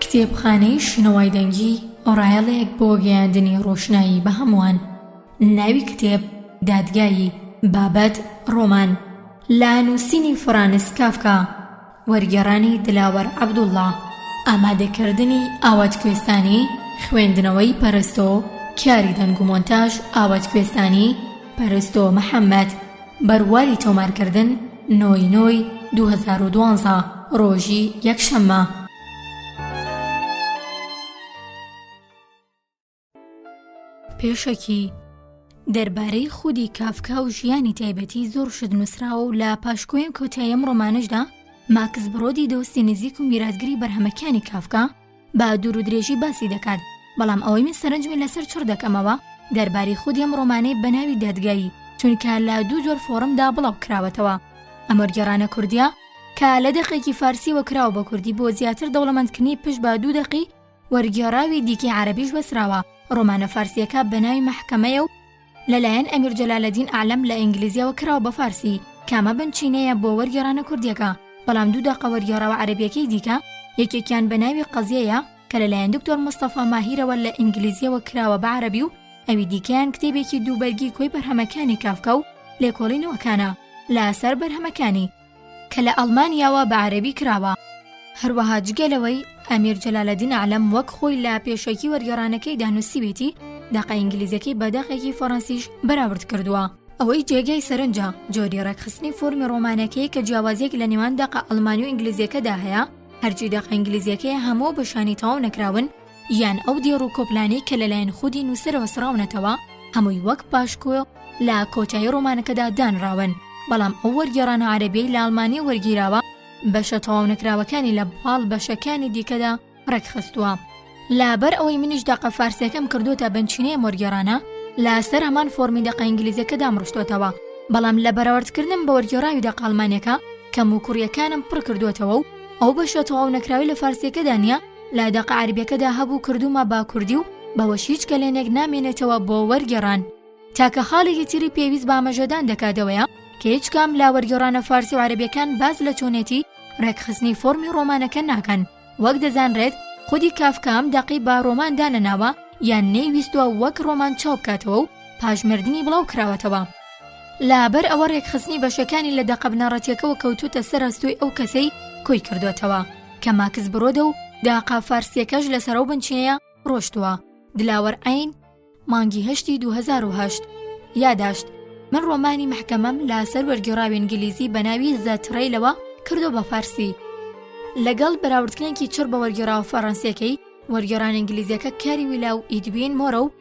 کتێبخانەی شنەوای دەنگی ڕایەڵێک بۆ گەیاندنی ڕۆشنایی بە هەمووان. ناوی کتێب دادگایی، بابەت ڕۆمان، لە نووسینی فرانتس کافکا، وەرگێڕانی دلاوەر عەبدوڵڵا، ئامادەکردنی ئاواتکوێستانی، خوێندنەوەی پەرستۆ، کاری دەنگ و مۆنتاژ ئاواتکوێستانی پەرستۆ محەممەد، بەرواری تۆمارکردن 9/9/2012 ڕۆژی یەکشەممە. پێشەکی دەربارەی خودی کافکا و ژیانی تایبەتی زۆر شت نووسراوە و لە پاشکۆیەم کۆتایی ئەم ڕۆمانەشدا ماکس برۆدی دۆستی نزیک و میراثگری بەرهەمەکانی کافکا بە دوور و درێژی باسی دەکات، بەڵام ئەوەی من سەرنجمی لەسەر چڕ دەکەمەوە دەربارەی خودی ئەم ڕۆمانەی بە ناوی دادگایی، چونکە لە دوو جۆر فۆرمدا بڵاو کراوەتەوە. ئەم وەرگێڕانە کوردیە کە لە دەقێکی فارسیوە کراوە بە کوردی بۆ زیاتر دەوڵەمەندکردنی پشت بە 2 دقی وەرگێڕاوی دیکەی عەرەبیش وەسراوە. ڕۆمانە فارسیەکە بە ناوی مەحکەمەیە و لەلایەن ئەمیر جەلالەدین ئاعلەم لە ئینگلیزیەوە کراوە بە فارسی، کامە بنچینەیە بۆ وەرگێڕانە کوردیەکە، بەڵام 2 دقە وەرگێڕاوە عەرەبیەکەی دیکە یەکێکیان بە ناوی قەزیەیە کە لەلایەن دکتۆر مستەفا ماهیرەوە لە ئینگلیزیەوە کراوە بە عەرەبی و ئەوی دیکەیان کتێبێکی دووبەرگی کۆی بەرهەمەکانی کافکا و لێکۆڵینەوەکانە لەسەر بەرهەمەکانی کە لە ئەڵمانیاوە بە عەرەبی کراوە. هەروەها جگەلەوەی ئەمیر جەلالەدین ئاعلەم وەک خۆی لە پێشەکی وەرگێڕانەکەی دانووسیبێتی داقە ئینگلیزیەکەی بە داقێکی فەڕەنسیش بەراورد کردووە. ئەوەی جێگەی سەرنجە جۆری ڕێکخستنی فۆرمی ڕۆمانەکەی کە جیاوازیەک لە نێوان داقە ئەڵمانی و ئینگلیزیەکەدا هەیە، هەرچی داقە ئینگلیزیەکەی هەموو بەشانی تەواو نەکراون یان ئەو دێڕ و کۆپلانەی کە لەلایەن خودی نووسەرەوە سراونەتەوە هەمووی وەک پاشکۆ لە کۆتایی ڕۆمانەکەدا دانراون، بەڵام ئەو وەرگێڕانە عەرەبیەی لە ئەڵمانی وەرگیراوە بەشە تەواو نەکراوەکانی لە پاڵ بەشەکانی دیکەدا ڕێکخستووە. لەبەر ئەوەی منیش داقە فارسیەکەم کردوتە بنچینەیە وەرگێڕانە لەسەر هەمان فۆرمی داقە ئینگلیزیەکەدا ڕشتوتەوە، بەڵام لە بەراوردکردنم بە وەرگێڕاوی داقە ئەڵمانیەکە کەم و کوڕیەکانم پڕ کردوتەوە و ئەو بەشە تەواو نەکراوی لە فارسیەکەدا نییە لە داقە عەرەبیەکەدا هەبوو کردومە با کوردی و بەوەش هیچ کەلێنێک نامێنێتەوە بۆ وەرگێڕان. تاکە خاڵێکی تری پێویست بە ئاماژەدان دەکاتەوەیە کە هیچ کام لە وەرگێڕانە فارسی و عەرەبیەکان باز لە چۆنێتی ڕێکخستنی فۆرمی ڕۆمانەکە ناکەن. وەک دەزانرێت خودی کافکام داقی با ڕۆمان دانەناوە یان نەیویستووە وەک ڕۆمان چاپ بکاتەوە و پاژمردنی بڵاو کراوەتەوە. لەبەر ئەوە ڕێکخستنی بەشەکانی لە داقە بنەڕەتیەکەوە کەوتوتە سەر ئەستۆی ئەو کەسەی کۆی کردوتەوە کە ماکس برۆدە و داقە فارسیەکەش لەسەرەوە بنچینەیە ڕۆشتووە. دلاوەر عین مانگی 8 2008 یاداشت من ڕۆمانی مەحکەمەم لەسەر وەرگێڕاوی ئینگلیزی بە ناوی زەتڕەیلەوە کردو بە فارسی. لەگەڵ بەراوردکردنێکی چڕ بە وەرگێڕاوە فەڕەنسیەکەی وەرگێڕان ئینگلیزیەکە کاری ویلا و ئیدوین مۆرە و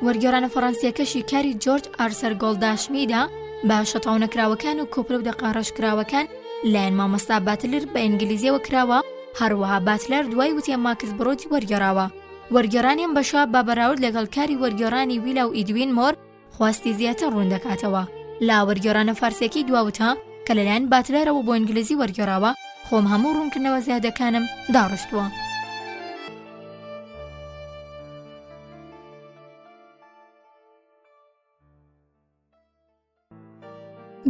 وەرگێڕانە فەڕەنسیەکەشی کاری جۆرج ئارسەر گۆڵداشمیدا بە شەتاو نەکراوەکان و کۆپرە و دەقاڕەشکراوەکان لایەن مامۆستا باتلر بە ئینگلیزیەوە کراوە. هەروەها باتلەر دوای وتیە ماکس برۆدی وەرگێڕاوە. وەرگێڕانیان بەشە بە بەراورد لەگەڵ کاری وەرگێڕانی ویلا و ئیدوین مۆر خواستی زیاتر ڕوون دەکاتەوە. لا وەرگێڕانە فارسیەکەی دواوتە کە لەلایەن باتلەرەوە بۆ ئینگلیزی وەرگێڕاوە خۆم هەموو ڕوونکردنەوە زیادەکانم داڕشتووە.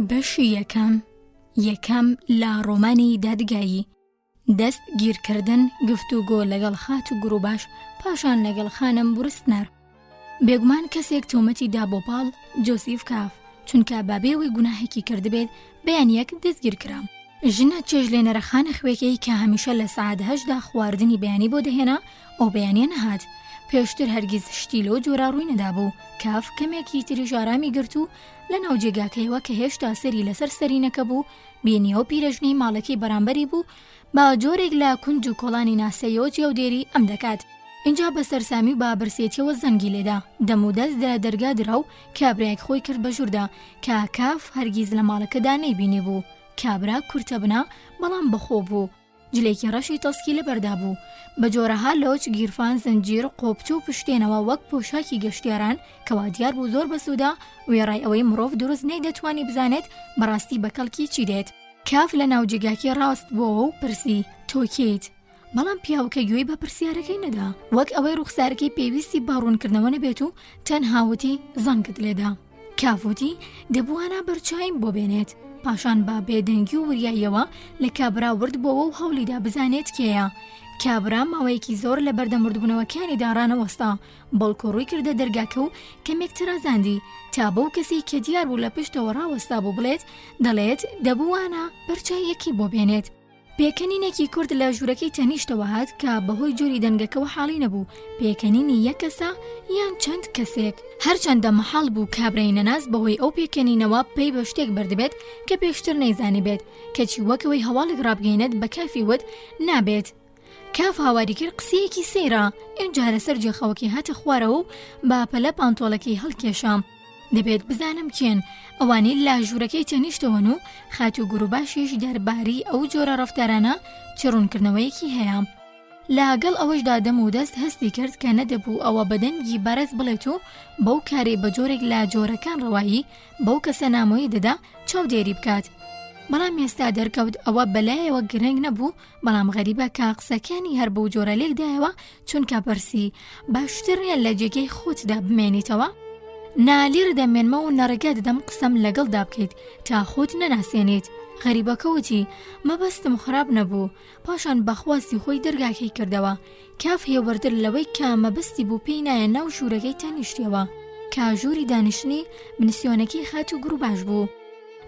بەشی یەکەم لە ڕۆمانی دادگایی، دەست گیرکردن، گفتوگۆ لەگەڵ خات و گروباش پاشان لەگەڵ خانم بورستنەر. بێگومان کەسێک تۆمەتی دا بۆ پاڵ جۆسیف کاف، چونکە بابێوەی گوناهێکی کردبێت بەیان یەک دەستگیر کرام. ژنە چێژ لێ نەرەخانە خوێکەی کە هەمیشە لە سەعات 8دا خواردنی بەیانی بۆ دەهێنا ئەو بەیانیە نەهات. پێشتر هەرگیز شتی لەو جۆرە ڕووی نەدابوو. کاف کەمێکی تریش ئارامی گرت و لە ناو جێگاکەیەوە کە هێشتا سەری لەسەر سەرینەکە بوو بینیە و پیرەژنەی ماڵەکەی بەرامبەری بوو با جۆرێک لە کونج و کۆڵانی ناسەیەوە جێودێری ئەم دەکات. اینجا بە سەرسامی و بابرسێتیەوە زەنگی لێدا دەم و دەست لە دەرگا درا و کابرایەک خۆی کرد بە ژووردا کە کاف هەرگیز لە ماڵەکەدا نەیبینی بوو. کابرا کورتە بنا بەڵام بەخۆ بوو، جلێکی ڕەشی تەسکی لەبەردا بوو، بە جۆرەها لۆچ، گیرفان، زنجیر، قۆپچە و پشتێنەوە وەک پۆشاکی گەشتیاران کەوا دیار بوو زۆر بەسوودا وێڕای ئەوەی مرۆڤ دروست نەیدەتوانی بزانێت بەڕاستی بەکەڵکی چی دێت. کاف لە ناو جێگاکی ڕاست بووەوە و پرسی تۆ کێیت؟ بەڵام پیاوەکە گوێی بە پرسیارەکەی نەدا، وەک ئەوەی ڕوخسارەکەی پێویستی باڕوونکردنەوە نەبێت و تەنهاوتی زەنگت لێدا. کافوتی دەبوانە بەرچایم بۆ بێنێت. پاشان با بێدەنگی و وریایەوە لە کابرا ورد بۆەوە و هەوڵیدا بزانێت کێیە. کابرا ماوەیەکی زۆر لە بەردەمبردبوونەوەکانی داڕانەوەستا، بەڵکو ڕووی کردە دەرگاکە و کەمێک ترازاندی تا بەو کەسی کە دیار بوو لە پشتەوە ڕاوەستا بوو بڵێت دەڵێت دەبووانە بەرچایەکی بۆ بێنێت. پێکەنینێکی کورد لە ژوورەکەی تەنیشتەوە هات کە بەهۆی جۆری دەنگەکەەوە حاڵی نەبوو پێکەنینی یەک کەسە یان چەند کەسێک. هەرچەندە مەحاڵ بوو کابرای نەناس بەهۆی ئەو پێکەنینەوە پێی بە شتێک بردبێت کە پێشتر نەیزانی بێت، کەچی وەکەوەی هەواڵێک ڕابگەینێت بە کافی وت نابێت. کاف هاواری کرد قسەیەکی سەیرە، ئینجا لەسەر جێخەوەکی هاتە خوارەوە و باپەلە پانتۆڵەکەی هەڵکێشام. دەبێت بزانم کێن، ئەوانەی لا ژوورەکەی تەنیشتەوەن و خات و گروباشیش دەرباری ئەو جۆرە ڕەفتارانە چڕونکردنەوەیەکی هەیە. لاگەڵ ئەوەشدا دەم و دەست هەستی کرد کە نەدەبوو ئەوە بەدەنگی بەرز بڵێت و بەو کارێ بە جۆرێک لا جۆرەکان ڕەوایی بەو کەسە نامۆیی دەدا چاودێری بکات. بەڵام ئێستا دەرکەوت ئەوە بەلایەوە گرنگ نەبوو، بەڵام غەریبە کە قسەکانی هەر بەو جۆرە لێکدایەوە چونکە پرسی باشترە لە جێگەی خۆتدا بمێنیتەوە؟ نالیر دەمێنمە و نەڕێگا دەدەم قسەم لەگەڵدا بکەیت تا خۆت نەناسێنیت. غەریبەکەوتی مەبەستم خراپ نەبوو، پاشان بەخواستی خۆی دەرگاکەی کردەوە. کاف هێوەردر لەوەی کە مەبەستی بوو پێی نایە ناو ژوورەکەی تەنیشتیەوە، کاژووری دانیشتنی بنسیۆنەکەی خات و گروباش بوو.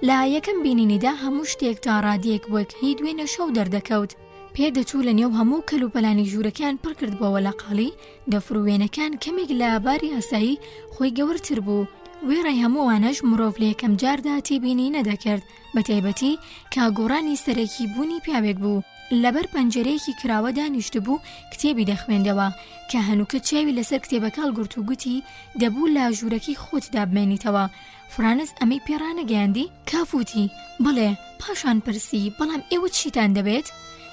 لا یەکەم بینینیدا هەموو شتێک تا ڕادیەک وەک هی دوێنە شەو دەردەکەوت. پێدەچوو لە نێو هەموو کەلوپەلانی ژوورەکان پڕ کردبەوە لە قاڵی دەفروێنەکان کەمێک لە باری ئاسایی خۆی گەورتر بوو. وێڕای هەمووانەش مرۆڤ لە یەکەم جاردا تێبینی نەدەکرد، بە تایبەتی کاگۆڕانی سەرەکی بوونی پیاوێک بوو. لەبەر پەنجەرەیەکی کراوە دانیشت بوو کتێبی دەخوێندەوە کە هەنووکە چاوی لەسەر کتێبەکە گورت و گوتی دەبوو لە ژوورەکەی خۆتدا بمێنیتەوە. فرانتس ئەمەی پێڕانەگەیاندی کافوتی بڵێ، پاشان پرسی بەڵام ئێوە چیتان دەبێت؟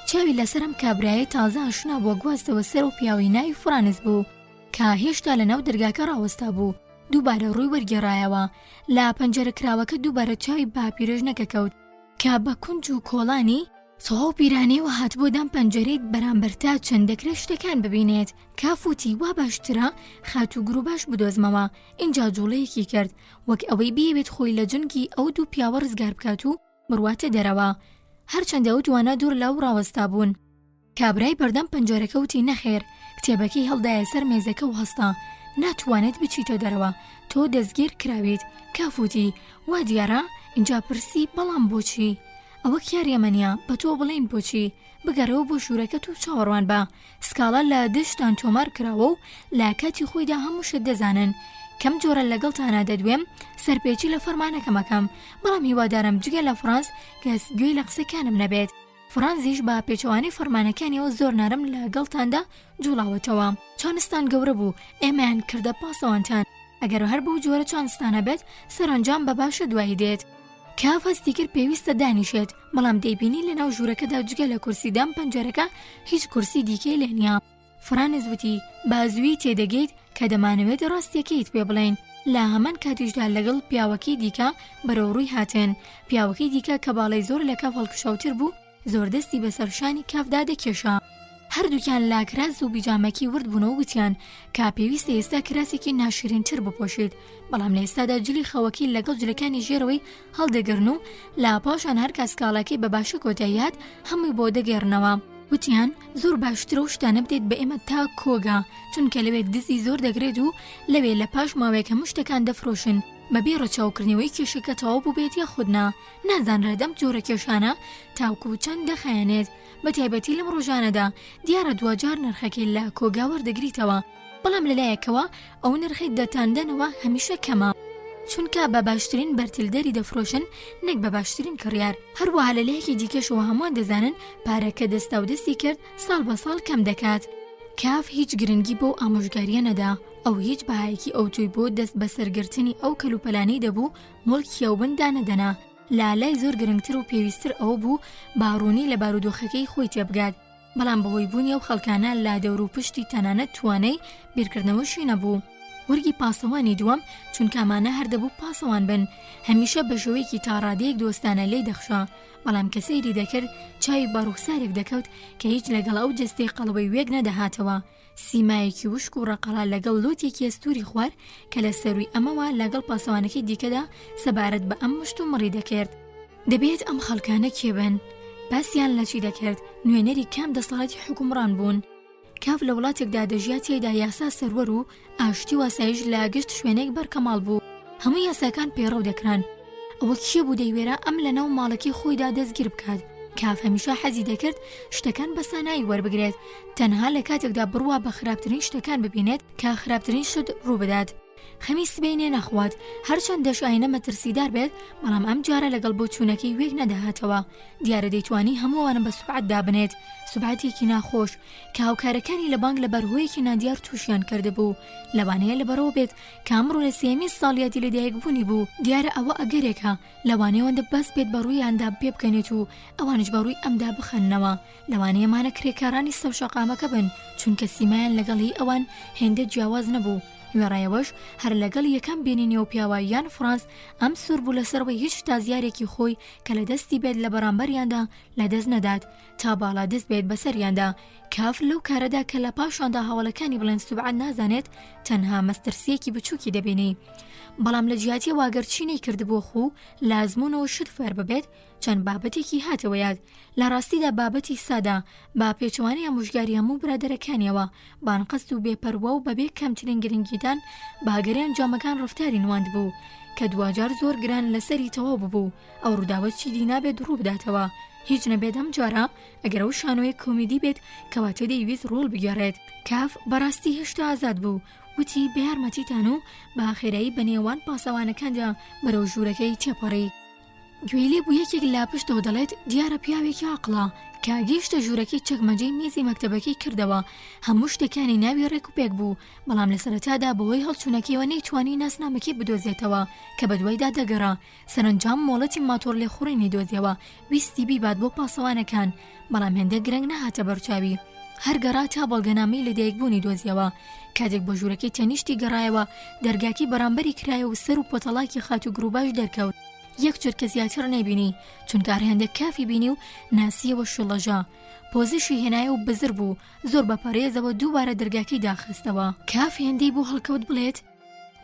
چاوی لەسەرم کابرایە تازە ئاشنا بۆ گواستەوە سەر و پیاوی ناوی فرانتس بوو کە هێشتا لە ناو دەرگاکە ڕاوەستا بوو. دووبارە ڕووی وەرگێڕایەوە، لا پەنجەرە کراوەکە دووبارە چاوی باپیرۆژ نەکەکەوت کە بە کونج و کۆڵانی سۆ پیرانەوە هات بۆ دام پەنجەرەی بەرامبەرتا چەندەکرە شتەکان ببینێت. کافوتی وا باشترە خات و گروباش بدۆزمەوە. اینجا جوڵەیەکی کرد وەک ئەوەی بیەوێت خۆی لە جونگی ئەو دوو پیاوە ڕزگار بکات و بڕواتە دەرەوە. هەرچەندە ئەو دوانە دوور لەو ڕاوەستا بوون. کابرای بەردەم پەنجەرەکە وتی نەخێر، کتێبەکەی هەڵدایە سەر مێزەکە و هەستا، ناتوانێت بچیتە دەرەوە، تۆ دەستگیر کراویت. کافوتی وا دیارە؟ اینجا پرسی بەڵام بۆچی؟ ئەوە کاریەمەنیە بە تۆ بڵین بۆچی، بگەڕەوە بۆ ژوورەکەت و چاوەڕوان بە. سکاڵە لە دشتان تۆمار کراوە و لا کاتی خۆیدا هەموو شت دەزانن. کەم جۆرە لەگەڵتانە دەدوێم سەرپێچی لە فەرمانەکەمەکەم، بەڵام هیوادارم جگە لە فرانس کەس گوێی لە قسەکانم نەبێت. فرانزیش بە پێچەوانەی فەرمانەکانیەوە زۆر نارم لەگەڵتاندا جوڵاوەتەوە. چانستان گەورە بوو، ئێمەیان کردە پاسەوانتان، ئەگەر هەر بەو جۆرە چانستانە بێت سەرنجام بە باشە دوایی دێت. کاف هەستی کرد پێویستە دانیشێت، بەڵام دەیبینی لە ناو ژوورەکەدا جگە لە کورسیدام پەنجەرەکە هیچ کورسی دیکەی لێ نییە. فرانز وتی بازووی تێدەگەیت کە دەمانەوێت ڕاستیەکەیت پێ بڵێن. لە هەمان کاتیشدا لەگەڵ پیاوەکەی دیکە بەرەو ڕووی هاتن. پیاوەکەی دیکە کە باڵی زۆر لە کاف هەڵکشاوتر بوو زۆر دەستی بەسەرشانی کافدا دەکێشا. هەردووکیان لا کراس و بیجامەکی ورد بوونەوە وتیان کە پێویستە ئێستا کراسێکی ناشرینتر بپۆشێت، بەڵام لە ئێستادا جلی خەوەکی لەگەڵ جلەکانی ژێرەوەی هەڵدەگرن و لا پاشان هەر کاسکاڵاکەی بە باشە کۆتاییات هەمووی بۆ دەگەڕنەوە. وتیان زۆر باشترە و شتانە بدەیت بە ئێمە تا کۆگا، چونکە لەوێ دزی زۆر دەگرێت و لەوێ لە پاش ماوەیەک هەموو شتەکان دەفرۆشن بەبێ ڕەچاوکردنەوەی کێشەکە تەواو بووبێت یا خودنا. نازانرەدەم جۆرە کێشانە تاوکو چەند دەخایەنێت، بە تایبەتی لەم ڕۆژانەدا دیارە دوجار نرخەکەی لە کۆگا وەردەگریتەوە، بەڵام لەلایەکەوە ئەو نرخی دەتاندنەوە هەمیشە کەمە، چونکە بە باشترین بەرتیلدەری دەفرۆشن نەک بە باشترین کڕیار. هەروەها لەلایەکی دیکەشەوە هەمووان دەزانن پارەکە دەستا و دەستی کرد ساڵ بە ساڵ کەم دەکات. کاف هیچ گرنگی بۆ ئامۆژگاریە نەدا، ئەو هیچ بەهایەکی ئەوتوی بۆ دەست بە سەرگرتنی ئەو کەلوپەلانەی دەبوو مڵکی ئەوبندا نەدەنا. لالای زۆر گرنگتر و پێویستتر ئەوە بوو باڕوونی لە بارودۆخەکەی خۆی تێبگات، بەڵام بەهۆی بوونی ئەو خەڵکانە لا دەور و پشتی تەنانەت توانەی بیرکردنەوەشی نەبوو. وەرگی پاسەوانی دووەم چونکەمانە هەردەبوو پاسەوان بن، هەمیشە بە شێوەیەکی تاڕادەیەک دۆستانە لێی دەخشا، بەڵام کە سەیری دەکرد چاوی بە ڕوخسارێک دەکەوت کە هیچ لەگەڵ ئەو جستەی قەڵەوەی وێک نەدەهاتەوە. سیمایەکی وشک و ڕەقەڵا لەگەڵ لۆتێکی ئەستوری خوار کە لە سەروی ئەمەوە لەگەڵ پاسەوانەکەی دیکەدا سەبارەت بە ئەم مشت و مڕی دەکرد. دەبێت ئەم خەڵکانە کێبن. باسییان لە چی دەکرد نوێنەری کام دەسەڵاتی حکومڕان بوون. کاف لە وڵاتێکدا دەژیا تێدا یاسا سەروەر و ئاشتی واسایش لە گشت شوێنێک بەرکەماڵ بوو. هەموو یاساکان پێڕەو دەکران. ئەوە کێ بوو دەیوێرە ئەم لە ناو ماڵەکەی خۆیدا دەستگیر بکات. کاف هەمیشە حەزی دەکرد شتەکان بە سانایی وەربگرێت، تەنها لە کاتێکدا بڕوا بە خراپترین شتەکان ببینێت کە خراپترین شت ڕوو بدات. خەمی سبەینێ نەخوات، هەرچەند دەشاینە مەترسیدار بێت، بەڵام ئەم جارە لەگەڵ بۆچوونەکەی وێک نەدەهاتەوە. دیارە دەیتوانی هەمووانە بە سوبعەت دابنێت، سوبعەتێکی ناخۆش کە هاوکارەکانی لە بانگ لە بەرهۆیەکی نادیار تووشیان کردبوو. لەوانەیە لەبەرەوە بێت کە ئەمڕۆ لە سێمین ساڵیەتی لەدایکبوونی بوو. دیارە ئەوە ئەگەرێکە لەوانەیەوەندە بەس بێت بەڕوویاندا پێ بکەنێت و ئەوانش بەڕووی ئەمدا بخەننەوە. لەوانەیەمانە کرێکارانی سەوشەقامەکە بن، چونکە سیمایان لەگەڵی ئەوان هێندە جیاواز نەبوو. وێڕایەوەش هەر لەگەڵ یەکەم بینینەوە پیاواییان فرانتس ئەم سوور بوو لەسەرەوەی هیچ تازیارێکی خۆی کە لە دەستی بێت لە بەرامبەریاندا لە دەست نەدات تا باڵا دەست بێت بەسەریاندا. کاف لەو کارەدا کە لە پاشاندا هەوڵەکانی بڵێن سوبعەت نازانێت تەنها مەسترسیەکی بچووکی دەبینی. بەڵام لە جیاتی واگەرچینەی کردبوو خو لازمونەوە شت فەر ببێت چەند بابەتێکی هاتەوە یاد. لە ڕاستیدا بابەتی سادا با پێچوانی ئامۆژگاری هەموو برادەرەکانیەوە بانقەست و بێپەروە و بەبێ کەمترین گرنگیدان باگەریان جامەکان ڕفتاری نواند بوو کە دوجار زۆر گران لەسەری تەواو ببوو ئەو ڕووداوە چیدی نابێت ڕوو بداتەوە. هیچ نەبێت ئەم جارە ئەگەر ئەو شانۆی کۆمیدی بێت کەواتە دەیویست ڕۆڵ بگێڕێت. کاف بەڕاستی هێشتا ئازاد بوو، وتی بە یارمەتیتان و بە ئاخێرایی بە نێوان پاسەوانەکاندا بەرەو ژوورەکەی تێپەڕی. گوێی لێ بوو یەکێک لا پشتەوە دەڵێت دیارە پیاوێکی عاقڵە کە گەیشتە ژوورەکەی چەکمەجەی میزی مەکتەبەکەی کردەوە. هەموو شتەکانی ناوی ڕێک و پێک بوو، بەڵام لە سەرەتادا بەوەی هەڵچوونەکەیەوە نەیتوانی ناسنامەکەی بدۆزێتەوە کە بە دوایدا دەگەڕا. سەرنجام مۆڵەتی ماتۆر لێخوڕینی دۆزیەوە، ویستی بیبات بۆ پاسەوانەکان، بەڵام هێندە گرنگ نەهاتە بەرچاوی. هەرگەڕا تا بەڵگەنامەی لەدایکبوونی دۆزیەوە. کاتێک بۆ ژوورەکەی تەنیشتی گەڕایەوە دەرگاکی بەرامبەری کرایە و سەر و پۆتەڵاکی خات و گروباش دەرکەوت. یەک جۆر کە زیاتر نەیبینی، چونکە هەندێک کافی بینی و ناسیەوە شوڵەژا. پۆزیشی هێنایە و بزر بوو، زۆر بەپارێزەوە دووبارە دەرگاکەی داخستەوە. کاف هێندەی بۆ هەڵکەوت بڵێت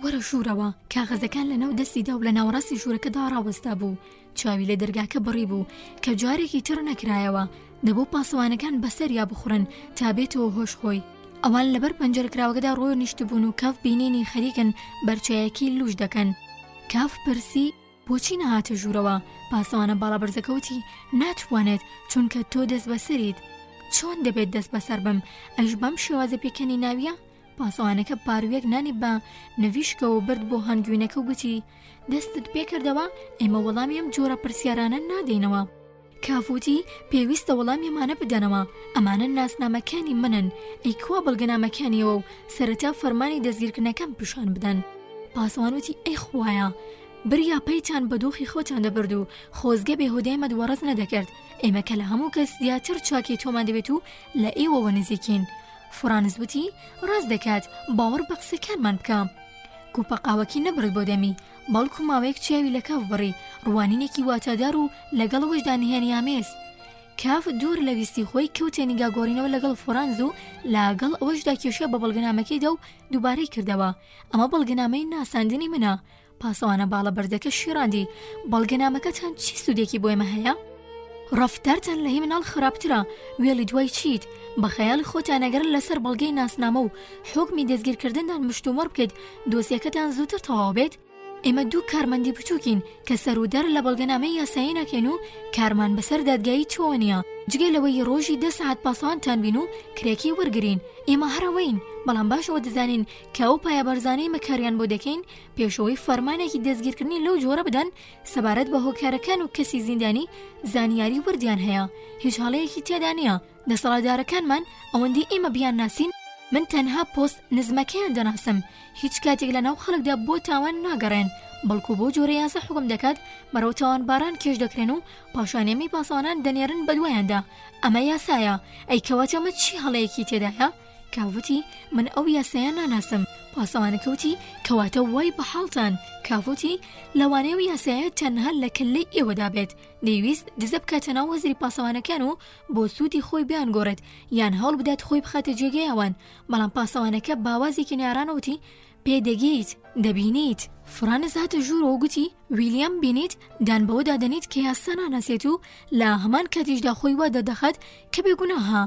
وەرە ژوورەوە. کاغەزەکان لە ناو دەستیدا و لە ناوەڕاستی ژوورەکەدا ڕاوەستا بوو. چاوی لە دەرگاکە بڕی بوو کە جارێکی تر نەکرایەوە، دەبوو پاسەوانەکان بەسەریا بخورن تا بێتەوە هۆش خۆی. ئەوان لەبەر پەنجەرەکراوەکەدا ڕۆی نیشتبوون و کاف بینینی خەریکن بەرچایەکی لوش دەکەن. کاف پرسی بۆچی نەهاتە ژوورەوە؟ پاسەوانە باڵا بەرزەکەوتی ناتوانێت چونکە تۆ دەست بەسەریت. چۆن دەبێت دەست بەسەر بم؟ ئەش بەم شێوازە پێکەنی ناویە؟ پاسەوانەکە پارویەک نانی بە نەویشکەوە برد بۆ هەنگوینەکە و گوتی دەستت پێکردەوە؟ ئێمە وەڵامی ئەم جۆرە پرسیارانە نادەینەوە. کافوتی پێویستە وەڵامیەمانە بدەنەوە، ئەمانە ناسنامەکانی منن، ئەی کوا بەڵگەنامەکانیەوە و سەرەتا فەرمانی دەستگیرکردنەکەم پیشان بدەن. پاسەوانوتی ئەی خوایە، بریا پەیتان بە دۆخی خۆتان دەبرد و خۆزگە بێهودەیمە دووەڕەز نەدەکرد. ئێمە کە لە هەموو کەس زیاتر چاکی تۆمان دەبێت و لە ئێوەوە نزیکین. فرانتس وتی ڕاست دەکات، باوەڕ بە قسەکانمان بکە. کوپەقاوەکی نەبرد بۆ دەمی، بەڵکو ماوەیەک چاوی لە کاف بڕی، ڕوانینێکی واتادار و لەگەڵەوەشدا نهێنی ئامێز. کاف دوور لە ویستی خۆی کەوتێ نیگاگۆڕینەوە لەگەڵ فرانتس و لەگەڵ ئەوەشدا کێشە بە بەڵگەنامەکەیدا و دووبارەی کردەوە. ئەمە بەڵگەنامەی ناساندنی منە. پاسەوانە باڵە بەردەکە شیراندی بەڵگەنامەکەتان چی سوودێکی بۆ ئێمە هەیە؟ ڕەفتارتان لە هی مناڵ خراپترە، وێڵی دوای چیت؟ بە خەیاڵی خۆتان ئەگەرن لەسەر بەڵگەی ناسنامە و حکمی دەستگیرکردنتان مشتومڕ بکەیت دۆسیەکەتان زووتر تەواو بێت. ئێمە دوو کارمەندی بچووکین کە سەرودەر لە بەڵگەنامەی یاسایی ناکەین و کارمان بەسەر دادگایی تۆ نییە. جگە لەوەی ڕۆژی 10 ساعت پاسەوانتان بین و کرێکی وەرگرین. ئێمە هەرەوەین، بەڵام باشەوە دەزانین کە ئەو پایە بەرزانەی مەکاریان بۆ دەکەین پێشەوەی فەرمانێکی دەستگیرکردنی لەو جۆرە بدەن سەبارەت بە هۆکارەکان و کەسی زیندانی زانیاری وردیان هەیە. هیچ هەڵەیەکی تێدا نییە. دەسەڵاتدارەکانمان ئەوەندی ئێمە بیان ناسین، من تەنها پۆست نزمەکەیان دەناسم. هیچ کاتێک لە ناو خەڵکدا بۆ تاوان ناگەڕێن، بەڵکو بۆ جۆرە یاسا حکم دەکات بەرەو تاوانباران کێش دەکرێن و پاشانێمی پاسەوانان دەنێرن بە دوایاندا. ئەمە یاسایە. ئەی کەواتە ئەمە چی هەڵەیەکی تێدایە؟ کاوتی من ئەو یاسایان ناناسم. پاسەوانەکەوتی کەواتە وای بە حاڵتان. کاوتی لەوانەیە یاسایە تەنها لە کلەی ئێوەدا بێت، دەیویست دزە بکاتە ناو وەزری پاسەوانەکان و بۆ سوودی خۆی بیان گۆڕێت یان هەوڵ بدات خۆی بخاتە جێگەی ئەوان. بەڵام پاسەوانەکە باوازێکی نارانەوتی پێدەگەیت دەبینیت. فرانتس هاتە ژوورەوە گوتی ویلیام بینیت دان بەوە دادەنیت کە یاسا ناناسێت و لە هەمان کاتیشدا خۆی وا دەدەخات کە بێگوناها.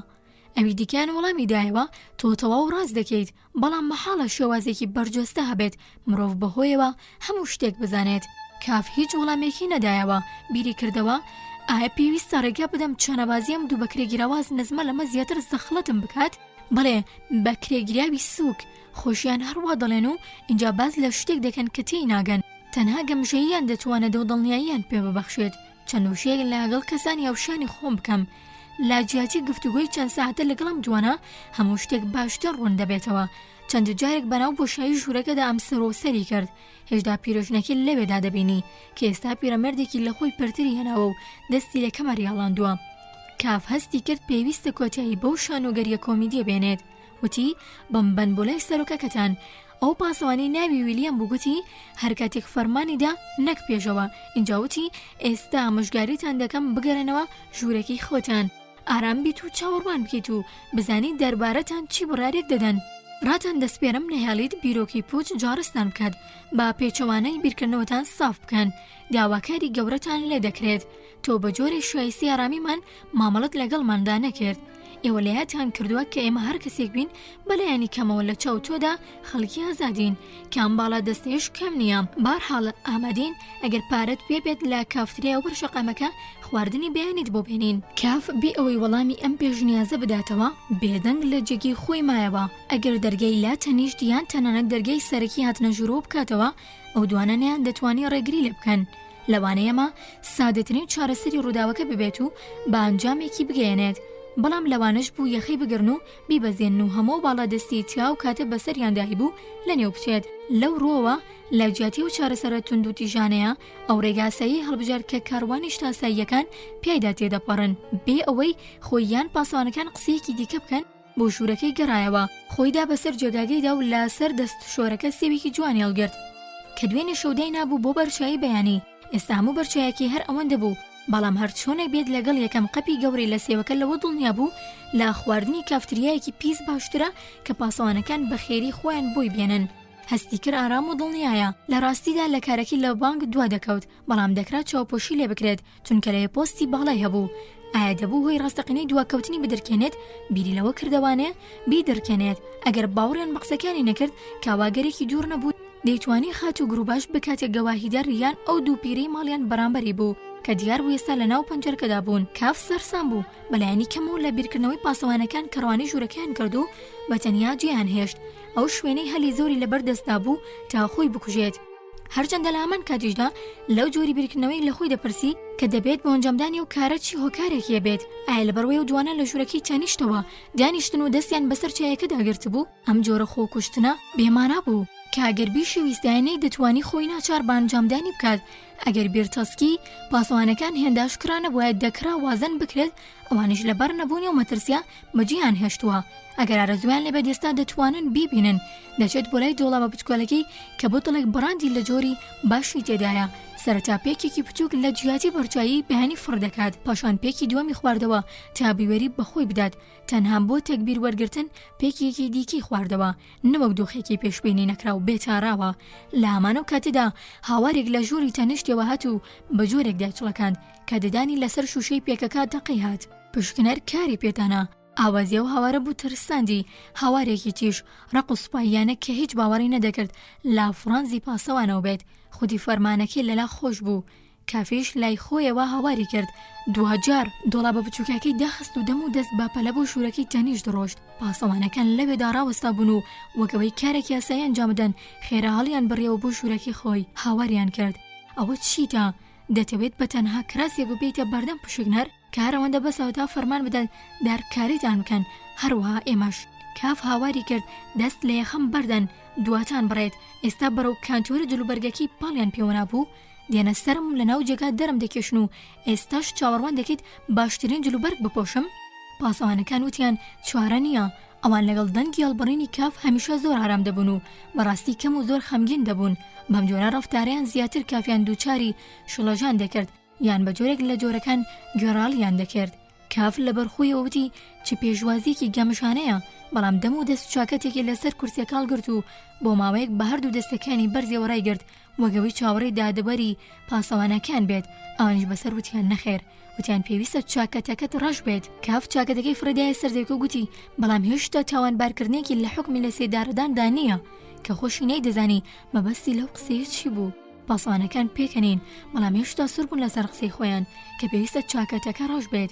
ئەوی دیکەیان وەڵامی دایەوە تۆ تەواو ڕاست دەکەیت، بەڵام مەحاڵە شێوازێکی بەرجەستە هەبێت مرۆڤ بەهۆیەوە هەموو شتێک بزانێت. کاف هیچ وەڵامێکی نەدایەوە، بیری کردەوە ئایا پێویستە ڕێگا بدەم چانەبازیم دوو بە کرێگیراواز نزمە لەمە زیاتر زەخڵەتم بکات؟ بڵێ بە کرێگیراوی سووک خۆشیان هەروە دەڵێن و اینجا باز لە شتێک دەکەن کە تێی ناگەن، تەنها گەمژەییان دەتوانە دڵنیاییان پێ ببەخشێت. چەند وشەیەک لەگەڵ کەسانی هاوشانی خۆم بکەم، لا جیاتی گفتوگۆی چەند ساعتە لەگەڵم جوانە هەموو شتێک باشتر ڕوون دەبێتەوە. چەند جارێک بەناو بۆشایی ژوورەکەدا ئەم سەرۆسەری کرد، هێشتا پیرۆژنەکە لەوێدا دەبینی کە ئێستا پیرەمەردێکی لە خۆی پەرتری هێناوە و دەستی لە کەمە ریاڵاندووە. کاف هەستی کرد پێویستە کۆتایی بەو شانۆگەریە کۆمیدیە بێنێت، وتی بەم بەنبۆلای سەرۆکەکەتان. ئەو پاسەوانی ناوی ویلیام بووگوتی هەر کاتێک فەرمانیدا نەک پێشەوە، اینجا وتی ئێستا مژگاریتان دەکەم بگەرنەوە ژوورەکەی خۆتان، ئارام بیت و چاوەڕوان بکەیت و بزانیت دەربارەتان چی بڕارێک دەدەن. ڕاتان دەسپێرم نەهێڵیت بیرۆکی پوچ جارستان بکات، با پێچەوانەی بیرکردنەوەتان ساف بکەن، داواکاری گەورەتان لێ دەکرێت. تۆ بە جۆرێ شایستی ئارامیمان مامەڵەت لەگەڵماندا نەکرد. ئێوە لەیەتان کردووە کە ئێمە هەر کەسێک بین بەلایانی کەمەوە لە چاو تۆدا خەڵکی ئازادین، کام باڵا دەستێش کەم نییە. بارحاڵ ئامادەین ئەگەر پارەت پێ بێت لە کافتریا و بەرشەقامەکە خواردنی بەیانیت بۆ بێنین. کاف بێ ئەوەی وەڵامی ئەم پێشنیازە بداتەوە بێدەنگ لە جێگی خۆی مایەوە. ئەگەر دەرگای لا تەنیشت یان تەنانەت دەرگای سەرەکی هاتنە ژوورۆ بکاتەوە ئەو دوانەیان دەتوانی ڕێگری لێ بکەن. لەوانەیەمە سادەترین چارەسەری ڕووداوەکە ببێت و بە ئەنجامێکی بگەێنێت. بەڵام لەوانش بوو یەخی بگرن و بیبەزێن و هەموو باڵادەستی تیا و کاتە بەسەریانداهی بوو لە نێو بچێت. لەو ڕۆوە لە جیاتی و چارەسەرە تونند و تیژانەیە ئەو ڕێگاسایی هەڵبژار کە کاروانی شتاساییەکان پیایدا تێدەپەڕن، بێ ئەوەی خۆیان پاسەوانەکان قسەیەکی دیکە بکەن بۆ ژوورەکەی گەڕایەوە. خۆیدا بەسەر جێگاگەیدا و لەسەر دەست شۆرەکە سێوێکی جوانی هەڵگرت کە دوێنێ شەودای نابوو بۆ بەرچایی بەیانی. ئێستا هەموو بەرچایەکی هەر ئەوەندە بوو، بەڵام هەر چۆنێک بێت لەگەڵ یەکەم قەپی گەورەی لە سێوەکە لەوە دڵنیا بوو لە خواردنی کافتریایەکی پیس باشترە کە پاسەوانەکان بە خێری خۆیان بۆی بێنن. هەستی کرد ئارام و دڵنیایە لە ڕاستیدا لە کارەکی لە بانک دوا دەکەوت، بەڵام دەکرات چاوپۆشی لێ بکرێت چونکە لە پۆستی باڵای هەبوو. ئایا دەبوو هۆی ڕاستەقینەی دواکەوتنی بدرکێنێت؟ بیری لەوە کردوانێ بیدرکێنێت. ئەگەر باوەڕیان بە قسەکانی نەکرد کاواگەرێکی دوور نەبوو دەیتوانی خات و گروباش بکاتێک گەواهیدار یان ئەو دوو پیرەی ماڵیان بەرامبەری بوو کە دیار بوو ئێستا لە ناو پەنجەرەکەدا بوون. کاف سەرسام بوو بەلایانی کەمەوە لە بیرکردنەوەی پاسەوانەکان کەڕوانی ژوورەکەیان کرد و بەتەنیا جێیان هێشت. ئەو شوێنەی هەلی زۆری لەبەر دەستدا بوو تا خۆی بکوژێت. هەرچەندە لە هەمان کاتیشدا لەو جۆری بیرکردنەوەی لە خۆی دەپرسی کە دەبێت بۆ ئەنجامدانی و کارە چی هۆکارێکیە بێت. ئایا لەبەرەوەی و دوانە لە ژوورەکەی تەنیشتەوە دانیشتن و دەستیان بەسەر چایەکەدا گرت بوو؟ ئەم جۆرە خۆکوشتنە بێمانە بوو کە ئەگەر بیشی ویستایانەی دەتوانی خۆی ناچار بە ئەنجامدانی بکات. ئەگەر بیرتەسکی پاسەوانەکان هێنداشکرانە بۆیە دەکرا وازن بکرێت، ئەوانش لەبەر نەبوونی و مەترسیا بەجیان هێشتووە. ئەگەر ئارەزویان لێ بەدەستا دەتوانن بیبینن، دەچێت بۆ لای دۆڵابە بچکۆلەکەی کە بۆتڵێک بڕاندی لە جۆری باشی تێدایە. سەرەتا پێکێکی بچووک لە جیاتی بەرچایی بەهانی فڕ دەکات، پاشان پێکی دووەمی خواردەوە تا بیوەری بەخۆی بدات. تەنها بۆ تەکبیر وەرگرتن پێکێکی دیکی خواردەوە، نەوەک دۆخێکی پێشبینی نەکرا و بێتاراوە. لە هەمانە کاتێدا هاوارێک لە ژووری تەنیشتەوە هات و بە جۆرێکدا چڵەکاند کە دەدانی لەسەر شوشەی پێکەکە دەقی هات. پشکنەر کاری پێدانا. ئاوازیە و هاوارە بوو ترساندی، هاوارێکی تیش ڕق و سوپاییانە کە هیچ باوەڕی نەدەکرد لا فرانزی پاسەوانەوە بێت. خودی فەرمانەکەی لەلا خۆش بوو. کافیش لای خۆیەوە هاواری کرد. دوجار دۆڵابە بچووکەکەی داخست و دەم و دەست باپەلە بۆ ژوورەکەی تەنیشت ڕۆشت. پاسەوانەکان لەوێدا ڕاوەستا بوون و وەکەوەی کارێکی یاسایی ئەنجامدەن خێرا هەڵیان بڕیەوە بۆ ژوورەکەی خۆی. هاواریان کرد ئەوە چیتە؟ دەتەوێت بە تەنها کراسێک ببیتە بەردەم پشکنەر کارەوەندە بەسەوە تا فەرمان بدەن دارکاریتان بکەن، هەروەها ئێمەش. کاف هاواری کرد دەست لە یەخەم بەردەن دواتان بڕێت. ئێستا بەرەو کانتۆرە جلوبەرگەکەی پاڵیان پێوەنا بوو. دێنە سەرم لە ناو جێگا دەرم دەکێشن و ئێستاش چاوەڕوان دەکەیت باشترین جلوبەرگ بپۆشم؟ پاسەوانەکان وتیان چارە نییە. ئەوان لەگەڵ دەنگی هەڵبڕینی کاف هەمیشە زۆر ئارام دەبوون و بەڕاستی کەم و زۆر خەمگین دەبوون. بەم جۆرە ڕەفتاریان زیاتر کافیان دووچاری شڵەژان دەکرد یان بە جۆرێک لە جۆرەکان گوێڕاڵیان دەکرد. کاف لەبەر خۆیەوە وتی چ پێشوازیەکی گەمژانەیە بەڵام دەم و دەست چاکەتێکی لەسەر کورسیەکەڵ گرت و بۆ ماوەیەک بە هەردوو دەستەکانی بەرزەوە ڕایگرت وەگەوەی چاوەڕێی دادەبەری پاسەوانەکان بێت. ئەوانیش بەسەر وتیان نەخێر، وتیان پێویستە چاکەتەکەت ڕەش بێت. کاف چاکەتەکەی فرەدایە سەرزەویەکە و گوتی بەڵام هێشتا تاوانبارکردنێکی لە حکمی لە سێدارەداندا نییە کە خۆشی نەیدەزانی مەبەستی لەو قسەیە چی بوو. پاسەوانەکان پێکەنین بەڵام هێشتا سوور بوون لەسەر قسەی خۆیان کە پێویستە چاکەتەکە ڕەش بێت.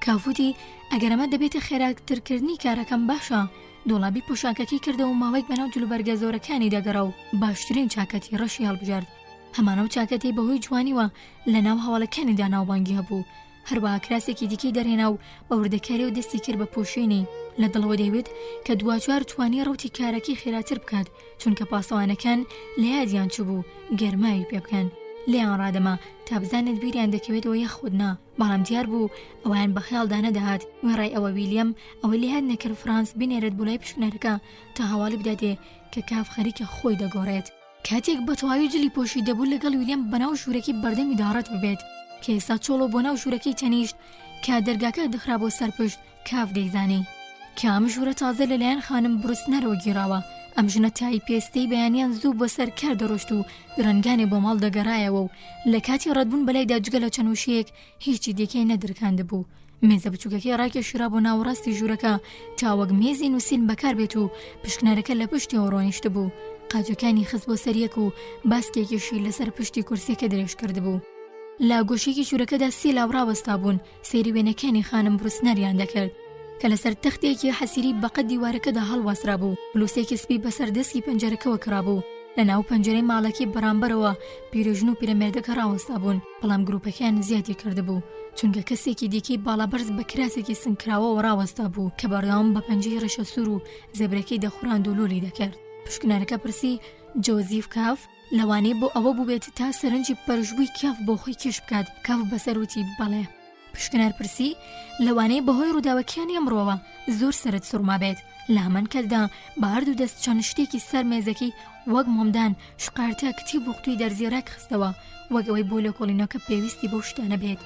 کافوتی ئەگەر ئەمە دەبێتە خێراکترکردنی کارەکەم باشە. دۆڵابی پۆشاکەکەی کردەوە و ماوەیەک بەناو جلوبەرگە زۆرەکانی دەگەڕا و باشترین چاکەتی ڕەشی هەڵبژارد. هەمانە و چاکەتی بەهۆی جوانیوە لە ناو هەواڵەکانیدا ناوبانگی هەبوو. هەروەها کراسێکی دیکەی دەرهێنا و بە وردەکاری و دەستی کرد بە پۆشێنی. لە دڵەوە دەیوێت کە دوچار توانی ڕوتی کارەکەی خێراتر بکات چونکە پاسەوانەکان لە یادیان چ بوو گەرماوی پێ بکەن. لێیان ڕادەما تا بزانێت بیریان دەکەوێتەوە یەخودنا، بەڵام دیار بوو ئەویان بە خەیاڵدا نەدەهات. وێڕای ئەوە ویلیەم ئەوەی لێهات نەکرد فرانتس بینێرێت بۆ لای پشکنەرەکە تا هەواڵی بداتێ کە کاف خەریکە خۆی دەگۆڕێت. کاتێک بە تەواوی جلی پۆشی دەبوو لەگەڵ ویلیەم بەناو ژوورەکەی بەردەمی داڕەت ببێت کە ئێستا چۆڵۆ بۆ ناو ژوورەکەی تەنیشت کە دەرگاکە دەخرا بۆ سەرپشت. کاف دەیزانی کە ئەم ژوورە تازە لەلایەن خانم بروسنەرەوە گیراوە. ئەم ژنە تای پێستەی بەیانیان زوو بۆ سەر کار دەڕۆشت و درەنگانی بۆ ماڵ دەگەڕایەوە و لە کاتی ڕەتبوون بەلایدا جگە لە چەند وشەیەک هیچی دیکەی نەدرکاندبوو. مێزە بچووکەکەی ڕاکێشرا بۆ ناوەڕاستی ژوورەکە تا وەک مێزی نووسین بەکار بێت و پشکنەرەکە لە پشتیەوە ڕۆنیشت بوو. قاجەکانی خست بۆ سەریەک و باسکێکیشی لەسەر پشتی کورسیەکە درێژ کردبوو. لە گۆشێکی ژوورەکەدا سێ لاوڕاوەستا بوون، سێری وێنەکانی خانم بروسنەریان دەکرد کە لەسەر تەختێکی حەسیری بەقەد دیوارەکەدا هەڵوەسرا بوو. بلوسێکی سپی بەسەر دەستی پەنجەرەکەوە کرابوو. لە ناو پەنجەرەی ماڵەکەی بەرامبەرەوە پیرەژن و پیرەمێردەکە ڕاوەستا بوون، بەڵام گروپەکەیان زیادی کردبوو چونکە کەسێکی دیکەی باڵابەرز بە کراسێکی سنگکراوەوە ڕاوەستا بوو کە بەردەوام بە پەنجەی ڕەشە سوور و زەبرەکەی دەخوراند و لولی دەکرد. پشکنەرەکە پرسی جۆزیف کاف لەوانەیە بۆ ئەوە بووبێت تا سەرنجی پەرژبووی کاف بۆ خۆی کێش بکات. کاف بەسەروتی بەڵێ. پشکنەر پرسی لەوانەیە بەهۆی ڕووداوەکانی ئەمڕۆوە زۆر سەرت سوورما بێت. لە هەمان کاتدا بە هەردوو دەست چەند شتێکی سەر مێزەکەی وەک مۆمدان شقارتە کتێب و قوتوی دەرزیێراک خستەوە وەک ئەوەی بۆ لە کۆڵینەکە پێویستی بەو شتانە بێت.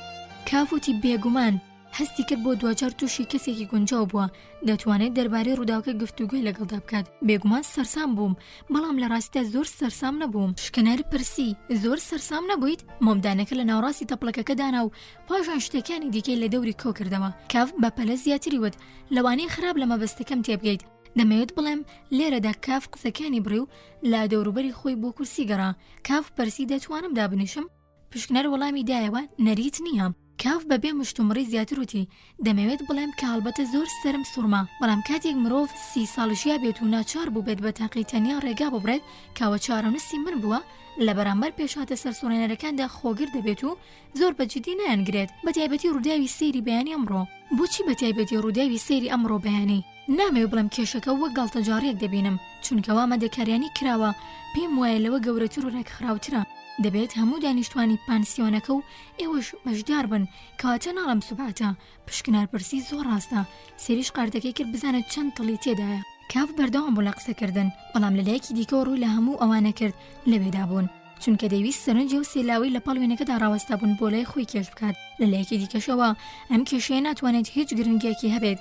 کافوتی بێگومان هەستی کرد بۆ دوجار تووشی کەسێکی گونجاو بووە دەتوانێت دەربارەی ڕووداوەکە گفتوگوی لەگەڵدا بکات. بێگومان سەرسام بووم، بەڵام لە ڕاستیدا زۆر سەرسام نەبووم. پشکنەر پرسی زۆر سەرسام نەبوویت؟ مۆمدانەکە لە ناوڕاستی تەپڵەکەکە دانا و پاشان شتەکانی دیکەی لە دەوری کۆ کردەوە. کاف بە پەلە زیاتری وت لەوانەیە خراپ لە مەبەستەکەم تێبگەیت. دەمەوێت بڵێم لێرەدا کاف قسەکانی بڕی و لە دەوروبەری خۆی بۆ کورسی گەڕا. کاف پرسی دەتوانم دابنیشم؟ پشکنەر وەڵامی دایەوە نەریت نییە. کاف بەبێ مشتومڕی زیاتر وتی دەمەوێت بڵێم کە هەڵبەتە زۆر سرم سوورما، بەڵام کاتێک مرۆڤ 30 ساڵشیا بێت و ناچار بوو بێت بە تاقی تەنیا ڕێگا ببڕێت کاوە چارەنووسی من بووە لە بەرامبەر پێشاتە سەرسوڕێنەرەکاندا خۆگر دەبێت و زۆر بەجددی نایانگرێت. بەتایبەتی ڕووداوی سەیری بەیانی ئەمڕۆ. بۆچی بەتایبەتی ڕووداوی سەیری ئەمڕۆ بەیانی؟ نامەوێت بڵم کێشەکە وەک گاڵتەجاڕیەک دەبینم چونکەوا مەدەکاریانی کراوە پێم وایە لەوە گەورەتر و ڕێکخراوترە. دەبێت هەموو دانیشتوانی پانسیۆنەکە و ئێوەش بەشدار بن کەواتە ناڵم سوباتە. پشکنار پرسی زۆر ڕاستە. سێریش قاردەکەی کرد بزانێت چەند تڵی تێدایە. کاف بەردەوام بوو لە قسەکردن، بەڵام لەلایەکی دیکەوە ڕووی لە هەموو ئەوانە کرد لەوێدا بوون چونکە دەویست سەرنجی و سێلاوی لە پاڵوێنەکەدا ڕاوەستا بوون بۆ لای خۆی کێش بکات. لەلایەکی دیکەشەوە ئەم کێشەیە ناتوانێت هیچ گرنگێکی هەبێت.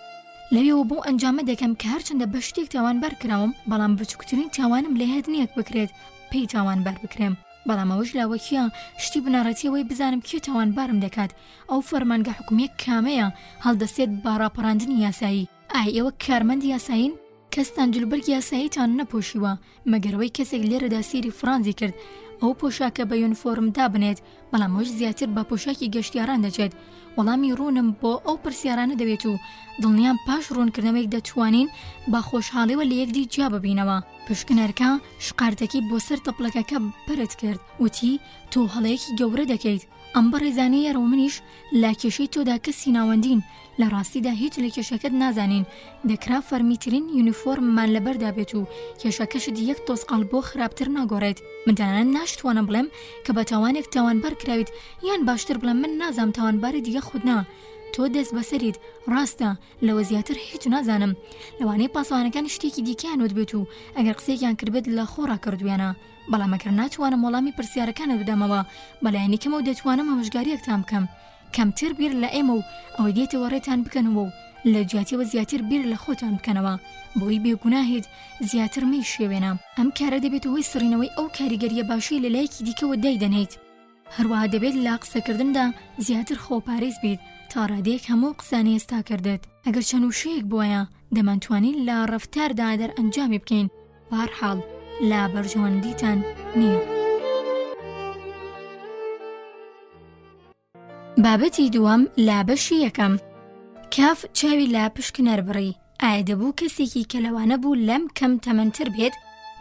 لەوێەوە بۆ ئەنجامە دەکەم کە هەرچەندە بە شتێک تاوانبار کراوم، بەڵام بچووکترین تاوانم لە هێدنیەک بکرێت پێی تاوانبار بکرێم. بەڵام ئەوەش لاوەکیە شتی بنەڕەتیەوەی بزانم کێ تاوانبارم دەکات. ئەو فەرمانگە حکومیەک کامەیە هەڵدەسێت با ڕاپەڕاندنی یاسایی. ئێوە کارمەندی یاساین؟ کەستان جلوبەرگی یاساییتان نەپۆشیوە مەگەرەوەی کەسێک لێرەدا سێری فرانزی کرد ئەو پۆشاکە بە یونفۆرمدا بنێت، بەڵام ئەوش زیاتر بە پۆشاکی گەشتیاران دەچێت. وەڵامی ڕوونم بۆ ئەو پرسیارانە دەوێت و دڵنیان پاش ڕوونکردنەوەیک دەتوانین با خۆشحاڵیەوە لە یەکدی جیا ببینەوە. پشکنەرەکە شقارتەکەی بۆ سەر تەپڵەکەکە پەرت کرد، وتی تۆ هەڵەیەکی گەورە دەکەیت. ئەم بەڕێزانەیە ڕۆمنیش لا کێشەی تۆدا کەسی ناوەندین، لە ڕاستیدا هیچ لە کێشەکەت نازانین. دەکرا فەرمیترین یونیفۆرممان لەبەردا بێت و کێشەکەشت یەک تۆسقال بۆ خراپتر ناگۆڕێت. من تەنانەت ناشتوانم بڵێم کە بە تاوانێک تاوانبار کراویت، یان باشتر بڵێم من نازام تاوانباری دیگە خودنا. تۆ دەست بەسەریت، ڕاستە لەوە زیاتر هیچ نازانم. لەوانەیە پاسەوانەکان شتێکی دیکەیانوت بێت و ئەگەر قسێکیان کردبێت لە خۆڕا کردوێنە، بەڵام ئەگەر ناتوانم وەڵامی پرسیارەکانت بدەمەوە بەلایەنی کەمە و دەتوانم ئامۆژگاریەکتان بکەم. کەمتر بیر لە ئێمە و ئەوەی دێتەوە ڕێتان بکەنەوە و لە جیاتیەوە زیاتر بیر لە خۆتان بکەنەوە بۆی بێگوناهێت زیاتر مەی شێوێنە ئەم کارە دەبێت هۆی سڕینەوەی ئەو کاریگەریە باشی لە لایەکی دیکەوە دایدەنیت هەروەها دەبێت لە قسەکردندا زیاتر خۆپارێز بیت تا ڕادەیەک هەموو قسانی ئێستا کردێت ئەگەر چەند وشەیەک بووایە دەمانتوانین لە ڕەفتاردا دەرئەنجامی بکەین بەهەرحاڵ لە بەرژەوەندیتان نییە. بابەتی دووەم لا بەشی یەکەم کاف چاوی لا پشکنەر بڕی ئایا دەبوو کەسێکی کە لەوانە بوو لەم کەم تەمەنتر بێت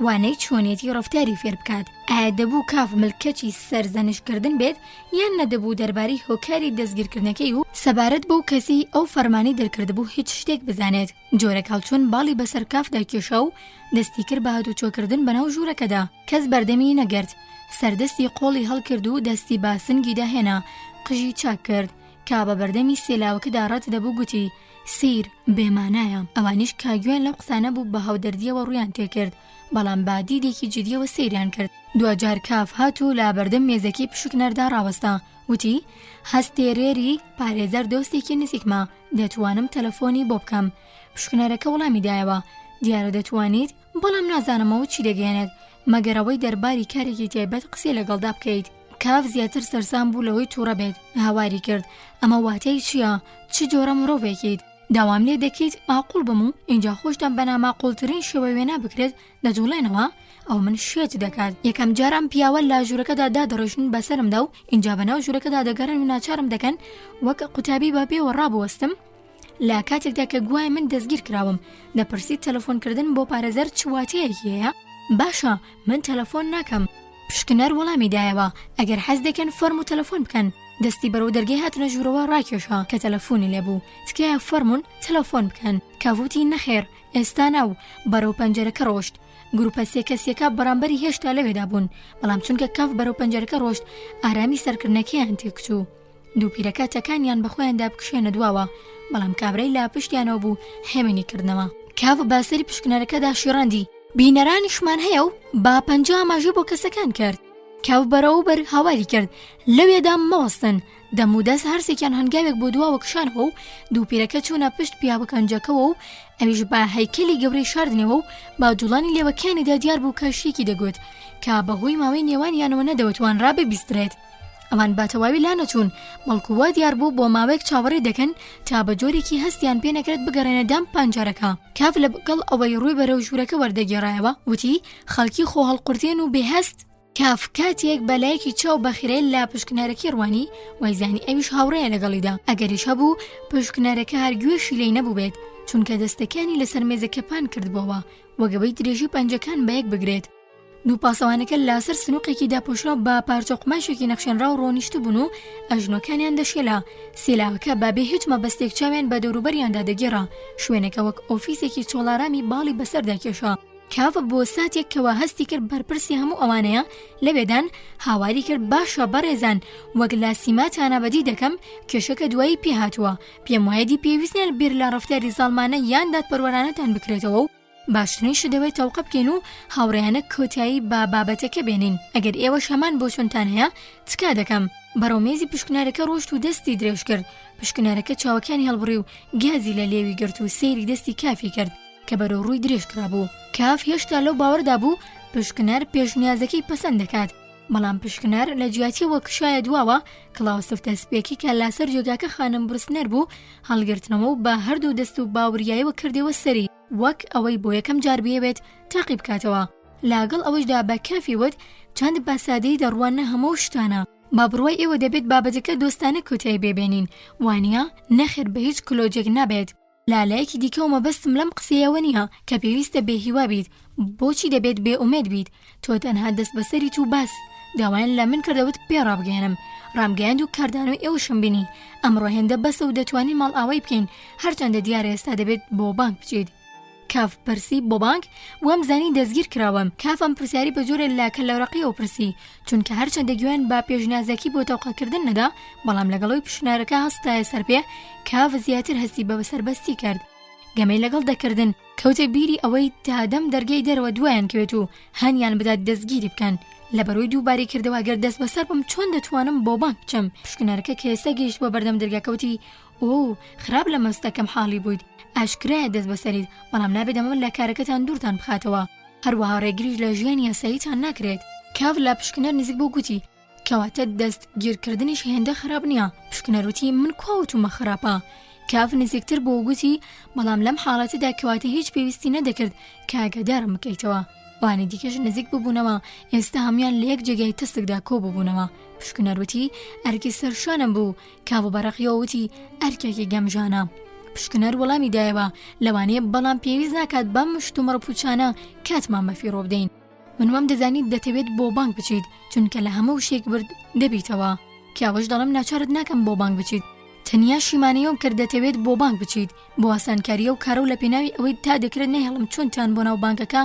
وانەی چۆنێتی ڕەفتاری فێر بکات ئایا دەبوو کاف ملکەچی سەرزەنشکردن بێت یان نەدەبوو دەربارەی هۆکاری دەستگیرکردنەکەی و سەبارەت بەو کەسی ئەو فەرمانی دەرکردبوو هیچ شتێک بزانێت جۆرە کاڵچۆن باڵی بەسەر کافدا کێشا و دەستی کرد بە هاتوچۆکردن بەناو ژوورەکەدا کەس بەردەمی نەگرت سەردەستی قۆڵی هەڵکرد و دەستی باسنگی داهێنا قژی چاک کرد کا بە بەردەمی سێلاوەکەدا ڕەت دەبوو گوتی سیر بێمانایە ئەوانیش کاگوێن لەو قسانە بوو بە هاودەردیەوە ڕویان تێکرد بەڵام بادیدێکی جدیەوە سەیریان کرد دوجار کاف هات و لا بەردەم مێزەکەی پشکنەردا ڕاوەستا وتی هەستێرێری پارێزەر دۆستێکی نزیکمە دەتوانم تەلەفۆنی بۆ بکەم پشکنەرەکە وەڵامی دایەوە دیارە دەتوانیت بەڵام نازانمەوە چی دەگەێنێت مەگەرەوەی دەرباری کارێکی تایبەت قسەی لەگەڵدا بکەیت کاف زیاتر سەرسام بوو لەوەی تووڕە بێت هاواری کرد ئەمە واتای چییە چ جۆرە مرۆڤێکیت داوام لێ دەکەیت ماقوڵ بم و اینجا خۆشتان بە ناماقوڵترین شێوە وێنە بکرێت دەجوڵێنەوە ئەو من شێت دەکات یەکەم جارم پیاوە لا ژوورەکەدا دادەڕۆژن بەسەرمدا و اینجا بەناو ژوورەکەدا دەگەڕن و ناچارم دەکەن وەک قوتابی بە پێوە ڕابوەستم لا کاتێکدا کە گوای من دەستگیر کراوم دەپرسیت تەلەفۆنکردن بۆ پارێزەر چواتەیەکی هەیە باشە من تەلەفۆن ناکەم پشکنەر وەڵامی دایەوە ئەگەر حەز دەکەن فەرم و تەلەفۆن بکەن دەستی بەرەو دەرگای هاتنە ژوورەوە ڕاکێشا کە تەلەفۆنی لێبوو تکایە فەرمون تەلەفۆن بکەن کاوتی نەخێر ئێستا ناو بەرەو پەنجەرەکە ڕۆشت گروپە سێ کەسێکە بەرامبەری هێشتا لەوێدا بوون بەڵام چونکە کاف بەرەو پەنجەرەکە ڕۆشت ئارامی سەرکردنەکەیان تێکچوو دوو پیرەکە تەکانیان بەخۆیاندا بکشێنە دواوە بەڵام کابرای لا پشتیانەوە بوو هێمنی کردنەوە کاف باسەری پشکنەرەکەدا شیڕاندی بینەرانیشمان هەیە و با پەنجا ئاماژە بۆ کەسەکان کرد کاف بەرەوبەر هاواری کرد لەوێدا مەوەستن دەم و دەست هەرسێکیان هەنگاوێک بۆ دواوە کشانەوە و دوو پیرەکە چوونە پشت پیاوەکەنجەکەەوە و ئەویش بە هەیکەلی گەورەی شاردنەوە و باجوڵانی لێوەکانیدا دیار بوو کەشێکی دەگوت کا بەهۆی ماوەی نێوانیانەوە نەدەوەتوان ڕابێ بیسترێت ئەوان باتەواوی لا نەچوون بەڵکووە دیار بوو بۆ ماوەیەک چاوەڕێ دەکەن تا بە جۆرێکی هەستیان پێ نەکرێت بگەڕێنە دام پەنجەرەکە کاف لەگەڵ ئەوەی ڕووی بەرەو ژوورەکە وەردەگێڕایەوە وتی خەڵکی خۆ هەڵقورتێن و بێهەست کاف کاتێک بەلایەکی چاو بەخیرەی لا پشکنەرەکی ڕوانی وایزانی ئەویش هاوڕێیە لەگەڵیدا ئەگەریش هەبوو پشکنەرەکە هەرگوێشی لێی نەبوو بێت چونکە دەستەکانی لەسەر مێزەکە پان کردبەوە وەگەبەی درێژی پەنجەکان بەیەک بگرێت دوو پاسەوانەکە لاسەر سنووقێکی داپۆشرا بە پارچە قماشێکی نەخشێنرا و ڕۆنیشت بوون و ئەژنۆکانیان دەشێلا سێلاوەکە بابێ هیچ مەبەستێک چاویان بە دەوروبەریاندا دەگێڕا شوێنەکە وەک ئۆفیسێکی چۆڵارامی باڵی بەسەردا کێشا کاف بۆ ساتێک کەوا هەستی کرد بەرپرسی هەموو ئەوانەیە لەوێدان هاواری کرد باشە بەڕێزان وەک لا سیماتانە بەدی دەکەم کێشەکە دوایی پێ هاتووە پێم وایەدی پێویستیان بیر لە ڕەفتاری زاڵمانە یان دادپەروەرانەتان بکرێتەوە و باشترین شدەوەی تەوقە بکەین و هاوڕێیانە کۆتایی با بابەتەکە بێنین ئەگەر ئێوەش هەمان بۆ چۆنتان هەیە چکا دەکەم بەڕۆ مێزی پشکنارەکە ڕۆشت و دەستی درێژ کرد پشکنارەکە چاوەکانی هەڵبڕی و گازی لە لێوی گرت و سەیری دەستی کافی کرد کە بەرەو ڕووی درێژ کرابوو کاف هێشتا لەو باوەڕدا بوو پشکنار پێشنیازەکەی پەسەند دەکات بەڵام پشکنار لە جیاتیەوە کشایە دواوە کڵاو سفتە سپێکی کە لاسەر جێگاکە خانم برسنەر بوو هەڵگرتنەوە و بە هەردوو دەست و باوریایەوە کردەوە سەری وەک ئەوەی بۆ یەکەم جار بێوێت تاقی بکاتەوە لاگەڵ ئەوەشدا بە کافی وت چەند باسادەی دەڕوانە هەموو شتانە با بڕوای ئێوە دەبێت بابەتەکە دۆستانە کۆتایی بێبێنین وانە نەخێر بە هیچ کلۆجێک نابێت لالایەکی دیکەومە بەستم لەم قسەیەوە نییە کە پێویستە بێهیوا بیت بۆچی دەبێت بێ ئومێد بیت تۆ تەنها دەست بەسەریت و باس داوایان لە من کردەوت پێ ڕابگەێنم ڕامگەیاند و کاردانەوەی ئێوەشم بینی ئەمڕۆ هێندە بەسە و دەتوانین ماڵ ئاوای بکەین هەرچەندە دیارە ئێستا دەبێت بۆ بانک بچیت کاف پرسی بۆ بانک وەم زانی دەستگیر کراوەم کافم پرسیاری بە جۆرە لاکە لەورەقی ئەو پرسی چونکە هەرچەندە گوێن با پێشنیازەکی بۆ تەوقەکردن نەدا بەڵام لەگەڵەوەی پشنارەکە هەستایە سەر پێ کاف زیاتر هەستی بە بەسەربەستی کرد گەمەی لەگەڵ دەکردن کەوتە بیری ئەوەی تا دەم دەرگای دەرەوە دوایان کەوێت و هەنیان بدات دەستگیری بکەن لە بەرۆی دووباری کردەوە گەر دەست بەسەر بم چۆن دەتوانم بۆ بانک بچم. پشکنەرەکە کە ئێستا گەیشت بۆ بەردەم دەرگاکەوتی ئۆ خراپ لە مەستەکەم حاڵی بوویت، ئاشکرایە دەست بەسەریت، بەڵام نابێت ئەمە لە کارەکەتان دوورتان بخاتەوە، هەروەها ڕێگریش لە ژیانی یاساییتان ناکرێت. کاف لە پشکنەر نزیک بۆ گوتی کەواتە دەست گیرکردنیش هێندە خراپ نییە. پشکنەروتی من کواوتومە خراپە. کاف نزیکتر بۆ گوتی بەڵام لەم حاڵەتەدا کەواتە هیچ پێویستی نەدەکرد کاگەدارم بکەیتەوە. وانە دیکەش نزیک ببوونەوە، ئێستا هەمویان لە یەک جێگای تەستێکدا کۆ ببوونەوە. پشکنەروتی ئەرکی سەرشانم بوو. کاف بەرەقیەوەوتی ئەرکێکی گەمژانە. پشکنەر وەڵامی دایەوە لەوانەیە بەڵام پێویست ناکات بەم مشتومڕە پوچانە کاتمان بەفیڕۆ بدەین. من وەم دەزانیت دەتەوێت بۆ بانک بچیت چونکە لە هەموو شتێک برد دەبیتەوە. کاوەش دەڵم ناچارت ناکەم بۆ بانک بچیت، تەنیا شیمانەیەم کرد دەتەوێت بۆ بانک بچیت بۆ ئاسانکاریە و کارە و لە پێناوی ئەوەی تا دەکرێت نەهێڵم چۆنتان بۆ ناو بانکەکە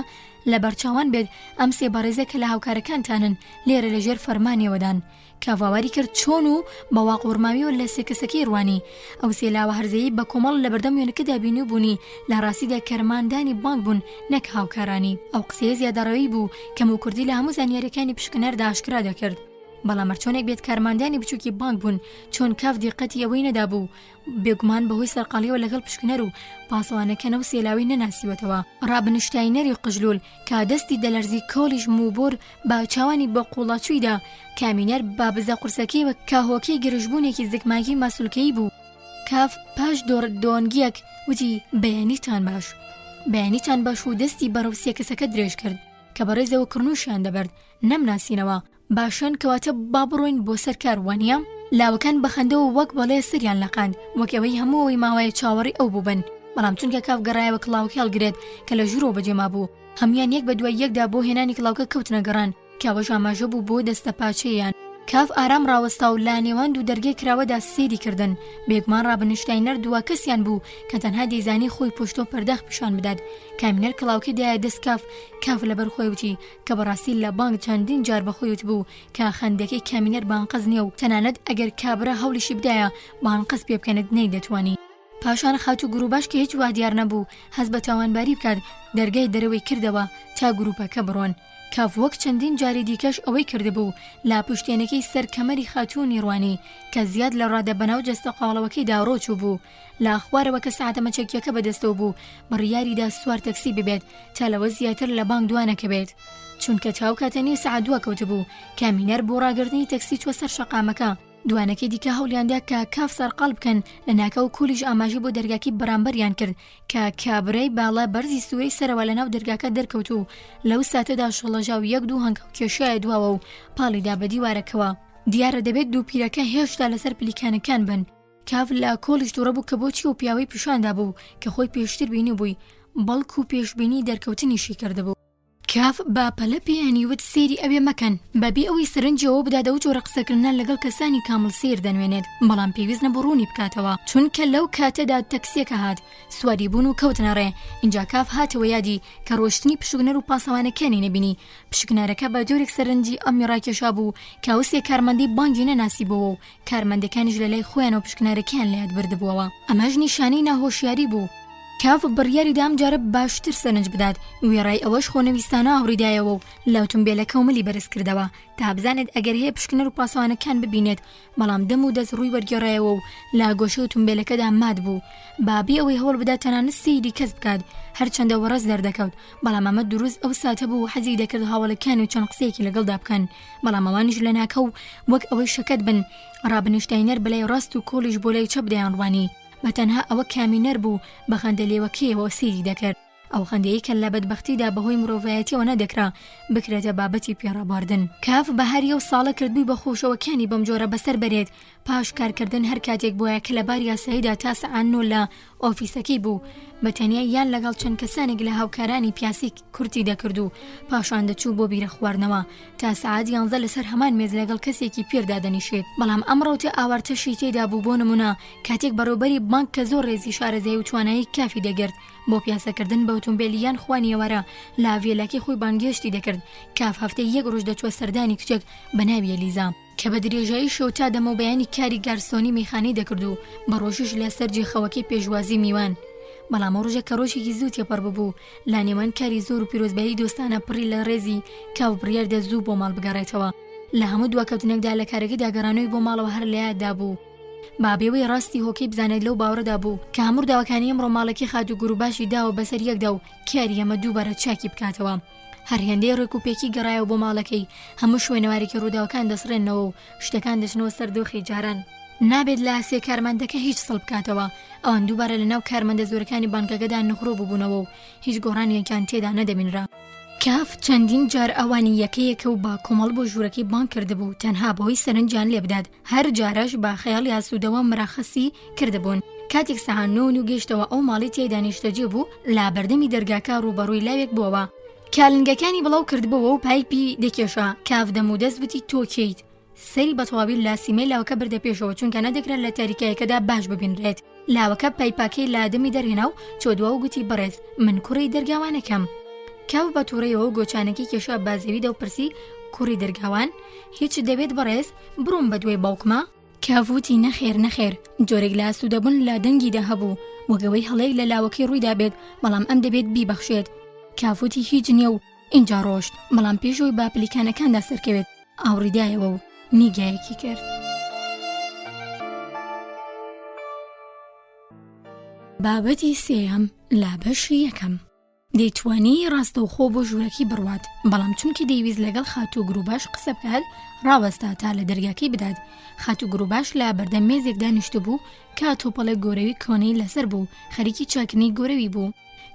لە بەرچاوان بێت ئەم سێ بەڕێزە کە لە هاوکارەکانتانن لێرە لەژێر فەرمانیەوەدان. کاڤاواری کرد چۆن و بەواق وڕماویەوە لە سێکەسەکەی ڕوانی ئەو سێلاوە هەرزەیی بە کۆمەڵ لە بەردەم وێنەکەدا بینی بوونی لە ڕاستیدا کەرماندانی بانک بوون نەک هاوکارانی. ئەو قسەیە زیادەڕەوی بوو کەم و کوردی لە هەموو زانیاریەکانی پشکنەردا ئاشکرا دەکرد. بەڵام چۆنێک بێت کارماندانی بچووکی بانک بوون چۆن کاف دیقەتی ئەوەی نەدابوو بێگومان بەهۆی سەرقاڵیەوە لەگەڵ پشکنەر و پاسەوانەکەنە و سێلاوی نەناسیوەتەوە. ڕابنشتاینەری قژلول کا دەستی دەلەرزی کۆلیش موبۆر با چاوانی بە قوڵاچوویدا کامینەر با بزە قورسەکەی وە کاهۆکەی گرژبوونێکی زگماگی ماسوولکەی بوو. کاف پاش دۆنگیەک وتی بەیانیتان باش، بەیانیتان باش و دەستی بەرەو سێکەسەکە درێژ کرد کە بەڕێزەوە کڕنووشیان دەبرد نەمناسینەوە. باشن کەواتە با بڕۆین بۆ سەر کار وانە؟ لاوەکان بەخەندەوە وەک بەڵێ سریان لەقاند وەک ئەوەی هەمووەوەی ماوەیە چاوەڕی ئەو بووبن. بەڵام چونکە کاف گەڕایەوە کڵاوکی هەڵگرێت کە لە ژوورەوە بەجێما بوو هەمویان یەک بە دوای یەکدا بۆ هێنانی کڵاوکە کەوتنە گەڕان کاوەش ئاماژە بوو بۆ دەستە پاچەیان. کاف ئارام ڕاوەستا و لا نێوان دوو دەرگەی کراوەدا سێری کردن. بێگومان ڕابنشتاینەر دووە کەسیان بوو کە تەنها دەیزانی خۆی پشتۆ پەرداخ پیشان بدات. کامینەر کڵاوکە دایە دەست کاف لەبەر خۆی وتی کە بەڕاستی لە بانک چەندین جار بەخۆی وت بوو کە خەندەکەی کامینەر بانقەز نییە و تەنانەت ئەگەر کابرا هەوڵیشی بدایە بانقەز پێ بکەنت نەی دەتوانی. پاشان خات و گروپاش کە هیچ وا دیار نەبوو هەست بە تاوانباری بکات دەرگای دەرەوەی کردەوە تا گروپەکە بڕۆن. کاف وەک چەندین جاری دیکەش ئەوەی کردبوو لا پشتێنەکەی سەر کەمەری خاتوونی ڕوانی کە زیاد لە ڕادە بەناو جەستە قاڵەوەکەیدا ڕۆچوو بوو. لە خوارەوە کە ساعتە مەچەکیەکە بەدەستەوە بوو بڕیاریدا سوار تەکسی ببێت تا لەوە زیاتر لە بانک دوانەکە بێت. چونکە تاو کاتەنی سەعات دووە کەوتبوو کامینەر بۆ ڕاگرتنی تەکسی چوە سەر شەقامەکە. دوانەکەی دیکە هەوڵیاندا کە کاف سەرقاڵ بکەن لە ناکە و کولیش ئاماژە بۆ دەرگاکی بەرامبەریان کرد کە کابرای باڵا بەرزی سوورەی سەرەوە لە ناو دەرگاکە دەرکەوت و لەو ساتەدا شڵەژاو یەک دوو هەنگ و کێشایە دواوە و پاڵیدا بە دیوارەکەوە. دیارە دەبێت دوو پیرەکە هێشتا لەسەر پلیکانەکان بن. کاف لە کۆلیش دووڕە بوو کە بۆچی و پیاوەی پیشاندا بوو کە خۆی پێشتر بینی بووی بەڵکو و پێشبینی دەرکەوتنیشی کردبوو. کاف با پەلە پێیانی وت سێری ئەوێ مەکەن بەبێ ئەوەی سەرنجەوە بدادە و جۆرە قسەکردن لەگەڵ کەسانی کامل سیر دەنوێنێت بەڵام پێویست نەبوو ڕوونی بکاتەوە چونکە لەو کاتەدا تەکسیەکە هات سواری بوون و کەوتنە ڕێ. اینجا کاف هاتەوە یادی کە ڕۆشتنی پشکنەر و پاسەوانەکانی نەبینی. پشکنارەکە بە جۆرێک سەرنجی ئەمی ڕاکێشا بوو کە وسێ کارمەندی بانگی نەناسیبەوە و کارمەندەکانیش لە لای خۆیان و پشکنارەکەیان لە یاد بردبووەوە. ئەمەش نیشانەی ناهۆشیاری بوو. کاف بڕیاریدا ئەم جارە باشتر سەرنج بدات وێڕای ئەوەش خۆنەویستانە ئاوریدایەوە و لە ئۆتۆمبیلەکە و ملی بەرز کردەوە تا بزانێت ئەگەر هەیە پشکنەر و پاسەوانەکان ببینێت. بەڵام دەم و دەست ڕووی وەرگێڕایەوە و لا گۆشەی ئۆتۆمبیلەکەدا مات بوو بابی ئەوەی هەوڵ بدات تەنانەت سەیری کەس بکات هەرچەندە وەڕەس دەردەکەوت. بەڵام ئەمە دروست ئەو ساتە بوو حەزی دەکرد هاوڵەکان و چەند قسەیەکی لەگەڵدا بکەن. بەڵام ئەوانیش لە ناکە و وەک ئەوەی شەکەت بن ڕابنشتاینەر بەلای ڕاست و کۆلیش بۆ لای چەپ دەیانڕوانی بە تەنها ئەوە کامینەر بوو بە خەندەلێوەکەیەوە سێری دەکرد. ئەو خەندەیە کە لە بەدبەختیدا بەهۆی مرۆڤایەتیەوە نەدەکرا بکرێتە بابەتی پێڕەبواردن. کاف بە هەریە و ساڵە کردبووی بە خۆشەوەکانی بەم جۆرە بەسەر بەرێت پاش کارکردن هەر کاتێک بۆیە کە لە بار یاساییدا تا سەعات 9 لە ئۆفیسەکەی بوو بە تەنیا یان لەگەڵ چەند کەسانێک لە هاوکارانی پیاسی کورتی دەکرد و پاشان دەچوو بۆ بیرە خواردنەوە تا سەعات 11 لەسەر هەمان مێز لەگەڵ کەسێکی پێردا دەنیشێت. بەڵام ئەمڕۆتە ئاوارتەشی تێدا بوو بۆ نمونە کاتێک بەڕێوەبەری بانک کە زۆر ڕێزی شارەزایی و توانایی کافی دەگرت بۆ پیاسەکردن بە ئۆتۆمبیلیان خوانیەوەرە لا ڤێلاکی خۆی بانگێشتی دەکرد. کاف هەفتەی یەک ڕۆژ دەچوە سەردانی کچێک بە ناوی ئەلیزا کە بە درێژایی شەو تا دەمە و بەیانی کاری گارسۆنی میخانی دەکرد و بە ڕۆژش لە سەر جێخەوەکەی پێشوازی میوان. بەڵام ڕۆژێک کە ڕۆژێکی زوو تێپەڕ ببوو لا نێوان کاری زۆر و پیرۆزبایی دۆستانە پڕی لە ڕێزی کاو بڕیاردە زوو بۆ ماڵ بگەڕێتەوە. لە هەموو دواکەوتنێکدا لە کارەکەی داگەڕانەوەی بۆ ماڵەوە هەر لە یاددا بوو. بابێوەی ڕاستی هۆکەی بزانێت لەو باوەڕەدا بوو کە هەموو داواکانی ئەمڕۆ ماڵەکی خات و گروباشی داوە بەسەر یەکدا و کاری ئەمە دووبارە چاکی بکاتەوە. هەر هێندەی ڕێک و پێکی گەڕایەوە بۆ ماڵەکەی، هەموو شوێنەوارێکی ڕووداوەکان دەسڕێنەوە و شتەکان دەچنەوە سەر دۆخی جاران. نابێت لە سێ کارمەندەکە هیچ سڵ بکاتەوە. ئەوان دووبارە لەناو کارمەندە زۆرەکانی بانکەکەدا نەخڕۆ ببوونەوە و هیچ گۆڕانیەکیان تێدا نەدەبینرا. کاف چەندین جار ئەوانی یەکەیەکە و با کۆمەڵ بۆ ژوورەکەی بانک کردبوو تەنها بەهۆی سەرنجیان لێ بدات. هەر جارەش با خەیاڵ یاسوودەوە مراخەسی کردبوون. کاتێک سەهان 9 گەیشتەوە ئەو ماڵی تێدا نیشتەجێ بوو لا بەردەمی دەرگاکە ڕوبەڕووی لاوێک بووەوە. کالنگەکانی بڵاو کردبەوە و پایپی دەکێشا. کاف دەمودەست وتی تۆکیت. سەری بەتەواوی لاسیمەی لاوەکە بردە پێشەوە چونکە نەدەکرێت لە تاریکایەکەدا باش ببینرێت. لاوەکە پایپاکەی لادەمی دەرهێنا و چۆدووە و گوتی بەڕێز من کوڕی دەرگاوانەکەم. کاو بە تووڕەیەوە گۆچانێکی کێشە بازەویدا و پرسی کوڕی دەرگاوان هیچ دەبێت بەڕێز بڕۆم بە دوێ باوکما؟ کاووتی نەخێر جۆرێک لە ئاسوودەبوون لە دەنگیدا هەبوو وەگەوەی هەڵەیەک لە لاوەکەی ڕوویدا بێت بەڵام ئەم دەبێت بیبەخشێت. کاووتی هیچ نییە و اینجا ڕۆشت بەڵام پێشەوەی با پلیکانەکاندا سەرکەوێت ئاوڕیدایەوە و نیگایەکی کرد. بابەتی سێەم لا بەشی یەکەم. دەیتوانی ڕاستەوخۆ بۆ ژوورەکەی بڕوات بەڵام چونکە دەیویست لەگەڵ خات و گروباش قسە بکات ڕاوەستا تا لە دەرگاکەی بدات. خات و گروباش لە بەردەم مێزێکدا نیشت بوو کە تۆپەڵێک گۆرەوی کۆنەی لەسەر بوو خەریکی چاکنەی گۆرەوی بوو.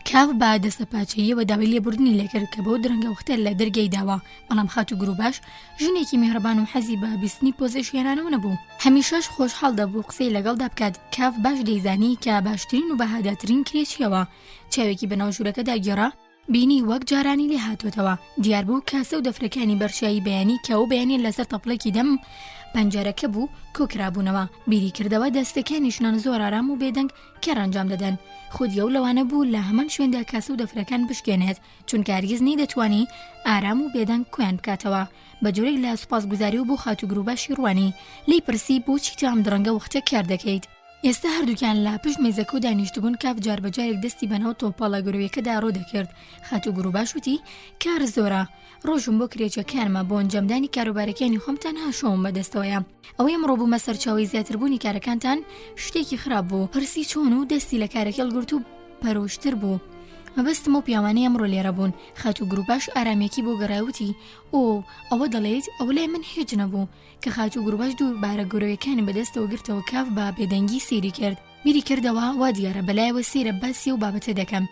کاف با دەستە پاچەیەوە داوای لێبوردنی لێکرد کە بەو درەنگە وختە لە دەرگای داوە بەڵام خات و گروباش ژنێکی میهرەبان و حەزی بە بیستنی پۆزەی شوێنانەوە نەبوو. هەمیشەش خۆشحاڵ دەبوو قسەی لەگەڵدا بکات. کاف باش دەیزانی کە باشترین و بەهاداترین کرێچیەوە. چاوێکی بەناو ژوورەکەدا گێڕا بینی وەک جارانی لێ هاتوۆتەوە. دیار بوو کاسە و دەفرەکانی بەرشایی بەیانی کە ئەو بەیانی لەسەر تەپڵێکی دەم پەنجەرەکە بوو کۆکرابوونەوە. بیری کردەوە دەستەکانیشنان زۆر ئارام و بێدەنگ کێڕەنجام دەدەن. خودیە و لەوانە بوو لە هەمان شوێندا کاسە و دەفرەکان بشکێنێت چونکە هەرگیز نەیدەتوانی ئارام و بێدەنگ کۆیان بکاتەوە. بە جۆرێک لە سوپاسگوزاری و بۆ خات و گروباشی ڕوانی لی پرسی بۆچی تام درەنگە وختە کار دەکەیت. ئێستا هەردووکیان لا پشت مێزەکە و دانیشتبوون. کاف جار بەجارێک دەستی بەناو تۆپەڵە گرۆیەکەدا ڕۆ دەکرد. خات و گروباش وتی کار زۆرە ڕۆژم بۆ کرێچەکانمە بۆ ئەنجامدانی کاروبارەکانی خۆم تەنها شۆم بەدەستەوەیە. ئەوەی ئەمڕۆ بوومە سەرچاوی زیاتربوونی کارەکانتان شتێکی خراپ بوو. پرسی چۆن و دەستی لە کارەکە هەڵگرت و پەرۆشتر بوو. مەبەستم و پیاوانەی ئەمڕۆ لێرە بوون. خات و گروباش ئارامێکی بۆ گەڕاوتی ئەوە دەڵێیت ئەو لای من هیچ نەبوو. کە خات و گروباش دووبارە گۆرەویەکانی بەدەستەوە گرتەوە. کاف بە بێدەنگی سێری کرد. بیری کردەوە وا دیارە بەلایەوە سێرە باسی و بابەتە دەکەم.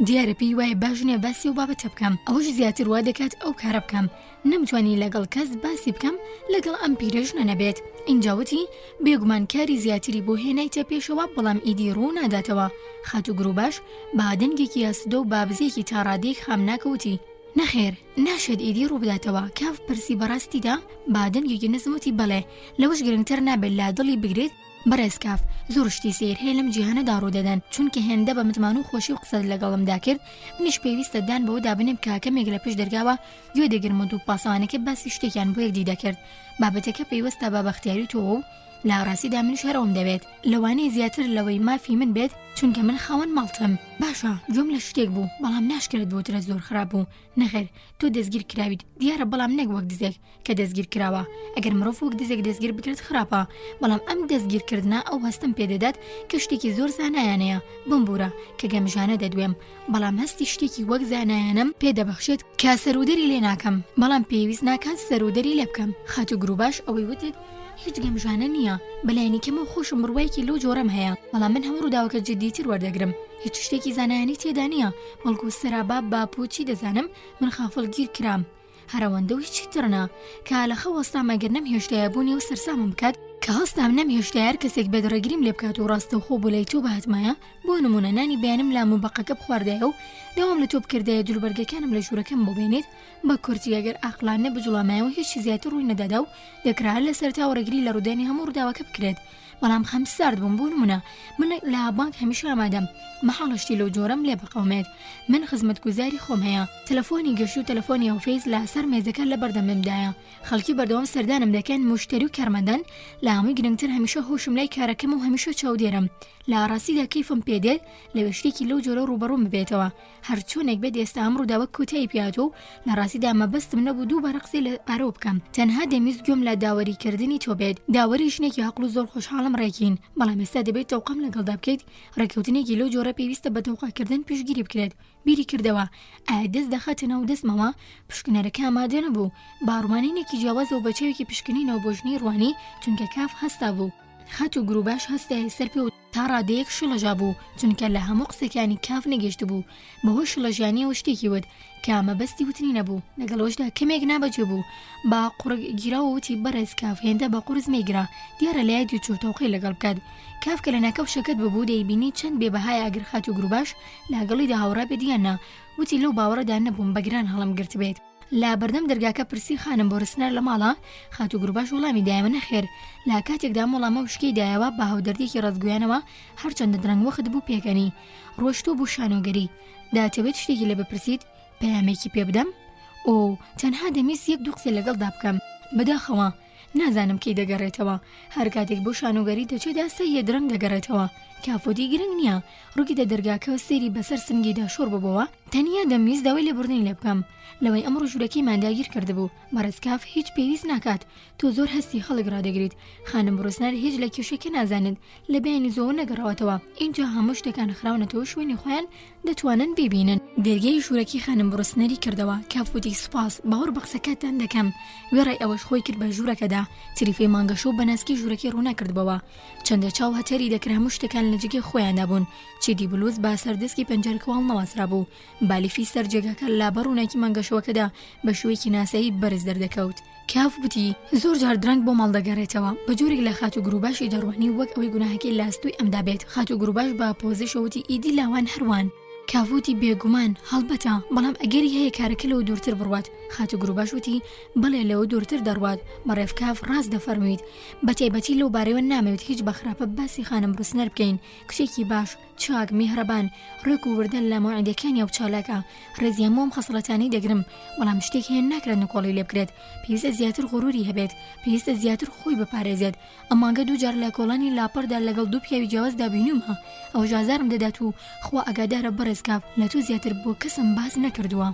دیارە پێی وایە باشنێ باسی و بابەتە بکەم. ئەوش زیاتر وا دەکات ئەو کارە بکەم. نەمتوانی لەگەڵ کەس باسی بکەم لەگەڵ ئەم پیرێژنە نەبێت. اینجاوتی بێگومان کاری زیاتری بۆ هێنایتە پێشەوە بەڵام ئیدی ڕوو ناداتەوە. خات و گروباش با دەنگێکی یاسودە و بابزێکی تاڕادەی خامناکەوتی نەخێر ناشێت ئیدی ڕوو بداتەوە. کاف پرسی بەڕاستیدا با دەنگێکی نزموتی بەڵێ لەوەش گرنگتر نابێت لا دڵی بگرێت. بەڕێز کاف زۆر شتی سیر هەیە لەم جیهانەدا ڕوودەدەن چونکە هێندە بە متمان و خۆشی و قسەت لەگەڵمدا کرد. منیش پێویستە دان بەوە دابنێم کاکەمێک لە پشت دەرگاوە گوێ دەگرم و دوو پاسەوانەکە باسی شتێکیان بۆ یەکدی دەکرد. بابەتەکە پێویستە بە بەختیاری تۆوە و لە ڕاستیدا منیش هەرەوەم دەوێت لەوانەیە زیاتر لەوەی مافی من بێت چونکە من خاوەن ماڵتم. باشە جۆم لە شتێک بوو بەڵام ناشکرێت بۆترە زۆر خراپ بوو. نەخێر تۆ دەستگیر کراویت دیارە بەڵام نەک وەک دزێک کە دەستگیر کراوە. ئەگەر مرۆڤ وەک دزێک دەستگیر بکرێت خراپە بەڵام ئەم دەستگیرکردنا ئەو هەستم پێدەدات کە شتێکی زۆر زانایانەیە بمبورە کە گەمژانە دەدوێم بەڵام هەستی شتێکی وەک زانایانم پێدەبەخشێت کە سەرودەری لێ ناکەم بەڵام پێویست ناکات سەرودەری لێ بکەم. خات و گروباش ئەوەی وتت هیچ گەمژانە نییە بەلایانی کەمە خۆشم ڕوایەکی لەو جۆرەم هەیە بەڵام من هەموو ڕووداوەکە جددیتر وەردەگرم. هیچ شتێکی زانایانی تێدا نییە بەڵکو سەرابا باپۆچی دەزانم من خافڵگیر کرام هەرەوەندە و هیچی ترنا کە لە خەوەستامەگەر نەم هێشتایە بوونی و سەرسامم بکات کە هەستام نەم هێشتایە کەسێک بەدڕەگریم لێ بکات و ڕاستەوخۆ بۆ لای تۆ بەهاتمایە بۆ نمونە نانی بەیانم لە موبەقەکە بخواردایە و دەوام لە تۆ بکردایە جلوبەرگەکانم لە ژوورەکەم بۆ بێنێت بە کورتی ئەگەر ئاقلانە بجوڵامایەوە هیچی زیاتر ڕووی نەدادا و دەکرا لە سەرتا وەرەگری لە ڕوودانی هەموو ڕووداوەکە بکرێت. بەڵام خەم سارد بووم بۆ نمونە من لە بانک هەمیشە ئامادەم مەحاڵشتی لەو جۆرەم لێ بقەومێت من خزمەتگوزاری خۆم هەیە تەلەفۆنی گەشت و تەلەفۆنی ئەوفەیز لە سەر مێزەکە لە بەردەممدایە خەڵکی بەردەوام سەردانم دەکەن مشتری و کارمەندان لە هەمووی گرنگتر هەمیشە هۆشم لای کارەکەم و هەمیشە چاودێرم لە ڕاستیدا کەیفم پێدێت لە شتێکی لەو جۆرە ڕوبەڕووم ببێتەوە هەر چۆنێک بێت ئێستا ئەم ڕووداوە کۆتایی پیاتۆ و لە ڕاستیدا مەبەستم نەبوو دووبارە قسەی لە ئارە بکەم تەنها دەمویست گوێم لە داوەریکردنی تۆ بێت داوەری ژنێکی عەقڵ و زۆر خۆشحاڵم ڕێکین بەڵام ئێستا دەبێت تەوقەم لەگەڵدا بکەیت ڕێکەوتنێکی لەو جۆرە پێویستە بە تەوقەکردن پشتگیری بکرێت بیری کردەوە ئایا دەست دەخاتە ناو دەستمەوە پشکنەرەکە ئامادە نەبوو باڕوانینێکی جیاواز و بەچەوێکی پشکنینەوە بۆ ژنی ڕوانی چونکە کاف هەستا بوو خەت و گروباش هەستایە سەر پێ و تا ڕادەیەک شڵەژا بوو چونکە لە هەموو قسەکانی کاف نەگەشت بوو بەهۆی شڵەژیانیەوە شتێکی وت کە مەبەستی وتنی نەبوو لەگەڵەوەشدا کەمێک نابەجێ بوو با قوڕک گیراوە وتی بەڕێز کاف هێندە بە قورس مەیگرا دیارە لە یادی چوتەوقی لەگەڵ بکات کاف کە لە ناکەو شەکەت ببوو دەیبینی چەند بێبەهای ئاگر خەت و گروباش لاگەڵیدا هاوڕا بێدیاننا وتی لەو باوەڕەدا نەبووم بەگران هەڵم گرت بێت لا بەردەم دەرگاکە پرسی خانم بۆ ڕستنەر لە ماڵە خات و گروباش وەڵامی دایمە نەخێر لا کاتێکدا مۆڵامە وشکەی دایەوە بە هاودەردێکی ڕزگویانەوە هەرچەندە درەنگ وەخت بوو پێکەنی ڕۆشتۆ بوو شانۆگەری داتەوێت شتێکی لێ بپرسیت پەیامێکی پێ بدەم ئۆ تەنها دەمیست یەک دوو قسە لەگەڵدا بکەم بەداخەوە نازانم کەی دەگەڕێتەوە هەر کاتێک بۆ شانۆگەری دەچێدا سەیە درەنگ دەگەڕێتەوە کافۆتی گرنگ نییە ڕووکی دە دەرگاکەوە سێری بەسەر سنگیدا شۆر ببەوە تەنیا دەمویست داوای لێبوردنی لێ بکەم لەوەی ئەمڕۆ ژوورەکەی ماداگیر کردبوو بەڕێزکاف هیچ پێویست ناکات تۆ زۆر هەستی خەڵک ڕادەگریت خانم بڕۆسنار هیچ لە کێشێکە نازانێت لە بەیانی زۆر نەگەڕەوەتەوە اینجا هەموو شتەکان خراونەتەوە شوێنی خۆیان دەتوانن ببینن دەرگای ژوورەکەی خانم بڕۆسنەری کردەوە کافوتی سوپاس باوەڕ بە قسەکەتان دەکەم وێڕای ئەوەش خۆی کرد بە ژوورەکەدا تریفەی مانگەشە و بەناسکی ژوورەکەی ڕوونەکردبەوە چەندە چاو هەتەری دەکرا هەموو شتەکان لە جگەی خۆیاندا بوون چیدی بلوز با سەردەسکی پەنجەرەکەوە نەواسرا بوو بالیفی سەر جێگاکە لا بەڕوونێکی مانگەشەوەکەدا بە شوەیەکی ناسایی بەرز دەردەکەوت کاف بوتی زۆر جار درەنگ بۆ ماڵ دەگەڕێتەوە بە جۆرێک لە خات و گروباشی دەڕوانی وەک ئەوەی گوناهەکەی لاستوی ئەمدا بێت خات و گروباش بە پۆزیشەوتی ئیدی لاوان هەروان کافوتی بێگومان هەڵبەتە بەڵام ئەگەری هەیە کارەکە لەوە دوورتر بڕوات خات و گروباش وتی بەڵێ لەوە دوورتر دەڕوات بەڕێف کاف ڕاست دەفەرموویت بەتایبەتی لەو بارەوە نامەوێت هیچ بەخراپە باسی خانم بڕوسنەر بکەین کچێکی باش چاک میهرەبان ڕێک و وردە لە مەوعیدەکانی ئەو چالاکە ڕێزی هەمووم خەسڵەتانی دەگرم بەڵام شتێک هەیە ناکرێت نکۆڵی لێ بکرێت پێویستە زیاتر غوروری هەبێت پێویستە زیاتر خۆی بپارێزێت ئەمانگە دوو جار لە کۆڵانی لاپەردا لەگەڵ دوو پیاوی جیاوازدا بینومە ئەو ژازارم دەدات و خوا ئەگادارە بەڕێز کاف لە تۆ زیاتر بۆ کەسم باس نەکردووە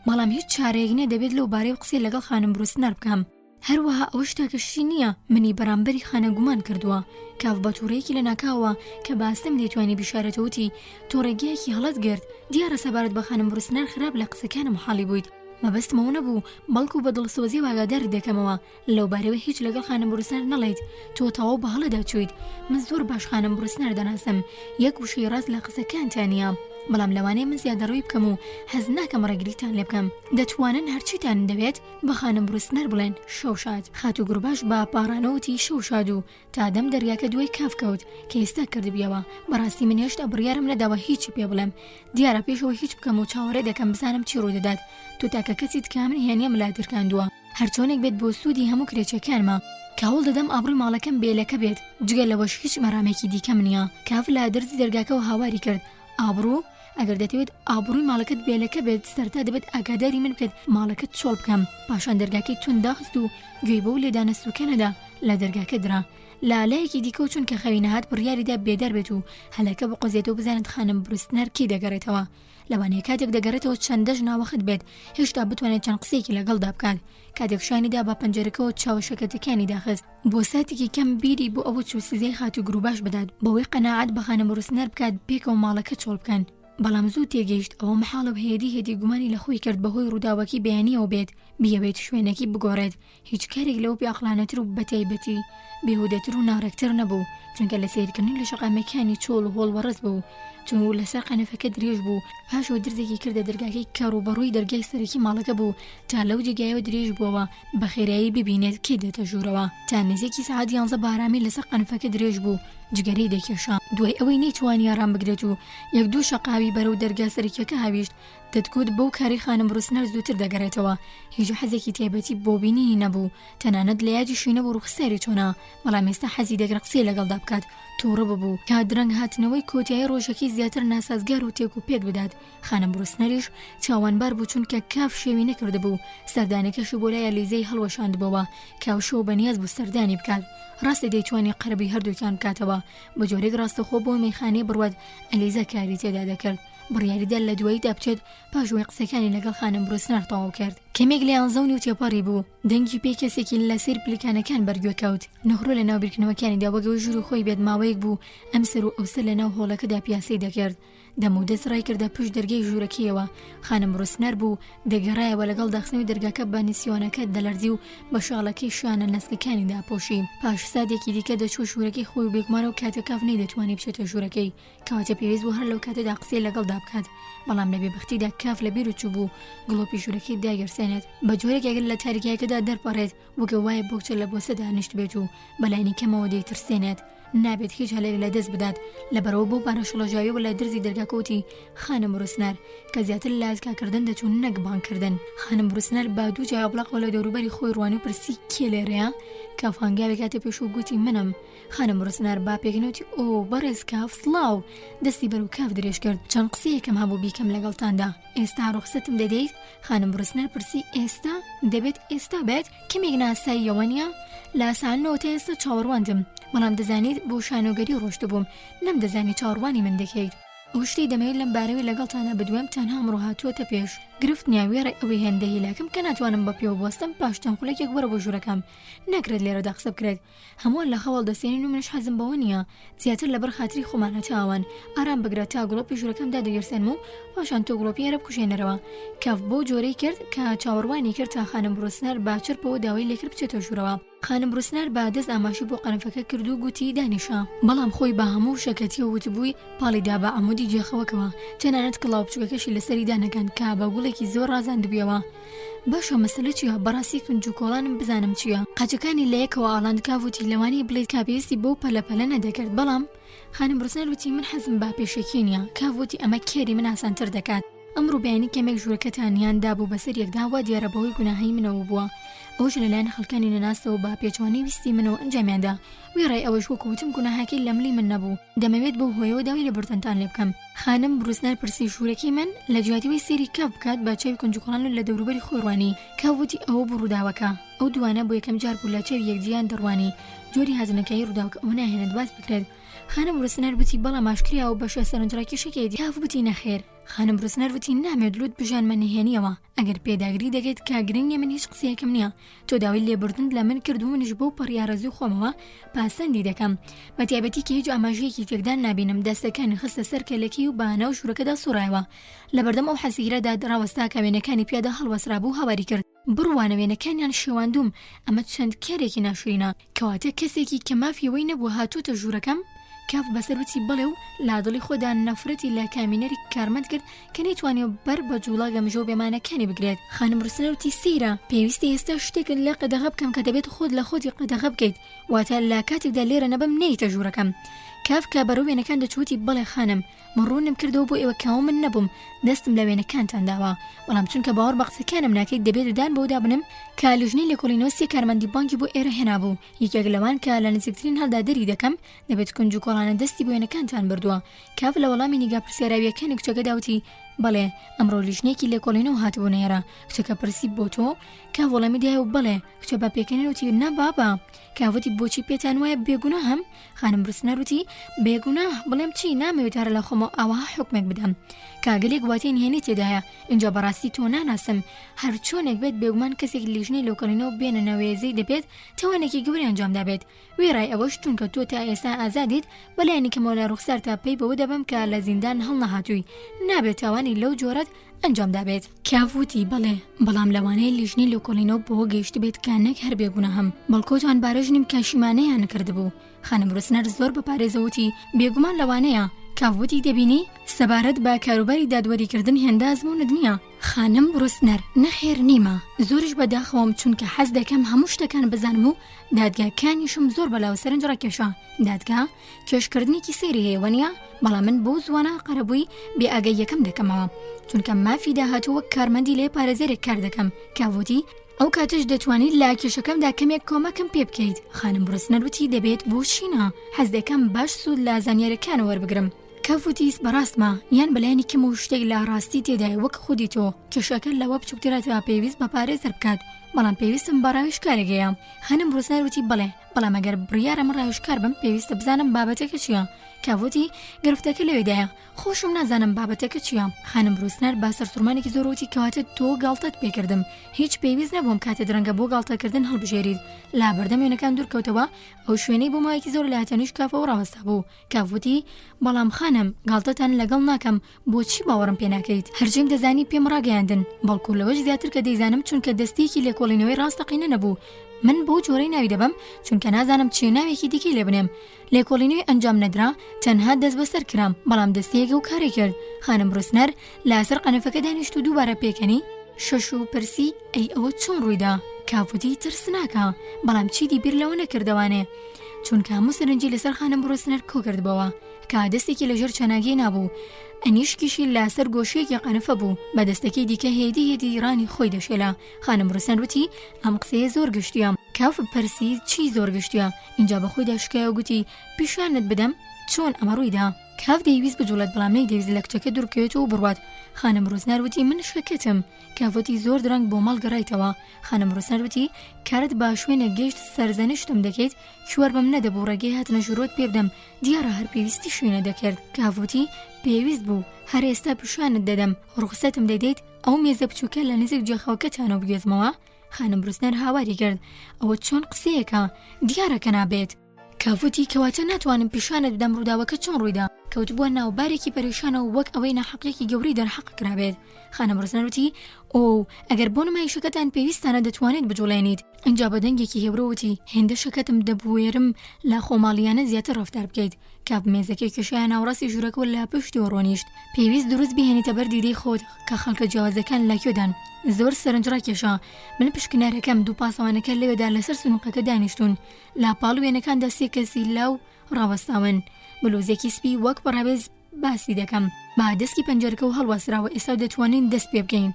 بەڵام هیچ چارەیەک نێ دەبێت لەو بارەی قسەی لەگەڵ خانم بڕوسنەر بکەم هەروەها ئەوە شتاکەشی نییە منی بەرامبەری خانە گومان کردووە کاف بە تووڕەیەکی لە ناکاوە کە باستم دەیتوانی بشارەتەوتی تۆڕێگیەکی هەڵەت گرت دیارە سەبارەت بە خانم بڕوسنەر خراپ لە قسەکانم حاڵی بوویت مەبەستمەوە نەبوو بەڵکو بە دڵسۆزی و ئاگاداری دەکەمەوە لەو بارەوە هیچ لەگەڵ خانم بڕوسنەر نەڵێیت تۆ تەواو بە هەڵەدا چوویت من زۆر باش خانم بڕوسنەر دەناسم یەک وشەی ڕاست لە قسەکانتانە بەڵام لەوانەیە من زیادەڕووی بکەم و حەز ناکەم ڕێگریتان لێ بکەم دەتوانن هەرچیتان دەوێت بە خانم بڕوسنەر بڵێن شەوشاد خات و گروباش بە پاڕانەوتی شەوشاد و تا دەم دەرگاکە دوای کاف کەوت کە ئێستا کردبیەوە بەڕاستی من هێشتا بڕیارم نەداوە هیچی پێ بڵێم دیارە پێشەوە هیچ بکەم و چاوەڕێ دەکەم بزانم چی ڕوودەدات تۆ تاکە کەسیت کە من هێنیە ملاترکاندووە هەرچۆنێک بێت بۆ سوودی هەموو کرێچەکانمە کاوڵ دەدەم ئابڕووی ماڵەکەم بێلەکە بێت جگە لەوەش هیچ مەرامێکی دیکەم نییە کاف لە دەرزی دەرگاکەەوە هاواری کرد ئابڕوو ئەگەر دەتەوێت ئابڕووی ماڵەکەت بێلەکە بێت سەرتا دەبێت ئاگاداری من بکەیت ماڵەکەت چۆڵ بکەم پاشان دەرگاکەی تون داخست و گوێی بە و لێدانە سوکەنەدا لە دەرگاکە درا لالایەکی دیکە و چونکە خەوی نەهات بڕیاریدا بێدار بێت و هەلەکە بقۆزێتەوە بزانێت خانم بڕوسنەر کێ دەگەڕێتەوە لەوانەیە کاتێک دەگەڕێتەوە چەندەش ناوەخت بێت هێشتا بتوانێت چەند قسێکی لەگەڵدا بکات کاتێک شانیدا بە پەنجەرەکەەوە چاوەشەکەتەکانی داخست بۆ ساتێکی کەم بیری بۆ ئەوە چوو سزەی خات و گروباش بدات بەوەی قەناعەت بە خانم بڕوسنەر بکات پێکەوە ماڵەکە چۆڵ بکەن بەڵام زوو تێگەیشت ئەوە مەحاڵە هێدی گومانی لە خۆی کرد بەهۆی ڕووداوەکی بەیانیەوە بێت بیەوێت شوێنێکی بگۆڕێت هیچ کارێک لەو پێعقلانەتر و بەتایبەتی بێهودەتر و ناڕێکتر نەبوو چونکە لە سیرکردنی لە شەقامەکانی چۆڵ و هۆڵ وەڕست بوو چون لەسەر قەنەفەکە درێژ بوو پاشەوە درزێکی کردە دەرگاکەی کەڕوبەڕووی دەرگای سەرەکی ماڵەکە بوو تا لەو جێگایەوە درێژ بووەوە بە خێرایی ببینێت کێ دێتە ژوورەوە تا نزیکی سەعات 11 بارامی لەسەر قەنفەکە درێژ بوو جگەرەی دەکێشا دوای ئەوەی نەیتوانی ئارام بگرێت و یەک دوو شەقاوی بەرەو دەرگا سەرەکیەکە هاویشت دەتگوت بەو کاری خانم ڕوسنەر زووتر دەگەڕێتەوە هیچ حەزێکی تایبەتی بۆ بینینی نەبوو تەنانەت لە یادیشی نەبوو ڕوخساری چۆنا بەڵام ئێستا حەزی دەگەر قسەی لەگەڵدا بکات تووڕە ببوو کا درەنگ هاتنەوەی کۆتایی ڕۆژەکەی زیاتر ناسازگار و تێک و پێک بدات خانم ڕوسنەریش چاوانبار بوو چونکە کاف شێوی نەکرده بوو سەردانەکەشی بۆ لای لیزەی هەڵوەشاندبەوە کاوشەوە بەنیاز بوو سەردانی بکات ڕاستی دەیتوانی قەرەبی هەردووکیان بکاتەوە بە جۆرێک ڕاستەخۆ بۆ مەیخانەی بڕوات ئەلیزە کاری تێدا دەکرد بڕیاریدا لە دواییدا بچێت پاشوەی قسەکانی لەگەڵ خانم ڕوسنەر تەواو کرد کەمێک لە یانزەونی و تێپەڕی بوو دەنگی پێی کەسێکی لە سیر پلیکانەکان بەرگوێ کەوت نەخڕۆ لە ناو بیرکردنەوەکانیدا وەگەوە ژوور و خۆی بێت ماوەیەک بوو ئەم سەر و ئەوسەر لە ناو هۆڵەکەدا پیاسەی دەکرد دەم و دەست ڕای کردە پشت دەرگەی ژوورەکەیەوە خانم ڕوسنەر بوو دەگەڕایەوە لەگەڵ داخستنەوەی دەرگاکە بە نسیۆنەکە دەلەرزی و بە شاڵەکەی شانە نەسکەکانیدا پۆشی پاش سادێکی دیکە دەچوو ژوورەکەی خۆی و بێگومانە و کاتە کاف نەیدەتوانی بچێتە ژوورەکەی کەواتە پێویست بوو هەر لەو کاتەدا قسەی لەگەڵدا بکات بەڵام لە بێبەختیدا کاف لە بیر و چوو بوو گڵۆپی ژوورەکەی داگەرسێنێت بە جۆرێک ئەگەر لە تاریکیەکەدا دەرپەڕێت وەگە وایە بۆچە لە بۆسە دانیشت بێت و بەلایانی کەمەوە دەیترسێنێت نابێت هیچ هەلێک لە دەست بدات لەبەرەوە بۆ پارەشڵەژاویەوە لە درزی دەرگاکەوتی خانم ڕوسنەر کە زیاتر لە ئازگاکردن دەچوون نەک بانکردن خانم ڕوسنەر با دوو جای ئەبڵاقەوە لە دەوروبەری خۆی ڕوانی و پرسی کێ لێرەیە کاف هەنگاوێک هاتە پێش و گوتی منم خانم ڕوسنەر با پێکەنوتی ئۆ بەڕێز کاف سڵاو دەستی بەرەو کاف درێژ کرد چەند قسەیەکەم هەبوو بیکەم لەگەڵتاندا ئێستا ڕوخسەتم دەدەیت خانم ڕوسنەر پرسی ئێستا دەبێت ئێستا بێت کەمێک ناساییەوە نیە لە ئاسانەوە تا ئێستا چاوەڕواندم بەڵام دەزانیت بۆ شانۆگەری ڕۆشتە بووم نەم دەزانی چاوەڕوانی من دەکەیت ئەو شتەی دەمەوێت لەم بارەوەی لەگەڵتانە بدوێم تەنها ئەمڕۆ هاتووەتە پێش گرفت نیاوێرە ئەوەی هێندە هیلاکم کە ناتوانم بە پێوە بوەستم پاشتان خولەکێک وەرە بۆ ژوورەکەم ناکرێت لێرەدا قسە بکرێت هەمووان لە خەواڵ دەسێنین و منش حەزم بەوە نییە زیاتر لەبەر خاتری خۆمانە تاوان ئارام بگرە تا گڵۆپی ژوورەکەمدا دەگەرسێنم و پاشان تۆ گڵۆپی ئێرە بکوژێنەرەوە کاف بۆ جۆرەی کرد کە چاوەڕوانی کرد تا خانم ڕوسنەر باچرپەوە داوای لێکرد بچێتە ژوورەوە خانم ڕوسنەر با دەست ئاماشی بۆ قەنەفەکە کرد و گوتی دانیشە بەڵام خۆی بە هەموو شەکەتیە وتبووی پاڵیدا بە عەمودی جێخەوەکەوە تەنانەت کڵاو بچووکەکەشی لەسەری دانەکەن کە بە گوڵێکی زۆر ڕازاندبیەوە باشە مەسەلە چییە بەڕاستی کنج و کۆڵانم بزانم چییە قاچەکانی لە یەکەوە ئاڵاند کاوتی لەوانی بڵێت کاپێستی بەو پەلەپەلە نەدەکرد بەڵام خانم ڕوسنەر وتی من حەزم با پێشەکی نییە کاوتی ئەمە کێری من ئاسانتر دەکات ئەمڕۆ بەیانی کەمێک ژوورەکەتانیان دابوو بەسەر یەکدا وا دیارە بەهۆی گوناهی منەوە بووە ئەوش لەلایەن خەڵکانی نەناسەوە با پێچوانی ویستی منەوە ئەنجامیاندا وێڕای ئەوەش وەکوتم گوناهاکەی لە ملی من نەبوو دەمەوێت بەو هۆیەوە داوای لە بردنتان لێ بکەم خانم ڕوسنەر پرسی ژوورەکەی من لە جیاتیەوەی سێری کاف بکات با چاوی کنجوکۆڵان لە دەوروبەری خۆی ڕوانی کاوتی ئەوە بوو ڕووداوەکە ئەو دوانە بۆ یەکەم جار بوو لە چاوی یەکدیان دەڕوانی جۆری هازنەکەی ڕووداوکە ئەوە ناهێنێت باس بکرێت خانم ڕوسنەر وتی بەڵام ئاشکرا و بەشە سەرنجڕاکێشەکەی کاف وتی نەخێر خانم ڕوسنەر وتی نامێت لوت بژانمە نهێنیەوە ئەگەر پێداگری دەگەیت کاگرنگە من هیچ قسەیەکم نییە تۆ داوای لێبوردن لە من کرد و منش بۆ پەڕیارەزوو خۆمەوە پاسەندی دەکەم بە تایبەتی کە هیچ ئاماژەیەکی تێکدان نابینم دەستەکانی خستە سەر کەلەکی و بانە و ژوورەکەدا سوڕایەوە لەبەردەم ئەو حەسیرەدا ڕاوەستا کە وێنەکانی پیادا هەڵوەسرا بوو هەواری کرد بڕوانە وێنەکانیان شێواندوم ئەمە چەند کارێکی ناشرینە کەواتە کەسێکی کە مافیەوەی نەبوو هاتووتە ژوورەکەم کاف بەسەروتی بڵێ و لادڵی خۆدا نەفرەتی لە کامینەری کارمەند کرد کە نەیتوانێت بەر بە جوڵا گەمژە و بێمانەکانی بگرێت خانم ڕوسنەر سەیرە پێویستی ئێستا شتێکت لە قەدەغە بکەم کە دەبێت خۆت لە خۆتی قەدەغە بکەیت واتە لە کاتێکدا لێرە نەبم نەیتە ژوورەکەم کاف کە بەرەو وێنەکان دەچوتی بەڵێ خانم من ڕوونم کردەوە بۆ ئێوە کاو من نەبووم دەستم لە وێنەکانتان داوە بەڵام چونکە باوەڕ بە قسەکانم ناکەیت دەبێت دان بۆ دابنم کە لیژنەی لێکۆڵینەوە سێ کارمەندی بانکی بۆ ئێرە هێنابوو یەکێک لەوان کە لە نزیکترین هەڵدا دەری دەکەم دەبێت کنج و کۆڵانە دەستی بۆ وێنەکانتان بردووە کاف لە وەڵامی نیگا پرسیاراویەکانی کچەکە داوتی بەڵێ ئەمڕۆ لیژنێکی لێکۆڵینەوە هاتبوو نێرە کچەکە پرسی بۆ تۆ کاف وەڵامی دایە و بەڵێ کچە بە پێکەنیوتی نا بابا کاوتی بۆچی پێتان وایە بێگونە هەم خانم ڕوسنەر وتی بێگونە بڵێم چی نامەوێت هەر لە خۆمە ئاوەها حکمێک بدەم کاگەلێک گواتەی نهێنی تێدایە اینجا بەڕاستی تۆ ناناسم هەر چۆنێک بێت بێگومان کەسێک لیژنەی لێکۆڵینەوە بێنە نەوێزەی دەبێت تەوانێکی گەوری ئەنجام دابێت وێڕای ئەوەش چونکە تۆ تا ئێستا ئازادیت بەلایەنی کەمەوە لە ڕوخسار تا پێی بەوە دەبم کە لە زیندان هەڵ نەهاتووی نابێت تاوانی لەو جۆرەت ئەنجام دابێت کاوتی بەڵێ بەڵام لەوانەیە لیژنەی لێکۆڵینەوە بۆ گەیشت بێت کە نەک هەر بێگونە هەم بەڵکۆتوان بارەژ نیم کاشیمانەیان نەکردبوو خانم ڕوسنەر زۆر بەپارێزەوتی بێگومان لەوانەیە کاوتی دەبینی سەبارەت بە کاروباری دادوەریکردن هێندە ئەزموونت نییە. خانم بروسنەر نەخێر نیمە، زۆرش بەداخەوەم چونکە حەز دەکەم هەموو شتەکان بزانم و دادگاکانیشم زۆر بەلاو سەرنج ڕاکێشا. دادگا کێشکردنێکی سێری هەیە وەنیە، بەڵام من بۆ زوانە قەرەبووی بێئاگەی یەکەم دەکەمەوە چونکە مافی داهاتوو وەک کارمەندی لێ پارێزەرێک کار دەکەم. کاوتی ئەو کاتش دەتوانیت لا کێشەکەمدا کەمێک کۆمەکەم پێ بکەیت. خانم بروسنەر وتی دەبێت بۆ چینە، حەز دەکەم باش سوود لە زانیاریەکانە وەربگرم. کاوتیس بەڕاستمە یان بەلایانی کەم و شتێک لە ڕاستی تێدای وەک خودی تۆ کێشەکە لەوە بچووکتراتەوە پێویست بە پارێزەر بکات، بەڵام پێویستم بە ڕاوێژکارێکەیە. خانم بروسنەر وتی بەڵێ، بەڵام ئەگەر بڕیارە من ڕاوێژکار بم پێویستە بزانم بابەتەکە چییە. کاوتی گرفتەکە لەوێدایە، خۆشم نازانم بابەتەکە چییە. خانم بروسنەر با سەرسوورمانێکی زۆر وتی کەواتە تۆ گاڵتەت پێکردم، هیچ پێویست نەبووم کاتێ درەنگە بۆ گاڵتەکردن هەڵبژێریت. لا بەردەم وێنەکان دوورکەوتەوە، ئەو شوێنەی بۆ ماوەیەکی زۆر لە هاتەنیش کافەوە ڕاوەستا بوو. کاوتی بەڵام خانم گاڵتەتان لەگەڵ ناکەم، بۆچی باوەڕم پێ ناکەیت؟ هەرجێم دەزانی پێم ڕاگەیاندن، بەڵکو لەوەش زیاتر کە دەیزانم چونکە دەستێکی لێکۆڵینەوەی ڕاستەقینە نەبوو. من بۆ جۆرەی ناوی دەبم چونکە نازانم چی ناوێکی دیکەی لێ بنێم. لێکۆڵینەوەی ئەنجام نەدرا، تەنها دەست بەسەر کرام، بەڵام دەستیەکە و کاری کرد. خانم بروسنەر لەسەر قەنەفەکە دانیشت و دووبارە پێکەنی شەش و پرسی ئەی ئەوە چۆن ڕوویدا؟ کاوتی ترس ناکە، بەڵام چیدی بیر لەوە نەکردەوانێ چونکە هەموو سەرنجی لەسەر خانم بروسنەر کۆ کردبەوە کە دەستێکی لەژێر چەناگی نابوو، ئەنیشکیشی لەسەر گۆشەیەکی قەنەفە بوو، بە دەستەکەی دیکە هێدی ڕانی خۆی دەشێلا. خانم بروسنەر وتی ئەم قسەیە زۆر گشتیە. کاف پرسی چی زۆر گشتیە؟ اینجا بەخۆی داشکایە و گوتی پیشانت بدەم چۆن ئەمە ڕوویدا. کاف دەیویست بجوڵێت بەڵام نەیدەویست لە کچەکە دوورکەوێت و بڕوات. خانم بروسنەر وتی من شەکەتم. کاوتی زۆر درەنگ بۆ ماڵ گەڕایتەوە. خانم بروسنەر وتی کارت با شوێنە گەیشت سەرزەنشتم دەکەیت، کوێر بەم نەدەبوو ڕێگەی هاتنە ژوورۆت پێ بدەم، دیارە هەر پێویستی شوێنە دەکرد. کاوتی پێویست بوو، هەر ئێستا پیشانت دەدەم، ڕوخسەتم دەدەیت ئەو مێزە بچووکە لە نزیک جێخەوەکەتانەوە بگوێزمەوە. خانم بروسنەر هاواری کرد ئەوە چۆن قسەیەکە، دیارەکە نابێت. کاوتی کەواتە ناتوانم پیشانت بدەم ڕووداوەکە چۆن ڕوویدا. کەوتبووە ناوبارێکی پەرێشانەوە وەک ئەوەی ناحەقیەکی گەورەی دەرحەق کرابێت. خانم بروسنەر وتی ئۆ ئەگەر بۆ نمایشەکەتان پێویستانە دەتوانێت بجوڵێنیت. اینجا بە دەنگێکی هێورەوتی هێندە شەکەتم دەبوێرم لە خۆماڵیانە زیاتر ڕەفتار بکەیت. کاپ مێزەکەی کێشایە ناوڕاستی ژوورەکە لە پشتی ڕۆنیشت. پێویست دروست بهێنیتە بەر دیدەی خۆت کە خەڵکە جیاوازەکان لەکوێدان. زۆر سەرنجڕا کێشا. من پشکنارەکەم دوو پاسەوانەکە لەوێدا لەسەر سنووقەکە دانیشتون، لاپاڵ وێنەکاندا سێ کەسی لاو ڕاوەستاون. بلوزێکی سپی وەک بەڕابێز باسی دەکەم، با دەستکی پەنجەرەکە و هەڵواسراوە، ئێستا دەتوانین دەست پێ بکەین.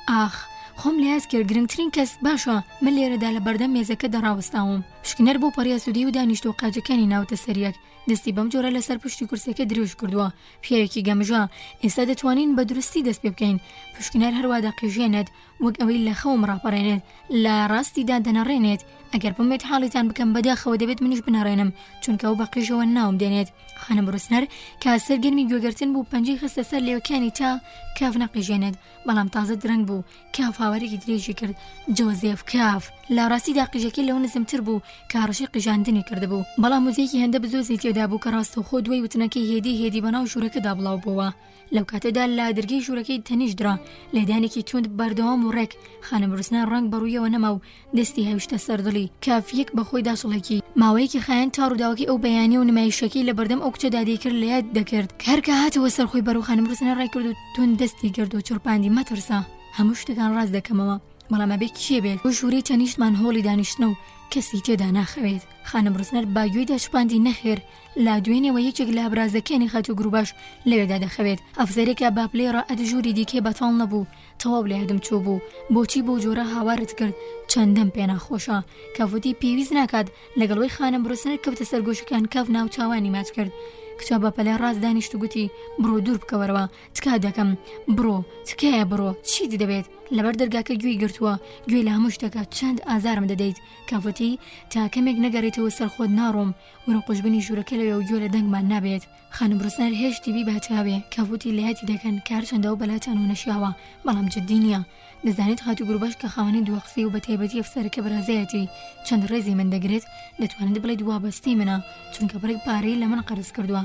ئاخ خۆم لە یاد کرد گرنگترین کەس باشە، من لێرەدا لە بەردەم مێزەکە دەڕاوەستاوم. پشکنەر بۆ پەڕیاسوودی و دانیشت و قاجەکانی ناوتە سەریەک، دەستی بەم جۆرە لەسەر پشتی کورسەکە درێژ کردووە. پیاوێکی گەمژە، ئێستا دەتوانین بە درستی دەست پێ بکەین. پشکنەر هەروە دەقیژێنێت وەک ئەوەی لە خەوم ڕاپەڕێنێت، لە ڕاستیدا دەنەڕێنێت. ئەگەر بمێت حاڵیتان بکەم بەداخەوە دەبێت منیش بنەڕێنم چونکە ئەو بەقیژەوە ناوم دێنێت. خانم بروسنەر کە سەرگەرمی گوێگرتن بوو پەنجەی خستە سەر لێوەکانی تا کاف نەقیژێنێت، بەڵام تازە درەنگ بوو. کاف هاوارێکی درێژی کرد. جۆزێف کاف لە ڕاستی داقیژەکەی لەو نزمتر بوو کە ڕەشی قیژاندنی کردبوو، بەڵام مۆزیەکی هەندە بزۆزی تێدا بوو کە ڕاستەوخۆ دوای وتنەکەی هێدی بەناو ژوورەکەدا بڵاو بووە. لەو کاتەدا لە دەرگەی ژوورەکەی تەنیشترا لێدانێکی توند بەردەوام و ڕێک. خانم بروسنەر ڕنگ بەڕوویەوە نەما و دەستی هەویشتە سەردڵی. کاف یەک بەخۆی داشڵێکی ماوەیەکی خایەن تا ڕووداوەکەی ئەو بەیانی و نمایشەکەی لە بەردەم ئەو کچەدا دەیکرد لە یاد دەکرد. هەرکە هاتەوە سەرخۆی بەرەو خانم بروسنەر ڕای کرد و توند دەستی کرد و چڕپاندی مەترسە، هەموو شتەکان ڕاست دەکەمەوە، بەڵام ئەبێ کێ بێت بۆ ژوورەی تەنیشتمان هۆڵی دانیشتنە و کەسی تێدا ناخەوێت. خانم بروسنەر باگوێی دەشپاندی نەخێر، لا دوێنێەوە یەکێک لە ئابرازەکانی خەت و گروباش لەوێدا دەخەوێت. ئەفزەرێکە باپلێڕە ئەدژووری دیکەی بەتاڵ نەبوو، تەواو لە یادم چوو بوو. بۆچی بۆ جۆرە هاوارت کرد؟ چەندەم پێ ناخۆشە. کاوتی پێویست ناکات. لەگەڵەوەی خانم بروسنەر کەوتە سەرگۆشەکان. کاف ناوچاوانی ماچ کرد. کچە بەپەلە ڕاست دانیشت و گوتی بڕۆ دوور بکەوەرەوە، تکا دەکەم، بڕۆ، تکایە بڕۆ، چیت دەبێت؟ لەبەر دەرگاکە گوێی گرتووە، گوێ لە هەموو شتەکە، چەند ئازارم دەدەیت. کاوتی تا کەمێک نەگەڕێتەوە سەر خۆت ناڕۆم، وەرە قوشبنی ژوورەکە لەوێ و گوێ لە دەنگمان نابێت. خانم بروسنەر هێشتی بی باتاوێ. کاوتی لە یادی دەکەن کار چەندە و بەلاتان و نەشیاوە، بەڵام جددی نییە. دەزانێت خات و گروباش کە خاوەنی دووە قسەی و بە تایبەتی ئەفسەرەکە برازایەتی چەند ڕێزی من دەگرێت، دەتوانێت بڵێت وابەستی منە چونکە بڕێک پارەی لە من قەرز کردووە.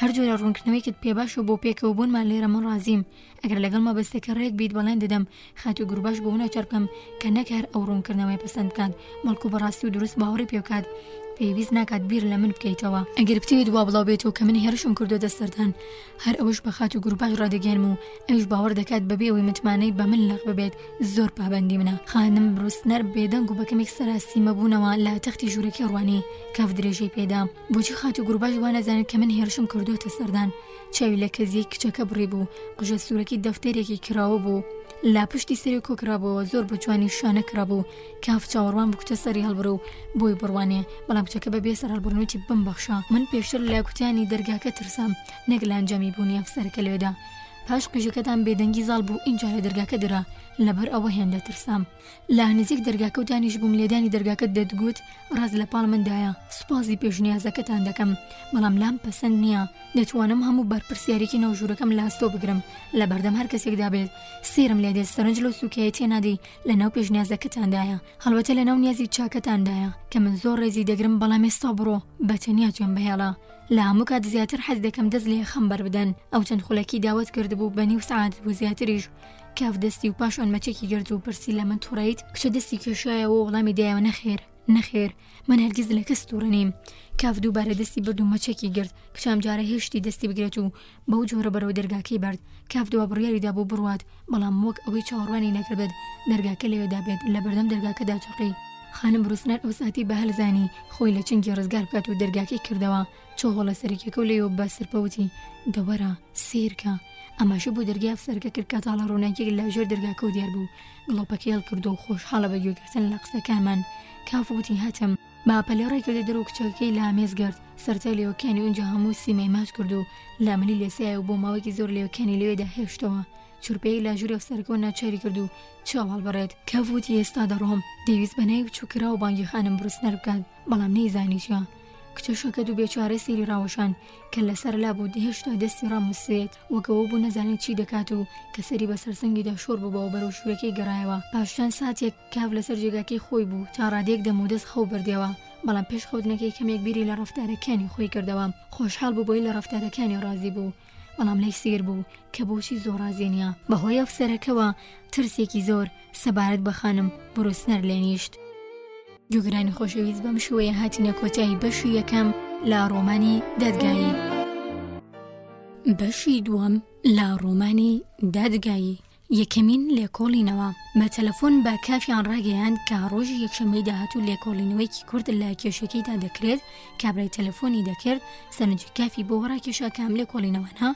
هەر جۆرە ڕوونکردنەوەیکت پێ باش و بۆ پێکەوە بوونمان لێرە من ڕازیم. ئەگەر لەگەڵ مەبەستەکە ڕێک بیت بەڵێن دەدەم خات و گروباش بۆ ناچەر بکەم کە نەکار ئەو ڕوونکردنەوەی پەسەند بکات، بەڵکو بەڕاستی و دروست باوەڕی پێ بکات. پێویست ناکات بیر لە من بکەیتەوە ئەگەر بتەوێت وا بڵاو بێتەوە کە من هێرشم کردو دەستەردان هەر ئەوەش بە خات و گروپاش ڕادەگەێنم و ئەوش باوەڕ دەکات بەبێ ئەوەی متمانەی بە من لەق ببێت زۆر پابەندی منە خانم بروسنەر بێدەنگ و بەکەمێک سەراسیمە بوونەوە لە تەختی ژوورەکەی ڕوانی کاف درێژەی پێدا بۆچی خات و گروپاش وا نەزانێت کە من هێرشم کردوتە سەردان چاوی لە کەزیەک کچەکە بڕی بوو قژە سوورەکی دەفتەرێکی کراوە بوو لا پشتی سەری کۆکرابەوە زۆر بەجوانی شانە کرابوو کاف چاوەڕوان بکوتە سەری هەڵبرە و بۆی بڕوانێ بەڵام کچەکە بەبێ سەر هەڵبڕنوتی بمبەخشە من پێشتر لە کوتانی دەرگاکە ترسام نەک لە ئەنجامی بوونی ئەفسەرەکە لێدا پاش قژەکەتان بێدەنگی زاڵ بوو ئینجا لە دەرگاکە درا لەبەر ئەوە هێندە ترسام لە نزیک دەرگاکە و دانیش بووم لێدانی دەرگاکە دەتگوت ڕاز لە پاڵ مندایە سوپاسی پێشنیازەکەتان دەکەم بەڵام لام پەسەند نییە دەتوانم هەموو بەرپرسیارێکی نەوژوورەکەم لاستۆ بگرم لە بەردەم هەر کەسێکدا بێت سێرم لێ دێت سەرنج لە سوکەیە تێنادەی لە ناو پێشنیازەکەتاندایە هەڵبەتە لە ناو نیازی چاکەتاندایە کە من زۆر ڕێزی دەگرم بەڵام ئێستا بڕۆ بەتەنیا گوێم بەهێڵە لە هەموو کات زیاتر حەز دەکەم دەست لێ خەمبەر بدەن ئەو چەند خولەکی داوت کردبوو بە نیو سعات بوو زیاتریش کاف دەستی و پاش ئەن مەچێکی گرت و پرسی لە من تووڕیت کچە دەستی کێشایەوە وەڵامی دایەوە نەخێر من هەرگیز لە کەس تووڕە نیم کاف دووبارە دەستی بەرد و مەچێکی گرت کچام جارە هێشتی دەستی بگرێت و بەو جۆرە بەرەوە دەرگاکەی برد کاف دووە بڕیاریدا بۆ بڕوات بەڵام وەک ئەوەی چاوەڕوانی نەکردبێت دەرگاکە لەوێدا بێت لە بەردەم دەرگاکەدا توقی خانم بروسنەر ئەو ساتی بە هەلزانی خۆی لە چنگی ڕزگار بکات و دەرگاکەی کردەوە چۆڵ لە سەرکێکە و لێەوە بە سەرپەوتی دەوەرە سیرکە ئەماشە بۆ دەرگای ئەفسەرەکە کرد کە تاڵە ڕووناکێک لە ژێر دەرگاکە و دیار بوو گڵۆپەکەی هەڵکردو و خۆشحاڵە بە گوێگرتن لە قسەکانمان کاف وتی هاتم باپەلێ ڕێکردە دەرەوە کچەکەی لە ئامێز گرت سەرتا لێوەکانی اونجا هەموو سیمەی ماچ کرد و لامنی لێسایە و بۆ ماوەیەکی زۆر لێوەکانی لەوێدا هێشتەوە چورپەیەک لە ژووری ئەفسەرەکەەوە ناچاری کرد و چاو هەڵبڕێت کاف وتی ئێستا دەڕۆم دەویست بەنای بچووکرا و بانگی خانم بروسنەر بکات بەڵام نەیزانی چیە کچەشەکە دوو بێچارەی سێری ڕاوەشان کە لەسەر لا بوو هێشتا دەستی ڕاموسێت وەکەوە بوو نەزانێت چی دەکات و کە سەری بە سەرسنگیدا شۆر بووبەوە بەرەو شوورەکەی گەڕایەوە پاشتان ساتێک کاف لەسەر جێگاکەی خۆی بوو تا ڕادێک دەم و دەست خەو بردێەوە بەڵام پێش خەوتنەکەی کەمێک بیری لە ڕەفتارەکانی خۆی کردەوە خۆشحاڵ بوو بۆی لە ڕەفتارەکانی ڕازی بوو بەڵام لەی سیر بوو کە بۆچی زۆر ڕازی نییە بەهۆی ئەفسەرەکەەوە ترسێکی زۆر سەبارەت بە خانم بروسنەر لێنیشت گوێگرانی خۆشەویست بەم شوەیە هاتینە کۆتایی بەشی یەکەم لە ڕۆمانی دادگایی بەشی دووەم لە ڕۆمانی دادگایی یەکەمین لێکۆڵینەوە بە تەلەفۆن بە کافیان ڕاگەیاند کە ڕۆژی یەکشەمەی داهاتوو لێکۆڵینەوەیکی کورد لە کێشەکەیدا دەکرێت کابرای تەلەفۆنی دەکرد سەرنجی کافی بۆ ڕاکێشە کام لێکۆڵینەوەنا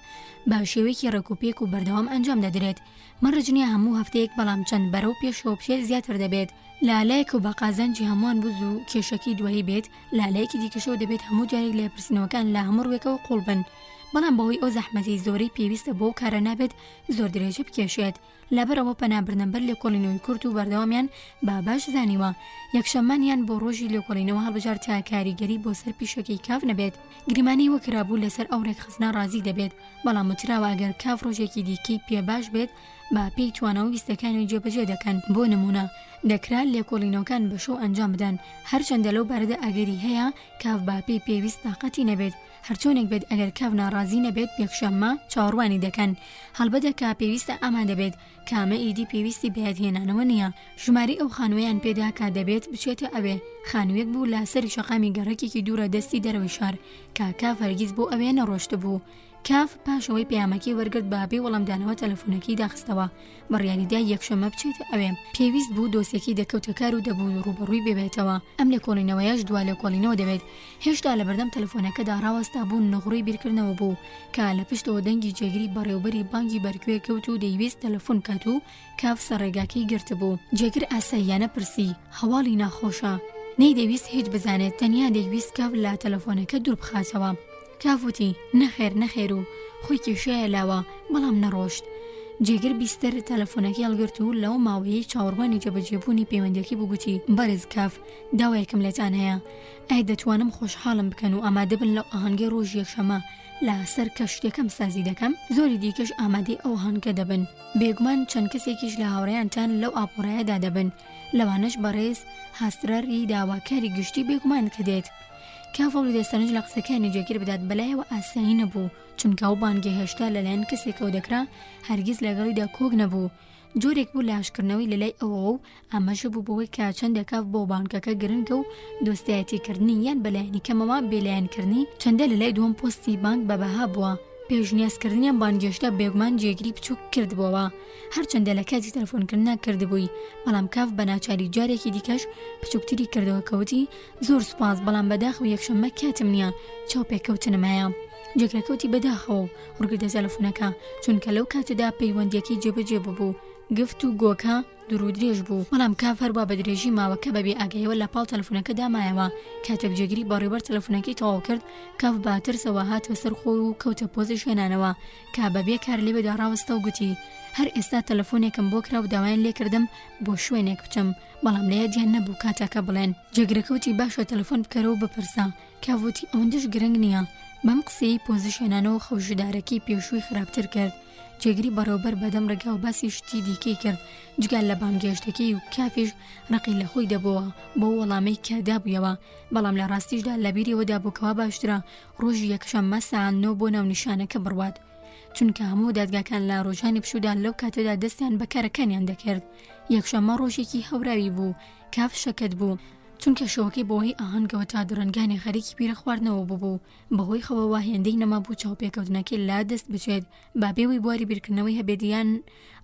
بە شێوەیەکی ڕێکوپێک و بەردەوام ئەنجام دەدرێت مەڕژنیە هەموو هەفتەیەک بەڵام چەند بەرەو پێشەوە بچێت زیاتر دەبێت لالایەک و بە قازانجی هەمووان بوز و کێشەکەی دوایی بێت لالایەکی دیکەشەوە دەبێت هەموو جارێک لێپرسنەوەکان لە هەموو ڕوێکەوە قوڵ بن بەڵام بەوەی ئەو زەحمەتی زۆرەی پێویستە بۆ کارە نابێت زۆر درێژە بکێشێت لەبەرەوە پەنابردن بەر لێکۆڵینەوەی کورد و بەردەوامیان با باش زانیوە یەکشەممانیان بۆ ڕۆژی لێکۆڵینەوە هەڵبژار تا کاریگەری بۆ سەر پیشەکەی کاف نەبێت گریمانی وەکرابوو لەسەر ئەو ڕێکخستنە ڕازی دەبێت بەڵام وتراوە ئەگەر کاف ڕۆژێکی دیکەی پێ باش بێت با پێی توانەوە ویستەکانی جێبەجێ دەکەن بۆ نمونە دەکرا لێکۆڵینەوەکان بەشۆ ئەنجام بدەن هەرچەندە لەو بارەدا ئەگەری هەیە کاف با پێی پێویست تاقەتی نەبێت هەرچۆنێک بێت ئەگەر کاف ناڕازی نەبێت یەکشەممە چاوەڕوانی دەکەن هەڵبەتە کا پێویستە ئەمان دەبێت کامە ئیدی پێویستی بەیادهێنانەوە نییە ژماری ئەو خانوویان پێدا کا دەبێت بچێتە ئەوێ خانوویەک بوو لە سەری شەقامی گەڕێکێکی دوورە دەستی دەرەوەی شار کاف هەرگیز بۆ ئەوێ نەڕۆشت بوو کاف پاشەوەی پەیامەکی وەرگرت بابێ وەڵامدانەوە تەلەفۆنەکەی داخستەوە بەڕیاریدا یەکشەممە بچێتە ئەوێ پێویست بوو دۆسێکی دەکەوتەکار و دەبوو ڕوبەڕووی ببێتەوە ئەم لێکۆڵینەوەیەش دوا لێکۆڵینەوە دەبێت هێشتا لە بەردەم تەلەفۆنەکەدا ڕاوەستا بوون نەغڕووی بیرکردنەوە بوو کە لە پشتەوە دەنگی جێگری بەڕێوبەری بانگی بەرگوێ کەوت و دەیویست تەلەفۆن کات و کاف سەرڕێگاکەی گرت بوو جێگر ئاساییانە پرسی هەواڵی ناخۆشە نەیدەویست هیچ بزانێت تەنیا دەیویست کاف لە تەلەفۆنەکە دوور بخاتەوە کافوتی نەخێر و خۆی کێشایە لاوە بەڵام نەڕۆشت جێگر بیستەر تەلەفۆنەکەی هەڵگرت و لەو ماوەیەی چاوەڕوانی جێبەجێبوونی پەیوەندیەکەی بگوتی بەرز کاف داوایەکم لێتان هەیە ئای دەتوانم خۆشحاڵم بکەن و ئامادە بن لەو ئاهەنگەی ڕۆژ یەکشەمە لە سەر کە شتێکم سازی دەکەم زۆری دیکەش ئامادەی ئەو هەنگە دەبن بێگومان چەند کەسێکیش لە هاوڕێیانتان لەو ئاپۆڕەیەدا دەبن لەوانەش بەڕێز هاسترەری داواکاری گشتی بێگومان کە دێت کافەڵ دەستەنج لە قسەکانی جێگیر بدات بەلایەوە ئاسایی نەبوو چونکە ئەو بانگی هێشتا لەلایەن کەسێکەوە دەکرا هەرگیز لەگەڵیدا کۆک نەبوو جۆرێک بوو لە ئاشکردنەوەی لەلای ئەوە و ئەمەش بوو بەوەی کە چەندە کاف بۆ بانکەکە گرنگە و دۆستایەتیکردنی یان بەلایەنی کەمەوە بێلایەنکردنی چەندە لەلای دووەم پۆستی بانک بەبەها بووە. پێشنیازکردنیان بانگێشتە بێگومان جێگیری بچووک کردبووەوە، هەرچەندە لە کاتی تەلەفۆنکردنا کردبووی، بەڵام کاف بە ناچاری جارێکی دیکەش بچووکتری کردەوە کەوتی زۆر سوپاس، بەڵام بەداخەوە یەکشەممە کاتم نییە، چاو پێکەوتنمایە. جێگرەکەوتی بەداخەوە و ڕگردە تەلەفۆنەکە، چونکە لەو کاتەدا پەیوەندیەکەی جێبەجێ ببوو، گفت و گۆکە دوور و درێژ بوو، بەڵام کاف هەروە بە درێژی ماوەکە بەبێ ئاگایەوە لە پاڵ تەلەفۆنەکە دامایەوە. کاتێک جێگیری بەڕێوەبەر تەلەفۆنەکەی تەواو کرد، کاف باترسەوە هاتوە سەر خۆی و کەوتە پۆزی شوێنانەوە کە بەبێ کار لێوێدا ڕاوەستە و گوتی هەر ئێستا تەلەفۆنێکم بۆ کرا و داوایان لێکردم بۆ شوێنێک بچم، بەڵام لە یادیان نەبوو کاتەکە بڵێن. جێگرەکەوتی باشە تەلەفۆن بکەرەوە بپرسە. کاوتی ئەوەندەش گرنگ نییە. بەم قسەی پۆزیشنانەوە خەوژدارەکەی پێشووی خراپتر کرد. جێگری بەڕێوەبەر بەدەم ڕێگا و باسی شتی دیکەی کرد، جگال لە بانگێشتەکەی و کافیش ڕقی لە خۆی دەبەوە بۆ وەڵامەی کەدا بوویەوە، بەڵام لە ڕاستیشدا لە بیریەوەدا بووکەوە باشترە ڕۆژی یەکشەممە ساعت 9 بۆ ناونیشانەکە بڕوات، چونکە هەموو دادگاکان لە ڕۆژانی پشودا لەو کاتەدا دەستیان بەکارەکانیان دەکرد. یەکشەممە ڕۆژێکی هەوراوی بوو، کاف شەکەت بوو، چونکە شەوەکەی بەهۆی ئاهەنگەوە تا درەنگانی خەریکی پیرە خواردنەوە بوو، بەهۆی خەوەوە هێندەی نەما بوو چاوپێکەوتنەکەی لا دەست بچێت بابێوی بواری بیرکردنەوەی هەبێدیان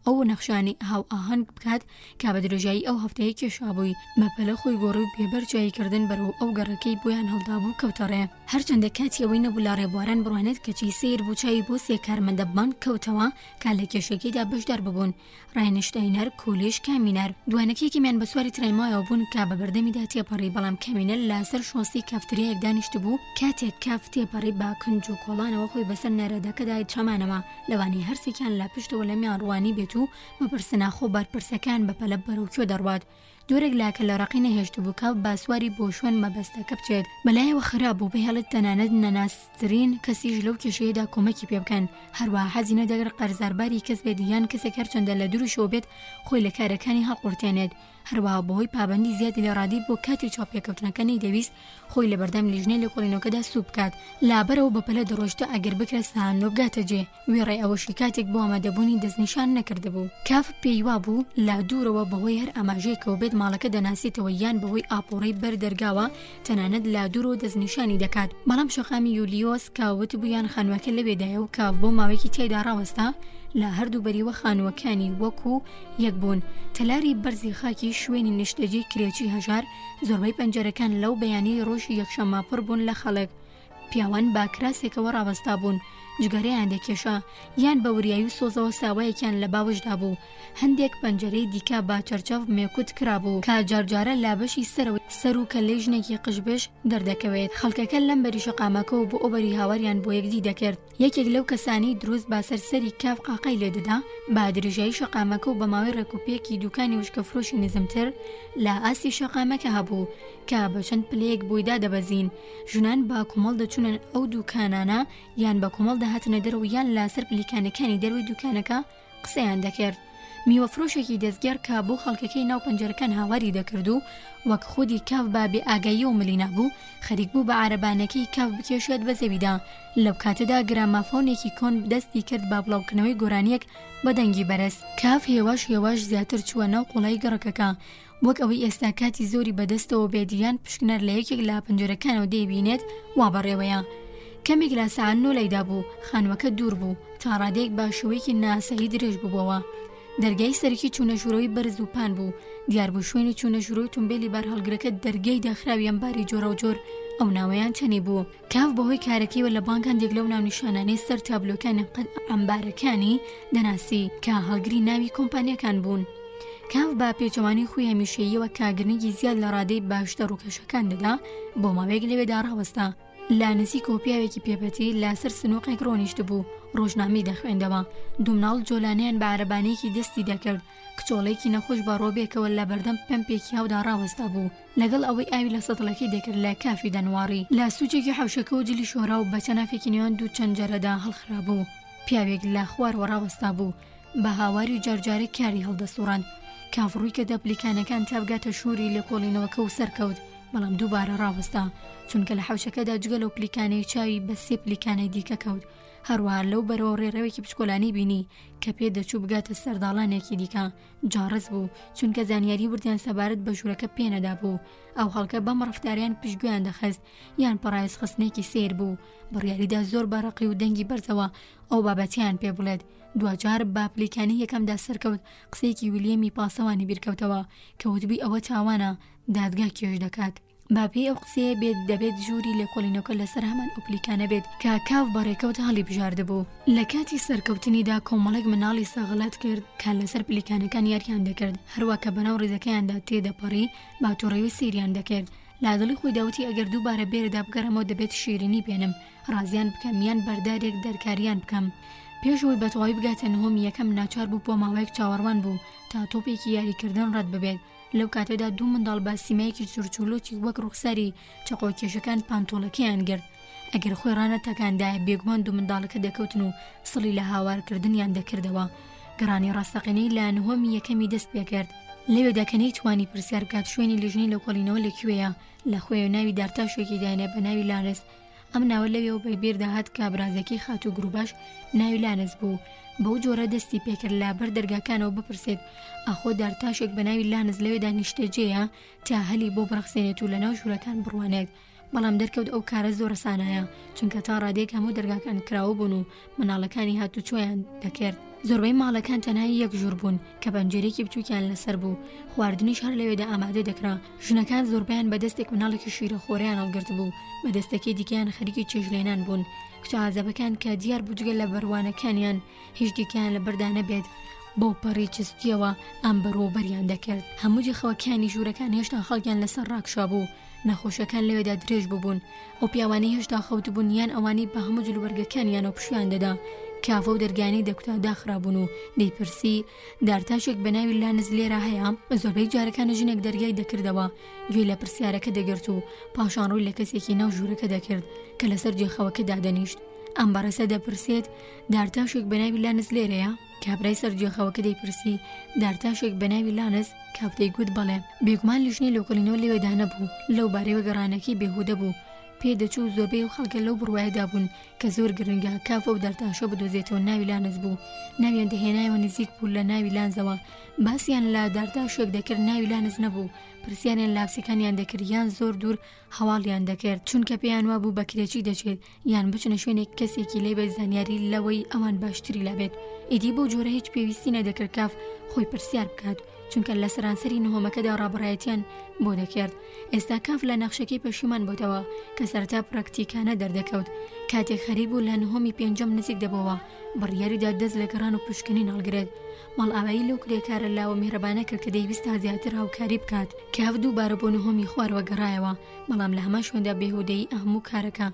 ئەو نەخشانی هاو ئاهەنگ بکات کا بە درۆژایی ئەو هەفتەیە کێشابووی بەپەلە خۆی گۆڕی و بێبەرجاییکردن بەرەو ئەو گەڕەکەی بۆیان هەڵدابوو کەوتەڕێ. هەرچەندە کاتی ئەوەی نەبوو لا ڕێبواران بڕوانێت کەچی سیر بووچایی بۆ سێ کارمەندە بانک کەوتەوە کا لە کێشەکەیدا بەشدار ببوون، ڕاینشتاینەر، کۆلیش، کامینەر. دوانەکەیەکیمیان بە سواری ترەیمایەوە بوون کا بە بەردەمیدا تێپەڕی، بەڵام کامینەر لەسەر شۆسی کافتریایەک دانیشت بوو. کاتێک کاف تێپەڕی با کنج و کۆڵانەوە خۆی بەسەر نەرەدەکەدا چەمانەوە، لەوانەیە هەرسێکیان لە پشتەوە لە میان ڕوانی بێت و بەپرسناخۆ بەرپرسەکان بەپەلە بەرەوکۆ دەڕوات. جۆرێک لاکە لە ڕقی نەهێشت بوو کاف باسواری بۆ شوێن مەبەستەکە بچێت، بەلایەوە خراپ بوو بەهێڵت تەنانەت نەناسترین کەسیش لەو کێشەیەدا کۆمەکی پێ بکەن، هەروەها حەزی نەدەگەر قەرزارباری کەس بێت یان کەسێک هەرچەندە لە دوورشەوە بێت خۆی لە کارەکانی هەڵقورتێنێت. هەروەها بەهۆی پابەندی زیادی لە ڕادی بۆ کاتی چاوپێکەوتنەکە نەیدەویست خۆی لە بەردەم لیژنەی لە کۆڵینەوەکەدا سووب بکات، لابەرەوە بەپەلە دەڕۆشتە ئەگەر بکرە ساهانۆ بگاتە جێ، وێڕێ ئەوەشی کاتێک بۆ ئامادەبوونی دەستنیشان نەکردبوو. کاف پێیوا بوو لا دوورەوە بەهۆی هەر ئاماژەیەکەوە بێت ماڵەکە دەناسیتەوە یان بەهۆی ئاپۆڕەی بەردەرگاوە تەنانەت لا دوورەوە دەستنیشانی دەکات، بەڵام شەقامی یولیۆس کاوت بوویان خانوەکە لەوێدایە و کاف بۆ ماوەیەکی تێدا ڕاوەستا لە هەردوو بەریوە خانوەکانی وەکو یەک بوون. تەلاری بەرزی خاکی شوێنی نیشتەجی کرێکی هەژار، زۆربەی پەنجەرەکان لەو بەیانی ڕۆژی یەکشەممە پڕ بوون لە خەڵک. پیاوان با کراسێکەوە ڕاوەستا بوون، جگەرەیان دەکێشا یان بە وریایی و سۆزەوە ساوایەکیان لە باوشدا بوو. هەندێک پەنجەرەی دیکە با چەرچەف مێکوت کرابوو کە جارجارە لابەشی سەرەوەی سەر و کە لێ ژنێکی قژبێش دەردەکەوێت. خەڵکەکە لەم بەری شەقامەکەەوە بۆ ئۆبەری هاواریان بۆ یەکدی دەکرد. یەکێک لەو کەسانی دروست با سەرسەری کاف قاقای لێدەدا با درێژایی شەقامەکە و بە ماوەی ڕێکوپێکی دوکانی وشکەفرۆشی نزمتر لە ئاسی شەقامەکە هەبوو کە بە چەند پلەیەک بۆیدا دەبەزین. ژنان با کۆمەڵ دەچونن ئەو دوکانانە یان بە کۆمەڵ دەهاتنە دەرەوە یان لاسەر پلیکانەکانی دەروی دوکانەکە قسەیان دەکرد. میوەفرۆشێکی دەستگەر کە بۆ خەڵکەکەی ناو پەنجەرەکان هاواری دەکرد و وەک خودی کاف با بێ ئاگایی و ملی نەبوو خەریک بوو بە عارەبانەکەی کاف بکێشێت بە زەویدا. لەو کاتەدا گرامافۆنێکی کۆن دەستی کرد با بڵاوکردنەوەی گۆرانیەک بە دەنگی بەرز. کاف هێواش زیاتر چووە ناو قوڵای گەڕەکەکە، وەک ئەوەی ئێستا کاتی زۆری بەدەستەوە بێدیان پشکنەر لە یەکێک لە پەنجەرەکانەوە دەیبینێت وا بەڕێوەیە. کەمێک لە ساعت 9 لەیدا بوو، خانوەکە دوور بوو تا ڕادێک باشەوەیەکی ناسایی درێژ بووبەوە. دەرگای سەرکی چوونەژورەوەی بەرز و پان بوو، دیار بوو شوێنی چوونەژورەوەی تونبێلی بار هەڵگرەکە دەرگای داخراوی ئەمباری جۆرە و جۆر ئەو ناوەیان چەنی بوو. کاف بەهۆی کارەکەیەوە لە بانکان دێک لەو ناونیشانانەی سەر تابلۆکانی قەت ئەمبارەکانی دەناسی کە هەڵگری ناوی کۆمپانیەکان بوون. کاف با پێچەوانی خۆی هەمیشەییەوە کاگرنگی زیاد لە ڕادەی باشتە ڕووکەشەکان دەدا بۆ ماوەیەک لەوێدا ڕاوەستا. لا نزیک کۆپیاوێکی پێپەتی لاسەر سنووقێک ڕۆنیشت بوو، ڕۆژنامەی دەخوێندەوە. دوو مناڵ جۆلانیان بە عارەبانەیەکی دەستی دەکرد، کچۆڵێکی نەخۆش بە ڕۆبێکەوە لە بەردەم پەمپێکی هاودا ڕاوەستا بوو، لەگەڵ ئەوەی ئاوی لە سەتڵەکەی دەکرد لە کافی دەنواری. لا سوچێکی حەوشەکە و جلی شۆرا و بە چەنافێکی نێوان دوو چەنجەرەدا هەڵخرا بوو. پیاوێک لە خوارەوە ڕاوەستا بوو، بە هاواری و جارجارێک کاری هەڵدەسوڕاند. کاف ڕووی کە دەپلیکانەکان تا بگاتە شووری لە کۆڵینەوەکە و سەرکەوت، بەڵام دووبارە ڕاوەستا چونکە لە حەوشەکەدا جگە لەو پلیکانەی چاوی بە سێ پلیکانەی دیکە کەوت. هەروەها لەو بەرەوە ڕێڕەوێکی پشکۆلانی بینی کە پێ دەچوو بگاتە سەرداڵانێکی دیکە. جارز بوو چونکە زانیاری وردیان سەبارەت بە ژوورەکە پێنەدا بوو. ئەو خەڵکە بەم ڕەفتاریان پشتگویان دەخست یان پڕایز خستنێکی سیر بوو. بڕیاریدا زۆر بەڕقی و دەنگی بەرزەوە ئەو بابەتیان پێ بڵێت. دوجار با پلیکانی یەکەمدا سەرکەوت قسەیەکی ویلیەمی پاسەوانی بیرکەوتەوە کە وتبی ئەوە تاوانە دادگا کێش دەکات. باپی ئەو قسەیە بێت دەبێت ژووری لە کۆلینەکە لەسەر هەمان ئۆپلیکانە بێت کە کاف بەڕێکەوت هەڵی بژاردەبوو. لە کاتی سەرکەوتنیدا کۆمەڵێک مناڵی سەغڵەت کرد کە لەسەر پلیکانەکان یاریان دەکرد هەروە کە بەناو ڕێزەکەیاندا تێدەپەڕی باتوڕێوی سیریان دەکرد. لادڵی خۆی داوتی ئەگەر دووبارە بێرەدا بگەڕەمەوە دەبێت شیرینی بێنم ڕازیان بکەم یان بەردارێک دەرکاریان بکەم. پێشەوەی بەتەواوی بگاتە نهۆمی یەکەم ناچار بوو بۆ ماوەیەک چاوەڕوان بوو تا تۆپێکی یاریکردن ڕەت ببێت. لەو کاتەدا دوو منداڵ بە سیمایەکی چورچولۆکی وەک ڕوخساری چەقۆکێشەکان پانتۆڵەکەیان گرت. ئەگەر خۆی ڕانەتەکاندایە بێگومان دوو منداڵەکە دەکەوتن و سڵی لە هاوارکردنیان دەکردەوە. گەڕانی ڕاستەقینەی لە نهۆمی یەکەمی دەست پێکرد. لەوێدا کە نەیتوانی پرسیار بکات شوێنی لیژنەی لە کۆڵینەوە لەکوێیە لە خۆی ناوی دارتاشێکی داینە بە ناوی لانس. ئەم ناوە لەوێەوە بەبیر داهات کە برازەکەی خات و گروباش ناوی لانس بوو. بەو جۆرە دەستی پێکرد لە بەر دەرگاکانەوە بپرسێت ئەخۆ دارتاشێک بە ناوی لانس لەوێدا نیشتەجێیە تا هەلی بۆ بڕخسێنێت و لە ناو ژوورەکان بڕوانێت. بەڵام دەرکەوت ئەو کارە زۆرە سانایە چونکە تا ڕادێک هەموو دەرگاکان کراوە بوون و مناڵەکانی هاتوچۆیان دەکرد. زۆربەی ماڵەکان تەنایی یەک ژوور بوون کە پەنجەرێکی بچووکیان لەسەر بوو. خواردنیش هەر لەوێدا ئامادە دەکرا. ژنەکان زۆربیان بە دەستێک مناڵێکی شیرە خۆریان هەڵگرت بوو بە دەستەکەی دیکەیان خەریکی چێژلێنان بوون. کچە عازەبەکان کە دیار بووجگە لە بەروانەکانیان هیچ دیکەیان لە بەردانە بێت بۆ پەڕی چستیەوە ئەم بەرۆبەریان دەکرد. هەموو جێخەوەکانی ژوورەکان هێشتا خەڵکیان لەسەر ڕاکشا بوو. نەخۆشەکان لەوێدا درێژ ببوون. ئەو پیاوانەی هێشتا خەوت بوون یان ئەوانی بە هەموو جلوبەرگەکانیان و پشیان دەدا. کافە و دەرگانی دەکوتا داخرابوون و دەیپرسی دارتاشێک بە ناوی لانس لێرە هەیە. زۆربەی جارەکان ژنێک دەرگای دەکردەوە گوێ لە پرسیارەکە دەگرت و پاشان ڕووی لە کەسێکی ناو ژوورەکە دەکرد کە لەسەر جێخەوەکە دادەنیشت. ئەم بەڕێسە دەپرسێت دارتاشێک بە ناوی لانس لێرەیە. کابرای سەر جێخەوەکە دەیپرسی دارتاشێک بە ناوی لانس. کاف دەیگوت بەڵێ. بێگومان لیژنەی لۆکۆلینەوە لەوێدا نەبوو. لەو بارەیەوە گەڕانەکەی بێهودە بوو. پێ دەچوو زۆربەی و خەڵکە لەو بڕوایەدا بوون کە زۆر گرنگە کافە و دارتاشە بدۆزێتەوە ناوی لانس بوو. ناویان دەهێنایەوە نزیک بوو لە ناوی لانزەوە. باسییان لە دارتاشێک دەکرد ناوی لانس نەبوو. پرسیانیان لاپسەکانیان دەکرد یان زۆر دوور هەواڵیان دەکرد چونکە پێیان وا بوو بەکرێکی دەچێت یان بچنە شوێنێک کەسێکی لێ بە زانیاری لەوەی ئەوان باشتری لابێت. ئیدی بۆ جۆرە هیچ پێویستی نەدەکرد کاف خۆی پرسیار بکات چونکە لە سەرانسەری نهۆمەکەدا ڕابڕایەتیان بۆ دەکرد. ئێستا کاف لە نەخشەکەی پەشیمان بۆتەوە کە سەرتا پراکتیکانە دەردەکەوت. کاتێک خەریک بوو لە نهۆمی پێنجەم نزیک دەبەوە بڕیاریدا دەست لە گەڕان و پشکنی هەڵگرێت. ماڵئاوایی لەو کرێکارە لاوە میهرەبانە کرد کە دەیویست زیاتر هاوکاری بکات. کاف دووبارە بۆ نهۆمی خوارەوە گەڕایەوە بەڵام لە هەمان شوێندا بێهودەیی هەموو کارەکە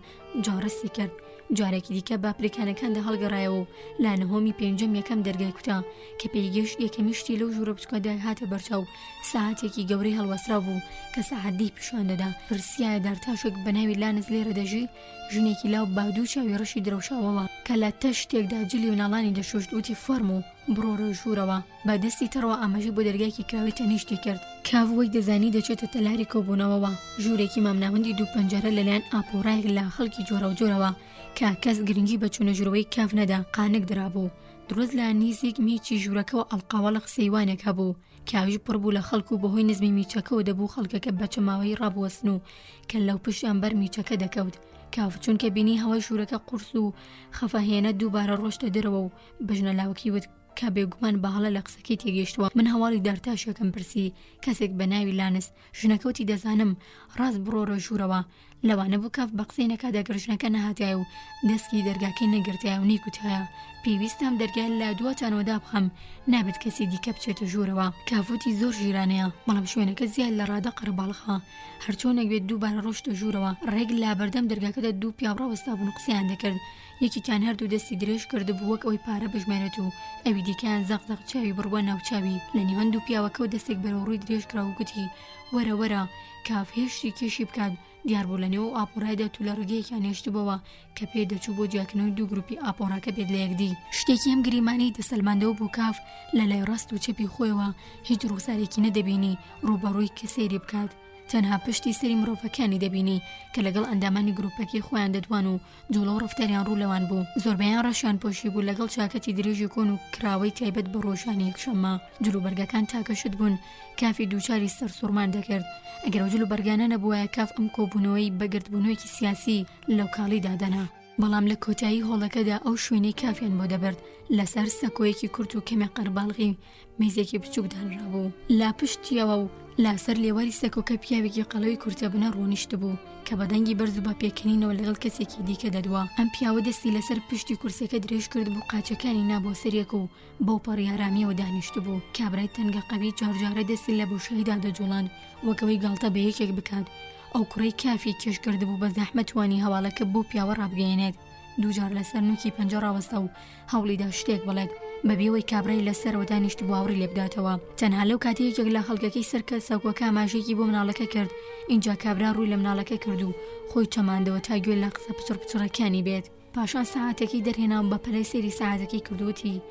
جارەسی کرد. جارێکی دیکە با پلیکانەکاندا هەڵگەڕایەوە و لا نهۆمی پێنجەم یەکەم دەرگای کوتا کە پێیگەشت یەکەمی شتی لەو ژوورە بچکۆدا هاتە بەرچاو. ساعاتێکی گەورەی هەڵوەسرا بوو کە سەعات 10 پیشان دەدا. پرسیایە دارتاشێک بە ناوی لانس لێرە دەژی. ژنێکی لاو بادوو چاوی ڕەشی درەوشاوەوە کە لە تەشتێکدا جلی و ناڵانی دەشوشت وتی فەرم و بڕۆرە ژوورەوە. بە دەستی تەڕەوە ئاماژەی بۆ دەرگایکی کراوی تەنیشتی کرد. کاف وەی دەزانی دەچێتە تەلاری کۆبوونەوەوە. ژوورێکی مامناوەندی دوو پەنجەرە لەلایەن ئاپۆڕایەک لە خەڵکی جۆرە و جۆرەوە کە کەس گرنگی بە چوونەژورەوەی کاف نەدا. قانک درابوو. دروست لە نیزیک میچی ژوورەکەەوە ئەڵقاوە لە قسەیوانێک هەبوو. کاویش پڕ بوو لە خەڵکو بەهۆی نزمی میچەکەەوە دەبوو خەڵکەکە بە چەماوەی ڕابوەستن و کە لەو پشتیان بەر میچەکە دەکەوت. کاف چونکە بینی هەوای ژوورەکە قورس و خەفەهێنە دووبارە ڕۆشتە دەرەوە و بژنە لاوەکی وت کە بێگومان بەهەڵە لە قسەکەی تێگەیشتووە. من هەواڵی دارتاشەکەم پرسی کەسێک بە ناوی لانس. ژنەکەوتی دەزانم ڕاست بڕۆرە ژوورەوە. لەوانە بوو کاف بە قسەی نەکات دەگەڕژنەکە نەهاتایە و دەستکی دەرگاکەی نەگرتایە و نیکوتایە پێویستم دەرگای لە دواتانەوەدا بخەم نابێت کەسی دیکە بچێتە ژوورەوە. کافوتی زۆر ژیرانەیە بەڵام شوێنەکە زیاد لە ڕادە قەرباڵخە هەرچۆنێک بێت دووبارە ڕۆشتە ژوورەوە. ڕێک لا بەردەم دەرگاکەدا دوو پیاوڕەوەستا بوون قسەیان دەکرد. یەکێکیان هەردوو دەستی درێژ کرده بوو وەک ئەوەی پارە بژمێنێت و ئەوی دیکەیان زەقزەق چاوی بڕوە ناوچاوی. لە نێوان دوو پیاوەکە و دەستێک بەرەو ڕووی درێژ کرا و گوتی وەرە وەرە. کاف هێشتی کێشی بکات دیار بوو لە نێو ئاپۆڕایدا تو لە ڕگەیەکیان هێشتبەوە کە پێ دەچوو بۆ جیاکردنەوەی دوو گروپی ئاپۆڕاکە بێت لە یەکدی. شتێکی ئەم گریمانەی دەسەلماندەوە بوو کاف لە لای ڕاست و چەپی خۆیەوە هیچ ڕووسارێکی نەدەبینی ڕوبەڕووی کە سەیری بکات. تەنها پشتی سەری مرۆڤەکانی دەبینی کە لەگەڵ ئەندامانی گروپەکەی خۆیان دەدوان و جوڵە و ڕفتاریان ڕوو لەوان بوو. زۆربەیان ڕەشیان پۆشی بوو لەگەڵ چاکەتی درێژی کۆن و کراوەی تایبەت بە ڕۆژانی یەکشەممە. جلوبەرگەکان تاکەشت بوون کافی دووچاری سەرسوڕمان دەکرد. ئەگەر جلوبەرگانە نەبووایە کاف ئەم کۆبوونەوەی بەگردبوونەوەیکی سیاسی لەو کاڵیدا دەنا. بەڵام لە کۆتایی هۆڵەکەدا ئەو شوێنەی کافیان بۆ دەبرد لەسەر سەکۆیەکی کورت و کەمێ قەرباڵغی میزێکی بچووک دانرابوو. لا پشتیەوە و لاسەر لێواری سەکۆکە پیاوێکی قەڵەوی کورتە بنە ڕۆنیشت بوو کە بە دەنگی بەرز و بە پێکەنینەوە لەگەڵ کەسێکی دیکە دەدوا. ئەم پیاوە دەستی لەسەر پشتی کورسەکە درێژ کرد بوو قاچەکانی نابۆ سەرێک و بەو پەڕیارامیەوە دانیشت بوو. کابرای تەنگە قەوی جارجارە دەستی لە بوشەیدا دەجوڵان وەکەوەی گاڵتە بە یەکێک بکات. ئەو کوڕەی کافی کێش کرد بوو بە زەحمەت توانی هەواڵەکە بۆ پیاوە ڕابگەیەنێت. دووجار لەسەر نوکی پەنجە ڕاوەستە و هەوڵیدا شتێک بڵێت بەبێەوەی کابرای لەسەرەوە دانیشت بوو هاوڕی لێ بداتەوە. تەنها لەو کاتەیەکێک لە خەڵکەکەی سەرکە سەکۆکە ئاماژەیەکی بۆ مناڵەکە کرد. اینجا کابرا ڕووی لە مناڵەکە کرد و خۆی چەماندەوە تا گوێ لە قسە پچڕ پچڕەکانی بێت. پاشان سەعاتێکی دەرهێنا و بە پەلەی سێری سەعاتەکەی کردوتی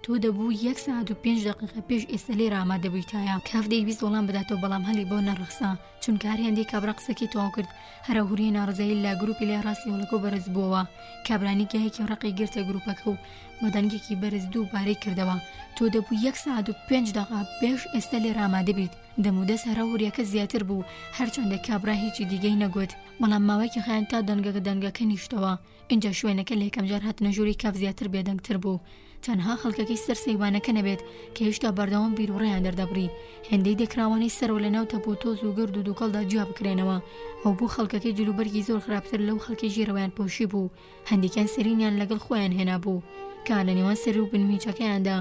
تۆ دەبوو 1 ساعت و 5 دقیقە پێش ئێستا لێرە ئامادە بوویتایە. کاف دەیویست وەڵام بداتەوە بەڵام هەلی بۆ نەڕەخسا چونکە هەر هێندەی کابرا قسەکەی تەواو کرد. هەرە هوریە ناڕزایی لە گروپی لای ڕاستی هەوڵەکە و بەرز بووەوە. کابرانی گایەکی ڕقی گرتە گروپەکە و بە دەنگێکی بەرز دووبارەی کردەوە تۆ دەبوو 1 ساعت و 5 دقیقە پێش ئێستا لێرە ئامادە بیت. دەمودەست هەرە هوریەکە زیاتر بوو هەرچەندە کابرا هیچی دیگەی نەگوت بەڵام ماوەیەکی خەیان تا دەنگەکە نیشتەوە. اینجا شوێنەکە لە یەکەم جار هاتنە ژووری کاف زیاتر بێدەنگتر بوو. تەنها خەڵکەکەی سەر سەیوانەکە نەبێت کە هێشتا بەردەوام بیر و ڕێیان دەردەبڕی. هێندەی دەکراوانەی سەرەوە لە ناو تەپۆ تۆز و گرد و دووکەڵدا جیا بکرێنەوە. ئەو بوو خەڵکەکەی جلوبەرگی زۆر خراپتر لەو خەڵکی ژێرەوەیان پۆشی بوو. هەندێکیان سەرینیان لەگەڵ خۆیان هێنا بوو کە لە نێوان سەر و بنمیچەکەیاندا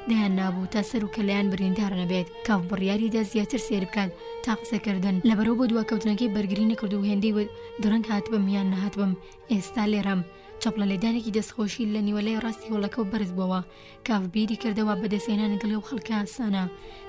دەیان نابوو تا سەر و کەلەیان بریندار نەبێت. کاف بڕیاریدا زیاتر سێر بکات تا قسەکردن لەبەرەوە بۆ دواکەوتنەکەی بەرگری نەکرد و هێندەی وت درەنگ هاتبم یان نەهاتبم ئێستا لێرەم. چەپڵە لێدانێکی دەستخۆشی لە نیوەلای ڕاستی هۆڵەکە و بەرز بووەوە. کاف بیری کردەوە بەدەستێنان گڵێ و خەڵکە ئاسانە.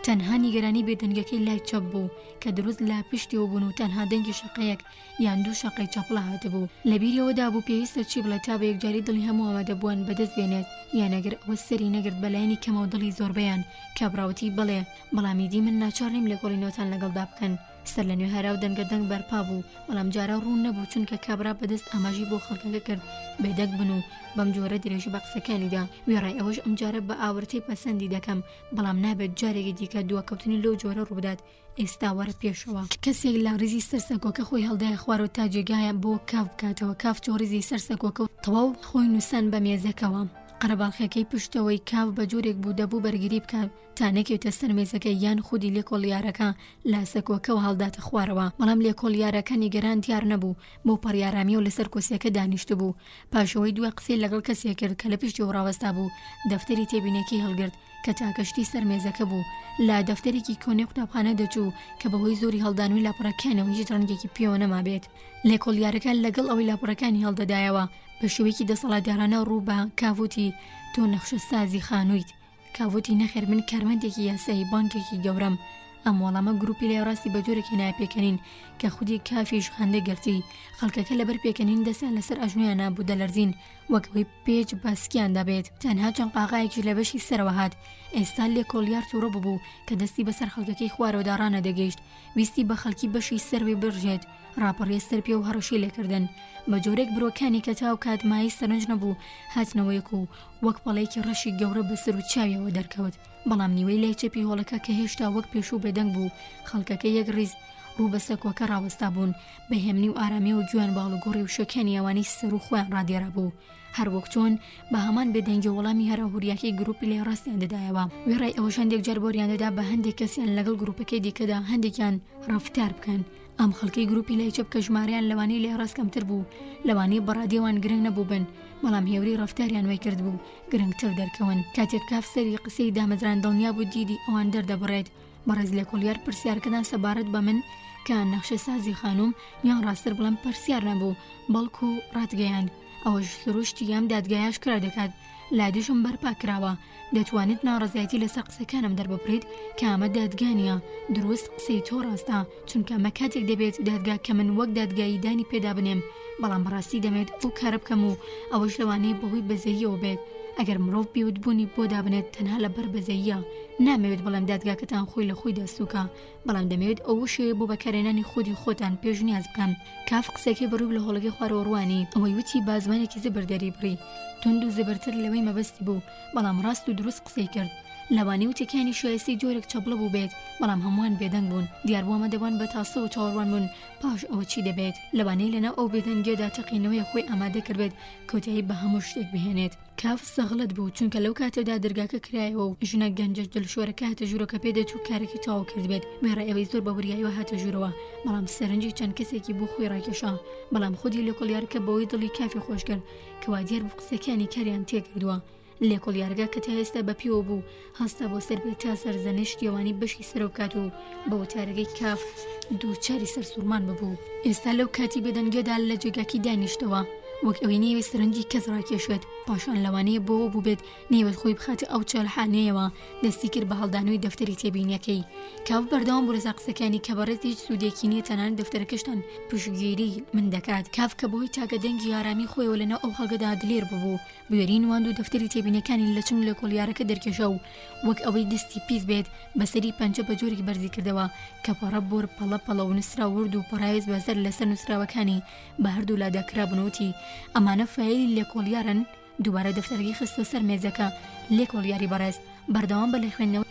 تەنها نیگەرانی بێدەنگەکەی لای چەپ بوو کە دروست لا پشتیەوە بوون و تەنها دەنگی شەقەیەک یان دوو شەقەی چەپڵە هاتبوو. لە بیریەوەدا بوو پێویستە چی بڵێت تا بە یەکجاری دڵی هەموو ئامادەبووان بەدەست بێنێت یان ئەگەر ئەوە سەری نەگرت بەلایەنی کەمە و دڵی زۆربەیان کابراوتی بڵێ بەڵامیدی من ناچار نیم لە کۆڵینەوەتان لەگەڵدا بکەن. سەر لە نوێ هەرا و دەنگە دەنگ بەرپا بوو بەڵام جارە ڕوون نەبوو چونکە کابرا بەدەست ئاماژی بۆ خەڵکەکە کرد بێدەنگ بن و بەم جۆرە درێژی بە قسەکانیدا. وێڕای ئەوەش ئەم جارە بە ئاورتەی پەسەندی دەکەم بەڵام نابێت جارێکی دیکە دووەکەوتنی لەو جۆرە ڕووبدات. ئێستا وەرە پێشەوە. کەسێک لە ڕیزی سەرسەکۆکە خۆی هەڵدایە خوارەوە تا جێگایە بۆ کاف بکاتەوە. کاف چۆ ڕیزی سەرسەکۆکە و تەواو خۆی نووسان بە مێزەکەوە. قەرەباڵخەکەی پشتەوەی کاف بە جۆرێک بوو دەبوو بەرگری بکات تا نەکەوتە سەر مێزەکە یان خودی لێکۆڵیارەکە لە سەکۆکەوە هەڵداتە خوارەوە. بەڵام لێکۆڵیارەکە نیگەران دیار نەبوو بۆ پەڕیارامی و لەسەر کۆسیەکە دانیشت بوو. پاشەوەی دوای قسەی لەگەڵ کەسێک کرد کە لە پشتی و ڕاوەستا بوو دەفتەری تێبینێکی هەڵگرت کە تاکەشتی سەر مێزەکە بوو. لا دەفتەرێکی کۆنێ قوتابخانە دەچوو کە بەهۆی زۆری هەڵدانوی لاپەڕەکانەوە هیچ ڕەنگێکی پێوە نەما بێت. لێکۆڵیارەکە لەگەڵ ئەوەی لاپەڕەکانی هەڵدەدایەوە بە شێوەیەکی دەسەڵاتدارانە ڕوو بە کاوتی تۆ نەخشە سازی خانوویت. کاوتی نەخێر من کارمەندێکی یاسایی بانکێکی گەورەم. ئەم وەڵامە گروپی لای ڕاستی بە جۆرێکی ناپێکەنین کە خودی کافیش خەندە گرتی. خەڵکەکە لەبەر پێکەنین دەستیان لەسەر ئەژنویان نابوو دەلەرزین وەکەوەی پێچ باسکیان دەبێت. تەنها چەند قاغایەکی لە بەشی سەرەوە هات. ئێستا لێکۆڵیار تووڕە بوو کە دەستی بەسەر خەڵکەکەی خوارەوەدا ڕانە دەگەیشت. ویستی بە خەڵکی بەشی سەروی برژێت ڕاپەڕێ سەر پێ و هەڕەشی لێکردن بە جۆرێک برۆکانی کە تاو کاتمایی سەرنج نەبوو هاتنەوەیەک و وەک پەڵەیەکی ڕەشی گەورە بەسەر و چاویەوە دەرکەوت. بەڵام نیوەی لای چەپی هۆڵەکە کە هێشتا وەک پێشوو بێدەنگ بوو خەڵکەکە یەک ڕیز ڕوو بە سەکۆکە ڕاوەستا بوون بە هێمنی و ئارامی و گوێن باڵوگۆڕی و شەکانی ئەوانەی سەر و خۆیان ڕادێرا بوو. هەر وەک چۆن بە هەمان بێدەنگی وەڵامی هەرە هوریاکەی گروپی لای ڕاستیان دەدایەوە. وێڕای ئەوەش هەندێک جار بۆریان دەدا بە هەندێک کەسیان لەگەڵ گروپەکەی دیکەدا هەندێکیان ڕەفتار بکەن. ئەم خەڵکەی گروپی لای چەپ کە ژمارەیان لەوانەی لای ڕاست کەمتر بوو لەوانەی بەڕادیەوان گرنگ نەبوو بن بەڵام هێوری ڕەفتاریان وای کرد بوو گرنگتر دەرکەون. کاتێک کاف سەری قسەی دامەزران دڵنیا بوو دیدی ئەوان دەردەبڕێت. بەڕێز لێکۆڵیار پرسیارکردان سەبارەت بە من کە نەخشە سازی خانوم یان ڕاستتر بڵێم پرسیار نەبوو بەڵکو ڕاتگەیاند. ئەوەش سروشتی یام دادگایاش کرا دەکات لادێشم بەرپا کراوە. دەتوانێت ناڕزایەتی لەسەر قسەکانم دەرببڕیت کە ئەمە دادگانیە دروست قسەی تۆ ڕاستە چونکە ئەمە کاتێک دەبێت دادگا کە من وەک دادگاییدانی پێدا بنێم بەڵام بەڕاستی دەمێت ئەو کارە بکەم و ئەوەش لەوانەیە بەهۆی بەزەییەوە بێت ئەگەر مرۆڤ بێودبوونی بۆ دابنێت تەنها لە بربەزەییە نامەوێت بەڵام دادگاکەتان خۆی لە خۆی دەسووکە بەڵام دەمەوێت ئەو شێوە بۆ بەکارهێنانی خودی خۆتان پێش نیاز بکەن. کاف قسەکەی بەڕووی لە هۆڵەکەی خوارەوەڕوانی ئەوەی وتی با زمانێکی زبر دەریبڕی تند و زبرتر لەوەی مەبەستی بوو بەڵام ڕاست و دروست قسەی کرد. لەوانەی وتەکانی شایستی جۆرێک چەپڵە بوو بێت بەڵام هەمووان بێدەنگ بوون دیار بۆ ئەمە دەبوان بە تاسە و چاوەڕوان بوون پاش ئەوە چی دەبێت. لەوانەی لەناو ئەو بێدەنگێدا تەقینەوەی خۆی ئامادە کردبێت کەوتایی بە هەموو شتێک بهێنێت. کاف سەغڵت بوو چونکە لەو کاتەدا دەرگاکە کرایەوە و ژنە گەنجەش دڵشۆرەکە هاتە ژوورەکە پێدەچ و کارێکی تەواو کردبێت بێڕای ئەوەی زۆر بە وریاییەوە هاتە ژوورەوە بەڵام سەرنجی چەند کەسێکی بۆ خۆی ڕاکێشا بەڵام خودی لێکۆڵیارەکە بەوەی دڵی کافی خۆش کرد کەوا دیار بوو قسەکانی کاریان تێکردووە. لێکۆڵیارگە کە تا ئێستا بەپیەوە بوو هەستا بۆ سەر بێت تا سەرزەنیشتیەوانی بەشی سەرۆ بکات و بە وتارەکەی کاف دووچاری سەرسوورمان ببوو. ئێستا لەو کاتی بێدەنگێدا لە جێگاکی دانیشتەوە وەک ئەوەی نێوی سەرنجی کەس ڕاکێشێت پاشان لەوانەیە بۆەوە بوو بێت نێوت خۆی بخاتە ئەو چالحانەیەوە دەستی کرد بە هەڵدانەوەی دەفتەری تێبینیەکەی. کاف بەردەوام بوو لەسا قسەکانی کە بەڕێز هیچ سوودێکی نییە تەنانەت دەفتەرەکەشتان پشتگیری من دەکات. کاف کە بۆی تاکە دەنگی ئارامی خۆیەوە لەناو ئەو خەڵگەدا دلێر ببوو بوێرین واند و دەفتەری تێبینیەکانی لە چنگ لە کۆڵیارەکە دەرکێشە و وەک ئەوەی دەستی پیس بێت بەسەری پەنجە بە جۆرێکی بەرزی کردەوە کە پەڕە بۆر پەڵە و نووسرا ورد و پەڕاوێز بەزەر لەسەر نووسراوەکانی بە هەردوو لاداکرا بنەوتی ئەمانە فایلی لێکۆڵیارن. دووبارە دەفتەرەکەی خستە سەر مێزەکە. لێکۆڵیاری بەڕێز بەردەوام بە لە خوێندنەوە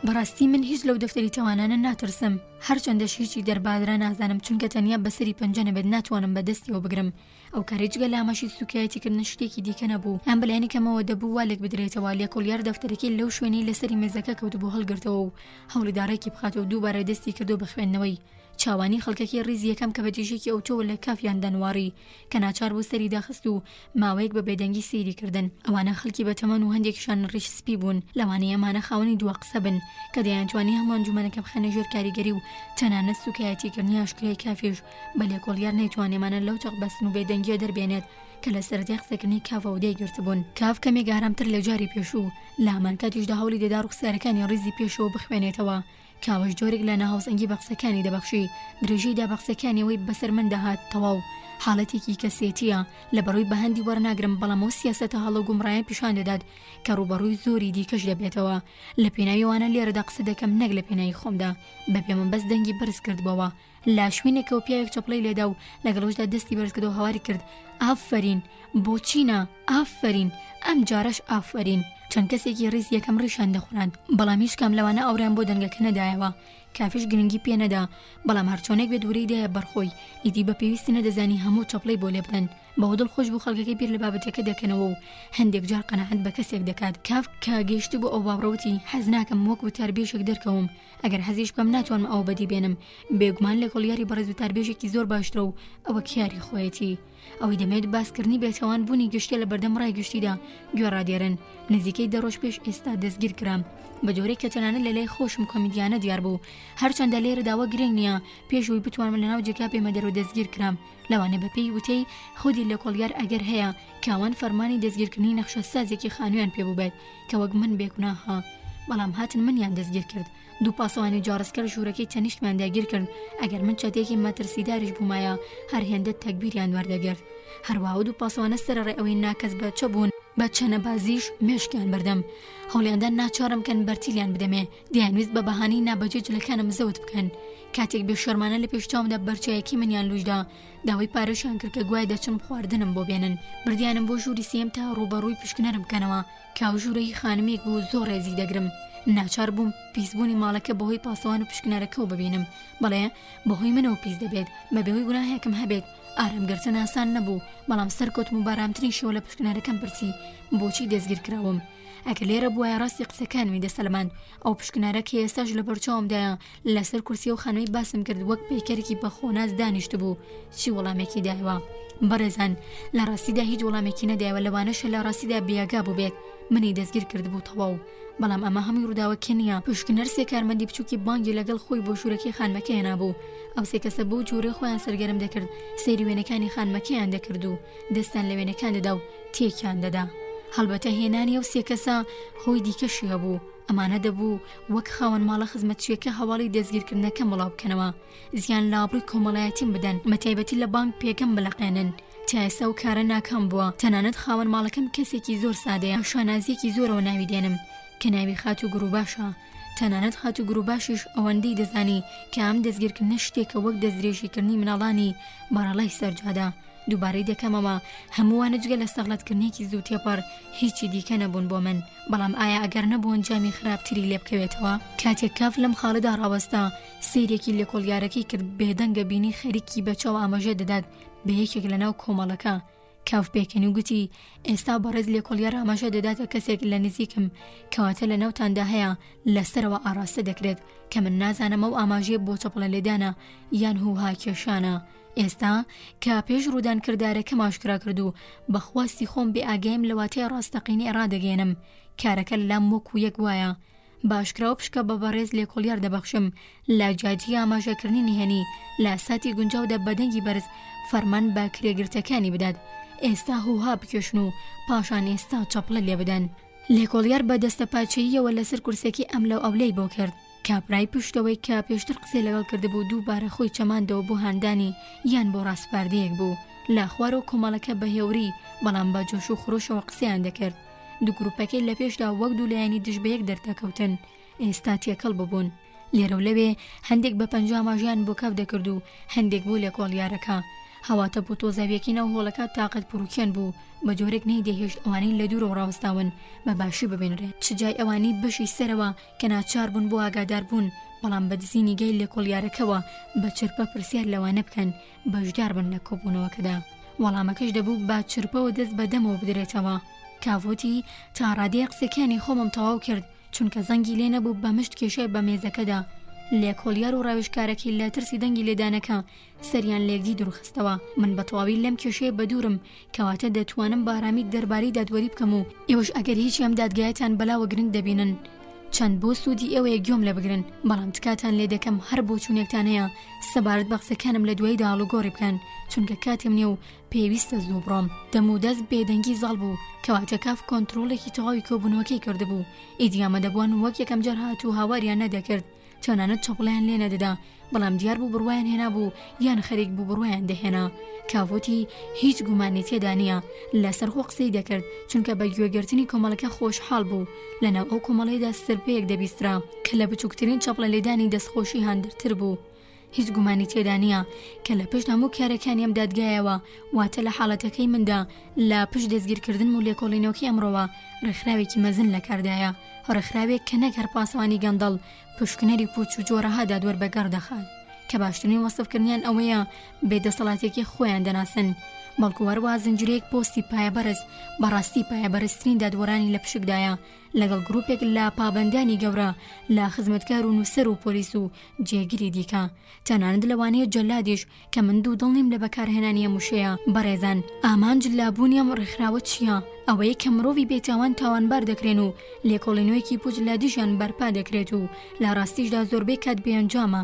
بەڕاستی من هیچ لەو دەفتەری تەوانانە ناترسم هەرچەندەش هیچی دەربادرا نازانم چونکە تەنیا بەسەری پەنجە نەبێت ناتوانم بەدەستیەوە بگرم. ئەو کارێجگە لامەشی سوکایەتیکردن شتێکی دیکە نەبوو ئەم بەلایانی کەمەوە دەبوو والێک بدرێتەوە. لێکۆڵیار دەفتەرەکەی لەو شوێنەی لەسەری مێزەکە کەوت بۆ هەڵگرتەوە و هەوڵدارێکی بخاتەوە دووبارە دەستی کردو بە خوێندنەوەی. چاوانی خەڵکەکی ڕیزی یەکەم کە بەدێژێکی ئەوتۆوە لە کافیان دەنواری کە ناچار بوو سەری داخست و ماوەیەک بە بێدەنگی سەیری کردن. ئەوانە خەڵکی بەتەمەن و هەندێکشان ڕیش سپی بوون لەوانەیە ئەمانە خاوەنی دووە قسە بن کە دەیانتوانی هەموو ئەنجومەنەکە بخەنە ژێر کاریگەری و تەنانەت سوکایەتیکردنی ئاشکرای کافیش بە لێکۆڵیار نەیتوانێمانە لەو چەق بەستن و بێدەنگیە دەربێنێت کە لە سەرەتای قسەکردنی کافەوە دەیگرتبوون. کاف کەمێک ئارامتر لە جاری پێشوو لە هەمان کاتیشدا هەوڵی دەدا ڕوخسارەکانی ڕیزی پێشەوە بخوێنێتەوە. کاوەش جۆرێک لە ناهاوسەنگی بە قسەکانی دەبەخشی درێژەیدا بە قسەکانیەوەی بەسەر من دەهات تەواو حاڵەتێکی کەسێتیە لە بەڕووی بەهەندی وەرناگرم بەڵام ئەو سیاسەتە هەڵە گومڕایان پیشان دەدات کە ڕوبەڕووی زۆری دیکەش دەبێتەوە. لە پێناویوانە لێرەدا قسە دەکەم نەک لە پێناوی خۆمدا بەپێ من بەس دەنگی بەرز کردبەوە لا شوێنێکەوە پیاوێک چەپڵەی لێدا و لەگەڵەوەشدا دەستی بەرز کردەوە هەواری کرد ئافەرین بۆچینە ئافەرین ئەم جارەش ئافەرین. چەند کەسێکی ڕیز یەکەم ڕیشان دەخوران بەڵام هیچ کام لەوانە ئەوریان بۆ دەنگەکە نەدایەوە. کافیش گرنگی پێ نەدا بەڵام هەرچۆنێک بێ دوورەی دایە بەرخۆی ئیدی بە پێویستی نەدەزانی هەموو چەپڵەی بۆ لێ بدەن بەوە دڵخۆش بوو خەڵکەکەی بیر لە بابەتەکە دەکەنەوە و هەندێک جار قەناعەت بە کەسێک دەکات. کاف کە گەیشت بۆ ئەو باوڕەوتی حەز ناکەم وەک وتاربێژێک دەرکەوم ئەگەر حەزیش بکەم ناتوانم ئەوە بەدی بێنم. بێگومان لێکۆڵیاری بەڕێز وتاربێژێکی زۆر باشترە و ئەوە کیاری خۆیەتی ئەوەی دەمێت باسکردنی بێتەوان بوونی گشتە لە بەردەم ڕای گشتیدا گوێڕادێرن. نزیکەی دەڕۆژ پێش ئێستا دەستگیر کرام بە جۆرەی کە تەنانەت لە لای خۆشم کۆمیدیانە دیار بوو هەرچەندە لێرەداوە گرنگ نییە پێشەوەی بتوانم لەناو جێگا پێمە دەرەوە دەستگیر کرام. لەوانە بەپێی وتەی خودی لێکۆڵیار ئەگەر هەیە کاوان فەرمانی دەستگیرکردنی نەخشە سازێکی خانوویان پێ بوو بێت کە وەک من بێگوناها بەڵام هاتن منیان دەستگیر کرد. دوو پاسەوانی جارسکەر ژوورەکەی تەنیشتمان داگیر کرد ئەگەر من چەتێکی مەترسیداریش بوومایە هەر هێندە تەکبیریان وەردەگرت. هەروەها دوو پاسەوانە سەرڕێ ئەوەی ناکەس بە چە بوون بە چەنەبازیش مێشکیان بردەم هەوڵیاندا ناچارم کەن بەرتیلیان بدەمێ دەیانویست بە بەهانەی نابەجێ جلەکانم زەوت بکەن. کاتێک بێشەرمانە لە پێشچاومدا بەرچایەکی منیان لوشدا داوای پارەشیان کرد کە گوای دەچم خواردنم بۆ بێنن. بردیانم بۆ ژووری سێم تا ڕوبەڕووی پشکنەرم بکەنەوە کاو ژوورەی خانمێک بوو زۆر ڕێزی دەگرم. ناچار بووم پیسبوونی ماڵەکە بەهۆی پاسەوان و پشکنەرەکە و ببینم بەڵێ بەهۆی منەوە پیس دەبێت بەبێەوەی گوناهێکم هەبێت. ئارامگرتن ئاسان نەبوو بەڵام سەرکەوتم و بارامترین شێوە لە پشکنەرەکەم پرسی بۆچی دەستگیر کراوم. ئەگە لێرە بووایە ڕاستی قسەکانمی دەسەلمان ئەو پشکنەرەکە ئێستاش لە بەرچاومدایە لەسەر کورسی و خانووی باسم کرد وەک پێکەرێکی بە خۆناز دانیشت بوو چی وەڵامێکی دایەوە. بەڕێزان لە ڕاستیدا هیچ وەڵامێکی نەدایەوە لەوانەشە لە ڕاستیدا بێگا بوو بێت منی دەستگیر کرد بوو تەواو بەڵام ئەمە هەمووی ڕووداوەکە نییە. پشکنەر سێ کارمەندی بچووکی بانگی لەگەڵ خۆی بۆ ژوورەکەی خانمەکە هێنابوو. ئەو سێ کەسە بۆ جوورەی خۆیان سەرگەرم دەکرد سەیری وێنەکانی خانمەکەیان دەکرد و دەستان لە وێنەکان دەدا و تێکیان دەدا. هەڵبەتە هێنانی ئەو سێ کەسە هۆی دیکەشیە بوو. ئەمانە دەبوو وەک خاوەن ماڵە خزمەتچیەکە هەواڵی دەستگیرکردنەکەم بڵاو بکەنەوە زیان لابڕووی کۆمەڵایەتیم بدەن مەتایبەتی لە بانک پێکەم بلەقێنن تا ئێستا و کارە ناکەم بووە. تەنانەت خاوەن ماڵەکەم کەسێکی زۆر سادەیە، شانازیەکی زۆرەوە ناوی دێنم کە ناوی خات و گروباشە. تەنانەت خات و گروباشیش ئەوەندەی دەزانی کە ئەم دەستگیرکردنە شتێکە وەک دەستدرێژیکردنی مناڵانی بەڕەڵای سەرجادا. دووبارەی دەکەمەوە هەمووانە جگە لە سەغڵەتکردنێکی زوو تێپەڕ هیچی دیکە نەبوون بۆ من، بەڵام ئایا ئەگەر نەبوون جامی خراپتری لێ بکەوێتەوە؟ کاتێک کاف لەم خاڵەدا ڕاوەستا سەیرێکی لێکۆڵیارەکەی کرد، بێدەنگە بینی خەریکی بەچەو ئاماژە دەدات بە یەکێک لەناو کۆمەڵەکە. کاف پێکەنی و گوتی ئێستا بەڕێز لێکۆڵیار ئاماژە دەداتە کەسێک لە نزیکم کەواتە لە ناوتاندا هەیە لەسەرەوە ئاراستە دەکرێت کە من نازانم ئەو ئاماژەیە بۆ چەپڵە لێدانە یان هوها کێشانە. ئێستا کە پێش ڕوودان کردارەکەم ئاشکرا کرد و بەخواستی خۆم بێ ئاگەیم لە واتای ڕاستەقینی ڕادەگەێنم، کارەکە لام وەکو یەک وایە. باشکراوە پشکە بە بەڕێز لێکۆڵیار دەبەخشم لە جاتی ئاماژەکردنی هێنی لە ساتی گونجاودا بەدەنگی بەرز فەرمان بە کرێگرتەکانی بدات. ئێستا هوها بکێشن و پاشان ئێستا چەپڵە لێ بدەن. لێکۆڵیار بە دەستە پاچەییەوە لەسەر کورسێکی ئەم لەو ئەولەی بۆ کرد. کاپرای پشتەوەی کە پێشتر قسەی لەگەڵ کردبوو دووبارە خۆی چەماندەوە بۆ هاندانی یان بۆ ڕاستپاردەیەک بوو. لە خوار و کۆمەڵەکە بە هێوری بەڵام بە جۆش و خۆشەوە قسەیان دەکرد. دوو گروپەکەی لە پێشدا وەک دوو لایەنی دژ بە یەک دەردەکەوتن، ئێستا تێکەڵ ببوون. لێرە و لەوێ هەندێک بە پەنجا ماژیان بۆ کاف دەکرد و هەندێک بوو لێکۆڵیارەکە. هەواتە بۆ تۆزاویەکی ناو هۆڵەکە تاقەت پڕوکێن بوو، بە جۆرێک نەیدەهێشت ئەوانەی لە دوورەوە ڕاوەستاون بە باشی ببێنرێت. چ جای ئەوانی بەشی سەرەوە کە ناچار بوون بۆ ئاگادار بوون، بەڵام بە دزینی گەی لێکۆڵیارەکەوە بە چرپە پرسیار لەوانە بکەن بەشدار بن لە کۆبوونەوەکەدا. وەڵامەکەش دەبوو با چرپەوە دەست بە دەمەوە بدرێتەوە. کاڤۆتی تا ڕادەیە قسەکانی خۆمم تەواو کرد چونکە زەنگی لێ نەبوو بە مشت کێشەی بە مێزەکەدا. لێکۆڵیار و ڕاوێژکارەکەی لە ترسی دەنگی لێدانەکە سەریان لێکدی دوورخستەوە. من بە تەواوی لەم کێشەیە بەدوورم کەواتە دەتوانم بارامی دەربارەی دادوەری بکەم و ئێوەش ئەگەر هیچ ئەم دادگایەتان بەلاوە گرنگ دەبینن چەند بۆ سوودی ئێوەیە گوێم لێ بگرن، بەڵام تکاتان لێ دەکەم هەر بۆ چوونێکتان هەیە سەبارەت بە قسەکانم لە دوای داڵوگۆڕی بکەن چونکە کاتێم نییە و پێویستە زوو بڕۆم. دەم و دەست بێدەنگی زاڵ بوو کەواتە کاف کۆنتڕۆڵێکی تەواوی کۆبوونەوەکەی کردبوو. ئیدیامە دەبوون وەک یەکەم جار هات و هاواریان نەدەکرد، چۆنانەت چەپڵیان لێ نەدەدا، بەڵام دیار بوو بڕوایان هێنا بوو یان خەریک بوو بڕوایان دەهێنا. کاڤۆتی هیچ گومانی تێدا نییە لەسەرخۆ قسەی دەکرد چونکە بە گوێگرتنی کۆمەڵەکە خۆشحاڵ بوو. لەناو ئەو کۆمەڵەیەدا سرپەیەک دەبیسترا کە لە بچووکترین چەپڵە لێدانی دەستخۆشی هاندرتر بوو. هیچ گومانی تێدا نییە کە لە پشت هەموو کارەکانی ئەم دادگایەوە واتە لە حاڵەتەکەی مندا لە پشت دەستگیرکردن و لێکۆڵینەوەکی ئەمڕۆوە ڕێکخراوێکی مەزن لە کاردایە، ڕێکخراوێک کە نەک هەر پاسەوانی گەندەڵ پشکنەری پوچ و جۆرەهادا دووەر بەگەڕ دەخات کە باشترین وەسفکردنیان ئەوەیە بێدەسەڵاتێکی خۆیان دەناسن، بەڵکو وەروە زنجیرەیەک پۆستی پایەبەرز بەڕاستی پایەبەرزترین دادوەرانی لە پشکدایە لەگەڵ گروپێک لە پابەندانی گەورە لە خزمەتکار و نووسەر و پۆلیس و جێگیری دیکە. تەنانەت لەوانەیە جەلادیش کە من دوو دڵنیم لە بەکارهێنانی ئەموشەیە. بەڕێزان، ئامان جلابوونی ئەم ڕێکخراوە چییە؟ ئەوەیە کە مرۆڤی بێتاوان تاوانبار دەکرێن و لێکۆڵینەوەیەکی پوچ لە دژیان بەرپا دەکرێت و لە ڕاستیشدا زۆربەی کات بێئەنجامە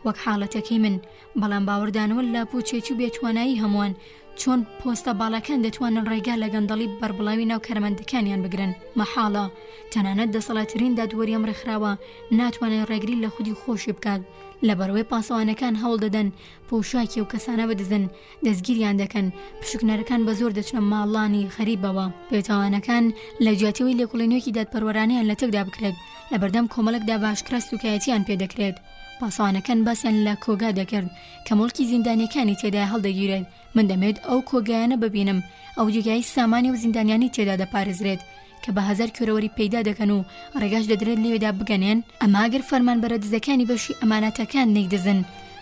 وەک حاڵەتەکەی من، بەڵام باوەڕدانەوە لە پوچێتی و بێتوانایی هەمووان چۆن پۆستە باڵەکان دەتوانن ڕێگا لە گەندەڵی بربڵاوی ناو کارمەندەکانیان بگرن. مەحاڵە تەنانەت دەسەڵاتترین دادوەری ئەم ڕێکخراوە ناتوانێت ڕێگری لە خودی خۆشی بکات. لە بەرەوەی پاسەوانەکان هەوڵ دەدەن پۆشاکی و کەسانە بدزن، دەستگیریان دەکەن، پشکنەرەکان بە زۆر دەچنە ماڵانی خەریبەوە. پێتاوانەکان لە جیاتیەوەی لێکۆڵینەوەکی دادپەروەرانەیان لە تێکدا بکرێت، لە بەردەم کۆمەڵێکدا باشکرا سوکایەتیان پێدەکرێت. پاسەوانەکان باسییان لە کۆگا دەکرد کە مڵکی زیندانیەکانی تێدا هەڵدەگیرێت. من دەمێت ئەو کۆگایانە ببینم، ئەو جێگای سامانی و زیندانیانی تێدا دەپارێزرێت کە بە هەزار کۆرەوەری پەیدا دەکەن و ڕێگاش دەدرێت لێوێدا بگەنێن. ئەماگەر فەرمانبەرە دزەکانی بەشی ئەمانەتەکان نەیدەزن.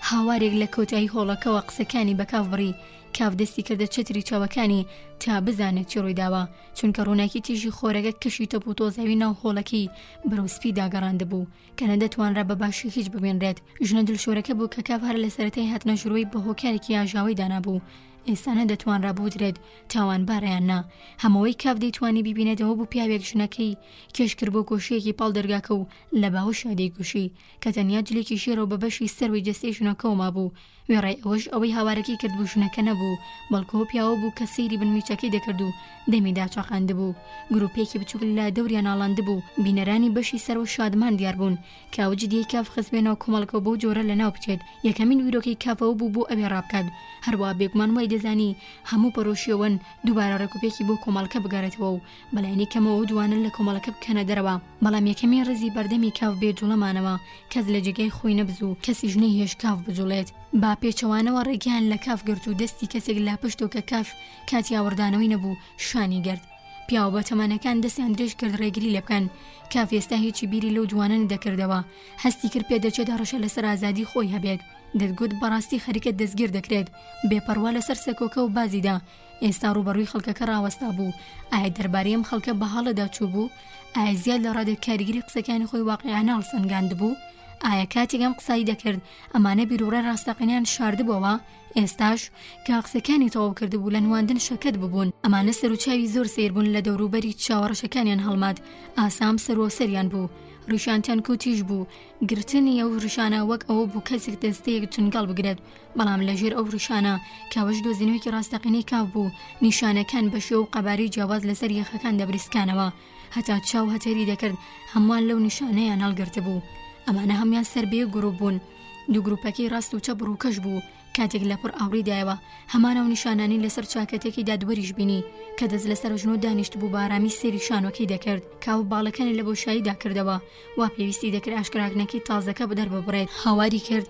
هاوارێک لە کۆتایی هۆڵەکەوە قسەکانی بە کاف بڕی. کاف دەستی کردە چەتری چاوەکانی تا بزانێت چی ڕوویداوە چونکە ڕووناکی تیژی خۆرەگە کەشی تەپ و تۆزاوی ناو هۆڵەکەی بەرەوسپی داگەڕاندە بوو کە نەدەتوانرا بە باشی هیچ ببێنرێت. ژنە دڵشۆرەکە بوو کە کاف هەر لە سەرەتای هاتنە ژوورەوەی بە هۆکارێکی ئاژاوی دانابوو. ئێستانە دەتوانرا بودرێت تاوانبارەیان نا. هەمەوەی کاف دەیتوانی بیبینێتەوە بوو پیاوێک ژنەکەی کێش کرد بۆ گۆشەیەکی پاڵ دەرگاکە و لە باوەشا دەیگوشی کە تەنیا جلێکی شێرەوە بە بەشی سەروی جەستەی ژنەکەوما بوو. وێڕای ئەوەش ئەوەی هاوارەکەی کرد بوو ژنەکە نەبوو، بەڵکۆ پیاوە بوو کە سەیری بنمیچەکەی دەکرد و دەمیدا چاقاند بوو. گروپێکی بچووک لە دەوریان ئاڵاند بوو. بینەرانی بەشی سەر و شادمان دیار بوون کە ئەو جدیەی کاف خستبێنەوە کۆمەڵەکە بۆ جۆرە لەناو بچێت. یەکەمین ویرۆکەی کافەوە بوو بۆ ئەوێ ڕابکات، هەروە بێگومان وای دەزانی هەموو پەرۆشیەوەن دووبارە ڕێکوپێکی بۆ کۆمەڵەکە بگەڕێتەوە و بەلایەنی کەمەوە دوانن لە کۆمەڵەکە بکەنە دەرەوە. بەڵام یەکەمی ڕزی بەردەمی کاف بێجوڵەمانەوە کەس لە جێگای خۆی نەبزوو کەسی ژنەی هێش کاف بجوڵێت. با پێچەوانەوە ڕێگیان لە کاف گرت و دەستی کەسێک لا پشتەوە کە کاف کاتی ئاوردانەوەی نەبوو شانی گرت. پیاوە بە تەمانەکان دەستیان درێژ کرد ڕێگری لێ بکەن. کاف ئێستا هیچی بیری لەو جوانە دەکردەوە. هەستی کرد پێدەچێت ڕەشە لەسەر ئازادی خۆی هەبێت. دەتگوت بەڕاستی خەریکە دەستگیر دەکرێت. بێپەروا لەسەر سەکۆکە و بازیدا. ئێستا ڕوبەڕووی خەڵکەکە ڕاوەستا بوو. ئایا دەربارەی ئەم خەڵکە بە هەڵەدا چوو بوو؟ ئایا زیاد لە ڕادەکاریگیری قسەکانی خۆی واقعیانە هەڵسەنگاند بوو؟ ئایا کاتێک ئەم قسایی دەکرد ئەمانە بیرۆڕای ڕاستەقینیان شاردبووەوە؟ ئێستاش کە قسەکانی تەواو کردبوو لە نواندن شەکەت ببوون. ئەمانە سەرچاوی زۆر سیر بوون لە دەوروبەری چاوەڕەشەکانیان هەڵمات. ئاسام سەرۆسەریان بوو. ڕیشانتیان کوتیش بوو. گرتنی ئەو ڕیشانە وەک ئەوە بوو کەسێک دەستەیەک چنگەڵ بگرێت. بەڵام لەژێر ئەو ڕیشانە کاوەش دۆزینەوەیکی ڕاستەقینەی کاف بوو. نیشانەکان بە شێوە و قەباری جیاواز لەسەر یەخەکان دەبریسکانەوە. هەتا چاو هەتێری دەکرد هەمووان لەو نیشانەیان هەڵگرتە بوو. ئەمانە هەمیان سەربەیە گروپ بوون. دوو گروپەکەی ڕاست و چەپ ڕووکەش بوو. کاتێک لە پڕ ئاوریدایەوە هەمانە و نیشانانی لەسەر چاکەتێکی دادوەریش بینی کە دەست لەسەر ژنۆ دانیشت بوو بارامی سێری شانۆکەی دەکرد. کاو باڵەکانی لە بۆشاییدا کردەوە. وا پێویستی دەکرد ئاشکراکردنەکەی تازەکە بەدەر ببڕێت. هاواری کرد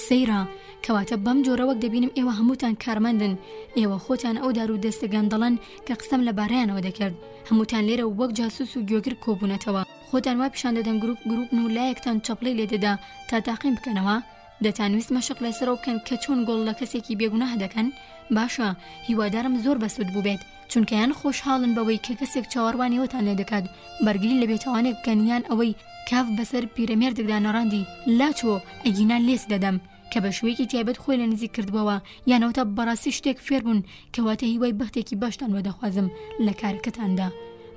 سەیرە کەواتە بەم جۆرە وەک دەبینم ئێوە هەمووتان کارمەندن. ئێوە خۆتان ئەو دار و دەستەگەن دەڵەن کە قسەم لە بارەیانەوە دەکرد. هەمووتان لێرە وەک جاسوس و گوێگر کۆبوونەتەوە. خۆتان وا پیشان دەدەن گروپن و لایەکتان چەپڵەی لێ دەدا تا تاقیم بکەنەوە. دەتانویست مەشق لەسەرەوە بکەن کە چۆن گۆڵ لە کەسێکی بێگوناه دەکەن؟ باشە هیوادارم زۆر بەسوود بوو بێت چونکە یان خۆشحاڵن بەوەی کە کەسێک چاوەڕوانیەوەتان لێ دەکات بەرگری لە بێتاوانێک بکەن یان ئەوەی کاف بەسەر پیرەمێردێکدا نەڕاندی لا چۆ ئەگینا لێس دەدەم کە بە شوەیەکی تایبەت خۆی لە نزیک کردبووەوە یانەوەتە بەڕاستی شتێک فێر بوون کەواتە هیوای بەختێکی باشتان وەدەخوازم لە کارەکەتاندا.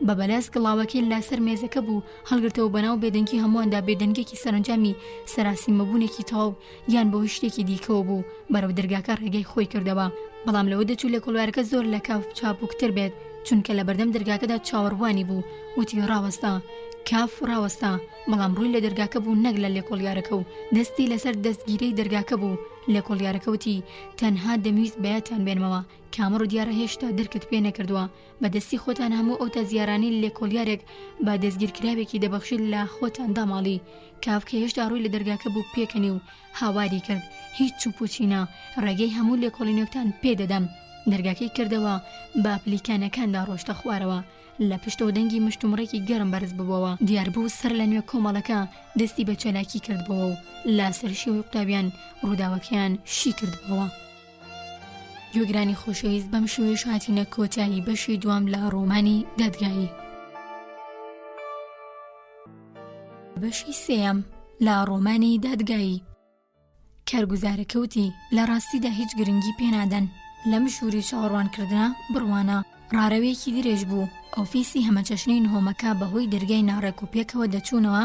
بە بەلاس گڵاوەکەی لاسەر مێزەکە بوو هەڵگرتەوە بەناو بێدەنگی هەموواندا بێدەنگێکی سەرنجامی سەراسیمەبوونێکی تەواو یان بەوەی شتێکی دیکەوە بوو بەرەو دەرگاکە ڕێگەی خۆی کردەوە. بەڵام لەوە دەچوو لە کۆلوارەکە زۆر لە کاف چاپووکتر بێت چونکە لە بەردەم دەرگاکەدا چاوەڕوانی بوو. وتی ڕاوەستا. کاف ڕاوەستا بەڵام ڕووی لە دەرگاکە بوو نەک لە لێکۆڵیارەکە و دەستی لەسەر دەستگیرەی دەرگاکە بوو. لێکۆڵیارەکەوتی تەنها دەمویست بەیەتان بێنمەوە کامڕ و دیارە هێشتا دەرکت پێ نەکردووە. بە دەستی خۆتان هەموو ئەو تەزیارانی لێکۆڵیارێک بە دەستگیرکراوێکی دەبەخشید لە خۆتان داماڵی. کاف کە هێشتا ڕووی لە دەرگاکە بوو پێکەنی و هاواری کرد هیچ چوپوچینە ڕێگەی هەموو لێکۆڵینەکتان پێدەدەم. دەرگاکەی کردەوە بە پلیکانەکاندا ڕۆشتە خوارەوە. لە پشتەوە دەنگی مشتومڕێکی گەرم بەرز ببووەوە. دیار بوو سەر لە نوێ کۆمەڵەکە دەستی بە چەلاکی کردبەوە و لا سەرشێوەی قوتابیان ڕووداوەکەیان شی کردبەوە. گوێگرانی خۆشەویست بەم شێوەیەش هاتینە کۆتایی بەشی دوام لە ڕۆمانی دادگایی. بەشی سێیەم لە ڕۆمانی دادگایی. کارگوزارەکەوتی لە ڕاستیدا هیچ گرنگی پێنادەن لەم ژووری چاوەڕوانکردنە بڕوانە. ڕارەوەیەکی درێژ بوو. ئۆفیسی هەمەچەشنەی نهۆمەکە بەهۆی دەرگای ناڕێک و پێکەوە دەچوونەوە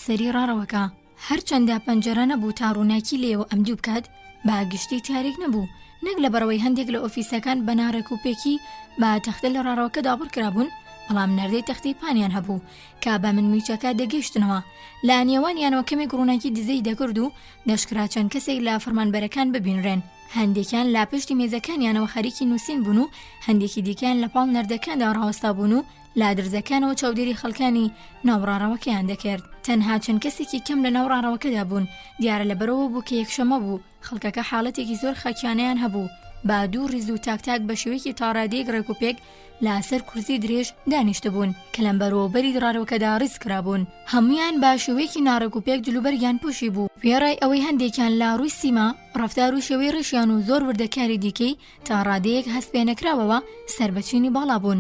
سەری ڕاڕەوەکە. هەرچەندە پەنجەرە نەبوو تا ڕووناکی لێەوە ئەم دوو بکات با گشتی تاریک نەبوو. نەک لە بەرەوەی هەندێک لە ئۆفیسەکان بە ناڕێک و پێکی با تەختە لە ڕاڕەوەکەدا بڕکرابوون بەڵام نەردەی تەختی پانیان هەبوو کە بە من میچەکە دەگەیشتنەوە. لە ئانیێوانیانەوە کەمێک ڕووناکی دزەی دەکرد و دەشکرا چەند کەسێک لە فەرمانبەرەکان ببینرێن. هەندێکیان لا پشتی مێزەکانیانەوە خەریکی نووسین بوون و هەندێکی دیکەیان لە پاڵ نەردەکاندا ڕاوەستا بوون و لا درزەکانەوە چاودێری خەڵکانی ناوڕاڕەوەکەیان دەکرد. تەنها چەند کەسێکی کەم لە ناوڕاڕەوەکەدا بوون. دیارە لەبەرەوە بوو کە یەکشەمە بوو خەڵکەکە حاڵەتێکی زۆر خاکیانەیان هەبوو. با دوو ڕیز و تاکتاک بە شێوەیەکی تاڕادەیەک ڕێکوپێک لەسەر کورسی درێژ دانیشتبوون کە لەم بەرەوەبەری ڕاڕەوەکەدا ڕیز کرابوون. هەمویان با شێوەیەکی ناڕێکوپێک جلوبەرگیان پوشی بوو. پێڕای ئەوەی هەندێکیان لا ڕووی سیما ڕەفتار و شێوەی ڕشیان و زۆر وردەکاری دیکەی تا ڕادەیەک هەست پێ نەکراوەوە سەربەچینی باڵا بوون.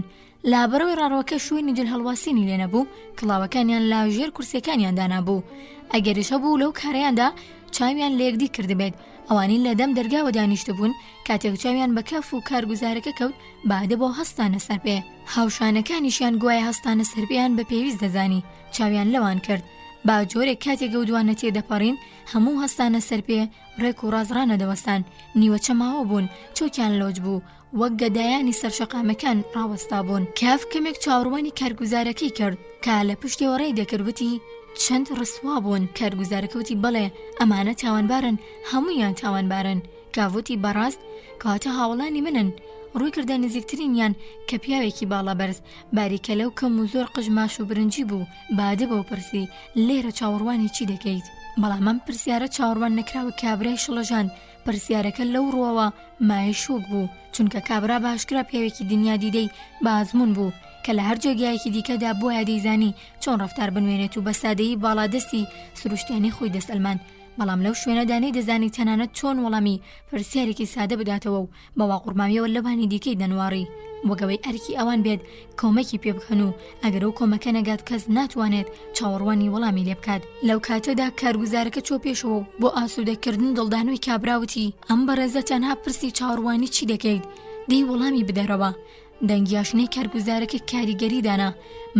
لابەرەوەی ڕاڕەوەکە شوێنی جل هەڵواسینی لێ نەبوو کڵاوەکانیان لا ژێر کورسەکانیاندا نەبوو. ئەگەریش هەبوو لەو کارەیاندا چاویان لە یەکدی کردبێت. ئەوانی لە دەم دەرگاوە دانیشتە بوون کاتێک چاویان بە کەف و کارگوزارەکە کەوت بادە بۆ هەستانە سەر پێ. هاوشانەکانیشیان گوایە هەستانە سەر پێیان بە پێویست دەزانی چاویان لەوان کرد. با جۆرێک کاتێک گەودوانە تێدەپەڕین هەموو هەستانە سەر پێ ڕێک و ڕازڕانە دەوەستان. نیوە چەماوە بوون چۆکیان لۆج بوو وەک گەدایانی سەرشەقامەکان ڕاوەستا بوون. کاف کەمێک چاوەڕوانی کارگوزارەکەی کرد کە لە پشتیەوە ڕێی دەکردوتی چەند ڕسوا بوون. کارگوزارەکەوتی بەڵێ ئەمانە تاوانبارن هەمویان تاوانبارن. کاوتی بەڕاست کەواتە هاوڵانی منن. ڕووی کردە نزیکترینیان کە پیاوێکی باڵا بەرز باریکە لەو کەم و زۆر قژماش و برنجی بوو. بادە بەو پرسی لێرە چاوەڕوانی چی دەکەیت؟ بەڵام ئەم پرسیارە چاوەڕوان نەکراوە کابرای شڵەژاند. پرسیارەکە لەو ڕووەوە مایە شوک بوو، چونکە کابرا باشکرا پیاوێکی دنیا دیدەی بە ئازمون بوو کە لە هەر جێگایەکی دیکەدا بۆیە دەیزانی چۆن ڕەفتار بنوێنێت و بە سادەیی باڵادەستی سروشتیانی خۆی دەسەلمان. بەڵام لەو شوێنەدانەی دەزانی تەنانەت چۆن وەڵامی پرسیارێکی سادە بداتەوە و بەوا قورمامیەوە لەبانی دیکەی دەنواری وەگەوەی ئەرکی ئەوان بێت کۆمەکی پێ بکەن و ئەگەر ئەو کۆمەکە نەگات کەس ناتوانێت چاوەڕوانی وەڵامی لێ بکات. لەو کاتەدا کارگوزارەکە چۆ پێشەوە و بۆ ئاسوودەکردن دڵدانەوەی کابراوتی ئەم بەڕێزە تەنها پرسی چاوەڕوانی چی دەکەیت؟ دەی وەڵامی بدەرەوە. دەنگیاشنەی کارگوزارەکە کاریگەری دانا.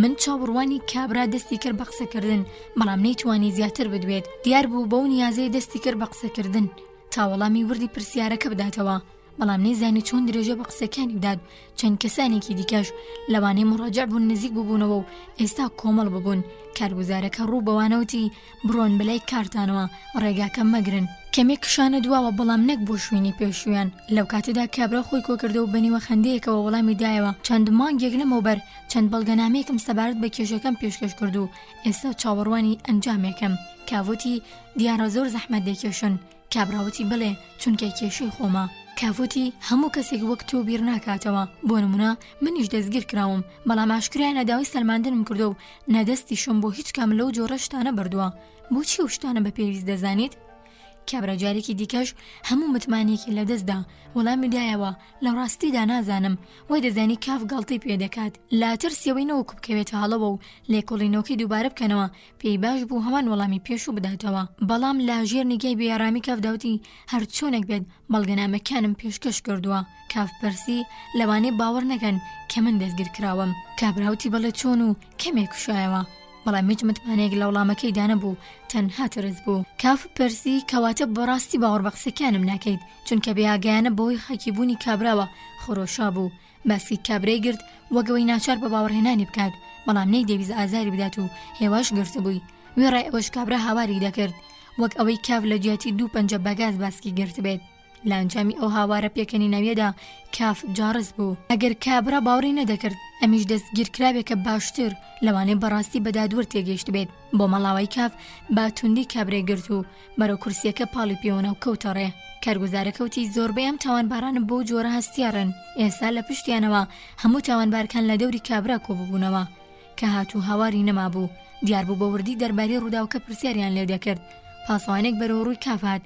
من چاوەڕوانی کابرا دەستی کرد بە قسەکردن، بەڵام نەیتوانی زیاتر بدوێت. دیار بوو بەو نیازەی دەستی کرد بە قسەکردن تا وەڵامی وردی پرسیارەکە بداتەوە. بەڵام نەیزانی چۆن درێژە بە قسەکانی بدات. چەند کەسانێکی دیکەش لەوانەی مڕاجع بوون نزیک ببوونەوە و ئێستا کۆمەڵ ببوون. کارگوزارەکە ڕوو بەوانەوتی بڕۆن بەلای کارتانەوە، ڕێگاکە مەگرن. کەمێک کشانە دواوە بەڵام نەک بۆ شوێنی پێشویان. لەو کاتەدا کابرا خۆی کۆکردە و بەنیوە خەندەیەکەوە وەڵامی دایەوە چەند مانگێک لەمەوبەر چەند بەڵگەنامەیەکم سەبارەت بە کێشەکەم پێشکەش کرد و ئێستا چاوەڕوانی ئەنجامێکم. کاوتی دیارە زۆر زەحمەت دەکێشن. کابراوتی بڵێ چونکە کێشەی خۆمە. کاوتی هەموو کەسێک وەک تۆ بیر ناکاتەوە. بۆ نمونە منیش دەستگیر کراوم، بەڵام ئاشکرایە نەداوای سەلماندنم کردو و نەدەستی شم بۆ هیچ کام لەو جۆرە شتانە بردووە. بۆچی ئەو شتانە بە پێویست دەزانیت؟ کابرا جارێکی دیکەش هەموو متمانێکی لە دەستدا وەڵامی دایەوە لە ڕاستیدا نازانم. وای دەزانی کاف گەڵتەی پێ دەکات لا ترسیەوەی نەوەکو بکەوێتە هەڵەوە و لێکۆڵینەوەکەی دووبارە بکەنەوە. پێی باش بوو هەمان وەڵامی پێش و بداتەوە. بەڵام لا ژێر نیگای بێیارامی کاف داوتی هەر چۆنێک بێت بەڵگەنامەکانم پێشکەش کردووە. کاف پرسی لەوانەی باوەڕ نەکەن کە من دەستگیر کراوم. کابراوتی بەڵێ چۆن و کەمێک کوشایەوە. بەڵام هیچ متمانێک لە وەڵامەکەی دانەبوو، تەنها ترس بوو. کاف پرسی کەواتە بەڕاستی باوەڕ بە قسەکانم ناکەیت؟ چونکە بێئاگایانە بەوەی خەکیبوونی کابراوە خۆرۆشا بوو. باسی کابرای گرت وەگەوەی ناچار بە باوەڕهێنانی بکات، بەڵام نەی دەویست ئازاری بدات و هێواش گرت بووی. وێڕای ئەوەش کابرا هاواری دەکرد وەک ئەوەی کاف لە جیاتی 2 پەنجە بەگاز باسکی گرت بێت. لە ئەنجامی ئەو هاوارە پێکەنی ناویەدا کاف جارز بوو. ئەگەر کابرا باوەڕی نەدەکرد ئەمیش دەستگیرکرابێکە باشتر لەوانەیە بەڕاستی بەدادوەر تێگەیشت بێت. بۆ مەڵاوای کاف با توندی کابرای گرت و بەرەو کورسیەکە پاڵی پێوەنە و کەوتە ڕێ. کارگوزارەکەوتی زۆربەی ئەم تاوانبارانە بۆ جۆرە هەستیارن. ئێستا لە پشتیانەوە هەموو تاوانبارکان لە دەوری کابرا کۆببوونەوە کە هاتوو هاواری نەما بوو. دیار بوو بە وردی دەربارەی ڕووداوکە پرسیاریان لێ دەکرد. پاسەوانێک بەرەو ڕووی کاف هات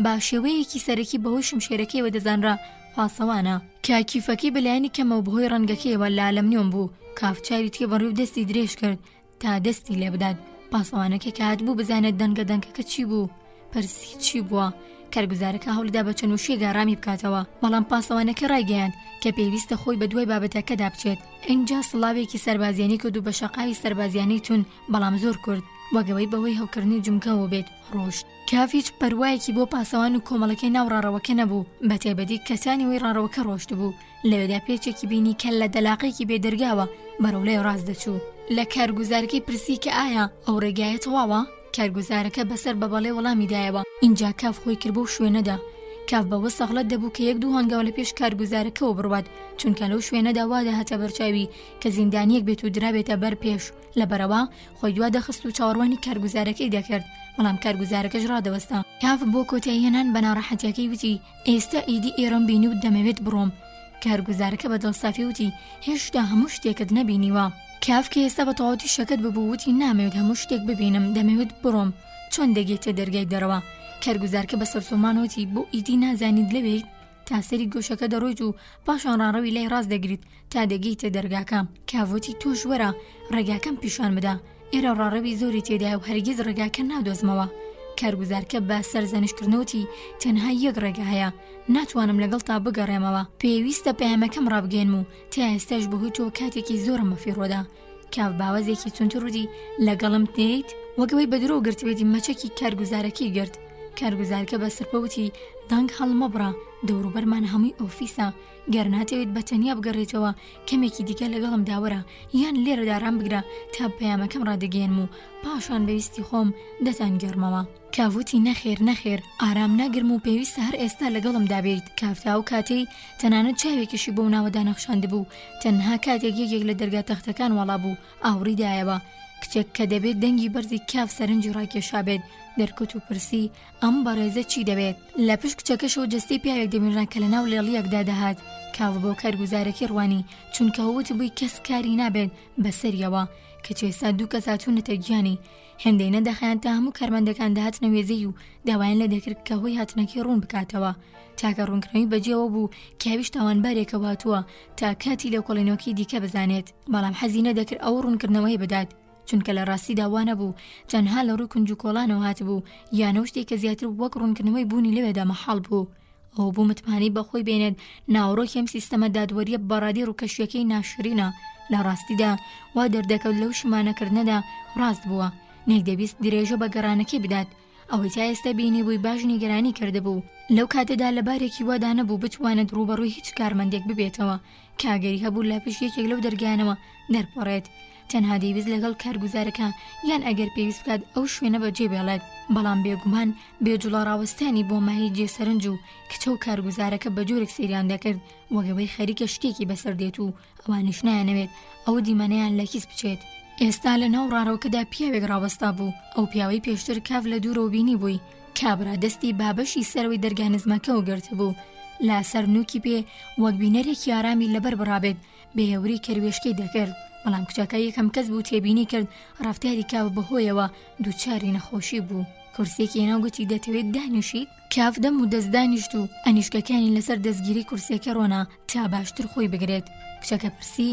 با شێوەیەکی سەرەکی بەهۆی شمشێرەکەیەوە دەزانرا پاسەوانە کە کیفەکەی بەلایانی کەمە و بەهۆی ڕەنگەکەیەوە لالەم نیۆم بوو. کاف چاوی تێ بەڕێو دەستی درێژ کرد تا دەستی لێ بدات. پاسەوانەکە کە هات بوو بزانێت دەنگەکە چی بوو. پرسی چی بووە؟ کارگوزارەکە هەوڵدا بە چەنووشی گارامی بکاتەوە، بەڵام پاسەوانەکە ڕایگەیاند کە پێویستە خۆی بە دوای بابەتەکەدا بچێت. اینجا سڵاوێکی سەربازیانی کرد و بە شەقاوی سەربازیانی تون بەڵام زۆر کورد وەگەوەی بەوەی هەوکردنی جومکەوە بێت ڕۆژ. کاف هیچ پەروایەکی بۆ پاسەوان و کۆمەڵەکەی ناو ڕاڕەوەکە نەبوو. بە تایبەتی کەسانی وەی ڕاڕەوەکە ڕۆشت بوو. لەوێدا پێچێکی بینی کە لە دەلاقێکی بێدەرگاوە بەرەو لای ڕاست دەچوو. لە کارگوزارەکەی پرسی کە ئایا ئەو ڕێگایە تەواوە؟ کارگوزارەکە بەسەر بە بەڵێ وەڵامی دایەوە. اینجا کاف خۆی کرد بەو شوێنەدا. کاف بەوە سەغڵەت دەبوو کە 1-2 هەنگاو لە پێش کارگوزارەکەەوە بڕوات، چونکە لەو شوێنەدا وادە هەتە بەرچاوی کە زیندانیەک بێت و درابێتە بەر پێش. لەبەرەوە خۆی دوا دەخست و چاوەڕوانی کارگوزارەکەی دەکرد، بەڵام کارگوزارەکەش ڕادەوەستا. کاف بۆ کۆتایی هێنان بە ناڕەحەتیەکەی وتی ئێستا ئیدی ئێرەم بینی و دەمەوێت بڕۆم. کارگوزارەکە بە دڵسافی وتی هێشتا هەموو شتێکت نەبینیوە. کاف کە ئێستا بە تەواوەتی شەکەت ببوو وتی نامەوێت هەموو شتێک ببینم، دەمەوێت بڕۆم. چۆن دەگێتە دەرگای دەرەوە؟ کارگوزارکە بە سەرسومانەوەتی بۆ ئیدی نازانیت لەوێیت تا سەری گۆشەکە دەڕۆیت و پاشان ڕانڕەوی لای ڕاست دەگریت تا دەگەیتە دەرگاکە. کاوەتی تۆش وەرە ڕێگاکەم پیشان بدە، ئێرە ڕاڕەوی زۆری تێدایە و هەرگیز ڕێگاکە نادۆزمەوە. کارگوزارکە بە سەرزەنشکردنەوەتی تەنها 1 ڕێگا هەیە، ناتوانم لەگەڵ تا بگەڕێمەوە، پێویستە پەیامەکەم ڕابگەێنم و تا ئێستاش بەهۆی تۆ کاتێکی زۆرم بەفیڕۆدا. کاف باوەزێکی چونتڕودی لەگەڵم دێیت وەگەوەی بە درۆ گرتبێتی مەچەکی کارگوزارەکەی گرت. کارگوزارکە بە سرپەوتی دەنگ هەڵمەبڕە، دەوروبەرمان هەمووی ئۆفیسە، گەر ناتەوێت بەتەنیا بگەڕێتەوە کەمێکی دیکە لەگەڵم داوەرە یان لێرەدا ڕام بگرە تا پەیامەکەم ڕادەگەێنم و پاشان بەویستی خۆم دەتانگەڕمەوە. کاوتی نەخێر ئارام ناگرم و پێویستە هەر ئێستا لەگەڵم دابێت. کافتا و کاتەی تەنانەت چاوێکیشی بۆ ناوەدا نەخشاندبوو، تەنها کاتێک یەکێک لە دەرگا تەختەکان وەڵا بوو ئاوڕیدایەوە. کچێک کە دەبێت دەنگی بەرزی کاف سەرنجی ڕاکێشا بێت دەرکەوت و پرسی ئەم بەڕێزە چی دەبێت. لە پشت کچەکەشەوە جەستەی پیاوێک دەمیران کە لە ناو لێڵیەکدا دەهات. کاو بۆ کارگوزارەکەی ڕوانی چونکە وت بووی کەس کاری نابێت بەسەریەوە کە چێستا دوو کەس هاتوونەتە گیانی. هێندەی نەدەخایان تا هەموو کارمەندەکان داهاتنە وێزەی و داوایان لە دەکرد کە هۆی هاتنەکەی ڕوون بکاتەوە. تاکە ڕوونکردنەوەی بەجێەوە بوو کاویش تاوانبارێکە هاتووە تا کاتی لە کۆڵینەوەکی دیکە بزانێت، بەڵام حەزی نەدەکرد ئەو ڕوونکردنەوەی بدات چونکە لە ڕاستیدا وانە بوو تەنها لە ڕووی کنج و کۆڵانەوە هاتبوو یانەوە شتێک کە زیاتر وەک ڕوونکردنەوەی بوونی لەوێدا مەحاڵ بوو. ئەو بوو متمانی بەخۆی بێنێت ناوڕۆکی ئەم سیستەمە دادوەریە بەڕادی ڕووکەشیەکەی ناشرینە. لە ڕاستیدا وا دەردەکەوت لەو شمانەکردنەدا ڕاست بووە، نێک دەبیست درێژە بە گەڕانەکەی بدات. ئەوەی تا ئێستا بینی بووی باژنی گەرانی کردهبوو. لەو کاتەدا لە بارێکی وادا نەبوو بتوانێت ڕوبەڕووی هیچ کارمەندێک ببێتەوە کاگەری هەبوو لە پشت یەکێک لەو دەرگانەوە دەرپەڕێت. تەنها دەیویست لەگەڵ کارگوزارەکە یان ئەگەر پێویست بکات ئەو شوێنە بەجێ بێڵێت، بەڵام بێگومان بێجوڵە ڕاوەستانی بۆ ماهی جێسەرنج و کچە و کارگوزارەکە بە جۆرێک سەیریان دەکرد وەگەوەی خەریکە شتێکی بەسەر دێت و ئەوانیش نایانەوێت ئەو دیمەنەیان لە کیس بچێت. ئێستا لە ناو ڕارەوەکەدا پیاوێک ڕاوەستا بوو. ئەو پیاوەی پێشتر کاف لە دوورەوە بینی بووی. کابرا دەستی بابەشی سەرەوەی دەرگانزمەکەەوە گرت بوو، لا سەرنووکی پێ وەک بینەرێکی ئارامی لەبەر بڕابێت بێهێوری کەروێشکەی دەکرد. بەڵام کچەکە یەکەم کەس بوو تێبینی کرد ڕفتاری کاو بەهۆیەوە دووچاری نەخۆشی بوو. کورسێکی هێناوگوتی دەتەوێت دانیشیت؟ کاف دەم و دەست دانیشت و ئەنیشکەکانی لەسەر دەستگیری کورسێکە ڕۆنا تا باشتر خۆی بگرێت. کچەکە پرسی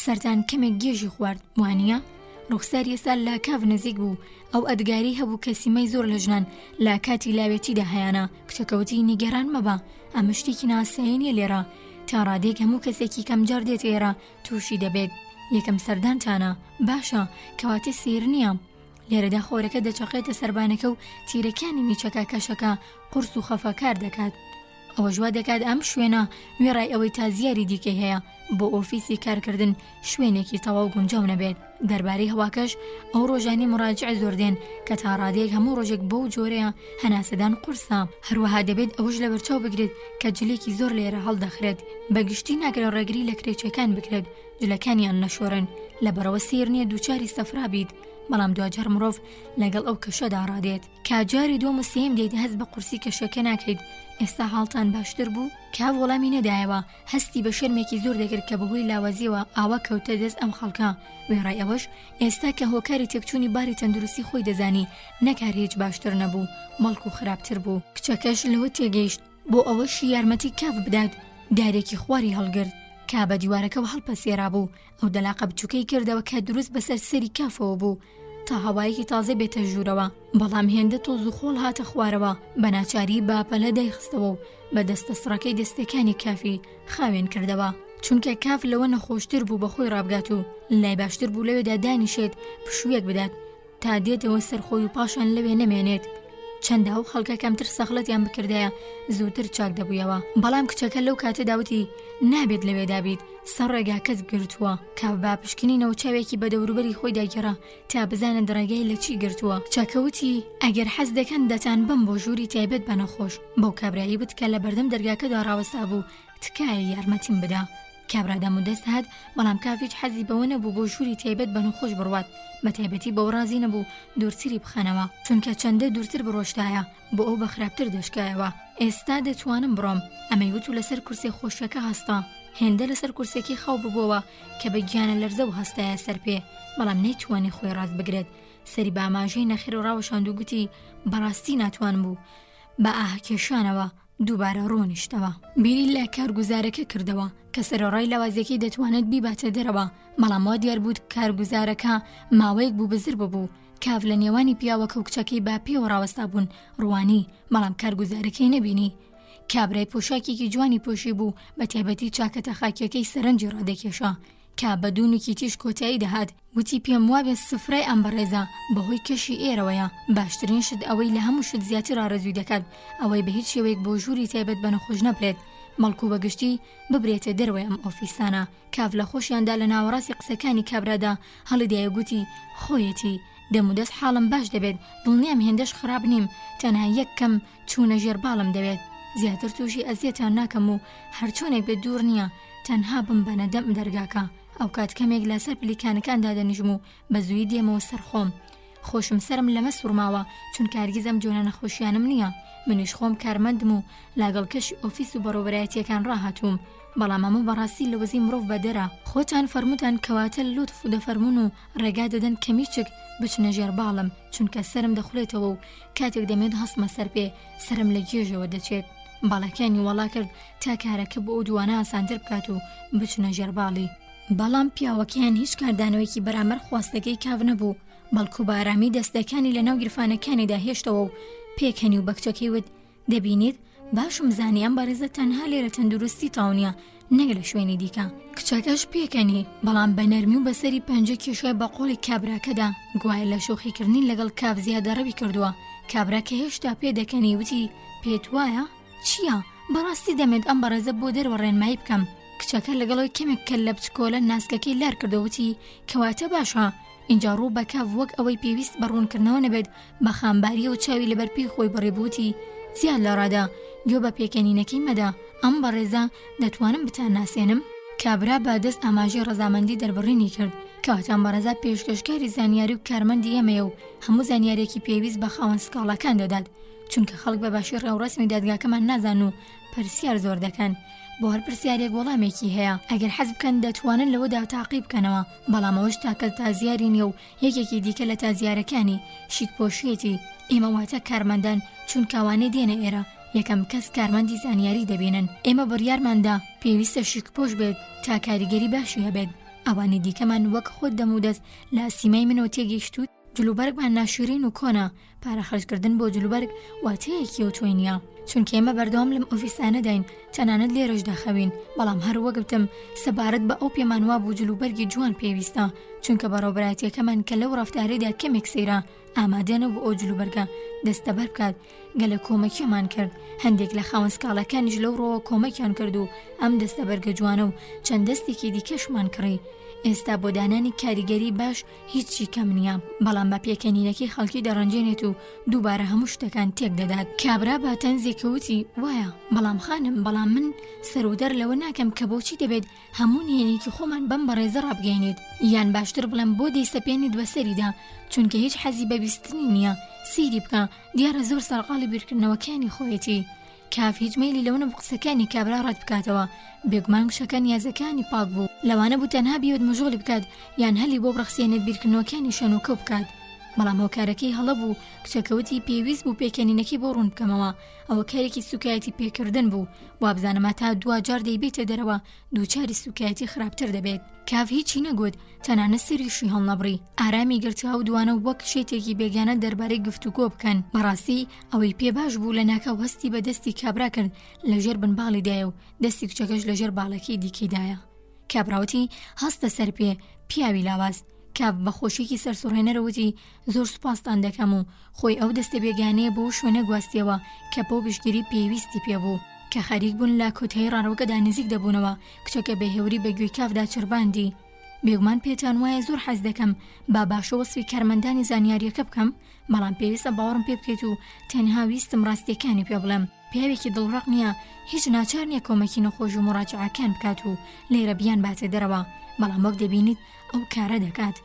سەرتان کەمێک گێژی خوارد وانییە؟ ڕوخساری ئێستا لا کاف نزیک بوو. ئەو ئەدگاری هەبوو کە سیمەی زۆر لە ژنان لا کاتی لاوێتیدا هەیانە. کچەکەوتی نیگەران مەبە، ئەمە شتێکی ناساییە لێرە، تا ڕادێک هەموو کەسێکی کەم جار دێت ئێرە تووشی دەبێت. یەکەم سەردانتانە باشە کەواتە سیر نییە. لێرەدا خۆرەکە دەچەقێتە سەربانەکە و تیرەکانی میچەکە کەشەکە قورس و خەفەکار دەکات. ئەوە جوا دەکات ئەم شوێنە وێڕای ئەوەی تا زیاری دیکەی هەیە بۆ ئۆفیسی کارکردن شوێنێکی تەواو گونجاو نەبێت. دەربارەی هەواکەش ئەو ڕۆژانی مراجع زۆر دێن کە تا ڕادەیەک هەموو ڕۆژێک بەو جۆرەیە هەناسەدان قورسە. هەروەها دەبێت ئەوش لە بەرچاو بگرێت کە جلێکی زۆر لێرە هەڵدەخرێت. بەگشتی ناگرێت ڕێگری لە کرێچەکان بکرێت جلەکانیان نەشۆرن، لەبەرەوە سیر نییە دووچاری سەفرا بیت. بەڵام دوجار مرۆڤ لەگەڵ ئەو کەشەدا ڕادێت. کاجاری دووەم و سێم دێت هەست بە قورسی کەشەکە ناکەیت. ئێستا حاڵتان باشتر بوو؟ کاو وەڵامی نەدایەوە، هەستی بە شەرمێکی زۆر دەکرد کە بەهۆی لاوازیەوە ئاوا کەوتە دەست ئەم خەڵکە. وێڕای ئەوەش ئێستا کە هۆکاری تێکچوونی باری تەندروستی خۆی دەزانی نەکار هیچ باشتر نەبوو، مەڵک و خراپتر بوو. کچەکەش لەوە تێگەیشت بۆ ئەوەشی یارمەتی کاف بدات. دارێکی خواری هەڵگرت کا بە دیوارەکەەوە هەڵپەسێرا بوو. ئەو دەلاقە بچووکەی کردەوە کە دروست بەسەر سەری کافەوە بوو تا هەوایەکی تازە بێتە ژوورەوە. بەڵام هێندە تۆز و خۆڵ هاتە خوارەوە، بە ناچاری باپەلە دایخستەوە و بە دەستە سڕەکەی دەستەکانی کافی خاوێن کردەوە. چونکە کاف لەوە نەخۆشتر بوو بەخۆی ڕابگات و لای باشتر بوو لەوێدا دانیشێت پشوویەک بدات تا دێتەوە سەرخۆی و پاشان لەوێ نەمێنێت. چەندە و خەڵکە کەمتر سەخلەتیان بکردایە زووتر چاک دەبوویەوە. بەڵام کچەکە لەو کاتە داوتی نابێت لەوێدا بیت. سەر ڕێگاکەت گرتووە. کاف با پشکنینەوە چاوێکی بە دەوروبەری خۆی داگەڕا تا بزانە ڕێگای لە چی گرتووە. کچەکەوتی ئەگەر حەز دەکەن دەتان بم بۆ ژووری تایبەت بە نەخۆش. بەو کابرایی بت کە لە بەردەم دەرگاکەدا ڕاوەستا بوو تکایە یارمەتیم بدا. کابرادام و دەست هات، بەڵام کافیچ حەزی بەوە نەبوو بۆ ژووری تایبەت بە نەخۆش بڕوات. بە تایبەتی بەو ڕازی نەبوو دوورتری بخەنەوە چونکە چەندە دوورتر بڕۆشتایە بۆ ئەو بە خراپتر دەشکایەوە. ئێستا دەتوانم بڕۆم. ئەمەی وت و لەسەر کورسێ خۆشەکە هەستا. هێندە لەسەر کورسێکی خاو ببووەوە کە بە گیانە لەرزە و هەستایە سەر پێ، بەڵام نەیتوانی خۆی ڕاست بگرێت. سەری بە ئاماژەی نەخێر و ڕاوەشاند و گوتی بەڕاستی ناتوان بوو. بە ئاهکێشانەوە دووبارە ڕۆنیشتەوە. بیری لە کارگوزارەکە کردەوە کە سەرۆڕای لاوازیەکەی دەتوانێت بیباتە دەرەوە. بەڵام وا دیار بوو کارگوزارەکە ماوەیەک بوو بزر ببوو. کاف لە نێوانی پیاوەکە و کچەکەی با پێوە ڕاوەستا بوون ڕوانی، بەڵام کارگوزارەکەی نەبینی. کابرای پۆشاکێکی جوانی پۆشی بوو بە تایبەتی چاکەتە خاکیەکەی سەرنجی ڕادەکێشا. کە بەدوونێکی تیش کۆتایی دەهات وتی پێم وابێت سفرای ئەم بەڕێزە بەهۆی کەشی ئێرەوەیە باشترین شت ئەوەی لە هەموو شت زیاتر ئارەزووی دەکات ئەوەی بە هیچ شێوەیەک بۆ ژووری تایبەت بە نەخۆش نەبرێت مەڵکو بەگشتی ببرێتە دەروەی ئەم ئۆفیسانە. کاف لە خۆشیاندا لە ناوەڕاستی قسەکانی کابرادا هەڵیدایە گوتی خۆیەتی دەمودەست حاڵم باش دەبێت دڵنیام هێندەش خراپ نیم تەنها یەک کەم چوونە ژێر باڵم دەوێت زیاتر تووشی ئەزیەتان ناکەم و هەرچۆنێک بێت دوور نییە تەنها بم بەنە دەم دەرگاکە ئەو کات کەمێک لەسەر پلیکانەکاندا دەنیژم و بە زووی دێمەوە سەرخۆم خۆشم سرم لەمە سوورماوە چونکە هەرگیزم جۆنە نەخۆشیانم نییە منیش خۆم کارمەندم و لاگەڵ کەشی ئۆفیس و بەڕۆبەرایەتیەکان ڕاهاتووم بەڵام ئەمە بەڕاستی لە وەزی مرۆڤ بەدەرە خۆتان فەرموتان کەواتە لوتف و دەفەرمون و ڕێگا دەدەن کەمیچک بچنە ژێر باڵم چونکە سرم دەخولێتەوە و کاتێک دەمێت هەستمە سەر پێ سرم لە گێژەوە دەچێت باڵەکانی وەڵا کرد تا کارەکە بۆ ئەو دوانە ئاسانتر بکات و بچنە ژێر باڵی بەڵام پیاوەکەیان هیچ کاردانەوەیکی بەرامبەر خواستەکەی کاو نەبوو بەڵکو بەئارامی دەستەکانی لە ناو گرفانەکانیدا هێشتەوە و پێکەنی و بەکچەکەی وت دەبینیت باشم زانیان بەڕێزە تەنها لێرە تەندروستی تاونیە نەک لە شوێنی دیکە کچەکەش پێکەنی بەڵام بە نەرمی و بەسەری پەنجە کێشای بە قۆڵی کابراکەدا گوایە لە شوخیکردنی لەگەڵ کاف زیادەڕەوی کردووە کابراکە هێشتا پێ دەکەنی وتی پێت وایە چییە بەڕاستی دەمێت ئەم بەڕێزە بۆ دەروە ڕێنمایی بکەم کچەکە لەگەڵەوەی کەمێک کە لە بچکۆلە ناسکەکەی لار کردەوتی کەواتە باشە اینجا ڕوو بە کاف وەک ئەوەی پێویست بە ڕوونکردنەوە نەبێت بە خامباریە و چاوی لەبەر پێی خۆی بەڕێبووتی زیاد لە ڕادا گوێ بە پێکەنینەکەی مەدا ئەم بەڕێزە دەتوانم بتان ناسێنم کابرا بە دەست ئاماژەی ڕەزامەندی دەربڕینی کرد کەواتە بەڕێزە پێشکەشکاری زانیاری و کارمەندی ئێمەیە و هەموو زانیارێکی پێویست بە خاوەن سکاڵەکان دەدات چونکە خەڵک بە باشی ڕێوڕسمی دادگاکەمان نازان و پرسیار زۆر دەکەن بۆ هەر پرسیارێک وەڵامێکی هەیە ئەگەر حەز بکەن دەتوانن لەوەدا تاقی بکەنەوە بەڵام ئەوەش تاکە تازیاری نیە و یەکێکی دیکە لە تازیارەکانی شیکپۆشیەتی ئێمە واتە کارمەندان چون کاوانێ دێنە ئێرە یەکەم کەس کارمەندی زانیاری دەبێنن ئێمە بڕیارماندا پێویستە شیکپۆش بێت تا کاریگەری باشی هەبێت ئەوانی دیکەمان وەک خۆت دەمودەست لە سیمای منەوە تێگەیشتوت جلوبەرگمان ناشورین و کۆنا پارە خەرجکردن بۆ جلوبەرگ واتەیەکی و تۆی نییە چونکە ئێمە بەردەوام لەم ئۆفیسانە داین تەنانەت لێرەش داخەوین بەڵام هەروە گوتم سەبارەت بە ئەو پێمانوا بوو جلوبەرگی جوان پێویستە چونکە بەڕۆبەرایەتیەکەمان کە لەو ڕەفتارەدا کەمێک سەیرە ئامادەنە بۆ ئەو جلوبەرگە دەستەبەر بکات گەلە کۆمەکیمان کرد هەندێک لە خاوەن سکاڵەکانیش لەو ڕۆوە کۆمەکیان کرد و ئەم دەستەبەرگە جوانە و چەند دەستێکی دیکەشمان کڕی ئێستا بۆ دانانی کاریگەری باش هیچی کەم نییە بەڵام بە پێکەنینەکەی خەڵکی دەڕەنجێنێت و دووبارە هەموو شتەکان تێک دەدات کابرا بە تەنزێکەوتی وایە بەڵام خانم بەڵام من سەرودەر لەوە ناکەم کە بۆچی دەبێت هەموو نهێنێکی خۆمان بەم بەڕێزە ڕابگەینێت یان باشتر بڵێم بۆ دەیسەپێنیت بەسەریدا چونکە هیچ حەزی بەبیستنی نییە سیری بکە دیارە زۆر سەرقاڵی بیرکردنەوەکانی خۆیەتی کاف هیچ مەیلی لەونە بە قسەکانی کابرا ڕەت بکاتەوە بێگومان شەکە نیازەکانی پاک بوو لەوانە بوو تەنها بیوت مژۆڵی بکات یان هەلی بۆ بڕخسێنێت بیرکردنەوەکانی شەنوکە بکات بەڵام هۆکارەکەی هەڵە بوو کچەکەوتی پێویست بوو پێکەنینەکەی بۆ ڕوون بکەمەوە ئەوە کارێکی سوکایەتی پێکردن بوو وابزانەما تا دوجار دەیبێتە دەرەوە دووچاری سوکایەتی خراپتر دەبێت کاف هیچی نەگوت تەنانە سریشی هەڵنەبڕی ئارامی گرتووە و دوانە وەک شێتێکی بێگانە دەربارەی گفتوگۆ بکەن بەڕاستی ئەوەی پێ باش بوو لە ناکە وەستی بە دەستی کابرا کرد لەژێر بنباڵیدایە و دەستی کچەکەش لەژێر باڵەکەی دیکەیدایە کابراوەتی هەستە سەر پێ پیاوی لاواز کاف بە خۆشیێکی سەرسوڕهێنەرەوتی زۆر سوپاستان دەکەم و خۆی ئەو دەستە بێگانەیە بۆ شوێنە گواستیەوە کە بۆ پشتگیری پێویستی پێبوو کە خەریک بوون لە کۆتایی ڕانەوەکەدا نزیک دەبوونەوە کچەکە بەهێوری بەگوێی کافدا چرباندی بێگومان پێتان وایە زۆر حەز دەکەم با باشە وەسفی کارمەندانی زانیاریەکە بکەم بەڵام پێویستە باوەڕم پێ بکەیت و تەنها ویستم ڕاستیەکانی پێ بڵێم پیاوێکی دڵڕق نییە هیچ ناچار نییە کۆمەکی نەخۆش و مڕاجعەکان بکات و لێرە بیان باتێ دەرەوە بەڵام وەک دەبینیت ئەو کارە دەکات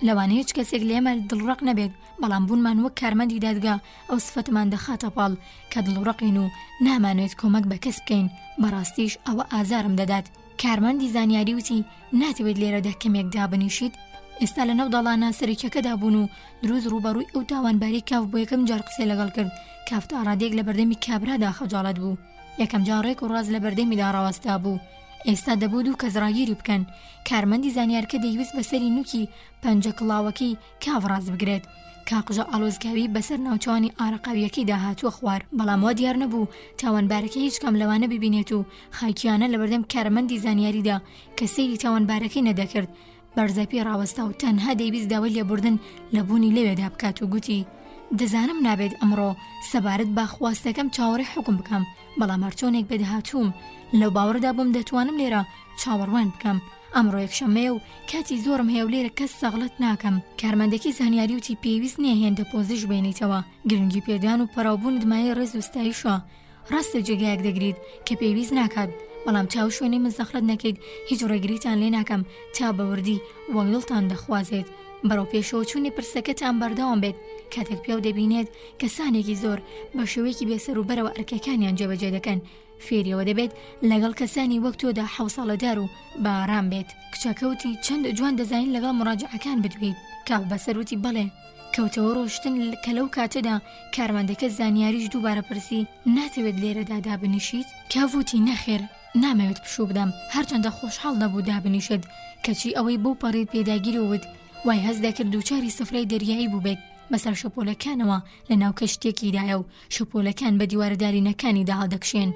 لەوانەیە هیچ کەسێک لێمە دڵڕق نەبێت بەڵام بوونمان وەک کارمەندی دادگا ئەو سفەتمان دەخاتە پاڵ کە دڵڕقین و نامانوێت کۆمەک بە کەس بکەین بەڕاستیش ئەوە ئازارم دەدات کارمەندی زانیاری وتی ناتەوێت لێرەدا کەمێک دابنیشیت ئێستا لە نەو دەڵانە سەرکەکەدا بوون و دروست ڕوبەڕووی ئەو تاوانباری کاف بۆ یەکەم جار قسەی لەگەڵ کرد کافتا ڕادێک لە بەردەمی کابرادا خەجاڵەت بوو یەکەم جار ڕێک و ڕاز لە بەردەمیدا ڕاوەستا بوو ئێستا دەبوو دوو کەس ڕاگیری بکەن کارمەندی زانیارکە دەیویست بەسەری نوکی پەنجە کڵاوەکەی کاف ڕاز بگرێت کاقژە ئاڵۆزگاوی بەسەر ناوچوانی ئارەقاویەکەی داهاتووە خوار، بەڵام وا دیار نەبوو تاوانبارەکە هیچ کەم لەوانە ببینێت و خاکیانە لەبەردەم کارمەندی زانیاریدا کە سەیری تاوانبارەکەی نەدەکرد بەرزەپی ڕاوەستا و تەنها دەیویست داوای لێبوردن لە بوونی لەوێدا بکات و گوتی دەزانم نابێت ئەمڕۆ سەبارەت با خواستەکەم چاوەڕێی حکم بکەم، بەڵام هەرچۆنێک بەدەهاتووم لەو باوەڕدا بووم دەتوانم لێرە چاوەڕوان بکەم. ئەمڕۆ یەکشەممەیە و کاتی زۆرم هەیە و لێرە کەس سەغڵت ناکەم. کارمەندێکی زانیاری وتی پێویست نییە هێندە پۆزیش بێنیتەوە، گرنگی پێدان و پەراوبوون دمایە ڕێز و ستایشە. ڕاستە جێگایەک دەگریت کە پێویست ناکات، بەڵام چاو شوێنەی من زەخلت نەکەیت هیچ ڕێگریتان لێ ناکەم تا بەوردی وەک دڵتان دەخوازێت. بەرەو پێشەوە چوونی پرسەکەتان بەردەوام بێت. کاتێک پێو دەبینێت کەسانێکی زۆر بە شێوەیەکی بێسەر و بەرەوە ئەرکەکانیان جێبەجێ دەکەن، فێریەوە دەبێت لەگەڵ کەسانی وەک تۆدا حەوسەڵەدار و بارام بێت. کچەکەوتی چەند جوان دەزانین لەگەڵ مڕاجعەکان بدوێت. کاو بەسەروتی بەڵێ. کەوتەوە ڕۆشتن کە لەو کاتەدا کارمەندەکە زانیاریش دووبارە پرسی ناتەوێت لێرەدا دابنیشیت؟ کاوتی نەخێر، نامەوێت پشوو بدەم، هەرچەندە خۆشحاڵ نەبوو دابنیشت، کەچی ئەوەی بۆ پەڕێت پێداگیرەوت وای هەز دەکرد دووچاری سفرەی دەریایی بوو بێت بەسەر شەپۆلەکانەوە لە ناو کەشتێکیدایە و شەپۆلەکان بە دیوارەدارینەکانی داهەڵدەکشێن.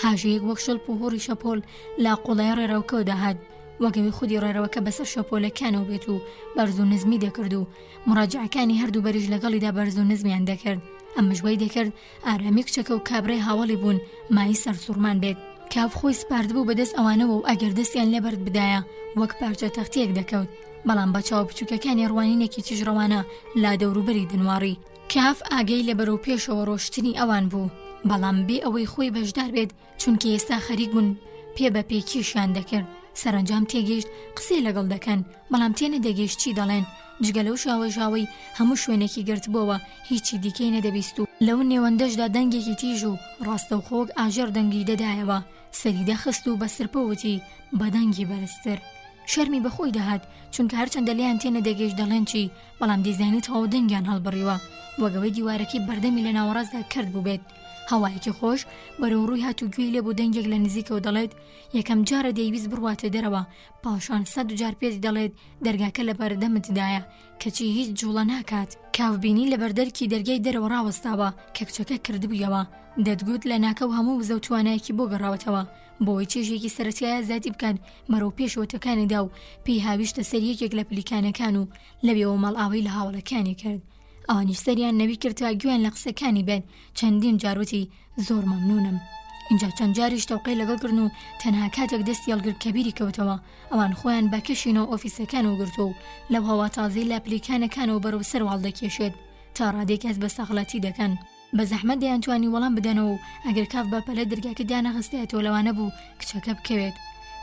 هاژەیەک وەک شەڵپ و هۆڕی شەپۆل لا قوڵای ڕێڕەوکەوە داهات، وەگەوی خودی ڕێڕەوەکە بەسەر شەپۆلەکانەوە بێت و بەرز و نزمی دەکرد و مڕاجعەکانی هەردوو بەریژ لەگەڵیدا بەرز و نزمیان دەکرد. ئەمەژوای دەکرد ئارامی کچەکە و کابرای هاوڵی بوون مای سەرسوورمان بێت. کاف خۆی سپاردبوو بەدەست ئەوانەوە و ئەگەر دەستیان لێبەرد بدایە وەک پارچە تەختەیەک دەکەوت، بەڵام بە چاو بچووکەکانی ڕوانینێکی تیژڕەوانە لا دەوروبەری دنواری. کاف ئاگەی لە بەرەو پێشەوە ڕۆشتنی ئەوان بوو، بەڵام بێ ئەوەی خۆی بەشدار بێت چونکە ئێستا خەریک بوون پێ بە پێکیشیان دەکرد. سەرنجام تێگەیشت قسەی لەگەڵ دەکەن، بەڵام تێنە دەگەیشت چی دەڵێن. جگە لەو شاوەژاوەی هەموو شوێنێکی گرتبووەوە هیچی دیکەی نەدەبیست و لەو نێوەندەشدا دەنگێکی تیژ و ڕاستەوخۆک ئاژەر دەنگی دەدایەوە. سەری دەخست و بە سرپەوتی بە دەنگی بەرزتر. شەرمی بەخۆی دەهات چونکە هەرچەندە لیان تێنە دەگەیشت دەڵێن چی، بەڵام دەیزانێت هەوە دەنگیان هەڵبڕیوە وەگەوەی دیوارەکەی بەردەمی لە ناوەڕاستدا کرد بوو بێت. هەوایەکی خۆش بەرەو ڕووی هات و گوێی لێ بوو دەنگێک لە نزیکەوە دەڵێت یەکەم جارە دەیویست بڕواتە دەرەوە، پاشان 100 جار پێت دەڵێت دەرگاکە لە بەردەمتدایە کەچی هیچ جوڵە ناکات. کاوبینی لە بەردەرکی دەرگای دەرەوە ڕاوەستاوە کە کچەکە کردبوویەوە، دەتگوت لە ناکە و هەموو وزە و توانایەکی بۆ گەڕاوەتەوە بۆی چێژێکی سەرەتایە زیاتی بکات بەرەو پێشەوەتەکانیدا و پێی هاویشتە سەر یەکێک لە پلیکانەکان و لەوێەوە مەڵئاوەی لە هاوڵەکانی کرد. ئەوانیش سەریان نەوی کردوە گوێیان لە قسەکانی بێت. چەندین جاروتی زۆر مەمنونم. اینجا چەند جاریش تەوقەی لەگەڵ کردن و تەنها کاتێک دەستی هەڵگرت کە بیری کەوتەوە ئەوان خۆیان بە کەشینەوە ئۆفیسەکانەوە گرتو و لەو هەوا تازەی لە پلیکانەکانەوە بەرەو سەر واڵدەکێشێت تا ڕادێک کەس بە سەغڵەتی دەکەن. بە زەحمەت دەیانتوانی وەڵام بدەنەوە و ئەگەر کاف بە پەلە دەرگاکە دانەخستایەتەوە لەوانە بوو کچەکە بکەوێت.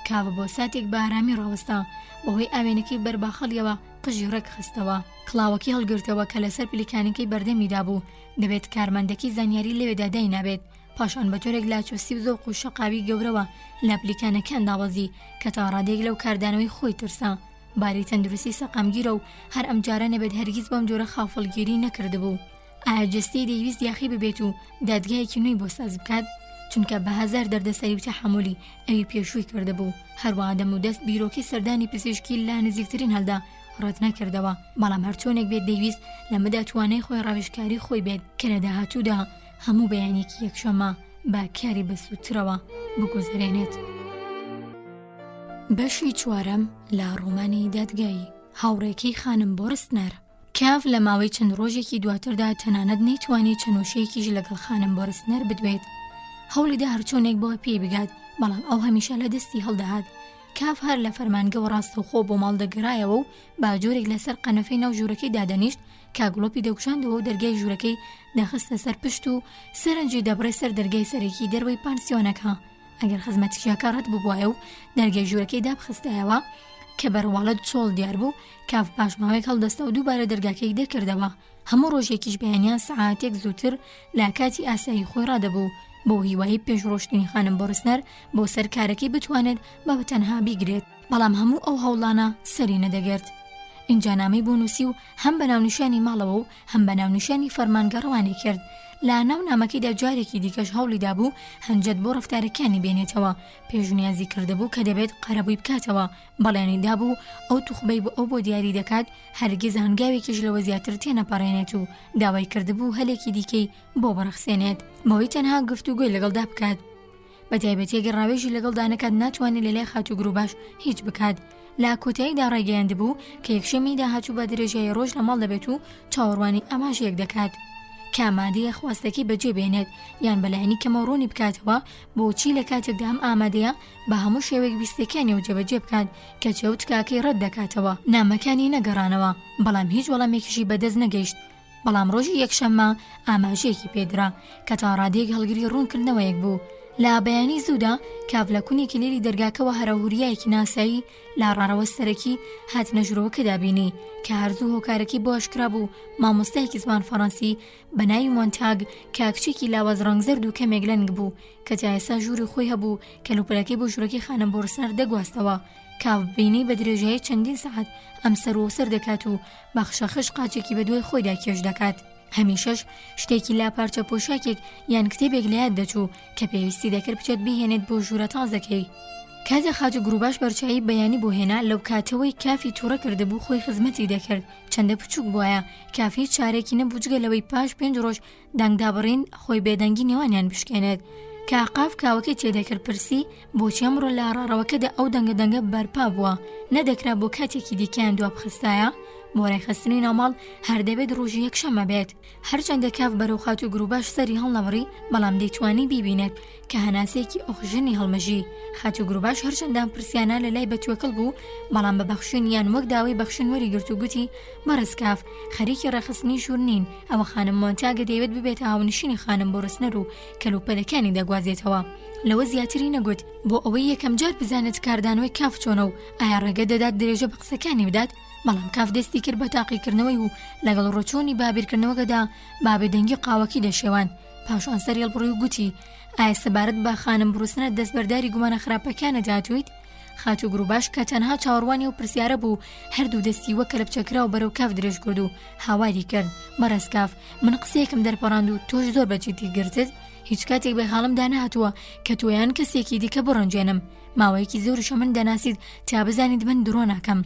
کاوە بۆ ساتێک بە ئارامی ڕاوەستا، بەهۆی ئاوێنەکەی بەرباخەڵیەوە قژی ڕێک خستەوە. کڵاوەکی هەڵگرتەوە کە لەسەر پلیکانەکەی بەردەمیدا بوو، دەبێت کارمەندێکی زانیاری لەوێدا دای نابێت. پاشان بە جۆرێک لاچوسی و زۆق و شەقاوی گەورەوە لە پلیکانەکان داوەزی کە تا ڕادێک لەو کاردانەوەی خۆی ترسا. باری تەندروستی سەقامگیرە و هەر ئەم جارە نەبێت هەرگیز بەم جۆرە خافڵگیری نەکردبوو. ئایا جەستەی دەیویست یاخی ببێت و دادگایەکی نوێی بۆ ساز بکات، چونکە بە هەزار دەردەسەری و تەحمولی ئەوی پێشووی کردهبوو. هەروەها دەم و دەست بیرۆکی سەردانی پزیشکی لا نزیکترین هەلدا ڕەت نەکردەوە، بەڵام هەرچۆنێک بێت دەیویست لەمەدا توانای خۆی ڕاوێژکاری خۆی بێت کە لە داهاتوودا هەموو بەیانێکی یەکشەمە با کاری بەسووترەوە بگوزارێنێت. بەشی چوارەم لە ڕۆمانی دادگایی. هاوڕێکی خانم بۆرستنەر. کاف لە ماوەی چەند ڕۆژێکی دواتردا تەنانەت نەیتوانی چەنوشەیەکیش لەگەڵ خانم بۆرستنەر بدوێت. هەوڵیدا هەرچۆنێک بۆ پێی بگات، بەڵام ئەو هەمیشە لە دەستی هەڵدەهات. کاف هەر لە فەرمانگەوە ڕاستەوخۆ بۆ ماڵ دەگەڕایەوە و باجۆرێک لەسەر قەنەفەی ناو ژوورەکەی دادەنیشت، کاگڵۆپی دەکشاندەوە و دەرگای ژوورەکەی دەخستە سەر پشت و سەرنجی دەبڕێ سەر دەرگای سەرەکی دەروەی پانسیۆنەکە. ئەگەر خزمەتکشیەکە ڕەت ببوایە و دەرگای ژوورەکەی دابخستایەوە کە بەرواڵەت چۆڵ دیار بوو، کاف پاشماوەیەک هەڵدەستە و دووبارە دەرگاکەی دەکردەوە. هەموو ڕۆژێکیش بەیانیان سەعاتێک زووتر لا کاتی ئاسایی خۆی ڕادەبوو بۆ هیوایی پێشڕۆشتنی خانم بۆرستنەر بۆ سەر کارەکەی بتوانێت بە تەنها بیگرێت، بەڵام هەموو ئەو هەوڵانە سەری نەدەگرت. اینجا نامەی بۆ نووسی و هەم بە ناونیشانی ماڵەوە و هەم بە ناونیشانی فەرمانگەڕەوانی کرد لا ناو نامەکەیدا جارێکی دیکەش هەوڵی دابوو هەنجەت بۆ ڕەفتارەکانی بێنێتەوە، پێشنیازی کردبوو کە دەبێت قەرەبووی بکاتەوە، بەڵێنی دابوو ئەو توخبەی بۆ ئەو بۆ دیاری دەکات هەرگیز هەنگاوێکیش لەوە زیاتر تێنەپەڕێنێت و داوای کردبوو هەلێکی دیکەی بۆ بەرەخسێنێت بەوەی تەنها گفتوگۆی لەگەڵدا بکات. بە تایبەتیەگە ڕاوێژی لەگەڵدا نەکات ناتوانێت لە لای خات و گروباش هیچ بکات. لا کۆتاییدا ڕێگەیاندبوو کە یەکشەممی داهاتوو بە درێژایی ڕۆژ لە ماڵ دەبێت و چاوەڕوانی ئەماژەیەک دەکات کە ئامادەیە خواستەکەی بەجێ بێنێت یان بەلایەنی کەمەڕوونی بکاتەوە بۆچی لە کاتێکدا ئەم ئامادەیە بە هەموو شێوەیەک بیستەکانی و جێبەجێ بکات کە چەوت کاکەی ڕەت دەکاتەوە، نامەکانی نەگەڕانەوە، بەڵام هیچ وەڵامێکیشی بەدەست نەگەیشت. بەڵام ڕۆژی یەکشەممە ئاماژەیەکی پێدرا کە تا ڕادەیەک هەڵگری ڕوونکردنەوەیەک بوو. لا بەیانی زوودا کاڤلەکوونی کلێری دەرگاکەوە هەرەهوریایەکی ناسایی لا ڕاڕەوەستەرەکی هاتنە ژوورەوەکەدا بینی کە هەرزوو هۆکارەکەی بۆ ئاشکرا بوو مامۆستایەکی زمان فەڕەنسی بە ناوی مۆنتاگ کاکچێکی لاوەز ڕەنگزەرد و کەمێک لەنگ بوو کە تا ئێستا ژووری خۆی هەبوو کە لوپەلەکەی بۆ ژوورەکەی خانم بۆرسنەر دەگواستەوە. کاڤ بینی بە درێژایی چەندین سەعات ئەم سەر دەکات و بەخشەخش قاچێکی بە دوای خۆیدا کێش دەکات. هەمیشەش شتێکی لا پارچە پۆشاکێک یان کتێبێک لە یاد دەچوو کە پێویستی دەکرد بچێت بهێنێت بۆ ژوورە تازەکەی. کاتێک خات و گروباش بەرچایی بەیانی بۆ هێنا لەو کاتەوەی کافی تووڕە کردبوو خۆی خزمەتی دەکرد چەندە بچووک بووایە کافی چارێکی نەبوو جگە لەوەی پاش 5 ڕۆژ دەنگدابڕین خۆی بێدەنگی نێوانیان بشکێنێت. کاقاف کاوەکەی تێدەکرد پرسی بۆچی ئەمڕۆ لە ڕاڕەوەکەدا ئەو دەنگە بەرپا بووە نەدەکرا بۆ کاتێکی دیکەیان دوا بخستایە بۆ ڕێخستنی ناوماڵ هەر دەبێت ڕۆژی یەکشەممە بێت. هەرچەندە کاف بەرەو خات و گروباش سەری هەڵنەوەڕی بەڵام دەیتوانی بیبینێت کە هەناسەیەکی ئۆخژنی هەڵمەژی. خات و گروباش هەرچەندان پرسیانە لە لای بەتوێکڵ بوو بەڵام بە بەخشین یان وەک داوای بەخشین وەری گرت و گوتی مەڕز کاف خەریکی ڕێخستنی ژوور نین، ئەوە خانم مۆنتاگە دەیەوێت ببێتە هاونشینی خانم بۆرسنەر و کەلوپەلەکانی دەگوازێتەوە. لەوە زیاتری نەگوت بۆ ئەوەی یەکەم جار بزانێت کاردانەوەی کاف چۆنە و ئایا ڕێگە دەدات درێژە بە قسەکانی بدات. بەڵام کاف دەستی کرد بە تاقیکردنەوەی و لەگەڵ ڕۆچۆنی بابیرکردنەوەکەدا بابێدەنگی قاوەکی دەشێوان. پاشان سەر هێڵبڕی و گوتی ئایا سەبارەت بە خانم بڕوسنە دەستبەرداری گومانە خراپەکانە داتویت؟ خات و گروباش کە تەنها چاوەڕوانی و پرسیارە بوو هەردوو دەستی وەک کەلەپچەکرا و بەرەو کاف درێژ کرد و هاواری کرد بەڕێز کاف من قسەیەکم دەرپەڕاند و تۆش زۆر بەجددی گرتت، هیچ کاتێک بە حاڵمدا نەهاتووە کە تۆیان کەسێکی دیکە بڕەنجێنم، ماوەیەکی زۆریشە من دەناسیت تا بزانیت من درۆ ناکەم.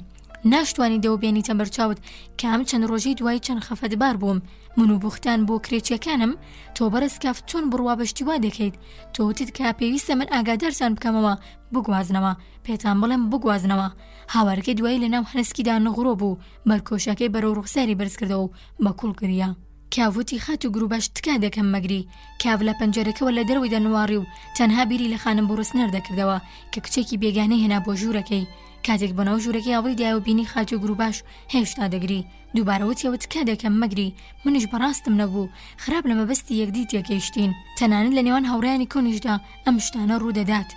ناشتوانی دەو بێنیتە بەرچاوت کە ئەم چەند ڕۆژەی دوای چەند خەفەتبار بووم من و بوختان بۆ کرێچیەکانم تۆ بەرز کاف چۆن بڕوا بەشتی وا دەکەیت. تۆ وتت کە پێویستە من ئاگادارتان بکەمەوە بگوازنەوە، پێتان بڵێم بگوازنەوە. هاوارەکەی دوایی لەناو هەنسکیدا نەغڕۆ بوو بەرکۆشەکەی بەرەو ڕوخساری بەرز کردەوە و بە کوڵ گریا. کاوتی خات و گروباش تکا دەکەم مەگری. کاو لە پەنجەرەکەوە لە دەروی دەنواری و تەنها بیری لە خانم بۆرسنەر دەکردەوە کە کچێکی بێگانەی هێنا بۆ ژوورەکەی. کاتێک بەناو ژوورەکەی ئەوەی دایە و بینی خات و گروباش هێشتا دەگری. دووبارەوەتیەوە تکا دەکەم مەگری، منیش بەڕاستم نەبوو، خراپ لە مەبەستی یەکدی تێگەیشتین، تەنانەت لە نێوان هاوڕێیانی کۆنیشدا ئەم شتانە ڕوودەدات.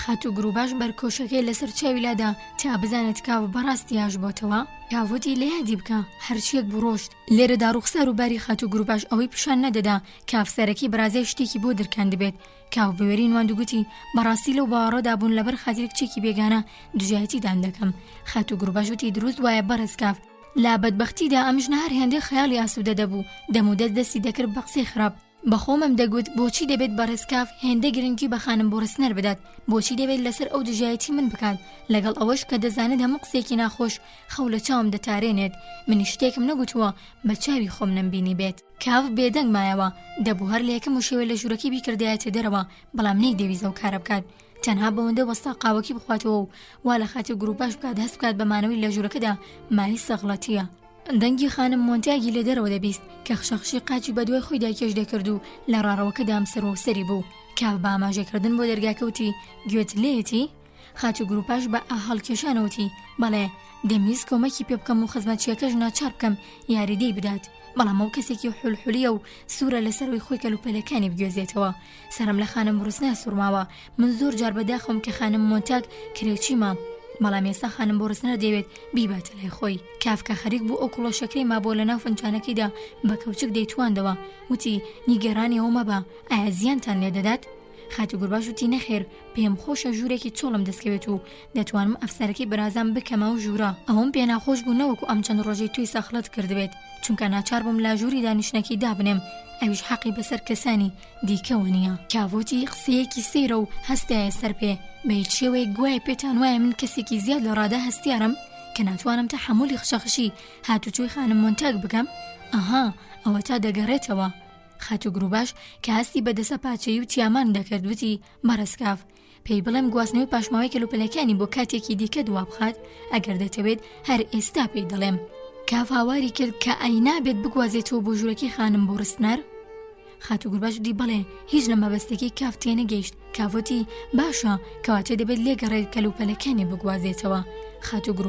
خات و گروباش بەرکۆشەکەی لەسەر چاویلادا تا بزانێت کاو بەڕاستی یاش بۆتەوە. کاوتی لە یادی بکە هەرچیەک بڕۆشت. لێرەدا ڕوخسار و باری خات و گروباش ئەوەی پیشان نەدەدا کافسەرەکی بەرازەی شتێکی بۆ دەرکان دەبێت. کاو بەوێری نواند و گوتی بەڕاستی لەو باوەڕەدا بوون لەبەر خاتری کچێکی بێگانە دوژایەتیدان دەکەم. خات و گروباش وتی دروست وایە بەڕێز کاف، لا بەدبەختیدا ئەم ژنە هەر هێندەی خەیاڵی ئاسوودە دەبوو دەمودەت دەستی دەکرد بە قسەی خراپ. بەخۆمم دەگوت بۆچی دەبێت بەڕێزکاف هێندە گرنگی بە خانم بۆرسنەر بدات، بۆچی دەبێت لەسەر ئەو دژایەتی من بکات لەگەڵ ئەوەش کە دەزانێت هەموو قسێکی ناخۆش خەو لە چاوم دەتارێنێت. منی شتێکم نەگوتووە بە چاوی خۆم نەمبینی بێت. کاف بێدەنگ مایەوە دەبوو هەر لە یەکەم وشێوە لە ژوورەکەی بیکردایەتە دەرەوە بەڵام نەی دەویستە و کارە بکات، تەنها بەوەندە وەستا قاوەکی بخواتەوە و وا لە خاتی گروپاش بکات هەست بکات بەمانەوەی لە ژوورەکەدا مای سەغڵەتیە. دەنگی خانم مۆنتاگی لە دەرەوە دەبیست کە خشەخشی قاچی بە دوای خۆیدا کێش دەکرد و لە ڕاڕەوەکەدام سەرۆسەری بوو. کاف بە ئاماژەکردن بۆ دەرگاکەوتی گوێت لێتی؟ خات و گروپاش بە ئاهەڵکێشانەوتی بەڵێ دەمویست کۆمەکی پێ بکەم و خزمەتچیەکەش ناچار بکەم یاریدەی بدات، بەڵام ئەو کەسێکی حولحولیە و سوورە لەسەروی خۆی کەلوپەلەکانی بگوێزێتەوە. سەرم لە خانم بڕوسنە سوورماوە، من زۆر جار بەداخەوم کە خانم مۆنتاگ کرێچیمە، بەڵام ئێستا خانم بۆرسنەر دەیەوێت بیباتە لای خۆی. کافکا خەریک بوو ئەو کوڵەشەکەی مابۆ لە ناو فنجانەکەیدا بە کەوچک دەیتواندەوە، وتی نیگەرانی ئەو مەبە، ئایا زیانتان لێ دەدات؟ خاتوگوڕ باش وتی نەخێر پێم خۆشە ژوورێکی چۆڵم دەستکەوێت و دەتوانم ئەفسەرەکەی بەرازان بکەمە و ژوورە ئەوەم پێ ناخۆش بوو نەوەکو ئەم چەند ڕۆژەی توی سەخلەت کردبێت چونکە ناچار بووم لا ژووری دانیشتنەکەی دابنێم ئەویش حەقی بەسەر کەسانی دیکەوە نییە. کاڤۆتی قسەیەکی سەیرە و هەستایە سەر پێ بە هیچ شێوەیەک گوایە پێتان وایە من کەسێکی زیاد لە ڕادا هەستیارم کە ناتوانم تەحەمولی خشەخشی هاتوچۆی خانم مۆنتاگ بکەم. ئەها ئەوە تا دەگەڕێتەوە. خاتوگوڕ کە هەستی بەدەسە پاچەی و تیامان دەکرد وتی مەرەسکاف پێی بڵێم گواستنەوەی پاشماوەی کەلوپەلەکانی بۆ کاتێکی دیکە دوا بخات ئەگەر دەتەوێت هەر ئێستا پێی دەڵێم. کاف هاواری کرد کە ئەی نابێت بگوازێتەوە بۆ ژوورەکەی خانم بۆڕستنەر. خاتوگوڕ وتی بڵێ هیچ لە مەبەستەکەی کاف تێنەگەیشت. کاڤۆتی باشە کەواتە دەبێت لێگەڕێت کەلوپەلەکانی بگوازێتەوە. خاتوگوڕ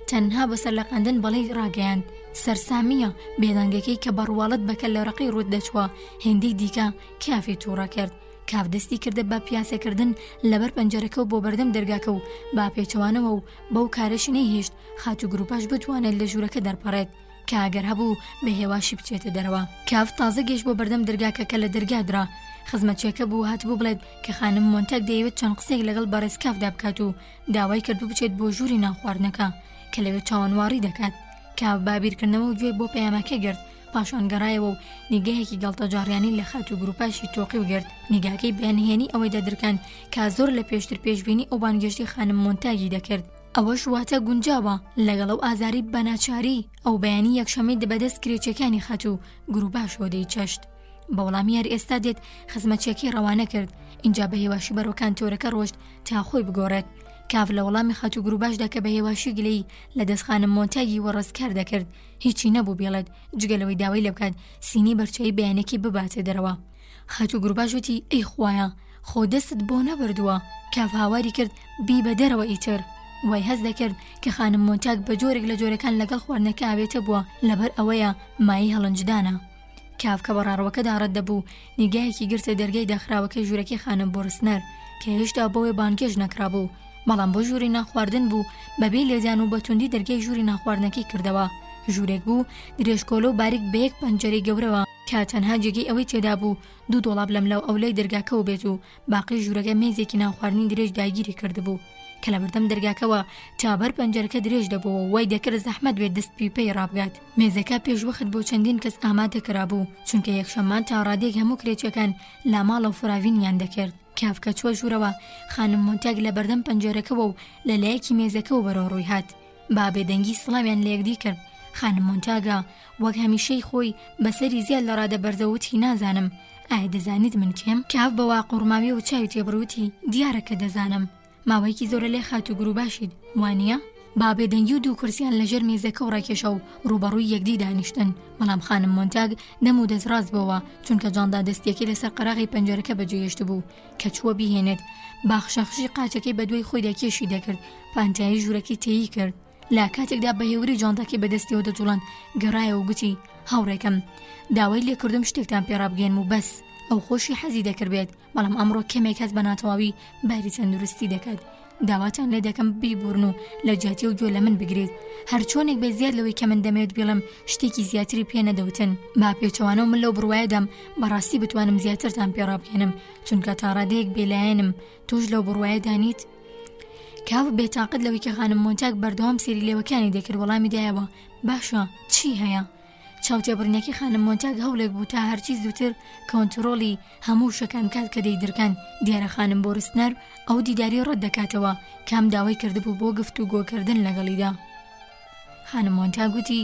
تەنها بەسەر لە قەندن بەڵێی ڕاگەیاند سەرسامیە بێدەنگەکەی کە بەڕواڵەت بەکە لە ڕقی ڕوود دەچوە هێندەی دیکە کافی تووڕە کرد. کاف دەستی کردە بە پیاسەکردن لەبەر پەنجەرەکە و بۆ بەردەم دەرگاکە و با پێچەوانەوە و بەو کارەشی نەیهێشت خاتوگوڕ بتوانێت لە ژوورەکە دەرپەڕێت کە ئەگەر هەبوو بە هێواشی بچێتە دەرەوە. کاف تازە گەیشت بۆ بەردەم دەرگاکە کە لە دەرگادرا خزمەتچیەکە بوو هاتبوو بڵێت کە خانم مۆنتاگ دەیەوێت چەند قسێک لەگەڵ بەڕێزکافدا بکات و داوای کردبوو بچێت بۆ ژووری ناخواردنەکە کە لەوێت چاوەنواری دەکات. کاف بابیرکردنەوە و گوێ بۆ پەیامەکە گرت پاشان گەڕایەوە و نیگایەکی گەڵتەجاڕیانی لە خاتوگوڕ تۆقی بگرت. نیگاکەی بەیانهێنی ئەوەی دەدرکان کە زۆر لە پێشتر پێشبینی ئەو بانگەشتی خانم مۆنتاگی دەکرد. ئەوەش واتە گونجاوە لەگەڵ ئەو ئازاری بەناچاری ئەو بەیانی یەکشەمەی دەبەدەست کرێچەکانی خاتوگوڕ دەی چەشت. بەوەڵامی هەر ئێستا دێت خزمەتچیەکەی ڕەوانە کرد اینجا بە هێواشی بەرەوەکان تۆرەکە ڕۆشت تا خۆی بگۆڕێت. کاف لە وەڵامی خاتوگوڕ کە بە هێواشی گلەی لە دەست خانم مۆنتاگی وەڕستکار دەکرد هیچی نەبوو بێڵێت جگەلەوەی داوای لە بکات سینی بەرچەی بەیانێکی بباتێ دەرەوە. خاتوگوڕ وتی ئەی خوایە خۆ دەستت بۆ نەبردووە. کاف هاواری کرد بی بە دەرەوە ئیتر وای هەز دەکرد کە خانم مۆنتاگ بە جۆرێک لە جۆرەکان لەگەڵ خواردنەکە ئاوێتە بووە لەبەر ئەوەیە مای هەڵنجدانە. کاف کە بەڕاڕەوەکەدا ڕەت دەبوو نیگایەکی گرتە دەرگای داخراوەکەی ژوورەکەی خانم بۆڕستنەر کە هێشتا بۆوێ بانگێژ نەکرابوو بەڵام بۆ ژووری ناخواردن بوو بەبێ لێدان و بەتوندی دەرگای ژووری ناخواردنەکەی کردەوە. ژوورێک بوو درێژکۆلە و باریک بە یەک پەنجەرەی گەورەوە کە تەنها جێگەی ئەوەی تێدا بوو 2 دۆڵاب لەملاو ئەولای دەرگاکەەوە بێت و باقی ژوورەکە مێزێکی ناخواردنی درێژ داگیری کردبوو کە لە بەردەم دەرگاکەوە تابەر پەنجەرەکە درێژ دەبەوە وای دەکرد زەحمەت بێت دەست پیپەی ڕابگات. مێزەکە پێشوەخت بۆ چەندین کەس ئامادەکرابوو چونکە یەکشەممان تا ڕادێک هەموو کرێچەکان لا ماڵە و فراوینیان دەکرد. کاف کە چوە ژوورەوە خانم مۆنتاگ لە بەردەم پەنجەرەکەەوە و لە لایەکی مێزەکەەوە بەرەو ڕووی هات با بێدەنگی سڵامیان لە یەکدی کرد. خانم مۆنتاگە وەک هەمیشەی خۆی بەسەری زیاد لە ڕادە بەرزەوتی نازانم ئایا دەزانیت من کێم؟ کاف بەوا قوڕماوی و چاوی تێبڕوتی دیارەکە دەزانم ماوەیەکی زۆرە لێ خاتوگوڕ باشیت وانییە؟ با بێدەنگی و 2 کورسیان لەژێر مێزەکە و ڕاکێشە و ڕوبەڕووی یەکدی دانیشتن بەڵام خانم مۆنتاگ دەم و دەستڕاست بەوە چونکە جاندا دەستیەکەی لەسەر قەراغی پەنجەرەکە بەجێهێشت بوو کە چووە بیهێنێت باخشەخشی قاچەکەی بە دوای خۆی داکێشی دەکرد پانتایی ژوورەکەی تێیی کرد لا کاتێکدا بە هێوری جانتاکەی بەدەستیەوە دەجوڵان گەڕایە و گوتی هاوڕێکم داوای لێکردم شتێکتان پێڕابگەێن و بەس ئەو خۆشی حەزی دەکردبێت بەڵام ئەمڕۆ کەمێک هەست بە ناتەواوی باری تەندروستی دەکات داواتان لێ دەکەم بیبورن و لە جاتی و گوێ لە من بگرێت هەر چۆنێک بە زیاد لەوەی کە من دەمەوێت بڵم شتێکی زیاتری پێ نەدەوتن با پێچەوانە و من لەو بڕوایەدەم بەڕاستی بتوانم زیاترتان پێڕابگەێنم چونکە تا ڕادەیەک بێلایەنم توش لەو بڕوایە دانیت. کاف بێتاقەت لەوەی کە خانم مۆنتاگ بەردەوام سێری لێوەکانی دەکرد وەڵامی دایەوە باشە چی هەیە؟ چاوتێبڕینەکەی خانم مۆنتاگ هەوڵێک بوو تا هەرچی زووتر کۆنتڕۆڵی هەموو شەکان کات کە دەیدرکان دیارە خانم بۆڕستنەر ئەو دیداری ڕەت دەکاتەوە کام داوای کردبوو بۆ گفتوگۆکردن لەگەڵیدا. خانم مۆنتاگ گوتی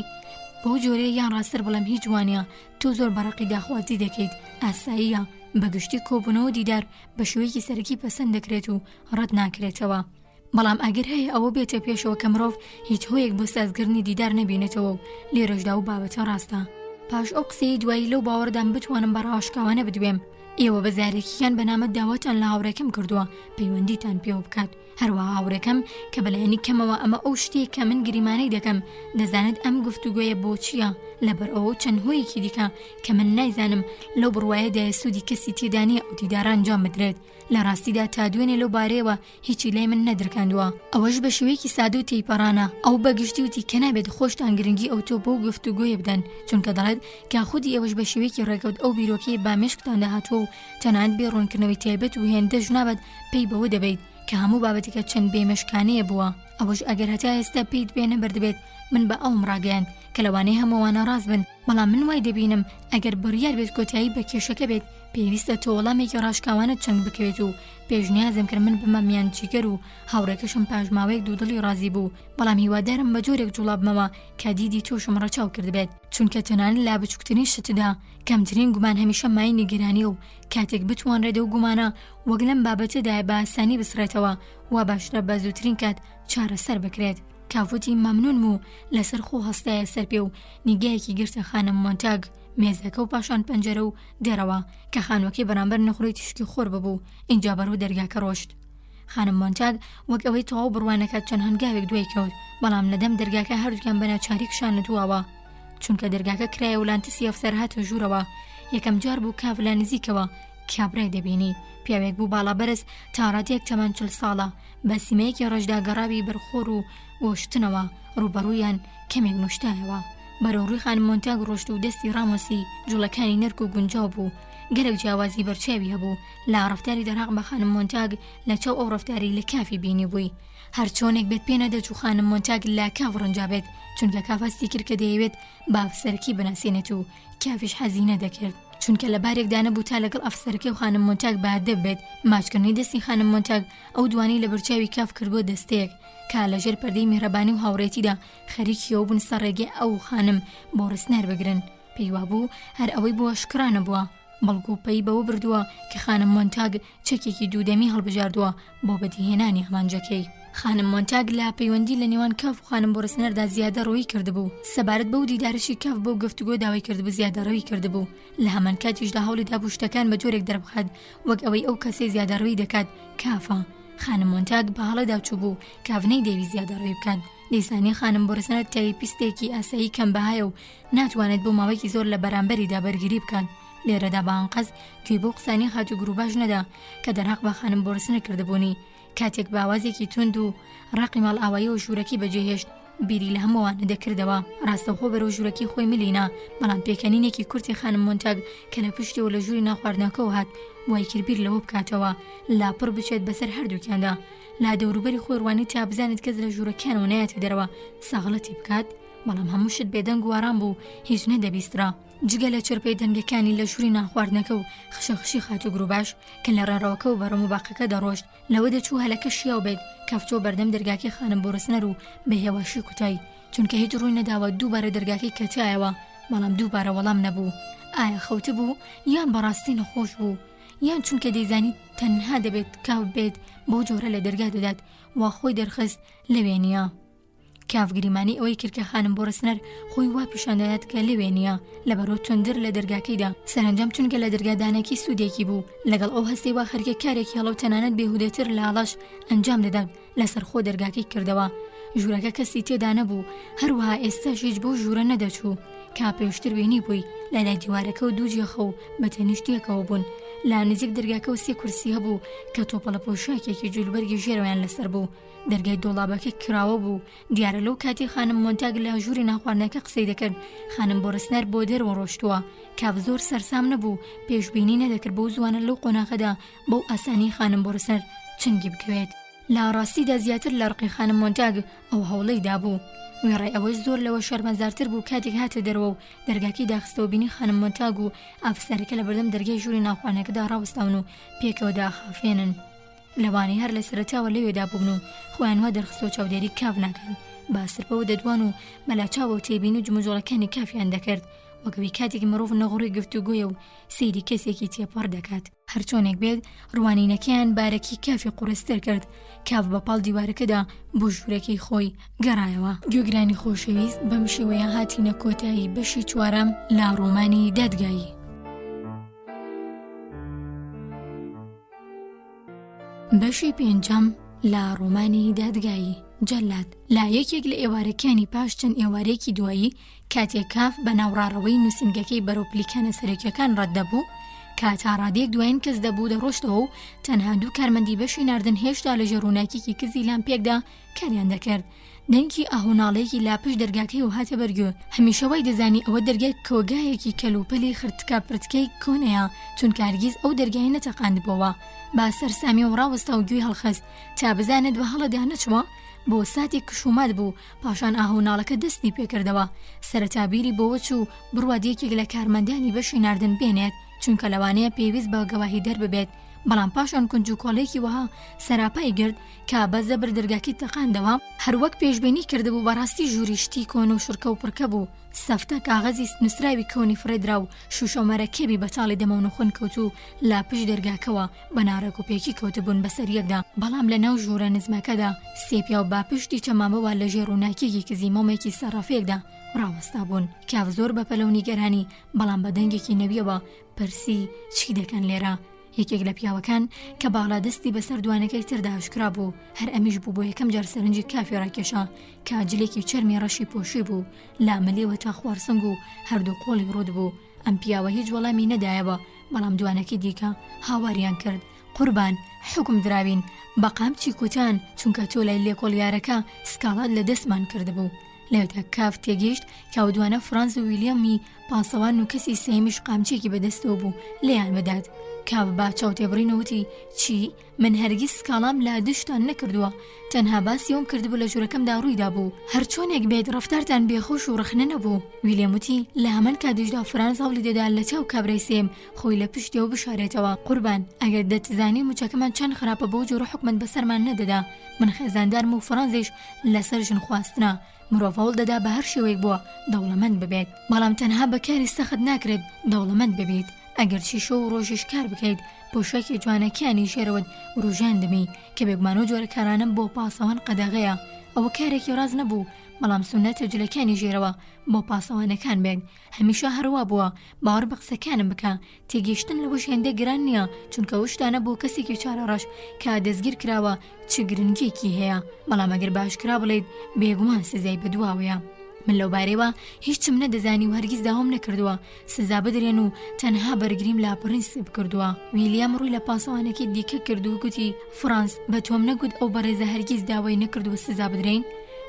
بەو جۆرەیە یان ڕاستتر بڵم هیچ وانە تۆ زۆر بەڕقی داخوازی دەکەیت ئاساییە بەگشتی کۆبوونەوە دیدار بە شێوەیەکی سەرەکی پەسەند دەکرێت و ڕەت ناکرێتەوە بەڵام ئەگەر هەیە ئەوە بێتە پێشەوە کە مرۆڤ هیچ هۆیەک بۆ سازگرنی دیدار نەبینێتەوە و لێرەشدا و بابەتە ڕاستە. پاش ئەو قسەی دوایی لەو باوەڕدان بتوانم بەڕاوشکاوانە بدوێم ئێوە بەزارێکیان بەنامە داواتان لە هاوڕێکم کردووە پەیوەندیتان پێوە بکات هەروەها هاوڕێکم کە بەلایەنی کەمەوە ئەمە ئەو شتێک کە من گریمانەی دەکەم دەزانێت ئەم گفتوگۆیە بۆ چییە لەبەر ئەوە چەند هۆیەکی دیکە کە من نایزانم لەو بڕوایەدایە سوودی کەسی تێدانیە ئەو دیداران جام بدرێت. لە ڕاستیدا تا دوێنێ لەو بارەیەوە هیچی لای من نەدرکاندووە. ئەوەش بە شێوەیەکی سادە و تێیپەڕانە ئەو بەگشتی وتی کە نابێت خۆشتان گرنگی ئەو تۆ بۆ گفتوگۆیە بدەن، چونکە دەڵێت کە خودی ئەوەش بە شێوەیەکی ڕێکەوت ئەو بیرۆکەی بامێشکتان داهاتووە و تەنانەت بێڕوونکردنەوەی تایبەت و هێندەش نابێت پێی بەوە دەبێت کە هەموو بابەتێکە چەند بێمەشکانەیە بووە. ئەوەش ئەگەر هەتا ئێستا پێیت بێنە بەردەبێت من بە ئەوم ڕاگەیان کە لەوانەیە هەمووانە ڕاست بن، بەڵام من وای دەبینم ئەگەر بڕیار بێت کۆتایی بە کێشەکە بێت پێویستە تۆ وەڵامێکی ڕاشکاوانە چەنگ بکەوێت و پێشنیازم کرد من بمە میانچیگەر و هاوڕێکەشم پاژماوەیەک دوودڵی ڕازی بوو، بەڵام هیوادارم بە جۆرێک جوڵابمەوە کە دیدی تۆشم ڕەچاو کردبێت، چونکە تەنانەت لا بچووکترین شتدا کەمترین گومان هەمیشە مای نیگەرانی و کاتێک بتوانرێت ئەو گومانە وەک لەم بابەتەدایە بە ئاسانی بسڕێتەوە وا باشترە بە زووترین کات چارەسەر بکرێت. کافوتی مەمنون و لەسەر خۆ هەستایە سەر پێ و نیگایەکی گرتە خانم مۆنتاگ مێزەکە و پاشان پەنجەرە و دەرەوە کە خانوەکەی بەرامبەر نەخۆی تیشکی خۆر ببوو. اینجا بەرەو دەرگاکە ڕۆشت. خانم مۆنتاگ وەک ئەوەی تەواو بڕوانەکات چەند هەنگاوێک دوای کەوت، بەڵام لەدەم دەرگاکە هەردووکیان بەناوچاری کشانەتووەوە، چونکە دەرگاکە کرایە و لانتسی ئەفسەر هاتە ژوورەوە. یەکەم جار بوو کاف لە نزیکەوە کابرای دەبینی. پیاوێک بوو باڵا بەرز تاڕاتێک تەمان 40 ساڵە بە سیمەیەکی ڕەشدا گەڕاوی بەرخۆر و وەشتنەوە ڕوبەڕوویان کەمێک نوشتایەوە. بەرەوڕووی خانم مۆنتاگ ڕۆشت و دەستی ڕامۆسی جوڵەکانی نەرک و گونجاو بوو. گەرەک جیاوازی بەرچاوی هەبوو لا ڕەفتاری دەرهاق بە خانم مۆنتاگ لە چاو ئەو ڕەفتاری لە کافی بینی بووی. هەر چۆنێک بێت پێ نەدەچوو خانم مۆنتاگ لا کاف ڕەنجا بێت، چونکە کافەستی کرد کە دەیەوێت با ئەفسەرەکەی بناسێنێت و کافیش حەزی نەدەکرد، چونکە لە بارێکدا نەبوو تا لەگەڵ ئەفسەرەکەی و خانم مۆنتاگ بادە بێت. ماچکردنی دەستی خانم مۆنتاگ ئەو دوانی لە بەرچاوی کاف کردبووە دەستەیەک کە لەژێر پەردەی میهرەبانی و هاوڕێتیدا خەریکیەوە بوون سەرڕێگەی ئەو خانم بۆ ڕستنار بگرن. پێیوا بوو هەر ئەوەی بۆ شکرانە بووە، بەڵکو پێی بەوە بردووە کە خانم مۆنتاگ چەکێکی دوودەمی هەڵبژاردووە بۆ بەدیهێنانی ئەمانجەکەی. خانم مۆنتاگ لا پەیوەندی لە نێوان کاف و خانم بۆ ڕستنەردا زیادە ڕۆی کردبوو. سەبارەت بەو دیدارشی کاف بۆ گفتوگۆ داوای کردبوو زیادە ڕەوی کردبوو. لە هەمان کاتیشدا هەوڵی دابوو شتەکان بە جۆرێک دەربخات وەک ئەوەی ئەو کەسەی زیادە ڕەوی دەکات کافە. خانم مۆنتاگ بە هەڵەدا چوو بوو کاڤنەی دەوی زیادە ڕێ بکات. دەیزانی خانم بۆ ڕستنەر تایپیستێکی ئاسایی کەم بەهایە و ناتوانێت بۆ ماوەیەکی زۆر لە بەرامبەریدا بەرگری بکات. لێرەدا بەئانقەز گوێی بۆ قسانی خات و گروباش نەدا کە دەرهاق بە خانم بۆ ڕستنەر کردبوونی. کاتێک باوازێکی تند و ڕقی ماڵ ئاوایی و ژوورەکەی بەجێهێشت بیری لە هەمووانە دەکردەوە. ڕاستەوخۆ بەرەو ژوورەکەی خۆی ملینا، بەڵام پێکەنینێکی کورتی خانم مۆنتاگ کە لە پشتەوە لە ژووری ناخواردنەکەەوە هات وای کرد بیر لەوە بکاتەوە لاپڕ بچێت بەسەر هەردووکیاندا. لا دەوروبەری خۆی ڕوانی تا بزانێت کەس لە ژوورەکانەوە نایەتە دەرەوە ساغڵەتی بکات، بەڵام هەموو شت بێدەنگ و ئارام بوو، هیچ نەدەبیسترا جگە لە چرپەی دەنگەکانی لە ژووری ناخواردنەکە و خشەخشی خات و گروباش کە لە ڕێڕەوەکە و بەڕۆم و باقەکە دەڕۆشت. لەوە دەچوو هەلەکە شیاو بێت کەفتۆ بەردەم دەرگاکەی خانم بۆ ڕستنەر و بە هێواشی کوتای، چونکە هیچ ڕووی نەداوە دووبارە دەرگاکەی کەتایەوە، بەڵام دووبارە وەڵام نەبوو. ئایا خەوتە بوو یان بەڕاستی نەخۆش بوو، یان چونکە دەیزانی تەنها دەبێت کاو بێت بۆ جۆرە لە دەرگا دەدات وا خۆی دەرخست لەوێ نییە. کاف گریمانی ئەوەی کرد کە خانم بۆ ڕستنەر خۆی وا پیشاندەدات کە لەوێ نییە لەبەرەوە تۆندر لە دەرگاکەیدا. سەرنجام چونکە لە دەرگادانێکی سوودێکی بوو لەگەڵ ئەو هەستەی وا خەریکە کارێکی هەڵەو تەنانەت بێهودەتر لە ئاڵاش ئەنجام دەدات لەسەر خۆ دەرگاکەی کردەوە. ژوورەکە کەسی تێدا نەبوو، هەروەها ئێستاش هیچ بۆ ژوورە نەدەچوو. کا پێشتر بینی بووی لەلای دیوارەکە و دوو جێخە و بەتەنیشتیەکەوە بوون. لا نزیک دەرگاکە و 3 کورسی هەبوو کە تۆپەڵە پۆشاکێکی جولبەرگی ژێرەوەیان لەسەر بوو. دەرگای دۆڵابەکە کراوە بوو. دیارە لەو کاتی خانم مۆنتاگ لە ژووری ناخواردنەکە قسەی دەکرد خانم بۆ ڕستنەر بۆ دەرەوە ڕۆشتووە. کاف زۆر سەرسام نەبوو، پێشبینی نەدەکرد بەو زوانە لەو قۆناغەدا بەو ئاسانی خانم بۆ ڕستنەر چنگی بکەوێت. لا ڕاستیدا زیاتر لە ڕقی خانم مۆنتاگ ئەو هەوڵەی دابوو. وێڕای ئەوەش زۆر لەوە شەرمەزارتر بوو کاتێک هاتە دەرەوە و دەرگاکەی داخستەوە بینی خانم مۆنتاگ و ئافسەرەکە لە بەردەم دەرگای ژووری ناخواردنەکەدا ڕاوەستاون و پێکەوە داخافێنن. لەوانەی هەر لە سەرەتاوە لەوێدا بوون و خۆیان وا دەرخستەوە چاودێری کاف ناکەن، باسرپەوە دەدوان و مەلاچاوە و تێبین و جموجۆڵەکانی کافیان دەکرد وەکەوی کاتێکی مرۆڤ نەغوڕی گفتوگۆیە و سەیری کەسێکی تێپەڕ دەکات. هەرچۆنێک بێت ڕوانینەکەیان بارەکی کافی قورستر کرد. کاف بەپاڵ دیوارەکەدا بۆ ژوورەکەی خۆی گەڕایەوە. گوێگرانی خۆشەویست بەم شێوەیە هاتینە کۆتایی بەشی 4 لە ڕۆمانی دادگایی. بەشی 5 لە ڕۆمانی دادگایی. جەلاد لا یەکێک لە ئێوارەکانی پاش چەند ئێوارەیەکی دوایی کاتێک کاف بە ناوڕاڕەوەی نووسنگەکەی بەرەو پلیکانە سەرەکیەکان ڕەتدەبوو کاتاڕادێک دوایین کەس دەبوو دەڕۆشتەوە و تەنها دوو کارمەندی بەشی ناردن هێشتا لە ژێڕووناکێکی کزی لام پێکدا کاریان دەکرد دەنگی ئاهۆناڵەیەکی لاپش دەرگاکەی و هاتە بەرگوێ هەمیشەوەی دەزانی ئەوە دەرگای کۆگایەکی کەلوپەلی خرتکە پرتکەی کۆنەیە چونکە هەرگیز ئەو دەرگای نەتەقاندبەوە با سەرسامی و ڕاوەستا و گوێی هەڵخست تا بزانێت بە هەڵەدا نەچوە بۆ ساتێک کشومات بوو پاشان ئاهۆناڵەکە دەستی پێکردەوە سەرەتابیری بۆوە چوو بڕوادیەکێک لە کارمەندانی بەشی ناردن بێنێت چونکە لەوانەیە پێویست بە گەواهی دەرببێت بەڵام پاشان کونج و کۆڵێکی وەها سەراپای گرت کە بەزە بردرگاکی تەقاندەوە هەروەک پێشبینی کردبوو بەڕاستی ژووریشتی کۆن و شورکە و پڕکە بوو سەفتە کاغەزی نووسراوی کۆنی فرێدرا و شوشەمەرەکێبی بەتاڵی دەمەون و خۆن کەوت و لاپش دەرگاکەوە بە نارەک و پێکی کەوتبوون بەسەر یەکدا بەڵام لە ناو ژوورە نزمەکەدا سێپیا و باپشتی چەمامەوە لە ژێڕووناکێکی کزیمۆمێکی سەرڕافەیەکدا ڕاوەستا بوون کاف زۆر بە پەلەونی گەرانی بەڵام بە دەنگێکی نەبیەوە پرسی چی دەکەن لێرە یەکێک لە پیاوەکان کە باڵا دەستی بەسەر دوانەکەی تردا هەشکرا بوو هەر ئەمیش بوو بۆ یەکەم جار سەرنجی کافی ڕاکێشا کاجلێکی چەرمی ڕەشی پۆشی بوو لامەلێوە تا خوارسنگ و هەردوو قۆڵی ڕوود بوو ئەم پیاوە هیچ وەڵامی نەدایەوە بەڵام دوانەکەی دیکە هاواریان کرد قوربان حکم دراوین بە قامچی کوتان چونکە تۆ لای لێکۆڵیارەکە سکاڵات لە دەستمان کردبوو لەوێتە کاف تێگەیشت کاودوانە فرانتس و ویلیەمی پاسەوان و کەسی سێمیش قامچێکی بەدەستەوە بوو لێیان بدات کاف با چاوتێبڕینەوتی چی من هەرگیز سکاڵام لا دشتان نەکردووە تەنها باسیەوەم کردبوو لە ژوورەکەمدا ڕوویدا بوو هەر چۆنێک بێت ڕەفتارتان بێخۆش و ڕخنە نەبوو ویلیەموتی لە هەمان کاتیشدا فرانتس هەوڵی دەدا لە چاو کابرای سێم خۆی لە پشتیەوە بشارێتەوە قوربان ئەگەر دەتزانی موچەکەمان چەند خراپە بۆ جۆرە حکومت بەسەرمان نەدەدا من خێزاندارم و فرانتسیش لەسەر ژن خواستنە مرۆڤ هەوڵ دەدا بە هەر شێوەیەک بووە دەوڵەمەند ببێت بەڵام تەنها بەکاری سەخت ناکرێت دەوڵەمەند ببێت ئەگەر چی شەو و ڕۆژیش کار بکەیت پۆشەکی جوانەکانی ژێرەوەت ڕوژان دەمی کە بێگومانە جۆرە کارانم بۆ پاسەوان قەدەغەیە ئەوە کارێکی ڕاز نەبوو بەڵام سونەتە جلەکانی ژێرەوە بۆ پاسەوانەکان بێت هەمیشە هەروە بووە باوەڕ بە قسەکانم بکە تێگەیشتن لەوەش هێندە گران نییە چونکە وشتانە بۆ کەسێکی چارەڕەش کە دەستگیر کراوە چ گرنگێکی هەیە بەڵام ئەگەر باشکرا بڵێیت بێگومان سزای بەدواوەیە من لەو بارەوە هیچم نەدەزانی و هەرگیز داوام نەکردووە سزا بدرێن و تەنها بەرگریم لاپڕین سێ بکردووە ویلیام ڕووی لە پاسەوانەکەی دیکە کرد و گوتی فرانتس بە تۆم نەگوت ئەو بەڕێزە هەرگیز داوای نەکردووە سزا بدرێن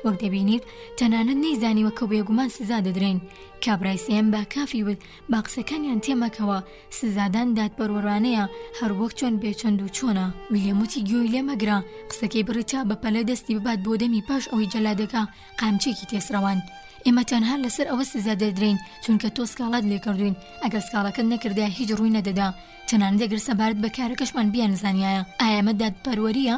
وەک دەبینیت تەنانەت نەیزانیوە کە بێگومان سزا دەدرێن کابرای سێم با کافی وت با قسەکانیان تێمەکەوە سزادان دادپەروەرانەیە هەر وەک چۆن بێچەند و چۆنە ویلیەموتی گوێی لێ مەگرە قسەکەی بڕیتا بە پەلە دەستی ببات بۆ دەمی پاش ئەوەی جەلادەکە قامچێکی تێسڕەوان ئێمە تەنها لەسەر ئەوە سزا دەدرێن چونکە تۆ سکاڵات لێ کردوین ئەگەر سکاڵەکەت نەکردە هیچ ڕووی نەدەدا تەنانەت ئەگەر سەبارەت بە کارەکەشمان بیانزانایە ئایا ئەمە دادپەروەریە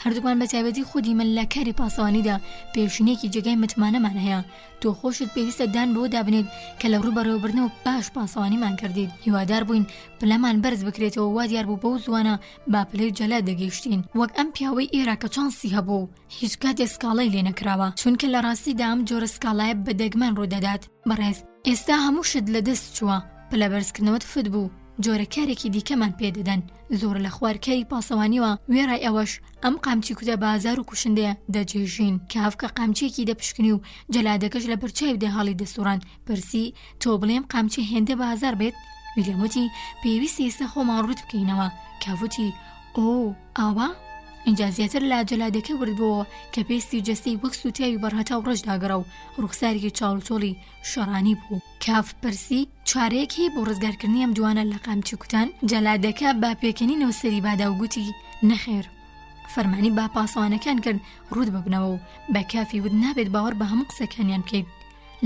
هەردووکمان بە تایبەتی خودی من لە کاری پاسەوانیدا پێشینێکی جێگای متمانەمان هەیە تۆ خۆشت پێویستە دان بۆ دابنێت کە لە ڕوو بەڕێوەبردنەوە باش پاسەوانیمان کردید هیوادار بووین پلەمان بەرز بکرێتەوە وا دیار بوو بەو زوانە با پلەی جەلاد دەگەیشتین وەک ئەم پیاوەی ئێرە کە چانسی هەبوو هیچ کاتێ سکاڵای لێ نەکراوە چونکە لە ڕاستیدا ئەم جۆرە سکاڵایە بە دەگمان ڕوودەدات بەڕێز ئێستا هەموو شت لە دەست چووە پلە بەرزکردنەوەت فت بوو جۆرە کارێکی دیکەمان پێدەدەن زۆر لە خوارکەری پاسەوانیوە وێڕای ئەوەش ئەم قامچی کوتە بازار و کوشندەیە دەجێژین کافکە قامچێکی دەپشکنی و جەلادەکەش لە بەرچاوی دەهاڵی دەسوڕان پرسی تۆ بڵێم قامچی هێندە بازار بێت ویلیەموتی پێویستی ئێستا خۆمان ڕوت بکەینەوە کافوتی ئۆ ئاوا اینجا زیاتر لە جەلادەکە وردبەوە کە پێستی جەستەی وەک سوتیاوی بەرهەتا و ڕەشداگەڕە و ڕوخسارێکی چاڵوچۆڵی شەڕانی بوو کاف پرسی چارەیەک هەیە بۆ ڕزگارکردنی ئەم جوانە لە قامچی کوتان جەلادەکە با پێکەنینەوە سەری بادا و گوتی نەخێر فەرمانی با پاسەوانەکان کرد ڕوود ببنەوە و بە کافی ود نابێت باوەڕ بە هەموو قسەکانیان بکەیت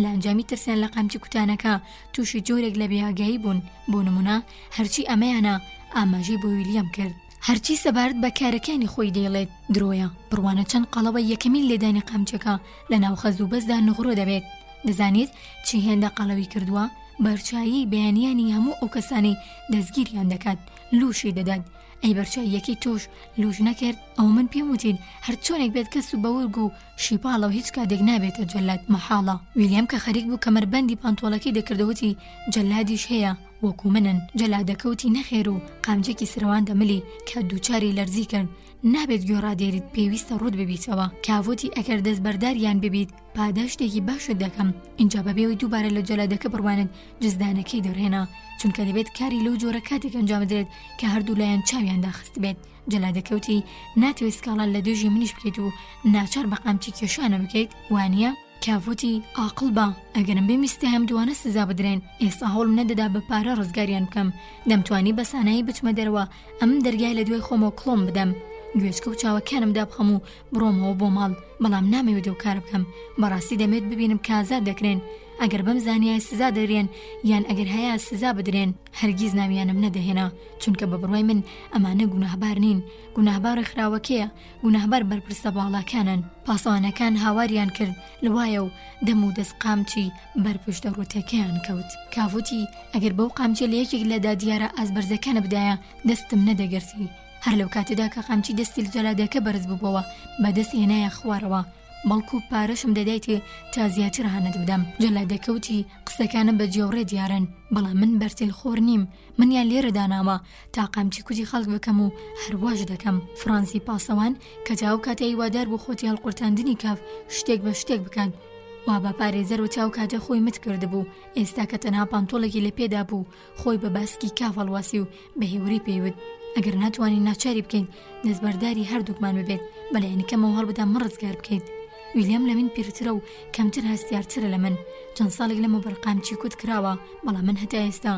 لە ئەنجامی ترسیان لە قامچی کوتانەکە تووشی جۆرێک لە بێئاگایی بوون بۆ نمونە هەرچی ئەمەیانە ئاماژەی بۆ ویلیام کرد هەرچی سەبارەت بە کارەکانی خۆی دەیڵێت درۆیە بڕوانە چەند قەڵەوە یەکەمین لێدانی قامچەکە لە ناو خەز و بەسدا نغڕۆ دەبێت دەزانیت چی هێندە قەڵەوی کردووە بەرچایی بەیانیانی هەموو ئەو کەسانی دەستگیریان دەکات لوشی دەدات ئەی بەرچاییەکی تۆش لوش نەکرد ئەو من پێم وتین هەر چۆنێک بێت کەس و بەورگ و شیپاڵەوە هیچ کاتێک نابێتە جەلاد مەحاڵە ویلیام کە خەریک بوو کەمەربەندی پانتۆڵەکەی دەکردەوەتی جەلادیش هەیە وەکو منن جەلادەکەوتی نەخێر و قامچێکی سرەوان دەملی کە دووچاری لەرزی کرد نابێت گۆڕادێریت پێویستە ڕوود ببیتەوە کاوتی ئەگەر دەستبەرداریان ببیت پاداشتێکی باشت دەکەم اینجا بەبێەوەی دووبارە لە جەلادەکە بڕوانت جزدانەکەی دەڕهێنا چونکە دەبێت کاری لەو جۆرە کاتێک ئەنجام بدرێت کە هەردوو لایەن چاویان داخست بێت جەلادەکەوتی ناتوێت سکاڵان لە دێژی منیش بکەیت و ناچار بە قامچی کێشانە بکەیت وانە کاوتی ئاقڵ بە ئەگەرم بێویستە هەم دوانە سزا بدرێن ئێستا هەوڵم نەدەدا بە پارە ڕزگاریان بکەم دەمتوانی بەسانایی بچمە دەرەوە ئەم دەرگای لە دوای خۆمەوە کڵۆم بدەم گوێچکە و چاوەکانم دابخەم و بڕۆمەوە بۆ ماڵ بەڵام نامەوێت و کار بکەم بەڕاستی دەمێت ببینم کازاد دەکرێن ئەگەر بەم زانیای سزا دەرێن یان ئەگەر هەیە سزا بدرێن هەرگیز ناویانم نەدەهێنا چونکە بە بڕوای من ئەمانە گوناهبار نین گوناهبار خراوەکەیە گوناهبار بەرپرسە باڵاکانن پاسەوانەکان هاواریان کرد لەوایە و دەم و دەست قامچی بەرپشتە ڕوتەکەیان کەوت کاوتی ئەگەر بەو قامچە لە یەکێک لەدا دیارە ئازبەرزەکانە بدایە دەستم نەدەگرتی هەر لەو کاتەدا کە قامچی دەستی لە جەلادەکە بەرز ببەوە بەدەست هێنایە خوارەوە بەڵکو پارەشم دەدایتێ تا زیاتر هانت بدەم جەلادەکەوتی قسەکانم بە جێوڕێ دیارن بەڵام من بەرتیل خۆر نیم منیان لێرە داناوە تا قامچی کوتی خەڵک بکەم و هەرواش دەکەم فرانسی پاسەوان کە تاو کاتەی وادار بوو خۆتی هەڵقورتاندنی کاف شتێک بە شتێک بکەن وا بە پارێزەر و تاو کاتە خۆی مت کردبوو ئێستا کە تەنها پانتۆڵێکی لە پێدا بوو خۆی بە باسکی کاف هەڵواسی و بە هێوری پێیوت ئەگەر ناتوانین ناچاری بکەین دەستبەرداری هەردووکمان ببێت بەلایەنەکەمەوە هەڵبدام من ڕزگار بکەیت ویلیام لە من پیرترە و کەمتر هەستیارترە لە من چەند ساڵێک لەمە بەرقامچی کوت کراوە بەڵام من هەتا ئێستا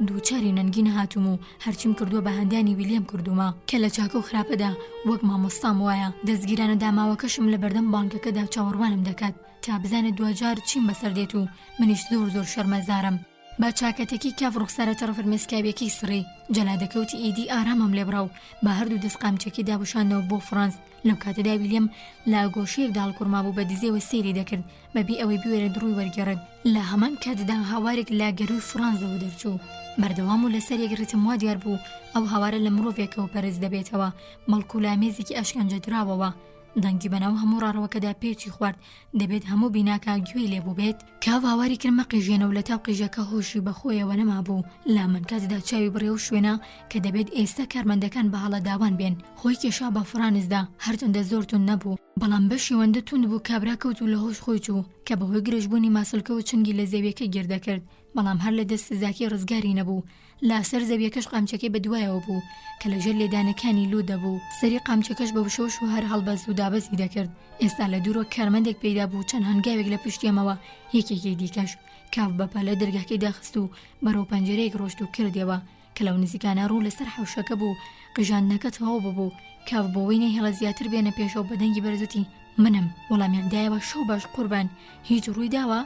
دووچاری نەنگی نەهاتوم و هەرچیم کردووە بە هەندانی ویلیام کردومە کە لە چاکە و خراپەدا وەک مامۆستام وایە دەستگیرانە داماوەکەشم لە بەردەم بانکەکەدا چاوەڕوانم دەکات تا بزانێت دوجار چیم بەسەر دێت و منیش زۆر شەرمەزارم با چاکەتێکی کاف ڕوخسارە تەرەفر مێسکابێکی سڕی جەلادەکەوتی ئیدی ئارامم لێبراو بە هەردوو دەست قامچێکی دابشاندەوە بۆ فرانس لەو کاتەدا ویلیام لە گۆشەیەک داڵکورما بوو بە دیزەوە سێری دەکرد بەبێ ئەوەی بوێرە دڕووی وەرگێڕێت لە هەمان کاتدا هاوارێک لا گەروی فرانسەوە دەرچوو بەردەوام و لەسەر یەکڕێتم وا دیار بوو ئەو هاوارە لە مرۆڤێکەوە پەرز دەبێتەوە مەڵکو لامێزێکی ئەشکەنجە دراوەوە دەنگی بەناو هەموو ڕاڕەوەکەدا پێچی خوارد دەبێت هەموو بیناکە گوێی لێبوو بێت کاو هاواری کرد مەقیژێنە و لە تاو قیژەکە هۆشی بەخۆیەوە نەما بوو لا من کاتدا چاوی بڕێ و شوێنە کە دەبێت ئێستا کارمەندەکان بە هەڵە داوان بێن خۆی کێشا بە فرانسدا هەرچەندە زۆر تون نەبوو بەڵام بەشی وەندە تون بوو کابرا کەوت و لە هۆش خۆی چوو کە بەهۆی گرژبوونی ماسلکە و چنگی لە زەویەکە گیردەکرد بەڵام هەر لە دەست سزاکی ڕزگاری نەبوو لاسەر زەویەکەش قامچەکەی بەدوایەوە بوو کە لەژێر لێدانەکانی لو دەبوو سەری قامچەکەش بە وشەوش و هەر هەڵبەز و دابەزی دەکرد ئێستا لە دوورۆ کارمەندێک پەیدا بوو چەند هەنگاوێک لە پشتیەمەوە یەکێکی دیکەش کاف بەپا لە دەرگاکەی داخست و بەرەو پەنجەرەیەک ڕۆشت و کردەوە کە لەو نزیکانە ڕوو لەسەر حەوشەکە بوو قژاندنەکە تەواو ببوو کاف بۆەوەی نەهێڵە زیاتر بێنە پێشەوە بە دەنگی بەرزوتی منم وەڵامیان دایەوە شەو باش قوربان هیچ ڕووی داوە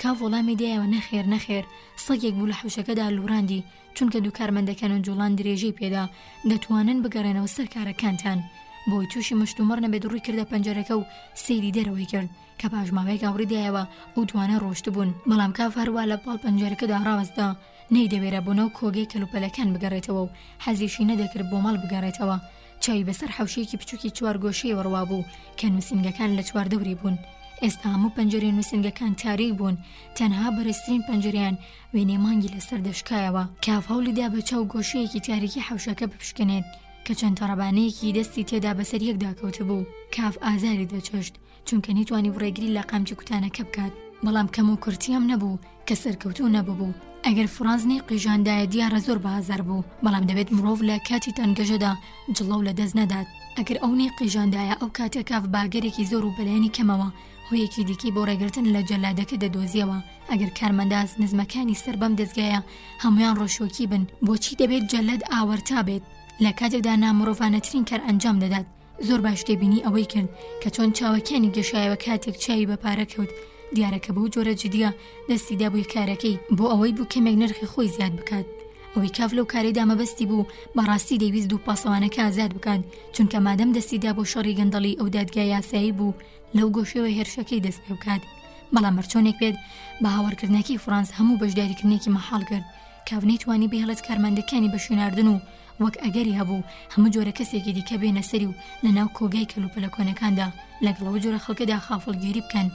کاف وەڵامی دایەوە نەخێر سەگێک بوو لە حەوشەکەدا لوڕاندی چونکە دوو کارمەندەکان و جوڵان درێژەی پێدا دەتوانن بگەڕێنەوە سەر کارەکانتان بۆی تووشی مشتومڕ نەبێت ڕووی کردە پەنجەرەکە و سەیری دەرەوەی کرد کە پاژماوەیەک ئاوری دایەوە ئەو توانە ڕۆشت بوون بەڵام کاف هەروە لە پاڵ پەنجەرەکەدا ڕاوەستا نەیدەوێرە بوونەوە کۆگەی کەلوپەلەکان بگەڕێتەوە و حەزیشی نەدەکرد بۆ ماڵ بگەڕێتەوە چاوی بەسەر حەوشەیەکی بچووکی چوارگۆشەی وەڕوا بوو کە نووسینگەکان لە چواردەوری بوون ئێستا هەموو پەنجەرەی نووسینگەکان تاریک بوون تەنها بەرزترین پەنجەریان وێنێ مانگی لەسەر دەشکایەوە کاف هەوڵیدا بە چاو گۆشەیەکی تاریکی حەوشەکە بپشکنێت کە چەند تەڕەبانەیەکی دەستی تێدا بەسەر یەکدا کەوتە بوو کاف ئازاری دەچەشت چونکە نیتوانی بڕێگری لە قامچی کوتانەکە بکات بەڵام کەم و کورتیام نەبوو کە سەرکەوتوو نەبوو ئەگەر فرانزنی قیژاندایە دیارە زۆر بەهازار بوو بەڵام دەبێت مرۆڤ لە کاتی تەنگەژەدا جڵەو لە دەست نەدات ئەگەر ئەونی قیژاندایە ئەو کاتە کاف باگەرێکی زۆر و بەلایەنی کەمەوە هۆیەکی دیکی بۆ ڕێگرتن لە جەلادەکە دەدۆزیەوە ئەگەر کارمەنداز نزمەکانی سەر بەم دەستگایە هەمویان ڕۆشۆکی بن بۆچی دەبێت جەلاد ئاوەرتا بێت لە کاتێکدا نامرۆڤانەترین کار ئەنجام دەدات زۆر باش تێبینی ئەوەی کرد کە چۆن چاوەکانی گەشایەوە کاتێک چاوی بەپارە کەوت دیارەکە بەو جۆرە جدیە دەستیدا بووی کارەکەی بۆ ئەوەی بوو کەمێک نرخی خۆی زیاد بکات ئەوەی کاف لەو کارێدا مەبەستی بوو بەڕاستی دەویست دوو پاسەوانەکە ئازاد بکات چونکە مادەم دەستیدا بۆ شەڕی گەندەڵی ئەو دادگای یاسایی بوو لەو گۆشەوە هێرشەکەی دەست پێ بکات بەڵام هەرچۆنێک بێت بە هاوارکردنەکەی فرانس هەموو بەشداریکردنێکی مەحاڵ کرد کاف نەیتوانی بهێڵێت کارمەندەکانی بەشوێناردن و وەک ئەگەری هەبوو هەموو جۆرە کەسێکی دیکە بێنە سەری و لە ناو کۆگای کەلوپەلەکۆنەکاندا لەگەڵەوە جۆرە خەڵکەدا خافڵگیری بکەن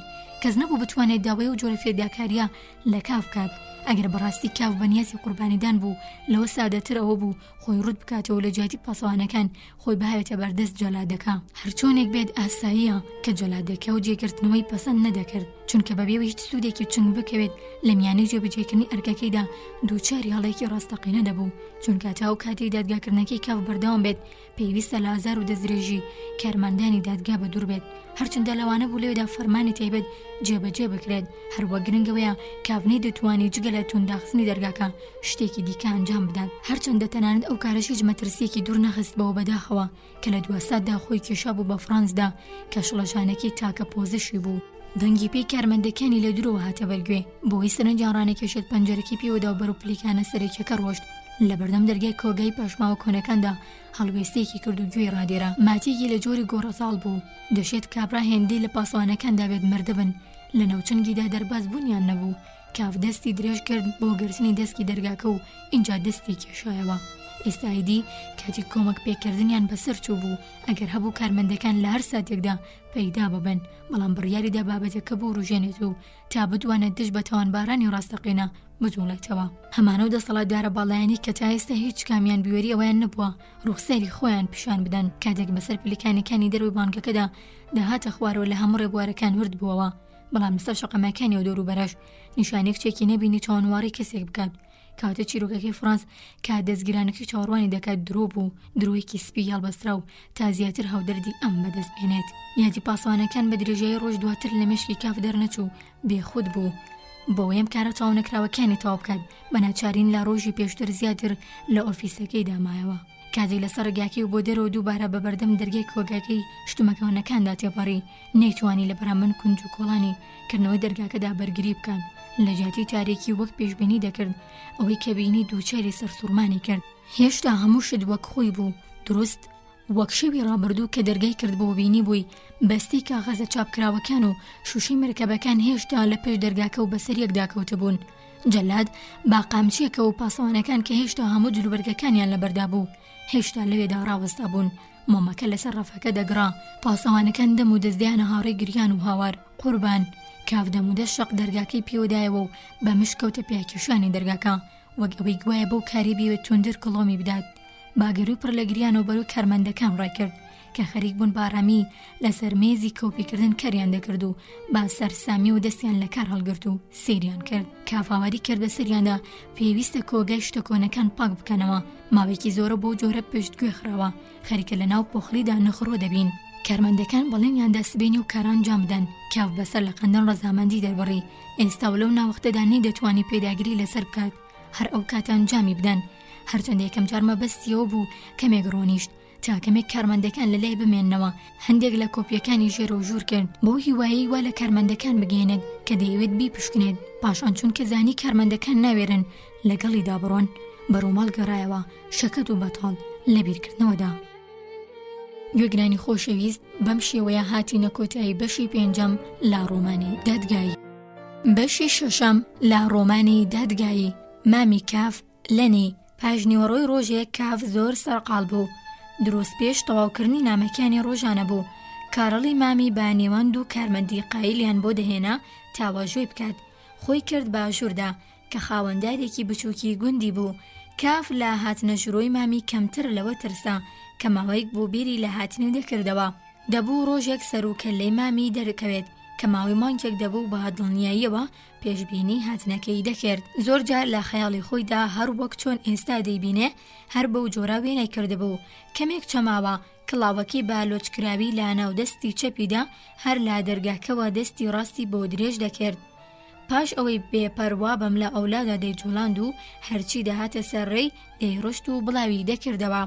کەس نەبوو بتوانێت داوای و جۆرە فێرداکاریە لە کاف بکات ئەگەر بەڕاستی کاف بەنیازی قوربانیدان بوو لەوە سادەترەوە بوو خۆی ڕوود بکاتەوە لە جیاتی پاسەوانەکان خۆی بهاوێتە بەردەست جەلادەکە. هەرچۆنێک بێت ئاساییە کە جەلادەکە و جێگرتنەوەی پەسەند نەدەکرد، چونکە بەبێەوە هیچ سوودێکی چنگ بکەوێت لە میانەی جێبەجێکردنی ئەرکەکەیدا دووچاری هەڵەیەکی ڕاستەقینە دەبوو، چونکە تاو کاتی دادگاکردنەکەی کاف بەردەوام بێت پێویستە لە ئازار و دەستدرێژی کارمەندانی دادگا بە دوور بێت، هەرچەندە لەوانە بوو لێوێدا فەرمانی تایبەت جێبەجێ بکرێت. هەروە گرنگەوەیە کافنەی دەتوانێت جگە لە تونداخستنی دەرگاکە شتێکی دیکە ئەنجام بدات، هەرچەندە تەنانەت ئەو کارەش هیچ مەترسیەکی دوور نەخستبەوە بەداخەوە کە لە دواساددا خۆی کێشا بوو بە فرانتسدا کە شڵەشانێکی تاکە پۆزشی بوو. دەنگی پێی کارمەندەکانی لە دوورەوە هاتە بەرگوێ، بۆی سەرنجیان ڕانەکێشێت پەنجەرەی پێوەدا و بەرەو پلیکانە سەرێکیەکە ڕۆشت. لە بەردەم دەرگای کۆگای پاشماوە کۆنەکاندا هەڵوێستەیەکی کرد و گوێی ڕادێرا. ماتێکی لە جۆری گۆڕەساڵ بوو، دەشێت کابرا هێندەی لە پاسەوانەکاندا بێت مردبن، لە ناوچەنگیدا دەرباز بوونیان نەبوو. کاف دەستی درێژ کرد بۆ گرتنی دەستکی دەرگاکە و اینجا دەستی کێشایەوە. ئێستایدی کاتی کۆمەک پێکردنیان بەسەر چوو بوو ئەگەر هەبوو کارمەندەکان لە هەر ساتێکدا پەیدا ببن، بەڵام بڕیاریدا بابەتەکە بۆ ڕوژێنێت و تا بتوانێت دژ بە تاوانبارانی ڕاستەقینە بجوڵێتەوە. هەمانە و دەسەڵاتدارە باڵایانی کە تا ئێستا هیچ کامیان بیوەری ئەویان نەبووە ڕوخسەری خۆیان پیشان بدەن، کاتێک بەسەر پلیکانەکانی دەروی بانکەکەدا داهاتە خوارەوە لە هەموو ڕێبوارەکان ورد بووەوە، بەڵام لەسەر شەقەمەکانی و دەوروبەرەش نیشانێک چێکی نەبینی تاوانواری کەسێک بکات. کاتە چیرۆکەکەی فرانس کە دەستگیرانەکەی چاوەڕوانی دەکات درۆ بوو، درۆیەکی سپی هەڵبەسترا و تا زیاتر هەودەردی ئەم بەدەست بێنێت. یادی پاسەوانەکان بە درێژایی ڕۆژ دواتر لە مێشکی کاف دەرنەچوو، بێخود بوو بۆ ئەم کارە تاو نەکراوەکانی تەواو بکات، بە ناچارین لە ڕۆژی پێشتر زیاتر لە ئۆفیسەکەی دامایەوە. کاتێک لەسەر ڕێگاکەی و بۆ دەرەوە دووبارە بە بەردەم دەرگای کۆگاکەی شتومەکەوانەکاندا تێپەڕی، نەیتوانی لە بەرامبەر کونج و کۆڵانی کردنەوەی دەرگاکەدا بەرگری بکەن. لە جیاتی تاریکی وەک پێشبینی دەکرد ئەوەی کە بینی دووچاری سەرسوورمانی کرد. هێشتا هەموو شت وەک خۆی بوو، دروست وەک شەوی ڕابردوو کە دەرگای کرد بۆ بینی بووی بەستی کاغەزە چاپکراوەکان و شوشەی مرکەبەکان هێشتا لە پێش دەرگاکە و بەسەر یەکداکەوتە بوون. جەلاد با قامچیەکە و پاسەوانەکان کە هێشتا هەموو جلوبەرگەکانیان لەبەردا بوو هێشتا لەوێدا ڕاوەستا بوون. مۆمەکە لەسەر ڕەفەکە دەگڕا، پاسەوانەکان دەم و دەستیانە هاوڕێی گریان و هاوار قوربان. کاف دەمودە شەق دەرگاکەی پێوەدایەوە و بە مشکەوتە پیاکێشانی دەرگاکە وەک ئەوەی گوایە بەو کاری بێوێت توندر کڵۆمی بدات. باگەروی پڕ لە گریان و بەرەو کارمەندەکان ڕایکرد کە خەریک بوون باڕامی لەسەر مێزی کۆپیکردن کەریان دەکرد و با سەرسامی و دەستیان لە کار هەڵگرت و سێریان کرد. کافاواری کرد بە سەریاندا پێویستە کۆگای شتە کۆنەکان پاک بکەنەوە، ماوەیەکی زۆرە بۆ جۆرە پشتگوێ خراوە، خەریکە لە ناو پۆخلیدا نەخڕۆ دەبین. کارمەندەکان بەڵێنیاندا سبێنی و کاران جام بدەن. کاف بەسەر لە قەندەن ڕەزامەندی دەربڕی، ئێستا و لەو ناوەختەدا نەیدەتوانی پێداگیری لەسەر بکات، هەر ئەو کاتان جامی بدەن. هەرچەندە یەکەم جار مەبەستیەوە بوو کەمێک ڕۆنیشت تا کەمێک کارمەندەکان لە لای بمێننەوە. هەندێک لە کۆپیەکانی ژێرە و ژوور کرد بۆ هیوایی وا لە کارمەندەکان بگەێنێت کە دەیەوێت بیپشکنێت. پاشان چونکە زانی کارمەندەکان ناوێرن لەگەڵیدا بڕۆن، بەرەوماڵ گەڕایەوە شەکەت و بەتاڵ لە بیرکردنەوەدا. گوێگرانی خۆشەویست، بەم شێوەیە هاتینە کۆتایی بەشی پێنجەم لە ڕۆمانی دادگایی. بەشی شەشەم لە ڕۆمانی دادگایی. مامی کاف لەنی. پاژنیوەڕۆی ڕۆژێک کاف زۆر سەرقاڵ بوو. دروست پێش تەواوکردنی نامەکانی ڕۆژانە بوو. کارەڵی مامی با نێوەند و کارمەندی قایلیان بۆ دەهێنا تاواژۆی بکات. خۆی کرد باژووردا کە خاوەندارێکی بچووکی گوندی بوو. کاف لە هاتنەژرۆی مامی کەمتر لەوە ترسا کە ماوەیەک بۆ بیری لە هاتنی دەکردەوە. دەبوو ڕۆژێک سەرۆکەلەی مامی دەرکەوێت کە ماوەی مانگێک دەبوو بە دڵنیاییەوە پێشبینی هاتنەکەی دەکرد. زۆر جار لە خەیاڵی خۆیدا هەر وەک چۆن ئێستا دەیبینێ هەر بەو جۆرە وێنەی کردبوو. کەمێک چەماوە کڵاوەکی بالۆچکراوی لا ناو دەستی چەپیدا هەر لا دەرگاکەوە دەستی ڕاستی بۆ درێژ دەکرد. پاش ئەوەی بێپەروا بەم لە ئەولادا دەیجوڵاند و هەرچی دەهاتە سەرڕێی دەیڕشت و بڵاوی دەکردەوە.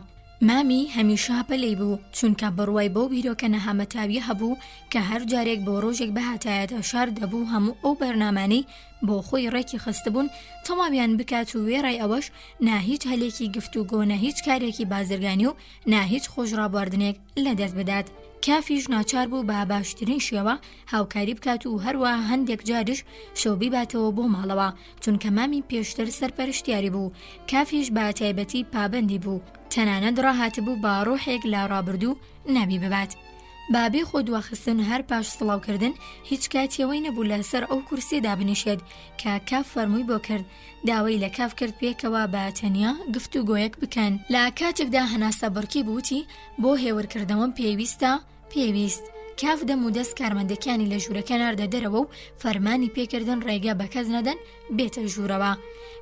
مامی هەمیشە پەلەی بوو چونکە بڕوای بۆ بیرۆکە نەهامەتاوی هەبوو کە هەر جارێک بۆ ڕۆژێک بەهاتایەتە شار دەبوو هەموو ئەو بەرنامانەی بۆ خۆی ڕێکی خستبوون تەواویان بکات و وێڕای ئەوەش نا هیچ هەلێکی گفتوگۆ نە هیچ کارێکی بازرگانی و نا هیچ خۆشڕابواردنێک لەدەست بدات. کافیش ناچار بوو بە باشترین شێوە هاوکاری بکات و هەروە هەندێک جاریش شەوبی باتەوە بۆ ماڵەوە چونکە مامی پێشتر سەرپەرشتیاری بوو. کافیش بە تایبەتی پابەندی بوو، تەنانەت ڕاهات بوو با ڕۆحێک لا ڕابردوو نابی ببات. بابێ خۆ دواخستن هەر پاش سڵاوکردن هیچ کاتیەوەی نەبوو لەسەر ئەو کورسێدا بنیشێت کە کاف فەرمووی بۆ کرد. داوای لە کاف کرد پێکەوە بە تەنیا گفتوگۆیەک بکەن. لە کاتێکدا هەناسە بڕکی بووتی بۆ هێورکردنەوەم پێویست. کاف دەم و دەست کارمەندەکانی لە ژوورەکە ناردە دەرەوە و فەرمانی پێکردن ڕێگە بە کەس نەدەن بێتە ژوورەوە.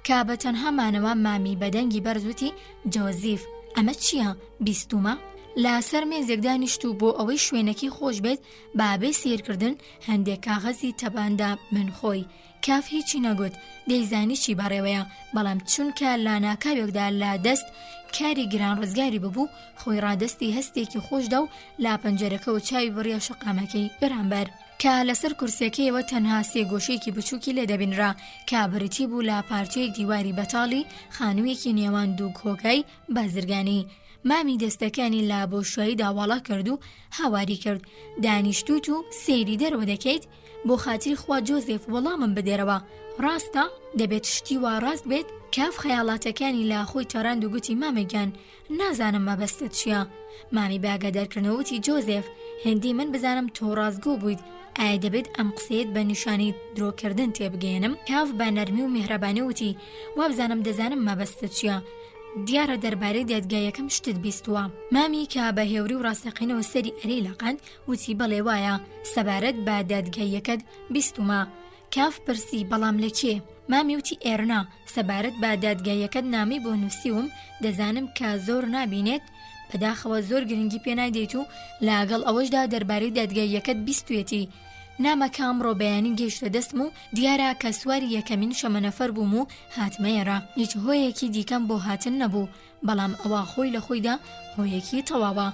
کا بە تەنها مانەوە مامی بە دەنگی بەرزوتی جۆزیف ئەمە چییە؟ بیستومە؟ لەسەر مێزێک دانیشت و بۆ ئەوەی شوێنەکەی خۆش بێت بابێ سیرکردن هەندێک کاغەزی تەباندا من خۆی. کاف هیچی نەگوت، دەیزانی چی بەڕێوەیە، بەڵام چونکە لا ناکاوێکدا لا دەست کاری گران ڕزگاری ببوو خۆی ڕادستی هەستێکی خۆشدا و لا پەنجەرەکە و چاوی بڕیە شەقامەکەی بەرامبەر. کە لەسەر کورسەکەیەوە تەنها سێگۆشێکی بچووکی لێ دەبینرا کە بریتی بوو لە پارچەیەک دیواری بەتاڵی خانوویەکی نێوان دوو کۆکای بازرگانی. مامی دەستەکانی لا بۆشایی داواڵا کرد و هاواری کرد. دانیشتوت و سەیری دەرەوە دەکەیت؟ بۆ خاتری خوا جۆزێف وەڵامم بدێرەوە، ڕاستە؟ دەبێت شتی وا ڕاست بێت؟ کاف خەیاڵاتەکانی لا خۆی تەڕاند و گوتی مامەگیان نازانم مەبەستت چییە. مامی باگادارکردنەوەتی جۆزێف هێندی من بزانم تۆ ڕاستگۆ بوویت، ئایا دەبێت ئەم قسەیەت بە نیشانی درۆکردن تێبگەێنم؟ کاف بە نەرمی و میهرەبانی وتی وا بزانم دەزانم مەبەستت چییە، دیارە دەربارەی دادگایەکەم شتت بیستووە. مامی کە بە هێوری و ڕاستەقینەوە سەری ئەرەی لەقاند وتی بەڵێ وایە سەبارەت بە دادگایەکەت بیستومە. کاف پرسی بەڵام لە کێ؟ مامی وتی ئێرنا سەبارەت بە دادگایەکەت نامی بۆ نووسیوم، دەزانم کە زۆر نابینێت، بەداخەوە زۆر گرنگی پێ نایدەیت و لاگەڵ ئەوەشدا دەربارەی دادگایەکەت بیستوێتی. نامەکە ئەمڕۆ بەیانی گەیشتە دەستم و دیارە کە سواری یەکەمین شەمەنەفەر بووم و هاتمەیەرە. هیچ هۆیەکی دیکەم بۆ هاتن نەبوو، بەڵام ئەوە خۆی لە خۆیدا هۆیەکی تەواوە.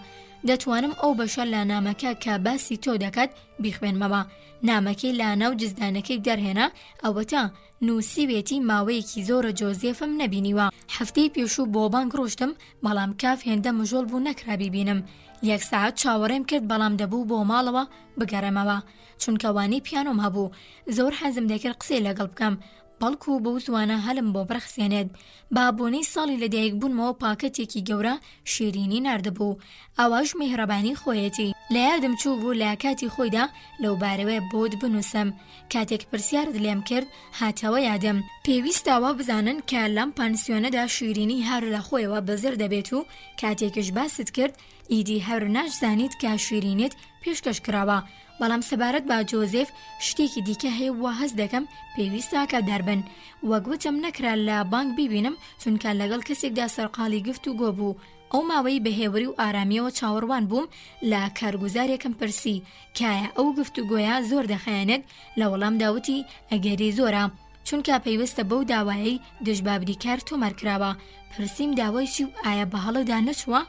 دەتوانم ئەو بەشە لە نامەکە کە باسی تۆ دەکات بیخوێنمەوە. نامەکەی لە ناو جزدانەکەی دەرهێنا ئەوەتە نووسیوێتی ماوەیەکی زۆرە جۆزێفم نەبینیوە. هەفتەی پێشوو بۆ بانک ڕۆشتم، بەڵام کاف هێندە مژۆڵ بوو نەکرابی بینم. 1 ساعت چاوەڕێم کرد، بەڵام دەبوو بۆ ماڵەوە بگەڕێمەوە چونکەوانی پیانۆم هەبوو. زۆر حەزم دەکرد قسەی لەگەڵ بکەم، بەڵکو بەو زوانە هەلم بۆ بڕخسێنێت. بابوونەی ساڵی لەدایک بوونمەوە پاکەتێکی گەورە شیرینی ناردبوو، ئەواش میهرەبانی خۆیەتی. لە یادم چوو بوو لە کاتی خۆیدا لەو بارەوەی بۆت بنووسم. کاتێک پرسیارت لێم کرد هاتەوە یادم. پێویستاوە بزانن کە لەم پانسیۆنەدا شیرینی هەر لە خۆیەوە بەزر دەبێت و کاتێکش باست کرد ئیدی هەر ناشزانیت کە شیرینێت پێشکەش کراوە. بەڵام سەبارەت با جۆزێف شتێکی دیکە هەیە وە هەست دەکەم پێویستە کە دەربن. وەگوتم نەکرا لە بانک ببینم چونکە لەگەڵ کەسێکدا سەرقاڵی گفت و گۆ بوو. ئەو ماوەی بەهێوری و ئارامیەوە چاوەڕوان بووم لە کارگوزارێکم پرسی کایە ئەو گفتوگۆیە زۆر دەخایەنێت، لە وەڵام داوتی ئەگەری زۆرە چونکە پێویستە بەو داوایی دژبابریکار تۆمار کراوە. پرسیم داوای چی و ئایا بەهەڵەدا نەچووە؟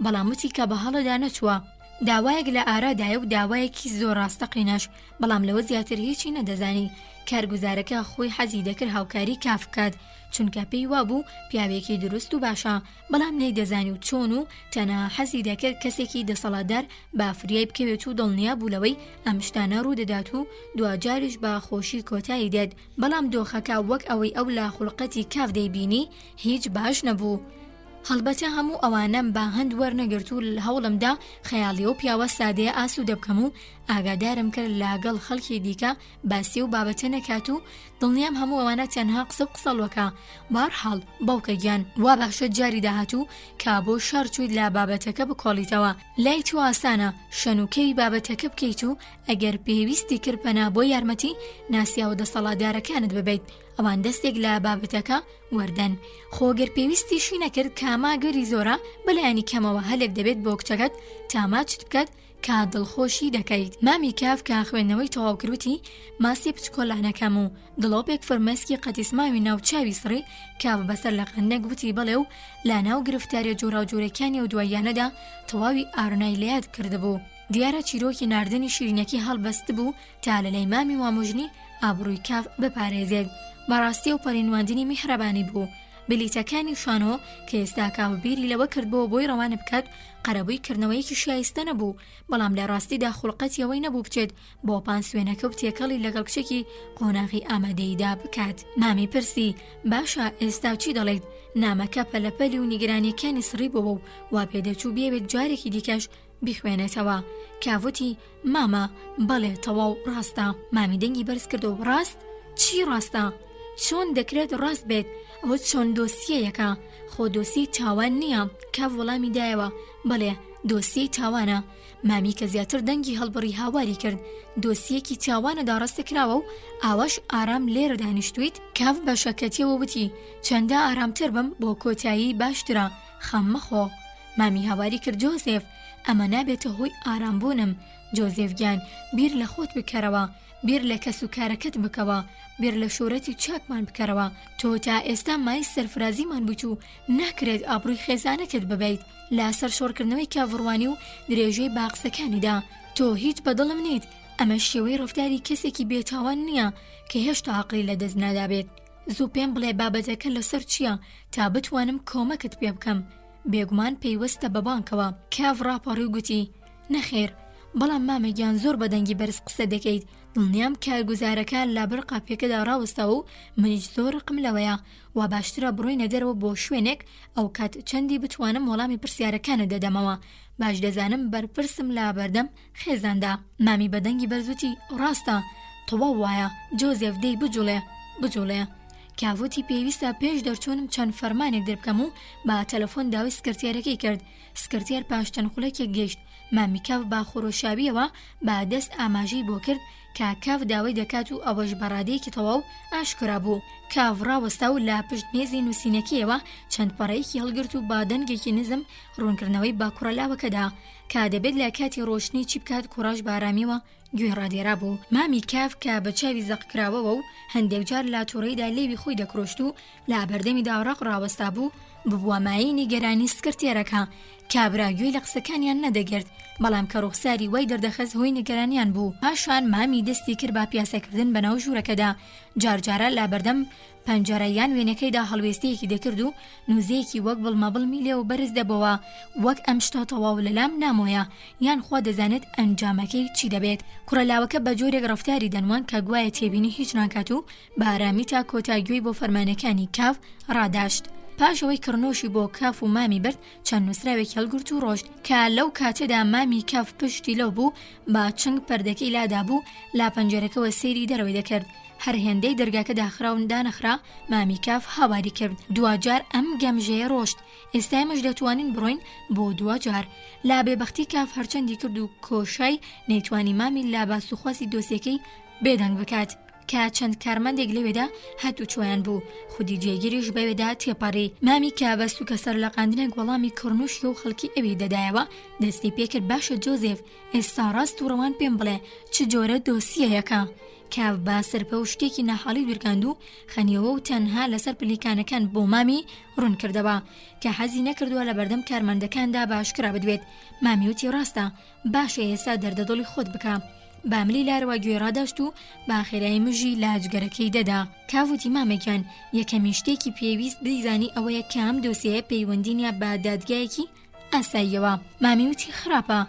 بەڵام وتی کە بەهەڵەدا نەچووە. داوایەک لە ئارادایە و داوایەکی زۆر ڕاستەقینەش، بەڵام لەوە زیاتر هیچی نەدەزانی. کارگوزارەکە خۆی حەزی دەکرد هاوکاری کافکات چونکە پێی وابوو پیاوێکی دروست و باشە، بەڵام نەیدەزانی و چۆن و تەنها حەزی دەکرد کەسێکی دەسەڵاتدار با فریای بکەوێت و دڵنیا بوو لەوەی ئەم شتانە ڕوو دەدات و دوجاریش با خۆشی کۆتایی دێت. بەڵام دۆخەکە وەک ئەوەی ئەو لا خوڵقەتی کاف دەیبینی هیچ باش نەبوو. هەڵبەتە هەموو ئەوانەم با هەند وەرنەگرت و هەوڵمدا خەیاڵی و پیاوە سادەیە ئاسوودە بکەم و ئاگادارم کرد لاگەڵ خەڵکی دیکە باسی و بابەتە نەکات و دڵنیام هەموو ئەوانە تەنها قسە و قسەڵوەکە. بارحاڵ باوکە گیان وا باشە جاری داهاتوو کا بۆ شەڕ چوویت لا بابەتەکە بکۆڵیتەوە. لای تو ئاسانە شەنوکەی بابەتەکە بکەیت و ئەگەر پێویستی کرد پەنا بۆ یارمەتی ناسیاوە دەسەڵاتدارەکانت ببیت، ئەوان دەستێک لە بابەتەکە وەردەن. خۆگەر پێویستیشی نەکرد کاماگەری زۆرە بەلایانی کەمەوە هەلێک دەبێت بۆ کچەکەت تاماچت بکات کا دڵخۆشی دەکەیت. مامی کاف کە خوێندنەوەی تەواو کردوتی ماسی پچکۆلانەکەم و دڵۆپێک فەرمەسکی قەتیسماوی ناوچاوی سڕی کاف بەسەر لە قەندەک گوتی بەڵێ و لا ناو گرفتاریە جۆراوجۆرەکانی و دواییانەدا تەواوی ئارنای لەیاد کردبوو. دیارە چیرۆکی ناردنی شیرینەکی هەڵبەست بوو تا لەلای مامی وامۆژنی ئابڕووی کاف بپارێزێت. بەڕاستی و پەڕینواندنی میهرەبانی بوو. بلیتەکانی شانۆ کە ئێستا کاوبیری لەوە کردبەوە بۆی ڕەوانە بکات قەرەبووی کردنەوەیەکی شایستە نەبوو، بەڵام لە ڕاستیدا خوڵقەتیەوەی نەبوو بچێت بۆ پانسوێنەکە و تێکەڵی لەگەڵ کچێکی قۆناغی ئامادەییدا بکات. مامی پرسی باشە ئێستا چی دەڵێیت؟ نامەکە پەلەپەلی و نیگرانیەکانی سڕی بووە و وا پێدەچوو بێوێت جارێکی دیکەش بیخوێنێتەوە. کاوتی مامە بەڵێ تەواو ڕاستە. مامی دەنگی بەرز کردەوە ڕاست؟ چی ڕاستە؟ چۆن دەکرێت ڕاست بێت؟ ئەوە چۆن دۆسیەیەکە؟ خۆ دۆسی تاوان نییە. کاو وەڵامی دایەوە بەڵێ دۆسی تاوانە. مامی کە زیاتر دەنگی هەڵبڕی هاواری کرد دۆسیەکی تاوانەدا ڕاستە کراوە و ئاواش ئارام لێرە دانیشتویت. کاو بە شەکەتیەوە وتی چەندە ئارامتر بم بۆ کۆتایی باشترە خەم مەخۆ. مامی هاواری کرد جۆزێف ئەمە نابێتە هۆی ئارامبوونم. جۆزێف گیان بیر لە خۆت بکەرەوە، بیر لە کەس و کارەکەت بکەوە، بیر لە شۆرەتی چاکمان بکەرەوە. تۆ تا ئێستا مای سەرفرازیمان بوویت و ناکرێت ئابڕووی خێزانەکەت ببەیت لە سەر شۆڕکردنەوەی کاڤڕوانی و درێژەی باقسەکانیدا. تۆ هیچ بەدڵم نیت. ئەمە شێوەی ڕفتاری کەسێکی بێتاوان نییە کە هێشتا عەقڵی لە دەست نادابێت. زوو پێم بڵێ بابەتەکە لەسەر چییە تا بتوانم کۆمەکت پێ بکەم. بێگومان پێیوەستە بە بانکەوە. کاڤ ڕاپەڕی و گوتی نەخێر، بەڵام مامەگیان زۆر بە دەنگی بەرز قسە دەکەیت. دڵنیام کارگوزارەکە لە بەر قاپێکەدا ڕاوەستەوە و منیش زۆر ڕقم لەوەیە و باشترە بڕۆینە دەرەوە بۆ شوێنێک ئەو کات چەندی بتوانم وەڵامی پرسیارەکانە دەدەمەوە. باش دەزانم بەرپرسم لە بەردەم خێزاندا. مامی بە دەنگی بەرزوتی ڕاستە تەواو وایە. جۆزێف دەی بجوڵێ. کاڤوتی پێویستە پێش دەرچوونم چەند فەرمانێک دەربکەم و با تەلەفۆن داوای سکرتێرەکەی کرد. سکرتێر پاش چەند خولەکێک گەیشت. مامی کاڤ با خۆرۆشاویەوە با دەست ئاماژەی بۆ کرد کە کاڤ داوای دەکات و ئەوەش بەڕادەیەکی تەواو ئاشکرا بوو. کاڤ ڕاوەستا و لە پشت مێزی نووسینەکەیەوە چەند پەڕەیەکی هەڵگرت و با دەنگێکی نزم ڕوونکردنەوەی باکوڕەلاوەکەدا کە دەبێت لە کاتی ڕۆشنی چی بکات کوڕاش بارامیەوە گوێ ڕادێرا بوو. مامی کاڤ کە بە چاوی زەقکراوەوە و هەندێک جار لە تووڕەیدا لێوی خۆی دەکرۆشت و لە بەردەمیدا ڕق ڕاوەستا بوو ببووە مایی نیگەرانی سکرتێرەکە. کابرا گوێی لە قسەکانیان نەدەگرت، بەڵام کە ڕوخساری وای دەردەخەز هۆی نیگەرانیان بوو. پاشان مامی دەستی کرد با پیاسەکردن بەناو ژوورەکەدا. جارجارە لە بەردەم پەنجەرەیان وێنەکەیدا هەڵوێستەیەکی دەکرد و نووزەیەکی وەک بڵمەبڵمی لێو بەرز دەبەوە وەک ئەم شتە تەواو لەلام نامۆیە یان خوا دەزانێت ئەنجامەکەی چی دەبێت. کوڕەلاوەکە بە جۆرێک ڕەفتاری دەنوان کە گوایە تێبینی هیچ ناکات و بە ئارامی تا کۆتاگوێی بۆ فەرمانەکانی کاڤ ڕاداشت. پاشەوەی کڕنۆشی بۆ کاف و مامی برد چەند نووسراوێک هەڵگرت و ڕۆشت کە لەو کاتەدا مامی کاف پشتی لەو بوو با چنگ پەردەکەی لادا بوو لا پەنجەرەکەوە سەیری دەرەوەی دەکرد. هەر هێندەی دەرگاکە داخراون دانەخرا مامی کاف هاواری کرد. دوجار ئەم گەمژەیە ڕۆشت. ئێستا ئێمەش دەتوانین بڕۆین بۆ دوجار. لا بێبەختی کاف هەرچەندی کرد و کۆشای نەیتوانی مامی لا باسوخواسی دۆسیەکەی بێدەنگ بکات کە چەند کارمەندێک لەوێدا هاتوو چۆیان بوو. خودی جێگیریش بەوێدا تێپەڕی. مامی کە بەستوو کە سەر لە قاندنێک وەڵامی کڕنوشی و خەڵکی ئەوی دەدایەوە دەستی پێکرد باشە جۆزێف ئێستا ڕاست و ڕەوان پێم بڵێ چ جۆرە دۆسیەیەکە. کاف با سەرپە و شتێکی ناحاڵی دوورگاند و خەنیەوە و تەنها لەسەر پلیکانەکان بۆ مامی ڕوون کردەوە کە حەزی نەکردووە لە بەردەم کارمەندەکاندا باشکرا بدوێت. مامی وتی ڕاستە باشە ئێستا دەردەدڵی خۆت بکە. باملی لارەوە گوێڕاداشت و باخێرایی مژی لە جگەرەکەی دەدا. کاوتی مامەکان یەکەمین شتێکی پێویست بزانی ئەوەیە کە ئەم دۆسیەیە پەیوەندینە بە دادگایەکی ئاساییەوە. مامی وتی خراپە.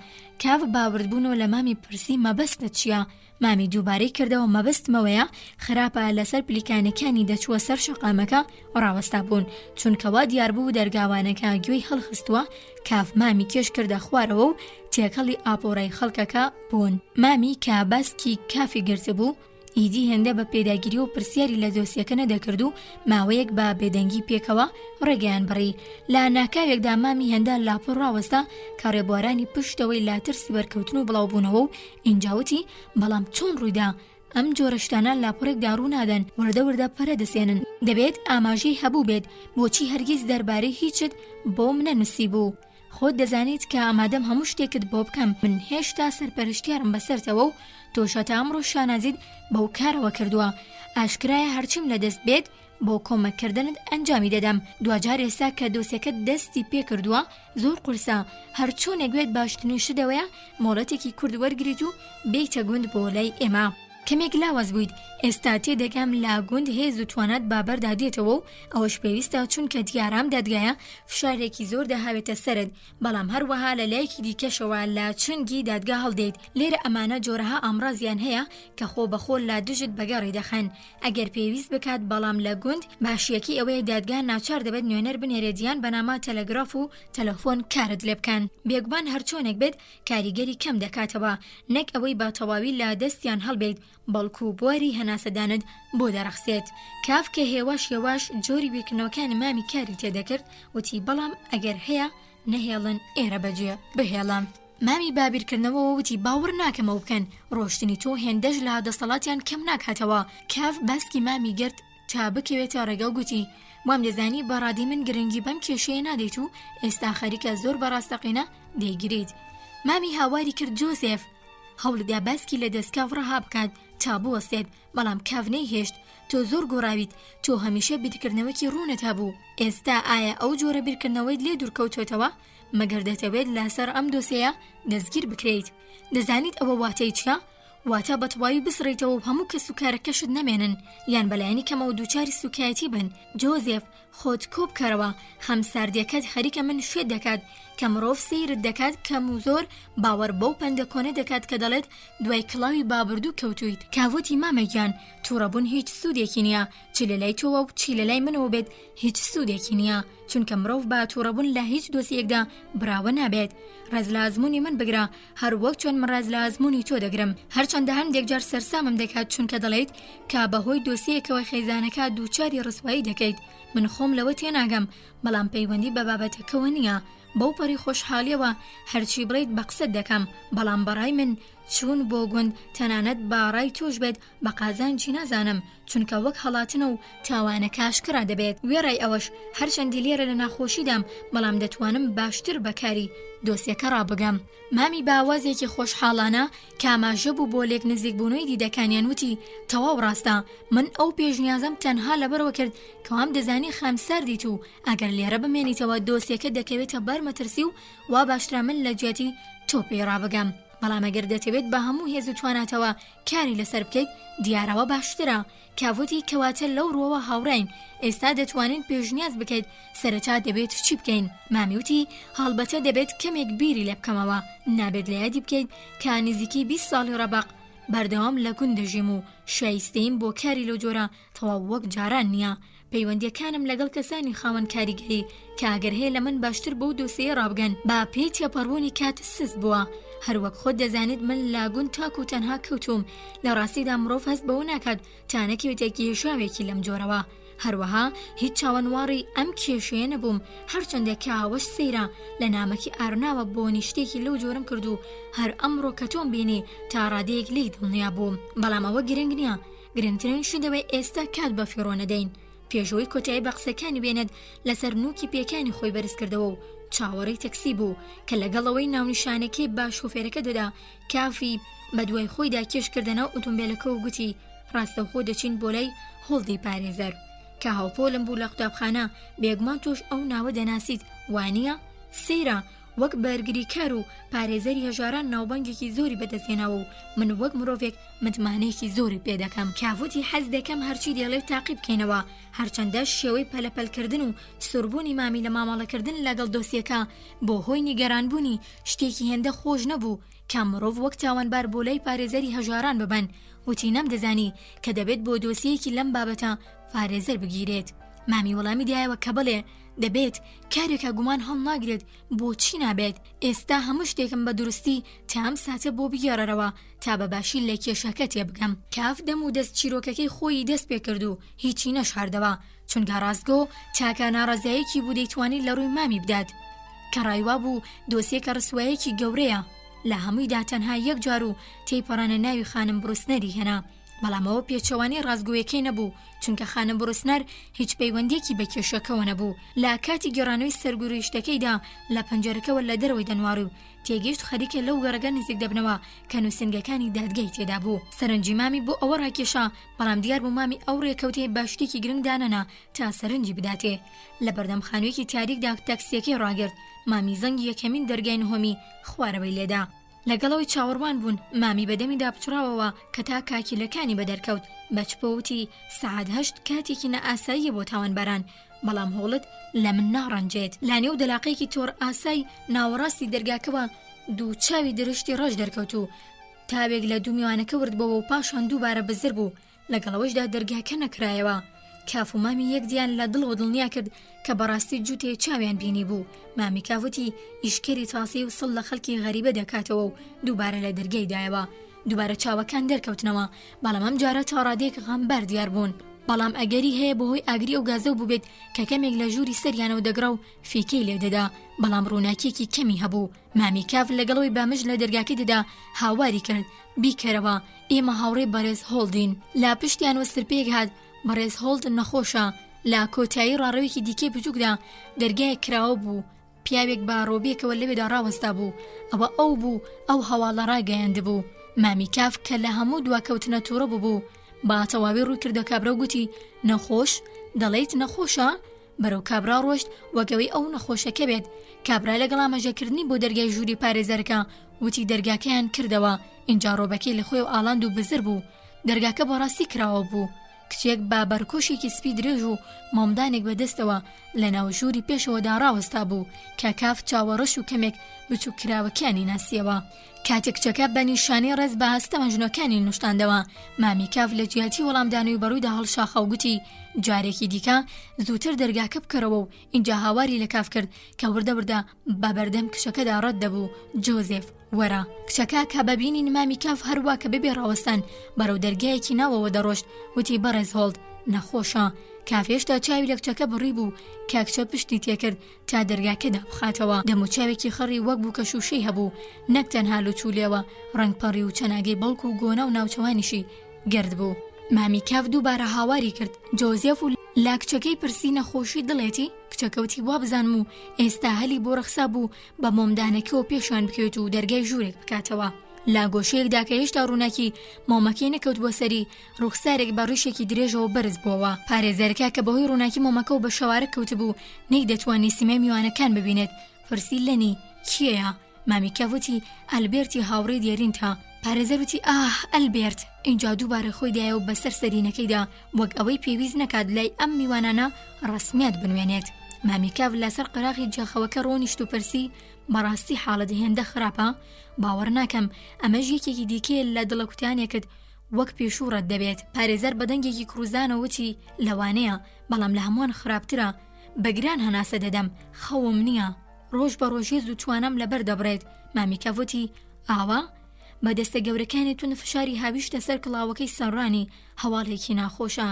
کاو باوردبوونەوە لە مامی پرسی مەبەستە چییە؟ مامی دووبارەی کردەوە مەبەستمەوەیە خراپە لەسەر پلیکانەکانی دەچووە سەر شەقامەکە ڕاوەستا بوون چونکەوا دیار بوو دەرگاوانەکە گوێی هەڵخستووە. کاف مامی کێش کردە خوارەوە و تێکەڵی ئاپۆڕای خەڵکەکە بوون. مامی کە باسکی کافی گرت بوو ئیدی هێندە بە پێداگیری و پرسیاری لە دۆسیەکە نەدەکرد و ماوەیەک بە بێدەنگی پێکەوە ڕێگەیان بڕی. لە ناکاوێکدا مامی هێندە لاپڕ ڕاوەستا کە ڕێبوارانی پشتەوەی لا ترسی بەرکەوتن و بڵاوبوونەوە و ئینجاوتی بەڵام چۆن ڕوویدا ئەم جۆرە شتانە لاپڕێکدا ڕوو نادەن وردە پەرە دەسێنن. دەبێت ئاماژەی هەبوو بێت بۆچی هەرگیز دەربارەی هیچت بۆ منە نووسی بوو. خۆت دەزانیت کە ئامادەم هەموو شتێکت بۆ بکەم. من هێشتا سەرپەرشتیارم بەسەرتەوە و تۆشە تا ئەمڕۆ شانازیت بەو کارەوە کردووە. ئاشکرایە هەرچیم لە دەست بێت بۆ کۆمەکردنت ئەنجامی دەدەم. دوجار ئێستا کە دۆسیەکەت دەستی پێ کردووە زۆر قورسە هەر چۆنێک بێت باشترین شتەوەیە مۆڵەتێکی کورد وەرگریت و بیتە گوند بۆ لای ئێمە. کەمێک لاواز بوویت ئێستا تێدەگەم لا گوند هێز و توانات بابەردا دێتەوە و ئەوەش پێویستە چونکە دیارام دادگایە فشارێکی زۆر دەهاوێتە سەرت بەڵام هەروەها لە لایەکی دیکەشەوە لا چنگی دادگا هەڵدەیت لێرە ئەمانە جۆرەها ئامڕازیان هەیە کە خۆ بەخۆ لا دژت بەگەڕی دەخەن ئەگەر پێویست بکات بەڵام لە گوند باشیەکی ئەوەیە دادگا ناچار دەبێت نوێنەر بنێرێتیان بەنامە تەلەگراف و تەلەفۆن کارت لێ بکەن بێگومان هەرچۆنێک بێت کاریگەری کەم دەکاتەوە نەک ئەوەی با تەواوی لا دەستیان هەڵبێت بەڵکو بواری هەناسەدانت بۆ دەرەخسێت کاف کە هێواش جۆری بیرکردنەوەکانی مامی کاری تێدەکرد وتی بەڵام ئەگەر هەیە نەهێڵن ئێرە بەجێ بهێڵم مامی بابیرکردنەوە وتی باوەڕ ناکەمەوە بکەن ڕۆشتنی تۆ هێندەش لە دەسەڵاتیان کەم ناکاتەوە کاف باسکی مامی گرت تا بکەوێتە ڕێگە و گوتی وام دەزانی بەڕادی من گرنگی بەم کێشەیە نادەیت و ئێستا خەریکە زۆر بەڕاستەقینە دەیگریت مامی هاواری کرد جۆزێف هەوڵدا باسکی لە دەستکاو ڕەها بکات تا بوەستێت بەڵام کاف نەیهێشت تۆ زۆر گۆڕاویت تۆ هەمیشە بیرکردنەوەکی ڕوونت هەبوو ئێستا ئایا ئەو جۆرە بیرکردنەوەی لێ دوورکەوتوێتەوە مەگەر دەتەوێت لەسەر ئەم دۆسەیە دەستگیر بکرێیت دەزانیت ئەوە واتەی چیە واتە بەتەواوی بسڕیتەوە و هەموو کە سوکارەکەشت نەمێنن یان بەلایەنی کەمەوە دووچاری سوکایەتی بن جۆزێف خۆت کۆ بکەرەوە خەمساردیەکەت خەریکە من شوێت دەکات کە مرۆڤ سەیرت دەکات کەم و زۆر باوەڕ بەو پەندە کۆنە دەکات کە دەڵێت دوای کڵاوی بابردوو کەوتویت کاوەتی مامەگیان تووڕەبوون هیچ سوودێکی نییە چی لە لای تۆوە و چی لە لای منەوە بێت هیچ سوودێکی نییە چونکە مرۆڤ با تووڕەبوون لە هیچ دۆسیەکدا براوە نابێت ڕێز لە ئازموونی من بگرە هەر وەک چۆن من ڕێز لە ئازموونی تۆ دەگرم هەرچەندە هەندێک جار سەرسامم دەکات چونکە دەڵێیت کا بەهۆی دۆسیەکەوە خەیزانەکە دووچاری ڕسوایی دەکەیت من خۆم لەوە تێناگەم بەڵام پەیوەندی بە بابەتەکەوە نییە بەو پەری خۆشحالیەوە هەرچی بڵێیت بە قسەت دەکەم بەڵام بەڕای من چوون بۆ گوند تەنانەت باڕای تۆش بێت بە قازانجی نازانم چونکە وەک هەڵاتنە و تاوانە کاشکرا دەبێت وێڕای ئەوەش هەرچەندی لێرە لە ناخۆشیدام بەڵام دەتوانم باشتر بەکاری دۆسیەکە ڕابگەم مامی باوازێکی خۆشحاڵانە کاماژە بوو بۆ لێک نزیکبوونەوەی دیدەکانیان وتی تەواو ڕاستە من ئەو پێشنیازم تەنها لەبەرەوە کرد کەوام دەزانی خەمساردیت و ئەگەر لێرە بمێنیتەوە دۆسیەکە دەکەوێتە بەرمەترسی و وا باشترا من لە گوێتی تۆ پێی ڕابگەم بەڵام ئەگەر دەتەوێت بە هەموو هێز و تواناتەوە کاری لەسەر بکەیت دیارەوە باشترە کاوتی کەواتە لەو ڕۆوە هاوڕین ئێستا دەتوانین پێشنیاز بکەیت سەرەتا دەبێت چی بکەین مامیوتی هەڵبەتە دەبێت کەمێک بیری لێ بکەمەوە نابێت لە یادی بکەیت کە نزیکی 20 ساڵی ڕەبق بەردەوام لە گوند دەژیم و شایستەیم بۆ کاری لەو جۆرە تەواو وەک جاران نییە پەیوەندیەکانم لەگەڵ کەسانی خاوەن کاریگەری کە ئەگەر هەیە لە من باشتر بەو دۆسیە ڕابگەن با پێی تێپەڕبوونی کات سست بووە هەروەک خۆت دەزانیت من لاگون تاک و تەنها کەوتوم لە ڕاستیدا مرۆڤ هەست بەوە ناکات تانەکەوێتێکی هێشاوێکی لەم جۆرەوە هەروەها هیچ چاوەنواری ئەم کێشەیە نەبووم هەرچەندە کاوەش سەیرە لە نامەکی ئارناوە بۆ نیشتێکی لەو جۆرم کردو هەر ئەمڕۆ کە تۆم بینی تا ڕادەیەک لی دڵنیا بووم بەڵام ئەوە گرنگ نییە گرنگترین شدەوەی ئێستا کات بە فیڕۆنەدەین پێشەوەی کۆتایی بە قسەکانی بێنێت لەسەر نوکی پێکانی خۆی بەرز کردەوە و چاوەڕێی تەکسی بوو کە لەگەڵەوەی ناونیشانەکەی با شۆفێرەکە دەدا کافی بە دوای خۆیدا کێشکردنەوە ئۆتۆمبیلەکە و گوتی ڕاستەوخۆ دەچین بۆ لای هۆڵدی پارێزەر کە هاوپۆلم بوو لە قوتابخانە بێگومان تۆش ئەو ناوە دەناسیت وانییە سەیرە وەک بەرگری کار و پارێزەری هەژاران ناوبانگێکی زۆری بەدەستێنەوە و من وەک مرۆڤێک متمانەیەکی زۆری پێ دەکەم کاوتی حەز دەکەم هەرچی دێڵێت تاقی بکەینەوە هەرچەندە شێوەی پەلەپەلکردن و سوربوونی مامی لە مامەڵەکردن لەگەڵ دۆسیەکە بۆ هۆی نیگەرانبوونی شتێکی هێندە خۆش نەبوو کە مرۆڤ وەک تاوانبار بۆ لای پارێزەری هەژاران ببەن وتی نەمدەزانی کە دەبێت بۆ دۆسیەکی لەم بابەتە پارێزەر بگیرێت مامی وەڵامی دایەوە کە بڵێ دەبێت کارێکە گومان هەڵ ناگرێت بۆچی نابێت ئێستا هەموو شتێکم بە دروستی تا ئەم ساتە بۆ بگێڕەرەوە تا بەباشی لە کێشەکە تێبگەم کاف دەم و دەست چیرۆکەکەی خۆی دەست پێ کرد و هیچی نەشاردەوە چونکە ڕاستگۆ چاکە ناڕەزایەکی بوو دەیتوانی لە ڕووی مامی بدات کە ڕایوا بوو دۆسیەکە ڕسوایەکی گەورەیە لە هەموویدا تەنها یەک جار و تێیپەڕانە ناوی خانم بروسنەری هێنا بەڵامەوە پێچەوانی ڕازگۆیەکەی نەبوو چونکە خانم بروسنەر هیچ پەیوەندێکی بە کێشەکەەوە نەبوو لە کاتی گەڕانەوەی سەرگوڕیشتەکەیدا لە پەنجەرەکەەوە لە دەرەوەی دەنوار و تێگەیشت خەریکە لەو گەڕەگە نزیک دەبنەوە کە نووسنگەکانی دادگای تێدا بوو سەرنجی مامی بۆ ئەوە ڕاکێشا بەڵام دیار بوو مامی ئەو ڕێکەوتەی باشتێکی گرنگ دانەنا تا سەرنجی بداتێ لە بەردەم خانوویەکی تاریکدا تاکسیەکەی ڕاگرت مامی زەنگی یەکەمین دەرگای نهۆمی خوارەوەی لێدا لەگەڵەوەی چاوەڕوان بوون مامی بەدەمیدا بچڕاوەوە کە تا کاکیلەکانی بەدەرکەوت بەچپەوتی سەعات 8 کاتێکی نەئاساییە بۆ تاوانباران بەڵام هۆڵت لە من ناڕەنجێت لانێو دەلاقەیەکی تۆر ئاسای ناوەڕاستی دەرگاکەوە دوو چاوی درشتی ڕەش دەرکەوت و تاوێک لە دوو میوانەکە وردبەوە و پاشان دووبارە بزر بوو لەگەڵەوەشدا دەرگاکە نەکرایەوە کاف و مامی یەکدیان لە دڵەوە دڵنیا کرد کە بەڕاستی جووتێ چاویان بینی بوو مامی کاوتی ئیشکەری تاسی و سڵ لە خەڵکی غەریبە دەکاتەوە و دووبارە لە دەرگەیدایەوە دووبارە چاوەکان دەرکەوتنەوە بەڵام ئەم جارە تاڕادێک غەمبەر دیار بوون بەڵام ئەگەری هەیە بەهۆی ئاگری ئەو گازە بوو بێت کە کەمێک لە ژووری سەریانەوە دەگرا و فیکەی لێدەدا بەڵام ڕووناکێکی کەمی هەبوو مامی کاف لەگەڵەوەی بامژ لە دەرگاکە دەدا هاواری کرد بیکەرەوە ئێمە هاوڕێ بەڕێز هۆڵدین لا پشتیان وەسترپێک هات بەڕێز هۆڵد نەخۆشە لا کۆتایی ڕاڕەوێکی دیکەی بچووکدا دەرگایە کراوە بوو پیاوێک بە ڕۆبێکەوە لەوێدا ڕاوەستا بوو ئەوە ئەو بوو ئەو هەواڵە ڕاگەیاند بوو مامی کاف کە لە هەموو دواکەوتنە تووڕە بوو با تەواوی ڕووی کردە کابرا و گوتی نەخۆش دەڵێیت نەخۆشە بەرەو کابرا ڕۆشت وەگەوەی ئەو نەخۆشەکە بێت کابرا لەگەڵ ئاماژەکردنی بۆ دەرگای ژووری پارێزەرەکە وتی دەرگاکەیان کردەوە ئینجا ڕۆبەکەی لەخۆی و ئاڵاند و بزر بوو دەرگاکە بەڕاستی کراوە بوو کچێک با بەرکۆشێکی سپی درێژ و مامدانێک بەدەستەوە لە ناو ژووری پێشەوەدا ڕاوەستا بوو کە کاف چاوەڕەش و کەمێک بچوو کراوەکانی ناسیەوە کاتێک کچەکە بە نیشانەی ڕێز بە هەستە مەژنۆکانی نوشتاندەوە مامی کاف لە جیاتی وەڵامدانەوەی بەڕوویدا هەڵشاخە و گوتی جارێکی دیکە زووتر دەرگاکە بکەرەوە و اینجا هاواری لە کاف کرد کە وردە بە بەردەم کچەکەدا ڕەت دەبوو جۆزێف وەرە کچەکە کە بەبینی مامی کاف هەروە کە ببێ ڕاوەستان بەرەو دەرگایەکی ناوەوە دەڕۆشت وتی بەڕێز هۆڵد نەخۆشە کافێشتا چاوی لە کچەکە بڕی بوو کاکچە پشتی تێکرد تا دەرگاکەدا بخاتەوە دەموچاوێکی خەڕی وەک بوو کە شوشەی هەبوو نەک تەنها لوچولێەوە ڕنگپەڕی و چەناگەی بەڵک و گۆنە و ناوچەوانیشی گرد بوو مامی کاف دووبارە هاواری کرد جۆزێف و لا کچەکەی پرسی نەخۆشی دڵێتی کچەکەوتی وا بزانم و ئێستا هەلی بۆ ڕەخسا بوو بە مۆمدانەکەەوە پێشان بکەوێت و دەرگای ژوورێک بکاتەوە لا گۆشەیەکدا کە هێشتا ڕووناکی مۆمەکەی نەکەوت بۆ سەری ڕوخسارێک بە ڕیشێکی درێژەوە بەرز بووەوە پارێزەرەکە کە بەهۆی ڕووناکی مۆمەکەەوە بە شەوارە کەوت بوو نەی دەتوانی سیمە میوانەکان ببینێت پرسی لەنی کێیە مامی کاوتی ئەلبێرتی هاوڕێ دیێرین تا پارێزەروتی ئەلبێرت اینجا دووبارە خۆی دایە و بەسەر سەرینەکەیدا وەک ئەوەی پێویست نەکات لای ئەم میوانانە ڕسمیات بنوێنێت مامی کاف لەسەر قەراغی جاخەوەکە ڕۆنیشت و پرسی بەڕاستی حاڵەت هێندە خراپە باوەڕ ناکەم ئەمەش یەکێکی دیکێ لە دڵەکوتانێکت وەک پێشوڕەت دەبێت پارێزەر بەدەنگێکی کروزانەوەتی لەوانەیە بەڵام لە هەمووان خراپترە بەگران هەناسە دەدەم خەوم نییە ڕۆژ بە ڕۆژێ زووتوانم لەبەر دەبڕێت مامی کاوتی ئاوا بە دەستە گەورەکانی تون فشاری هاویشتە سەر کڵاوەکەی سەرڕانی هەواڵێکی ناخۆشە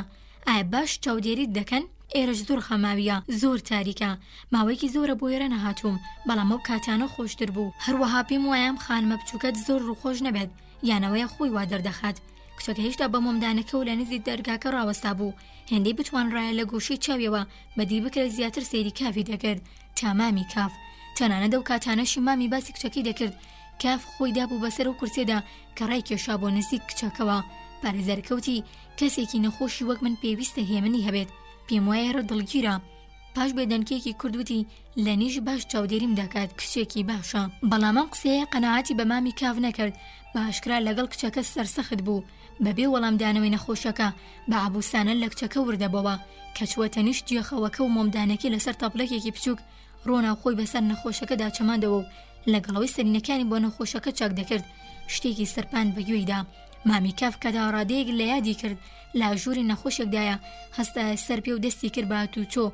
ئایا باش چاودێریت دەکەن ئێرەش زۆر خەماویە زۆر تاریکە ماوەیەکی زۆرە بۆ ئێرە نەهاتووم بەڵام ئەو کاتانە خۆشتر بوو هەروەها پێم وایەم خانمە بچووکەت زۆر ڕووخۆش نەبێت یانەوەیە خۆی وا دەردەخات کچەکە هێشتا بە مۆمدانەکە و لە نزیک دەرگاکە ڕاوەستا بوو هێندەی بتوانڕایە لە گۆشەی چاویەوە بەدی بکرێت زیاتر سەیری کافی دەکرد تا مامی کاف تەنانەت ئەو کاتانەشی مامی باسی کچەکەی دەکرد کاف خۆی دابوو بەسەر و کورسێدا کە ڕای کێشا بۆ نزیک کچەکەوە پارێزەرکەوتی کەسێکی نەخۆشی وەک من پێویستە هێمنی هەبێت پێم وایە ڕە دڵگیرە پاش بێدەنکێکی کوردوتی لە نیژ باش چاودێریم دەکات کچێکی باشە بەڵام ئەم قسەیە قەناعەتی بە مامی کاف نەکرد باشکرا لەگەڵ کچەکە سەرسەخت بوو بەبێ وەڵامدانەوەی نەخۆشەکە بە عەبوسانە لە کچەکە وردەبەوە کە چوەتە نیش جێخەوەکە و مۆمدانەکەی لەسەر تەپڵەکێکی بچووک ڕۆنا خۆی بەسەر نەخۆشەکەدا چەماندەوە و لەگەڵەوەی سەرینەکانی بۆ نەخۆشەکە چاک دەکرد شتێکی سەرپان بەگوێیدا مامی کاف کە داڕادەیەک لە یادی کرد لە ژووری نەخۆشێکدایە هەستا سەر پێ و دەستی کرد بە هاتوچۆ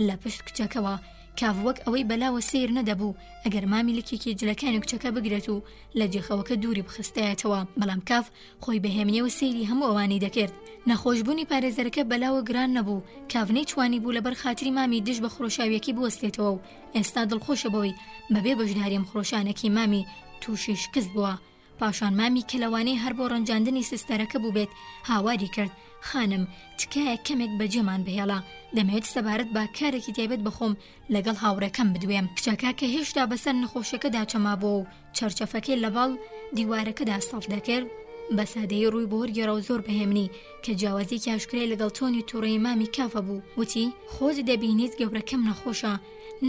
لە پشت کچەکەەوە کاف وەک ئەوەی بەلاوە سیر نەدەبوو ئەگەر مامی لکێکی جلەکانی کچەکە بگرێت و لە جێخەوەکە دووری بخستایەتەوە بەڵام کاف خۆی بەهێمنیەوە سەیری هەموو ئەوانی دەکرد نەخۆشبوونی پارێزەرەکە بەلاوە گران نەبوو کاڤنەی توانی بوو لەبەر خاتری مامی دژ بە خۆشاویەکی بوەستێتەوە و ئێستا دڵخۆشە بەوەی بەبێ بەشداریم خۆشانێکی مامی تووشی شکست بووە پاشان مامی کەلەوانەی هەر بۆ ڕەنجاندنی سستەرەکە بوو بێت هاواری کرد خانم تکایە کەمێک بەجێمان بهێڵە دەمەوێت سەبارەت با کارێکی تایبەت بخۆم لەگەڵ هاوڕێکەم بدوێم کچەکە کە هێشتا بەسەر نەخۆشەکەدا چەمابوو و چەرچەفەکەی لەباڵ دیوارەکەدا سەڵ دەکرد بە سادەیی ڕووی بۆ وەرگێڕە و زۆر بەهێمنی کە جیاوازێکی ئاشکرای لەگەڵ تۆنی تووڕەی مامی کافە بوو وتی خۆت دەبینیت گەورەکەم نەخۆشە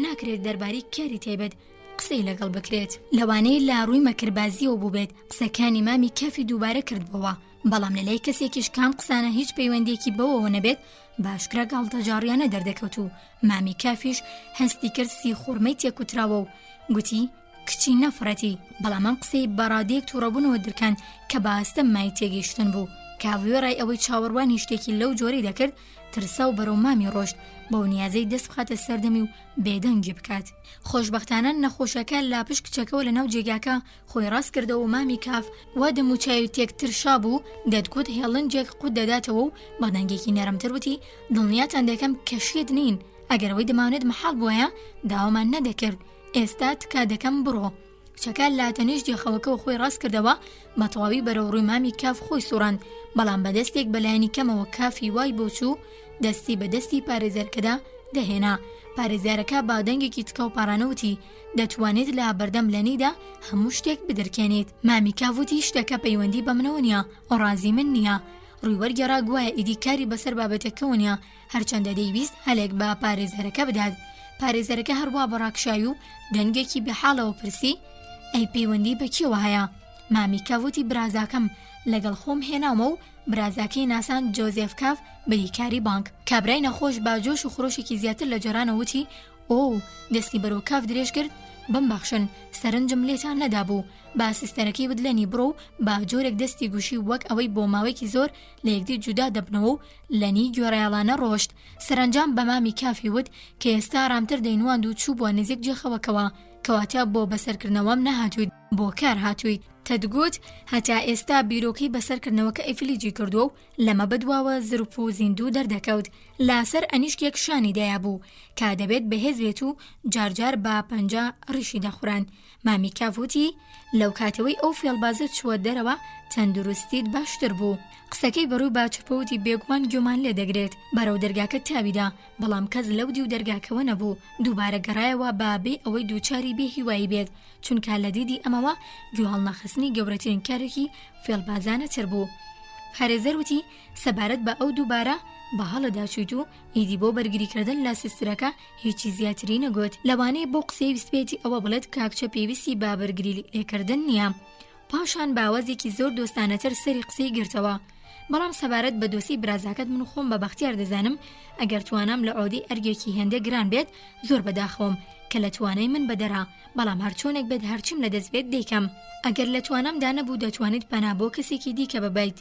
ناکرێت دەربارەی کاری تایبەت قسەی لەگەڵ بکرێت. لەوانەیە لە ڕووی مەکربازیەوە بوو بێت قسەکانی مامی کافی دووبارە کردبەوە، بەڵام لەلای کەسێکیش کام قسانە هیچ پەیوەندێکی بەوەوە نەبێت باشکرا گاڵتەجاڕیانە دەردەکەوت و مامی کافیش هەستی کرد سی خوڕمەی تێکوتراوە و گوتی کچی نەفرەتی، بەڵام ئەم قسەی بەڕادەیەک تووڕەبوونەوە درکان کە بەئاستە مای تێگەیشتن بوو. کاڤێڕای ئەوەی چاوەڕوانی شتێکی لەو جۆرەی دەکرد ترسا و بەرەو مامی ڕۆشت بەو نیازەی دەست بخاتە سەردەمی و بێدەنگی بکات. خۆشبەختانە نەخۆشەکە لاپش کچەکەەوە لە ناو جێگاکە خۆی ڕاست کردەوە و مامی کاف وا دەموچاوی تێکترشا بوو دەتگوت هێڵنجێک قوت دەداتەوە و بە دەنگێکی نەرمتر وتی دڵنیاتان دەکەم کەشێت نین، ئەگەرەوەی دەمانێت مەحاڵ بووایە داوامان نەدەکرد، ئێستا تکا دەکەم بڕۆ. کچەکە لاتەنیش جێخەوەکەەوە خۆی ڕاست کردەوە بە تەواوی بەرەو ڕووی مامی کاف خۆی سوڕاند، بەڵام بەدەستێک بەلایانی کەمەوە کافی وای بۆچوو دەستی بەدەستی پارێزەرکەدا دەهێنا. پارێزارەکە با دەنگێکی تکە و پارانەوتی دەتوانێت لە بەردەم لەنیدا هەموو شتێک بدرکێنێت. مامی کاوتی شتەکە پەیوەندی بە منەوە نییە، ڕازی من نییە. ڕووی وەرگێڕا گوایە ئیدی کاری بەسەر بابەتەکەەوە نییە، هەرچەندە دەیویست هەلێک بە پارێزەرەکە بدات. پارێزەرەکە هەروە بەڕاکشایی و دەنگێکی بەحاڵەوە پرسی ئەی پەیوەندی بە کێوە هەیە؟ مامی کاوتی برازاکەم لەگەڵ خۆم هێناومە و برازاکەی ناسان جۆزێف کاف بەریکاری بانک. کابرای نەخۆش با جۆش و خۆشێکی زیاتر لە جۆرانەوتی ئۆ دەستی بەرەو کاف درێژ کرد بمبەخشن سەرنجم لێتان نەدابوو، با سیستەرەکەی بدلێنی بڕۆ و با جۆرێک دەستی گوشی وەک ئەوەی بۆ ماوەیەکی زۆر لە یەکدی جودا دەبنەوە و لەنی گوێڕایاڵانە ڕۆشت. سەرنجام بە مامی کافی وت کە ئێستا ئارامتر دەینواند و چوو بۆ نزیک جێخەوەکەوە، کەواتە بۆ بەسەرکردنەوەم نەهاتوویت، بۆ کار هاتوویت. تەدگوت هەتا ئێستا بیرۆکەی بەسەرکردنەوەکە ئەیفلیجی کردووە و لەمە بەدواوە زرپ و زیندوو دەردەکەوت. لاسەر ئەنیشکێک شانی دەیا بوو کا دەبێت بەهێز بێت و جارجار بە پەنجا ڕیشی دەخوران. مامی کافوتی لەو کاتەوەی ئەو فێڵبازە چوە دەرەوە تەندروستیت باشتر بوو. قسەکەی بەڕووی باچپەوتی بێگومان گومان لێ دەگرێت بەرەو دەرگاکە تاویدا، بەڵام کەس لەو دی و دەرگاکەوە نەبوو. دووبارە گەڕایەوە بابێ ئەوەی دووچاری بێ هیوایی بێت، چونکە لە دیدی ئەمەوە گوێهەڵنەخستنی گەورەترین کارێکی فێڵبازانە تر بوو. هەرێزەر وتی سەبارەت بە ئەو دووبارە بە هەڵەدا چویت و ئیدی بۆ بەرگریکردن لە سیسترەکە هیچی زیاتری نەگوت. لەوانەیە بۆ قسەی ویسپێتی ئەوە بڵێت کاکچە پێویستی با بەرگری لێکردن نییە. پاشان باوەزێکی زۆر دۆستانەتر سەری قسەی گرتەوە، بەڵام سەبارەت بە دۆسی برازاکەت من خۆم بە بەختیار دەزانم ئەگەر توانام لە عۆدەی ئەرگێکی هێندە گران بێت زۆر بەداخەوم کە لە توانای من بەدەرا، بەڵام هەرچۆنێک بێت هەرچیم لە دەست بێت دەیکەم. ئەگەر لە توانامدا نەبوو دەتوانیت پەنا بۆ کەسێکی دیکە ببیت.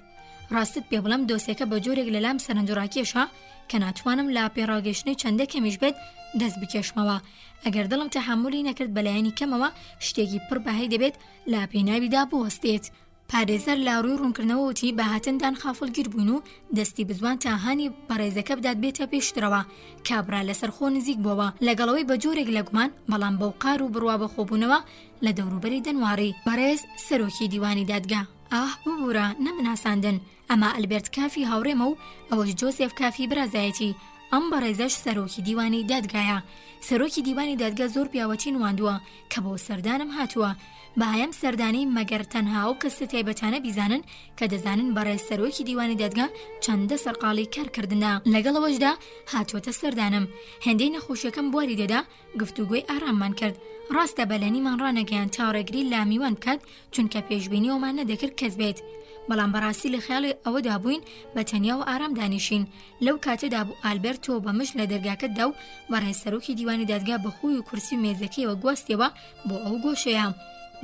ڕاستت پێ بڵم دۆسیەکە بە جۆرێک لەلام سەرنجڕاکێشە کە ناتوانم لا پێڕاگەشتنەی چەندە کەمیش بێت دەست بکێشمەوە. ئەگەر دڵم تەحمولی نەکرد بەلایەنی کەمەوە شتێکی پڕ بەهەی دەبێت لا پێناویدا بوەستێت. پارێزەر لا ڕووی ڕوونکردنەوە وتی بە هاتندان خافڵگیر بوون و دەستی بزوان تا هانی بەڕێزەکە بدات بێتە پێشترەوە. کابرا لەسەر خۆ نزیک بووەوە لەگەڵەوەی بە جۆرێک لە گومان، بەڵام بەو قار و بڕوا بە خۆبوونەوە لە دەوروبەری دەنواری. بەڕێز سەرۆکی دیوانی دادگا ببوورە نەمناساندن، ئەمە ئەلبێرت کافی هاوڕێمە و ئەوەش جۆزێف کافی برازایەتی. ئەم بەڕێزەش سەرۆکی دیوانی دادگایە. سەرۆکی دیوانی دادگا زۆر پیاوەتی نواندووە کە بۆ سەردانم هاتووە. بەهایم سەردانی مەگەر تەنها و کەسە تایبەتانە بیزانن کە دەزانن بەڕێز سەرۆکی دیوانی دادگا چەندە سەرقاڵی کارکردنا. لەگەڵەوەشدا هاتوۆتە سەردانم. هێندەی نەخۆشیەکەم بواری دەدا گفتوگۆی ئاراممان کرد. ڕاستە بەلەنیمان ڕانەگەیان تاڕێگری لامیوان بکات چونکە پێشبینیەوەمان نەدەکرد کەس بێت، بەڵام بەڕاستی لە خەیاڵی ئەوەدا بووین بە تەنیا و ئارام دانیشین. لەو کاتەدا بوو ئالبێرتۆ بەمش لە دەرگاکەتدا و بەڕێز سەرۆکی دیوانی دادگا بە خۆی و کورسی و مێزەکەیەوە گواستیەوە بۆ ئەو گۆشەیە.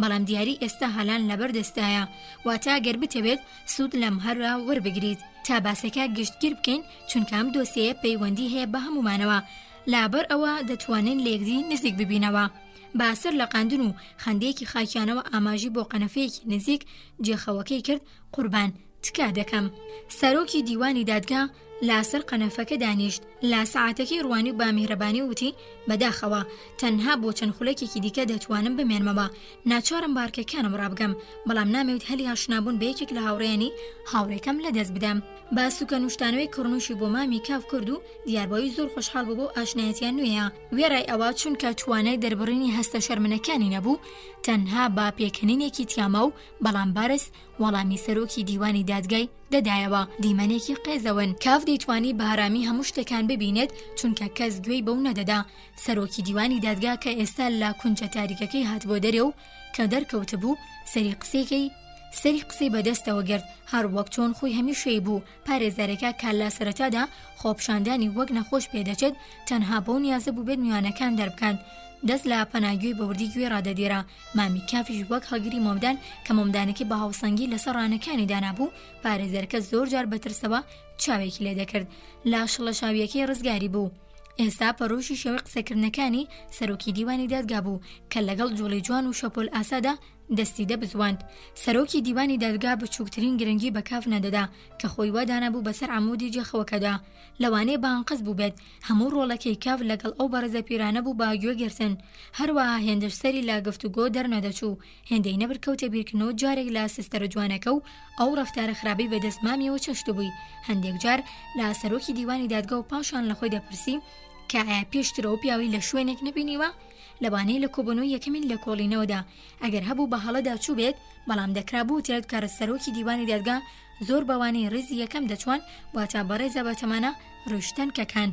بەڵام دیاری ئێستا هەلان لەبەر دەستایە، واتە گەر بتەوێت سوود لەم هەرا وەربگریت تا باسەکە گشتگیر بکەین چونکە ئەم دۆسیەیە پەیوەندی هەیە بە هەمومانەوە، لابەر ئەوە دەتوانین لە یەکدی نزیک ببینەوە. باسەر لە قاندن و خەندەیەکی خاکیانەوە ئاماژی بۆ قەنەفەیەکی نزیک جێخەوەکەی کرد قوربان تکا دەکەم. سەرۆکی دیوانی دادگا لاسەر قەنەفەکە دانیشت، لا سەعاتەکەی ڕوانی و بامیهرەبانی وتی بەداخەوە تەنها بۆ چەند خولەکێکی دیکە دەتوانم بمێنمەوە، ناچارم بارکەکانم ڕابگەم، بەڵام نامەوێت هەلی هاشنابوون بە یەکێک لە هاوڕێیانی هاوڕێکەم لە دەست بدەم. با سوکەنوشتانەوەی کڕنوشی بۆ مامی کاف کرد و دیاربەوەی زۆر خۆشحاڵ بوو بۆ ئاشنایەتیان نوێیە. وێڕای ئەوە چونکە توانای دەربڕینی هەستە شەرمنەکانی نەبوو، تەنها با پێکەنینێکی تیاما و بەڵام بارس وەڵامی سەرۆکی دیوانی دادگای دەدایەوە. دیمەنێکی قێزەون. کاف دەیتوانی بە هەرامی هەموو شتەکان ببینێت چونکە کەس گوێی بەو نەدەدا. سەرۆکی دیوانی دادگا کە ئێستا لە کونجە تاریکەکەی هات بۆ دەرێ و کە دەرکەوت بوو سەری قسەی بەدەستەوە گرت. هەر وەک چۆن خۆی هەمیشەی بوو. پارێزەرەکە کە لە سەرەتادا خۆپشاندانی وەک نەخۆش پێدەچێت تەنها بەو نیازە بوو بێت میوانەکان دەربکەن. دەست لە پەناگوێی بەوردی گوێ ڕادەدێرا. مامی کافیش وەک هەڵگری مۆمدان کە مۆمدانەکەی بە هاوسەنگی لەسەر ڕانەکانی دانابوو، پارێزەرەکە زۆر جار بەترسەوە چاوێکی لێ دەکرد. لا شڵە شاویەکەی ڕزگاری بوو. ئێستا پەرۆشی شێوەی قسەکردنەکانی سەرۆکی دیوانی دادگا بوو کە لەگەڵ جوڵی جوان و شەپۆل ئاسادا دەستی دەبزواند. سەرۆکی دیوانی دادگا بچووکترین گرنگی بە کاف نەدەدا کە خۆی وادانابوو بەسەر عەمودی جێخەوەکەدا. لەوانەیە بانقەس بوو بێت هەموو ڕۆڵەکەی کاف لەگەڵ ئەو بەڕێزە پیرانە بوو با گوێگرتن. هەروەها هێندەش سەری لە گفتوگۆ دەرنەدەچوو. هێندەی نەبرکەوتە بیرکردنەوە جارێک لە سستەرە جوانەکە و ئەو ڕەفتارە خراپەی بەدەست مامیەوە چەشت بووی. هەندێک جار لە سەرۆکی دیوانی دادگا و پاشان لە خۆی دەپرسی کە ئایا پێشترەوە پیاوی لە شوێنێک نبینیوە؟ لەوانەیە لە کۆبوونەوەی یەکەمین لە کۆڵینەوەدا ئەگەر هەبوو بە هەڵەدا چوو بێت، بەڵام دەکرابوو تێت کە سەرۆکی دیوانی دادگا زۆر بەوانەی ڕێزی یەکەم دەچوان واتە بەڕێزە بەتەمانە ڕشتەن کەکان.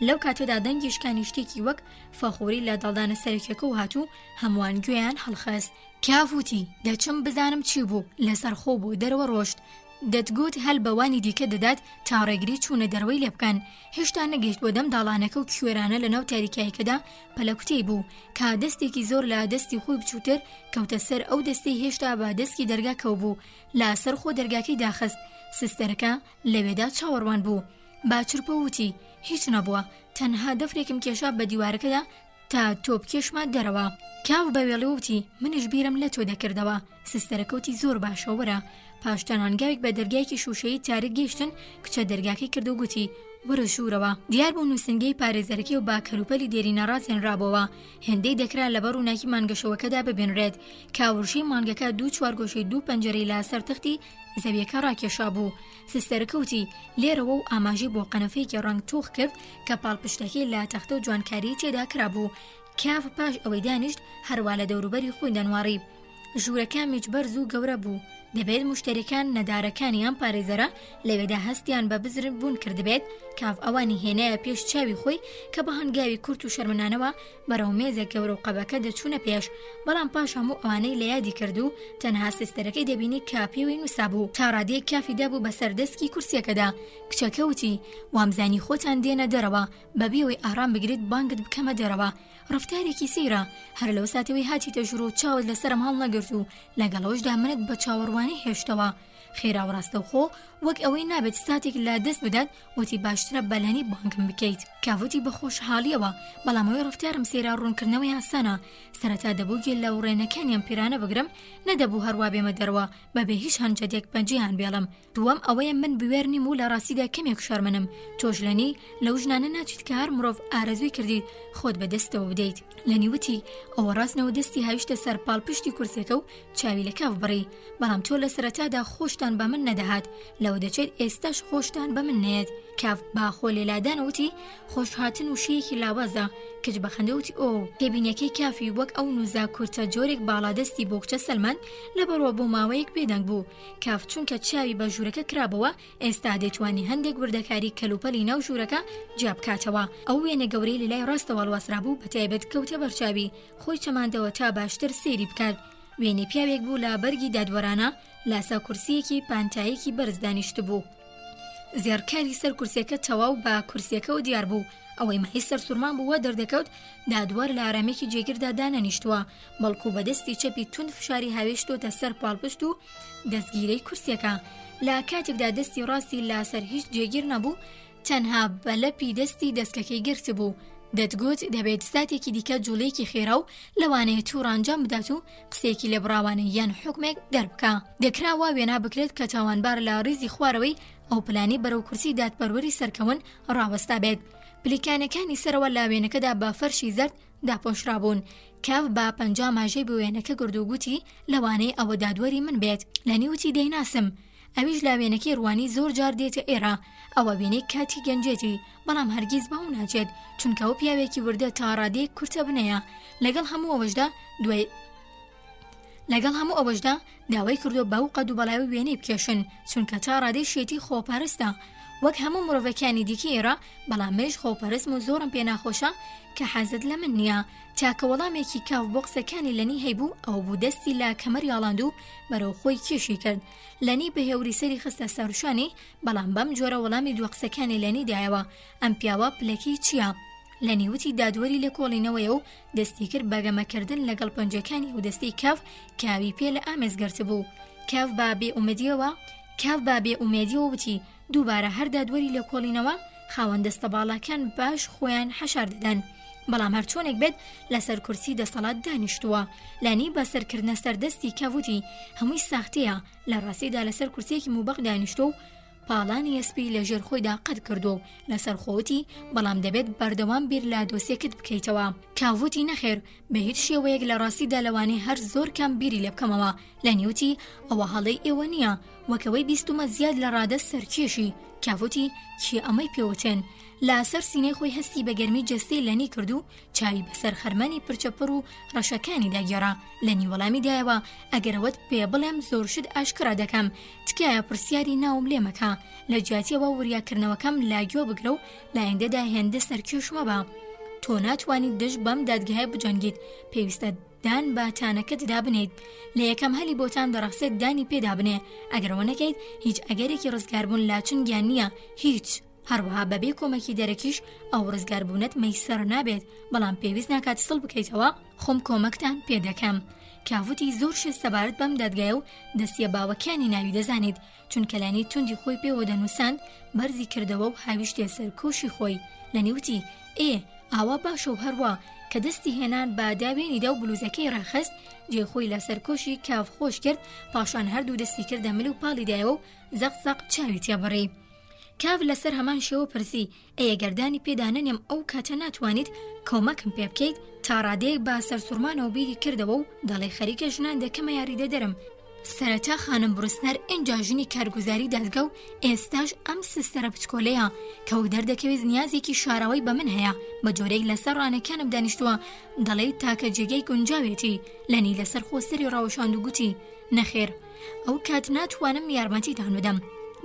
لەو کاتۆدا دەنگی شکانی شتێکی وەک فەخۆری لە دڵدانە سەرکێکە و هاتوو هەمووان گوێیان هەڵخست. کافوتی دەچم بزانم چی بوو لەسەر خۆ بوو دەرەوە ڕۆشت. دەتگوت هەل بەوانی دیکە دەدات تا ڕێگری چوونە دەروەی لێ بکەن. هێشتا نەگەیشت بۆ دەم داڵانەکە و کوێرانە لە ناو تاریکایەکەدا پەلەکوتەی بوو کە دەستێکی زۆر لە دەستی خۆی بچووتر کەوتە سەر ئەو دەستی هێشتا بە دەستکی دەرگا کەو بوو. لە سەر خۆ دەرگاکەی داخست. سستەرەکە لەوێدا چاوەڕوان بوو. باچرپە وتی هیچ نەبووە، تەنها دەفرێکم کێشا بە دیوارەکەدا تا تۆپ کێشمە دەرەوە. کاف بە وێڵێ وتی منیش بیرم لە تۆ دەکردەوە. سستەرەکەوتی زۆر باشە وەرە. پاش تەنانگاوێک بە دەرگایکی شوشەیی تارک گەیشتن کچە دەرگاکەی کرد و گوتی وەرە ژوورەوە. دیار بوو نووسنگەی پارێزەرەکەی و با کەلوپەلی دێرینە ڕازێنرابەوە. هێندەی دەکرا لەبەر ڕووناکی مانگەشەوەکەدا ببێنرێت. کاوڕژەی مانگەکە دوو چوارگۆشەی دوو پەنجەرەی لاسەر تەختی زەویەکە ڕاکێشا بوو. سستەرەکەوتی لێرەوە و ئاماژەی بۆ قەنەفەیەکی ڕەنگ تۆخ کرد کە پاڵپشتەکەی لا تەختە و جوانکاری تێدا کرابوو. کاف پاش ئەوەی دانیشت هەروە لە دەوروبەری خۆی دەنواری. ژوورەکە میجبەرز و گەورە بوو. دەبێت مشتریەکان نەدارەکانی ئەم پارێزەرە لەوێدا هەستیان بە بزرن بوون کردبێت. کاف ئەوانی هێنایە پێش چاوی خۆی کە بە هەنگاوی کورت و شەرمنانەوە بەرەو مێزێک گەورە و قەبەکە دەچوونە پێش. بەڵام پاش هەموو ئەوانەی لە یادی کرد و تەنها سستەرەکەی دەبینی کە پێوەی نووسا بوو. تا ڕادەیەک کافی دابوو بەسەر دەستکی کورسیەکەدا. کچەکەوتی وامزانی خۆتان دێنە دەرەوە بەبێەوەی ئارام بگریت بانگت بکەمە دەرەوە. ڕفتارێکی سیرە. هەر لەو ساتەوەی هاتیتە ژوور و چاوت لەسرم هەڵ نەگرت و لەگەڵەوەشدا منت بە چاوەڕوانی هێشتەوە. خێرا و ڕاستەوخۆ وەک ئەوەی نابێت ساتێک لە دەست بدات وتی باشترە بەلەنی بانگم بکەیت. کاوتی بە خۆشحاڵیەوە، بەڵام ئەوەی ڕفتارم سێرا ڕوونکردنەوەی ئاسانە. سەرەتا دەبوو گێل لە وڕێنەکانیان پیرانە بگرم، نەدەبوو هەروە بێمە دەرەوە بەبێ هیچ هەنجەدێک پەنجەیان بێڵم. دووەم ئەوەیە من بوێر نیم و لە ڕاستیدا کەمێک شەرمنم. تۆش لەنی لەو ژنانە ناچیت کە هەر مرۆڤ ئارەزووی کردیت خۆت بەدەستەوە بدەیت. لەنیوتی ئەوە ڕاستنەوە دەستی هاویشتە سەر پاڵپشتی کورسەکە و چاوی لە کاف بڕی. بەڵام تۆ لە سەرەتادا خۆشتان بە من نەدەهات، لەوە دەچێت ئێستاش خۆشتان بە من نێت. کاف باخۆ لێلادانەوتی خۆش هاتن و شەیەکی لاوازە. کچ بەخەندەوتی ئۆ تێبینیەکەی کافی وەک ئەو نووزا کورتە جۆرێک باڵادەستی بۆ کچە سەلمان لەبەرەوە بۆ ماوەیەک بێدەنگ بوو. کاف چونکە چاوی بە ژوورەکە کرابەوە ئێستا دەیتوانی هەندێک وردەکاری کەلوپەلی ناو ژوورەکە جابکاتەوە. ئەو وێنە گەورەی لەلای ڕاستەوە هەڵوەسرا بوو بەتایبەت کەوتە بەرچاوی خۆی چەماندەوە تا باشتر سێری بکات. وێنەی پیاوێک بوو لە بەرگی دادوەرانە لاسا کورسیەکی پانتایەکی بەرز دانیشت بوو. زێڕکاری سەر کورسیەکە تەواو بە کورسیەکەەوە دیار بوو. ئەوەی مەهی سەر سوورمان بووە دەردەکەوت دادوەر لە ئارامێکی جێگردا دانەنیشتووە، بەڵکو بەدەستی چەپی تون فشاری هاوێشتۆتە سەر پاڵپشت و دەستگیرەی کورسیەکە. لە کاتێکدا دەستی ڕاستی لاسەر هیچ جێگیر نەبوو، تەنها بەلەپی دەستی دەستکەکەی گرت بوو. دەتگوت دەبێت ساتێکی دیکە جوڵەیەکی خێرا و لەوانەیە تووڕانجام بدات و قسێکی لە براوانە یان حکمێک دەربکە. دەکراوە وێنا بکرێت کە تاوانبار لە ڕێزی خوارەوەی ئەو پلانی بەرەو کورسی دادپەروەری سەرکەون ڕاوەستا بێت. پلیکانەکانی سەرەوە لە وێنەکەدا بە فەرشی زەرد داپۆشرابوون. کاف بە پەنجا ماژەی بە وێنەکە گرد و گوتی لەوانەیە ئەوە دادوەری من بێت. لەنیوتی دەیناسم ئەویش لا وێنەکەی ڕوانی زۆر جار دێتە ئێرە ئەوە وێنەی کاتی گەنجێتی بەڵام هەرگیز بەو ناچێت چونکە ئەو پیاوێکی وردە تا ڕادەیەک کورتە بنەیە لەگەڵ هەموو ئەوەشدا داوای کردو بەو قەد و بەڵاوی وێنەی بکێشن چونکە تا ڕادەی شێتی خۆپەرستە وەک هەموو مرۆڤەکانی دیکە ئێرە بەڵام منیش خۆپەرستم و زۆرم پێ ناخۆشە کە حەزت لە من نییە تاکە وەڵامێکی کاف بۆ قسەکانی لەنی هەیبوو ئەو بوو دەستی لا کەمەری هەڵاند و بەرەو خۆی کێشی کرد لەنی بە هێوری سەری خستە سەرشانی بەڵام بەم جۆرە وەڵامی دووە قسەکانی لەنی دایەوە ئەم پیاوە پلەکەی چییە؟ لەنی وتی دادوەری لە کۆڵینەوەیە و دەستی کرد بەگەمەکردن لەگەڵ پەنجەکانی و دەستەی کاف کاوی پێ لە ئامێزگەرت بوو کاف با بێ ئومێدیەوە وتی دووبارە هەر دادوەری لە کۆڵینەوە خاوەن دەستە باڵاکان باش خۆیان حەشار دەدەن بەڵام هەر چۆنێک بێت لەسەر کورسی دەسەڵات دانیشتووە لانی بە سەرکردنە سەردەستی کاوتی هەمووی ساختەیە لە ڕاستیدا لەسەر کورسێکی موبەق دانیشتۆ و پاڵانی ئەسپی لە ژێر خۆیدا قەت کردو لەسەر خۆتی بەڵام دەبێت بەردەوام بیر لە دۆسیەکەت بکەیتەوە کاوتی نەخێر بە هیچ شێوەیەک لە ڕاستیدا لەوانەیە هەر زۆر کەم بیری لێ بکەمەوە لەنیوتی ئەوە هەڵەی ئێوە نییە وەکەوەی بیستمە زیاد لە ڕادە سەرکێشی کاوتی چی ئەمەی پێوتێن لەسەر سینەی خۆی هەستی بە گەرمی جەستەی لەنی کردو چاوی بەسەر خەرمانی پرچەپڕ و ڕەشەکانی داگێڕا لەنی وەڵامی دایەوە ئەگەرەوەت پێ بڵێم زۆر شت ئاشکرا دەکەم تکایە پرسیاری ناوم لێ مەکە لە جیاتیەوە وریاکردنەوەکەم لاگوێ بگرە و لایەندەدا هێندە سەرکێش مەبە تۆ ناتوانیت دژ بەم دادگایە بجەنگیت پێویستە دان باتانەکەت دابنێت لە یەکەم هەلی بۆتان دەڕەخسێت دانی پێدا بنێ ئەگەرەوە نەکەیت هیچ ئەگەرێکی ڕزگاربوون لاچون گیان نییە هیچ هەروەها بەبێ کۆمەکی دەرەکیش ئەو ڕزگاربوونەت مەیسەر نابێت بەڵام پێویست ناکات سڵ بکەیتەوە خۆم کۆمەکتان پێ دەکەم کاوتی زۆر شت سەبارەت بەم دادگایە و دەستیە باوەکانی ناوی دەزانێت چونکە لانی توندی خۆی پێوە دەنووساند بەرزی کردەوە و هاویشتێ سەر کۆشی خۆی لەنیوتی ئاوا باشە و هەروە کە دەستی هێنان بە داوێنیدا و بلوزەکەی ڕاخست جێخۆی لە سەرکۆشی کاف خۆش کرد پاشان هەردوو دەستی کردە مل و پاڵیدایەوە و زەق چاوی تێبڕی کاف لەسەر هەمان شێوە پرسی گەردانی پێدانەنێم ئەو کاتە ناتوانیت کۆمەکم پێ بکەیت تا ڕادەیەک با سەرسوورمانەوە بیری کردەوە و دەڵێ خەریکە ژنان دەکەمە یاریدە دەرم سەرەتا خانم بڕستنەر ئینجا ژنی کارگوزاری دادگە و ئێستاش ئەم سستەرە بچکۆلەیە کە و دەردەکەوێت نیازێکی شاراوی بە من هەیە بە جۆرەیەک لەسەر ڕانەکانم دانیشتووە دەڵێ تاکە جێگەی گونجاوێتی لەنی لەسەر خۆسەری ڕاوەشاند و گوتی نەخێر ئەو کات ناتوانم یارمەتیتان بدەم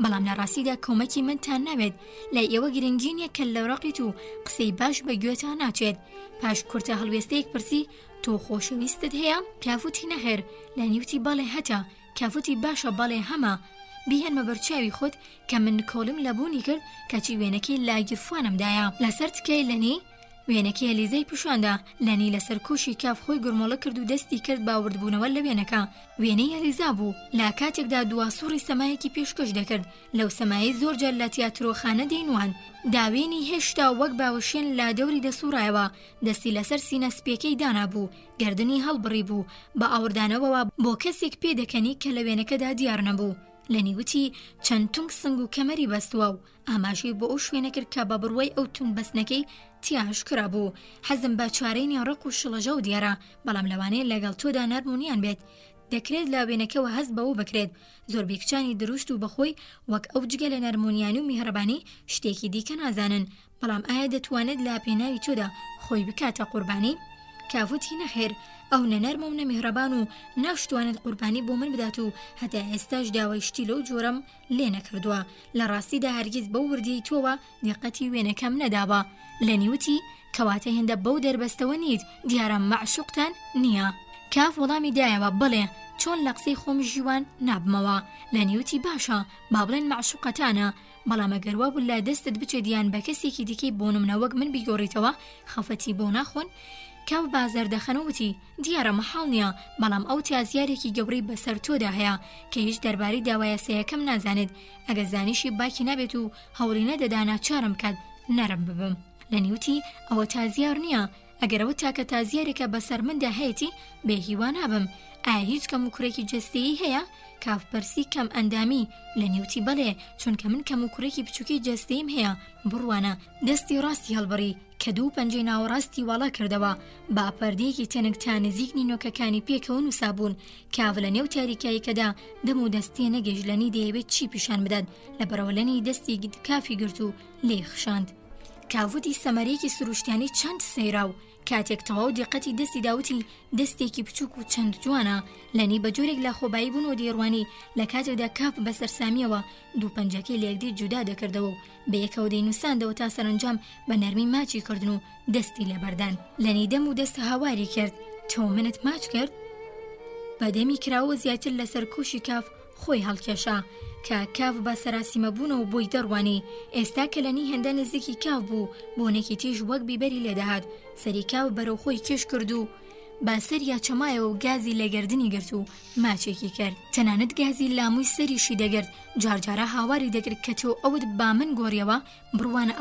بەڵام لە ڕاستیدا کۆمەکی منتان ناوێت لای ئێوە گرنگینیە کە لە ڕقیت و قسەی باش بە گوێتان ناچێت پاش کورتە هەڵوێستەیەک پرسی تۆ خۆشەویستت هەیە کافوتی نەخێر لەنیوتی بەڵێ هەتا کافوتی باشە بەڵێ هەمە بیهێنمە بەرچاوی خۆت کە من کۆڵم لەبوونی کرد کەچی وێنەکەی لاگیرفانمدایە لەسەر تکای لەنی وێنەکەی لیزەی پیشاندا لەنی لەسەر کوشی کاف خۆی گرمۆڵە کرد و دەستی کرد باوردبوونەوە لە وێنەکە وێنەی لیزا بوو لا کاتێکدا دواسوڕی سەمایەکی پێشکەش دەکرد لەو سەمایی زۆر جار لە تیاترۆخانە دەینوان داوێنی هێشتا وەک باوەشێن لا دەوری دەسوڕایەوە دەستی لەسەر سینە سپێکەی دانا بوو گردنی هەڵبڕی بوو بە ئاوردانەوەوە بۆ کەسێک پێدەکەنی کە لە وێنەکەدا دیار نەبوو لەنیوتی چەند تونگ سنگ و کەمەری بەستووە و ئاماژەی بۆ ئەو شوێنە کرد کە بە بڕوای ئەو تونگ بەستنەکەی تیاشکرا بوو حەزم بە چارەی ڕق و شڵەژە و دیارە بەڵام لەوانەیە لەگەڵ تۆدا نەرمونیان بێت دەکرێت لا وێنەکەەوە هەست بەوە بکرێت زۆربەی کچانی دروست و بەخۆی وەک ئەو جگە لە نەرمونیانی و میهرەبانی شتێکی دیکە نازانن بەڵام ئایا دەتوانێت لا پێناوی تۆدا خۆی بکاتە قوربانی کافوتی نەخێر ئەو نەنەرم و نەمیهرەبان و ناشتوانێت قوربانی بۆ من بدات و هەتا ئێستاش داوای شتی لەو جۆرەم لێ نەکردووە لە ڕاستیدا هەرگیز بەو وردی تۆوە دیقەتی وێنەکەم نەداوە لەنیوتی کەواتە هێندە بەو دەربەستەوە نیت دیارە مەعشوقتان نییە کاف وەڵامی دایەوە بڵێ چۆن لە قسەی خۆم ژیوان نابمەوە لەنیوتی باشە با بڵێن مەعشوقەتانە بەڵام ئەگەروا بوو لە دەستت بچێت دیان بە کەسێکی دیکەی بۆ نمونەوەک من بیگۆڕیتەوە خەفەتی بۆ ناخۆن کاو بازەر دەخەنەوتی دیارە مەحاڵ نییە بەڵام ئەو تیازیارێکی گەورەی بەسەر تۆدا هەیە کە هیچ دەربارەی داوایەسەیەکەم نازانێت ئەگەر زانیشی باکی نابێت و هەوڵی نەدەدا ناچارم کات نەرم ببم لەنیوتی ئەوە تازیار نییە ئەگەرەوە تاکە تازیارێکە بەسەر مندا هەیەی بێهیوان نابم. ئایا هیچ کەم و کوڕێکی جەستەیی هەیە؟ کافپەرسی کەم ئەندامی لە نێوتی بەڵێ، چونکە من کەم و کوڕێکی بچووکی جەستەیم هەیە. بڕوانە دەستی ڕاستی هەڵبڕی کە دوو پەنجەی ناوەڕاستی واڵا کردەوە، با پەردەیەکی تەنک تا نزیک نینۆکەکانی پێکەون و سابوون. کاڤ لە نێو تاریکاییکەدا دەم و دەستێ نەگەیژلەنی دەیەوێت چی پیشان بدات، لە بەرەوەلەنی دەستی کافی گرت و لێ خشاند. کاڤوتی سەمەرەیەکی سروشتیانی چەند سەیرا و کاتێک تەواو دیقەتی دەستی داوتی دەستێکی بچووک و چەند جوانە. لەنی بە جۆرێک لە خۆبایی بوون و دێڕوانی لە کاتێکدا کاف بەسەر سامیەوە دوو پەنجەکەی لە یەکدی جودا دەکردەوە و بە یەکەوە دەینووساندەوە تا سەرنجام بە نەرمی ماچی کردن و دەستی لەبەردان. لەنی دەم و دەست هاواری کرد. تۆ منت ماچ کرد؟ بەدەمی کراوە زیاتر لەسەر کوشی کاف خۆی هەڵکێشا کە کاف بە سەراسیمە بوونەوە بۆی دەڕوانی. ئێستا کە لەنی هێندە نزیکی کاف بوو، بۆنێکی تیژ وەک بیبەری لێدەهات. سەری کاف بەرەو خۆی کێش کرد و باسەریا چەمایەوە و گازی لە گردنی گرت و ماچێکی کرد. تەنانەت گازی لامووی سەریشی دەگرت. جارجارە هاواری دەگرت کە تۆ ئەوت با من گۆڕیەوە، بڕوانە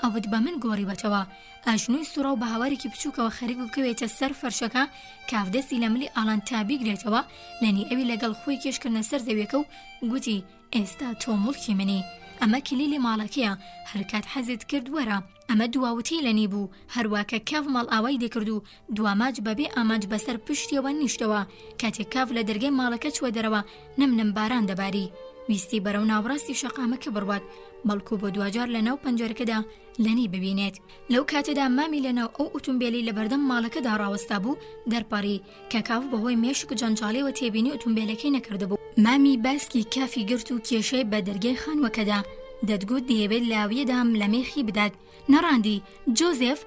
ئەوت بە من گۆڕیبەتەوە. ئاژنوی سوڕاو بە هاوارێکی بچووکەوە خەریک بکەوێتە سەر فەرشەکە. کاف دەستی لە ملی ئاڵان تا بیگرێتەوە. لەنی ئەوی لەگەڵ خۆی کێشکردنە سەر زەویەکە و گوتی ئێستا تۆ موڵکی منی. ئەمە کلیلی ماڵەکەیە، هەرکات حەزت کرد وەرە. ئەمە دواوتی لەنی بوو، هەروواکە کاف ماڵ ئاوای دەکرد و دواماج بەبێ ئاماج بەسەر پشتیەوە نیشتەوە. کاتێک کاف لە دەرگای ماڵەکە چوە دەرەوە، نەمنم باران دەباری. ویستی بەرەو ناوڕاستی شەقامەکە بڕوات، بەڵکو بۆ دوجار لە ناو پەنجەرەکەدا لەنی ببینێت. لەو کاتەدا مامی لەناو ئەو ئۆتۆمبیلی لە بەردەم ماڵەکەدا ڕاوەستا بوو دەرپەڕی کە کاف بەهۆی مێشک جەنجاڵیەوە تێبینی ئۆتۆمبیلەکەی نەکردبوو. مامی باسکی کافی گرت و کێشەی بە دەرگای خانوەکەدا دەتگوت دەیەوێت لاویەدام لە مێخی بدات. نەڕاندی جۆزێف،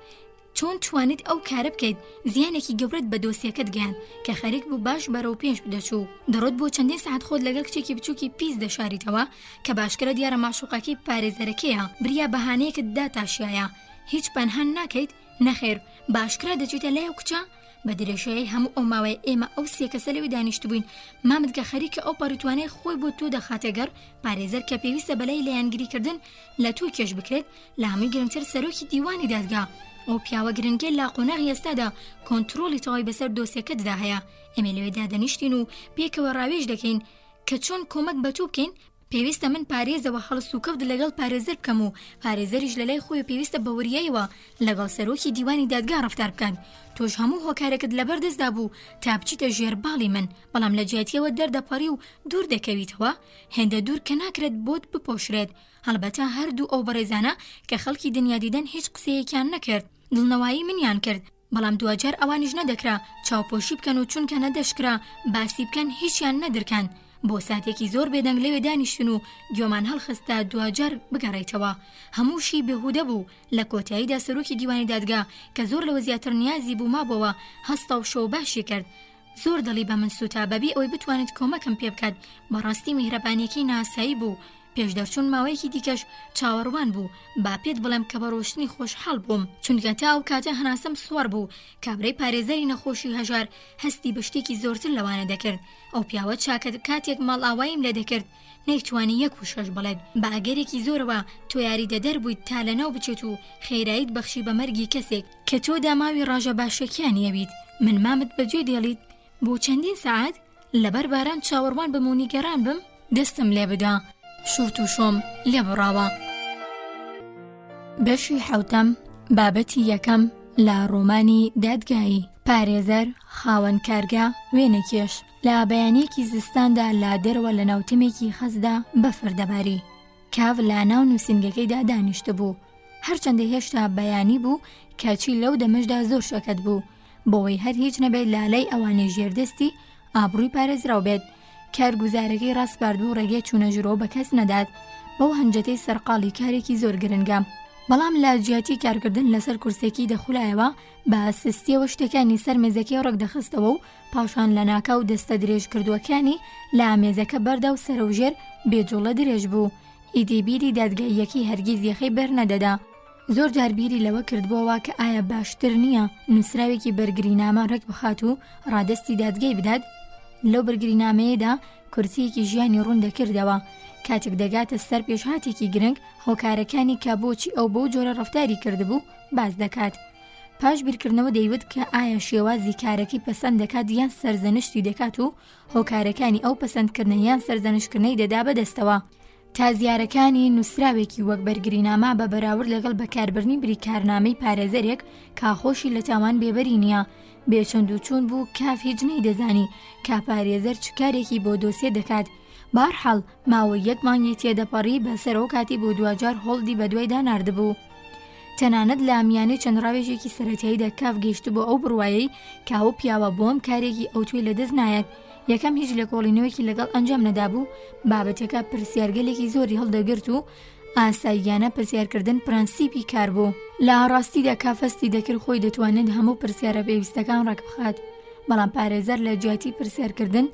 چۆن توانیت ئەو کارە بکەیت؟ زیانێکی گەورەت بە دۆسیەکەت گیان کە خەریک بوو باش بەرەو پێش بدەچوو. دەڕۆت بۆ چەندین ساعت خۆت لەگەڵ کچێکی بچووکی پیس دەشاریتەوە کە باشکرە دیارە ماشوقەکەی پارێزەرەکەیە. بریا بەهانەیەکت داتاشایە. هیچ پەنهان ناکەیت؟ نەخێر، باشکرا دەچیتە لای ئەو کچە؟ بە درێژایی هەموو ئەو ماوەی ئێمە ئەو سێ کەسە لەوێ دانیشت بووین، مامت کە خەریکە ئەو پەڕتوانەی خۆی بۆ تۆ دەخاتەگەر پارێزەر کە پێویستە بەلای لایەنگریکردن لە تۆ کێش بکرێت، لە هەمووی گرنگتر سەرۆکی دیوانی دادگا. ئەو پیاوە گرنگێ لە قۆناغی ئێستادا کۆنتڕۆڵی تەواوی بەسەر دۆسیەکەتدا هەیە. ئێمە لەوێدا دەنیشتین و پێکەوە ڕاوێژ دەکەین کە چۆن کۆمەک بە تۆ بکەین. پێویستە من پارێزەوە هەڵست و کەوت لەگەڵ پارێزەر بکەم و پارێزەریش لە لای خۆی پێویستە بە وریایەوە لەگەڵ سەرۆکی دیوانی دادگا ڕەفتار بکەن. تۆش هەموو هۆکارێکت لەبەر دەستدا بوو تا بچیتە ژێرباڵی من، بەڵام لە جیاتیەوە دەردەپەڕی و دوور دەکەویتەوە. هێندە دوور کە ناکرێت بۆت بپۆشرێت. هەڵبەتە هەردوو ئەو بەڕێزانە کە خەڵکی دنیا دیدەن هیچ قسەیەکیان نەکرد، دڵنەوایی منیان کرد، بەڵام دوجار ئەوانیش نەدەکرا چاوپۆشی بکەن و چونکە نەدەشکرا باسی بکەن هیچیان نەدرکان. بۆ ساتێکی زۆر بێدەنگ لەوێ دانیشتن و گوێمان هەڵخستا دوجار بگەڕێیتەوە. هەمووشی بێهودە بوو. لە کۆتاییدا سەرۆکی دیوانی دادگا کە زۆر لەوە زیاتر نیازی بوو مابەوە هەستا و شەو باشی کرد. زۆر دڵی بە من سوتا بەبێ ئەوەی بتوانێت کۆمەکم پێ بکات. بەڕاستی میهرەبانیەکەی ناسایی بوو. پێش دەرچوون ماوەیەکی دیکەش چاوەڕوان بوو. با پێت بڵێم کە بە ڕۆشتنی خۆشحاڵ بووم، چونکە تا ئەو کاتە هەناسەم سوار بوو. کابرای پارێزەری نەخۆشی هەژار هەستی بە شتێکی زۆرتر لەوانە دەکرد. ئەو پیاوە چاکە کاتێک ماڵ ئاواییم لێ دەکرد نەیتوانی 1 و 6 بڵێت. بە ئەگەرێکی زۆرەوە تۆ یاری دەدەر بوویت تا لەناو بچێت و خێراییت بەخشی بە مەرگی کەسێک کە تۆ داماوی ڕاژە باشەکیانیەویت. من مامت بەگوێ دێڵیت بۆ چەندین ساعت لەبەر باران چاوەڕوان بم و نیگەران بم، دەستم لێ بدا، شورت و شۆم لێ بڕاوە. بەشی حەوتەم، بابەتی یەکەم لە ڕۆمانی دادگایی. پارێزەر، خاوەن کارگا، وێنەکێش. لە بەیانەیەکی زستاندا لا دەرەوە لە ناوتمێکی خەزدا بەفر دەباری. کاڤ لە ناو نووسینگەکەیدا دانیشتە بوو. هەرچەندە هێشتا بەیانی بوو کاچی لەو دەمەشدا زۆر شەکەت بوو، بۆەوەی هەر هیچ نەبێت لالای ئەوانەی ژێردەستی ئابڕووی پارێزراو بێت. کارگوزارەکەی ڕاستپاردوو ڕێگەی چوونەژرۆ بە کەس نەدات، بەو هەنجەتەی سەرقاڵی کارێکی زۆر گرنگە. بەڵام لە جیاتی کارکردن لەسەر کورسێکی دەخولایەوە بە سستیەوە شتەکانی سەر مێزەکەی ڕێک دەخستەوە و پاشان لە ناکە و دەستە درێژ کردووەکانی لە مێزەکە بەردا و سەرەوژێر بێجوڵە درێژ بوو. ئیدیبیری دادگاییەکی هەرگیز یەخەی بەر نەدەدا. زۆر جاربیری لەوە کردبووەوە کە ئایا باشتر نییە نووسراوێکی بەرگرینامە ڕێک بخات و ڕادستی دادگای بدات. لەو بەرگرینامەیەدا کورسیەکی ژیانی ڕوون دەکردەوە. کاتێک دەگاتە سەر پێشهاتێکی گرنگ، هۆکارەکانی کە بۆچی ئەو بەو جۆرە ڕەفتاری کردبوو باز دەکات. پاش بیرکردنەوە دەیوت کە ئایا شێوازی کارەکەی پەسەند دەکات یان سەرزەنشتی دەکات و هۆکارەکانی ئەو پەسەندکردنە یان سەرزەنشکردنەی دەدا بەدەستەوە تا زیارەکانی نووسراوێکی وەک بەرگرینامە بە بەراورد لەگەڵ بەکاربردنی بریکارنامەی پارێزەرێک کاخۆشی لە تاوان بێبەری نییە. بێچەند و چوون بوو کاف هیچ نەیدەزانی کا پارێزەر چ کارێکی بۆ دۆسیە دەکات. بەهەرحاڵ ماوەی 1 مانگی تێدەپەڕی بەسەرەوە کاتی بۆ دوجار هۆڵدی بەدوایدا ناردبوو. تەنانەت لە میانەی چەند ڕاوێژێکی سەرەتاییدا کاف گەیشت بۆ ئەو بڕوایەی کاو پیاوە بۆم کارێکی ئەو توێ لەدەست نایەت. یەکەم هیچ لە کۆڵینەوەیەکی لەگەڵ ئەنجام نەدابوو، بابەتەکە پرسیارگەلێکی زۆری هەڵدەگرت و ئاساییانە پرسیارکردن پرەنسیپی کار بوو. لە ڕاستیدا کافەستی دەکرد خۆی دەتوانێت هەموو پرسیارە پێویستەکان ڕێک بخات، بەڵام پارێزەر لە جیاتی پرسیارکردن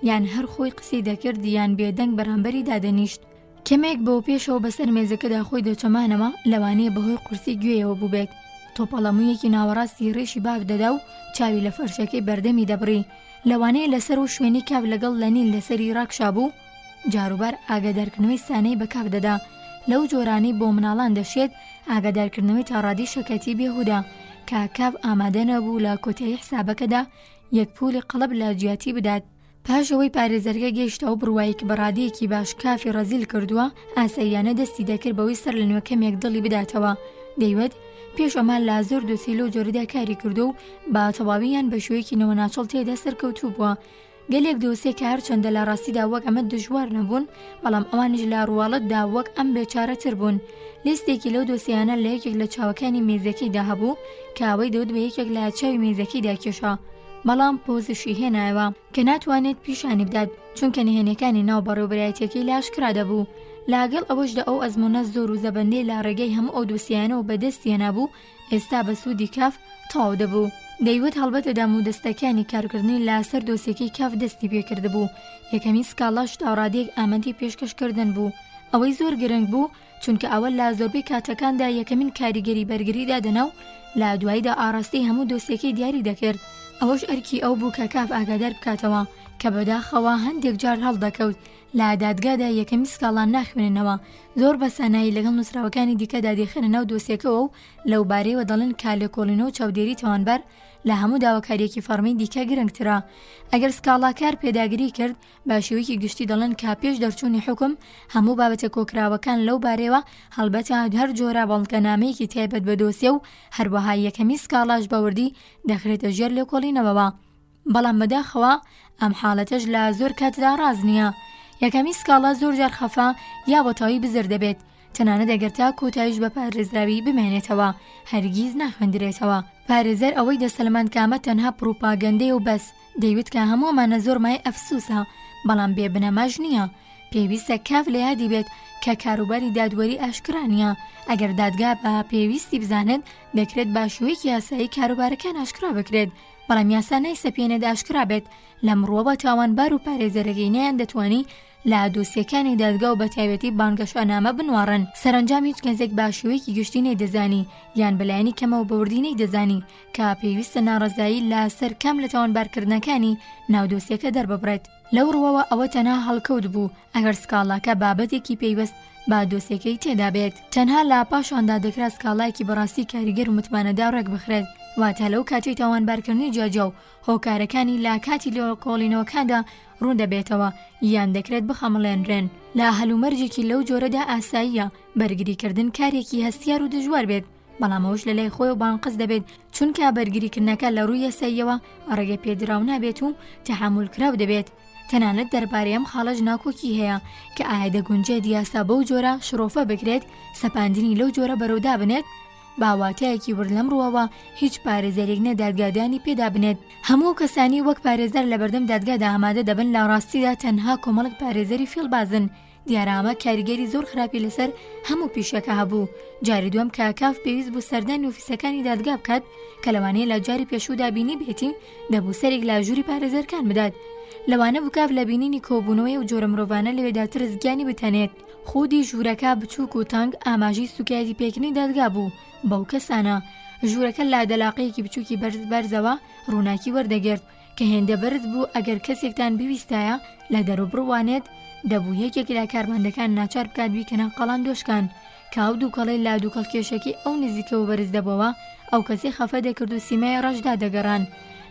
یان هەر خۆی قسەی دەکرد یان بێدەنگ بەرامبەری دادەنیشت. کەمێک بۆ پێشەوە بەسەر مێزەکەدا خۆی دەچەمانەوە لەوانەیە بەهۆی قورسی گوێیەوە بووبێت. تۆپەڵەموویەکی ناوەڕاستی ڕێشی باب دەدا و چاوی لە فەرشەکەی بەردەمی دەبڕی. لەوانەیە لەسەر و شوێنی کاف لەگەڵ لەنین لەسەری ڕاکشا بوو، جاروبار ئاگادارکردنەوەی سانەی بە کاف دەدا. لەو جۆرانەی بۆ مناڵان دەشێت ئاگادارکردنەوەی تاڕادی شەکەتی بێهودا کە کاف ئامادە نەبوو لە کۆتایی حسابەکەدا یەک پولی قەڵب لە جیاتی بدات. پاشەوەی پارێزەرگە گەیشتە و بڕوایەکی بەڕادەیەکی باش کافی ڕەزیل کردووە، ئاساییانە دەستی دەکرد بەوەی سەر لە نوێکەمێک دڵی بداتەوە. دەیوت پێش ئەمان لا زۆر دۆسی لەو جۆرەدا کاری کردو و با تەواویان بە شوەیەکی نەوە ناچەڵ تێدا سەرکەوتوو بووە. گەلێک دۆسێک کە هەرچەندە لە ڕاستیدا وەک ئەمە دژوار نەبوون، بەڵام ئەوانش لە ڕواڵەتدا وەک ئەم بێچارەتر بوون. لیستێکی لەو دۆسیانە لە یەکێک لە چاوەکانی مێزەکەیدا هەبوو کە ئەوەی دەوت بە یەکێک لە چاوی مێزەکەیدا کێشا، بەڵام پۆزشی هێنایەوە کە ناتوانێت پیشانی بدات چونکە نهێنیەکانی ناو بەڕێوەبەرایەتیەکەی لاشکرا دەبوو. لاگەڵ ئەوەشدا ئەو ئەزمونە زۆر و زەبەندەی لا ڕێگەی هەموو ئەو دۆسیانەوە بەدەستیانە بوو ئێستا بە سوودی کاف تەواو دەبوو. دەیوت هەڵبەتە دامودەستەکانی کارکردنی لاسەر دۆسیەکەی کاف دەستی پێکرد بوو. یەکەمی سکاڵاش تاوڕادێک ئامادەی پێشکەشکردن بوو. ئەوەی زۆر گرنگ بوو چونکە ئەوە لە زۆربەی کاتەکاندا یەکەمین کاریگەری بەرگریدا دەنا و لە دواییدا ئاڕاستی هەموو دۆسیەکەی دیاری دەکرد. ئەوەش ئەرکی ئەو بوو کە کاف ئاگادار بکاتەوە کە بەداخەوە هەندێک جار هەڵدەکەوت لە دادگادا یەکەمی سکاڵان ناخوێننەوە، زۆر بە سانایی لەگەڵ نووسراوەکانی دیکەدا دێخنە ناو دۆسیەکەەوە و لەو بارەیەوە دەڵێن کالێکۆڵینەوە و چاودێری تەوانبەر لە هەموو داواکاریەکی فەرمی دیکە گرنگترە. ئەگەر سکاڵاکار پێداگیری کرد باشێوەیەکی گشتی دەڵێن کا پێش دەرچوونی حکم هەموو بابەتە کۆکراوەکان لەو بارەوە هەڵبەتە هەر جۆرە بەڵگەنامەیەکی تایبەت بە دۆسیە و هەروەها یەکەمی سکاڵاش بەوردی دەخرێتە ژێر لێکۆڵینەوەوە. بەڵام بەداخەوە ئەم حاڵەتەش لە زۆر کاتدا ڕاز نییە. یەکەمی سکاڵا زۆر جار خەفا یا بەتەواوی بزر دەبێت، تەنانەت دەگەرتا کۆتاییش بە پارێزراوی بمێنێتەوە، هەرگیز ناخوێندرێتەوە. پارێزەر ئەوەی دەسەلمان کامە تەنها پروپاگەندەی و بەس. دەیوت کە هەموومانە زۆر مای ئەفسوسە، بەڵام بێبنەماش نییە. پێویستە کاف لە یادی بێت کە کاروباری دادوەری ئاشکرا نییە. ئەگەر دادگا بە پێویستی بزانێت دەکرێت باشوەیەکی یاسایی کاروبارەکان ئاشکرا بکرێت، بەڵام یاسا نایسەپێنێت ئاشکرا بێت. لە مرۆڤە تاوانبار و پارێزەرەکەی نیان دەتوانی لە دۆسیەکانی دادگا و بەتایبەتی بانگەشانامە بنوارن. سەرنجام هیچ کەسێک باشوەیەکی گشتی نەیدەزانی یان بەلایەنی کەمەوە بەوردی نەیدەزانی کە پێویستە ناڕەزایی لە سەر کەم لە تاوانبارکردنەکانی ناو دۆسیەکە دەرببڕێت. لەو ڕوەوە ئەوە تەنها هەڵکەوت بوو ئەگەر سکاڵاکە بابەتێکی پێویست با دۆسیەکەی تێدا بێت. تەنها لا پاشاندا دەکرا سکاڵایەکی بەڕاستی کاریگەر و متمانەدا ڕێک بخرێت، واتە لەو کاتی تاوانبارکردنی جاجا و هۆکارەکانی لا کاتی لێکۆڵینەوەکاندا ڕوون دەبێتەوە یان دەکرێت بخەمڵێنرێن. لە هەلومەرجێکی لەو جۆرەدا ئاساییە بەرگریکردن کارێکی هەستیار و دژوار بێت، بەڵام ئەوش لە لای خۆی و بانقز دەبێت چونکە بەرگریکردنەکە لە ڕووی یاساییەوە ڕێگە پێدراو نابێت و تەحمولکراو دەبێت. تەنانەت دەربارەی ئەم خاڵەش ناکۆکی هەیە کە ئایا دەگونجێت یاسا بەو جۆرە شرۆفە بکرێت سەپاندنی لەو جۆرە بەرەودا بنێت، باواتایەکی ورد لەم ڕووەوە هیچ پارێزەرێک نەدادگادانی پێدا بنێت. هەموو کەسانی وەک پارێزەر لە بەردەم دادگادا ئامادە دەبن لە ڕاستیدا تەنها کۆمەڵک پارێزەری فێڵبازن. دیارامە کاریگەری زۆر خراپی لەسەر هەموو پیشەکە هەبوو. جاری دووەم کە کاف پێویست بوو سەردانی ئۆفیسەکانی دادگا بکات کە لەوانەیە لە جاری پێشوودا بینی بێتی دەبوو سەرێک لە ژووری پارێزەرکان بدات. لەوانە بوو کاف لە بینینی کۆبوونەوەی و جۆرە مرۆڤانە لەوێدا ترسگیانی بتەنێت. خودی ژوورەکە بچووک و تەنگ ئاماژەی سوکایەتی پێکردنی دادگا بوو. بەو کەسانە ژوورەکە لا دەلاقەیەکی بچووکی بەرزەوە ڕووناکی وەردەگرت کە هێندە بەرز بوو ئەگەر کەسێکتان بویستایە لە دەرۆ بڕوانێت دەبوو یەکێک لە کارمەندەکان ناچار بکات بیکەنە قەڵام دۆشکان. کاو دووکەڵی لا دووکەڵکێشێکی ئەو نزیکەوە بەرز دەبەوە ئەو کەسی خەفە دەکرد و سیمای ڕەشدا دەگەڕان.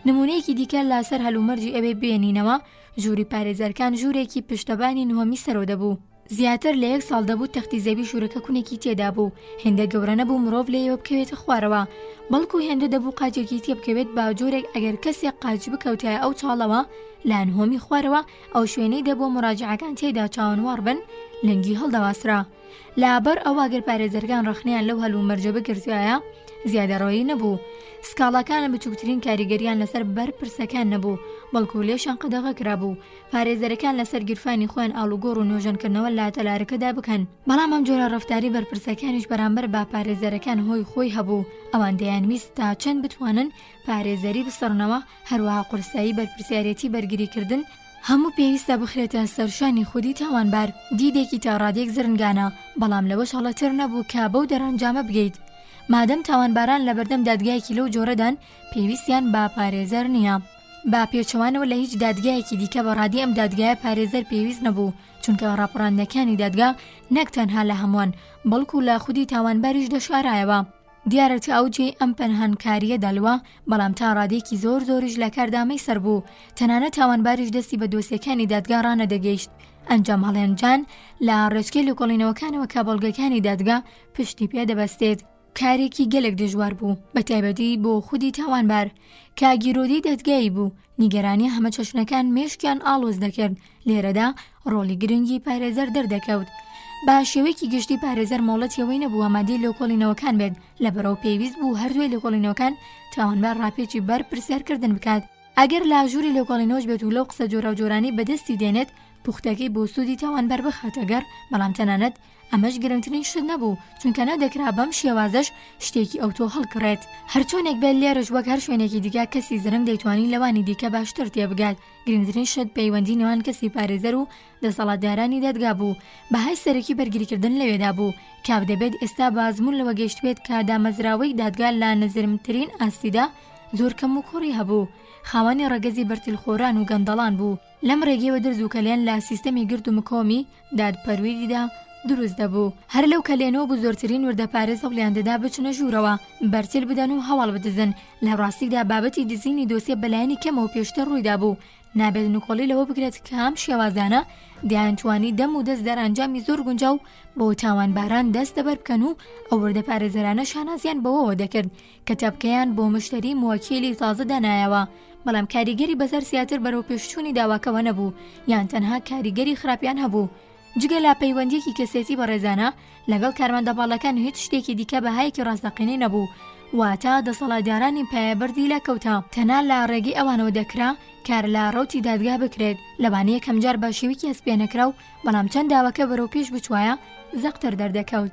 نمونەیەکی دیکە لاسەر هەلومەرجی ئەوێ بێنینەوە ژووری پارێزەرەکان ژوورێکی پشتەبانی نهۆمی سەرۆ دەبوو. زیاتر لە 1 ساڵ دەبوو تەختی زەوی ژوورەکە کونێکی تێدا بوو. هێندە گەورە نەبوو مرۆڤ لێیەوە بکەوێتە خوارەوە، بەڵکو هێندە دەبوو قاچێکی تێ بکەوێت با جۆرێک ئەگەر کەسێک قاچ بکەوتایە ئەو چاڵەوە لە نهۆمی خوارەوە ئەو شوێنەی دەبوو مراجعەکان تێدا چاوەنوار بن لەنگی هەڵدەواسرا. لابەر ئەوە گەر پارێزەرەکان ڕەخنیان لەو هەلومەرجە بگرتوایە زیادەڕەویی نەبوو. سکاڵەکان بچووکترین کاریگەریان لەسەر بەرپرسەکان نەبوو، بەڵکو لێشان قەدەغە کرابوو. پارێزەرەکان لەسەر گیرفانی خۆیان ئاڵوگۆڕ و نوێژەنکردنەوە لە تەلارەکەدا بکەن. بەڵام ئەم جۆرە ڕەفتاری بەرپرسەکانیش بەرامبەر با پارێزەرەکان خۆی هەبوو. ئەوان دەیانویست تا چەند بتوانن پارێزەری بسڕنەوە، هەروەها قورسایی بەرپرسیارەتی بەرگریکردن هەموو پێویستە بخرێتە سەرشانی خودی تاوانبار. دیدێکی تا ڕادێک زرنگانە، بەڵام لەوەش هەڵەتر نەبوو کە بەو دەرەنجامە بگەیت. مادەم تاوانباران لە بەردەم دادگایەکی لەو جۆرەدان پێویستیان با پارێزەر نییە. با پێچەوانەوە لە هیچ دادگایەکی دیکە بە ڕادی ئەم دادگایە پارێزەر پێویست نەبوو، چونکە ڕاپەڕاندنەکانی دادگا نەک تەنها لە هەمووان بەڵکو لە خودی تاوانباریش دەشارایەوە. دیارەتە ئەوجێ ئەم پەنهانکاریە دەلوە، بەڵام تا ڕادێکی زۆریش لە کاردامەی سەر بوو. تەنانەت تاوانباریش دەستی بە دۆسیەکانی دادگا ڕانەدەگەیشت. ئەنجام هەڵێنجان لە ڕێچکەی لێکۆڵینەوەکانەوە کابڵگەکانی دادگا پشتی پێ دەبەستێت. کارێکی گەلێک دژوار بوو، بە تایبەتی بۆ خودی تاوانبار. کاگیرۆدی دادگایی بوو، نیگەرانی هەمە چەشنەکان مێشکیان ئاڵۆز دەکرد. لێرەدا ڕۆڵی گرنگی پارێزەر دەردەکەوت. با شێوەیەکی گشتی پارێزەر مۆڵەتیەوەی نەبوو ئامادەی لێکۆڵینەوەکان بێت، لەبەرەوە پێویست بوو هەردووی لێکۆڵینەوەکان تاوانبار ڕاپێکی بەرپرسیارکردن بکات. ئەگەر لاژووری لێکۆڵینەوەش بێت و لەو قسە جۆرە جۆرانی بەدەستی دێنێت پوختەکەی بۆ سوودی تاوانبار بخاتەگەر، بەڵام تەنانەت ئەمەش گرنگترین شت نەبوو، چونکە نەدەکرا بەم شێوازەش شتێکی ئەوتۆ هەڵکڕێت. هەرچۆنێک بێت لێرەش وەک هەر شوێنێکی دیکە کەسی زرنگ دەیتوانی لەوانی دیکە باشتر تێبگات. گرنگترین شت پەیوەندی نێوان کەسی پارێزەر و دەسەڵاتدارانی دادگا بوو. بەهای سەرەکی بەرگریکردن لەوێدا بوو، کاو دەبێت ئێستا بازمون لەوە گەیشتبێت کە دامەزراوەی دادگا لە نەزرمترین ئاستیدا زۆر کەم و کوڕی هەبوو. خاوەنی ڕەگەزی بەرتیلخۆران و گەندەڵان بوو. لەم ڕێگەیەوە دەرز و کەلێن لە سیستەمی گرت و مکۆمی دادپەروەریدا دروست دەبوو. هەر لەو کەلێنەوە بوو زۆرترین وردە پارێز هەوڵیان دەدا بچنە ژوورەوە، بەرتیل بدەن و هەواڵ بدزن. لە ڕاستیدا بابەتی دزینی دۆسیە بەلایەنی کەمەوە پێشتر ڕوویدا بوو. نابێت نوکۆڵی لەوە بگرێت کە ئەم شێوازانە دەیانتوانی دەم و دەست دەرانجامی زۆر گونجاو بۆ تاوانباران دەست دەبەر بکەن و ئەو وردە پارێزەرانە شانازیان بەوەوە دەکرد کە تەبکەیان بۆ مشتری موەکیلی تازە دانایەوە. بەڵام کاریگەری بەسەر زیاتر بەرەو پێشچوونی داواکەوە نەبوو، یان تەنها کاریگەری خراپیان هەبوو. جگە لا پەیوەندیەکی کەسێتی بەڕێزانە لەگەڵ کارمەندەپاڵەکان هیچ شتێکی دیکە بەهایەکی ڕاستەقینەی نەبوو، واتە دەسەڵاتدارانی پایەبەردی لە کەوتا. تەنها لە ڕێگەی ئەوانەوە دەکرا کار لە ڕەوتی دادگا بکرێت، لەوانەیە کەمجار باشێویکی هەسپێنەکرا و بەڵام چەند داواکە بەرەو پێش بچوایە زەقتر دەردەکەوت.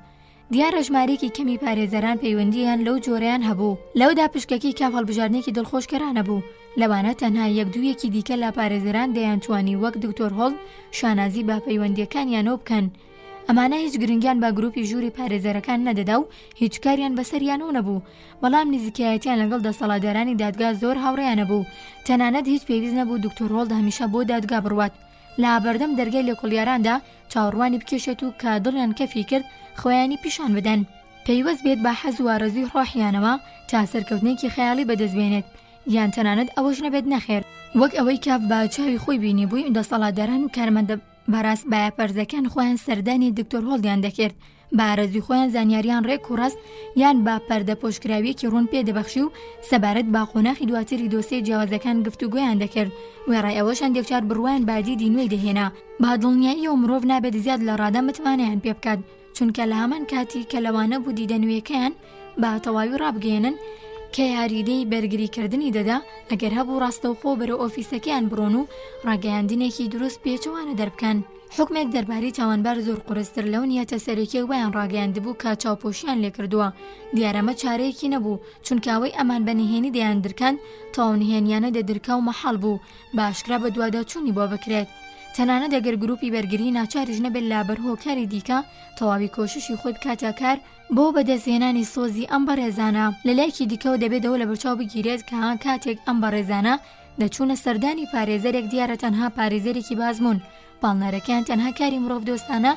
دیارە ژمارەیەکی کەمی پارێزەران پەیوەندیان لەو جۆرەیان هەبوو. لەودا پشکەکەی کاف هەڵبژاردنێکی دڵخۆشکەرانە بوو. لەوانە تەنها یەک دوویەکی دیکە لە پارێزەران دەیانتوانی وەک دکتۆر هۆڵ شانازی بە پەیوەندیەکانیانەوە بکەن. ئەمانە هیچ گرنگیان بە گروپی ژووری پارێزەرەکان نەدەدا و هیچ کاریان بەسەریانەوە نەبوو. بەڵام نزیکایەتیان لەگەڵ دەسەڵاتدارانی دادگا زۆر هاوڕێیان نەبوو. تەنانەت هیچ پێویست نەبوو دکتۆر هۆڵ هەمیشە بۆ دادگا بڕوات. لە بەردەم دەرگای لێکۆڵیاراندا چاوەڕوانی بکێشێت و کە دڵیان کەفی کرد خۆیانی پیشان بدەن. پێیوەست بێت بە حەز و ئارەزوی ڕۆحیانەوە تا سەرکەوتنێکی خەیاڵی بەدەستبێنێت، یان تەنانەت ئەوەش نەبێت نەخێر. وەک ئەوەی کاف بە چاوی خۆی بینی بووی دەسەڵاتداران و کارمەندە بەڕاست بایەپەرزەکان خۆیان سەردانی دکتۆر هۆڵیان دەکرد، بە ئارەزوی خۆیان زانیاریان ڕێک و ڕاست یان با پەردە پۆشکراویەکی ڕوون پێ دەبەخشی و سەبارەت با قۆناغی دواتری دۆسیە جیاوازەکان گفتوگۆیان دەکرد. وێڕای ئەوەشان دێکچار بڕوایان بادیدی نوێی دەهێنا. با دڵنیایی و مرۆڤ نابێت زیاد لە ڕادا متمانەیان پێ بکات، چونکە لە هەمان کاتی کە لەوانە بوو دیدە نوێیەکەیان با تەواوی ڕابگەێنن کە یاریدەی بەرگریکردنی دەدا ئەگەر هەبوو ڕاستەوخۆ بەرەو ئۆفیسەکەیان بڕۆن و ڕاگەیاندنێکی دروست پێچەوانە دەربکەن. حکمێک دەربارەی تاوانبار زۆر قورستر لەو نیەتە سەرەکیە ویان ڕاگەیاندبوو کە چاوپۆشیان لێکردووە. دیارەمە چارەیەکی نەبوو، چونکە ئەوەی ئەمان بەنهێنی دەیان درکان تاوانهێنیانە دەدرکا و مەحاڵ بوو باشکرا بە دوواداچوونی بۆ بکرێت. تەنانە دەگەر گروپی بەرگری ناچارش نەبێت لا بەرهۆکاری دیکە تەواوی کۆششی خۆی بکاتە کار بۆ بەدەستهێنانی سۆزی ئەم بەڕێزانە. لە لایەکی دیکەوە دەبێتەوە لە بەرچاو بگیرێت کە کاتێک ئەم بەڕێزانە دەچوونە سەردانی پارێزەرێک دیارە تەنها پارێزەرێکی بازمون باڵنەرەکەیان تەنها کاری مرۆڤ دۆستانە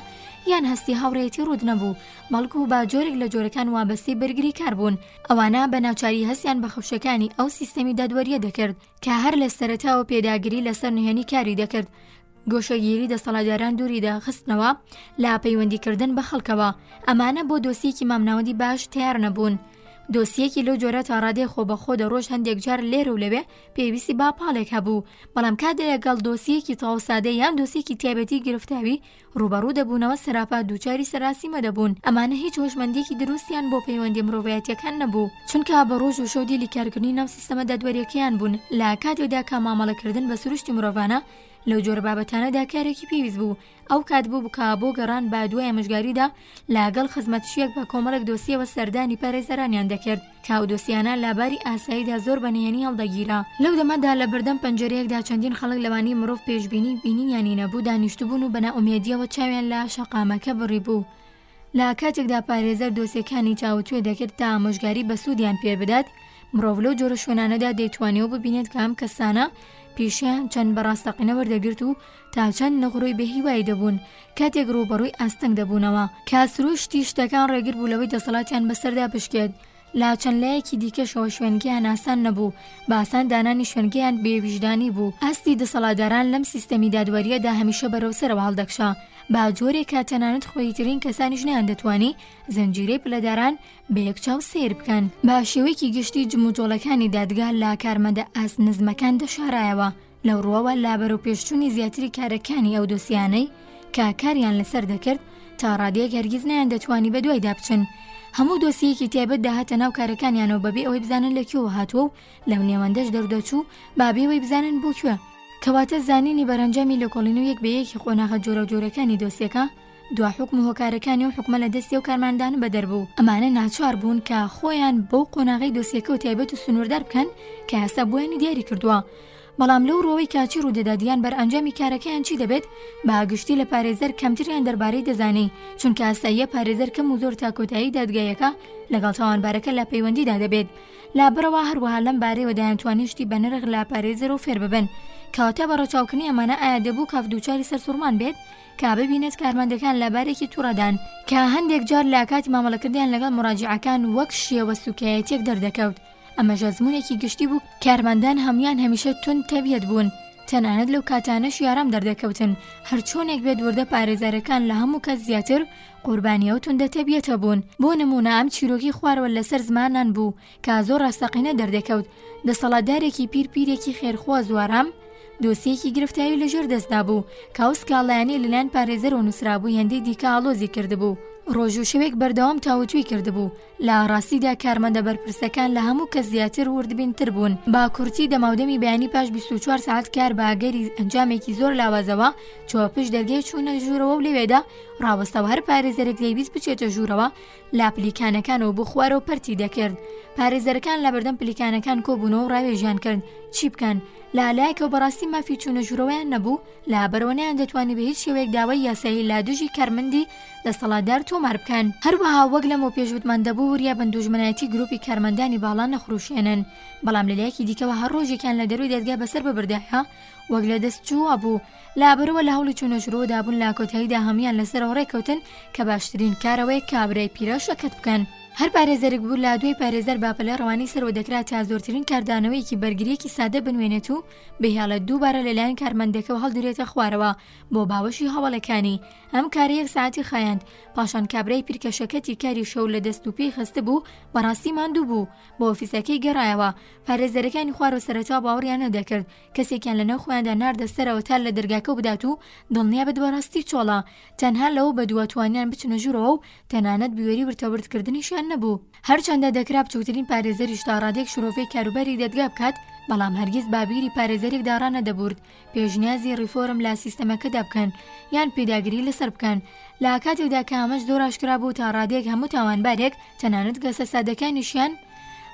یان هەستی هاوڕێتی ڕوود نەبوو، بەڵکو با جۆرێک لە جۆرەکان وابەستەی بەرگری کار بوون. ئەوانە بە ناوچاری هەستیان بە خەوشەکانی ئەو سیستەمی دادوەریە دەکرد کە هەر لە سەرەتاوە پێداگیری لەسەر نهێنی کاری دەکرد. گۆشەگیری دەسەڵاتداران دووری داخستنەوە لا پەیوەندیکردن بە خەڵکەوە. ئەمانە بۆ دۆسیەکی مامناوەندی باش تیار نەبوون. دۆسیەکی لەو جۆرە تا ڕادێ خۆ بەخۆ دەڕۆژ هەندێک جار لێرە و لەوێ پێویستی باپاڵێک هەبوو، بەڵام کاتێک لەگەڵ دۆسیەکی تەواو سادە یان دۆسیەکی تایبەتی گرفتاوی ڕوبەڕوو دەبوونەوە سەراپا دووچاری سەراسیمە دەبوون. ئەمانە هیچ هۆشمەندێکی دروستیان بۆ پەیوەندی مرۆڤایەتیەکان نەبوو، چونکە بە ڕۆژ و شەو دیلی کارکردنی ناو سیستەمە دادوەریەکەیان بوون. لە کاتێکدا کە مامەڵەکردن بە سروشتی مرۆڤانە لەو جۆرە بابەتانەدا کارێکی پێویست بوو. ئەو کات بوو بکە بۆ گەڕان بە دوای ئەمەژگاریدا لاگەڵ خزمەتچیەک بە کۆمەڵێک دۆسیەوە سەردانی پارێزەرانیان دەکرد کە ئەو دۆسیانە لاباری ئاساییدا زۆر بەنهێنی هەڵدەگیرا. لەو دەمەدا لە بەردەم پەنجەرەیەکدا چەندین خەڵک لەوانی مرۆڤ پێشبینی بینیانی نەبوو دانیشتبوون و بەناومێدیەوە چاویان لە شەقامەکە بڕی بوو. لە کاتێکدا پارێزەر دۆسیەکانی چاوتوێ دەکرد تا ئامۆژگاری بە سوودیان پێ بدات، مرۆڤ لەو جۆرە شوێنانەدا دەیتوانێت ببینێت کە ئەم کەسانە پیشیان چەند بەڕاستەقینە وەردەگرت و تا چەند نەغڕۆی بەهیوای دەبوون کاتێک ڕوبەڕووی ئاستەنگ دەبوونەوە. کاسروشتی شتەکان ڕێگر بوو لەوەی دەسەڵاتیان بەسەردا پشکێت. لا چەند لایەکی دیکەشەوە شوێنگەیان ئاسان نەبوو، باسان دانانی شوێنگەیان بێویژدانی بوو. ئاستی دەسەڵاتداران لەم سیستەمی دادوەریەدا هەمیشە بەرەوسەرەوە هەڵدەکشا، با جۆرێک کە تەنانەت خۆی ترین کەسانیش نەیان دەتوانی زەنجیرەی پلەداران بە یەکچاو سیر بکەن. با شێوەیەکی گشتی جموجۆڵەکانی دادگا لا کارمەندە ئاست نزمەکان دەشارایەوە. لەو ڕۆوە لا بەرەو پێشچوونی زیاتری کارەکانی ئەو دۆسیانەی کە کاریان لەسەر دەکرد تا ڕادەیەک هەرگیز نەیان دەتوانی بە دوایدا بچن. هەموو دۆسیەکی تایبەت داهاتە ناو کارەکانیانەوە بەبێ ئەوەی بزانن لەکوێوە هاتووە و لەو نێوەندەش دەردەچوو بابێەوەی بزانن بۆ کوێ. کەواتە زانینی بەرەنجامی لێکۆڵین و یەک بە یەکی خۆناغە جۆرە جۆرەکانی دۆسیەکە دوا حکم و هۆکارەکانی و حکومە لە دەستی و کارماندان بەدەربوو. ئەمانە ناچار بوون کە خۆیان بەو قۆناغی دۆسیەکە و تایبەت و سنووردار بکەن کە ئێستا بۆیانی دیاری کردووە. بەڵام لەو ڕۆوەی کاچی ڕوودەدادیان بەر ئەنجامی کارەکەیان چی دەبێت؟ باگشتی لە پارێزەر کەمتریان دەربارەی دەزانی، چونکە ئاساییە پارێزەر کەم و زۆر تاکۆتایی دادگایەکە لەگەڵ تاوانبارەکە لە پەیوەندیدا دەبێت. لابەرەوە هەروەها لەم بارەیەوە دایانتوانیشتی بە نرخ لا پارێزەر و فێر ببن. کەواتە بە ڕەچاوکردنی ئەمانە ئایا دەبوو کاف دووچاری سەرسوڕمان بێت کە ببینێت کارمەندەکان لەبارێکی تووڕەدان کە هەندێک جار لا کاتی مامەڵەکردیان لەگەڵ مراجعەکان وەک شێوە سوکایەتێک دەردەکەوت. ئەمە ژەزمونێکی گشتی بوو. کارمەندان هەمویان هەمیشە تون تەبیەت بوون، تەنانەت لەو کاتانەش یارام دەردەکەوتن. هەرچۆنێک بێت وردە پارێزەرەکان لە هەموو کەس زیاتر قوربانیە و توندە تەبیەتە بوون. بۆ نمونە ئەم چیرۆکی خوارەوە لەسەر زمانان بوو کە زۆر ڕاستەقینە دەردەکەوت. دەسەڵاتدارێکی پیرپیرێکی خێرخوا زوارام دۆسیەکی گرفتاوی لەژێر دەستدا بوو کە ئەو سکاڵایانی لەلایەن پارێزەرەوە نووسرابوو هێندەی دیکە ئاڵۆزی کردبوو. ڕۆژ و شەوێک بەردەوام تاوتوی کردبوو. لە ڕاستیدا کارمەندە بەرپرسەکان لە هەموو کەس زیاتر وردبینتر بوون. با کورتی دەماودەمی بەیانی پاش 24 ساعت کار باگەری ئەنجامێکی زۆر لاوازەوە چوە پشت دەرگای چوونە ژوورەوە و لەوێدا ڕاوەستەوە هەر پارێزەرێک لێویست بچێتە ژوورەوە لا پلیکانەکانەوە بۆ خوارەوە پەرتی دەکرد. پارێزەرەکان لە بەردەم پلیکانەکان کۆبوونەوە و ڕاوێژیان کرد چی بکەن. لالایەکەوە بەڕاستی مافی چوونە ژوورەوەیان نەبوو، لا بەرەوەنیان دەتوانی بە هیچ شێوەیەک داوای یاسایی لا دوژی کارمەندی دەسەڵاتدار تۆمار بکەن. هەروەها وەک لەمەوە پێشوتمان دەبوو وریا بەندوژمنایەتی گروپی کارمەندانی باڵا نەخروشێنن. بەڵام لەلایەکی دیکەوە هەر ڕۆژێکیان لە دەروی دەرگا بەسەر ببردایە وەک لە دەستچووە بوو. لابەرەوە لە هەوڵی چوونە ژوورەوەدا بوون لا کۆتاییدا هەمویان لەسەرەوە ڕێکەوتن کە باشترین کارەوەی کابرای پیرە شەکەت بکەن. هەر پارێزەرێک بوو لا دوای پارێزەر باپەلە ڕەوانی سەرەوە دەکرات تا زۆرترین کاردانەوەیکی بەرگریەکی سادە بنوێنێت و بەهێڵە دووبارە لەلایەن کارمەندەکەەوە هەڵدرێتە خوارەوە بۆ باوەشی هەوڵەکانی. ئەم کارە 1 ساعتی خایاند. پاشان کابرای پیرکەشەکەتی کاری شەو لە دەست و پێی خستە بوو بەڕاستی ماندوو بوو بۆ ئۆفیسەکەی گەڕایەوە. پارێزەرەکانی خوارەوە سەرەتا باوەڕیان نەدەکرد کەسێکیان لەناو خۆیاندا ناردە سەرەوە تا لە دەرگاکە بدات و دڵنیا بێت بەڕاستی چۆڵە. تەنها لەوە بە دوواتوانیان بچنە ژوورەوە و تەنانەت بوێری ورتەوردکردنیشیان نەبوو. هەرچەندە دەکرا بچووترین پارێزەریش تا ڕادێک شرۆفەی کاروبەری دەدگا بکات، بەڵام هەرگیز بابیری پارێزەرێک داڕانە دەبورد پێشنیازی ڕیفۆرم لە سیستەمەکەدا بکەن یان پێداگیری لەسەر بکەن. لە کاتێکدا کە ئەمەش زۆر ئاشکرا بوو تا ڕادێک هەموو تاوانبارێک تەنانەت گەسە سادەکانیشیان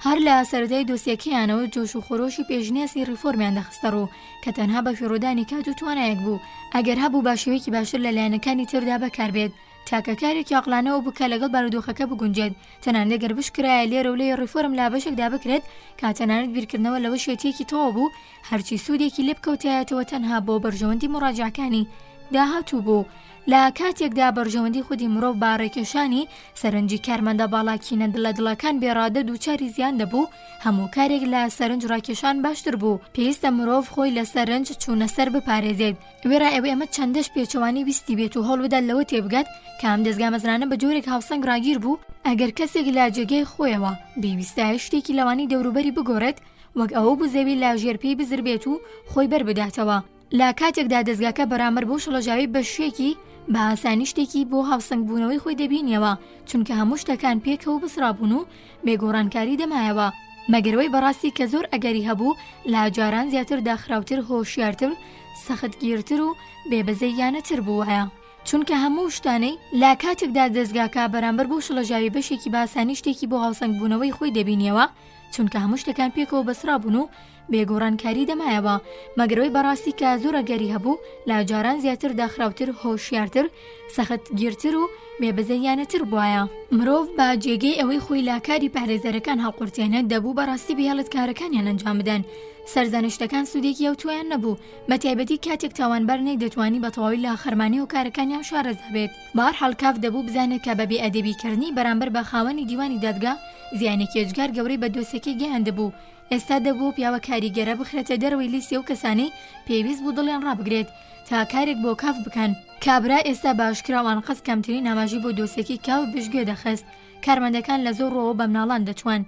هەر لە سەرەتای دۆسیەکەیانەوە جۆش و خۆرۆشی پێشنیازی ڕیفۆرمیان دەخستە ڕوو کە تەنها بە فیڕۆدانی کات و توانایەک بوو. ئەگەر هەبوو باشەوەیەکی باشتر لە لایەنەکانی تردا بەکاربێت تاکە کارێکی عەقلانەوە بکە لەگەڵ بارودۆخەکە بگونجێت. تەنانەت ئەگەر بشکرایە لێرە و لێ ڕیفۆرم لا بەشێکدا بکرێت کە تەنانەت بیرکردنەوە لەوە شێتێکی تەواو بوو هەرچی سوودێکی لێ بکەوتایەتەوە تەنها بۆ بەرژەوەندی مڕاجعەکانی داهاتوو بوو. لە کاتێکدا بەرژەوەندی خودی مرۆڤ باڕێکێشانی سەرنجی کارمەندە باڵاکینە لە دڵەکان بێڕادە دووچاری زیان دەبوو، هەموو کارێک لە سەرنج ڕاکێشان باشتر بوو. پێویستە مرۆڤ خۆی لە سەرنج چوونە سەر بپارێزێت. وێرا ئێمە چەندەش پێچەوانی ویستی بێت و هەوڵ بدات لەوە تێبگات کە ئەم دەستگا مەزرانە بە جۆرێک هاوسەنگ ڕاگیر بوو ئەگەر کەسێک لە جێگەی خۆیەوە پێویستە شتێکی لەوانی دەوروبەری بگۆڕێت وەک ئەوە بزەوی لا ژێرپێی بزربێت و خۆی بەربداتەوە. لە کاتێکدا دەستگاکە بەرامبەر بۆ شڵەژاوی بە شوێکی بە ئاسانی شتێکی بۆ هاوسەنگبوونەوەی خۆی دەبینیەوە، چونکە هەموو شتەکان پێکەوە بسرابوون و بێگۆڕانکاری دەمایەوە. مەگەرەوەی بەڕاستی کە زۆر ئەگەری هەبوو لا جاران زیاتر داخراوتر، هۆشیارتر، سەختگیرتر و بێبەزەیانەتر بووایە. چونکە هەموو شتانەی لا کاتێکدا دەستگاکە بەرامبەر بۆ شڵەژاوی بەشێکی بە ئاسانی شتێکی بۆ هاوسەنگبوونەوەی خۆی دەبینیەوە، چونکە هەموو شتەکان پێکەوە بەسرابوون و بێگۆڕانکاری دەمایەوە. مەگەرەوەی بەڕاستی کە زۆر ئەگەری هەبوو لا جاران زیاتر داخراوتر، هۆشیارتر، سەختگیرتر و بێبەزەیانەتر بووایە. مرۆڤ بە جێگەی ئەوەی خۆی لا کاری پارێزەرەکان هەڵقورتێنێت دەبوو بەڕاستی بەهێڵت کارەکانیان ئەنجام بدەن. سەرزانشتەکان سوودێکی ئەو تویان نەبوو، بە تایبەتی کاتێک تاوانبار نەیدەتوانی بە تەواوی لە خەرمانی و کارەکانیان شارەزا بێت. بەهەرحاڵ کاف دەبوو بزانێت کە بە بێئەدەبیکردنی بەرامبەر بە خاوەنی دیوانی دادگا زیانێکی ئەجگار گەورەی بە دۆسەکەی گەیاندەبوو. ئێستا دەبوو پیاوە کاریگەرە بخرێتە دەرەوەی لیستی ئەو کەسانەی پێویست بوو دڵیان ڕابگرێت تا کارێک بۆ کاف بکەن. کابرا ئێستا باشکراوان قەس کەمترین ئاماژی بۆ دۆسێکی کاو بژگوێ دەخست. کارمەندەکان لە زۆر ڕۆوە بە مناڵان دەچوان،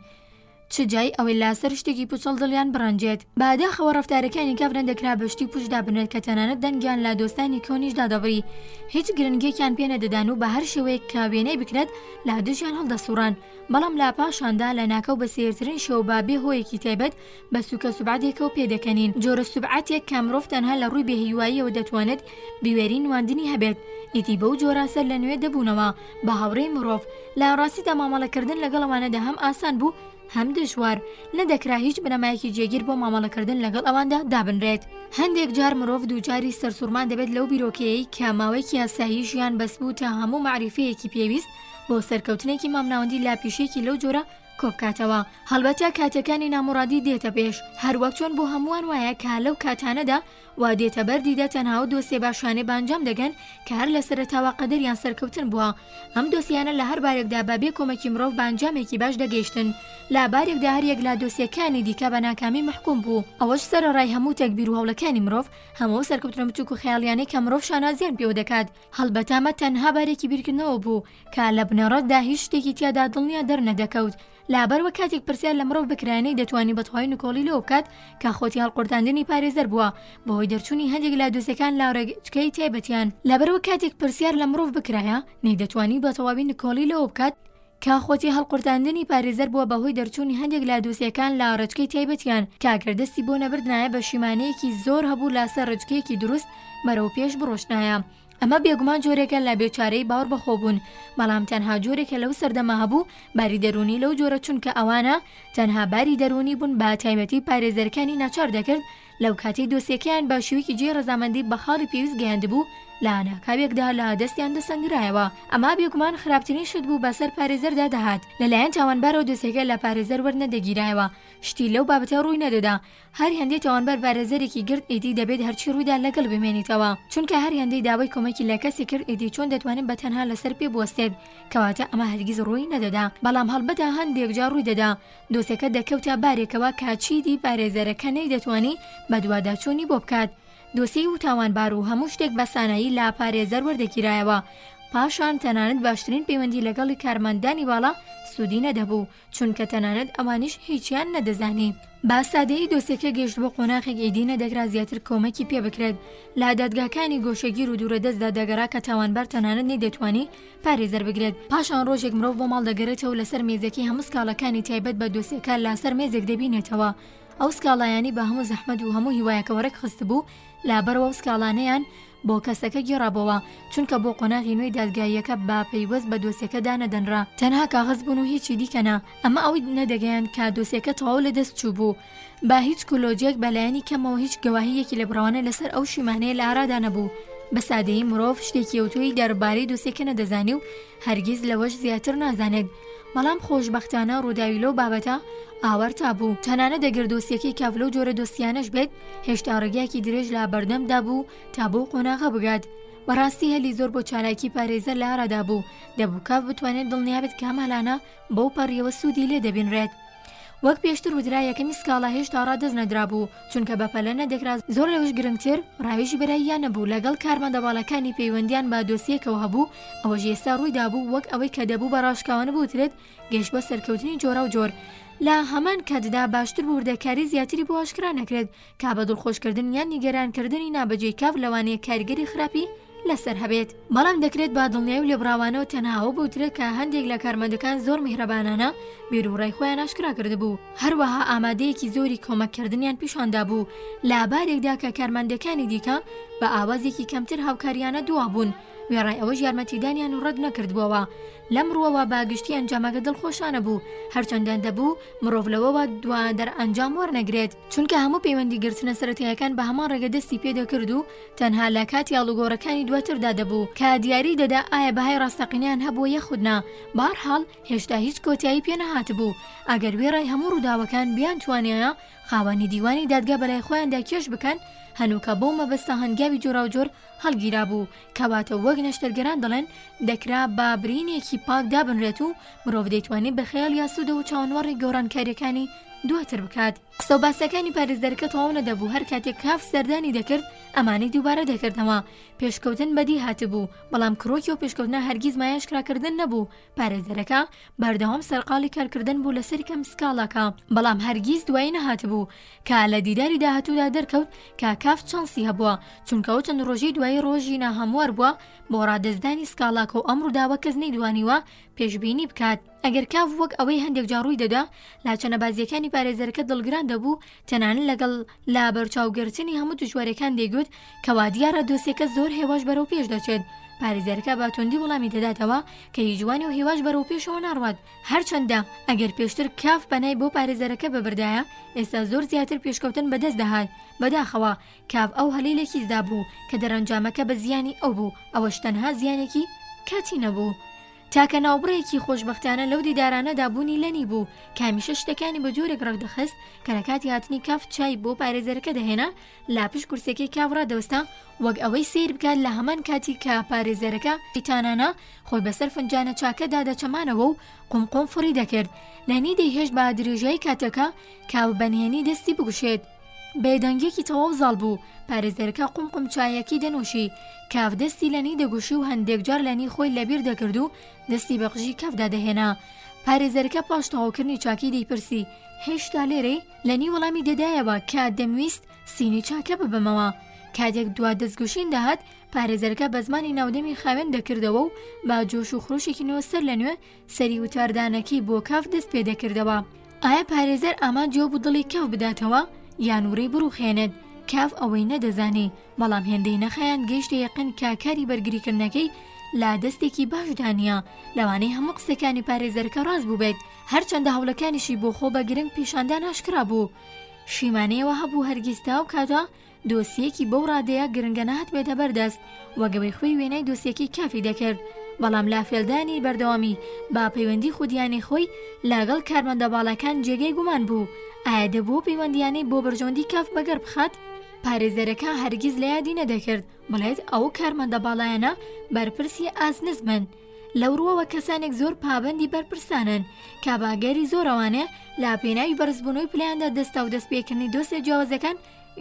چ جای ئەوەی لاسەر شتێکی پوچەڵ دڵیان بڕەنجێت. باداخەوە ڕەفتارەکانی کافرن دەکرا بەشتی پوشدا بنێت کە تەنانەت دەنگیان لە دۆستانی کۆنیشدا دەبڕی، هیچ گرنگێکیان پێ نەدەدان و بە هەر شێوەیەک کە وێنەی بکرێت لا دژیان هەڵدەسوڕان. بەڵام لا پاشاندا لە ناکەو بە سێرترین شێوە با بێ هۆیەکی تایبەت بە سوکە سوبعاتێکەوە پێدەکەنین، جۆرە سوبعاتێک کە مرۆڤ تەنها لە ڕووی بێهیواییەوە دەتوانێت بوێری نواندنی هەبێت. ئیتی بەو جۆرە سەر لە نوێ دەبوونەوە بە هاوڕێی مرۆڤ. لە ڕاستیدا مامەڵەکردن لەگەڵەوانەدا هەم ئاسان بوو هەم دژوار، نەدەکرا هیچ بنەمایەکی جێگیر بۆ مامەڵەکردن لەگەڵ ئەواندا دابنرێت. هەندێک جار مرۆڤ دووجاری سەرسوورمان دەبێت لەو بیرۆکەیەی کە ماوەیەکی یاسایی ژیان بەسبوو تا هەموو معریفەیەکی پێویست بۆ سەرکەوتنێکی مامناوەندی لاپیشێکی لەو جۆرە کۆبکاتەوە. هەڵبەتە کاتەکانی نامڕادی دێتە پێش، هەروەک چۆن بۆ هەمووان وایە کە لەو کاتانەدا وا دێتە بەردیدا تەنها و دۆسێ باشانێ بانجام دەگەن کە هەر لە سەرەتاوە قەدەریان سەرکەوتن بووە. ئەم دۆسیانە لە هەر بارێکدا بەبێ کۆمەکی مرۆڤ بانجامێکی باش دەگەیشتن، لا بارێکدا هەر یەک لە دۆسیەکانی دیکە بە ناکامی محکوم بوو. ئەوەش سەرەڕای هەموو تەکبیر و هەوڵەکانی مرۆڤ، هەموو سەرکەوتنە بچووک و خەیاڵیانەی کە مرۆڤ شانازیان پێوە دەکات. هەڵبەتە ئەمە تەنها بارێکی بیرکردنەوە بوو کە لە بنەڕەتدا هیچ شتێکی تیادا دڵنیا دەرنەدەکەوت. لابەرەوە کاتێک پرسیار لە مرۆڤ بکرانەی دەتوانی بەتەواوی نکۆڵی لەوە بکات کە خۆتی هەڵقورتاندنی پارێزەر بووە بەهۆی دەرچوونی هەندێک لە دۆسەکان لە ڕێگەچکەی تایبەتیان. لەبەرەوە کاتێک پرسیار لە مرۆڤ بکرایە نەیدەتوانی بەتەواوی نکۆڵی لەوە بکات کە خۆتی هەڵقورتاندنی پارێزەر بووە بەهۆی دەرچوونی هەندێک لە دۆسیەکان لە ڕێچکەی تایبەتیان کە ئەگەردەستی بۆ نەبردنایە بە شیمانەیەکی زۆر هەبوو لاسەر ڕێچکەیەکی دروست بەرەو پێش بڕۆشتایە. ئەمە بێگومان جۆرێکە لە بێچارەی باوەڕ بەخۆبوون، بەڵام تەنها جۆرێکە لەو سەردەما هەبوو باری دەرونی لەو جۆرە، چونکە ئەوانە تەنها باری دەرونی بوون بە تایبەتی پارێزەرەکانی ناچار دەکرد لەو کاتی دۆسیەکەیان بە شێوەیەکی جێ ڕەزامەندی بە خاڵی پێویست گەیاندبوو لە ناکاوێکدا لە دەستیان دەسەنگرایەوە. ئەما بێگومان خراپترین شت بوو بەسەر پارێزەردا دەهات، لەلایەن تاوانبارەوە دۆسیەکە لە پارێزەر وەرنەدەگیرایەوە، شتی لەو بابەتە ڕووی نەدەدا. هەر هەندێک تاوانبار پارێزەرێکی گرت ئیدی دەبێت هەرچی ڕوویدا لەگەڵ بمێنیتەوە، چونکە هەر هەندەی داوای کۆمەکی لە کەسی کرد ئیدی چۆن دەتوانێت بەتەنها لەسەر پێ بوەستێت، کەواتە ئەمە هەرگیز ڕووی نەدەدا. بەڵام هەڵبەتە هەندێک جار ڕووی دەدا دۆسیەکە دەکەوتە بارێکەوە کاچیدی پارێزەرەکە نەیدەتوانی بە دوواداچوونی بۆ بکات. دۆسی و تاوانبار و هەموو شتێک بەسانایی لا پارێزەر وەردەگیرایەوە. پاشان تەنانەت باشترین پەیوەندی لەگەڵی کارمەندانی باڵا سوودی نەدەبوو، چونکە تەنانەت ئەوانیش هیچیان نەدەزانی. با سادەیی دۆسیەکە گەیشت بۆ قۆناغێک ئیدی نەدەکرا زیاتر کۆمەکی پێ بکرێت. لە دادگاکانی گۆشەگیر و دوورەدەستدا دەگەڕا کە تاوانبار تەنانەت نەیدەتوانی پارێزەر بگرێت. پاشان ڕۆژێک مرۆڤ بۆ ماڵ دەگەڕێتەوە لەسەر مێزەکەی هەموو سکاڵەکانی تایبەت بە دۆسیەکە لەسەر مێزێک دەبینێتەوە. ئەو سکاڵایانی بە هەموو زەحمەت و هەموو هیوایەکە وەرەک خست بوو، لابەرەوە ئەو سکاڵانەیان بۆ کەسەکە گێڕابەوە، چونکە بۆ قۆناغی نوێی دادگاییەکە با پەیوەست بە دۆسیەکەدا نەدەنرا، تەنها کاغەز بوون و هیچی دیکەنا. ئەمە ئەوەی نەدەگەیان کە دۆسیەکە تەواو لە دەست چوو بوو، با هیچ کولۆجێک بەلایەنی کەمەوە هیچ گەواهیەکی لە بڕەوانە لەسەر ئەو شیمانەیە لە ئارادا نەبوو. بە سادەیی مرۆڤ شتێکی ئەوتۆی دەربارەی دۆسیەکە نەدەزانی و هەرگیز لەوەش زیاتر نازانێت. بەڵام خۆشبەختانە ڕووداوی لەو بابەتە ئاوەرتا بوو. تەنانەت دەگەر دۆسیەکەی کاف لەو جۆرە دۆسیانەش بێت هێشتا ڕێگایەکی درێژ لە بەردەمدا بوو تا بۆ قۆناغە بگات. بەڕاستی هەلی زۆر بۆ چالاکی پارێزەر لە ئارادا بوو، دەبوو کاف بتوانێت دڵنیابێت کامالانە بەو پەڕیەوە سوودی لێ دەبینرێت. وەک پێشتر وترا یەکەمی سکاڵا هێشتا ڕادەست نەدرابوو، چونکە بەپەلە نەدەکرا زۆر لەوەش گرنگتر ڕاوێژی بەراییان نەبوو لەگەڵ کارمەندە باڵەکانی پەیوەندیان با دۆسیەکەوە هەبوو. ئەوەش ئێستا ڕوویدا بوو وەک ئەوەی کە دەبوو بە ڕاشکاوانە بوترێت گەشت بە سەرکەوتنی جۆرە و جۆر. لە هەمان کاتدا باشتر بوو وردەکاری زیاتری بۆ ئاشکرا نەکرێت کا بە دڵخۆشکردن یان نیگەرانکردنی نابەجێی کاف لەوانەیە کاریگەری خراپی لەسەر هەبێت. بەڵام دەکرێت با دڵنیای و لێبراوانەوە تەنهاوە بوترێت کە هەندێک لە کارمەندەکان زۆر میهرەبانانە بیرروڕای خۆیان ئاشکرا کردبوو، هەروەها ئامادەیەکی زۆری کۆمەکردنیان پیشاندا بوو. لابارێکدا کە کارمەندەکانی دیکە بە ئاوازێکی کەمتر هاوکاریانە دوابوون، وێڕای ئەوەش یارمەتیدانیان ڕەت نەکردبووەوە. لەم ڕووەوە باگشتی ئەنجامەکە دڵخۆشانە بوو، هەرچەندەن دەبوو مرۆڤ لەوەوە دوا دەرئەنجام وەرنەگرێت، چونکە هەموو پەیوەندی گرتنە سەرەتاییەکان بە هەمان ڕێگە دەستی پێدەکرد و تەنها لە کاتی ئاڵوگۆڕەکانی دواتردا دەبوو کە دیاری دەدا ئایا بەهای ڕاستەقینیان هەبووە یەخودنا. بەهەرحاڵ هێشتا هیچ کۆتایی پێ نەهاتبوو. ئەگەر وێڕای هەموو ڕووداوەکان بیان توانایە خاوەنی دیوانی دادگا بەلای خۆیاندا کێش بکەن، هەنووکە بۆ مەبەستە هەنگاوی جۆرا و جۆر هەڵگیرا بوو، کەواتە وەک نەشتەرگەران دەڵێن دەکرا با برینێکی پاک دابنرێت و مرۆڤ دەیتوانێت بە خەیاڵ یاسوودە و چاوەنوەڕی گەورانکاریەکانی دواتر بکات. قسە و باسەکانی پارێزەرەکە تەواو نەدەبوو، هەر کاتێک کاف سەردانی دەکرد ئەمانەی دووبارە دەکردەوە. پێشکەوتن بەدی هاتبوو، بەڵام کڕۆکی و پێشکەوتنە هەرگیز مایەشکراکردن نەبوو. پارێزەرەکە بەردەوام سەرقاڵی کارکردن بوو لەسەر کەم سکاڵاکە، بەڵام هەرگیز دوایی نەهاتبوو کە لە دیداری داهاتوودا دەرکەوت کە کاف چانسی هەبووە، چونکەەوە چەند ڕۆژی دوایی ڕۆژی ناهەموار بووە بۆ ڕادەزدانی سکاڵاکە و ئەم ڕووداوە کەس نەیدوانیوە پێشبینی بکات. ئەگەر کاف وەک ئەوەی هەندێک جاڕووی دەدا لاچەنە بازیەکانی پارێزەرەکە دڵگران دەبوو، تەنانەت لەگەڵ لا بەرچاوگرتنی هەموو دژوارەکان دەیگوت کەوا دیارە دۆسیەکە زۆر هێواش بەرەو پێش دەچێت. پارێزەرەکە بە توندی وەڵامی دەداتەوە کە هیچ جوانی و هێواش بەرەو پێشەوە ناڕوات، هەرچەندە ئەگەر پێشتر کاف بەنای بۆ پارێزەرەکە ببردایە ئێستا زۆر زیاتر پێشکەوتن بەدەست دەهات. بەداخەوە کاف ئەو هەلێلێکیدا بوو کە دەرەنجامەکە بە زیانی ئەو بوو، ئەوەش تەنها زیانێکی کاتی نەبوو. تاکە ناوبڕێکی خۆشبەختانە لەو دیدارانەدا بوونی لەنی بوو کامیشە شتەکانی بە جۆرێک ڕەگدەخست کە لە کاتی هاتنی کاف چای بۆ پارێزەرەکە دەهێنا لاپش کورسەکەی کاف ڕادەوەستا وەک ئەوەی سیر بکات لە هەمان کاتی کە پارێزەرەکە ئیتانانە خۆی بەسەر فنجانە چاکەدا دەچەمانەوە و قومقۆم فڕی دەکرد. لەنی دەیهێشت بە درێژایی کاتەکە کاو بەنهێنی دەستی بگوشێت. بێدەنگێکی تەواو زاڵ بوو. پارێزەرەکە قومقم چایەکی دەنووشی، کاف دەستی لەنی دەگوشی و هەندێک جار لەنی خۆی لەبیر دەکرد و دەستی بە قژی کافدا دەهێنا. پارێزەرەکە پاش تەواوکردنی چاکی دەیپرسی هێشتا لێرەی؟ لەنی وەڵامی دەدایەوە کە دەمویست سینی چاکە ببمەوە. کاتێک دوا دەستگوشین داهات پارێزەرەکە بە زمانی ناودەمی خاوێن دەکردەوە و با جۆش و خڕوشێکی نوێ سەر لە نوێ سەری وتاردانەکەی بۆ کاف دەست پێ دەکردەوە. ئایا پارێزەر ئامانجێ بوو دڵی کاف بداتەوە یان وڕێی بڕوخێنێت؟ کاف ئەوەی نەدەزانی، بەڵام هێندەی نەخەیان گەیشتە یەقین کاکاری بەرگریکردنەکەی لا دەستێکی باشدانە لەوانەی هەموو قسەکانی پارێزەرەکە ڕاست بوو بێت، هەرچەندە هەوڵەکانیشی بۆ خۆ بە گرنگ پیشاندان ئاشکرا بوو. شیمانەیەوە هەبوو هەرگیز تا و کاتە دۆسیەکی بەو ڕادەیە گرنگە نەهات بێتە بەردەست وەگەوەی خۆی وێنەی دۆسیەکەی کافی دەکرد، بەڵام لافێلدانی بەردەوامی با پەیوەندی خودیانی خۆی لەگەڵ کارمەندە باڵەکان جێگەی گومان بوو. ئایا دەبوو پەیوەندیانەی بۆ بەرژەوەندی کاف بەگەر بخات؟ پارێزەرەکە هەرگیز لە یادی نەدەکرد بڵێت ئەو کارمەندە باڵایانە بەرپرسی ئازنزمن. لەوڕوەوە کەسانێک زۆر پابەندی بەرپرسانن کە باگەری زۆرەوانێ لا پێناوی بەرزبوونەوەی پلەیاندا دەستا و دەستپێکردنی دۆسیە جیاوازەکان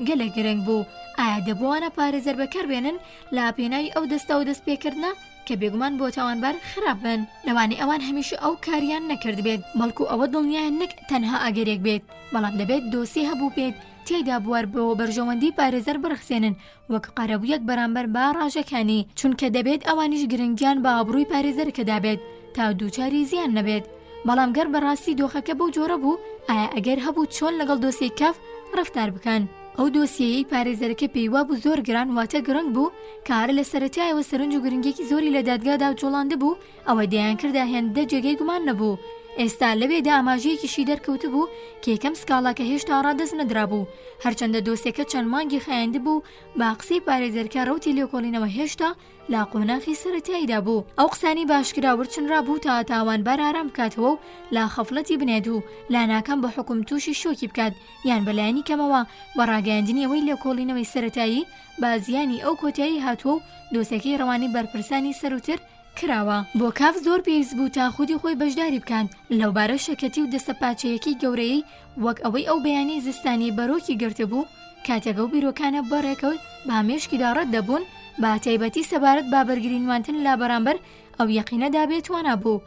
گەلە گرنگ بوو. ئایا دەبووانە پارێزەر بەکاربێنن لا پێناوی ئەو دەستا و دەستپێکردنە کە بێگومان بۆ تاوانبار خراپ بن؟ لەوانەی ئەوان هەمیشە ئەو کاریان نەکرد بێت، بەڵکو ئەوە دڵنیایان نەک تەنها ئەگەرێک بێت، بەڵام دەبێت دۆسی هەبوو بێت تێیدا بوار بۆ بەرژەوەندی پارێزەر بڕخسێنن وەک قەرەبوویەک بەرامبەر با ڕاژەکانی، چونکە دەبێت ئەوانیش گرنگیان بە ئابڕووی پارێزەرەکەدا بێت تا دووچاری زیان نەبێت. بەڵام گەر بەڕاستی دۆخەکە بەو جۆرە بوو ئایا ئەگەر هەبوو چۆن لەگەڵ دۆسیەی کاف ڕەفتار بکەن؟ ئەو دۆسیەی پارێزەرەکە پێیوا بوو زۆر گران واتە گرنگ بوو کارە لە سەرەتایەوە سەرنج و گرنگێکی زۆری لە دادگادا جوڵاندە بوو، ئەوە دەیان کردا هێندە جێگەی گومان نەبوو. ئێستا لەبێدا ئاماژەیەکیشی دەرکەوت بوو کە یەکەم سکاڵاکە هێشتا ڕادەست نەدرابوو، هەرچەندە دۆسیەکە چەند مانگی خایاندە بوو با قسەی پارێزەرکە ڕەوتی لێکۆڵینەوە هێشتا لا قۆناغی سەرەتاییدا بوو. ئەو قسانی باشکرا ورچنرا بوو تا تاوانبار ئارام بکاتەوە و لا خەفڵەتی بنێت و لاناکەم بە حکوم تووشی شۆکی بکات یان بەلایانی کەمەوە بە ڕاگەاندنی ئەوەی لێکۆڵینەوەی سەرەتایی بازیانی ئەو کۆتایی هاتووە و دۆسیەکەی ڕەوانی بەرپرسانی سەروتر کراوە. بۆ کاف زۆر پێویست بوو تا خودی خۆی بەشداری بکات لەو بارە شەکەتی و دەستەپاچەیەکی گەورەی وەک ئەوەی ئەو بەیانی زستانی بەرۆکی گرتە بوو کاتێکە و بیرۆکانە بەڕێکەوت با مێشکی داڕەت دەبوون با تایبەتی سەبارەت با بەرگرینوانتن لا بەرامبەر ئەو یەقینەدا بێتوانە بوو.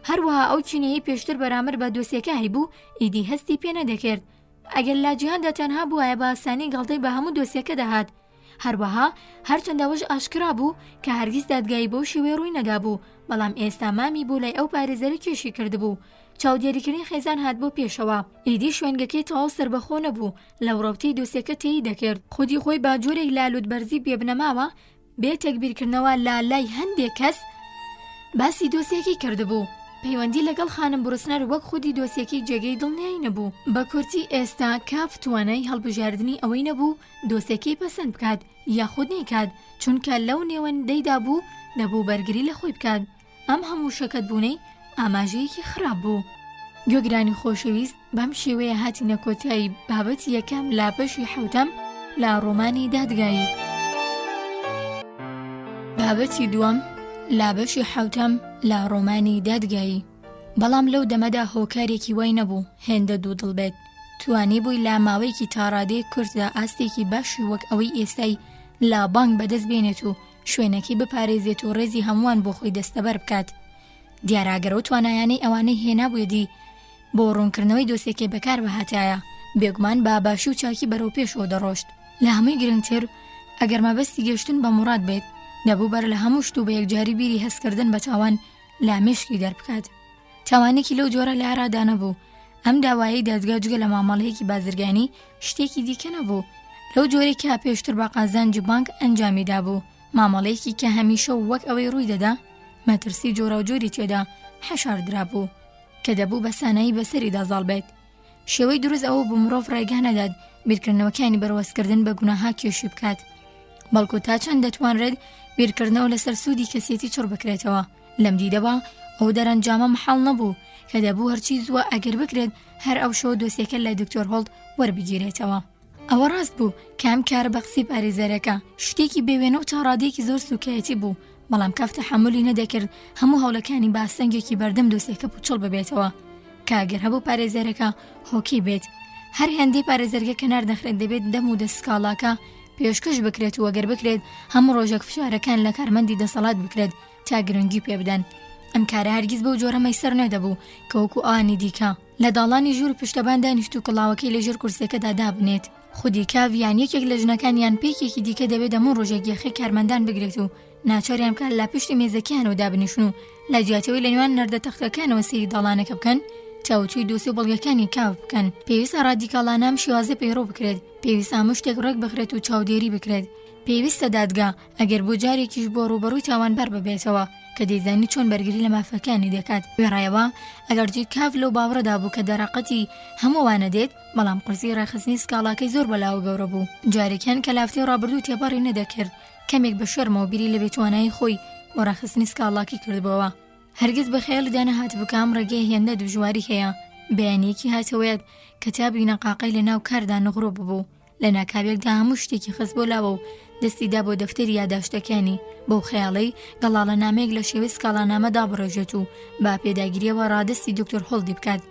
هەروەها ئەو چینەیە پێشتر بەرامبەر بە دۆسیەکە هەیبوو ئیدی هەستی پێ نەدەکرد ئەگەر لا جیهاندا تەنها بووایە بە ئاسانی گەڵتەی بە هەموو دۆسیەکە دەهات. هەروەها هەرچەندەوەش ئاشکرا بوو کە هەرگیز دادگایی بەو شێوەیە ڕووی نەدابوو، بەڵام ئێستا مامی بوو لای ئەو پارێزەری کێشی کردبوو. چاودێریکردنی خێزان هات بۆ پێشەوە. ئیدی شوێنگەکەی تەواو سربەخۆ نەبوو لەو ڕەوتەی دۆسیەکە تێی دەکرد. خودی خۆی با جۆرێک لالوودبەرزی پێبنەماوە بێ تەکبیرکردنەوە لا لای هەندێک کەس باسی دۆسیەکەی کردبوو. پەیوەندی لەگەڵ خانم بروسنەر وەک خودی دۆسیەکەی جێگەی دڵنیایی نەبوو. بە کورتی ئێستا کاف توانای هەڵبژاردننی ئەوەی نەبوو دۆسیەکەی پەسەند بکات یاخود نەیکات، چونکە لەو نێوەندەیدا بوو دەبوو بەرگری لە خۆی بکات. ئەم هەموو شەکەت بوونەی ئاماژەیەکی خراپ بوو. گوێگرانی خۆشەویست، بەم شێوەیە هاتینە کۆتایی بابەتی یەکەم لاپەشی حەوتەم لە ڕۆمانی دادگایی. بابەتی دووەم لابەشی حەوتەم لە ڕۆمانی دادگایی. بەڵام لەو دەمەدا هۆکارێکی وای نەبوو هێندە دوو دڵ بێت. توانی بووی لا ماوەیەکی تاڕادەی کورتدا ئاستێکی باشی وەک ئەوەی ئێستای لا بانگ بەدەست بێنێت و شوێنەکەی بپارێزێت و ڕێزی هەمووان بۆ خۆی دەستەبەر بکات. دیاراگەرە و توانایانەی ئەوانەی هێنابوویەدی بۆ ڕوونکردنەوەی دۆسیەکەی بەکار بەهاتایە بێگومان با باشی و چاکی بەرەو پێشەوە دەڕۆشت. لە هەمووی گرنگتر ئەگەر مەبەستی گەشتن بە موڕاد بێت دەبوو بەر لە هەموو شت و بە یەکجاری بیری هەستکردن بە تاوان لا مێشکی دەربکات. تاوانێکی لەو جۆرە لە ئارادا نەبوو. ئەم داوایی دادگا جگە لە مامەڵەیەکی بازرگانی شتێکی دیکە نەبوو. لەو جۆرەی کە پێشتر بە قازانجی بانک ئەنجامیدا بوو، مامەڵەیەکی کە هەمیشە وەک ئەوەی ڕووی دەدا مەترسی جۆرە و جۆری تێدا حەشاردرا بوو کە دەبوو بە سانایی بەسەری دازاڵ بێت. شێوەی دروست ئەوە بوو مرۆڤ ڕێگا نەدات بیرکردنەوەکانی بەرەوەستکردن بە گوناها کێشی بکات، بەڵکو تا چەند دەتوانرێت بیرکردنەوە لەسەر سوودی کەسێتی چڕ بکرێتەوە. لەم دیدەوە ئەو دەرەنجامە محاڵ نەبوو کە دەبوو هەرچی زووە ئەگەر بکرێت هەر ئەو شەوە دۆسیەکە لە دکتۆر هۆڵد وەربگیرێتەوە. ئەوە ڕاست بوو کە ئەم کارە بە قسەی پارێزەرەکە شتێکی بێوێنە و تاڕادێکی زۆر سوکایەتی بوو، بەڵام کاف تەحەمولی نەدەکرد هەموو هەوڵەکانی باسەنگێکی بەردەم دۆسیەکە پوچڵ ببێتەوە کاگەر هەبوو پارێزەرەکە هۆکی بێت. هەر هێندەی پارێزەرگە کەنار دەخرێت دەبێت دەم و دەستکاڵاکە پێشکەش بکرێت و ئەگەر بکرێت هەموو ڕۆژێک فشارەکان لە کارمەندی دەسەڵات بکرێت تا گرنگی پێ بدەن. ئەم کارە هەرگیز بەو جۆرە مەیسەر نەدەبوو کە وەکو ئەوانی دیکە لە داڵانی ژوور پشتەبان دانیشت و کڵاوەکەی لەژێر کورسەکەدا دابنێت. خودی کاڤیان یەکێک لە ژنەکانیان پێکێکی دیکە دەبێت هەموو ڕۆژێک یەخی کارمەندان بگرێت و ناچاریان بکات لە پشتی مێزەکیانەوە دابنیشن و لە جیاتەوەی لە نێوان نەردە تەختەکانەوە سەیری داڵانەکە بکەن چاوچوی دۆسی و بەڵگەکانی کاو بکەن. پێویستە ڕادیکاڵانەم شێوازە پەیڕۆ بکرێت، پێویستە هەموو شتێک ڕێک بخرێت و چاودێری بکرێت. پێویستە دادگا ئەگەر بۆ جارێکیش بۆ ڕوبەڕووی تاوانبەر ببێتەوە کە دەیزانی چۆن بەرگری لە مافەکانی دەکات. وێڕایەوە ئەگەرجی کاف لەو باوەڕەدا بوو کە دەرەقەتی هەمووانە دێت، بەڵام قورسی ڕێخستنی سکاڵاکەی زۆر بەلاوە گەورە بوو. جارێکیان کە لافتەی ڕابردوو تێپەڕی نەدەکرد کەمێک بە شەرمەوە بیری لە بێتوانایی خۆی بۆ ڕێخستنی سکاڵاکی کردبەوە. هەرگیز بە خەیاڵدا نەهات بکەم ڕێگەی هێندە دژواری هەیە. بەیانیەکی هاتەوەیەت کتێبی نەقاقەی لە ناو کاردا نەغڕۆ ببوو. لە ناکاوێکدا هەموو شتێکی خست بۆ لاوە و دەستیدا بۆ دەفتەری یاداشتەکانی بەو خەیاڵەی گەڵاڵە نامەیەک لە شێوەی سکاڵانامەدا بڕێژێت و با پێداگیریەوە ڕادستی دکتۆر هۆڵدی بکات.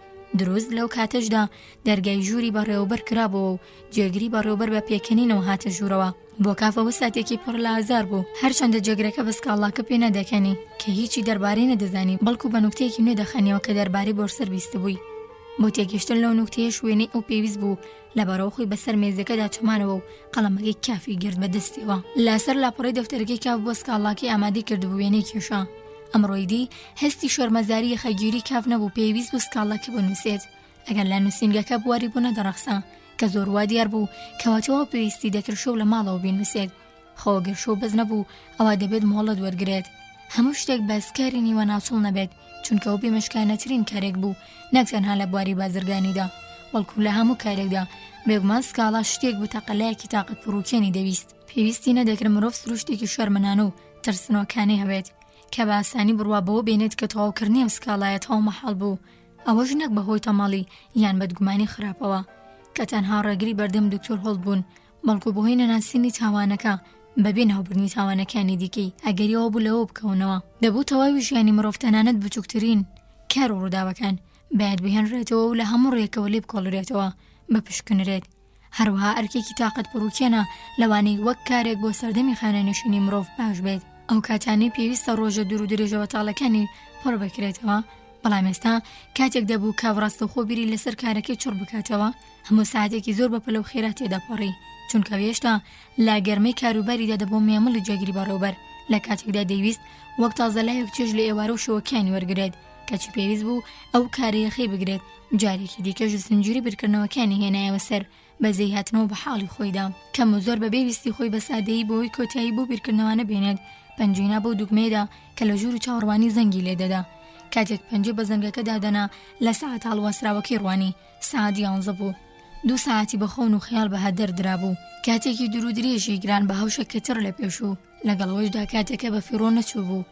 دروست لەو کاتەشدا دەرگای ژووری بەڕێوەبەر کرابەوە و جێگری بەڕێوەبەر بە پێکەنینەوە هاتە ژوورەوە. بۆ کافەوە ساتێکی پڕ لە ئازار بوو، هەرچەندە جێگرەکە بە سکاڵاکە پێ نەدەکەنی کە هیچی دەربارەی نەدەزانی، بەڵکو بە نوکتەیەکی نوێ دەخەنیەوە کە دەربارەی بۆرسەر بیست بووی. بۆ تێگەشتن لەو نوکتەیە شوێنەی ئەو پێویست بوو لەبەرەوە خۆی بەسەر مێزەکەدا چمانەوە و قەڵەمەکەی کافی گرت بەدەستیەوە. لاسەر لاپەڕەی دەفتەرەکەی کاف بۆ سکاڵاکی ئامادەی کردبوو وێنەی کێشا. ئەمڕۆی دی هەستی شەرمەزاری خەگیری کاف نەبوو، پێویست بوو سکاڵاکی بنووسێت. ئەگەر لە نووسینگەکە بواری بوو نەدەڕەخسا کە زۆر وا دیار بوو کەواتەوە پێویستی دەکرد شەو لە ماڵەوە بینووسێت. خۆگەر شەو بەز نەبوو ئەوە دەبێت مۆڵەت وەرگرێت. هەموو شتێک بەسکاری نیوە ناچوڵ نەبێت چونکە ئەو بێمەشکانەترین کارێک بوو، نەک تەنها لە بواری بازرگانیدا، بەڵکو لە هەموو کارێکدا بێگومان سکاڵا شتێک بوو تەقەلایەکی تاقەت پڕووکێنی دەویست. پێویستی نەدەکرد مرۆڤ سروشتێکی شەرمەنانە و ترسنۆکانەی هەبێت کە بە ئاسانی بڕوا بەوە بێنێت کە تەواوکردنی ئەم سکاڵایە تەواو مەحەڵ بوو، ئەوەش نەک بەهۆی تەماڵی یان بەدگومانی خراپەوە کە تەنها ڕێگری بەردەم دکتۆر هۆڵ بوون، بەڵکو بەهۆی نەناسینی تاوانەکە بەبێ ناوبردنی تاوانەکانی دیکەی ئەگەریەوە بوو لەوە بکەونەوە. دەبوو تەواوی ژیانی مرۆڤ تەنانەت بچووکترین کار و ڕووداوەکان باید بهێنرێتەوە و لە هەموو ڕێکەوە لێ بکۆڵرێتەوە بە پشکنرێت. هەروەها ئەرکێکی تاقەت پڕووکێنە لەوانەی وەک کارێک بۆ سەردەمی خانەنشینی مرۆڤ باش بێت. ئەو کاتانەی پێویستە ڕۆژە دوور و درێژەوە تاڵەکانی پڕ بکرێتەوە، بەڵام ئێستا کاتێک دەبوو کاڤڕاستەوخۆ بیری لەسەر کارەکەی چڕ بکاتەوە، هەموو ساعتێکی زۆر بە پەلەو خێرا تێدەپەڕی، چونکە هێشتا لا گەرمەی کاروباریدا دەبۆ مێمەڵی جێگیری بەڕێوەبەر لە کاتێکدا دەیویست وەک تازەلایەک چێژ لە ئێوارە و شەوەکانی وەرگرێت کەچی پێویست بوو ئەو کارەیەخی بگرێت. جارێکی دیکەش زنجیری برکردنەوەکانی هێنایەوە سەر بەزەی هاتنەوە بە حاڵی خۆیدا، کەم و زۆر بەبێ ویستی خۆی بە سادەیی بۆی کۆتایی بۆ بیرکردنەوەنە بێنێت پەنجینا بۆ دوگمێدا کە لە ژوور و چاوەڕوانی زەنگی لێدەدا. کاتێک پەنجە بە زەنگەکەدا دەنا لە سەعات هەڵوەسراوەکەی ڕوانی سەعات 11 بوو. 2 ساعتی بەخۆن و خەیاڵ بە هەدەر درابوو، کاتێکی دوور و درێژی گران بە هەوشە کەتر لە پێشوو، لەگەڵەوەشدا کاتێکە بە فیڕۆ نەچوو بوو.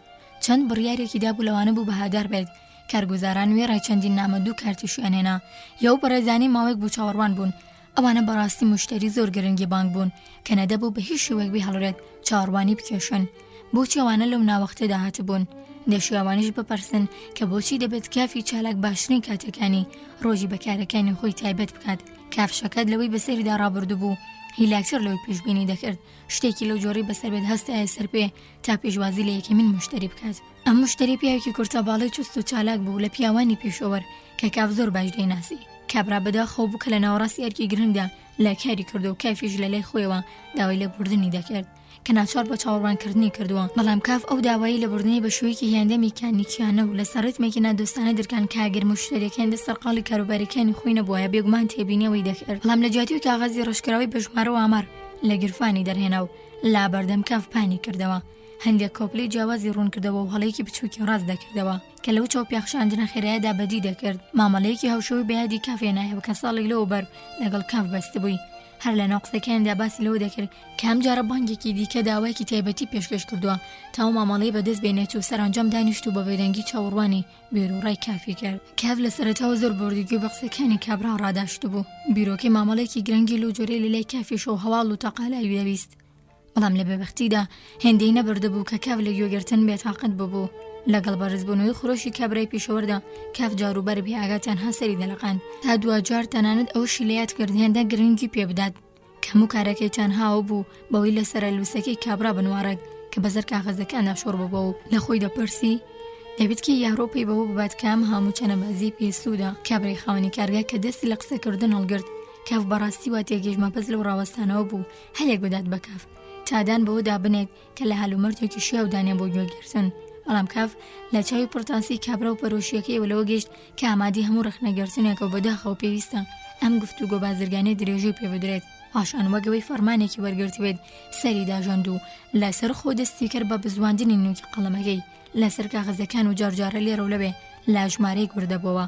چەند بڕیارێکی دابوو لەوانە بوو بە هەدار بێت. کارگوزاران وێڕای چەندین نامە دوو کارتیشیانێنا یەو بەڕێزانی ماوەیەک بوو چاوەڕوان بوون. ئەوانە بەڕاستی مشتری زۆر گرنگی بانک بوون کە نەدەبوو بە هیچ شێوەیەک بێ هەڵڕێت چاوەڕوانی بکێشن. بۆچی ئەوانە لەو ناوەختەدا هاتبوون؟ دەشیاوانیش بپەرسن کە بۆچی دەبێت کافی چالاک باشترین کاتەکانی ڕۆژی بەکارەکانی خۆی تایبەت بکات. کافشەکەت لەوەی بەسەریدا ڕابردوو بوو هیلاکتر لەوەی پێشبینی دەکرد شتێکی لەو جۆڕی بەسەر بێت هەستایە سەر پێ تا پێشوازی لە یەکەمین مشتری بکات. ئەم مشتری پیاوێکی کورتەباڵی چست و چالاک بوو لە پیاوانی پێشەوەر کە کاف زۆر باش دەیناسی. کابرا بەداخەوە بوو کە لە ناوەڕاستی ئەرکی گرنگدا لە کاری کردو و کافیش لە لای خۆیەوە داوای لە بردننی دەکرد کە ناچار بە چاوەڕوانکردنی کردووە، بەڵام کاف ئەو داوایی لە بردننی بە شوەیەکی هێندە میکانیکیانە و لەسەر ڕێتمێکی نادۆستانە دەرکان کاگەر مشتریەکان دەسەرقاڵی کاروباریەکانی خۆی نەبووە بێگومان تێبینیەوەی دەکرد. بەڵام لە جیاتی و کاغەزی ڕشکراوی بە ژمارە و ئامار لە گرفانی دەرهێنا و لا بەردەم کاف پانی کردەوە. هەندێک کۆپلی جیاوازی ڕوون کردەوە و هەڵەیەکی بچووکی ڕاست دەکردەوە کە لەو چاو پێخشاندنە خێرایەدا بەدی دەکرد. مامەڵەیەکی هەوشەوی بەیادی کافێنایەوە کە ساڵی لەوە بەر لەگەڵ کاف بەستە بووی. هەر لە ناوقسەکاندا باسی لەوە دەکرد کە ئەم جارە بانگێکی دیکە داوایەکی تایبەتی پێشکەش کردووە تا ئەو مامەڵەی بەدەست بێنێت و سەرانجام دانیشت و بە بێدەنگی چاوەڕوانی بێروڕای کافی کرد. کاف لە سەرەتاوە زۆر بردگی بە قسەکانی کابرا ڕاداشت بوو. بیرۆکەی مامەڵەیەکی گرنگی لەو جۆرەی لە لای کافیش و هەواڵ و تەقالای دەویست، بەڵام لە بێبەختیدا هێندەی نەبردەبوو کە کاف لە گوێگرتن بێتاقەت ببوو. لەگەڵ بەڕێزبوونەوەی خۆشی کابرای پێشەوەردا کاف جاروبەر بێئاگا تەنها سەری دەلەقاند تا دوجار تەنانەت ئەوشی لە یاد کرد هێندە گرنگی پێ بدات کەموو کارەکەی تەنهاوە بوو بەوەی لەسەر لووسەکەی کابرا بنوارێک کە بەزەر کاغەزەکاندا شۆڕ ببەوە و لە خۆی دەپرسی دەبێت کە یاڕۆپی بەوە ببات کام هەموو چەنەبازی پێسوودا. کابرای خاوەنی کارگا کە دەستی لە قسەکردن هەڵگرت کاف بەڕاستی وا تێگەیشتمە بەس لەو ڕاوەستانەوە بوو هەلێک بدات بە کاف تادان بەوە دابنێت کە لە هەلومەرجێکی شیاودانێ بۆ گوێگرتن. بەڵام کاف لە چاوی پڕتانسی کابرا و پەرۆشیەکەی لەوە گەیشت کە ئامادەی هەموو ڕخنەگەرتنێکە و بەداخەوە پێویستە ئەم گفتوگۆ بازرگانەی درێژەی پێ بدرێت. پاشان وەگەوەی فەرمانێکی وەرگرت بێت سەری داژەند و لەسەر خۆ دەستی کرد بە بزواندنی نوکی قەڵەمەکەی لەسەر کاغەزەکان و جارجارە لێرە و لەبێ لا ژمارەی گوردەبەوە.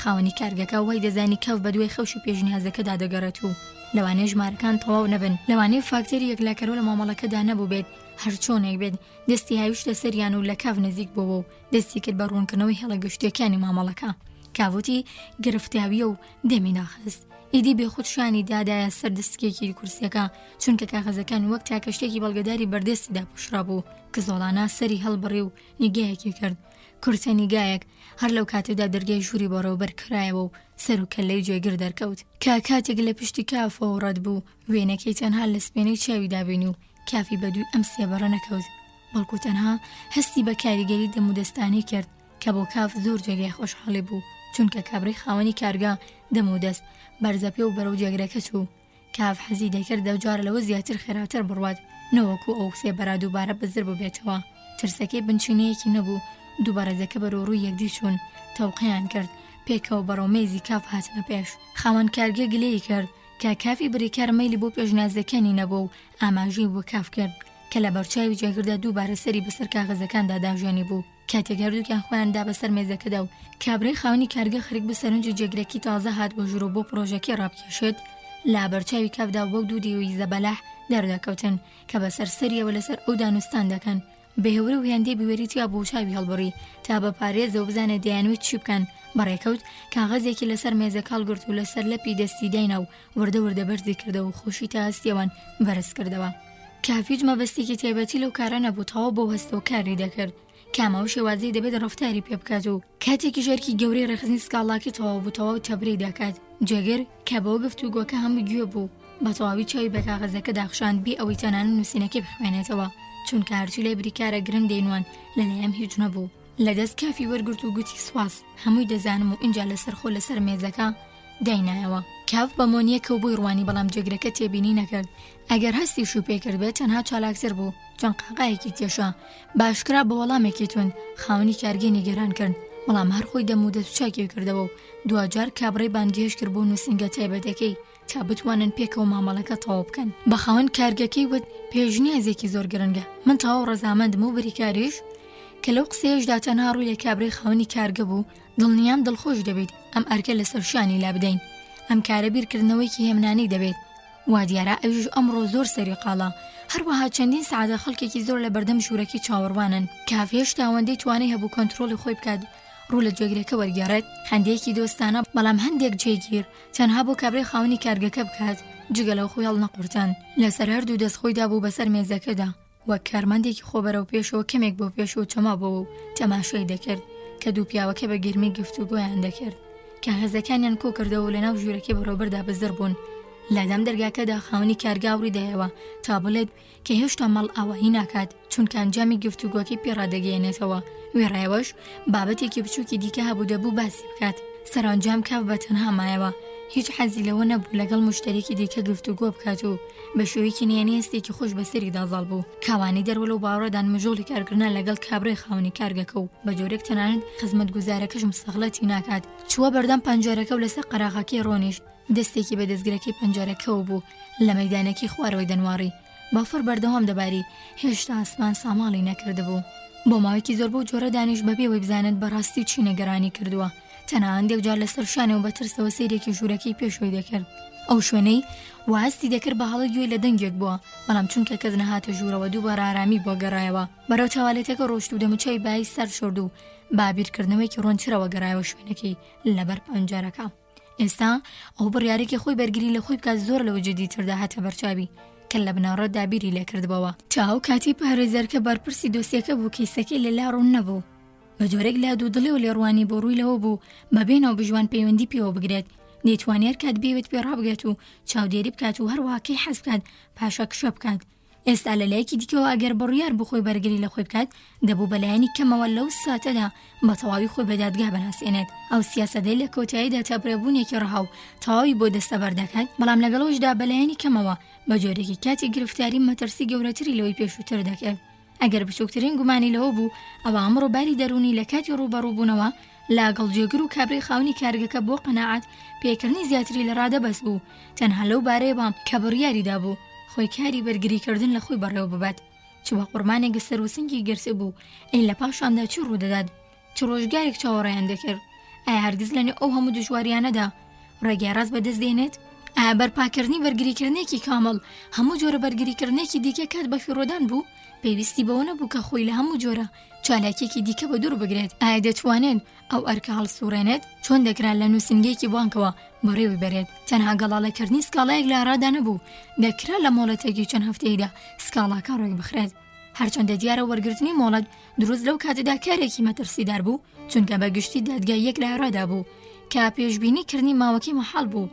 خاوەنی کارگەکە وای دەزانی کاف بە دوای خەوشی پێشنیازەکەدا دەگەڕێت و لەوانەیە ژمارەکان تەواو نەبن، لەوانەیە فاکتەری یەکلاکەرەوە لە مامەڵەکەدا نەبوو بێت. هەر چۆنێک بێت دەستی هاویشتە سەریان و لە کاف نزیک بووە و دەستی کرد بە ڕوونکردنەوەی هێڵەگەشتیەکانی مامەڵەکە. کاوتی گرفتاویە و دەمی ناخست. ئیدی بێخودشانی دادایە سەر دەستکێکی کورسیەکە چونکە کاغەزەکان وەک تاکە شتێکی بەڵگەداری بەردەستیدا پوشرا بوو کە زۆڵانە سەری هەڵبڕی و نیگایەکی کرد. کورسە نیگایەک هەر لەو کاتێدا دەرگای ژووری بەڕێوەبەر کرایەوە و سەر و کەلەی گوێگر دەرکەوت. کاتێک لە پشتی کافەوە ڕەت بوو وێنەکەی تەنها لە سپێنەی چاوی دابینی و کافی بەدووی ئەم سێبەڕە نەکەوت، بەڵکو تەنها هەستی بە کاریگەری دەمودەستانی کرد کە بۆ کاف زۆر جێگای خۆشحاڵی بوو چونکە کابرای خاوەنی کارگا دەمودەست بەرزەپێ و بەرەو جێگرەکە چوو. کاف حەزی دەکرد دەوجارە لەوە زیاتر خێراتر بڕوات نەوەکو ئەو سێبەرا دووبارە بەزر ببێتەوە. ترسەکەی بنچینەیەکی نەبوو. دووبارەزەکە بەرەو ڕووی یەکدی چوون تەوقییان کرد پێکەوە بەڕەو مێزی کاف هاتنە پێش. خاوەن کارگە گلەی کرد کە کافی بریکار مەیلی بۆ پێشنیازەکانی نەبوو و ئاماژەی بۆ کاف کرد کە لە بەرچاوی جێگردا دووبارە سەری بەسەر کاغەزەکاندا داژێنی بوو. کاتێک هەردووکیان خۆیان دا بەسەر مێزەکەدا و کابرای خاوەنی کارگە خەریک بە سەرنج و جێگرێکی تازە هات بۆ ژوور و بۆ پرۆژەکەی ڕابکێشێت لا بەرچاوی کافدا و بەو دوو دیوی زەبەلاح دەردەکەوتن کە بەسەر سەریەوە لەسەر ئەو دانوستان دەکەن بەهێورە و هێندەی بوێریتیا بۆ چاوی هەڵبڕی تا بە پارێزە و بزانە دەیانوێت چی بکەن بەڕێکەوت کاغەزێکی لەسەر مێزە کاڵگرت و لەسەر لەپی دەستی داینا و وردە وردە بەرزی کردەوە و خۆشی تا هەستیەوان بەرز کردەوە کافیج مەبەستێکی تایبەتی لەو کارە نەبووتەوە بۆ هەستەوە کاری دەکرد کامەوە شێوازەی دەبێت ڕەفتاری پێ بکات و کاتێکی ژێرکی گەورەی ڕێخزنی سکاڵاکی تەواو بووتەوە و تەبرەی دەکات جێگەر کە بەوە گفتوگۆکە هەموو گوێ بوو بە تەواوی چاوی بە کاغەزەکە داخشاند بێ ئەوەی تەنانەت نووسینەکەی بخوێنێتەوە چونکە هەرچی لای بریکارە گرنگ دەینوان لەلایەم هیچ نەبوو لەدەست کافی وەرگرت و گوتی سواس هەمووی دەزانم و ئینجا لەسەر خۆ لەسەر مێزەکە داینایەوە کاف بە مۆنیەکە و بۆی ڕوانی بەڵام جێگرەکە تێبینی نەکرد ئەگەر هەستی شو پێکرد بێت تەنها چالاکتر بوو چەند قاقایەکی کێشە باشکرا بە وەڵامێکی تون خاوەنی کارگەی نیگەران کرد بەڵام هەر خۆی دەمودەت و چاکی کردەوە و دوجار کابڕی بانگێش کرد بۆ نووسینگە تایبەتەکەی تا بتوانن پێکەوە مامەڵەکە تەواو بکەن بە خاوەن کارگەکەی وت پێشنیازێکی زۆر گرنگە من تەواو ڕەزامەندم و بریکاریش کە لەو قسەیەشدا تەنها ڕووی لە کابرای خاوەنی کارگە بوو دڵنیام دڵخۆش دەبێت ئەم ئەرکە لەسەر شانی لا بدەین ئەم کارە بیرکردنەوەیکی هێمنانی دەبێت وا دیارە ئەویش ئەمڕۆ زۆر سەریقاڵە هەروەها چەندین سەعاتە خەڵکێکی زۆر لە بەردەم ژوورەکەی چاوەڕوانن کاف هێشتا ئەوەندەی توانای هەبوو کۆنتڕۆڵی خۆی بکات ڕوو لە جێگرەکە وەرگێڕێت خەندەیەکی دۆستانە بەڵام هەندێک جێگیر تەنها بۆ کابرای خاوەنی کارگەکە بکات جگە لەو خۆی هەڵنەقورتان لەسەر هەردوو دەستخۆیدا بوو بەسەر مێزەکەدا وەک کارمەندێکی خۆ بەرەو پێشەوە کەمێک بۆ پێشەوە چەما بۆەوە و تەماشای دەکرد کە دوو پیاوەکە بە گرمی گفتوگۆیان دەکرد کە هەزەکانیان کۆ کردەوە لە ناو ژوورەکەی بەڕێوەبەردا بەزەر بوون لەدەم دەرگاکەدا خاوەنی کارگاوری دایەوە تا بڵێت کە هێشتا مەڵ ئاوایی ناکات چونکە ئەنجامی گفتوگۆکەی پێڕادەگەیەنێتەوە وێڕایەوەش بابەتێکی بچووکی دیکە هەبوو دەبوو باسی بکات سەرانجام کاف بە تەنها مایەوە هیچ حەزی لەوە نەبوو لەگەڵ مشتێکی دیکە گفتوگۆ بکات و بە شێوەیەکی نێنی هەستێکی خۆش بەسەری دازاڵ بوو کاوانی دەروە و باوەڕەدان مژۆڵی کارکردن لەگەڵ کابرای خاوەنی کارگەکە و بە جۆرێک تەنانەت خزمەتگوزارەکەش مستەغڵەتی ناکات چووە بەردەم پەنجەرەکە و لەسەر قەراغەکەی ڕۆنیشت دەستێکی بە دەستگرەکەی پەنجەرەکەەوە بوو لە مەیدانێکی خوارەوەی دەنواری بافر بەردەوام دەباری هێشتا ئاسمان ساماڵی نەکردبوو بۆ ماوەیەکی زۆر بۆ جۆرە دانیش بەبێەوەی بزانێت بەڕاستی چی نەگەرانی کردووە تەنها هەندێک جار لەسەر شانەوە بە ترسەوە سەیرێکی ژوورەکەی پێشۆی دەکرد ئەو شوێنەی واستی دەکرد بە هەڵە گوێی لە دەنگێک بووە بەڵام چونکە کەس نەهاتە ژوورەوە دووبارە ئارامی بۆ گەڕایەوە بەرەو تاوالێتەکە ڕۆشت و دەموچەی بای سەر شۆرد و بابیرکردنەوەیکی ڕۆنچرەوە گەڕایەوە شوێنەکەی لەبەر پەنجەرەکە ئێستا ئەو بڕیارێکی خۆی بەرگری لە خۆی بکات زۆر لەوە جددیتردا هاتە بەرچاوی کە لە بناڕەت دابیری لێکردبەوە چاو کاتی پارێزەرکە بەرپرسی دۆسیەکە بوو کیسەکەی لە لاڕوون نەبوو بە جۆرێک لاد و دڵێ و لێڕوانی بۆ ڕووی لەوە بوو بەبێنەوە بژوان پەیوەندی پێوە بگرێت دەیتوانێت کات بێوێت پێ ڕابگێت و چاودێری بکات و هەروەکەی حەز بکات پاشە کشە بکات ئێستا لەلایەکی دیکەوە ئەگەر بڕیار بخۆی بەرگری لە خۆی بکات دەبوو بەلایەنی کەمەوە لەو ساتەدا بە تەواوی خۆی بەدادگا بەناسێنێت ئەو سیاسەدەی لە کۆتاییدا تاپرێبوونێکی ڕەهاو تەواوی بۆ دەستەبەر دەکات بەڵام لەگەڵەوەشدا بەلایەنی کەمەوە بە جۆرێکی کاتی گرفتاری مەترسی گەورەتری لەوەی پێشووتر دەکرد ئەگەر بچووکترین گومانی لەوە بوو ئەوە ئەمڕۆ باری دەرونی لە کاتی ڕوبەڕووبوونەوە لاگەڵ جێگر و کابرای خاوەنی کارگەکە بۆ قەناعەت پێکردنی زیاتری لە ڕادە بەس بوو تەنها لەو بارەیەوە کە بڕیاریدا بوو خۆی کاری بەرگریکردن لە خۆی بەڕێوە ببات چوە قورمانێکی سەروسنگی گرسە بوو ئەی لە پاشاندا چی ڕوودەدات چ ڕۆژگارێک چاوەڕێیان دەکرد ئایا هەرگیز لەنێ ئەو هەموو دژواریانەدا ڕێگای ڕاست بەدەست دێنێت ئایا بەرپاکردنی بەرگریکردنێکی کامەڵ هەموو جۆرە بەرگریکردنێکی دیکە کات بە فیڕۆدان بوو پێویستی بەوە نەبوو کە خۆی لە هەموو جۆرە چالاکێکی دیکە بە دوور بگرێت ئایا دەتوانێت ئەو ئەرکە هەڵسوڕێنێت چۆن دەکران لە نووسنگەیەکی بانکەوە بەڕێوی بەرێت تەنها گەڵاڵەکردنی سکاڵایەک لە ڕادا نەبوو دەکرا لە مۆڵەتێکی چەند هەفتەیەدا سکاڵاکە ڕێک بخرێت هەرچەندە دیارە وەرگرتنی مۆڵەت دروست لەو کاتەدا کارێکی مەترسیدار بوو چونکە بەگشتی دادگای یەک لە ڕادا بوو کە پێشبینیکردنی ماوەکی مەحاڵ بوو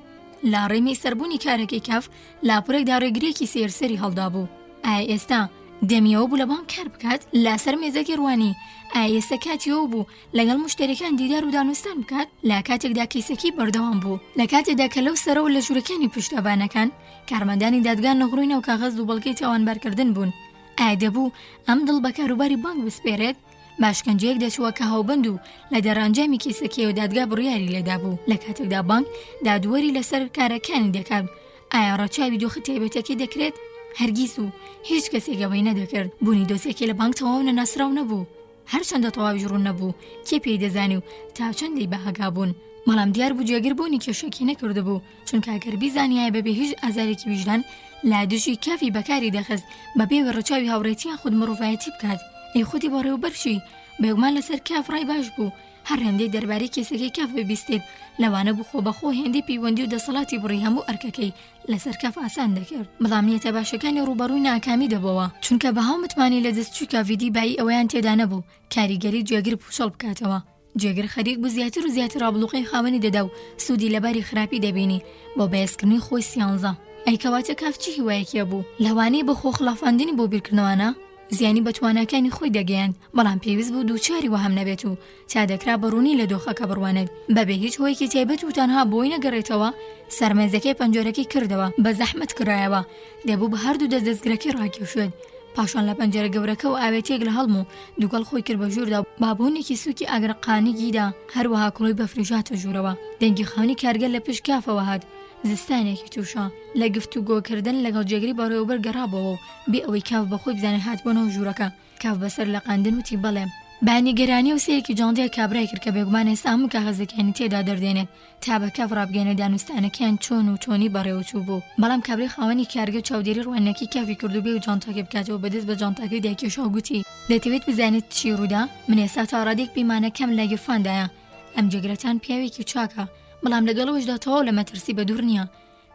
لا ڕێمی سەربوونی کارەکەی کاف لاپورێکدا ڕێگرێکی سێرسەری هەڵدا بوو ئایا ئێستا دەمیەوە بوو لە بانک کار بکات لاسەر مێزەکی ڕوانی ئایا ئێستا کاتیەوە بوو لەگەڵ مشتێرەکان دیدار و دانوستان بکات لا کاتێکدا کەیسەکی بەردەوام بوو لە کاتێکدا کە لەو سەرەوە لە ژوورەکانی پشتەبانەکان کارمەندانی دادگان نەغڕووینەوە کاغەز و بەڵگەی تاوانبارکردن بوون ئایا دەبوو ئەم دڵ بە کاروباری بانک بسپێرێت باشکەنجەیەک دەچووە کە هاوبەند و لە دەرانجامی کیسەکەیەوە دادگا بڕیاری لێدا بوو لە کاتێکدا بانک دادوەری لەسەر کارەکانی دەکات ئایا ڕەچاوی دۆخە تایبەتەکەی دەکرێت هەرگیز و هیچ کەسێک ئەوەی نەدەکرد بوونی دۆسێکی لە بانک تەواو نەناسراو نەبوو هەرچەندە تەواویش ڕوون نەبوو کێ پێی دەزانی و تا چەندی بەهەگا بوون. بەڵام دیار بوو جێگیر بوونی کێشەکی نەکردبوو، چونکە ئەگەر بیزانیایە بەبێ هیچ ئازارێکی ویژدان لا دوژی کافی بەکاری دەخست بەبێ ڕەچاوی هاوڕێتیان خود مرۆڤایەتی بکات. ئەی خودی بۆ ڕێوەبەرچی بێگومان لەسەر کاف ڕای باش بوو. هەر هێندەی دەربارەی کێسەکەی کاف ببیستێت لەوانە بوو خۆ بەخۆ هێندەی پەیوەندی و دەسەڵاتی بڕی هەموو ئەرکەکەی لەسەر کاف ئاسان دەکرد. بەڵام نیەتە باشەکانی ڕوبەڕووی ناکامی دەبەوە، چونکە بەهاو متمانی لە دەستچوو کافیدی بایی ئەوەیان تێدا نەبوو کاریگەری جێگر پوشەڵ بکاتەوە. جێگر خەریک بوو زیاتر و زیاتر ڕابڵوقەی خاوەنی دەدا و سوودی لەباری خراپی دەبینی بۆ بەهێزکردنی خۆی سیانزە. ئەی کەواتە کاف چی هیوایەکیە بوو؟ لەوانەیە بە خۆ خڵافاندنی بۆ بیرکردنەوەنە زیانی بە تواناکانی خۆی دەگەیاند، بەڵام پێویست بوو دووچاری وەهەم نەبێت و تا دەکرا بەڕوونی لە دۆخەکە بڕوانێت بەبێ هیچ هۆیەکی تایبەت و تەنها بۆی نەگەڕێتەوە سەرمێزەکەی پەنجەرەکەی کردەوە بە زەحمەت کرایەوە دەبوو بە هەردوو دەستگرەکەی ڕاکێشێت. پاشان لە پەنجەرە گەورەکە و ئاوێتێک لە هەڵم و دووگەڵ خۆی کرد بە ژووردا و بابوونێکی سووکی ئاگرقانیگیدا هەروەها کوڵی بەفریژاتە ژوورەوە. دەنگی خاونی کارگەر لە پشت کافەوە هات، زستانێکی تووشە لە گفتوگۆکردن لەگەڵ جێگری بەڕێوەبەر گەڕابەوە و بێ ئەوەی کاف بەخۆی بزانێت هات بۆنەوە ژوورەکە. کاف بەسەر لە قاندن وتی بەڵێ. بانیگەرانی و سەیەکی جاندەیە کابرای کرد کە بێگومان ئێستا هەموو کاغەزەکانی تێدا دەردێنێت تا بە کاف ڕابگەێنە دانوستانەکەیان چۆن و چۆنی بەڕێوەچوو بوو. بەڵام کابرای خاوەنی کارگە چاودێری ڕوانەکی کافی کردو بێ و جانتاکە بکاتەوە بەدەست بە جانتاکەی دایکێشا و گوتی دەتەوێت بزانێت چی ڕوودا؟ من ئێستا تا ڕادێک پەیمانەکەم لە گیرفاندایە. ئەم جێگرەتان پیاوێکی چاکە، بەڵام لەگەڵەوەشدا تەواو لە مەترسی بە دوور نییە.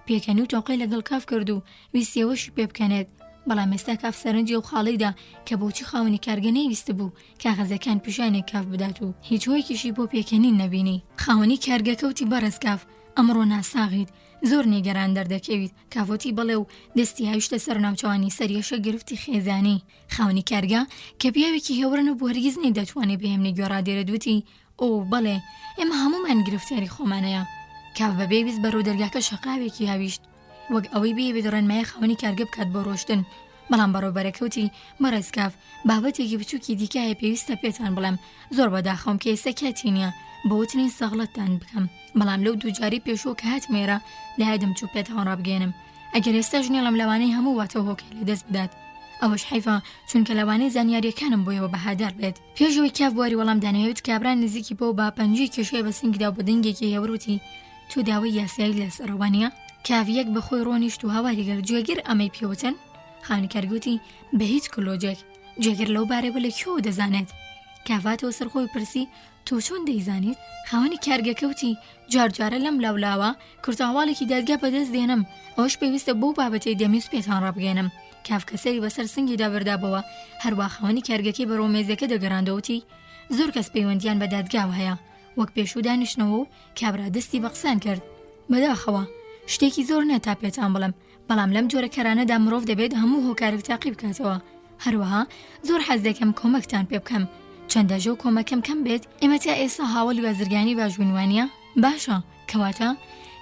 پێکەنی و تۆقەی لەگەڵ کاف کرد و ویستیەوەشی پێ بکەنێت. بەڵام ئێستا کاف سەرنجی و خاڵیدا کە بۆچی خاوەنی کارگە نەیویست بوو کاغەزەکان پیشانێک کاف بدات و هیچ هۆیەکیشی بۆ پێکەنین نەبینی. خاوەنی کارگە کەوتی بەڕێز کاف، ئەمڕۆ ناساغیت، زۆر نیگەران دەردەکەویت. کافۆتی بەڵێ و دەستی هاویشتە سەر ناوچەوانی سەریەشە گرفتی خێزانی. خاوەنی کارگە کە پیاوێکی هێورن و بۆ هەرگیز نەیدەتوانێت بەهێمنی گوێڕادێرە دوتی ئۆ بەڵێ ئێمە هەمومان گرفتاری خۆمانەیە. کاف بەبێویست بەڕوو دەرگاکە شەقاوێکی هاویشت وەک ئەوەی بێت ڕێنمای خاوەنی کارگە بکات بۆ ڕۆشتن. بەڵام بەڕێوەبەرەکەوتی بەڕێز کاف، بابەتێکی بچووکی دیکایە پێویستە پێتان بڵێم، زۆر بەداخەوم کە ئێستا کاتی نییە بە وتنی سەغڵەتتان بکەم. بەڵام لەو دووجاری پێشوو کە هاتمێرە لایدەم چوو پێتەوە ڕابگەێنم. ئەگەر ئێستا ژنێڵم لەوانەی هەموو واتە هۆکەی لەدەست بدات. ئەوەش حیفە چونکە لەوانەی زانیاریەکانم بۆیەوە بەهادار بێت. پێشەوەی کاف بواری وەڵام دانەوێت کابران نزیکی بۆ با پەنجەی کێشەی بە سنگدا و بە دەنگێکی هێوروتی تۆ داوای یاسایی لەسەرەوانیە؟ کاڤیەک بەخۆی ڕۆنیشت و هاواری گەر جێگر ئەمەی پێوتن. خاوەنی کارگوتی بە هیچ کلۆجێک جێگر لەو بارەوە لە کێوە دەزانێت. کافاتەوە سەرخۆی پرسی تۆ چۆن دەیزانیت؟ خاوەنی کارگەکەوتی جارجارە لەم لاولاوە کورتاواڵێکی دادگا بەدەست دێنم، ئەوش پێویستە بۆ بابەتەی دەمویست پێتان ڕابگەێنم. کاف کەسەری بەسەر سنگیدا بەردابەوە هەروە خاوەنی کارگەکەی بە ڕۆمێزەکە دەگەڕاندەوتی زۆر کەس پەیوەندیان بە دادگاو هەیە. وەک پێشوو دانیشتنەوە و کابرا دەستی بە قسان کرد. بەداخەوە شتێکی زۆر نە تا پێتان بڵم، بەڵام لەم جۆرە کەرانەدا مرۆڤ دەبێت هەموو هۆکارێک تاقی بکاتەوە. هەروەها زۆر حەز دەکەم کۆمەکتان پێ بکەم، چەندەژە و کۆمەکەم کەم بێت. ئێمە تا ئێستا هاوڵی بازرگانی باژبوونوانیە باشە، کەواتە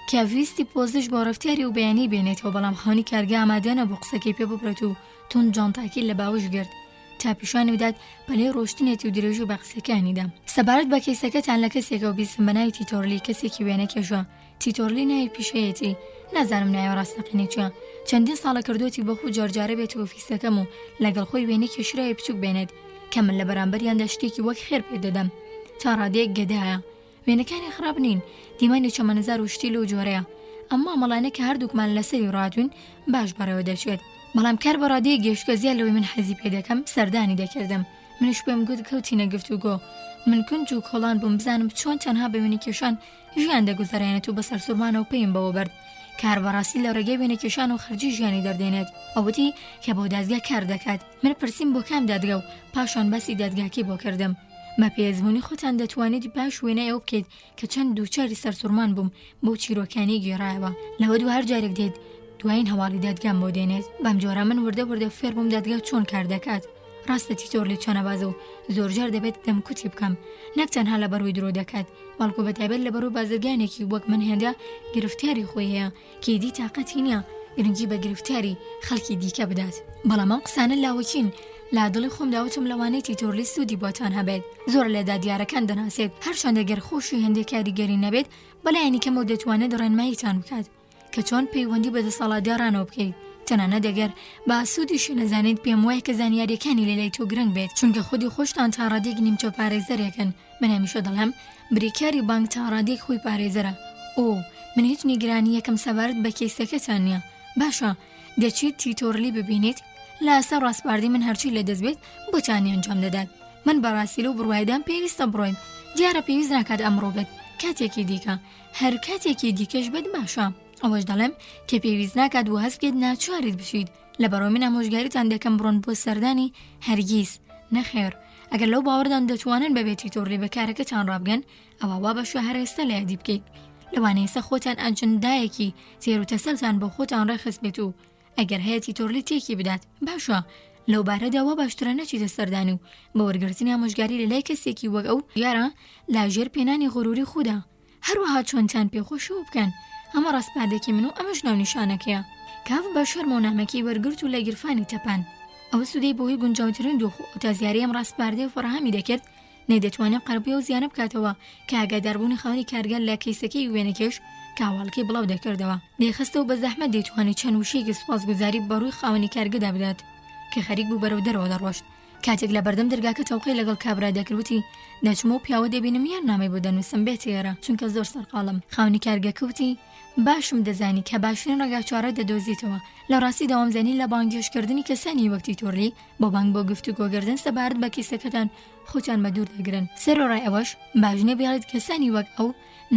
کاڤویستی پۆزش بۆ ڕفتاری و بەیانی بێنێتەوە. بەڵام خاوەنی کارگە ئامادەنە بۆ قسەکەی پێ ببرێت و تون جانتاکی لە باوش گرت تا پیشوانی بدات پەلەی ڕۆشتنێتی و درێژ و بە قسەکانیدا. سەبارەت بە کەیسەکەتان لە کەسێکە و بیستم بە ناوی تیتۆرلی، کەسێکی وێنە کێژە. تیتۆرلی ناوی پیشەیەتی، نازانم ناوی ڕاستەقینەی چییە. چەندین ساڵە کردوەتی بەخوو جارجارە بێت و ئۆفیسەکەم و لەگەڵ خۆی وێنەی کێشرای بچووک بێنێت کە من لە بەرامبەریاندا شتێکی وەک خێر پێ دەدەم. تا ڕادەیەک گەدایە. وێنەکانی خراپ نین، دیمانی چەمەنەزار و شتیل و جۆرەیە، ئەمما مەڵانە کە هەردووکمان لەسەری ڕاتوین باش بەڕێوە دەچێت. بەڵام کار بە ڕادەیە گەشتکە زیاد لەوەی من حەزی پێ دەکەم سەردانی دەکردم. منش پێم گوت کەوتینە گفتوگۆ. من کونج و کۆڵان بووم بزانم چۆن تەنها بە وێنە کێشان ژیان دەگوزارێنێت و بەسەر سوورمانەوە پێیم بەوە برد. کار بەڕاستی لە ڕێگەی وێنە کێشان و خەرجی ژیانی دەردێنێت. ئەوەتی کە بۆ دادگا کار دەکات. من پرسییم بۆ کام دادگا و پاشان باسی دادگاکەی بۆ کردم. مە پێزبوونی خۆتان دەتوانێت باش وێنە ئەوە بکەیت کە چەند دووچاری سەرسوورمان بووم بۆ چیرۆکانی گێڕایەوە. لەوە دوو هەر جارێک دێت دوایین هەواڵی دادگام بۆ دێنێت. بەم جۆرە من وردە فێر بووم دادگا چۆن کار دەکات. ڕاستە تیتۆرلی چەنەبازە و زۆرجار دەبێت دەمکوتی بکەم، نەک تەنها لە بەروی درۆ دەکات، بەڵکو بەتایبەت لە بەرەو بازرگانێکی وەک من هێندە گرفتاری خۆی هەیە کێدی تااقەتی نییە گرنگی بە گرفتاری خەڵکی دیکە بدات. بەڵام ئەم قسانە لاوەکین لا دڵی خۆم داوتم لەوانەی تیتۆرلی سوودی بۆتان هەبێت. زۆر لە دادیارەکان دەناسێت هەرچەندە گەر خۆشی هەندێک کاریگەری نەبێت بەلایەنی کەمەوە دەتوانێت ڕێنماییتان بکات کە چۆن پەیوەندی بە دەسەڵاتدارانەوە بکەیت تەنانەت دەگەر بە ئاسوودیش نەزانێت پێم وایە کە زانیاریەکانی لێلای تۆ گرنگ بێت چونکە خودی خۆشتان تا ڕادێک نیمچە پارێزەرێکن. من هەمیشە دەڵێم بریکاری بانک تا ڕادێک خۆی پارێزەرە. من هیچ نیگرانی یەکەم سەبارەت بە کەیسەکەتان نییە. باشە دەچیت تیتۆرلی ببینیت لە ئاستا ڕاستپاردەی من هەرچی لە دەست بێت بۆچانی ئەنجام دەدات. من بەڕاستی لەو بڕوایدان پێویستە بڕۆین. دیارە پێویست ناکات ئەمڕۆ بێت کاتێکی دیکە هەر کاتێکی دیکەش بێت باشە. ئەوەش دەڵێم کە پێویست ناکات و هەست بکەیت ناچارێت بشیت. لەبەرەوە من ئامۆژگاریتان دەکەم بڕۆن بۆ سەردانی هەرگیز نەخێر. ئەگەر لەو باوەڕدان دەتوانن بەبێت تیتۆرلی بە کارەکەتان ڕابگەن ئەوە وا بەشە هەر ئێستا لە یادی بکەیت. لەوانەیە خۆتان ئەجندایەکی تێر و تەسەلتان بە خۆتان ڕێخست بێت و ئەگەر هەیە تیتۆرلی تێکی بدات باشە. لەو بارەداوە باشترە نەچیتە سەردانی و بە وەرگرتنی ئامۆژگاری لەلای کەسێکی وەک ئەو یارە لاژێر پێنانی غوروری خوددا. هەروەها چۆنتان پێخۆشەوە بکەن. ئەمە ڕاستپادێکی من و ئەمەش ناو نیشانەکەیە. کاف بە شەرم و نامەکی وەرگرت و لە گیرفانی تەپان. ئەوە سودەی بۆی گونجاوترین دۆخ و تازیاری ئەم ڕاستپاردەی و فڕەهامی دەکرد نەیدەتوانێت قەربی و زیانە بکاتەوە کە ئاگاداربوونی خاوەنی کارگەر لە کەیسەکەی وێنەکەش کاواڵکی بڵاو دەکردەوە. دەیخستەوە بە زەحمەت دەیتوانێت چەند وشەیەکی سوپاسگوزاری بەڕووی خاوەنی کارگەدا بدات کە خەریک بوو بەرەو دەرەوە دەڕۆشت. کاتێک لە بەردەم دەرگاکە تەوقەی لەگەڵ کابرا دەکردوتی دەچمە و پیاوە دەبینم یان نامەی بۆ دەنووسم بێت ئێرە چونکە زۆر سەرقاڵم. خاوەنی کارگەکەوتی باشم دەزانی کە باشترین ڕێگا چارە دەدۆزیتەوە. لە ڕاستی داوامزانی لە بانگێشکردنی کەسانی وەک تیتۆرلی بۆ بانگ بۆ گفتوگۆکردن سەبارەت بە کیسەکەتان خۆتان بە دوور دەگرن. سەرۆڕای ئەوەش باشنە بێڵێت کەسانی وەک ئەو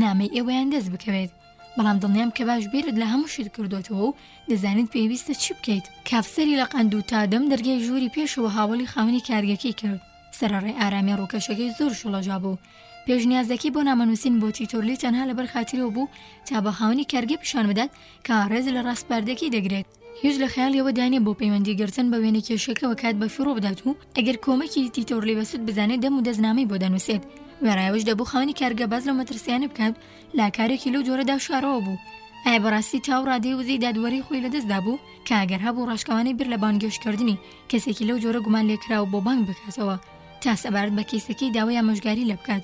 نامەی ئێوەیان دەست بکەوێت. بەڵام دڵنیام کە باش بیرت لە هەموو شت کردوێتەوە و دەزانیت پێویستە چی بکەیت. کافسەری لە قەند و تادەم دەرگای ژووری پێشەوە هاوڵی خاوەنی کارگەکەی کرد. سەرڕای ئارامی ڕووکەشەکەی زۆر شڵەژا بوو. پێشنیازەکەی بۆ نامەنووسین بۆ تیتۆرلی تەنها لەبەر خاترەوە بوو تا بە خاوەنی کارگە پیشان بدات کە ڕێز لە ڕاستپاردەکەی دەگرێت. هیچ لە خەیاڵیەوە دانێ بۆ پەیوەندیگرتن بە وێنە کێشەکەەوە کات بە فڕۆ بدات و ئەگەر کۆمەکی تیتۆرلی بەسود بزانێت دەم و دەستنامەی بۆ دەنووسێت. وێڕایەوەش دەبوو خاوەنی کارگە باز لە مەترسیانە بکات لا کارێکی لەو جۆرەدا شارەوە بوو. ئایا بەڕاستی تاو ڕادەی وزەی دادوەری خۆی لەدەستدا بوو کە ئەگەر هەبوو ڕاشکەوانەی بیر لە بانگێشکردنی کەسێکی لەو جۆرە گومان لێکراوە بۆ بانگ بکاتەوە تا سەبارەت بە کیسەکەی داوای ئامۆژگاری لێ بکات.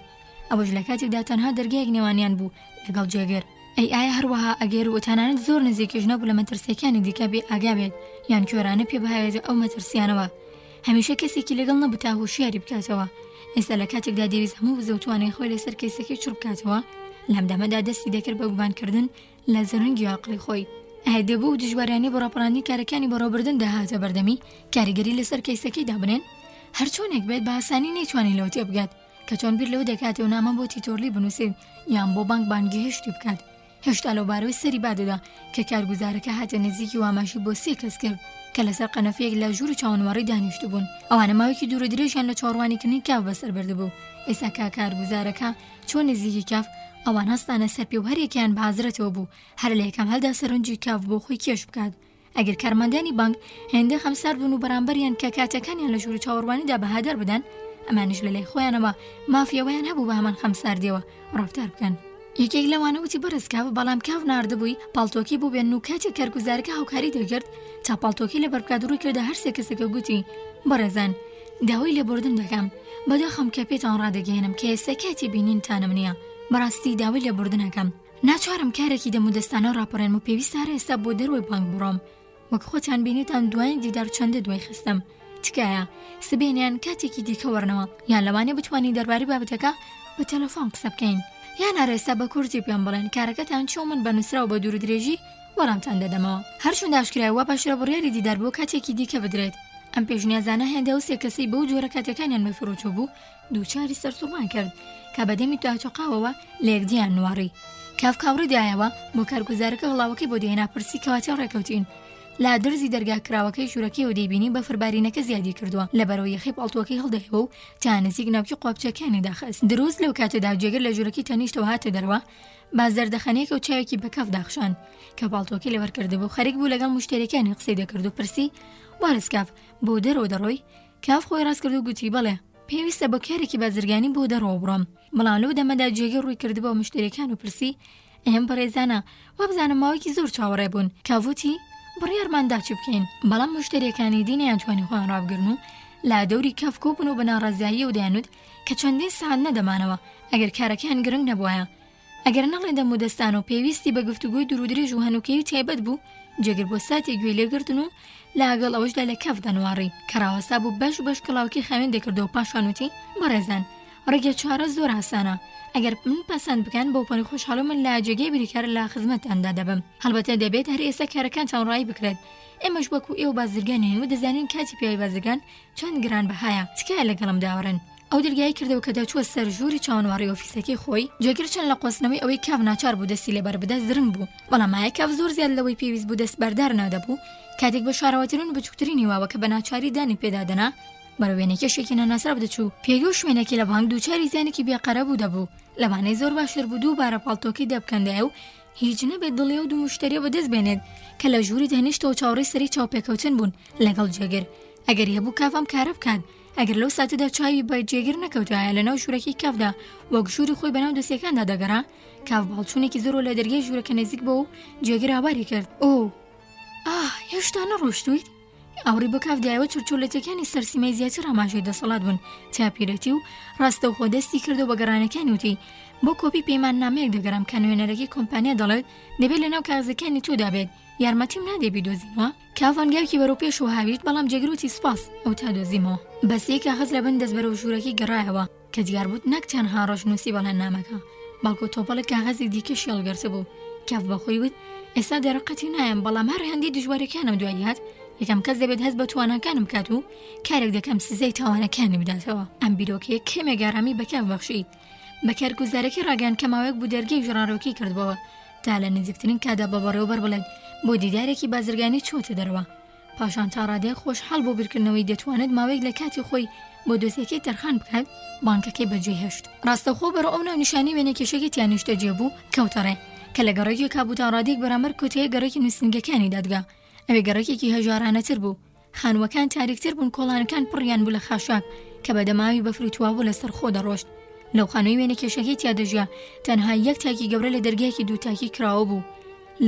ئەوەش لە کاتێکدا تەنها دەرگایەک نێوانیان بوو لەگەڵ جێگەر. ئایا هەروەها ئەگەر و تەنانەت زۆر نزیکیش نەبوو لە مەترسیەکانی دیکە بێ ئاگا بێت یان کوێرانە پێ بەهاوێت ئەو مەترسیانەوە هەمیشە کەسێکی لەگەڵ نەبوو تا هوشیاری بکاتەوە. ئێستا لە کاتێکدا دەویست هەموو بزەوتوانەی خۆی لەسەر کەسەکەی چوڕ بکاتەوە لەمدەمەدا دەستی دەکرد بە گومانکردن لە زەرنگی عەقڵی خۆی. دەبوو دژوارانی بۆ ڕاپەڕاندنی کارەکانی بەڕێوەبردن داهاتە بەردەمی کاریگەری لەسەر کەیسەکەی دابنێن هەر چۆنێک بێت بە ئاسانی نەیتوانێت لەوە تێ بگات کە چۆن بیر لەوە دەکاتەوە نامە بۆ تیتۆرلی بنووسێت یان بۆ بانگ بانگهێشتی بکات. هێشتا لەو بارەوەی سەری بادەدا کە کارگوزارەکە هاتە نزیکی واماشی بۆ 3 کەس کرد کە لەسەر قەنەفەیەک لە ژوور و چاوەنوەڕی دانیشت بوون. ئەوانە ماوەیەکی دوور و درێژیان لە چاوەڕوانیکردنی کاف بەسەر بردبوو. ئێستا کارگوزارەکە چۆن نزیکی کاف ئەوان هەستانە سەر پێ و هەرێکیان بەحەزرەتەوە بوو هەر لە یەکەم هەلدا سەرنجی کاف بۆ خۆی کێش بکات. ئەگەر کارمەندانی بانک هێندە خەمسار بوون و بەرامبەریان کە کاتەکانیان لە ژوور و چاوەڕوانیدا بەهادەر بدەن ئەمانش لەلای خۆیانەوە مافیەوەیان هەبوو بە هەمان خەمساردیەوە ڕەفتار بکەن. یەکێک لەوانە وتی بەرز کاف بەڵام کاف ناردبووی پاڵتۆکی بوو بێن و کاتێک کارگوزارەکە هاوکاری دەکرد تا پاڵتۆکی لە بەربکات ڕووی کردە هەر سێ کەسەکە گوتی بەڕێزان داوای لێبوردن دەکەم بەداخەم کە پێتان ڕادەگەێنم کە ئێستا کاتی بینینتانم نییە بەڕاستی داوای لێبوردنەکەم ناچارم کارێکی دەمودەستانە ڕاپەڕێنم و پێویستە ئێستا بۆ دەروی بانک بڕۆم وەک خۆتان بینیتان دوایین دیدار چەندە دوای خستم تکایە سبێنیان کاتێکی دیکە وەرنەوە یان لەوانێ بتوانین دەربارەی بابەتەکە بە تەلەفۆن قسە بکەین یان ئارێستا بە کورتی پێم بڵێن کارەکەتان چۆن من بە نووسرا و بە دوور و درێژی وەڵامتان دەدەمەوە هەرچۆن داشکرایەوە پاشرە بڕیاری دیدار بۆ کاتێکی دیکە بدرێت ئەم پێشنیازانە هێندە و سێ کەسەی بەو جۆرە کاتەکانیان مەفرۆچوو بوو دووچاری سەرسوڕمان کرد کە بەدەمی داچۆقاوەوە لە یەکدیان نواری کافکاوڕی دایەوە بۆ کارگوزارەکە هەڵاوەکەی بۆ دێنا پرسی کەواتی ڕێکەوتین لا دەرزی دەرگاکراوەکەی ژوورەکەی و دەیبینی بە فربارینەکە زیادی کردووە لەبەرەوەی یەخی پاڵتۆکەی هەڵدەهێوە و تا نزیک ناوکی قۆپچەکانی داخست دروست لەو کاتەدا جێگەر لە ژوورەکەی تەنیشتەوە هاتە دەرەوە با زەردەخەنەیەک و چاوێکی بەکەف داخشان کە پاڵتۆکەی لەبەرکردبوو خەریک بوو لەگەڵ مشتێرەکانی قسەی دەکرد و پرسی وارز کاف بۆ دەرەوە دەڕۆی کاف خۆی ڕاست کرد و گوتی بەڵێ پێویستە بۆ کارێکی بازرگانی بۆ دەڕەوە بڕۆم بەڵام لەو دەمەدا جێگەر ڕووی کردبەوە مشتێرەکان و پرسی ئەم بەڕێزانە وا بزانم ماوەیەکی زۆر چاوەڕێ بوون کاوتی بڕیارماندا چی بکەین بەڵام مشتێرەکانی دی نەیانتوانی خۆیان ڕابگرن و لا دەوری کاف کۆبوون و بە ناڕەزایی و دەیانوت کە چەندین ساعت نەدەمانەوە ئەگەر کارەکەیان گرنگ نەبووایە ئەگەر نەڵێن دەمودەستان و پێویستی بە گفتوگۆی دوور و درێژ و هەنووکەی و تایبەت بوو جێگر بۆ ساتی گوێ لێگرتن و لاگەڵ ئەوەشدا لە کەف دەنواری کەڕاوەسا بوو بەش بەش کڵاوکی خاوێن دەکردەوە پاشانوتی بەڕێزان ڕێگە چارە زۆر ئاسانە ئەگەر من پەسەند بکەن بۆ پەنی خۆشحاڵی من لە جێگەی بریکار لە خزمەتتاندا دەبم هەڵبەتە دەبێت هەر ئێستا کارەکانتان ڕای بکرێت ئێمەش وەکو ئێوە بازرگانین و دەزانین کاتی پیاوی بازرگان چەند گران بەهایە تکایە لەگەڵم داوەڕن ئەو دەرگای کردەوە کە دەچووە سەر ژووری چاوەنواری ئۆفیسەکەی خۆی جێگر چەند لە قۆسنەوەی ئەوەی کاف ناچار بوو دەستی لێبەر بدە زرنگ بوو بەڵام مایە کاف زۆر زیاد لەوەی پێویست بوو دەست بەردار نادەبوو کاتێک بە شاراوەترین و بچووکترینی واوە کە بە ناچاری دانی پێدادەنا بەڕوێنێکیشێکی ناناسرا بدەچوو پێگە و شوێنێکی لە بانگ دووچاری زیانێکی بێقەرە بوو دەبوو لەوانەی زۆر باشتر بوو دووبارە پاڵتۆکەی دەبکەندایە و هیچ نەبێت دڵێ و دوو مشتریە بەدەست بێنێت کە لە ژووری دەهێنیشتەوە چاوەڕێی سەری چاوپێکەوتن بوون لەگەڵ جێگر ئەگەر هەبوو کافم کارە بکات ئەگەر لەو ساتەدا چاوی بە جێگر نەکەوتایە لەناو ژوورەکەی کافدا وەک ژووری خۆی بەناو دەستیەکاندا دەگەڕا کاف باڵچوونێکی زۆر لە دەرگای ژوورەکە نزیک بۆ و جێگر هاواری کرد ئۆ هێشتا نەڕۆشتوویت ئەوڕی بە کاف دایەوە چورچۆلەتەکانی سەرسیمەی زیاتر ئاماژەی دەسەڵات بوون چاپیرەتی و ڕاستەوخۆ دەستی کردو بە گەڕانەکانی وتی بۆ کۆپی پەیمان نامەیەک دەگەڕم کە نوێنەرەکەی کۆمپانیا دەڵێت دەبێت لەناو کاغزەکانی تۆدا بێت یارمەتیم نادەبی دۆزینەوە کافانگاوکی بەرەو پێشەوە هاویت بەڵام جێگروتی سپاس ئەو تا دۆزیمەوە بەسەیە کاغز لە بن دەست بەرەو ژوورەکەی گەڕایەوە کە دیاربوو نەک تەنها ڕۆژنووسی بەڵێننامەکە بەڵکو تۆپەڵە کاغەزی دیکە شێڵگەرتە بوو کاف بەخۆی وت ئێستا دەرەقەتی نایم بەڵام هەر هەندی دژوارەکانم دوای هات یەکەم کەس دەبێت هەست بە توانەکانم بکات و کارێک دەکەم سزەی تاوانەکانی بداتەوە ئەم بیرۆکەیە کەمێک گارامی بە کاف بەخشی بە کارگوزارەکەی ڕاگەیان کە ماوەیەک بوو دەرگای ژڕارەوەکی کردبەوە تا لە نزیکترین کادا بە بەڕێوەبەر بڵێت بۆ دیدارێکی بازرگانی چۆتە دەرەوە پاشان تا ڕادەیە خۆشحاڵ بۆ بیرکردنەوەی دەتوانێت ماوەیەک لە کاتی خۆی بۆ دۆسیەکەی تەرخان بکات بانکەکەی بەجێ هێشت ڕاستەوخۆ بەرەو ئەو ناونیشانی وێنەکێشەکەی تیانیشتە جێبوو کەوتەڕێ کە لە گەڕێکی کابوو تا ڕادێک بەرامبەر کۆتەیە گەڕێکی نووسنگەکانی دادگا ئەوێ گەڕێکێکی هەژارانەتر بوو خانوەکان تاریکتر بوون کۆڵانەکان پڕیان بوو لە خاشاک کە بەدەماوی بەفری تواوە لەسەر خۆ دەڕۆشت لەو خانووی وێنەکێشەکەی تیا دەژیا تەنها یەک تاکی گەورە لە دەرگایەکی دوو تاکی کراوە بوو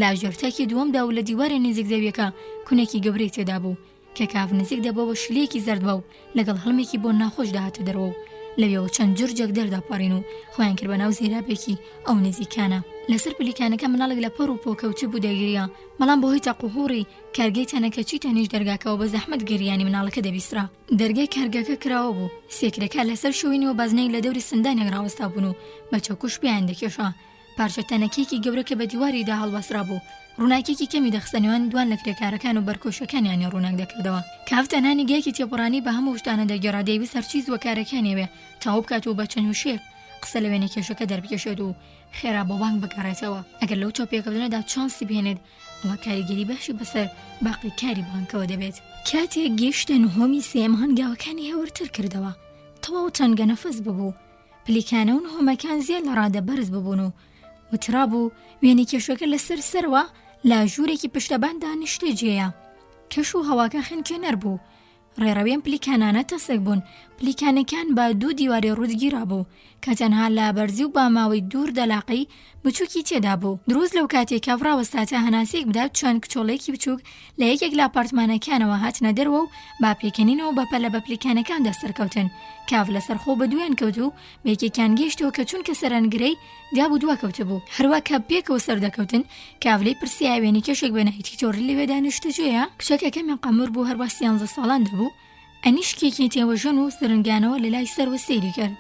لاژێرتاکی دووەمدا و لە دیوارە نزیک زەویەکە کونێکی گەورەی تێدا بوو کە کاف نزیک دەبەوە شلەیەکی زەرد بە و لەگەڵ هەڵمێکی بۆ ناخۆش داهاتە دەرەوە و لەوێەوە چەند جورجێک دەرداپەڕین و خۆیان کرد بەناو زیرابێکی ئەو نزیکانە لەسەر پلیکانەکە مناڵێک لە پەڕ و پۆکەوتی بوو دەگیریا بەڵام بۆ هۆی تەقوهوڕی کارگەی تەنەکەچی تەنیش دەرگاکەوە بە زەحمەت گریانی مناڵەکە دەبیسترا دەرگای کارگەکە کراوە بوو سێکرەکە لەسەر شوینەوە بازنەی لە دەوری سندانێک ڕاوەستا بوون و بە چەکوش پێیان دەکێشا پارچە تەنەکێکی گەورەکە بە دیواریدا هەڵبەسرا بوو ڕووناکێکی کەمی دەخستەنەوەن دوان لە کرێکارەکان و بەرکۆشەکانیانی ڕووناک دەکردەوە کاف تەنها نیگایەکی تێپەڕانی بە هەموو شتانە دەگەڕا دەیویست هەرچی زووەکارەکانیەوێ تاو بکات و بە چەند وشێک قسە لە وێنەکێشەکە دەربکێشێت و خێرا بە بانگ بگەڕێتەوە ئەگەر لەو چۆپێکەوتنەدا چانسی بهێنێت ئەوە کاریگەری باشی بەسەر باقی کاری بانکەوە دەبێت کاتێک گەیشتە نهۆمی سێم هەنگاوەکانی هەورتر کردەوە تەواو چەنگە نەفەس ببوو پلیکانە و نهۆمەکان زیاد لە ڕادە بەرز ببوون و وترا بوو وێنەکێشەکە لەسەر سەرەوە لە ژوورێکی پشتەبان دانیشتە جێیە کەش و هەواکە خنکێنەر بوو ڕێڕەوێن پلیکانانە تەسێک بوون پلیکانەکان بە دوو دیواری ڕوودگیرا بوو کە تەنها لا بەرزی و باماوەی دوور دەلاقی بچووکی تێدا بوو دروست لەو کاتێک کافراوەستاتە هەناسێک بدات چەند کچۆڵێکی بچووک لە یەکێک لە ئاپارتمانەکانەوە هاتنە دەرەوە و با پێکەنینەوە بەپە لە بە پلیکانەکان دەسەرکەوتن کاف لەسەر خۆ بە دویان کەوت و بەیەکێکیان گەیشتەوە کە چونکە سەرنگرەی دابوو دووە کەوتە بوو هەروە کە پێکەوە سەردەکەوتن کاڤلەی پرسیاوێنی کێشێک بەنایەتی تۆڕی لەوێ دانیشتە جێیە کچەکەکەمی قەمور بوو هەروە 13 ساڵان دەبوو ئەنیشکێکی تێوەژەن و سەرنگانەوە لە لای سەروە سەیری کرد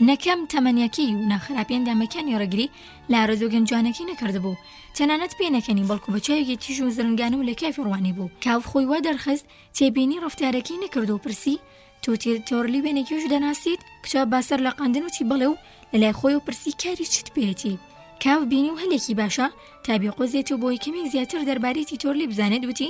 نەکەم تەمەنیەکەی و ناخراپیان دامەکانی ڕەگری لا ڕێزۆ گەنجانەکەی نەکردبوو تەنانەت پێ نەکەنی بەڵکو بەچاوێکی تیژ و زرنگانە و لە کافی ڕوانی بوو کاف خۆی وا دەرخست تێبینی ڕەفتارەکەی نەکرد و پرسی تۆ تۆڕلی وێنێکیش دەناسیت کچە باسەر لە قاندنوتی بڵێ و لەلای خۆی و پرسی کاری چت پێێتی کاف بینی و هەلێکی باشە تابی قۆزێت و بۆی کەمێک زیاتر دەربارەی تۆڕلی بزانێت وتی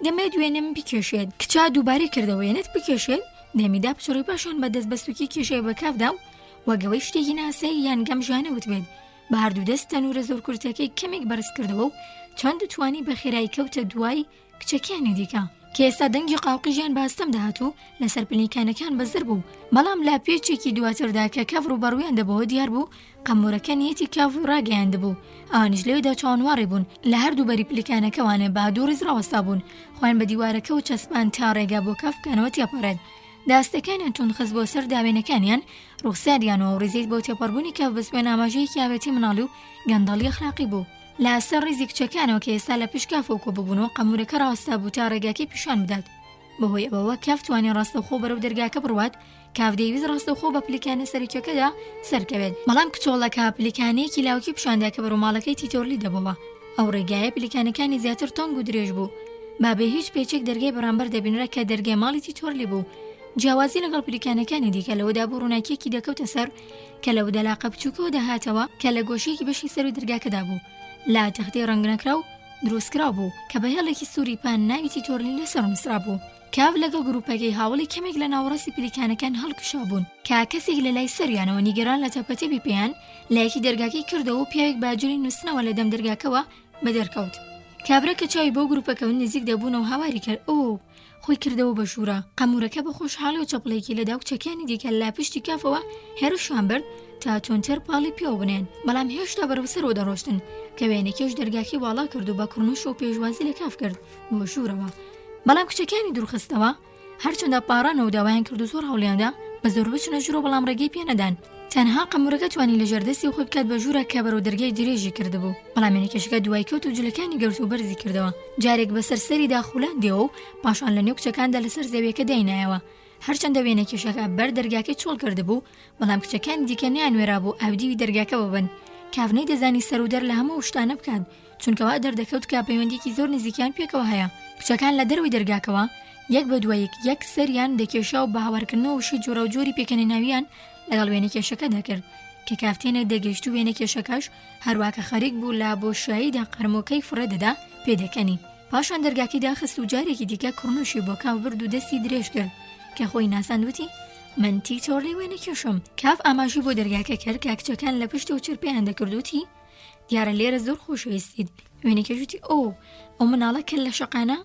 دەمێت وێنەم بکێشێت کچا دووبارەی کردەوە وێنێت بکێشێت دەمیدا پچڕی پاشان بە دەست بە سووکی کێشەیە بە کافدا و وەگەوەی شتێکی ناسایی یان گەمژانە وتبێت بە هەردوو دەست تەنورە زۆر کورتەکەی کەمێک بەرز کردەوە و چەند توانی بە خێرایی کەوتە دوای کچەکانی دیکە کە ئێستا دەنگی قاوقیژیان باستەم داهات و لەسەر پلیکانەکان بەزر بوو بەڵام لا پێچێکی دواتردا کە کاف ڕووبەڕوویان دەبەوە دیار بوو قەمورەکە نیەتی کاف ڕاگەیان دەبوو ئەوانیش لەوێدا چاوانواری بوون لە هەردوو بەری پلیکانەکەوانە با دوو ڕێز ڕاوەستا بوون خۆیان بە دیوارەکە و چەسپان تا ڕێگا بۆ کاف بکەنەوە تێپەڕێت داستەکانیان تون خست بۆ سەر داوێنەکانیان ڕوخساریانەوە و ڕێزیت بۆ تێپەڕبوونی کاف بە سوێن ئاماژەیەکی یاوێتی مناڵی و گەندەڵی ئەخلاقی بوو لە سەر ڕیزی کچەکانەوە کە ئێستا لە پێش کافەوە کۆ ببوونەوە قەمورەکە ڕاستا بوو تا ڕێگاکەی پیشان بدات. بەهۆی ئەوە کاف توانێ ڕاستەوخۆ بەرەو دەرگاکە بڕوات. کاف دەیویست ڕاستەوخۆ بە پلیکانە سەرچەکەدا سەرکەوێت، بەڵام کچۆڵەکە پلیکانەیەکی لاوکی پیشاندا کە بەرەو ماڵەکەی تیتۆرلی دەبەوە. ئەو ڕێگایە پلیکانەکانی زیاتر تۆنگ و درێژ بوو، بابێ هیچ پێچێک دەرگای بەرامبەر دەبینرە کە دەرگای ماڵی تیتۆرلی بوو. جیاوازی لەگەڵ پلیکانەکانی دیکە لەوەدا بوو ڕووناکیەکی دەکەوتە سەر کە لەو دەلاقە بچووکەوە دەهاتەوە کە لە گۆشەیەکی بەشی سەروی دەرگاکەدا بوو. لا تەختەی ڕەنگنەکرا و دروستکرا بوو کە بە هێڵێکی سووری پان ناوی تیتۆرلی لەسەر نووسرا بوو. کاف لەگەڵ گروپەکەی هاوڵی کەمێک لە ناوەڕاستی پلیکانەکان هەڵکشا بوون کە کەسێک لە لای سەریانەوە نیگەران لە تەپەتێبی پێیان لایەکی دەرگاکەی کردەوە و پیاوێک باجووری نووسنەوە لە دەم دەرگاکەوە بە دەرکەوت. کابرا کە چاوی بۆ گروپەکەون نزیک دەبوونەوە هاواری کرد ئەو خۆی کردەوە بە ژوورە. قەمورەکە بە خۆشحاڵی و چەپڵێکی لەدا و کچەکانی دیکە لا پشتی کافەوە هێرشیان برد تا چۆنتر پاڵی پێوە بنێن، بەڵام هێشتا بەرەوسەرەوە دەڕۆشتن کە وێنێکیش دەرگاکی واڵا کرد و بە کوڕنوش و پێشوازی لە کاف کرد بۆ ژوورەوە. بەڵام کچەکانی دوورخستەوە هەرچەندە پاڕانەوە و داوایان کرد و زۆر هەوڵیاندا بە زۆر بچنە ژوورە، بەڵام ڕێگەی پێ نەدان. تەنها قەمورەکە توانی لە ژەردەستی خۆی بکات بە ژوورە کە بەرەو دەرگای درێژی کردبوو، بەڵام وێنەکەشەکە دوای کەوت و جلەکانی گەورت و بەرزی کردەوە. جارێک بەسەر سەریدا خوڵاندیەوە و پاشان لە نێو کچەکاندا لەسەر زەویەکە داینایەوە. هەرچەندە وێنەکەشەکە بەر دەرگاکەی چۆڵ کردبوو، بەڵام کچەکانی دیکە نیانوێرا بوو ئاودیوی دەرگاکە ببن. کافنەی دەزانی سەر و دەر لە هەموو شتانە بکات، چونکەوا دەردەکەوت کا پەیوەندێکی زۆر نزیکیان پێکەوە هەیە. کچەکان لە دەروی دەرگاکەوە یەک بە دوایەک یەک سەریان دەکێشا و بە هاوارکردنەوە وشی جۆرە و جۆری پێکەنیناویان لەگەڵ وێنەکێشەکە دەکرد کە کافتێنێک دەگەیشت و وێنەکێشەکەش هەروواکە خەریک بوو لا بۆشاییدا قەرمۆکەی فڕێدەدا پێدەکەنی. پاشان دەرگاکی داخست و جارێکی دیکە کوڕنوشی بۆ کاف برد و دەستی درێژ کرد کە خۆی ناساندوتی من تیتۆرلی وێنەکێشم. کاف ئاماژی بۆ دەرگاکە کرد کە کچەکان لە پشت و چرپیان دەکردوتی دیارە لێرە زۆر خۆشەویستیت. وێنەکێشوتی ئەو مناڵە کە لە شەقانە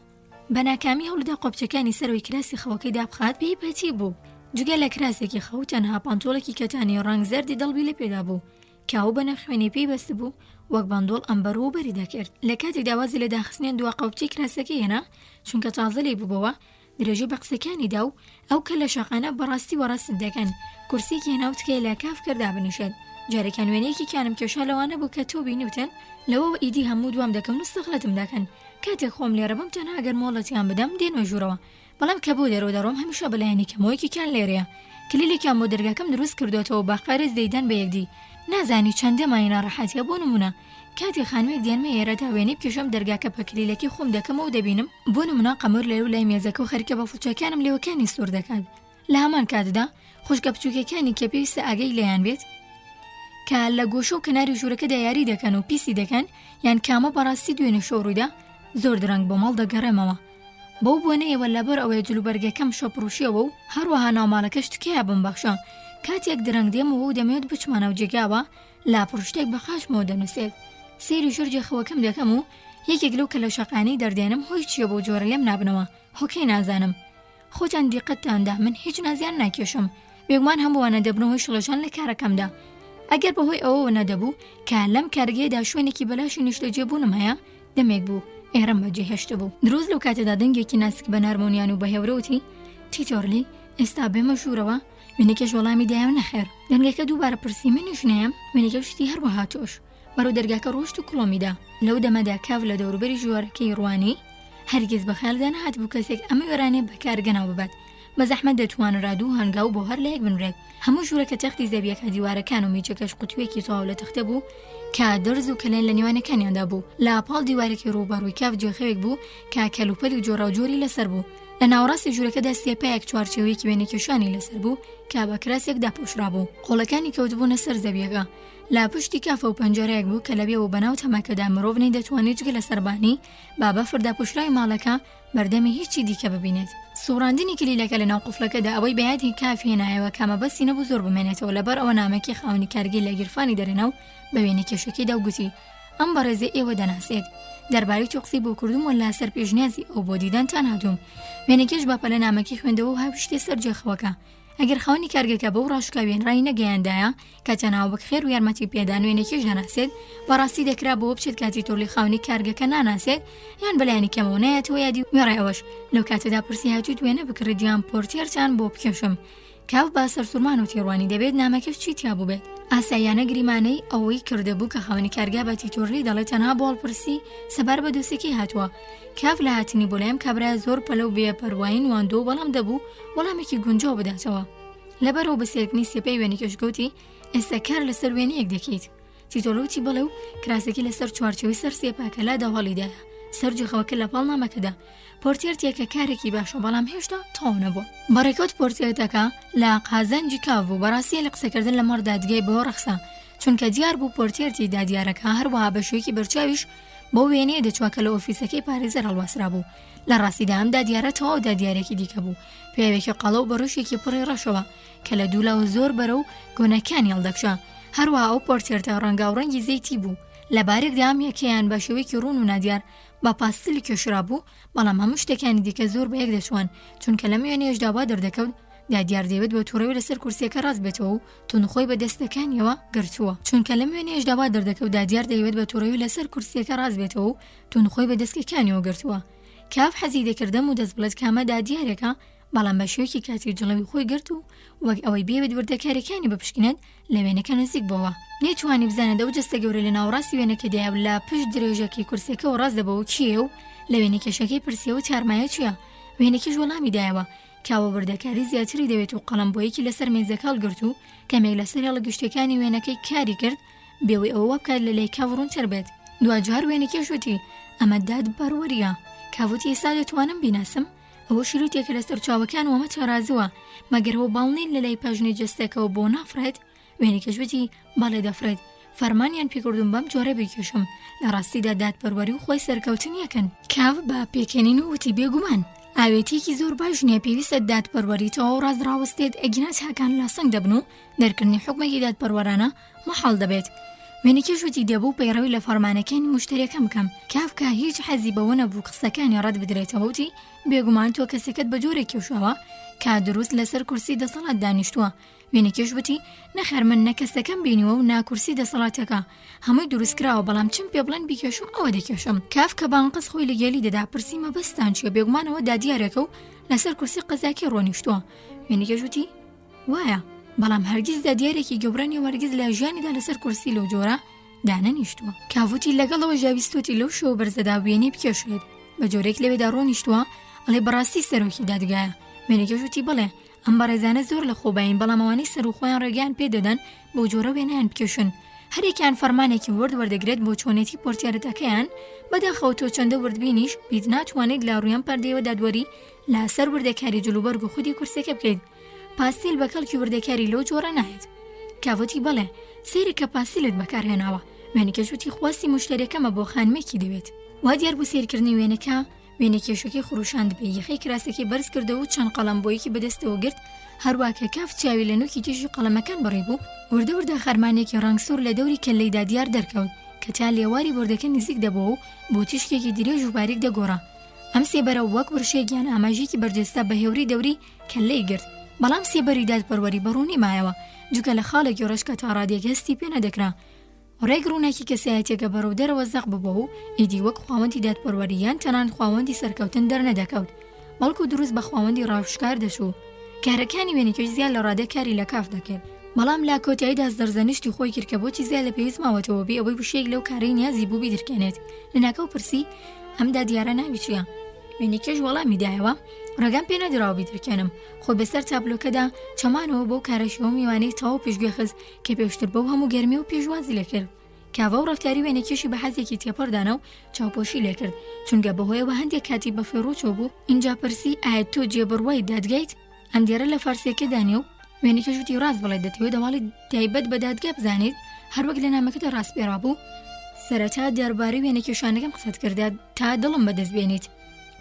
بە ناکامی هەوڵدا قۆبچەکانی سەرەوەی کراسی خەوەکەی دابخات پێی پەتی بوو. جگە لە کراسێکی خەوت تەنها پانتۆڵێکی کەتانی ڕەنگ زەردی دڵبی لە پێدا بوو کە ئەو بە نەخوێنی پێی بەست بوو وەک باندۆڵ ئەمبەر و بەری دەکرد. لە کاتێک داوازی لە داخستنیان دوا قەوچی کراسەکەی هێنا چونکە تازە لێ بووبەوە درێژی بە قسەکانی دا و ئەو کە لە شەقانە بەڕاستی وەڕاست دەکەن. کورسێکی هێناوتکەی لە کاف کردا بنیشێت. جارێکان وێنەیەکی کانم کێشا لەوانە بوو کە تۆ بینیوتن لەوە ئیدی هەموو دوام دەکەون و سەخلەتم دەکەن. کاتێک خۆم لێرە بم تەنها ئەگەر مۆڵەتیان بدەم دێنوە ژوورەوە، بەڵام کە بۆ دەرەوە دەڕۆم هەمیشە بەلایەنی کەمەوەیەکی کان لێرەیە. کلیلێکیان بۆ دەرگاکەم دروست کردوێتەوە با قەرز دەیدەن بە یەکدی. نازانی چەندە مای ناڕەحەتیە. بۆ نمونە کاتێک خانوێک دێنمە ئێرە تا وێنەی بکێشم دەرگاکە بە کلیلەکی خۆم دەکەمەوە و دەبینم بۆ نمونە قەمەر لەو لای مێزەکە و خەریکە بە فوچەکانم لێوەکانی سوور دەکات. لە هەمان کاتدا خوشکە بچووکەکانی کە پێویستە ئاگەی لەیان بێت کە لە گۆشە و کناری ژوورەکەدا یاری دەکەن و پیسی دەکەن یان کامە بەڕاستی دوێنێ شۆڕوویدا زۆر درەنگ بۆ ماڵ دەگەڕێمەوە. بەو بۆنەیەوە لەبەر ئەوەی جلوبەرگەکەم شەپڕوشیەوە و هەروەها ناوماڵەکەش تکایە بمبەخشە. کاتێک درەنگ دێمەوە و دەمەوێت بچمانە و جێگاوە لاپڕشتێک بە خاشمەوە دەنووسێت. سێری ژوورجێ خەوەکەم دەکەم و یەکێک لەو کە لە شەقانەی دەردێنم هۆی چییە بۆ جۆرە لێم نابنەوە. هۆکەی نازانم. خۆتان دیقەتتاندا من هیچ نازیان ناکێشم. بێگومان هەمووانە دەبنەوەی شڵەژان لە کارەکەمدا. ئەگەر بەهۆی ئەوەوە نەدەبوو کە لەم کارگەیەدا شوێنێکی بەلاشی نیشتەجێبوونم هەیە دەمێک بوو ئێرەم بەجێ هێشتە بوو. دروست لەو کاتەدا دەنگێکی ناسک بە نارمۆنیان و بە هێورەوتی تیتۆرلی ئێستا بێمە ژوورەوە. وێنەکەش وەڵامی دایان نەخێر. دەنگەکە دووبارە پرسی منیش نەیەم. وێنەکە شتی هەروەها تۆش. بەرەو دەرگاکە ڕۆشت و کڵۆمیدا. لەو دەمەدا کاف لە دەوروبەری ژوورەکەی ڕوانی هەرگیز بەخەیاڵدا نەهات بوو کەسێک ئەمە وێرانێ بەکارگەناو ببات. بە زەحمەت دەتوانرا دوو هەنگاو بۆ هەر لەیەک بنرێت. هەموو ژوورەکە تەختی زەویەکە دیوارەکان و میچەکەش قوتوێکی تەواو لە تەختە بوو کە دەرز و کەلێن لە نێوانەکانیاندا بوو. لاپاڵ دیوارێکی ڕووبەڕووی کاف جێخەوێک بوو کە کەلوپەلی و جۆرا و جۆری لەسەر بوو. لە ناوەڕاستی ژوورەکەدا سێپایەک چوارچێوەیەکی وێنەکێشانی لەسەر بوو کە بە کراسێکدا پۆشرا بوو. قۆڵەکانی کەوتبوونە سەر زەویەکە. لا پشتی کافە و پەنجەرەیەک بوو کە لەبێەوە بەناو تەمەکەدا مرۆڤ نەیدەتوانێت جگە لە سەربانی با بەفردا پوشرای ماڵەکە بەردەمی هیچی دیکە ببینێت. سوڕاندنی کلیلەکە لە ناو قوفڵەکەدا ئەوەی بەیادی کافی هێنایەوە کامە بەسی نەبوو زۆر بمێنێتەوە لەبەر ئەوە نامەکی خاوەنی کارگەی لە گیرفانی دەرێنە و بە وێنەکێشەکەیدا وگوتی ئەم بەڕێزەی ئێوە دەناسێت. دەربارەی توقسی بۆ کردوم و لاسەر پێشنیازی ئەو بۆ دیدانتان هاتووم. وێنەکەش باپە لە نامەکی خوێندەوە و هاوشتێ سەرجێخەوەکە. ئەگەر خاوەنی کارگەکە بەو ڕاشکا وێنڕای نەگەیاندایە کە تەناو بەخێر و یارمەتی پێدان وێنەکەش دەناسێت بەڕاستی دەکرا بۆ بچێت کاتی تۆڵی خاوەنی کارگەکە ناناسێت یان بەلایانی کەمەوە نایەتەوە یادی وێڕای ئەوەش. لەو کاتەدا پرسی هاتووت وێنە بکڕیت یان پۆرتێرتان بۆ بکێشم. کاف با سەرسوورمان و تێڕوانی دەبێت نامەکەش چی تیا بوو بێت. ئاساییانە گریمانەی ئەوەی کردهبوو کە خاوەنی کارگا بە تیتۆڕی دەڵێت تەنها بۆڵپرسی سەبار بە دۆسێکی هاتووە. کاف لە هاتنی بۆ لایەم کابرا زۆر پەلە و بێپەروایی نواندۆ بەڵام دەبوو وەڵامێکی گونجاو بداتەوە. لەبەرەوە بە سێرکردنی سێپەی وێنەکەش گوتی ئێستا کار لەسەر وێنەیەک دەکەیت. تیتۆڵوتی بڵێ و کراسێکی لەسەر چوارچەوەی سەر سێپاکە لا داهەڵیدایە سەر جوخەوەکە لە پاڵ نامەکەدا. پۆرتێرتێکە کارێکی باشە بەڵام هێشتا تەواو نەبووە. بەڕێکەوت پۆرتێرتەکە لە قازانجی کاف بوو بەڕاستی لە قسەکردن لە مەڕ دادگای بۆ ڕەخسا چونکە دیار بوو پۆرتێرتی دادیارەکە هەروەها بە شوێکی بەرچاویش بۆ وێنەیە دەچووە کە لە ئۆفیسەکەی پارێزەر هەڵواسرا بوو. لە ڕاستیدا ئەم دادیارە تەواو دادیارێکی دیکە بوو پێوێکی قەڵە و بەڕۆژێکی پڕی ڕەشەوە کە لە دوولاوە زۆر بەرە و گۆنەکانی هەڵدەکشا. هەروەها ئەو پۆرتێرتە ڕەنگاوڕەنگی زەیتی بوو لە بارێکدا ئەم یەکەیان بە شێوەیەکی ڕوون و نادیار با پاستلی کێشرا بوو بەڵام هەموو شتەکانی دیکە زۆر بە یەک دەچوان چونکە لەم وێنەیەشدا وا دەردەکەوت دادیار دەیەوێت بە تووڕەوی لەسەر کورسیەکە ڕاست بێتەوە و تونخۆی بە دەستەکانیەوە گرتووە چونکە لەم وێنەیەشدا وا دەردەکەوت دادیار دەیەوێت بە تووڕەوی لەسەر کورسیەکە ڕاست بێتەوە و تونخۆی بە دەستەکانیەوە گرتووە. کاف حەزی دەکردەم و دەست بڵێت کامە دادیارێکە بەڵام بە شێوەیەکی کاتی جڵەوی خۆی گرت و وەک ئەوەی بێوێت وردەکارەکانی بپشکنێت لە وێنەکە نزیک بەوە. نەیتوانی بزانێت ئەو جەستە گەورە لە ناوڕاستی وێنەکەدایە و لە پشت درێژەکەی کورسەکە و ڕاست دەبەوە چییە و لە وێنە کێشەکەی پرسیەوە چارمایە چییە. وێنەکەش وەڵامی دایەوە کاوە وردەکاری زیاتری دەوێت و قەڵەمبۆیەکی لەسەر مێزەکەڵ گرت و کەمێک لەسەر هێڵە گشتەکانی وێنەکەی کاری کرد بێوەی ئەوە بکات لە لای کاو ڕوونتر بێت. دوجار وێنەکەش وتی ئەمە دادبەروەریە. کاوتی ئێستا دەتوانم بیناسم. ئەوە شروتێکە لەسەر چاوەکان وەمە تێڕازوە مەگەرەوە باڵنین لە لای پاژنەی جەستەکەەوە بۆ نافرێت. وێنەکەش وتی بەڵێ دەفرێت فەرمانیان پێکردوم بەم جۆرە بکێشم لە ڕاستیدا دادپەروەری و خۆی سەرکەوتن یەکەن. کاو بە پێکەنین و وتی بێگومان ئاوێتێکی زۆر باش نییە پێویستە دادپەروەریتەوە و ڕازراوەستێت ئەگینات هاکان لە سنگ دەبن و دەرکردنی حکومێکی دادپەروەرانە مەحاڵ دەبێت. وێنەکەش وتی دەبوو پەیڕەوی لە فەرمانەکانی موشتەریەکە بکەم. کافکا هیچ حەزی بەوە نەبوو قسەکانی ڕەت بدرێتەوە وتی بێگومان تۆ کەسێکت بە جۆرێک کێشاوە کا دروست لەسەر کورسی دەسەڵات دانیشتووە. وێنەکەش وتی نەخێر من نەکەسەکەم بینیوە و ناکورسی دەسەڵاتەکە هەمووی دروستکراوە بەڵام چم پێ بڵێن بیکێشم ئەوە دەکێشم. کاف کە بانقەس خۆی لە گێلی دەدا پرسی مەبەستان چیە بێگومانەوە دادیارێکە و لەسەر کورسی قەزاکی ڕۆنیشتووە. وێنەکەش وتی وایە بەڵام هەرگیز دادیارێکی گەورەنی وەرگیز لە ژیانیدا لەسەر کورسی لەو جۆرە دانەنیشتووە. کاوتی لەگەڵەوە ژاویستوتی لەو شەوە بەرزەدا وێنەی بکێشێت بە جۆرێک لەوێدا ڕۆنیشتووە ئەڵێ بەڕاستی سەرۆکی دادگایە. وێنەکەش وتی بڵێ ئەم بەڕێزانە زۆر لە خۆباین بەڵام ئەوانەی سەر و خۆیان ڕێگەیان پێدەدەن بۆ جۆرە وێنەیان بکێشن. هەرێکیان فەرمانێکی وەردەگرێت بۆ چۆنێتی پۆرتێرەتەکەیان بەداخەوە تۆ چەندە وردبینیش بیت ناتوانێت لە ڕوویان پەردەیەوە دادوەری لەسەر وردەکاری جلوبەرگ و خودی کورسەکە بکەیت. پاسیل بە کەڵکی وردەکاری لەو جۆرە نایێت. کاوتی بڵێ سێری کە پاسیلت بەکارهێناوە. وێنەکەش وتی خواستی موشتەرەکەمە بۆ خانمێکی دەوێت. وا دیار بوو سیرکردنی وێنەکە وێنەکێشەکەی خروشاند بێ یەخەی کراسێکی بەرز کردەوە و چەند قەڵەمبۆیەکی بەدەستەوە گرت هەروە کە کاف چاوی لە نوکی تیژی قەڵەمەکان بڕێ بوو وردە خەرمانێکی ڕەنگسوور لە دەوری کەلەی دادیار دەرکەوت کە تا لێواری بردەکە نزیک دەبەوە و بۆ تیشکێکی درێژ و باریک دەگۆڕا. ئەم سێبەرە وەک ورشێکیان ئاماژێکی بەرجەستە بە هێوری دەوری کەلەی گرت بەڵام سێبەری دادپەروەری بەڕوونی مایەوە جوکە لە خاڵێکی ڕێژکە تا ڕادێک هەستی پێ نەدەکرا. ڕێک ڕوونێکی کەسایەتێکە بەرەو دەرەوە زەق ببەوە و ئیدی وەک خواوەندی دادپەروەریان تەنان خواوەندی سەرکەوتن دەرنەدەکەوت بەڵکو دروست بە خواوەندی ڕاوشکار دەچوو. کارەکانی وێنەکەش زیاد لە ڕادە کاری لە کاف دەکرد بەڵام لا کۆتاییدا دەرزەنشتی خۆی کرد کە بۆچی زیاد لە پێویست ماوەتەوە بێ ئەوەی بشێک لەو کارەی نیازی بوو بیدرکێنێت. لەناکەو پرسی ئەم دادیارە ناوی چییە؟ وێنەکەش وەڵامی دایەوە ڕێگەم پێ نەدراوە بیدرکێنم خۆ بەسەر تابلۆکەدا چەمانەوە بۆ کارەشەوە میوانەی تەواو پێشگوێ خز کە پێشتر بەو هەموو گەرمی و پێشوازی لەکرد. کاوە و ڕفتاری وێنەکێشی بە حەزێکی تێپەردانە و چاوپۆشی لێکرد چونکە بەهۆیەوە هەندێک کاتی بە فێڕۆچۆ بوو. اینجا پرسی ئایا تۆ جێبڕوای دادگایت؟ ئەم دیێرە لە فارسیەکە دانێ و وێنەکەش وتی ڕاست بڵێ دەتەوێت دەواڵی تایبەت بە دادگا بزانیت هەروەک لە نامەکەدا ڕاستپێڕا بوو. سەرەتا دەربارەی وێنەکێشانەکەم قسەت کردا تا دڵم بەدەست بێنیت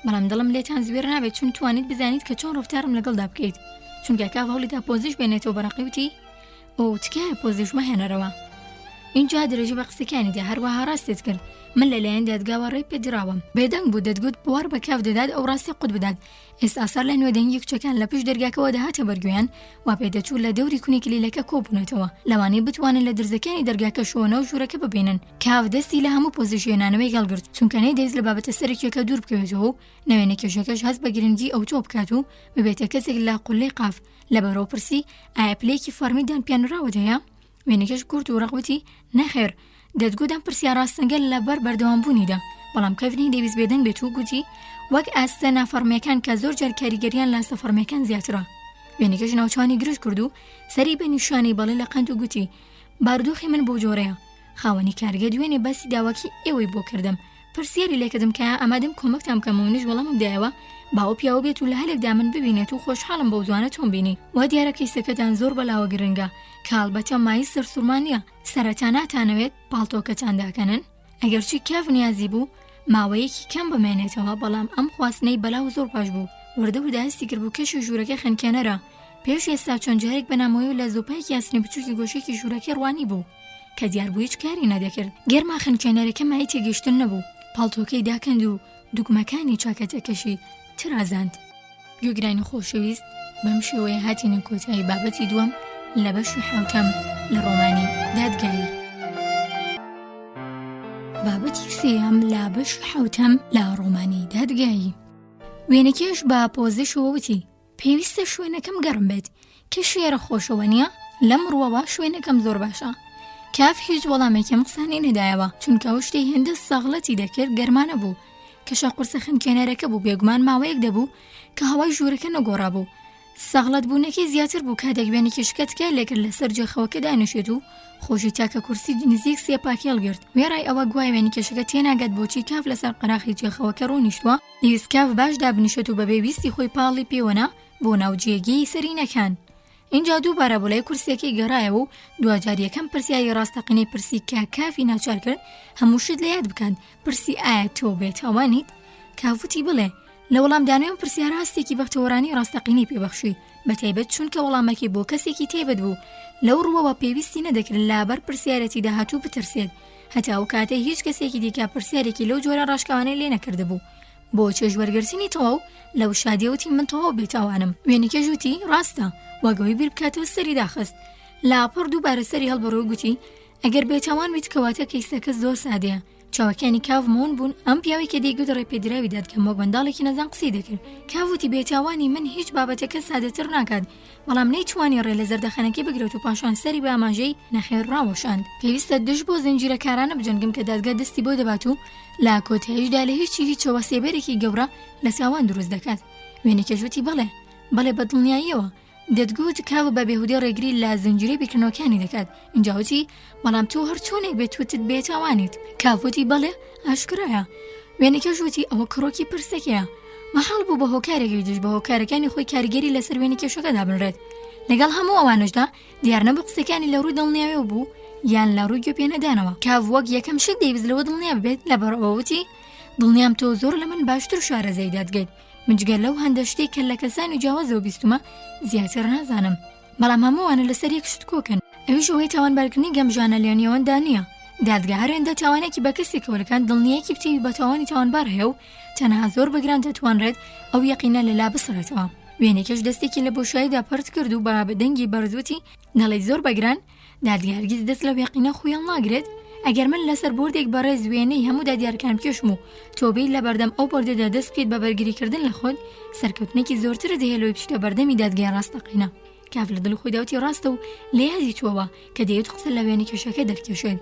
بەڵام دڵم لێتان زوێر نابێت چون توانیت بزانیت کە چۆن ڕفتارم لەگەڵدا بکەیت چونکە کاف هەوڵی تا پۆزیش بێنێتەوە بەڕقی وتی ئەو تکایە پۆزیش مەهێنەرەوە. اینجا درێژە بە قسەکانیدا هەروەها ڕاستت کرد من لەلایەن دادگاوە ڕێی پێدراوم بێدەنگ بوو دەتگوت بوار بە کاف دەدات ئەو ڕاستی قوت بدات ئێستا ئاسار لە نوێ دەنگی کچەکان لە پشت دەرگاکەوە دەهاتە بەرگویان وا پێدەچوو لە دەوری کونی کلیلەکە کۆبوونێتەوە لەوانەی بتوانن لە درزەکانی دەرگاکە شۆنە و ژوورەکە ببینن کاف دەستی لە هەموو پۆزیشنانەوەی هەڵگرت چونکە نەیدەویست لە بابەتە سەرکیەکە دوور بکەوێتەوە و ناوێنە کێشەکەش هەست بە گرنگی ئەو تۆ بکات و ببێتە کەسێک لە قولەی قاف لەبەرەوە پرسی ئایا پلەیەکی فەرمیدان پیانراوە هەیە وێنەکەش کورت و ڕەقوتی نەخێر دەتگوتم پرسیار ڕاستەنگەل لەبەر بەردەوامبوونیدا بەڵام کەفنی دەویست بێدەنگ بێت و گوتی وەک ئاستە نافەرمیەکان کە زۆر جار کاریگەریان لە سەفەرمیەکان زیاترە وێنەکەش ناوچوانی گرژ کرد و سەری بە نیشانی بەڵێ لە قەند و گوتی بارودۆخی من بۆ جۆرەیە خاوەنی کارگە دوێنێ باسی داواکی ئێوەی بۆ کردم پرسیاری لێکردم کە ئامادەم کۆمەکتان بکەم و منیش وەڵامم دایەوە باوە پیاوە بێت و لە هەلێکدا من ببینێت و خۆشحاڵم بەو جوانە تۆم بینی وا دیارە کەیسەکەتان زۆر بەلاوە گرنگە کە ئەڵبەتە مای سەرسوورمان نییە سەرەتا ناتانەوێت پاڵتۆکەتان داکەنن ئەگەرچی کاف نیازی بوو ماوەیەکی کەم بمێنێتەوە بەڵام ئەم خواستنەی بەلاو زۆر باش بوو وردە وردە هەستی کرد بوو کەشی ژوورەکە خەنکێنەرە پێش ئێستا چۆن جارێک بەنامەوەی و لە زۆپایەکی یاسنی بچووکی گۆشێکی ژوورەکەی ڕوانی بوو کە دیار بوو هیچ کاری نەدەکرد گەرما خەنکێنەرەکە مای تێگەشتن نەبوو پاڵتۆکەی داکەند و دوگمەکانی چاکەتەکەشی ترازاند گوێگرانی خۆشەویست بەم شێوەیە هاتینە کۆتایی بابەتی دووەم لە بەشی حوتەم لە ڕۆمانی دادگایی بابەتی سێیەم لە بەشی حوتەم لە ڕۆمانی دادگایی وێنەکەش بە پۆزیشەوە وتی پێویستە شوێنەکەم گەڕم بێت کە شێرە خۆشەوە نییە لەم ڕووەوە شوێنەکەم زۆر باشە کاف هیچ وەڵامێکم قسانی نەدایەوە چونکە ئەو شتەی هێندە سەغڵەتی دەکرد گەرمانە بوو کەشە قورسە خەنکێنەرەکە بوو بێگومان ماوەیەک دەبوو کە هەوای ژوورەکە نەگۆڕا بوو سەغڵەت بوونەکەی زیاتر بوو کاتێک وێنێکی شکەتکە لێکرد لەسەر جێخەوەکە دانیشێت و خۆشی تاکە کورسی نزیک سێ پاکی هەڵگرت وێڕای ئەوە گوای وێنەکەشەکە تێناگات بۆچی کاف لەسەر قەراخی جێخەوەکە ڕوونیشتووە دەویست کاف باش دابنیشێت و بەبێ ویستی خۆی پاڵی پێوەنا بۆ ناوجێگەی سەرینەکان اینجا دووبارە بۆ لای کورسێکی گەڕایەوە و دوجاریەکەم پرسیاری ڕاستەقینەی پرسی کە کافی ناچار کرد هەموو شت لە یاد بکەن پرسی ئایا تۆ بێتاوانیت کافوتی بڵێ لە وەڵامدانەوەم پرسیار هەستێکی بەختەوەرانی ڕاستەقینەی پێبەخشی بەتایبەت چونکە وەڵامەکەی بۆ کەسێکی تێبەت بوو لەو ڕووەوە پێویستی نەدەکرد لابەر پرسیارەتی داهاتوو بترسێت هەتا ئەو کاتەی هیچ کەسێکی دیکە پرسیارێکی لەو جۆرە ڕاشکەوانەی لێ نەکرده بوو بۆ چێژوەرگرتنی تەواو لەو شادیەوتی من تەواو بێتاوانم وێنەکەش وتی ڕاستە واگەوەی بیر بکاتەوە سەری داخست لاپەڕ دووبارە سەری هەڵبڕەوە گوتی ئەگەر بێتاوان بیت کەواتە کەیسەکە زۆر سادەیە چاوەکانی کاف مون بوون ئەم پیاوەی کە دەیگوت ڕێپێدراوی دادکەم وەک بەنداڵێکی نەزان قسەی دەکرد کاوتی بێتاوانی من هیچ بابەتەکە سادەتر ناکات بەڵام نەیتوانی ڕێ لە زەردەخەنەکەی بگرێت و پاشان سەری بە ئاماژەی نەخێر ڕاوەشاند پێویستە دژ بۆ زنجیرەکارانە بجەنگم کە دادگا دەستی بۆ دەبات و لا کۆتاییشدا لە هیچ چاوەسێبەرێکی گەورە لە چاوان دروست دەکات وێنەکەژوتی بەڵێ بەدڵنیاییەوە دەتگوت کاو بە بێهودی ڕێگری لە زنجیرەی بیرکردنەوەکانی دەکات اینجاوتی بەڵام تۆ هەر چۆنێک بێتوتت بێتاوانیت کاوتی بەڵێ ئاشکرایە وێنەکەژوتی ئەوە کڕۆکی پرسێکەیە مەحاڵ بوو بە هۆکارێکی دژ بە هۆکارەکانی خۆی کاریگەری لەسەر وێنەکەشەکەدا بنرێت لەگەڵ هەموو ئەوانشدا دیار نەبوو قسەکانی لە ڕووی دڵنیاوی بوو یان لە ڕووی گوێپێنەدانەوە کاو وەک یەکەم شت دەیویست لەوە دڵنیا بێت لەبەرەوەوتی دڵنیام تۆ زۆر لە من باشتر شارەزای دادگەیت منجگەر لەو هەندە شتێک کە لە کەسانی جیاوازەوە بیستمە زیاتر نازانم بەڵام هەمووانە لەسەر یەک شت کۆکن ئەویش ئەوەی تاوانبارکردنی گەمژانە لێنیەوەندا نییە دادگا هەرێندە تاوانێکی بە کەسی کەولەکان دڵنیەکی بتێوی بە تاوانی تاوانبار هەیە و تەنها زۆر بەگران دەتوانرێت ئەو یەقینە لەلا بسڕێتەوە وێنێکەش دەستێکی لە بۆشاییدا پەرت کرد و بە دەنگی بەرزوتی نەڵێ زۆر بەگران دادگا هەرگیز دەست لە یەقینە خۆیان ناگرێت ئەگەر من لەسەر بۆردێک بەڕێز وێنەی هەموو دادیارکان بکێشم و تۆبەی لە بەردەم ئەو بۆردەدا دەست بکەیت بە بەرگریکردن لە خۆت سەرکەوتنێکی زۆرترە دەهێلەوەی پشتە بەردەمی دادگای ڕاستەقینە کاف لە دڵ خۆی داوتی ڕاستە و لێ یادی تووەوە کە دەیەوێت قسە لە وێنەکەشەکە دەرکێشێت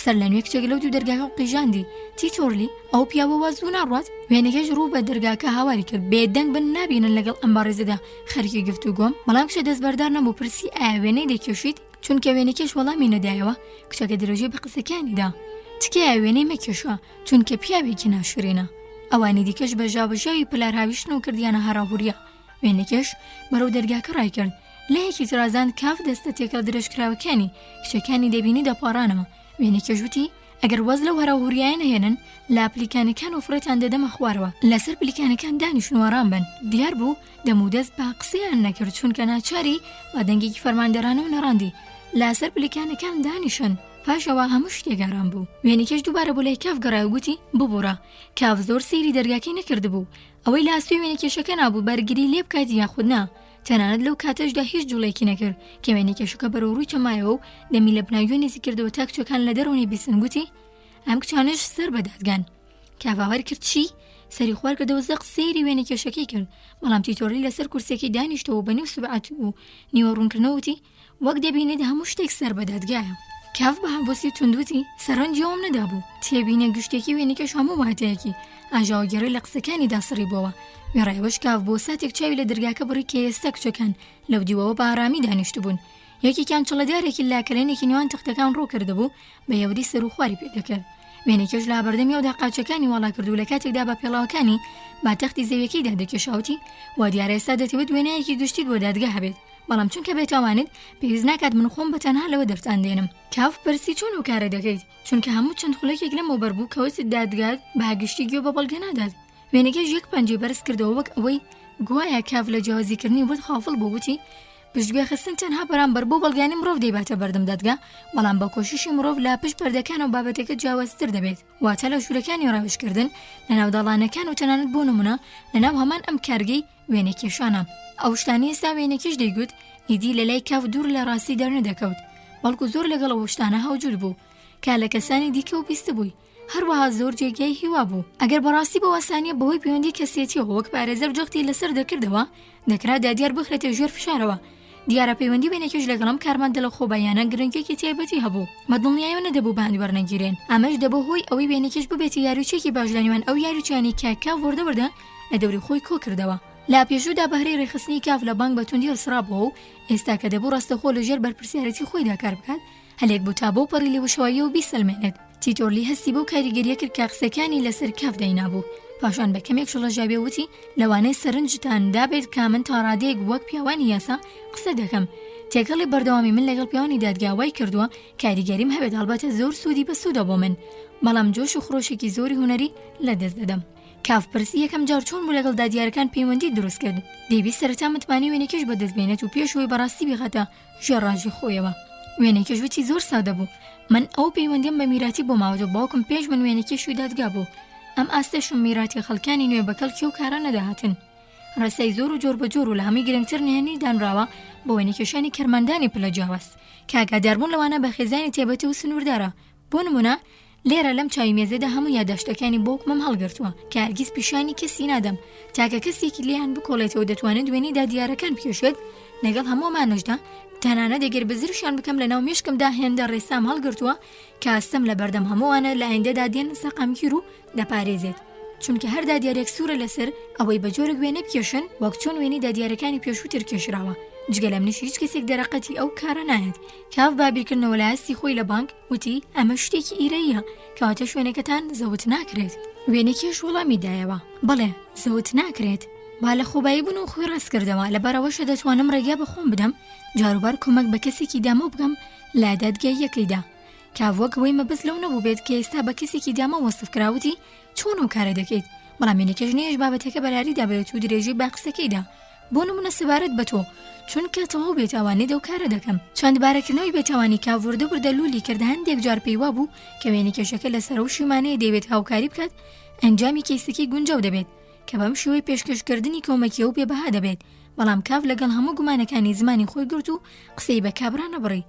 سەر لە نوێ کچێک لەو دوو دەرگاکە و قیژاندی تیتۆرلی ئەو پیاوە وازوو ناڕوات وێنەکەش ڕوو بە دەرگاکە هاواری کرد بێدەنگ بن نابینن لەگەڵ ئەم بەڕێزەدا خەریکی گفتوگۆم بەڵام کچە دەستبەردار نەبوو پرسی ئایا وێنەی دەکێشیت چونکە وێنەکەش وەڵامی نەدایەوە کچەکە درۆژی بە قسەکانیدا تکایە وێنەی مەکێشە چونکە پیاوێکی ناشرینە ئەوانی دیکەش بە ژاوژاوی پلار هاویشتن و کردیانە هەراهوریە وێنەکەش بەرەو دەرگاکە ڕای کرد لە یەکی ترازان کاف دەستە تێکەڵ درێژکراوەکانی کچەکانی دەبینی دەپاڕانەوە وێنەکەژوتی ئەگەر وەز لەو هەراهوریایە نەهێنن لە پلیکانەکان و فرەتان دەدەمە خوارەوە لەسەر پلیکانەکان دانیشن وەڕام بن دیار بوو دەمودەست بە قسەیان نەکرد چونکە ناچاری بە دەنگێکی فەرماندەرانە و نەڕاندی لەسەر پلیکانەکان دانیشن پاشەوە هەموو شتێک ئارام بوو. وێنێکیش دووبارە بۆ لای کاف گەڕای و گوتی ببوورە. کاف زۆر سەیری دەرگاکەی نەکردبوو، ئەوەی لە ئاسوی وێنێکێشەکە نابوو بەرگری لێ بکات یاخود نا. تەنانەت لەو کاتەشدا هیچ جوڵێکی نەکرد کە وێنێکێشەکە بەرەو ڕووی چەمایەوە و دەمی لە بناویۆ نزیک کردەوە تا کچەکان لە دەرەوەی بیستن. گوتی ئەم کچانەش سەر بەدادگان. کاف هاوار کرد چی؟ سەری خوار کردەوە زەق سەیری وێنێکێشەکەی کرد، بەڵام تیتۆڕی لەسەر کورسێکی دانیشتەوە بە نێو سوبعەت و نیوە ڕوونکردنەوەتی وەک دەبینێت هەموو شتێک سەر بەدادگایە. کاف بە هەبۆسی توندوتی سەرنجەوەم نەدابوو، تێبینە گشتێکی وێنێکەش هەموو واتەیەکی ئاژاوگەڕی لە قسەکانی داسڕی بۆەوە. وێڕایەوەش کاف بۆ ساتێک چاوی لە دەرگاکە بڕی کە ئێستا کچەکان لەو دیوەوە بە ئارامی دانیشت بوون. یەکێکیان چڵەدارێکی لاکەلێنێکی نێوان تەختەکان ڕوو کردبوو بە یەوری سەر و خواری پێدەکرد. وێنێکەش لا بەردەمیەوەدا قاچەکانی وەڵا کردو لە کاتێکدا بە پێڵاوەکانی با تەختی زەویەکەیدا دەکێشاوتی وا دیارە ئێستا دەتەوێت وێنەیەکی گشتیت بۆ دادگا هەبێت، بەڵام چونکە بێتاوانێت پێویست ناکات من خۆم بە تەنها لەوە دەرتان دێنم. کاف پرسی چۆن و کارە دەکەیت؟ چونکە هەموو چەند خولەکێک لەمەوە بەربوو کەوتت دادگات بە گشتی گوێ بە بەڵگە نادات. وێنێکەش یەک پەنجەی بەرز کردەوە وەک ئەوەی گوایە کاف لە جیاوازیکردنی بوت خافڵ بوو. وتی پشتگوێ خستن تەنها بەرامبەر بۆ بەڵگانی مرۆڤ دەیباتە بەردەم دادگا، بەڵام بە کۆششی مرۆڤ لا پشت پەردەکان و بابەتەکە جیاوازتر دەبێت. واتە لە ژوورەکانی ڕاوێژکردن لەناو داڵانەکان و تەنانەت بۆ نمونە لەناو هەمان ئەم کارگەی وێنێکێشانە. ئەو شتانی ئێستا وێنێکیش دەیگوت ئیدی لە لای کاف دوور لە ڕاستی دەرنەدەکەوت، بەڵکو زۆر لەگەڵ ئەو شتانە هەوجود بوو کا لە کەسانی دیکە و بیست بووی. هەروەها زۆر جێگای هیوا بوو ئەگەر بەڕاستی بە واسانیە بەهۆی پەیوەندی کەسێتیەوە وەک پارێزەر جەختی لەسەر دەکردەوە دەکرا دادیار بخرێتە ژێر فشارەوە. دیارە پەیوەندی وێنێکیش لەگەڵم کارمەندە لە خۆبایانە گرنگێکی تایبەتی هەبوو، مەدڵنیایەوە نەدەبوو بەهاند وەرنەگیرێن. ئەمەش دەبوو هۆی ئەوەی وێنێکیش ببێتی یاریچێکی باش لە نێوان ئەو یاریچانی کاکا وەردەوردە لە دەوری خۆی کۆ کردەوە. لا پێشوودا بەهرەی ڕێخستنی کاف لە بانک بە توندی هەڵسرابەوە و ئێستا کە دەبوو ڕاستەخۆ لەژێر بەرپرسیارەتی خۆیدا کار بکات هەلێک بوو تا بۆ پەڕی لێوشەواییەوە بیسەلمێنێت. تیتۆرلی هەستی بۆ کاریگەریە کرد کە قسەکانی لەسەر کاف داینابوو. پاشان بە کەمێک شڵەژابێ وتی لەوانەیە سەرنجتان دابێت کا من تا ڕادەیەک وەک پیاوانی یاسا قسە دەکەم. تێکەڵی بەردەوامی من لەگەڵ پیاوانی دادگاوای کردووە کاریگەریم هەبێت هەڵبەتە زۆر سوودی بەسوودە بۆ من، بەڵام جۆش و خڕۆشێکی زۆری هوەری لەدەست دەدەم. کاف پرسی یەکەم جار چۆن بوو لەگەڵ دادیارەکان پەیوەندی دروست کرد. دەیویست سەرەتا متمانی وێنێکیش بەدەستبێنێت و پێشەوەی بەڕاستی بخاتە ژێڕاژی خۆیەوە. وێنێکیش وتی زۆر سادە بوو، من ئەو پەیوەندیم بە میراتی بۆ ماوەتە باوکم پێش من وێنێکیشوی دادگا بوو. ئەم ئاستەشم میراتی خەڵکانی نوێ بەکەڵکی و کارە نەداهاتن. ڕسەی زۆر و جۆر بە جۆر و لە هەمی گرنگتر نهێنی دانراوە بۆ وێنێکێشانی کەرماندانی پلە جیاواز کە ئاگاداربوون لەوانە بە خێزانی تێبەتی و سنووردارە. بۆ نمونە لێرە لەم چاوی مێزەدا هەموو یادداشتەکانی بۆکمم هەڵگرتووە کە هەرگیز پیشانی کەسی نادەم تاکە کەسێکی لێیان بکۆڵێتەوە دەتوانێت دوێنەی دادیارەکان بکێشێت. لەگەڵ هەموومانەشدا تەنانە دەگەر بزرشان بکەم لە ناو مێشکمدا هێندە ڕێسام هەڵگرتووە کە ئاستەم لە بەردەم هەمووانە لە ئایندەدا دێن سەقامگیر و دەپارێزێت، چونکە هەر دادیارێک سوورە لەسەر ئەوەی بە جۆرە وێنە بکێشن وەک چۆن وێنەی دادیارەکانی پێشووتر کێشراوە. جگە لەم نش هیچ کەسێک دەرەقەتی ئەو کارە نایەت. کاف بابیرکردنەوە لە هەستی خۆی لە بانک وتی ئەمە شتێکی ئیرەیە کەواتە شوێنەکەتان زەوت ناکرێت. وێنێکیش وەڵامی دایەوە بەڵێ زەوت ناکرێت. با لە خۆبایی بوون و خۆی ڕاست کردەوە لەبەرەوەشە دەتوانم ڕێگا بە خۆم بدەم جاروبار کۆمەک بە کەسێکی دامە بگەم لا دادگای یەکەیدا. کاف وەک ئەوەی مەبەست لەو نەبوو بێت کە ئێستا بە کەسێکی دامە وەسف کراوتی چۆن ئەو کارە دەکەیت، بەڵام وێنێکیش نێژ بابەتەکە بەراریدا بێت و درێژی با قسەکەیدا. بۆ نمونە سەبارەت بە تۆ چونکە تەواو بێتاوانی دەو کارە دەکەم. چەندبارەکردنەوەی بێتاوانی کاف وردە لولی کرد هەندێک جار پێیوا بوو کە وێنێکێشەکە لەسەر و شیمانەیە دەیەوێت هاوکاری بکات ئەنجامی کەیسەکەی گونجاو دەبێت کە بەم شێوەی پێشکەشکردنی کۆمەکیە و بێبەها دەبێت. بەڵام کاف لەگەڵ هەموو گومانەکانی زمانی خۆی گرت و قسەی بە کابرا نەبڕی.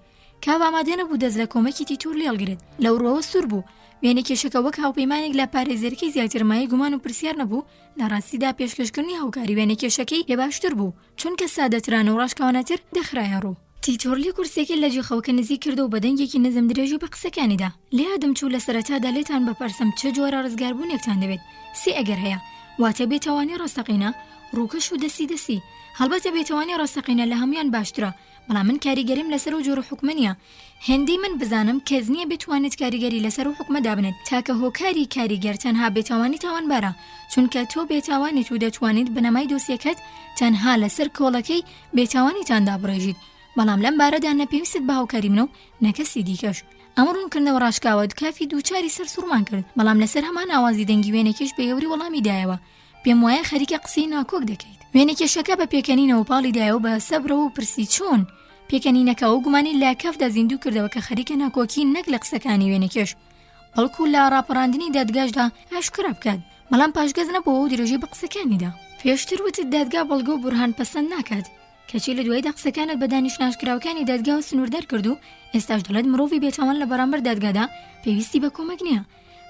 کاف ئامادە نەبوو دەست لە کۆمەکی تیتۆر لێڵگرێت. لەو ڕۆوە سوور بوو. وێنێکێشەکە وەک هاوپەیمانێک لە پارێزەرەکەی زیاترمایی گومان و پرسیار نەبوو لە ڕاستیدا پێشکەشکردنی هاوکاری وێنێکێشەکەی لێ باشتر بوو چونکە سادەترانە و ڕاشکاوانەتر دەخرایە ڕوو. تیتۆرلی کورسێکی لە جێخەوەکە نزیک کردە و بە دەنگێکی نەزم درێژی بە قسەکانیدا لێ ئادەم چوو لە سەرەتادا لێتان بەپەرسم چه جۆرە ڕزگاربوونێکتان دەوێت سی ئەگەر هەیە واتە بێتاوانی ڕاستەقینە ڕووکەش و دەسی هەڵبەتە بێتاوانی ڕاستەقینە لە هەمویان باشترە، بەڵام من کاریگەریم لەسەر و جۆرە حکومە نییە. هێندەی من بزانم کەس نییە بتوانێت کاریگەری لەسەر و حکومە دابنێت تاکە هۆکاری کاریگەر تەنها بێتاوانی تاوانبارە، چونکە تۆ بێتاوانیت و دەتوانیت بنەمای دۆسیەکەت تەنها لەسەر کۆڵەکەی بێتاوانیتان دابڕێژیت. بەڵام لەم بارەدا نەپێویست بە هاوکاری منە و نەکەسی دیکەش. ئەمە ڕوونکردنەوە ڕاشکاوە کافی دووچاری سەر سوورمان کرد، بەڵام لەسەر هەمان ئاوازی دەنگی وێنێکیش بە یەوری وەڵامی دایەوە. پێم وایە خەریکە قسەی ناکۆک دەکەیت. وێنێکێشەکە بە پێکەنینەوە پاڵی دایەوە بە سەبرەوە و پرسی چۆن؟ پێکەنینەکە و گومانی لە کەفدا زیندوو کردەوە کە خەریکە ناکۆکی نەک لە قسەکانی وێنەکەش بەڵکو لە ڕاپەڕاندنی دادگاشدا ئاشکرا بکات بەڵام پاشگەز نەبووە و درێژەی بە قسەکانیدا پێشتر وتت دادگا بەڵگە و بورهان پەسەند ناکات کەچی لە دوایدا قسەکانت بە دانیشتناشکراوەکانی دادگا و سنووردار کرد و ئێستاش دەڵێت مرۆڤی بێتاوان لە بەرامبەر دادگادا پێویستی بە کۆمەک نییە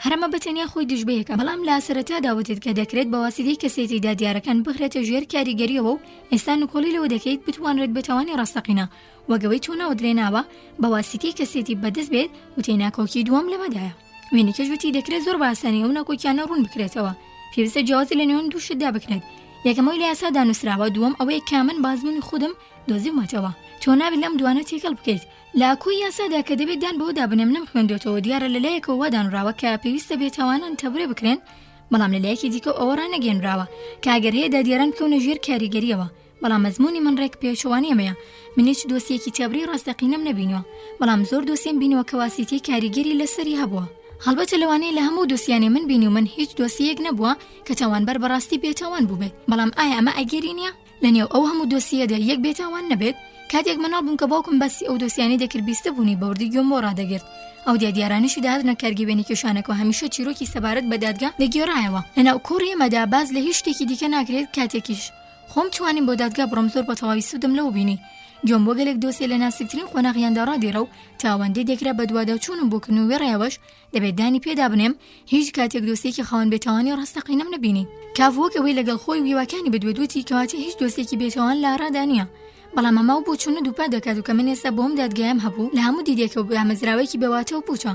هەرەمە بەتەنیا خۆی دژبەیەکە بەڵام لە سەرەتادا وتت کە دەکرێت بە واسیتەی کەسێتی دادیارەکان بخرێتە ژێر کاریگەریەوە و ئێستا نکۆڵی لەوە دەکەیت بتوانرێت بێتاوانی ڕاستەقینە وەگەوەی تۆ ناودرێناوە بە واسیتەی کەسێتی بەدەست بێت و تێناکۆکی دووەم لەمەدایە وێنەکەش وتی دەکرێت زۆر باسانی ئەو ناکۆکیانە ڕوون بکرێتەوە پێویستە جیاوازی لە نێوان دوو شتدا بکرێت یەکەمەوەی لە یاسادا نووسراوە دووەم ئەوەیە کە من بازبوونی خودم دۆزیومەتەوە تۆ نابێت لەم دوانە تێکەڵ بکەیت لا کۆی یاسادا کە دەبێت دان بەوەدا بنێم نەمخوێندێتەوە دیارە لەلایەکەوە وادانراوە کە پێویستە بێتاوانان تەبرێ بکرێن بەڵام لەلایەکی دیکە ئەوە ڕانەگەێنراوە کە ئەگەر هەیە دادیاران بکەونە ژێر کاریگەریەوە بەڵام مەزموونی من ڕێک پێچەوانی ئەمەیە من هیچ دۆسیەکی تەبری ڕاستەقینەم نەبینەوە بەڵام زۆر دۆسیم بینەوە کە واسیتەی کاریگەری لەسەری هەبووە هەڵبەتە لەوانەیە لە هەموو دۆسیانێ من بینی و من هیچ دۆسیەک نەبووە کە تاوانبەر بەڕاستی بێتاوان بوو بێت بەڵام ئایا ئەمە ئەگەری نییە لەنێو ئەو هەموو دۆسیەدا یەک بێتاوان نەبێت کاتێک مناڵ بووم کە باوکم باسی ئەو دۆسیانی دەکرد بیستە بوونی بەوردی گوێم بۆ ڕادەگرت ئەو دیادیارانیشی داهاتنە کارگەوێنی کێشانەکە و هەمیشە چیرۆکی سەبارەت بە دادگا دەگێڕایەوە لەناو کۆڕی ئێمەدا باز لە هیچ شتێکی دیکە ناکرێت کاتێکیش خۆم توانیم بۆ دادگا بڕۆم زۆر بە تەواوی سوودم لەوە بینی گوێم بۆ گەلێک دۆسیە لە ناسکترین خۆناغیاندا ڕادێرە و تاوەندەی دەکرا بە دوواداچوونم بۆ کردن و وێڕایەوەش دەبێت دانی پێدا بنێم هیچ کاتێک دۆسیەکی خاوەن بێتاوانی ڕاستەقینەم نەبینی کاڤوەک ئەوەی لەگەڵ خۆی ویواکانی بەدوێدوتی کەواتە هیچ دۆسیەکی بێتاوان لە ئارادا نییە بەڵام ئەمە و بۆ چوونە دووپا دەکات و کە من ئێستا بۆم دادگایم هەبوو لە هەموو دیدێکە و ئامەزراوەیەکی بەواتە و پوچە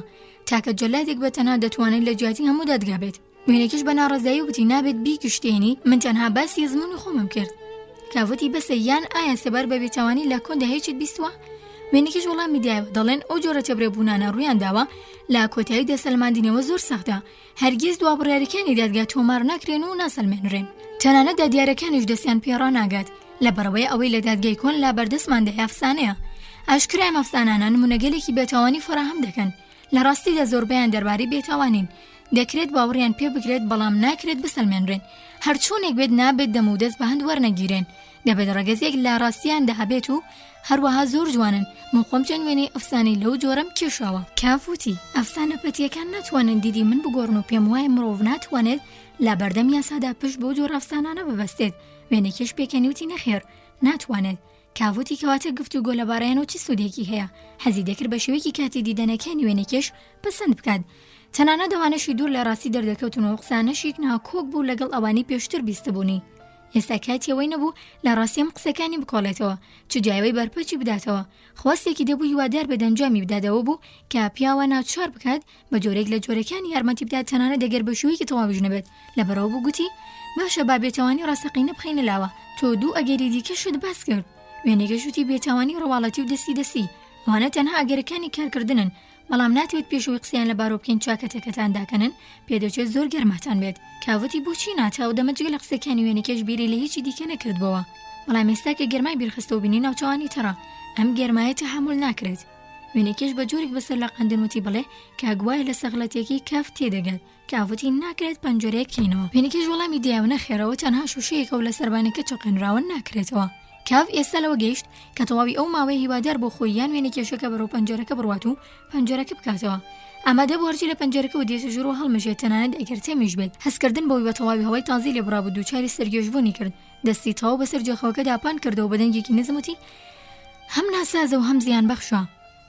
تاکە جەلادێک بەتەنها دەتوانێت لە جیاتی هەموو دادگا بێت وێنێکیش بە ناڕەزایی وتی نابێت بیگشتێنی من تەنها باسی زمانی خۆمم کرد کاوتی بەسە یان ئایا سەبار بە بێتاوانی لە کۆندا هیچیت بیستوە وێنێکیش وەڵامی دایەوە دەڵێن ئەو جۆرە تەبرێبوونانە ڕوویان داوە لە کۆتایی دەسەلماندنەوە زۆر سەختە هەرگیز دوابڕیاریەکانی دادگا تۆمار ناکرێن و ناسەلمێنرێن تەنانەت دادیارەکانیش دەستیان پێڕا ناگات لەبەرەوەی ئەوەی لە دادگای کۆن لا بەردەستماندا ئەفسانەیە ئاشکرای ئەفسانانە نمونەگەلێکی بێتاوانی فراهم دەکەن لە ڕاستیدا زۆربەیان دەربارەی بێتاوانین دەکرێت باوەڕیان پێ بکرێت بەڵام ناکرێت بسەلمێنرێن هەرچوونێک بێت نابێت دەم و دەست بە هەند وەرنەگیرێن دەبێت ڕەگەزێک لە ڕاستیاندا هەبێت و هەروەها زۆر جوانن من خۆم چەند وێنەی ئەفسانەی لەو جۆرەم کێشاوە کافوتی ئەفسانە پەتیەکان ناتوانن دیدی من بگۆڕن و پێم وایە مرۆڤ ناتوانێت لە بەردەم یاسادا پشت بۆ جۆر ئەفسانانە ببەستێت وێنێکیش پێکەنی وتی نەخێر ناتوانێت کاوتی کەواتە گفتوگۆ لە بارەیانەوە چی سوودێکی هەیە حەزی دەکرد بە شێوەیەکی کاتی دیدەنەکانی وێنێکیش پەسەند بکات تەنانە دەوانەشی دوور لە ڕاستی دەردەکەوتنەوە قسانەشێک ناکۆک بوو لەگەڵ ئەوانی پێشتر بیستبوونی ئێستا کاتیەوەی نەبوو لە ڕاستیم قسەکانی بکۆڵێتەوە چ جایەوەی بەرپەچی بداتەوە خواستێکی دەبوو هیوادار بە دەنجامی بدادەوە بوو کە پیاوە ناچار بکات بە جۆرێک لە جۆرەکانی یارمەتی بدات تەنانە دەگەر بە شوەیەکی تەواویش نەبێت لەبەرەوە بوو گوتی باشە با بێتاوانی ڕاستەقینە بخەینە لاوە تۆ دوو ئەگەری دیکەشت باس کرد وێنێگەشتی بێتاوانی ڕەواڵەتی و دەستی ئەوانە تەنها ئەگەرەکانی کارکردنن بەڵام ناتوێت پێشەوەی قسەیان لە بارۆ بکەین چاکەتەکەتان داکەنن پێدەچێت زۆر گەرماتان بێت کاوتی بۆچی ناتاو دەمەجگە لە قسەکانی وێنێکەش بیری لە هیچی دیکە نەکردبەوە بەڵام ئێستا کە گەرمای بیرخستە و بینی ناوچەوانی تەڕە ئەم گەرمایە تەحموڵ ناکرێت وێنێکیش بە جۆرێک بەسەر لە قەندنوتی بڵێ کاگوایە لە سەغڵەتێکی کاف تێدەگات کاوتی ناکرێت پەنجەرەیەک کەینەوە وێنێکیش وەڵامی دایەوە نەخێرەوە تەنها شوشەیەکە و لە سەربانەکە چقێنراوە ناکرێتەوە کاف ئێستا لەوە گەیشت کە تەواوی ئەو ماوەی هیوادار بۆ خۆی یان وێنێکێشەکە بەرەو پەنجەرەکە بڕوات و پەنجەرەکە بکاتەوە ئامادە بوو هەرچی لە پەنجەرەکە و دێتە ژوور و هەڵمژێت تەنانەت ئەگەر تێمیش بێت هەستکردن بەوەی بە تەواوی هەوای تازی لێ بڕابوو دووچاری سەرگێژبوونی کرد دەستی تەواو بەسەر جێخەوەکە داپان کردەوە بە دەنگێکی نزموتی هەم ناسازە و هەم زیان بەخشە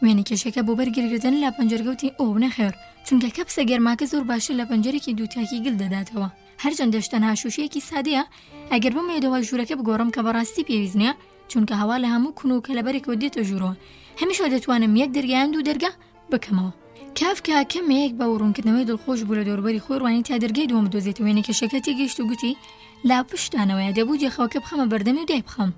وێنێکێشەکە بۆ بەرگریگرتن لە پەنجەرگەوتی ئەو نەخێر چونکە کەپسە گەرماکە زۆر باشتر لە پەنجەرێکی دووتاکی گل دەداتەوە هەرچەندە تەنها شوشەیەکی سادەیە ئەگەر بمێدەوە ژوورەکە بگۆڕم کە بەڕاستی پێویست نییە چونکە هەوا لە هەموو کون و کەلەبەرێکەوە دێتە ژوورەوە هەمیشە دەتوانم یەک دەرگایان دوو دەرگا بکەمەوە کافکا کەمێک بە ڕوونکردنەوەی دڵخۆش بوو لە دەوروبەری خۆی ڕوانی تا دەرگای دووەم بدۆزێتەوە وێنێکێشەکە تێگەیشت و گوتی لا پشتانەوەیە دەبوو جێخەوەکە بخەمە بەردەمی و دای بخەم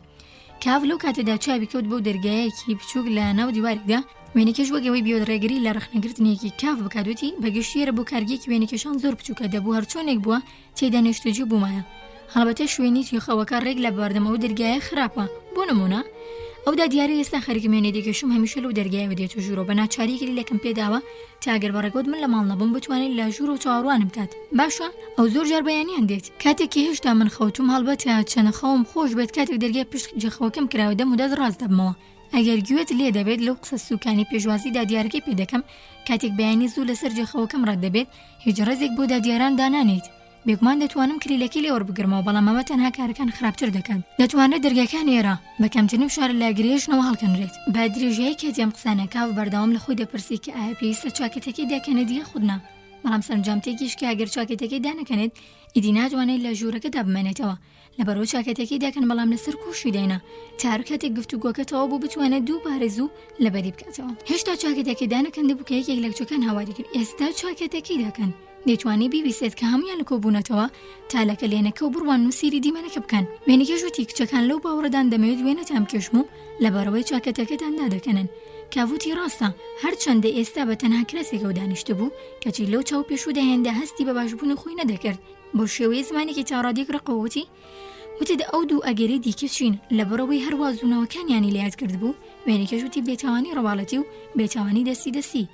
کاف لەو کاتەدا چاوی کەوت بەو دەرگایەکی بچووک لە ناو دیوارێکدا وێنێکەش وەگەوەی بیۆدڕێگری لە ڕخنەگرتنێکی کاف بکاتوتی بەگشتیێرە بۆ کارگێکی وێنێکەشان زۆر بچووکە دەبوو هەرچۆنێک بووە تێدا نێشتوجی بوومایە هەڵبەتە شوێنی توێخەوەکە ڕێک لە بەردەمەوە دەرگایە خراپە بۆ نمونە ئەو دادیارە ئێستا خەریکی مێنێدێکیشم هەمیشە لەو دەرگایەوە دێت و ژوورەوە بە ناچاریگەری لەکەم پێداوە تا ئەگەر بەڕێگەوت من لە ماڵ نەبم بتوانێت لە ژوور و چاوەڕوانم بکات. باشە ئەو زۆر جار بەیانیان دێت کاتێکی هێشتا من خەوتوم هەڵبەتە چەنەخەوم خۆش بێت کاتێک دەرگای پشت جەخەوەکەم کراوە دەم و دەست ڕاست دەبمەوە. ئەگەر گوێت لێ دەبێت لەو قسە سوکانی پێشوازی دادیارەکەی پێ دەکەم کاتێک بەیانی زوو لەسەر جەخەوەکەم ڕەت دەبێت هیچ ڕێزێک بۆ دادیاران دانانێت. بێگومان دەتوانم کلیلەکەی لێ وەربگرمەوە بەڵام ئەمە تەنها کارەکان خراپتر دەکەن. دەتوانێت دەرگاکان ئێرە بە کەمترین فشار لە گرێژنەوە هەڵکەنرێت. با درێژایی کاتێم قسانەکە و بەردەوام لە خۆی دەپرسی کە ئایا پێویستە چاکەتەکەی داکەنێت یان خودنا. بەڵام سەرنجامتێکیش کە ئەگەر چاکەتەکەی دانەکەنێت ئیدی ناتوانێت لە ژوورەکەدا بمێنێتەوە لەبەرەوە چاکەتەکەی داکەن بەڵام لەسەر کوشی دێنا تا هەر کاتێک گفتوگۆکەتەوە بۆ بتوانێت دووبارە زوو لەبەری بکاتەوە. هێشتا چاکەتەکەی دانەکەن دەبوو کە یەکێک لە کچەکان هاواری کرد ئێستا چاکەتەکەی داکەن. دەیتوانی بیبیستێت کە هەمویان لە کۆبوونەتەوە تا لەکە لێنەکە و بڕوان و سیری دیمەنەکە بکەن. وێنەکەش وتی کچەکان لەو باوەڕەدان دەمەوێت وێنەتان بکێشم و لەبەرەوەی چاکەتەکەتان دادەکەنن. کاوتی ڕاستە هەرچەندە ئێستا بە تەنها کراسێکەوە دانیشتە بوو کەچی لەو چاو پێشودا هێندا هەستی بە باشبوون خۆی نەدەکرد. بۆ شێوەیە زمانێکی چاڕادێک ڕقەوتی وتیدا ئەو دوو ئەگەری دیکە چین لەبەرەوەی هەروە زوونەوەکانیانی لەیاد کرد بوو. وێنەکەش وتی بێتاوانی ڕەواڵەتی و بێتاوانی دەستی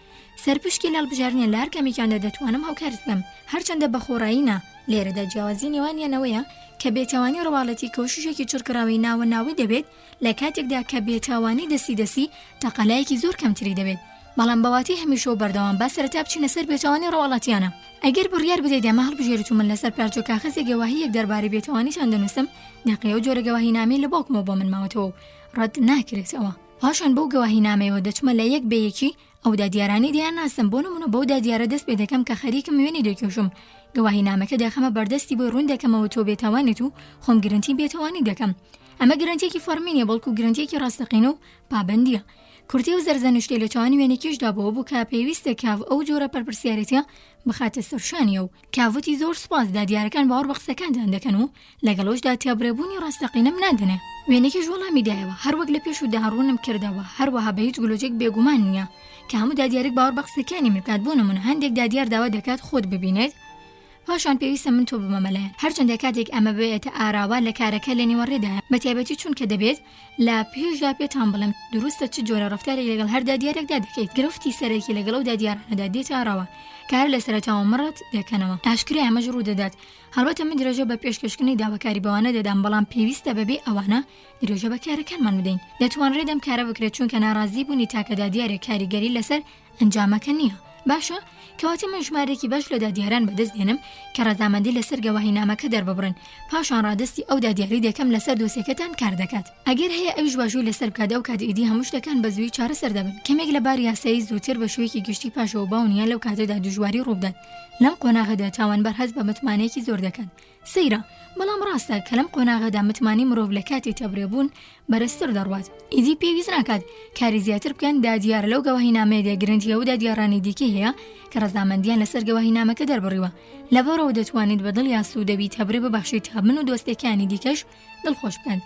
سەرپشکی لاڵبژارنیە لە هەر کەمێکیاندا دەتوانم هاوکارت بکەم هەرچەندە بەخۆڕایینا لێرەدا جیاوازی نێوانیانەوەیە کە بێتاوانی ڕەواڵەتی کەوششێکی چڕکراوی ناوەناوی دەبێت لە کاتێکدا کە بێتاوانی دەستی تەقەلایەکی زۆر کەمتری دەبێت. بەڵام بەواتی هەمیشە و بەردەوام با سەرەتا بچینە سەر بێتاوانی ڕەواڵەتیانە. ئەگەر بڕیار بدەیت ئەمە هەڵبژێریت و من لەسەر پارچۆ کاغەزێک گەواهیەک دەربارەی بێتاوانیتان دەنووسم دەقەیە و جۆرە گەواهینامەی لە باوکمەوە بۆ من ماوەتەوە و ڕەت ناکرێتەوە. پاشان بەو گەواهینامەیەوە دەچمە لە یەک بەیەکی ئەو دادیارانی دیان ناسم بۆ نمونە بەو دادیارە دەست پێ دەکەم کە خەریکم وێنی دەکێشم گەواهینامەکە دەخەمە بەردەستی بۆی ڕوون دەکەمەوە تۆ بێتاوانیت و خۆم گرنتی بێتاوانی دەکەم. ئەمە گرنتێکی فەرمینیە بەڵکو گرنتێکی ڕاستەقینە و پابەندیە. کورتی و زەرزەنوشتەی لە چاوانی وێنێکیشدا بەوە بوو کە پێویستە کاو ئەو جۆرە پەرپرسیارەتیە بخاتە سەرشانیە و کاوتی زۆر سپاس دادیارەکان باوەڕ بە قسەکاندان دەکەن و لەگەڵۆشدا تێبڕێبوونی ڕاستەقینەم نادەنێ. وێنێکیش وەڵامی دایەوە هەروەک لە پێش و داڕوونم کردەوە هەروەها بە هیچ گلۆجێک بێگومان نییە کە هەموو دادیارێک باوەڕ بە قسەکانی میکات. بۆ نمونە هەندێک دادیار داوا دەکات خۆت ببینێت پاشان پێویستە من تۆ بمەمەلایەن هەرچەندە کاتێک ئەمە بێتە ئاراوا لە کارەکە لە نیوەڕێدایە بە تایبەتی چونکە دەبێت لە پێشدا پێتان بڵێم دروستە چ جۆرە ڕەفتارێک لەگەڵ هەر دادیارێکدا دەکەیت گرفتی سەرەکی لەگەڵ ئەو دادیارانەدا دێتە ئاراوە کار لە سەرەتاوە مڕەت دەکەنەوە. ئاشکرا ئەمەش ڕوو دەدات. هەڵبەتە من درێژە بە پێشکەشکردنی داواکاری بەوانە دەدام بەڵام پێویستە بەبێ ئەوانە درێژە بە کارەکانمان بدەین. دەتوانرێت ئەم کارە بکرێت چونکە ناڕازی بوونی تاکە دادیارێک کاریگەری لەسەر ئەنجامەکە نییە. باشە کەواتی من ژمارێکی باش لە دادیاران بەدەست دێنم کە ڕەزامەندی لەسەر گەواهینامەکە دەرببڕن پاشان ڕادستی ئەو دادیاری دەکەم لەسەر دۆسیەکەتان کار دەکات. ئەگەر هەیە ئەویش باشووی لەسەر بکات ئەو کات ئیدی هەموو شتەکان بە زووی چارەسەر دەبن. کەمێک لە بار یاسایی زووتر بە شوەیەکی گشتی پاشەوە باونیان لەو کاتەدا دوژواری ڕوودات. لەم قۆناغەدا تاوانبەر هەست بە متمانەیەکی زۆر دەکەن. سەیرە بەڵام ڕاستە کە لەم قۆناغەدا متمانی مرۆڤ لە کاتی تەبرێبوون بەرزتر دەڕوات. ئیدی پێویست ناکات کاری زیاتر بکەن دادیار لەو گەواهینامەیەدا گرنتیە و دادیارانی دیکە هەیە کە ڕەزامەندیان لەسەر گەواهینامەکە دەربڕیوە. لەبەرەوە دەتوانیت بەدڵ یا سوودەبی تەبرێ ببەخشیت تا من و دۆستەکانی دیکەش دڵخۆش بکەن.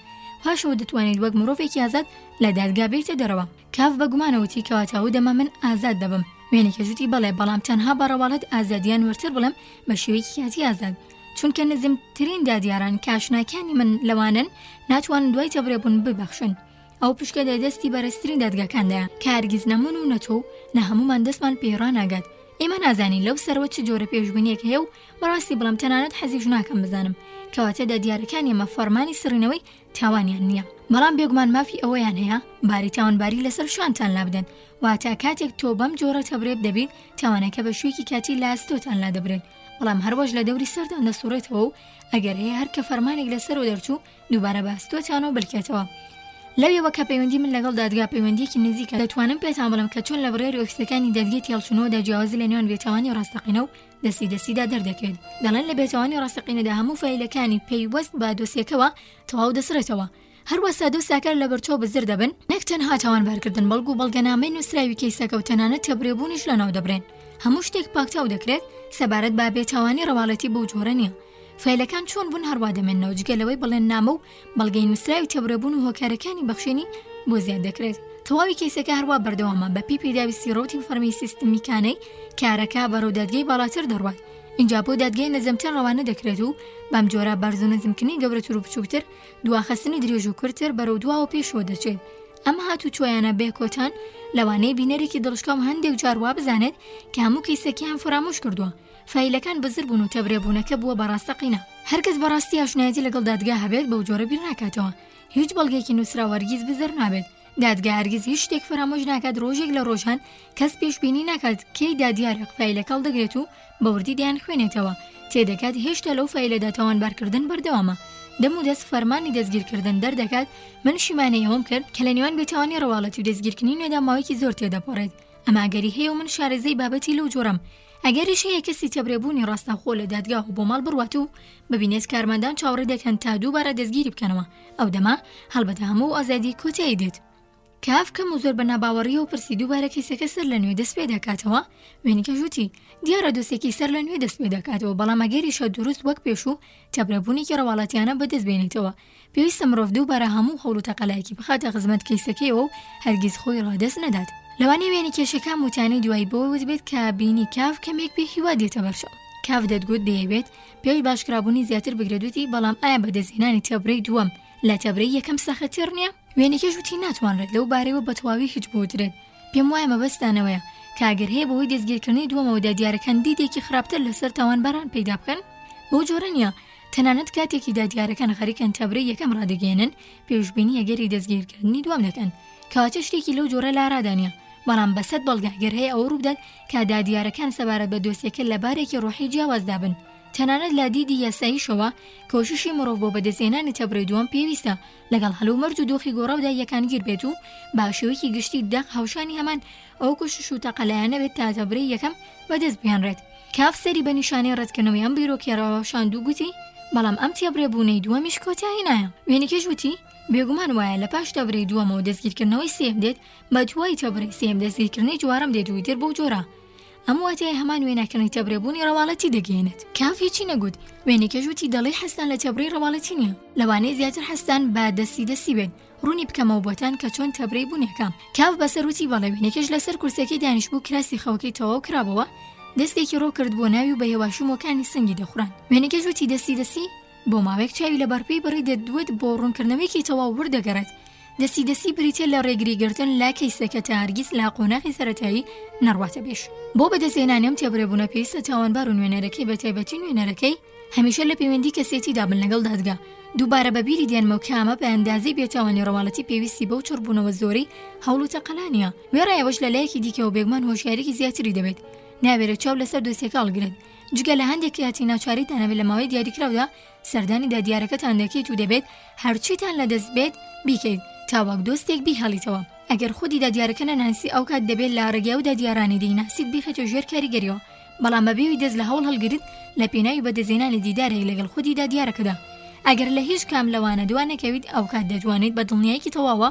پاشەوە دەتوانیت وەک مرۆڤێکی ئازاد لە دادگا بێتە دەرەوە. کاف بەگومانەوەتی کەواتاو دەما من ئازاد دەبم. وێنێکەژوتی بەڵێ بەڵام تەنها بەڕەواڵەت ئازادیان ورتر بڵێم بە شێوەیەکی کاتی ئازاد چونکە نزمترین دادیاران کاشناکانی من لەوانن ناتوانن دوای تەبرێبوون ببەخشن. ئەو پشکە دەستی بەرزترین دادگاکاندایە کە هەرگیز نەمون و نەتۆ نە هەمومان دەستمان پێڕاناگات. ئێمە نازانین لەو سەرەوە چ جۆرە پێشبینیەک هەیە و بەڕاستی بڵام تەنانەت حەزیش ناکەم بزانم کەواتە دادیارەکان ئێمە فەرمانی سڕینەوەی تاوانیان نییە. بەڵام بێگومان مافی ئەوەیان هەیە باری تاوانباری لەسەر شوانتان لابدەن واتە کاتێک تۆ بەم جۆرە تەبرێب دەبیت تاوانەکە بە شوێکی کاتی لە ئاستۆتان لا دەبرێت. بەڵام هەروەش لە دەوری سەردا دەسوڕێتەوە و ئەگەر هەیە هەر کە فەرمانێک لەسەرەوە دەرچوو دووبارە باستۆتانەوە بلکێتەوە. لەوێەوە کە پەیوەندی من لەگەڵ دادگا پەیوەندیەکی نزیکە دەتوانم پێتان بڵم کە چۆن لە بڕێری ئۆفیسەکانی دادگای هێڵچوونەوەدا جیاوازی لە نێوان بێتاوانی ڕاستەقینە و دەسیدا دەردەکەوێت. دەڵێن لە بێتاوانی ڕاستەقینەدا هەموو فایلەکانی پەیوەست بە دۆسیەکەوە تەواو دەسرێتەوە. هەروە سادە و ساکار لە بەرچۆ بزر دەبن نەک تەنها تاوانبارکردن بەڵکو بەڵگەنامەی نووسراوی کەیسەکە و تەنانەت تەبرێبوونیش لەناو دەبرێن. هەموو شتێک پاکتاو دەکرێت سەبارەت بە بێتاوانی ڕەواڵەتی بەو جۆرە نییە. فایلەکان چۆن بوون هەروە دەمێنەوە جگەلەوەی بڵێن نامە و بەڵگەی نووسراوی تەبرێبوون و هۆکارەکانی بەخشێنی بۆ زیاد دەکرێت. تەواوی کەیسەکە هەروە بەردەوامە بە پێداویستی ڕۆتی فەرمی سیستمیکانەی کارەکە بەرەو دادگای باڵاتر دەڕوات. اینجا بۆ دادگای نەزمتر ڕەوانە دەکرێت و بەم جۆرە بەرز و نەزمکردنی گەورەتر و بچووکتر دواخستنی درێژ و کورتتر بەرەو دواوە پێشەوە دەچێت. ئەم هاتوو چۆیانە بێکۆتان لەوانەیە بینەرێکی دڵشکاو هەندێک جار وا بزانێت کە هەموو کەیسەکیان فرامۆش کردووە. فایلەکان بەزر بوون و تەبرێبوونەکە بووە بەڕاستەقینە. هەرکەس بەڕاستی ئاشنایەتی لەگەڵ دادگا هەبێت بەو جۆرە بیر ناکاتەوە. هیچ بەڵگەیەکی نووسرا وەرگیز بزەر نابێت. دادگا هەرگیز هیچ شتێک فرامۆش ناکات. ڕۆژێک لە ڕۆژان کەس پێشبینی ناکات کەی دادیارێک فایلەکە هەڵدەگرێت و بەوردی دەیان خوێنێتەوە. تێدەکات هێشتا لەو فایلەدا تاوانبارکردن بەردەوامە. دەم و دەست فەرمانی دەستگیرکردن دەردەکات. من شیمانەی ئەوم کرد کە لە نێوان بێتاوانی ڕەواڵەتی و دەستگیرکردنی نوێدا ماوەیەکی زۆر تێدەپەڕێت. ئەمە ئەگەری هەیە و من شارەزەی بابەتی لەو جۆرەم. ئەگەریش هەیە کەسی تەبرێبوونی ڕاستەخۆ لە دادگا و بۆ ماڵ بڕوات و ببینێت کارمەندان چاوەڕێ دەکەن تا دووبارە دەستگیری بکەنەوە. ئەو دەما هەڵبەتە هەموو ئازادی کۆتایی دێت. کافکەم و زۆر بە ناباوەڕیە و پرسی دووبارە کەیسەکە سەر لە نوێ دەست پێ دەکاتەوە. وێنیکە ژووتی دیارە دۆسێکی سەر لە نوێ دەست پێ دەکاتەوە، بەڵام ئەگەریشە دروست وەک پێش و تەبرێبوونێکی ڕەواڵەتیانە بەدەست بێنێتەوە. پێویستە مرۆڤ دووبارە هەموو هەوڵ و تەقەلایەکی بخاتە خزمەت کەیسەکەیەوە و هەرگیز خۆی ڕادەست نەدات. لەوانەیە وێنی کێشەکان وتانەی دوای بۆ وت کە بینی کاف کەمێک پێ هیوا دێتە بەرچەو. کاف دەتگوت دەیەوێت پێش باشکرابوونی زیاتر بگرێتوتی، بەڵام ئایا بەدەستهێنانی تەبرەی دووەم لە تەبرەی یەکەم سەختتر نییە؟ وێنێکەش وتی ناتوانرێت لەو بارەیەوە بە تەواوی هیچ بوترێت. پێم وایە مەبەستانەوەیە کاگەر هەیە بەوەی دەستگیرکردنی دووەمەوە دادیارەکان دیدێکی خراپتر لەسەر تاوانباران پەیدا بکەن. بەو جۆرە نییە. تەنانەت کاتێکی دادیارەکان خەریکەن تەبرەی یەکەم ڕادەگەێنن پێشبینی ئەگەری دەستگیرکردنی دووەم دەکەن، کەواتە شتێکی لەو جۆرە لاڕادانە. بەڵام بەسەد بەڵگەگەر هەیە ئەوە ڕوودات کە دادیارەکان سەبارەت بە دۆسیەکە لە بارێکی ڕۆحی جیاوازدا بن. تەنانەت لا دیدی یاساییشەوە کۆششی مرۆڤ بۆ بەدەستهێنانی تەبرەی دووەم پێویستە لەگەڵ هەلو مەرج و دۆخی گۆڕەودا یەکانگیر بێت و باشەوەیەکی گشتی دەق هاوشانی هەمان ئەو کوشش و تەقەلایانە بێت تا تەبرەی یەکەم بەدەست بهێنرێت. کاف سەری بە نیشانەی ڕەتکردنەوەی ئەم بیرۆکێرەوە شاندوو گوتی، بەڵام ئەم تێبرێبوونەی دووەمیش کۆتایی نایە. وێنێکەش وتی بێگومان وایە لە پاش تەبرەی دووەمەوە دەستگیرکردنەوەی سێم دێت بە دوای تەبرەی سێم دەستگیرکردنی جوارەم دێت و تر بەو جۆرە. ئەم واتای هەمان وێنەکردنی تەبرێبوونی ڕەواڵەتی دەگەێنێت. کاف هیچی نەگوت. وێنێکەش وتی دەڵێ حەستان لە تەبرەی ڕەواڵەتی نییە، لەوانەیە زیاتر حەستان بە دەستی بێت ڕوونی بکەمەوە بۆتان کە چۆن تەبرەی بوونیەکەم. کاف بەسەر وتی بەڵێ. وێنێکەش لەسەر کورسەکەی دانیشتبوو کراسی خەوەکەی تەواو کرابەوە، دەستێکی ڕۆ کرد بۆ ناوی و بە هێواشومەکانی سنگی دەخوران. وێنێکەش وتی دەستی بۆ ماوەیەک چاوی لە بەرپەی بڕی دەدوێت بۆ ڕوونکردنەوەیەکی تەواو وردەگەڕێت. دەستی بریتە لە ڕێگریگرتن لا کەیسەکە تا هەرگیز لا قۆناغی سەرەتایی نەڕواتە بێش. بۆ بەدەستهێنانیەم تێبرێبوونە پێویستە تاوانبار و نوێنەرەکەی بە تایبەتی نوێنەرەکەی هەمیشە لە پەیوەندی کەسێتیدا بن لەگەڵ دادگا. دووبارە بەبیری دێنمە و کامە بە ئەندازەی بێتاوانی ڕەواڵەتی پێویستی بەو چڕبوونەوە زۆرەی هەوڵ و تەقەلانیە. وێڕایەوەش لە لایەکی دیکەوە بێگومان هۆشیارێکی زیاتری دەبێت. نابێرە چاو لەسەر دۆسیەکە هەڵگرێت. جگە لە هەندێک کاتی ناچاری دانەبێت لە ماوەی دیاریکراودا سەردانی دادیارەکەتان دەکەیت و دەبێت هەرچیتان لەدەست بێت بیکەیت تا وەک دۆستێک بیهەڵیتەوە. ئەگەر خودی دادیارەکە نەناسی ئەو کات دەبێت لە ڕێگا و دادیارانی دەیناسیت بیخێتە ژێر کاریگەریەوە، بەڵام بەبێوی دەست لە هەوڵ هەڵگرت لە پێناوی بەدەستهێنانی دیدارێک لەگەڵ خودی دادیارەکەدا. ئەگەر لە هیچ کام لەوانە دوان نەکەویت ئەو کات دەتوانیت بە دڵنیاییکی تەواوە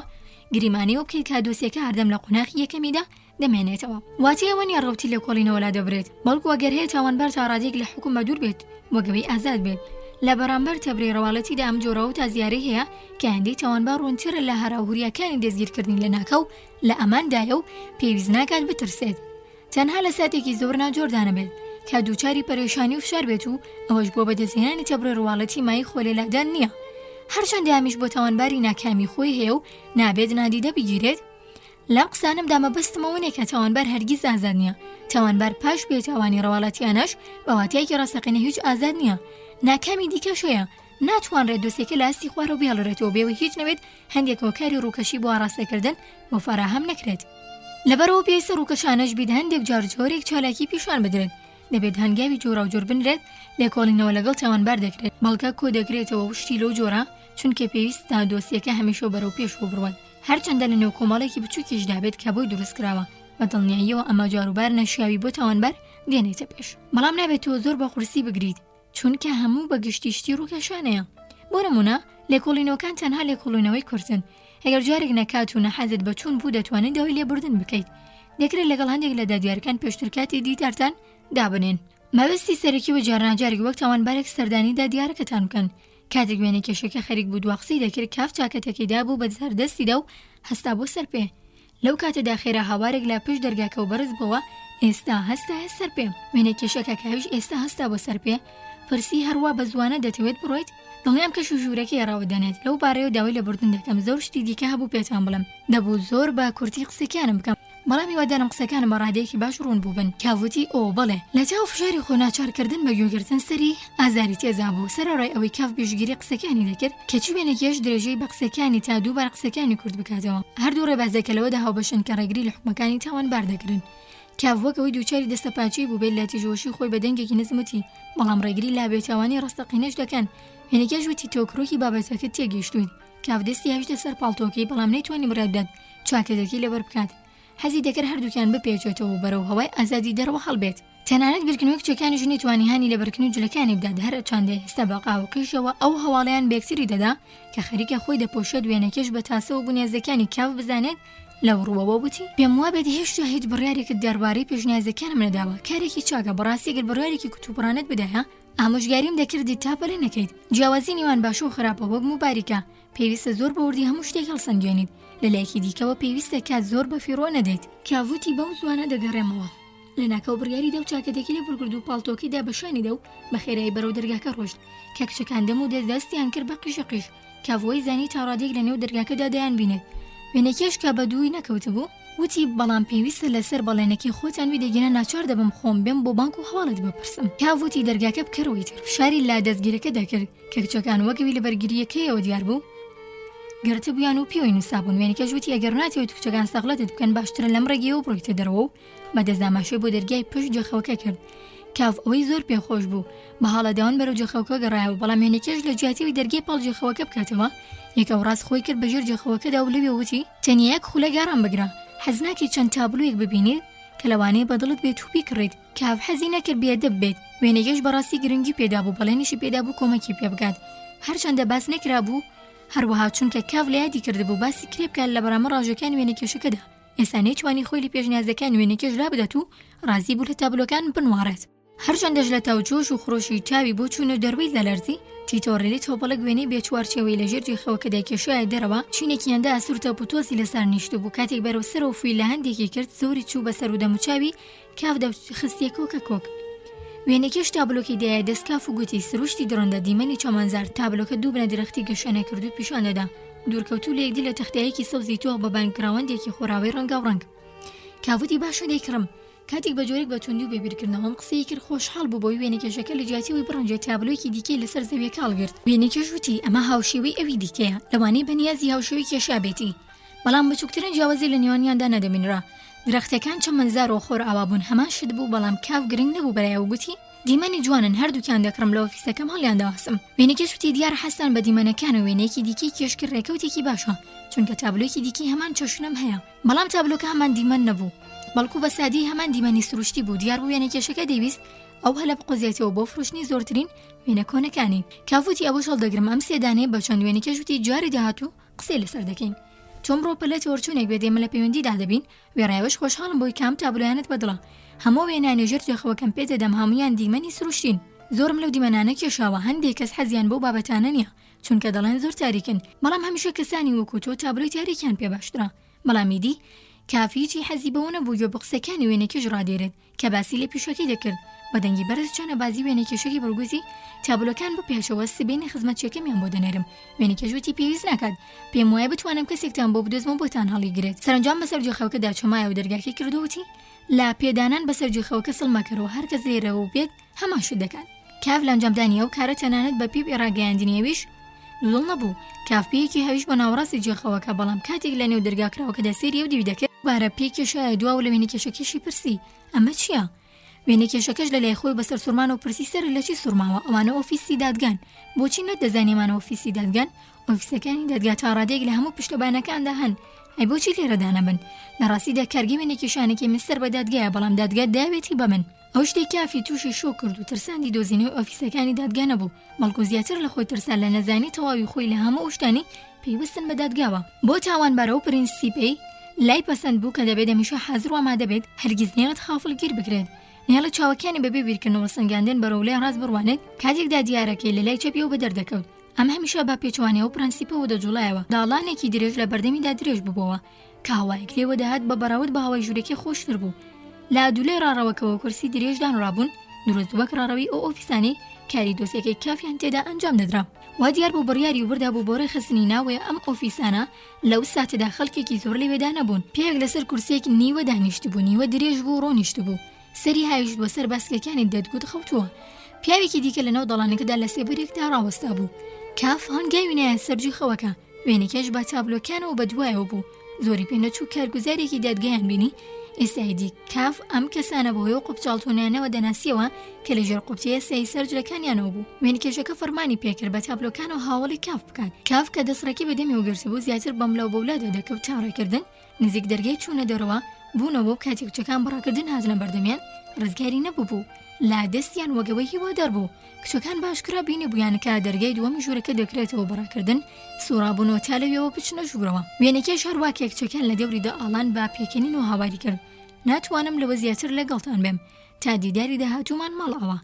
گریمانەوە بکەیت کا دۆسیەکە هەردەم لە قۆناغی یەکەمیدا دەمێنێتەوە. واتی ئەوە نیە ڕەوتی لە کۆڵینەوەلا دەبرێت، بەڵکو ئەگەر هەیە تاوانبار تا ڕادێک لە حکومە دوور بێت وەگەوەی ئازاد بێت. لە بەرامبەر تەبرەی ڕەواڵەتیدا ئەم جۆرەوە تا زیارەی هەیە کە هەندێک تاوانبار ڕوونترە لە هەراوهوریەکانی دەستگیرکردنی لە ناکەو لە ئەماندایە و پێویست ناکات بترسێت. تەنها لە ساتێکی زۆر ناجۆردانە بێت کە دووچاری پەرێشانی و فشار بێت و ئەوەش بۆ بەدەستهێنانی تەبرەی ڕەواڵەتی مای خۆ لێلادان نییە. هەرچەندە ئەمیش بۆ تاوانباری ناکامی خۆی هەیە و نابێت نادیدە بگیرێت. لەم قسانمدا مەبەستمەوە نیە کە تاوانبار هەرگیز ئازاد نییە. تاوانبار پاش بێتاوانی ڕەواڵەتیانەش بە واتایەکی ڕاستەقینە هیچ ئازاد نییە. ناکامی دیکەش هەیە، ناتوانرێت دۆسێکە لە ئاستی خوارەوە بێڵێتەوە بێوە هیچ نەوێت هەندێک هۆکاری ڕووکەشی بۆ ئاڕاستەکردن بۆ فراهەم نەکرێت. لەبەرەوە پێویستە ڕووکەشانەش بیت هەندێک جار جۆرێک چالاکی پیشان بدرێت. دەبێت هەنگاوی جۆرا و جۆر بنرێت لێکۆڵینەوە لەگەڵ تاوانبار دەکرێت، بەڵکە کۆ دەکرێتەوە شتی لەو جۆرە چونکە پێویستە دۆسیەکە هەمیشە بەرەو پێش بڕوات. هەرچەندە لە نێو کۆمەڵێکی بچووکیشدا بێت کە بۆی دروست کراوە بە دڵنیاییەوە ئەمە جاروبار نەشیاوی بۆ تاوانبار دێنێتە پێش. بەڵام نابێت تۆ زۆر بە قورسی بگریت چونکە هەموو بە گشتیشتی ڕووکەشانەیە. بۆ نمونە لێکۆڵینەوەکان تەنها لێکۆڵینەوەی کورتن. ئەگەر جارێک نەکات و نەحەزت بە چوون بوو دەتوانێت داوای لێبوردن بکەیت. دەکرێت لەگەڵ هەندێک لە دادیارەکان پێشترکاتی دیتارتان دابنێن. مەبەستی سەرەکی و جارناجارێک وەک تاوانبارێک سەردانی دادیارەکەتان بکەن. کاتێک وێنە کێشەکە خەریک بوو دواقسی دەکرد کاف چاکەتەکەیدا بوو بە سەردەستیدا و هەستا بۆ سەر پێ. لەو کاتەدا خێرا هاوارێک لە پشت دەرگاکە و بەرز بەوە ئێستا هەستا سەر پێ. وێنە کێشەکە کاویش ئێستا هەستا بۆ سەر پێ. پرسی هەروە بە زوانە دەتەوێت بڕۆیت؟ دڵنیام کەش و ژوورەکەی ڕاودەنێت لەو بارەیە داوای لە بردن دەکەم زۆر شتی دیکە هەبوو پێتان بڵم دەبوو زۆر بە کورتی قسەکانم بکەم بەڵام هیوادارم قسەکانم بە ڕادەیەکی باش ڕوون بووبن کاوتی ئۆ بەڵێ لە چاو فشاری خۆ ناچارکردن بە گوێگرتن سەری ئازاری تێزا بوو سەرڕای ئەوەی کاف پێشگیری قسەکانی دەکرد کەچی وێنەکێش درێژەی بە قسەکانی تا دووبار قسەکانی کورد بکاتەوە هەردوو ڕێبازەکەلەوە داهاوبەشن کە ڕێگری لە حکومەکانی تاوان باردەگرن کاف وەکەوەی دووچاری دەستەپاچی بوو بێت لە تیژۆشی خۆی بە دەنگێکی نزمەتی بەڵام ڕێگری لا بێتاوانی ڕاستەقینەش دەکەن وێنەکەش وتی تۆکڕۆکی بابەتەکە تێگەیشتووی کاف دەستی هەویشتە سەر پاڵتۆکەی بەڵام نەیتوانی بڕای بدات چاکەتەکەی لەبەر بکات حەزی دەکرد هەردووکیان بپێچێتەوە بەرەو هەوای ئازادی دەرەوە هەڵبێت تەنانەت بیرکردنەوەی کچەکانیش نەیتوانی هانی لە بەرکردن و جلەکانی بدات هەر چاندێ هێستا بە قاوقیشەوە ئەو هەواڵەیان بێکتری دەدا کە خەریکە خۆی دەپۆشێت وێنەکەش بە تاسەوە بنیازەکانی کاف بزانێت لەو ڕووەوە وتی پێم وابێت هێشتا هیچ بڕیارێکت دەربارەی پێشنیازەکانم نەداوە کارێکی چاکە بەڕاستی ئەگەر بڕیارێکی کتوپڕانت بدایە ئامۆژگاریم دەکردی تاپەلە نەکەیت جیاوازی نێوان باشە و خراپە وەک موباریکە پێویستە زۆر بەوردی هەموو شتێک هەڵسەنگێنیت لەلایەکی دیکەوە پێویستە کات زۆر بە فیڕۆ نەدەیت کاوتی بەو زوانە دەگەڕێمەوە لە ناکەو بڕیاری دە و چاکەتێکی لێ بڕگرد و پاڵتۆکیدا بەشانی دە و بە خێرایی بەرەو دەرگاکە ڕۆشت کە کچەکان دەم و دەستیان کرد بە قیشەقیش کاوەی زانی تا ڕادێک لە نێو دەرگاکەدا دەیان بینێت وێنەکەش کە بە دووی نەکەوتە بوو وتی بەڵام پێویستە لەسەر بەڵێنەکی خۆتان ویدەگەنە ناچار دەبم خۆم بێم بۆ بانک و هەواڵت بپرسم کاوتی دەرگاکە بکەرەوەی تر فشاری لا دەستگیرەکە دەکرد کە کچەکان وەکەوی لە بەرگریەکەیەوە دیار بوو گرتە بوویان و پێوەی نووسابوون وێنەکەش وتی ئەگەر ناتەوێت کچەکان سەغڵەتت بکەن باشترە لەم ڕێگەیەوە بڕۆیتە دەرەوە و بە دەستاماشەی بۆ دەرگای پشت جێخەوەکە کرد کاف ئەوەی زۆر پێخۆش بوو بە حاڵەداوان بەرەو جێخەوەکە گەڕایەوە بەڵام وێنەکەش لە جیاتیەوەی دەرگای پاڵ جێخەوەکە بکاتەوە یەکەو ڕاست خۆی کرد بەژێر جێخەوەکەدا و لەوێ وتی تەنیا یەک خولە گاران بگرە حەزناکی چەند تابلویەک ببینێت کە لەوانەیە بەدڵت بێت و بیکڕیت کاف حەزی نەکرد بێدەب بێت وێنەکەش بەڕاستی گرنگی پێدا بوو بەڵێنیشی پێدا بوو کۆمەکی پێ بکات هەرچەندە باس نەکرا بوو هەروەها چونکە کاف لە یادی کردبوو باسی کرێ بکات لە بەرامبەر ڕاژەکان وێنەکێشەکەدا ئێستا نەیتوانی خۆی لە پێشنیازەکان وێنەکەش رابدات و ڕازی بوو لە تابلۆکان بنوارێت هەرچەندەش لە تاوجۆش و خڕۆشی چاوی بۆ چوونە دەروی لە لەرزی تیتۆڕێلی تۆپەڵک وێنەی بێچوارچێوەی لە ژێر جێخەوەکەدا کێشایە دەرەوە چینێکیاندا ئەسوورتە پوتۆسی لەسەر نیشت بوو کاتێک بەرەو سەرەوە فوی لە هەندێکی کرد زۆری چوو بەسەر و دەموچاوی کاف خستیە کۆکە کۆک وێنەکەش تابلۆکی دایە دەستکاف و گوتی سروشتی دڕندە دیمەنی چۆمانزار تابلۆکە دوو بنە درەختی گەشانە کرد و پیشانەدا دوورکەوتو لە یەکدی لە تەختەیەکی سەوزی تۆ بە بانگراوەندێکی خۆراوی ڕەنگە و ڕەنگ کاوتی باشە دەیکڕم کاتێک بە جۆرێک بە توندی و بێبیرکردنەوەم قسەی کرد خۆشحاڵ بوو بۆی وێنەکێشەکە لە جیاتیەوەی بڕەنجە تابلۆیەکی دیکەی لەسەر زەویە کاڵگرت وێنەکەش وتی ئەمە هاوشێوەی ئەوی دیکەیە لەوانەیە بەنیازی هاوشێوەی کێشا بێتی بەڵام بچووکترین جیاوازی لە نێوانیاندا نەدەبینرا درەختەکان چەمەنزار و خۆر ئاوابوون هەمان شت بوو بەڵام کاف گرنگ نەبوو بەلایەوە گوتی دیمەنی جوانن هەردووکیان دەکڕم لە ئۆفیسەکەم هەڵیان داوەسم وێنەکەش وتی دیار حەسان بە دیمەنەکان و وێنەیەکی دیکەی کێشکرد ڕێکەوتێکی باشە چونکە تابلۆیەکی دیکەی هەمان چەشنم هەیە بەڵام تابلۆکە هەمان دیمەن نەبوو بەڵکو بە سادی هەمان دیمەنی سروشتی بوو دیار بوو وێنەکێشەکە دەویست ئەو هەلە بقۆزیێتەوە بۆ فرۆشتنی زۆرترین وێنە کۆنەکانی کاوتی ئەوەش هەڵدەگرم ئەم سێدانەیە بە چەند وێنەکەش وتی جاری داهاتوو قسەی لەسەر دەکەین چۆن بڕۆپەلەت وەرچوونێک بێ دێمە لە پەیوەندیدا دەبین وێڕایەوەش خۆشحاڵم بۆی کام تابلۆیانت بەدڵە هەموو وێنانی ژێر جێخەوەکەم پێدەدەم هەمویان دیمەنی سروشتین زۆرم لەو دیمەنانە کێشاوە هەندێک کەس حەزیان بۆ بابەتانە نییە چونکە دەڵێن زۆر تاریکن بەڵام هەمیشە کەسانی وەکو تۆ تابلۆی تاریکیان پێ باشترە بەڵامیدی کافیی حەزی بەوە نەبوو گوێ بە قسەکانی وێنەکەش ڕادێرێت کە باسی لە پیشەکەی دەکرد بە دەنگی بەرز چۆنە بازی وێنەکێشەی بڕگوزی تابلۆکان بپێشەوە سبینی خزمەتچیەکەمیان بۆ دەنێرم وێنەکەژوتی پێویست ناکات پێم وایە بتوانم کەسێکتان بۆ بدۆزمە بۆتان هەڵیگرێت سەرنجام بەسەر جێخەوەکەدا چۆمایە و دەرگاکەی کردووتی لا پێدانان بەسەر جێخەوەکە سڵمەکەرەوە هەرکەس لێرەوە بێت هەماشت دەکات کاف لەنجامدانیە و کارە تەنانەت بە پیب ڕاگەیاندنیەویش دڵ نەبوو کافپەیەکی هەویش بە ناوەڕاستی جێخەوەکە بەڵام کاتێک لە نێو دەرگاکراوەکەدا سێری و دیوی دەکرد بارە پێکێشایە دواو لە وێنەکێشەکەشی پرسی ئەمە چییە؟ وێنەکێشەکەش لە لای خۆی بەسەر سوورمان و پرسی سەر لە چی سوورماوە ئەوانە ئۆفیسی دادگان بۆچی نەدەزانێمانە ئۆفیسی دادگان ئۆفیسەکانی دادگا تا ڕادێک لە هەموو پشتەبانەکاندا هەن ئەی بۆچی لێرەدانە بن لە ڕاستیدا کارگەی وێنەکێشانێکی مستەر بە دادگایە بەڵام دادگا داوێتی بە من ئەو شتێک کافی تووشی شۆ کرد و ترساندی دۆزینەوەی ئۆفیسەکانی دادگا نەبوو بەڵکو زیاتر لە خۆی ترسان لە نەزانی تەواوی خۆی لە هەموو شتانی پێیوەستن بە دادگاوە بۆ تاوانبارە و پرینسیپەی لای پەسەند بوو کە دەبێت هەمیشە حەزر و ئامادەبێت هەرگیز نێڵت خافڵگیر بکرێت نێڵە چاوەکانی بەبێ بیرکردنەوە سەنگاندن بەرەو لای ڕاست بڕوانێت کاتێکدا دیارەکەی لە لای چەپی و بە دەردەکەوت ئەم هەمیشە با پێچوانێ و پرەنسیپەوە دەجوڵایەوە داڵانێکی درێژ لە بەردەمیدا درێژ ببەوە کە هەوایەک لێوە دەهات بە بەراورد بە هەوای ژوورێکی خۆشتر بوو لە دوولێ ڕاڕەوەکەوە کورسی درێژدان ڕابوون دروست وەک ڕاڕەوی ئەو ئۆفیسانی کاری دۆسیەکەی کافیان تێدا ئەنجام دەدرا. وا دیار بوو بڕیاری وەردا بوو بۆ ڕێخستنی ناوێ ئەم ئۆفیسانە لەو ساتەدا خەڵکێکی زۆر لەوێدا نەبوون. پیاوێک لەسەر کورسێک نیوە دانیشت بوو، نیوە درێژ بوو، ڕۆنیشت بوو، سەری هایشت بۆ سەر باسکەکانی دەدگوت خەوتووە. پیاوێکی دیکە لەناو دەڵانەکەدا لە سێبەرێکدا ڕاوەستا بوو. کاف هەنگاوی نایە سەرجی خەوەکە، وێنەکەش بە تابلۆکانەوە بەدوایەوە بوو. زۆری پێ نەچوو کارگوزارێکی دادگایان بینی. ئێستایدی کاف ئەم کەسانە بۆیەوە قوپچاڵتوانیانەوە دەناسیەوە کە لە ژێر قوپچەیە سەی سەرجلەکانیانەوە بوو. وێنکێشەکە فەرمانی پێکرد بە تابلۆکانەوە هاوڵی کاف بکات. کاف کە دەسڕێکی بەدەمی وەگرسی بوو زیاتر بەملاو بەولادە دەکەوت چاڕێکردن، نزیک دەرگای چوونە دەرەوە بوونەوە و کاتێک کچەکان بڕاکردن هاتنە بەردەمیان ڕزگاری نەبوو بوو. لا دەستیان وەگەوەی هیوادار بوو. کچەکان باشکرا بینی بوویانکە دەرگای دووەمی ژوورەکە دەکرێتەوە بەڕاکردن، سوڕابوونەوە تا لەوێەوە بچنە ژوورەوە. وێنەکەش هەروە کچەکان لە دەوریدا ئاڵان با پێکەنین و هاواری کرد. ناتوانم لەوە زیاتر لەگەڵتان بێم تا دیداری داهاتوومان ماڵەوە.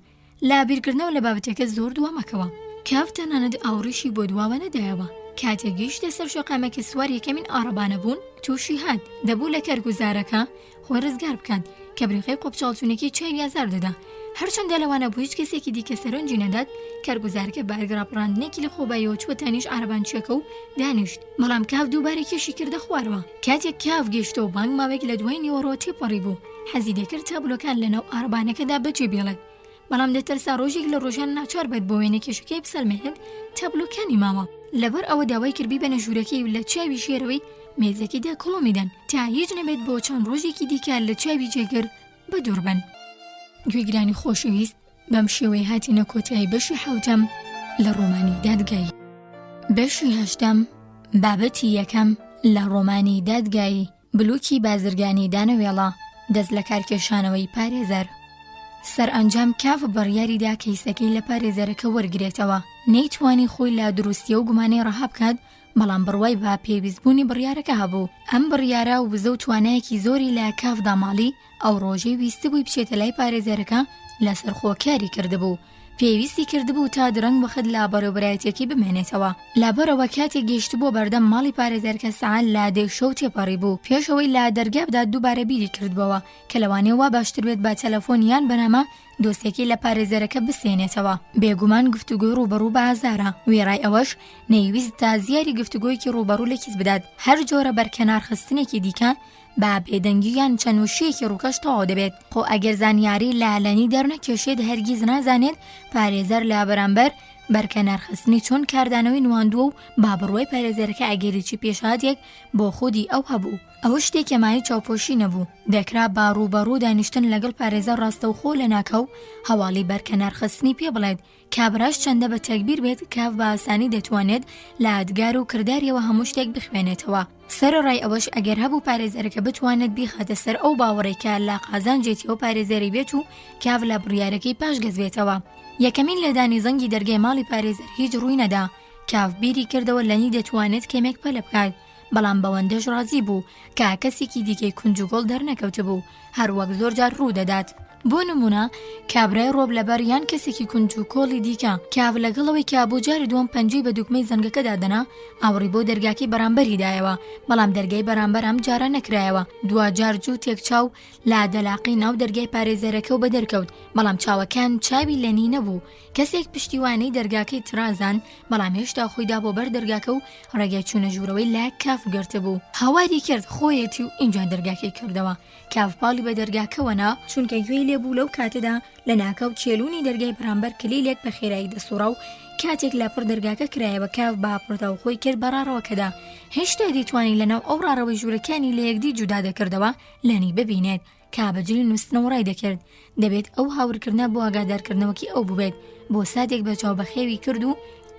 لا بیرکردنەوە لە بابەتەکە زۆر دوامەکەوە. کاف تەنانەت ئاوڕیشی بۆ دواوە نەدایەوە. کاتێک گەیشتە سەر شەقامەکە سوار یەکەمین ئارەبانە بوون، تووشی هات دەبوو لە کارگوزارەکە خۆی ڕزگار بکات کە بریقەی قوپچاڵتوونێکی چاوی ئازار دەدا. هەرچەندە لەوانە بوو هیچ کەسێکی دیکە سەرنجی نەدات، کارگوزارەکە بارگراپڕاندنێکی لە خۆبایەوە چوە تانیش ئارەبانچیەکە و دانیشت. بەڵام کاف دووبارە کێشی کردە خوارەوە. کاتێک کاف گەیشتەوە بانگ ماوەیەک لە دوای نیوەڕۆ تێپەڕی بوو، حەزی دەکرد تابلۆکان لەناو ئارەبانەکەدا بەجێ بێڵێت. بەڵام دەترسا ڕۆژێک لە ڕۆژان ناچار بێت بۆ وێنەکێشەکەی بسەلمێنێت تابلۆکانی ماوە. لەبەر ئەوە داوای کردبی بەنە ژوورەکەی و لە چاوی شێرەوەی مێزەکەیدا کڵۆمیدەن تا هیچ نەبێت بۆ چەند ڕۆژێکی دیکە لە چاوی جێگر بەدووربن. گوێگرانی خۆشەویست، بەم شێوەی هاتینە کۆتایی بەشی حوتەم لە ڕۆمانی دادگایی. بەشی هەشتەم بابەتی یەکەم لە ڕۆمانی دادگایی، بلووکی بازرگانی دانەوێڵە، دەست لە کارکێشانەوەی پارێزەر. سەرئەنجام کاف بڕیاریدا کەیسەکەی لە پارێزەرەکە وەرگرێتەوە. نەیتوانی خۆی لا دروستیە و گومانەی ڕەها بکات، بەڵام بڕوای بە پێویستبوونی بڕیارەکە هەبوو. ئەم بڕیارە و وزە و توانایەکی زۆری لە کافدا ماڵی، ئەو ڕۆژەی ویستبووی بچێتە لای پارێزەرەکە لەسەر خۆکاری کردبوو. پێویستی کردبوو تا درەنگ بەخت لا بەڕێوەبرایەتێکی بمێنێتەوە. لابەرەوە کاتێک گەیشت بۆ بەردەم ماڵی پارێزەرەکە سەعات لا 10 تێپەڕی بوو. پێشەوەی لا دەرگا بدات دووبارە بیری کردبەوە کە لەوانەیە وا باشتر بێت با تەلەفۆن یان بەنامە دۆستێکی لە پارێزەرەکە بسێنێتەوە. بێگومان گفتوگۆی ڕوبەڕوو بە ئازارە. وێڕای ئەوەش نەیویست تا زیاری گفتوگۆیەکی ڕوبەڕوو لە کیس بدات. هەر جۆرە بەرکەنارخستنێکی دیکە با بێدەنگییان چەند وشەیەکی ڕووکەش تەواو دەبێت. خۆ ئەگەر زانیاری لالەنی دەرنەکێشێت هەرگیز نازانێت پارێزەر لا بەرامبەر بەرکەنارخستنی چۆن کاردانەوەی نواندووە و با بڕوای پارێزەرەکە ئەگەریی پێشهاتێک بۆ خودی ئەو هەبوو. ئەوە شتێکی مای چاوپۆشی نەبوو. دەکرا با ڕوبەڕوو دانیشتن لەگەڵ پارێزەر ڕاستەوخۆ لە ناکەو هەواڵی بەرکەنارخستنی پێ بڵێت. کابراش چەندە بە تەکبیر بێت کاف بە ئاسانی دەتوانێت لە ئادگار و کرداریەوە هەموو شتێک بخوێنێتەوە. سەرڕای ئەوەش ئەگەر هەبوو پارێزەرەکە بتوانێت بیخاتە سەر ئەو باوەڕێکە لە قازانجێتیەوە پارێزەری بێت و کاف لە بڕیارەکەی پاش گەزبێتەوە. یەکەمین لەدانی زەنگی دەرگای ماڵی پارێزەر هیچ ڕووی نەدا. کاف بیری کردەوە لەنی دەتوانێت کەمێک پەلە بکات، بەڵام بەوەندەش ڕازی بوو کە کەسێکی دیکەی کونجوگۆڵ دەرنەکەوتە بوو، هەروەک زۆر جار ڕوو دەدات. بۆ نمونە کابرای ڕۆب لەبەر یان کەسێکی کونج و کۆڵی دیکە کاف لەگەڵەوەی کە بۆ جاری دووەم پەنجەی بە دوگمەی زەنگەکەدا دەنا ئاوڕی بۆ دەرگاکەی بەرامبەری دایەوە، بەڵام دەرگای بەرامبەر ئەم جارە نەکرایەوە. دوا جار جوو تێکچاو لا دەلاقی ناو دەرگای پارێزەرەکە و بە دەرکەوت، بەڵام چاوەکان چاوی لەنی نەبوو. کەسێک پشتیوانەی دەرگاکەی ترازان، بەڵام هێشتا خۆیدا بۆ بەر دەرگاکە و ڕێگای چوونە ژوورەوەی لا کاف گرتە بوو. هاواری کرد خۆیەتی و اینجا دەرگاکەی کردەوە. کاف پاڵی بە دەرگاکەوەنا چونکە گوێی لێبوو لەو کاتەدا لە ناکەوت چێلوونی دەرگای بەرامبەر کلیلێک بە خێرایی دەسوڕا و کاتێک لاپڕ دەرگاکە کرایەوە کاف باپڕتەوە خۆی کرد بەڕارەوەکەدا هێشتا دیتوانی لەناو ئەو ڕاڕەوەی ژوورەکانی لە یەکدی جودا دەکردەوە لەنی ببینێت کابەجلی نووسنەوە ڕای دەکرد. دەبێت ئەو هاورکردنە بۆ ئاگادارکردنەوەکی ئەو ببێت بۆ سادێک بە چاو بەخێوی کرد و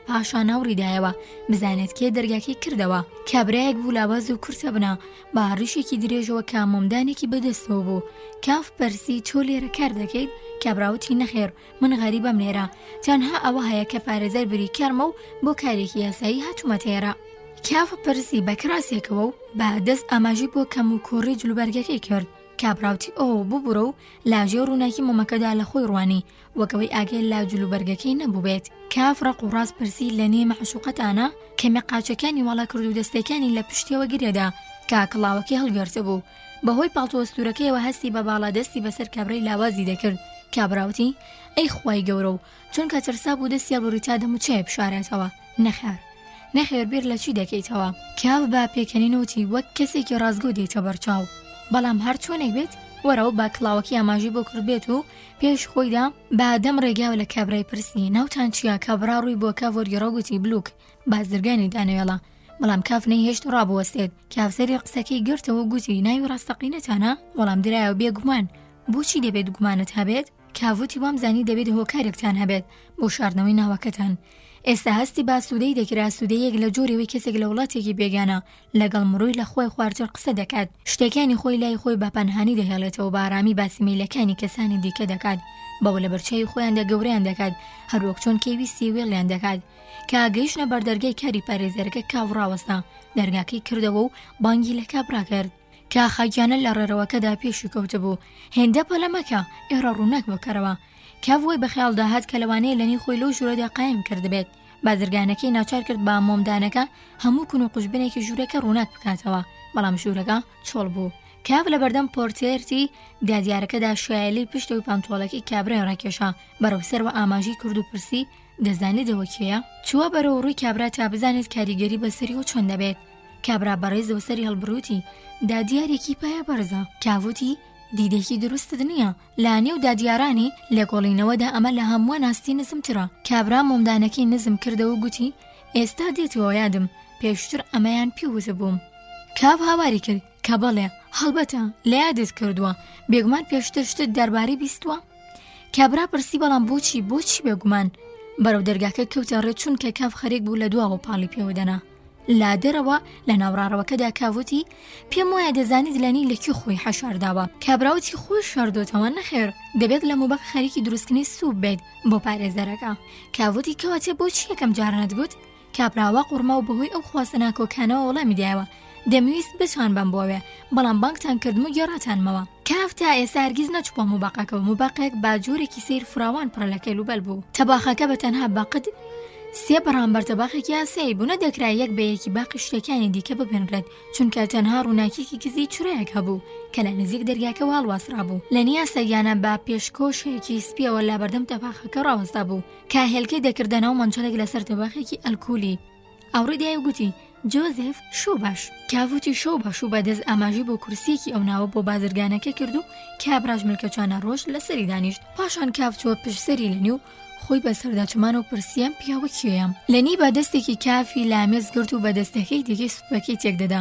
پاشان ناوڕیدایەوە بزانێت کێ دەرگاکەی کردەوە. کابرایەک بوو لاواز و کورسە بنا با ڕیشێکی درێژەوە کامۆمدانێکی بەدەستەوە بوو. کاف پەرسی تۆ لێرە کار دەکەیت؟ کابراوتی نەخێر، من غەریبەم لێرە، تەنها ئەوە هەیە کە پارێزەر بریکارمە و بۆ کارێکی یاسایی هاتوومە تێرە. کاف پرسی بە کراسێکەوە و با دەست ئاماژی بۆ کەم و کۆڕی جلوبەرگەکەی کرد. کابراوتی ئەو ببوورە و لاژێ ڕووناکی مۆمەکەدا لە خۆی ڕوانی وەکەوەی ئاگەی لا جلوبەرگەکەی نەبوو بێت. کاف ڕق و ڕاست پرسی لە نێ مەعشوقەتانە کەمێ قاچەکانی وەڵا کرد و دەستەکانی لە پشتیەوە گرێدا کە کڵاوەکەی هەڵگەرتە بوو. بەهۆی پاڵتۆ ئەستورەکەیەوە هەستی بە باڵا دەستی بەسەر کابرای لاوازی دەکرد کابراوتی ئەی خوای گەورە و چونکە ترسا بوو دەستی هەڵبڕی دەم و چێ بشارێتەوە نەخێر بیر لە چی دەکەیتەوە کاو با پێکەنینوتی وەک کەسێکی ڕازگۆ دێتە بەرچاو بەڵام هەر چۆنێک بێت وەرەوە با کڵاوەکی ئاماژی بۆ کرد بێت و پێش خۆیدا با دەم ڕێگاوە لە کابرای پرسی ناوتان چییە کابرا ڕووی بۆ کاڤۆرگەڕە گوتی بلوک بازرگانی دانەوێڵە بەڵام کاف نەیهێشت ڕابوەستێت کافسەری قسەکەی گرتەوە گوتی ناوی ڕاستەقینەتانە وەڵام درایەوە بێگومان بۆچی دەبێت گومانت هەبێت کاوتی وامزانی دەبێت هۆکارێکتان هەبێت بۆ شاردنەوەی ناوەکەتان ئێستا هەستی با سوودەی دەکرا سوودەیەک لە جۆرەوەی کەسێک لە وڵاتێکی بێگانە لەگەڵ مڕووی لە خۆی خواردتر قسە دەکات شتەکانی خۆی لای خۆی بە پەنهانی دەهێڵێتەوە بە ئارامی باسی میلەکانی کەسانی دیکە دەکات بەوە لە بەرچەی خۆیان دەگەوریان دەکات هەروەک چۆن کەیویستی وێڵیان دەکات کە گەیشتە بەردەرگای کاری پارێزەرەکە کاو ڕاوەستا دەرگاکەی کردەوە و بانگی لە کابرا کرد کە خاگیانە لە ڕێڕەوەکەدا پێشی کەوتبوو هێندە پەلەمەکە ئێرە ڕووناک بکەرەوە کاوەی بەخیاڵ داهات کە لەوانەیە لەنی خۆی لەو ژوورەدا قایم کردبێت بازرگانەکەی ناچار کرد با مۆمدانەکە هەموو کون و قوشبنێکی ژوورەکە ڕووناک بکاتەوە بەڵام ژوورەکە چۆڵ بوو کاو لە بەردەم پۆرتێرتی دادیارەکەدا شایەلی پشتەوەی پانتۆڵەکەی کابرای ڕاکێشا بەرەو سەرەوە ئاماژی کرد و پرسی دەزانێتەوە کێیە چووە بەرەو ڕووی کابرا تا بزانێت کاریگەری بەسەریەوە چۆن دەبێت کابرا بەڕێزەوە سەری هەڵبڕوتی دادیارێکی پایە بەرزە کاوتی دیدێکی دروستت نییە لانێ و دادیارانی لێکۆڵینەوەدا ئەمە لە هەمووە ناستی نزمترە کابرا مۆمدانەکەی نزم کردەوە گوتی ئێستا دێتەوە یادم پێشتر ئەمەیان پێوزە بووم کاو هاواری کرد کە بەڵێ هەڵبەتە لە یادت کردووە بێگومان پێشتر شتت دەربارەی بیستووە کابرا پرسی بەڵام بۆچی بێگومان بەرەو دەرگاکە کەوتە ڕێ چونکە کاف خەرێک بوو لە دواوە پاڵی پێوەدەنا لا دەرەوە لە ناوڕاڕەوەکەدا کاوتی پێم وایە دەزانیت لەنی لەکی خۆی حەشارداوە کابراوتی خۆی شاردۆتەوە نەخێر دەبێت لە مۆبەق خەریکی دروستکردنی سووب بێت بۆ پارێزەرەکە کاوتی کەواتێ بۆچی یەکەم جارانت گوت کابراوە قورما و بەهۆی ئەو خواستە ناکۆکانەوە وەڵامی دایەوە دەمویست بتوان بم بۆوێ بەڵام بانکتان کردم و گێڕاتانمەوە کاف تا ئێستا هەرگیز نەچووە مۆبەقەکەەوە مۆبەقێک باجوورێکی سیر فراوان پڕە لە کەلوبەل بوو تەباخەکە بە تەنها بەقد سێ بەڕامبەر تەباخێکی یاسایی بوو نەدەکرا یەک بە یەکی باقی شتەکانی دیکە ببێنرێت چونکە تەنها ڕووناکیکی کزی چورەیەک هەبوو کە لە نزیک دەرگاکە واڵواسرا بوو لە نیاسەیانە با پێشکۆشێکی سپیەوە لا بەردەم تەباخەکە ڕاوەستا بوو کە هێلکەی دەکردەنەوە مەنچەلێک لەسەر تەباخێکی ئەلکولی ئەوڕێ دای گوتی جۆزێف شۆ باش کاوتی شۆ باش و بەدەست ئاماژی بۆ کورسیەکی ئەو ناوە بۆ بازرگانەکە کرد و کابراژ ملکەچانە ڕۆژ لەسەری دانیشت پاشان کافتووە پشتسەری لەنی و خۆی بەسەردا چمان و پرسیام پیاوە کێیەم لەنی بە دەستێکی کافی لامێز گرت و بە دەستەکەی دیگەی سوپەکەی تێکدەدا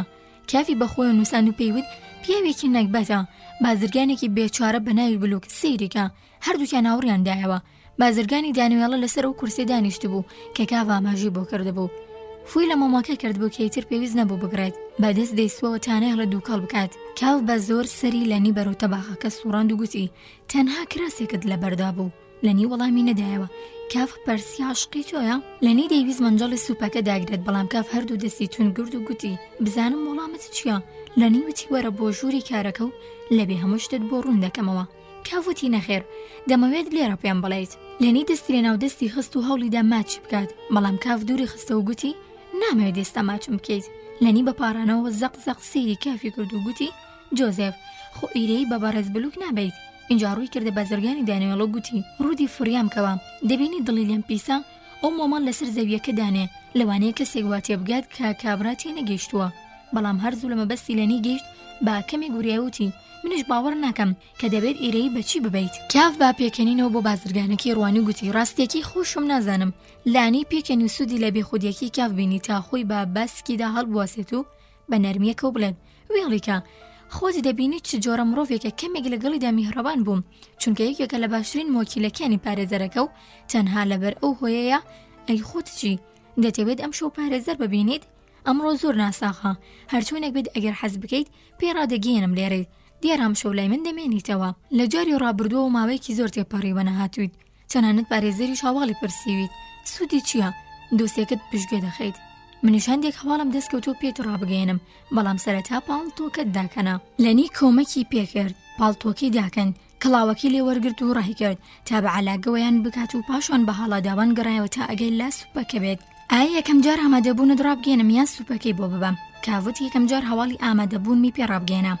کافی بەخۆی نووسان و پێیوت پیاوێکی نەکبەتە بازرگانێکی بێچارە بە ناوی بلوک سیریکە هەردووکیان هاوڕیان دایەوە بازرگانی دانوێڵە لەسەر ئەو کورسێ دانیشت بوو کە کاف ئاماژی بۆ کردبوو فوی لە مۆماکە کرد بۆ کەیتر پێویست نەبوو بگرێت بەدەست دەیسوەوە تانەیە لە دووکەڵ بکات کاف بە زۆر سەری لەنی بەرەو تەباخەکە سوڕاند و گوتی تەنها کراسێکت لەبەردا بوو لەنی وەڵامی نەدایەوە کاف پەرسی عاشقی تۆیە لەنی دەیویست منجەڵی سوپەکە داگرێت بەڵام کاف هەردوو دەستی تون گرد و گوتی بزانم وەڵامت چییە لەنی وتی وەرە بۆ ژووری کارەکە و لەبێ هەموو شتت بۆ ڕوون دەکەمەوە کاوتی نەخێر دەمەوێت لێرە پێم بڵێیت لەنی دەستی لە ناو دەستی خست و هەوڵیدا ماچی بکات بەڵام کاف دووری خستە و گوتی نامەوێت دەستا ماچم بکەیت لەنی بە پارانەوە زەق سەیری کافی کرد و گوتی جۆزێف خۆ ئیرەی بە بەڕێز بلوک نابیت اینجا ڕووی کردە بازرگانی دانەوێڵە گوتی ڕوودی فریام کەوە دەبینی دڵی لێم پیسە ئەو مۆمەڵ لەسەر زەویەکە دانێ لەوانەیە کەسێک وا تێبگات کە کابراتی نەگەیشتووە بەڵام هەرزوو لە مەبەستی لەنی گەیشت با کەمێک گوریاوتی منش باوەڕ ناکەم کە دەبێت ئیرەی بەچی ببیت کاف با پێکەنینەوە بۆ بازرگانەکەی ڕوانی گوتی ڕاستیەکی خۆشم نازانم لانی پێکەنی و سوودی لە بێخودیەکی کاف بینی تا خۆی با باسکیدا هەڵبواسێت و بە نەرمیەکە و بڵێن وێڵیکە خۆت دەبینی چ جۆرە مرۆڤێکە کەمێک لەگەڵیدا میهرەبان بووم چونکە یەکێکە لە باشترین مۆکیلەکانی پارێزەرەکە و تەنها لەبەر ئەو هۆیەیە ئەی خۆت چی دەتەوێت ئەم شەو پارێزەر ببینیت ئەمڕۆ زۆر ناساخە هەرچوونێک بێت ئەگەر حەز بکەیت پێڕادەگەێنم لێرەیت دیارام شەو لای من دەمێنیتەوە لە جاری ڕابردووە و ماوەیەکی زۆر تێپەڕیوە نەهاتوویت تەنانەت پارێزەریش هەواڵی پرسیویت سوودی چییە دۆسیەکەت پشتگوێ دەخەیت منیش هەندێک هەواڵم دەستکەوتۆ پێت ڕابگەێنم بەڵام سەرەتا پاڵتۆکەت داکەنە لەنی کۆمەکی پێکرد پاڵتۆکی داکەن کڵاوەکی لێ وەرگرت و ڕاهی کرد تا بە عەلاگەوەیان بکات و پاشان بە هەڵاداوان گەڕایەوە تا ئەگەی لا سوپەکە بێت ئایا یەکەم جار ئامادەبوونت ڕابگەێنم یان سوپەکەی بۆ ببەم کاوت یەکەم جار هەواڵی ئامادەبوونمی پێ ڕابگەێنە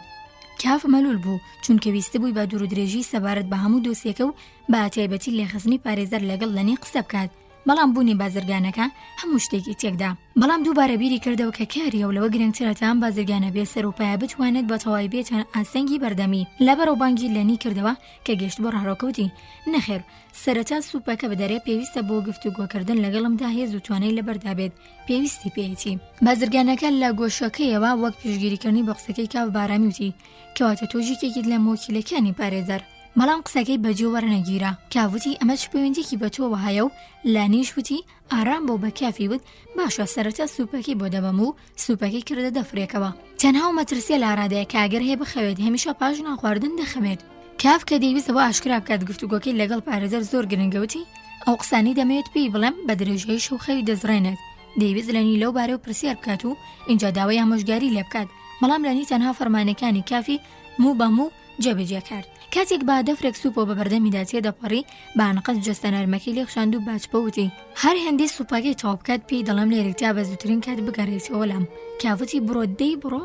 کاف مەلول بوو چونکە ویستە بووی بە دوور و درێژی سەبارەت بە هەموو دۆسیەکە و بە تایبەتی لێخستنی پارێزەر لەگەڵ لەنی قسە بکات، بەڵام بوونی بازرگانەکە هەموو شتێکی تێکدا. بەڵام دووبارە بیری کردەوە کە کاریە و لەوە گرنگترە تا ئەم بازرگانە بێ سەرۆپایە بتوانێت بە تەواوی بێتە ئاسەنگی بەردەمی. لەبەرەوە بانگی لەنی کردەوە کە گەشت بۆ ڕاڕۆکەوتی نەخێر، سەرەتا سوپەکە بەدەرێ پێویستە بۆ گفتوگۆکردن لەگەڵمدا هێز و توانای لەبەردا بێت، پێویستی پێیەتی. بازرگانەکە لە گۆشەکەیەوە وەک پێشگیریکردنی بە قسەکەی کاف بارامی وتی کەواتە تۆژیکێکیت لە مۆکیلەکانی پارێزەر. بەڵام قسەکەی بەجێ وەرنەگیرا. کاوتی ئەمە پەیوەندێکی بە تۆوە هەیە و لانیش وتی ئارام بۆ بە کافی وت باشە سەرەتا سوپەکەی بۆ دەبەم و سوپەکەی کردە دەفرێکەوە. تەنها و مەترسیە لە ئارادەیە کە ئەگەر هەیە بخەوێت هەمیشە پاش ناخواردن دەخەوێت. کاف کە دەیویستەوە ئاشکرا بکات گفتوگۆکەی لەگەڵ پارێزەر زۆر گرنگەوتی ئەو قسانی دەمەوێت پێی بڵێم بە درێژەی شەوخەوی دەزڕێنێت. دەیویست لەنی لەو بارەی و پرسیار بکات و اینجا داوای ئامۆژگاری لێ بکات، بەڵام لەنی تەنها فەرمانەکانی کافی موو بە موو جێبەجێ کرد. کاتێک با دەفرێک سوپۆ بە بەردەمیدا تێدەپەڕی بانقەت جەستە نەرمەکەی لێخشاند و باچپەوتی هەر هەندی سوپاگەی تەواو بکات پێی دەڵێم لێرەکتا بە زووترین کات بگەڕێتەوە لام. کاوتی بڕۆ دەی بڕۆ.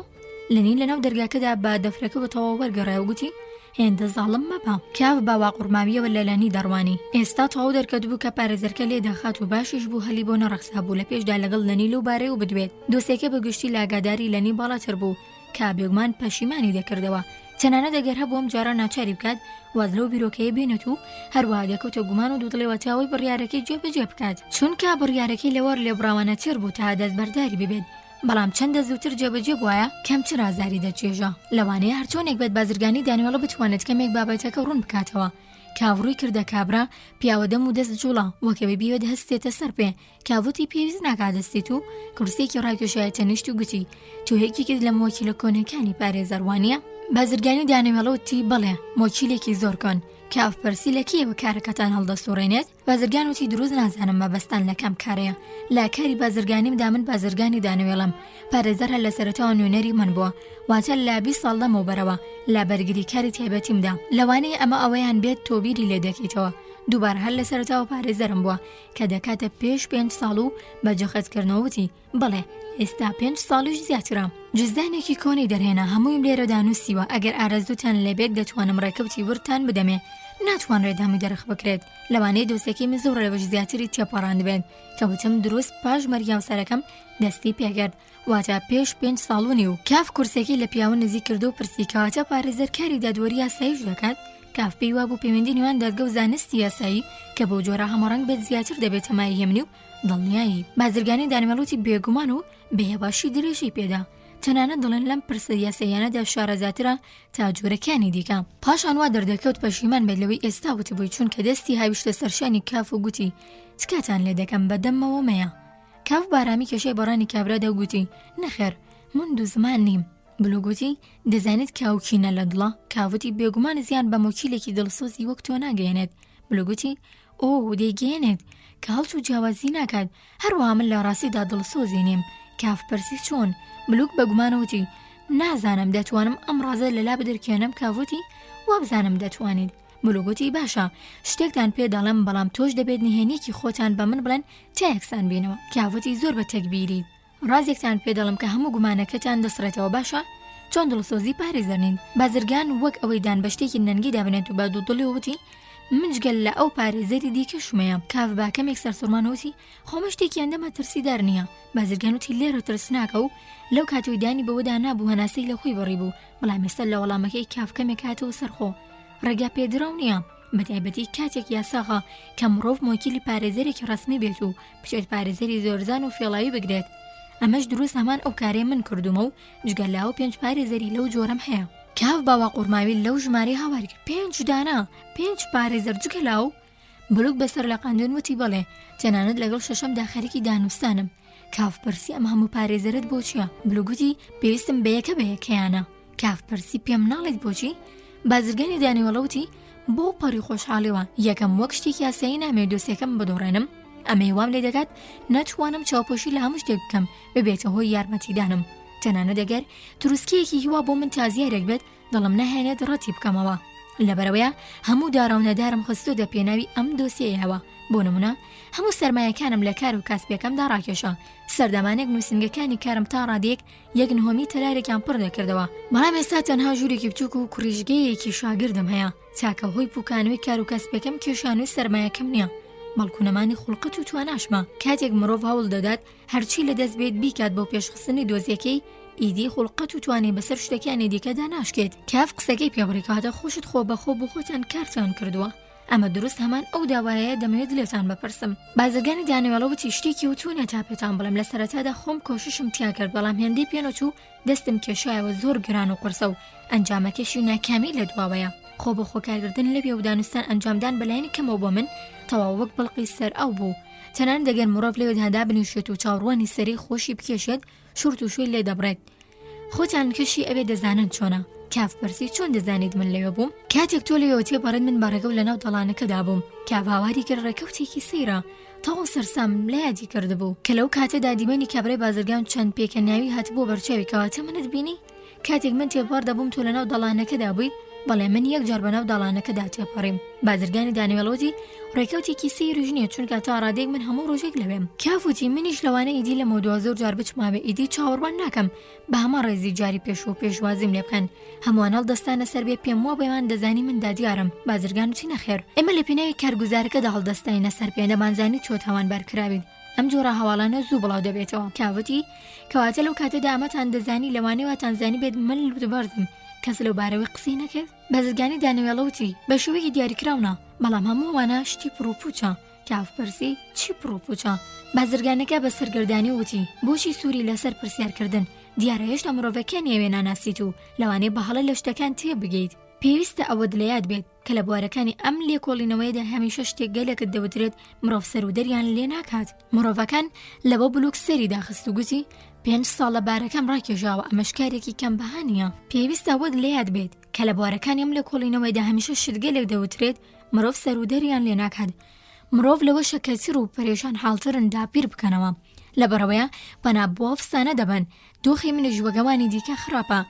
لەنی لەناو دەرگاکەدا با دەفرەکە بەتەواو وەرگەڕای و گوتی هێندە زاڵم مەبە. کاف باوا قورماویەوە لە لەنی دەڕوانی. ئێستا تەواو دەرکەوت بوو کە پارێزەرکە لێ دەخات و باشیش بوو هەلی بۆ نەڕەخسا بوو لە پێشدا لەگەڵ لەنی لەو بارەی و بدوێت. دۆسیەکە بە گشتی لاگاداری لەنی باڵاتر بوو کە بێگومان پەشیمانی دەکردەوە. تەنانە دەگەر هەبووم جارە ناچاری بکات واز لەو بیرۆکەیە بێنێت و هەروەها دەکەوتە گومان و دوودڵێوەتاوی بڕیارەکەی جێبەجێ بکات، چونکە بڕیارەکەی لەوەر لێبڕاوانە تێر بوو تا دەستبەرداری ببێت. بەڵام چەندە زووتر جێبەجێ بووایە کەمتر ئازاری دەچێژە. لەوانەیە هەرچۆنێک بێت بازرگانی دانیوەڵە بتوانێت کەمێک بابەتەکە ڕوون بکاتەوە. کاوڕووی کردە کابرا پیاوەدەم و دەست جوڵە وەکەوێ بیوێت هەستێتە سەر پێ. کاوتی پێویست ناکادەستیت و کورسێکی ڕاکێشایەتە نیشت و گوتی توهێکێکت لە مۆکیلە کۆنەکانی پارێزەروانیە؟ بازرگانی دانیوێڵەوتی بەڵێ مۆکیلێکی زۆر کۆن. کاف پرسی لە کێوە کارەکەتان هەڵدەسوڕێنێت؟ بازرگان وتی دروست نازانم مەبەستان لە کام کارەیە. لا کاری بازرگانیمدا من بازرگانی دانیوێڵم. پارێزەر هەر لە سەرەتاوە نوێنەری من بووە، واتە لا 20 ساڵ لەمەوە بەرەوە لا بەرگری کاری تایبەتیمدا. لەوانەیە ئەمە ئەوەیان بێت تۆبیری لێ دەکەیتەوە. دووبار هەر لە سەرەتاوە پارێزەرم بووە کە دەکاتە پێش 5 ساڵ و بە جەخەتکردنەوەتی بڵێ ئێستا 5 ساڵیش زیاترە. جزدانێکی کۆنی دەرهێنا هەموویم لێرە دانووسیوە ئەگەر ئارەزوتان لەبێت دەتوانم ڕێکەوتی ورتان بدەمێ، ناتوانرێت هەمووی دەرخ بکرێت. لەوانەیە دۆسێکی من زۆر لەوەش زیاتری تێپەڕاند بێت کە وتم دروست پاش مەریاوسەرەکەم دەستی پێگەرد، واتە پێش 5 ساڵونی و کاف کورسێکی لە پیاوە نزیک کرد و پرسی کەواتە پارێزەر کاری دادوەری یاساییش دەکات؟ کاف پێی وا بوو پەیوەندی نێوان دادگە و زانستی یاسایی کە بۆ جۆرە هەمەڕەنگ بێت زیاتر دەبێتە مای هێمنی و دڵنیایی. بازرگانی دانیوێڵوتی بێگومان و بەهێواشی درێژی پێدا. تەنانەت دڵێن لەم پرسە یاساییانەدا شارەزاترە تا جۆرەکانی دیکە. پاشان وا دەردەکەوت پەشیمان بێت لەوەی ئێستا وتبووی چونکە دەستی هاویشتە سەرشانی کاف و گوتی تکاتان لێ دەکەم بەدەمەوە مەیە. کاف بارامی کێشەی بەڕانی کابرادا و گوتی نەخێر من دوو زمان نیم. بلوگوتی دەزانێت کاوکینە لە دڵە؟ کاوتی بێگومان زیان بە مۆکیلێکی دڵسۆزی وەک تۆ ناگەێنێت. بلوگوتی ئۆ دەیگەێنێت کە هەڵچ و جیاوازی ناکات، هەروەها من لە ڕاستیدا دڵسۆزی نیم. کاف پرسی چۆن؟ بلوگ بەگومانەوتی نازانم دەتوانم ئەم ڕازە لەلا بدرکێنم. کاوتی وابزانم دەتوانیت. بلوگوتی باشە شتێکتان پێ دەڵێم بەڵام تۆش دەبێت نهێنیەکی خۆتان بە من بڵێن تا یەکسان بینەوە. کاوتی زۆر بە تەکبیری ڕازێکتان پێ دەڵم کە هەموو گومانەکەتان دەسڕێتەوە باشە چۆن دڵسۆزی پارێزەرنین. بازرگان وەک ئەوەی دان بە شتێکی نەنگی دابنێت و بە دوودڵی وتی من جگەل لە ئەو پارێزەری دیکە شومەیە. کاف باکەمێک سەرسوڕمانەوتی خۆمە شتێکی ئەندەمە ترسیدار نییە. بازرگان وتی لێرە ترسناکە و لەو کاتەوەی دانی بەوەدا نابوو هەناسەی لە خۆی بەڕی بوو، بەڵام ئێستا لە وەڵامەکەی کاف کەمێک هاتەوە سەرخۆ. ڕێگا پێدراو نییە بەتایبەتی کاتێک یاساغا کە مرۆڤ مۆکیلی پارێزەرێکی ڕسمی بێت و بچێت پارێزەری زۆرزان و فێڵاوی بگرێت. ئەمەش دروست هەمان ئەو کارێ من کردومە و جگەل لاو 5 پارێزەری لەو جۆرەم هەیە. کاف باوا قورماوی لەو ژمارە هاواری کرد 5 دانا 5 پارێزەر جگە لاو. بلوگ بەسەر لە قاندون وتی بەڵێ تەنانەت لەگەڵ شەشەمدا خەریکی دانوستانم. کاف پرسی ئەم هەموو پارێزەرت بۆ چییە؟ بلوگوتی پێویستم بەیەکە بەیەکەیانە. کاف پرسی پێم ناڵێت بۆچی؟ بازرگانی دانیوێڵەوتی بۆ پەڕی خۆشحاڵیەوە یەکەم وەک شتێکی یاسایی نامێت دۆسیەکەم بدۆڕێنم، ئەمەی وام لێ دەکات ناتوانم چاوپۆشی لە هەموو شتێک بکەم ببێتە هۆی یارمەتیدانم. تەنانە دەگەر تروسکیەکی هیوا بۆ من تازیارێک بێت دڵم نەهێنێت ڕەتی بکەمەوە. لەبەرەوەیە هەموو داڕاونەدارم خستوودە پێناوی ئەم دۆسیەیەوە. بۆ نمونە هەموو سەرمایەکانم لە کار و کاسبیەکەمدا ڕاکێشا، سەردەمانێک نووسنگەکانی کارم تا ڕادێک 1 نهۆمی تەلارێکیان پڕ دەکردەوە. بەڵام ئێستا تەنها ژوورێکی بچووک و کوڕیژگەیەکی شاگردم هەیە، چاکە هۆی پوکانەوەی کار و کەسبەکەم کێشانوی سەرمایەکەم نییە، بەڵکوونەمانی خوڵقت و تواناشمە. کاتێک مرۆڤ هەوڵ دەدات هەرچی لە دەست بێت بیکات بۆ پێشخستنی دۆزیەکەی، ئیدی خوڵقت و توانێ بەسەر شتەکانی دیکەدا ناشکێت. کاف قسەکەی پێبڕێکاتە خۆشت خۆ بەخۆ بۆ خۆتان کارتان کردووە. ئەمە دروست هەمان ئەو داوایەیە دەمەوێت لێتان بپرسم. بازرگانی دانەوێڵەوەتی شتێکی وتوونە تا پێتان بڵێم لە سەرەتادا خۆم کۆششم تیا کرد، بەڵام هێندەی پێنەچوو دەستم کێشایەوە زۆر گران و قرسە و ئەنجامەکەشی ناکامی لە دواوەیە. خۆ بە خۆکارکردن لە بێ و دانوستان ئەنجامدان بەلایەنی کەمەوە بۆ من تەواو وەک بڵقی سەر ئەو بوو. تەنان دەگەر مرۆڤ لەوێ هەدا بنیشێت و چاوڕوانی سەری خۆشی بکێشێت، شورت و شوێی لێ دەبڕێت. خۆتان کەشی ئەوێ دەزانن چۆنە. کاف پرسی چۆن دەزانیت من لەوێ بووم؟ کاتێک تۆ لەوێ تێپەڕێت من بەڕێگە و لەناو دەڵانەکەدا بووم. کاف هاواری کرد ڕێکەوتێکی سەیرە، تەواو سەرسام لە یادی کردبوو کە لەو کاتەدا دیمەنی کابرای بازرگان چەند پێکەناوی هاتبوو بەرچاوی کەواتە منت بینی؟ کاتێک من تێپەڕ دەبووم تۆ لەناو دەڵانەکەدا بوویت، بەڵێ من یەک جار بەناو داڵانەکەدا تێپەڕیم. بازرگانی دانەوێڵەوەتی ڕێکەوتێکی سەیریش نییە، چونکە تا ڕادێک من هەموو ڕۆژێک لەوێم. کافوتی منیش لەوانە ئیدی لە مەودووە زۆر جار بچماوێ ئیدی چاوەڕوان ناکەم بە هەمە ڕێزی جاری پێش و پێشوازیم لێ بکەن. هەمووان هەڵدەستانە سەر بێ پێم وە بەیان دەزانی من دادیارم. بازرگان وتی نەخێر، ئێمە لە پێناوی کارگوزارەکەدا هەڵدەستاینە سەر پێ دەمانزانی تۆ تاوانبار کراویت. ئەم جۆرە هەواڵانە زوو بڵاو دەبێتەوە. کاوتی کەواتە لەو کاتەدا ئەمەتان دەزانی لەوانەیە تانزانی بێت من لوتبەرزم. کەس لەو بارەوەی قسەی نەکرد. بازرگانی دانەوێڵەوتی بە شێوەیەکی دیاریکراونە، بەڵام هەمووانە شتی پرۆپوچە. کاف پرسی چی پرۆپوچە؟ بازرگانەکە بە سەرگردانی وتی بۆچی سووری لەسەر پرسیارکردن؟ دیارە هێشتا مرۆڤەکە نیەوێ ناناسیت و لەوانەیە بەهەڵە لە شتەکان تێ بگەیت. پێویستە ئەوەت لە یاد بێت کە لە بوارەکانی ئەم لێکۆڵینەوەیدا هەمیشە شتێک گەلێکت دەوترێت مرۆڤ سەر و دەریان لێ ناکات. مرۆڤەکان لەوە بلوک سەری داخست و گوتی 5 ساڵ لە بارەکەم ڕاکێژاوە، ئەمەش کارێکی کەم بەهانیە. پێویستە ئەوەت لە یاد بێت کە لە بوارەکانی ئەم لێکۆڵینەوەیدا هەمیشە شت گەلێک دەوترێت مرۆڤ سەر و دەریان لێ ناکات. مرۆڤ لەوە شەکەتر و پەرێشان حاڵترن داپیر بکەنەوە. لەبەرەوەیە پەنا بۆ ئەفسانە دەبن. دۆخی منیش وەگەوانی دیکە خراپە.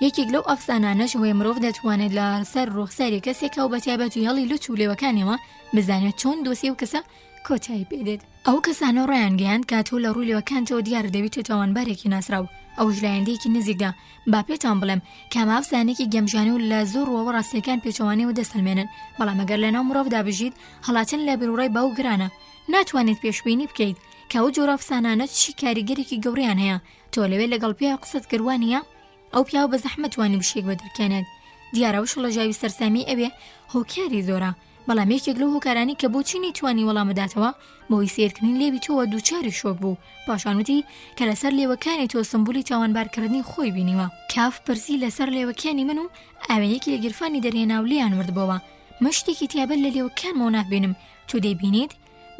یەکێک لەو ئەفسانانەش هۆی مرۆڤ دەتوانێت لە سەر ڕوخساری کەسێکە و بەتایبەتی هەڵی لوت و لێوەکانیەوە بزانێت چۆن دۆسی و کەسە کۆتایی پێدێت. ئەو کەسانە ڕایان گەیاند کاتۆ لە ڕووی لێوەکانتەوە دیار دەبیت تاوانبارێکی ناسراو. ئەوش لایەندەیەکی نزیکدا با پێتان بڵێم کام ئەفسانێکی گەمژانە و لە زۆر ڕۆوە ڕاستیەکان پێچەوانەوە دەسەلمێنن، بەڵام ئەگەر لەناو مرۆڤدا بژیت هەڵاتن لە بیرڕای باو گرانە. ناتوانێت پێشبینی بکەیت کە ئەو جۆرە ئەفسانانە چی کاریگەرێکی گەوریان هەیە. تۆ لەوێ لەگەڵ پێ قسەت کردوانە ئەو پیاو بە زەحمەت توانی بشێک بە دەرکێنێت. دیارە وش لە ژاوی سەرسامی ئەوێ هۆکاری زۆرە، بەڵام یەکێک لەو هۆکارانی کە بۆچی نەیتوانی وەڵامەداتەوە بۆی سیرکردنی لێوی تۆوە دووچاری شۆک بوو. پاشانوتی کە لەسەر لێوەکانی تۆ سمبولی تاوانبارکردنی خۆی بینیوە. کاف پرسی لەسەر لێوەکانی من و ئاوێنێکی لە گیرفانی دەرهێنا و لیان وردبەوە. مشتێکی تیابەت لە لێوەکانمەوە نابینم، تۆ دەیبینیت؟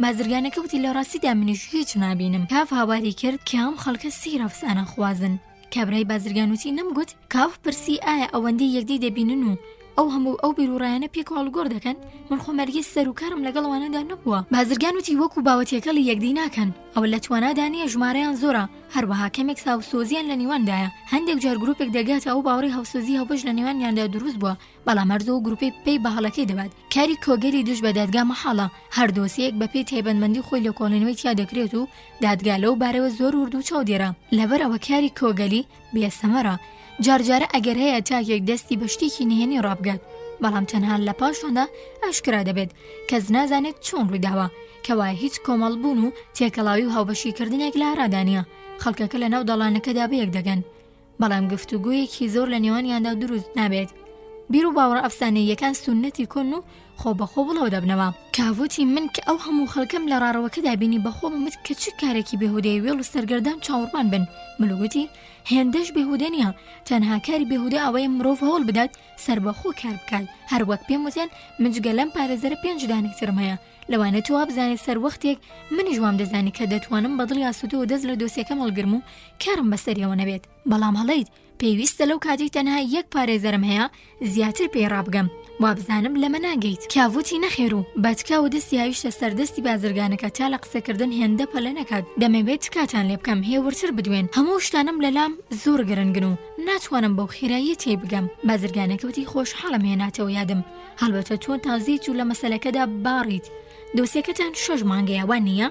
بازرگانەکە وتی لە ڕاستیدا منیش هیچ نابینم. کاف هاواری کرد کە ئەم خەڵکە سیر ئەفسانە خوازن. کابرای بازرگانوتی نەمگوت؟ کاف پرسی ئایا ئەوەندەی یەکدی دەبینن و ئەو هەموو ئەو بیرڕایانە پێک هەڵگۆڕ دەکەن؟ من خۆمەرگی سەرکارم لەگەڵەوانەدا نەبووە. بازرگانوتی وەکو باوەتیەکەڵی یەکدی ناکەن، ئەو لە توانادا نیە، ژمارەیان زۆرە، هەروەها کەمێک ساوسۆزیان لە نێواندایە. هەندێک جار گروپێک دەگاتە ئەو باوەڕی هەوسۆزی هەوبەش لە نێوانیاندا دروست بووە، بەڵام هەردوو گروپی پێی بەهەڵەکەی دەبات. کاری کۆگەلی دوش بە دادگا مەحاڵە، هەر دۆسیەک بە پێی تایبەتمەندی خۆی لە کۆڵینەوەی تیا دەکرێت و دادگا لەو بارەوە زۆر ورد و چاو دێرە. لەبەرەوە کاری کۆگەلی بێسەمەرە، جارجارە ئەگەر هەیە تاکێک دەستی بە شتێکی نهێنی ڕابگات، بەڵام تەنها لە پاشاندا ئاشکرا دەبێت کەس نازانێت چۆن ڕوویداوە، کەوای هیچ کۆمەڵبوون و تێکەڵاوی و هاوبەشیکردنێک لە ئارادانیە. خەڵکەکە لە ناو دەڵانەکەدا بەیەک دەگەن، بەڵام گفتوگویەکی زۆر لە نێوانیاندا دروست نابێت. بیر و باوەڕ ئەفسانەیەکان سونەتی کۆن و خۆ بەخۆ بڵاو دەبنەوە. کاوتی من کە ئەو هەموو خەڵکەم لە ڕاڕەوەکەدا بینی بەخۆم وت کە چ کارێکی بێهودەیە وێڵ و سەرگەردان چاوەڕوان بن. ملوگوتی هێندەش بێهودە نییە، تەنها کاری بێهودە ئەوەیە مرۆڤ هەوڵ بدات سەربەخۆ کار بکات. هەروەک پێم وتیان منجگە لەم پارێزەرە 5 دانێکترم هەیە، لەوانێت تۆ بزانێت سەر وەختێک منیش وام دەزانی کە دەتوانم بەدڵی ئاسوودە و دەست لە دۆسیەکەم هەڵگرم و کارم بەسەریەوە نەبێت. بەڵام هەڵەیت پێویستە لەو کاتی تەنها یەک پارێزەرم هەیە زیاتر پێی ڕابگەم وا بزانم لەمە ناگەیت. کاوتی نەخێر و بەتکا و دەستی هاویشتە سەردەستی بازرگانەکە تا لە قسەکردن هێندە پەلە نەکات. دەمەوێت کاتان لێ بکەم هێورتر بدوێن، هەموو شتانم لەلام زۆر گرنگن و ناتوانم بەو خێرایی تێ بگەم. بازرگانەکەوتی خۆشحاڵم هێناتەوە یادم، هەڵبەتە تۆ تازیت و لە مەسەلەکەدا باڕیت. دۆسیەکەتان 6 مانگەیە وان نییە؟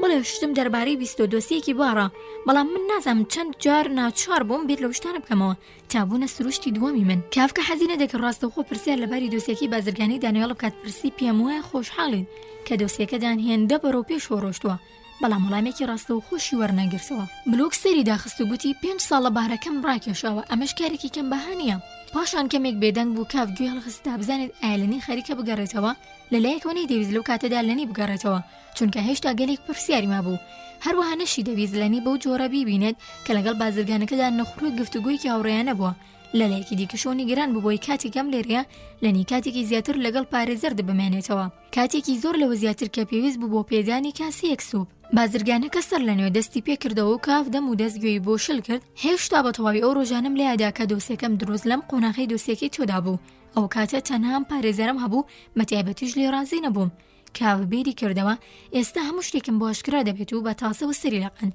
بڵێ شتم دەربارەی 22 دۆسیەکی بارە، بەڵام من نازانم چەند جار ناچار بووم بێت لەو شتانە بکەمەوە تا بوونە سروشتی دووەمی من. کافکە حەزی نەدەکرد ڕاستەوخۆ پرسیار لەباری دۆسیەکەی بازرگانی دانیێڵ بکات. پرسی پێم وایە خۆشحاڵین کە دۆسیەکەدان هێندە بەرەو پێش ڕۆشتووە، بەڵام وەڵامێکی ڕاستەوخۆشی وەرنەگرتەوە. بلوک سەری داخست و گوتی 5 ساڵە بارەکەم ڕاکێشاوە، ئەمەش کارێکی کەم بەها نییە. پاشان کەمێک بێدەنگ بوو کاف گوێ هەڵخستا بزانێت ئایلنی خەریکە بگەڕێتەوە لەلایەکەوە دەویست لەو کاتەدا لەنی بگەڕێتەوە، چونکە هێشتا گەلێک پرسیاری مابوو. هەروەها نەشی دەویست لەنی بەو جۆرە بیبینێت کە لەگەڵ بازرگانەکەدا نەخڕوی گفتوگویەکی هاوڕێیانە بووە. لەلایەکی دیکەشۆنی گران ببووی کاتێکم لێرەیە لەنی کاتێکی زیاتر لەگەڵ پارێزەر دەبمێنێتەوە، کاتێکی زۆر لەوە زیاتر کە پێویست بوو بۆ پێدانی کاسەیەک سووپ. بازرگانەکە سەر لەنوێ دەستی پێکردەوە و کاف دەم و دەستگوێی بۆ شل کرد. هێشتا بە تەواوی ئەو ڕۆژانم لە یادا کە دۆسیەکەم دروست لەم قۆناغی دۆسیەکەی تۆدا بوو. ئەو کاتە تەنها پارێزەرم هەبوو، مەتایبەتیش لێ ڕازی نەبووم. کاف بیری کردەوە ئێستا هەموو شتێکم بۆ ئاشکرا دەبێت و بە تاسەوە سەری لەقن.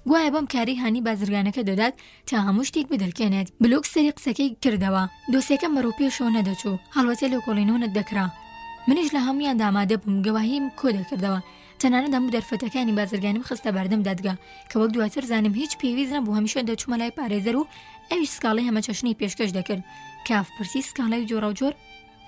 گوایە بەم کاری هانی بازرگانەکە دەدات تا هەموو شتێک بدرکێنێت. بلوک سەری قسەکەی کردەوە. دۆسیەکەم بەرەو پێشەوە نەدەچوو، هەڵوەتە لە کۆڵینەوە دەکرا. منیش لە هەمویان دامادە بووم، گەواهیم کۆ دەکردەوە. تەنانەت هەموو دەرفەتەکانی بازرگانیم خستە بەردەم دادگا کە وەک دواتر زانم هیچ پێویست نەبوو، هەمیشە دەچوومە لای پارێزەر و ئەویش سکاڵی هەمە چەشنی پێشکەش دەکرد. کاف پرسی سکاڵای جۆرە و جۆر.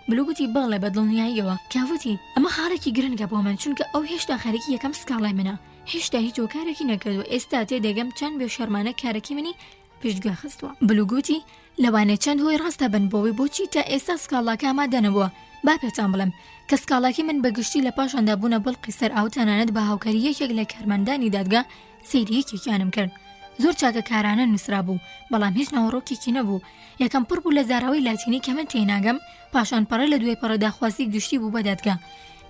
بلوگوتی بەڵێ بە دڵنیاییەوە. کاوتی ئەمە خاڵێکی گرنگە بۆ من، چونکە ئەو هێشتا خەریکی یەکەم سکاڵای منە، هێشتا هیچ کارێکی نەکردو، ئێستا تێدەگەم چەند بێ شەرمانە کارێکی منی پێشگوێ خستووە. بلوگوتی لەوانێت چەند هۆی ڕاستە بن بۆەوەی بۆچی تا ئێستا سکاڵاکە ئامادەنەبووە. با پێتان بڵێم کە سکاڵاکی من بەگشتی لە پاشاندا بوونە بڵقی سەر ئاو تەنانەت بە هاوکاری یەکێک لە کارمەندانی دادگا سەیریەکێکیانم کرد. زۆر چاکە کارانە نووسرا بوو، بەڵام هیچ ناوەڕۆکێکی نەبوو. یەکەم پڕ بوو لە زاراوی لاتینی کە من تێناگەم، پاشان پەڕە لە دوای پەڕە داخوازی گشتی بوو بە دادگا.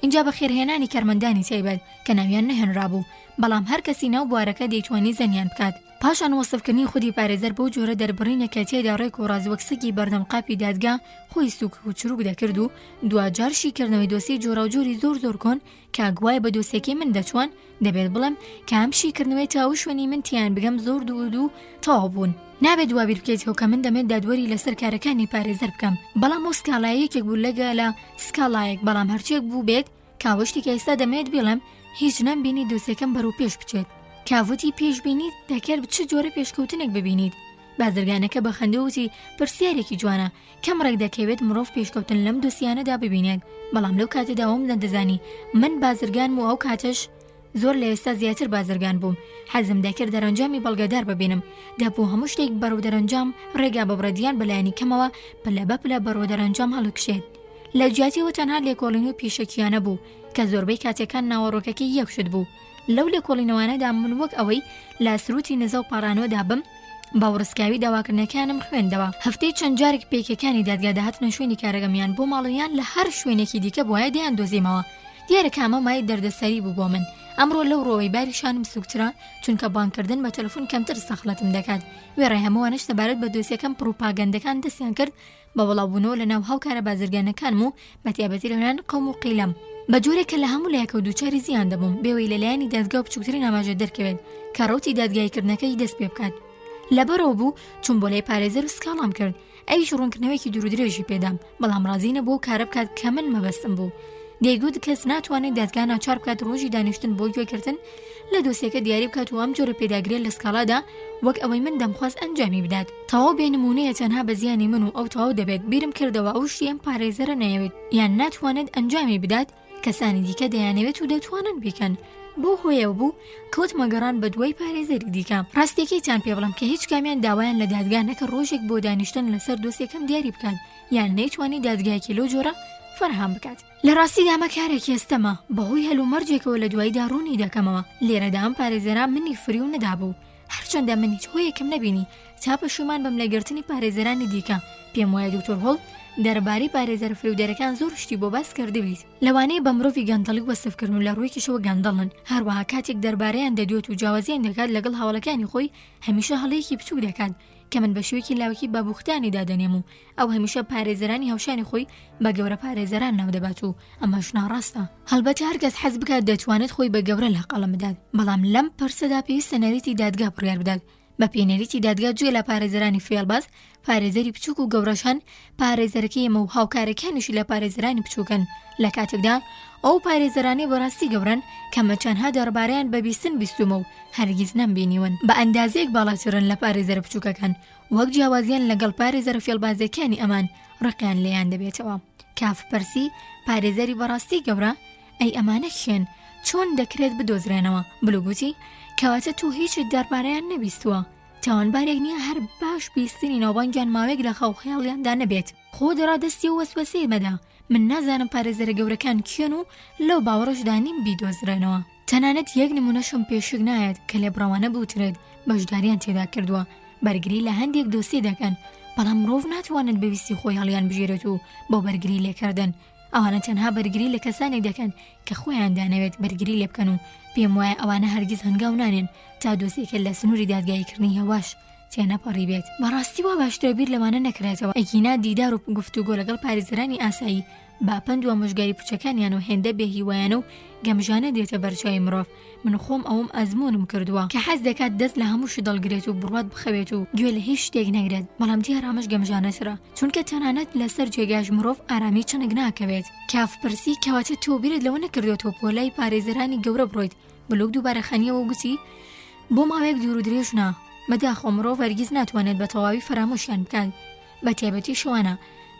اینجا بە خێرهێنانی کارمەندانی تایبەت کە ناویان نەهێنرا بوو، بەڵام هەر کەسی ناو بوارەکە دەیتوانی زەنیان بکات. پاشان وەسفکردنی خودی پارێزەر بەو جۆرە دەربڕینە کە تێدا ڕێک و ڕازوەکسەکی بەردەم قاپی دادگا خۆی سوک و چروک دەکرد و دوجار شیکردنەوەی دۆسی جۆرە و جۆری زۆر کۆن کە گوایە بە دۆسیەکەی من دەچوان دەبێت بڵێم کە ئەم شیکردنەوەی تاو شوێنی من تیان بگەم زۆر دوو تەواو بوون. نابێت دوابیر بکەیتەوە کە من دەمێت دادوەری لەسەر کارەکانی پارێزەر بکەم، بەڵام ئەو سکاڵایەکێک بوو لەگە لە سکاڵایەک، بەڵام هەرچێک بوو بێت کاوەشتی کە ئێستا دەمێت بڵێم هیچ نەمبینی دۆسیەکەم بەرەو پێش بچێت. کاوتی پێشبینیت دەکرد چ جۆرە پێشکەوتنێک ببینیت؟ بازرگانەکە بە خەندەوتی پرسیارێکی جوانە، کەم ڕێک دەکەوێت مرۆڤ پێشکەوتن لەم دۆسیانەدا ببینێت، بەڵام لەو کاتەداوام نەدەزانی من بازرگان و ئەو کاتەش زۆر لە ئێستا زیاتر بازرگان بووم. حەزم دەکرد دەرەنجامی بەڵگەدار ببینم، دەبوو هەموو شتێک بەرەو دەرەنجام ڕێگا بە بڕەدیان بەلایانی کەمەوە پلە بەپلە بەرەو دەرەنجام هەڵکشێت. لە جیاتیەوە تەنها لێکۆڵینەوە پێشەکیانە بوو کە زۆربەی کاتەکان ناوەڕۆکەکەی یەکشت بوو. لەو لێکۆڵینەوانەدا من وەک ئەوەی لا سروتی نزە و پاڕانۆدا بم باوڕسکاوی داواکردنەکانم خوێندەوە. هەفتەی چەند جارێک پێکەکانی دادگا داهاتنە شوێنی کارەگەمیان بۆ ماڵیان لە هەر شوێنێکی دیکە بۆیە دەیان دۆزیمەوە. دیارە کامە مای دەردەسەری بوو بۆ من. ئەمڕۆ لەو ڕۆوەی باریشانم سوکترا، چونکە بانکردن بە تەلەفۆن کەمتر سەخلەتم دەکات. وێڕای هەمووانش دەبارەت بە دۆسیەکەم پڕۆپاگەندەکان دەستیان کرد بە وەڵاوبوونەوە لە ناو هاوکارە بازرگانەکانم و بەتیابەتی لەلایەن قەوم و قیلەم. بە جۆرێک کە لە هەموو لایەکە و دووچاری زیان دەبووم بێوەی لەلایەنی دادگا و بچووکترین ئاماژە دەرکەوێت کارۆتی دادگایکردنەکەی دەست پێ بکات. لەبەرەوە بوو چون بۆ لای پارێزەر و سکاڵام کرد، ئەویش ڕوونکردنەوەیکی دوورودرێژی پێدام، بەڵام ڕازی نەبوو کارە بکات کە من مەبەستم بوو. دەیگوت کەس ناتوانێت دادگا ناچار بکات ڕۆژی دانیشتن بۆ گوێکردن لە دۆسیەکە دیاری بکات و ئەم جۆرە پێداگرێت لە سکاڵادا وەک ئەوەی من دەمخواست ئەنجامی بدات. تەواو بێنمونەیە تەنها بە زیانی من و ئەو تەواو دەبێت بیرم کردەوە ئەو شتی ئەم پارێزەرە نەیەوێت یان ناتوانێت ئەنجامی بدات کەسانی دیکە دەیانەوێت و دەتوانن بیکەن. بۆ هۆیەوە بوو کەوت مەگەڕان بە دوای پارێزەری دیکە. ڕاستیەکەیتان پێ بڵم کە هیچ کامیان داوایان لە دادگا نەکە ڕۆژێک بۆ دانیشتن لەسەر دۆسیەکەم دیاری بکەن یان نەیتوانی دادگایەکی لەو جۆرە فەرهام بکات. لە ڕاستیدا ئەمە کارێکی ئێستەمە بەهۆی هەلومەرجێکەوە لە دوایدا ڕوونی دەکەمەوە. لێرەدا ئەم پارێزەرا منی فری و نەدابوو، هەرچەندە من هیچ هۆیەکم نەبینی تا پەشیمان بەم لەگرتنی پارێزەرانی دیکە. پێم وایە دکتۆر هۆڵ دەربارەی پارێزەر فرودەرەکان زۆر شتی بۆ باس کردبیت. لەوانەیە بە مرۆڤی گەندەڵی وەسفکردن و لە ڕوویکیشەوە گەندەڵن، هەروەها کاتێک دەربارەیان دەدوێت و جیاوازیان دەکات لەگەڵ هاوڵەکانی خۆی هەمیشە هەڵەیەکی بچوو دەکات کە من بە شێوەیەکی لاوەکی بابوختانی دادەنێم و ئەو هەمیشە پارێزەرانی هاوشانی خۆی بە گەورە پارێزەران ناو دەبات و ئەمەش ناڕاستە. هەڵبەتە هەرکەس حەز بکات دەتوانێت خۆی بە گەورە لە قەڵەم بدات، بەڵام لەم پرسەدا پێویستە نەریتی دادگا بڕیار بدات. بە پێنەریتی دادگا جوێ لە پارێزەرانی فێڵباز، پارێزەری بچووک و گەورەشان پارێزەرەکەی ئێمە و هاوکارەکانیشی لە پارێزەرانی بچووکن. لە کاتێکدا ئەو پارێزەرانی بەڕاستی گەورن کەمە چەندها دەربارەیان بە بیستن بیستومە و هەرگیز نەمبینیون، بە ئەندازەیەک باڵاترن لە پارێزەرە بچووکەکان، وەک جیاوازیان لەگەڵ پارێزەرە فێڵبازەکانی ئەمان ڕقیان لێیان دەبێتەوە. کافپەرسی پارێزەری بەڕاستی گەورە، ئەی ئەمانە کێن، چۆن دەکرێت بدۆزرێنەوە؟ بلوگوتی کەواتە تو هیچت دەربارەیان نەبیستووە، تاوانبارێک نییە هەر باش بیستنی ناوبانگیان ماوەیەک لە خەو خەیاڵیاندا نەبێت. خۆ دەڕادەستی و وەسوەسەی مەدا، من نازانم پارێزەرە گەورەکان کێن و لەو باوەڕەشدا نیم بیدۆزرێنەوە. تەنانەت یەک نمونەشم پێشک نایەت کە لێبڕەوانە بوترێت بەشداریان تێدا کردووە، بەرگری لە هەندێک دۆسی دەکەن، بەڵام مرۆڤ ناتوانێت بەویستی خۆی هەڵیان بژێرێت و بۆ بەرگری لێکردن. ئەوانە تەنها بەرگری لە کەسانێک دەکەن کە خۆیان دانەوێت بەرگری لێ بکەن و پێم وایە ئەوانە هەرگیز هەنگاو نانێن تا دۆسێکە لە سنووری دادگاییکردنی هەواش تێنەپەڕی بێت. بەڕاستی وا باشترە بیر لەوانە نەکرێتەوە. ئەگینا دیدار و گفتوگۆ لەگەڵ پارێزەرانی ئاسایی باپەند و مژگاری پوچەکانیان و هێندە بێهیوایانە و گەمژانە دێتە بەرچاوی مرۆڤ. من خۆم ئەوم ئەزمونم کردووە کە حەز دەکات دەست لە هەمووشی دڵگرێت و بڕوات بخەوێت و گوێ لە هیچ شتێک نەگرێت، بەڵام دیارامەش گەمژانەترە، چونکە تەنانەت لەسەر جێگاش مرۆڤ ئارامی چنگ ناکەوێت. کافپرسی کەواتە تۆ بیرت لەوە نەکردوێتەوە پۆلای پارێزەرانی گەورە بڕۆیت. بلوگ دووبارە خەنیەوە گوتی بۆ ماوەیەک دوور و درێژ نا، بەداخۆ مرۆڤ هەرگیز ناتوانێت بە تەواوی فەرامۆشیان بکات، بە تایبەتی شەوانە،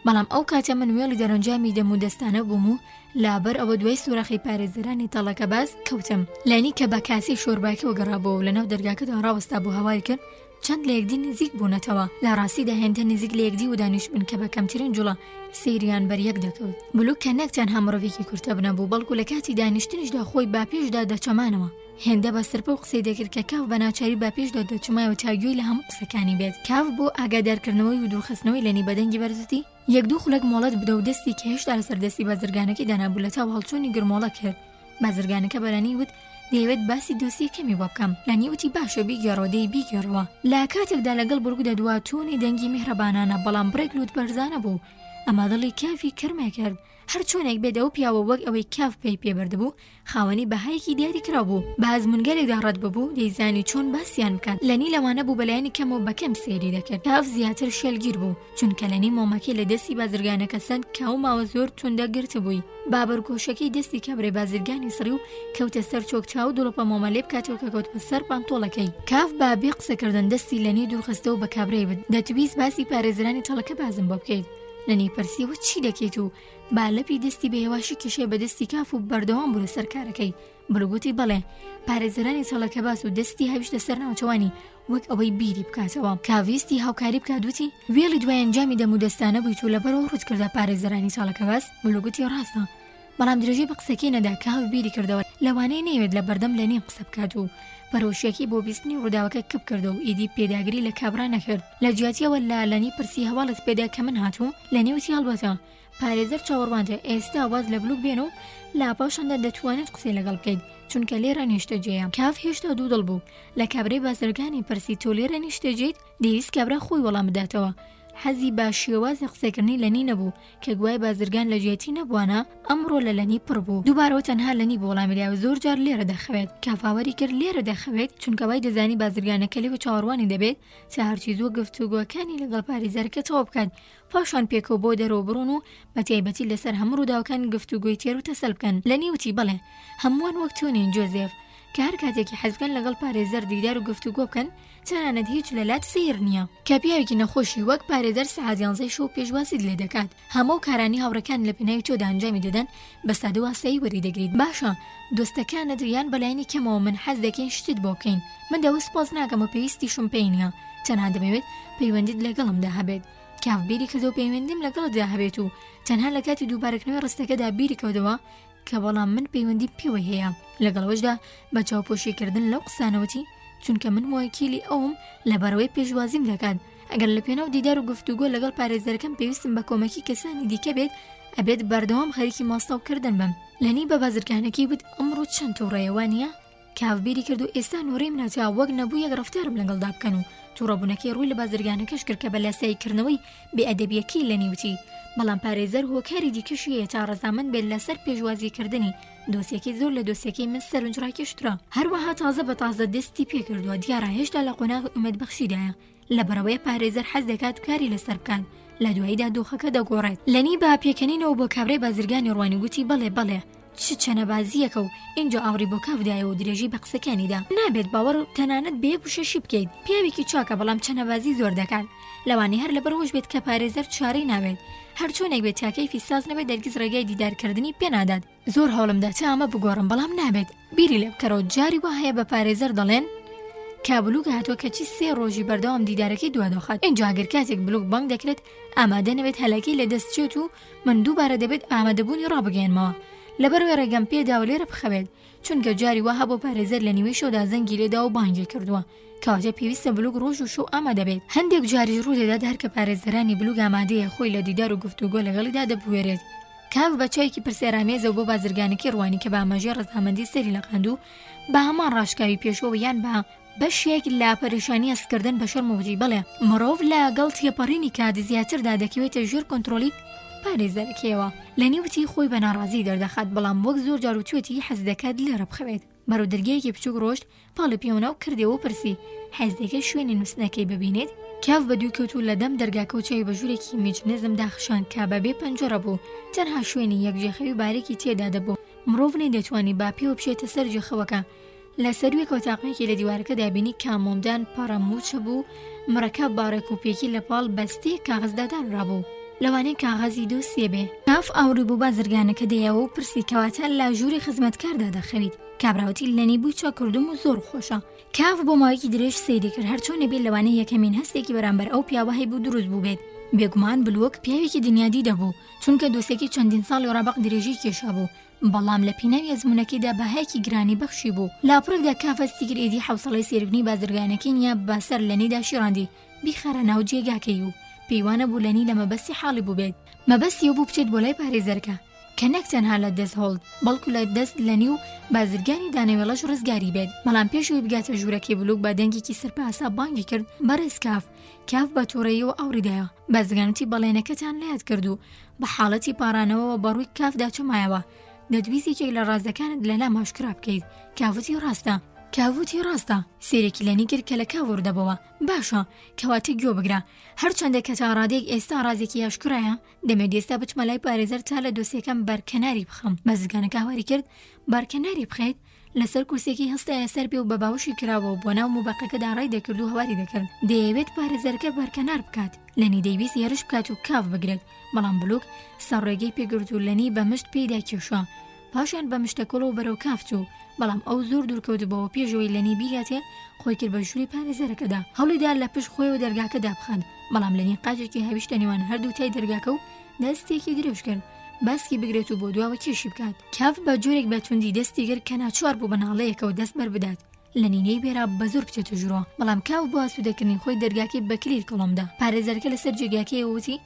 بەڵام ئەو کاتە من وێڵی دەرەنجامی دەم و دەستانە بووم و لابەر ئەوە دوای سوورەخی پارێزەرانی تەڵەکە باز کەوتم. لانی کە بە کاسی شۆرباکەوە گەڕابەوە و لەناو دەرگاکەدا ڕاوەستا بۆ هەوای کرد، چەند لە یەکدی نزیک بوونەتەوە. لە ڕاستیدا هێندە نزیک لە یەکدی و دانیش بن کە بە کەمترین جوڵە سەیریان بەریەک دەکەوت. بلوک کە نەک تەنها مرۆڤێکی کورتە بنەبوو، بەڵکو لە کاتی دانیشتنیشدا خۆی باپێشدا دەچەمانەوە. هێندە بە سەرپە و قسەی دەکرد کە کاف بە ناچاری باپێشدا دەچمایەوە تا گوێی لە هەموو قسەکانی بێت. کاف بۆ ئاگادارکردنەوەی و دوورخستنەوەی لەنی بەدەنگی بەرزوتی یەک دوو خولەک مۆڵەت بدە و دەستی کە هێشتا لە سەردەستی بازرگانەکەی دانابوو لە تاو هەڵچوونی گرمۆڵە کرد. بازرگانەکە بەلانی وت دەیەوێت باسی دۆسی کەمی بۆ بکەم. لانی وتی باشە بیگەڕەوە. دەی بیگەڕەوە. لە کاتێکدا لەگەڵ بڕگودا دواتوونی دەنگی میهرەبانانە، بەڵام بڕێک لوت بەرزانە بوو. ئەمە دڵی کافی کرمە کرد. هەر چۆنێک بێت ئەو پیاوە وەک ئەوەی کاف پێی پێبردبوو خاوەنی بەهایەکی دیاری کرابوو. بە ئازمونگەرێکدا ڕەت ببوو دەیزانی چۆن باسییان بکات. لەنی لەوانە بوو بەلایانی کەمەوە بەکەم سێری دەکرد. کاف زیاتر شێلگیر بوو، چونکە لەنی مۆمەکەی لە دەستی بازرگانەکە سەند کە ئەو ماوە زۆر توندە گرتە بووی. بابەرگۆشەکەی دەستی کەبرێ بازرگانی سڕی و کەوتە سەر چۆکتا و دڵۆپە مۆمە لێ بکاتەوە کە کەوت بەسەر پانتۆڵەکەی. کاف بابێ قسەکردن دەستی لەنی دوورخستە و بە کابرەی بد. دەتویست باسی پارێزەرانی تەڵەکە بازم بۆ بکەیت. لەنی پرسیوە چی دەکەیت و بالەپی دەستی بە هێواشی کشێ بە دەستی کاف و بەردەوام بوو لەسەر کارەکەی. بڵگوتی بەڵێ پارێزەرانی تەڵەکە باس و دەستی هەویشتە سەر ناوچەوانی وەک ئەوەی بیری بکاتەوە. کاویستی هاوکاری بکاتوتی وێڵی دوای ئەنجامی دەم و دەستانە بوویت و لەبەرەوە ڕوت کردە پارێزەرانی تەڵەکە باس. بڵگوتی ڕاستە، بەڵام درێژەی بە قسەکەی نەدا کاو بیری کردەوە لەوانەیە نەیەوێت لە بەردەم لەنی قسە بکات و پەرۆشیەکی بۆ بیستنی ڕووداوەکە کپ کردە و ئیدی پێداگری لە کابرا نەکرد. لە جیاتیەوە لە لەنی پرسی هەواڵت پێدا کە من هاتووم. لەنی وتی هەڵبەتە پارێزەر چاوەڕوانتە، ئێستا واز لە بلوک بێن و لاپاشاندا دەتوانێت قسەی لەگەڵ بکەیت، چونکە لێرە نیشتە جێیە. کاف هێشتا دوودڵ بوو. لە کابرای بازرگانی پرسی تۆ لێرە نیشتە جێیت؟ دەویست کابرا خۆی وەڵام بداتەوە. حەزی بە شێوازی قسەکردنی لەنی نەبوو کە گوای بازرگان لە جێتی نەبووانە ئەمڕۆ لە لەنی پڕ بوو. دووبارەوە تەنها لەنی بۆ وەڵامیدا و زۆر جار لێرە دەخەوێت. کافاوەری کرد لێرە دەخەوێت چونکە وای دەزانی بازرگانەکە لێوە چاوەڕوانی دەبێت تا هەرچی زووە گفتوگۆکانی لەگەڵ پارێزەرەکە تەواو بکات، پاشان پێکەوە بۆ دەرەوە بڕون و بە تایبەتی لەسەر هەموو ڕووداوەکان گفتوگۆی تێر و تەسەل بکەن. لەنی وتی بەڵێ هەمووان وەک تۆنین جۆزێف، کە هەر کاتێکی حەزبکەن لەگەڵ پارێزەر دیدار و گفتوگۆ بکەن تەنانەت هیچ لەلات سیر نییە. کە پیاوێکی نەخۆشی وەک پارێزەر سەعات 11 شەو پێشوازیت لێ دەکات. هەموو کارانی هاوڕەکان لە پێناوی تۆدا ئەنجامی دەدەن بە سادە واسایی وەریدەگریت. باشە دۆستەکانت یان بەلایانی کەمەوە من حەز دەکەین شتت بۆ بکەین. من دەوە سپاس ناکەم و پێویستیشم پێی نییە، تەنها دەمەوێت پەیوەندیت لەگەڵمدا هەبێت. کاف بیری کردەوە پەیوەندیم لەگەڵتدا هەبێت و تەنها لە کاتی دووبارەکردنەوەی ڕستەکەدا بیری کەوتەوە کە بەڵام من پەیوەندی پێوە هەیە. لەگەڵەوەشدا بە چاوپۆشیکردن لەو قسانەوەتی چونکە من موەکیلی ئەوم لەبەرەوەی پێشوازیم دەکات. ئەگەر لە پێناو دیدار و گفتوگۆ لەگەڵ پارێزەرەکەم پێویستم بە کۆمەکی کەسانی دیکە بێت، ئەبێت بەردەوام خەریکی ماستاوکردن بم. لەنی بە بازرگانەکەی وت ئەمڕۆ چەند تووڕێیەوە نییە؟ کافبیری کرد و ئێستا نۆرەی مناتیا وەک نەبوو یەک ڕەفتارم لەگەڵدا بکەن و تووڕەبوونەکەی ڕووی لە بازرگانەکەش کرد کە بە لاساییکردنەوەی بێئەدەبیەکەی لە نیوتی. بەڵام پارێزەر هۆکاری دیکەشی هەیە تا ڕەزامەند بێت لەسەر پێشوازیکردنی دۆسیەکەی زۆر لە دۆسیەکەی من سەرنجڕاکێشترا. هەروەها تازە بە تازە دەستی پێکردووە دیارە هێشتا لە قۆناغی ئومێدبەخشیدایە لەبەرەوەی پارێزەر حەز دەکات کاری لەسەر بکات لە دواییدا دۆخەکە دەگۆڕێت. لەنی بە پێکەنینەوە بۆ کابرای بازرگانی ڕوانی گوتی بەڵێ چەنەبازیەکە و اینجا ئاوری بۆ کافدایە و درێژی بە قسەکانیدا نابێت باوەڕ تەنانەت بە یەک وشەشی بکەیت. پیاوێکی چاکە بەڵام چەنەبازی زۆر دەکات لەوانی هەر لەبەرەوەش بێت کە پارێزەر چارەی نابێت هەر چۆنێک بێت تاکەی فیساز نەبێت دەرگیز ڕێگای دیدارکردنی پێنادات. زۆر هەوڵمدا تا ئەمە بگۆڕم بەڵام نابێت. بیری لێ بکەرەوە جاری وا هەیە بە پارێزەر دەڵێن کابلوک هاتووە کەچی 3 ڕۆژی بەردەوام دیدارەکەی دوادۆخات. اینجا ئەگەر کاتێک بلوک بانگ دەکرێت ئامادە نەبێت هەلاکی لە دەستچێت و من دووبارە دەبێت ئامادەبوونی ڕابگەێنمەوە لەبەرەوەی ڕێگەم پێدا و لێرە بخەوێت چونکە جاری وها بۆ پارێزەر لە نیوەی شەودا زەنگی لێدا و بانگی کردووە کەواتە پێویستە بلوک ڕۆژ و شەو ئامادە بێت. هەندێک جاری ڕوو دەدات هەر کە پارێزەرانی بلوک ئامادەیە خۆی لە دیدار و گفتوگۆ لەگەڵیدا دەبوێرێت. کاف بە چایەکی پرسێرامێزە بۆ بازرگانێکی ڕوانی کە بە ئاماژەی ڕەزامەندی سەری لەقاند و بە هەمان ڕاشکاوی پێشەوە یان بە بەشێک لە پەرێشانی ئەسکردن بە شەرمەوتی بڵێ مرۆڤ لەگەڵ تێپەڕینی کات زیاتردا دەکەوێتە ژێر کۆنتڕۆلی پارێزەرەکەیەوە. لە نیوتی خۆی بە ناڕازی دەردەخات بەڵام وەک زۆر جاروتوێتی حەز دەکات لێرە بخەوێت. بەرەو دەرگایەکی بچووک ڕۆشت پاڵی پێوەناو کردەوە و پرسی حەز دەکەی شوێنی نووسنەکەی ببینێت. کاف بە دوو کەوت و لە دەم دەرگاکە و چاوی بە ژوورێکی میجنێزم داخشان کە بەبێ پەنجەرە بوو تەنها شوێنی یەکجێخەوی باریکی تێدا دەبوو. مرۆڤ نەیدەتوانی با پێوە بچێتە سەر جێخەوەکە. لە سەروێکەوە تاقمێکی لە دیوارەکە دابینی کامۆمدان پەڕەموچە بوو مڕەکە باڕێک و پێکی لە پاڵ بەستەی کاغزدادانرابوو لەوانەیە کاغەزی دۆسیە بێ. کاف ئاوری بوو بازرگانەکە دەیەوە و پرسی کەواتە لە ژووری خزمەتکاردا دەخەویت. کابراوەتی لەنی بووی چاکردوم و زۆر خۆشە. کاف بۆ ماوەیەکی درێژ سەیری کرد هەر چۆنە بێت لەوانەیە یەکەمین هەستێکی بەرامبەر ئەو پیاوە هەیبوو دروست بوو بێت. بێگومان بلوک پیاوێکی دنیادی دەبوو چونکە دۆسێکی چەندین ساڵی ڕابق درێژی کێشا بوو بەڵام لە پینەوی ئەزمونەکەیدا بەهایەکی گرانی بەخشی بوو. لاپڕێکدا کافەستی کرد ئێدی حوسڵەی سێربنی بازرگانەکەی نیە بەسەر لەنیدا شیڕاندی بیخەرە ناو جێگاکەی و پەیوانە بوو لەنی لە مەبەستی حاڵی بوو بێت. مەبەستی بوو بچێت بۆ لای پارێزەرەکە کە نەک تەنها لە دەست هەڵد بەڵکو لە دەست لەنی و بازرگانی دانەوێڵەش ڕزگاری بێت. بەڵام پێشەوەی بگاتە ژوورەکەی بلوک بە دەنگێکی سەرپاسا بانگی کرد بەڕێز کاف بە تووڕەیەوە ئاوریدایە. بازرگانوتی بەڵێنەکەتان لایەت کرد و بە حاڵەتی پارانەوەەوە بەڕووی کافدا چمایەوە دەتویستێکێک لە ڕازەکانت لەلام هاشکرا بکەیت. کاوتی ڕاستە سێرێکی لەنی کرد کە لە کاوەردەبەوە باشە کەواتە گوێ بگرە هەرچەندە کە تا ڕادێک ئێستا ڕازێکی هاشکرایە دەمێت ئێستا بچمە لای پارێزەر تا لە دۆسیەکەم بەرکەناری بخەم. بازرگانەکە هاواری کرد بەرکەناری بخەیت لەسەر کورسێکی هەستایە سەر پێ و بە باوشی کراوە بۆ ناو موبەقەکەدا ڕای دەکرد و هەواری دەکرد دەیەوێت پارێزەرەکە بەرکەنار بکات. لەنی دەیویست هێرش بکات و کاف بگرێت بەڵام بلوک سەرڕێگەی پێگرت و لەنی بە مشت پێیدا کێشا پاشان بە مشتەکۆڵەوە بەرەو کاف چوو بەڵام ئەو زۆر دوورکەوتبەوە پێشەوەی لەنی بیگاتێ خۆی کرد بە ژووری پارێزەرەکەدا هەوڵیدا لە پشت خۆیەوە دەرگاکەدا بخەن بەڵام لەنی قاچێکی هەویشتە نێوان هەردوو تای دەرگاکە و دەستێکی درێژ کرد باسکی بگرێت و بۆ دواوە کێشی بکات. کاف بە جۆرێک بەتوندی دەستی کرد کە ناچوار بوو بەناڵەیەکە و دەست بەر بدات لەنینەی بێرا بە زۆر بچێتە ژوورەوە بەڵام کاف بۆ ئاسوودەکردنی خۆی دەرگاکەی بەکلیر کڵۆمدا. پارێزەرەکە لەسەر جێگاکەی وتی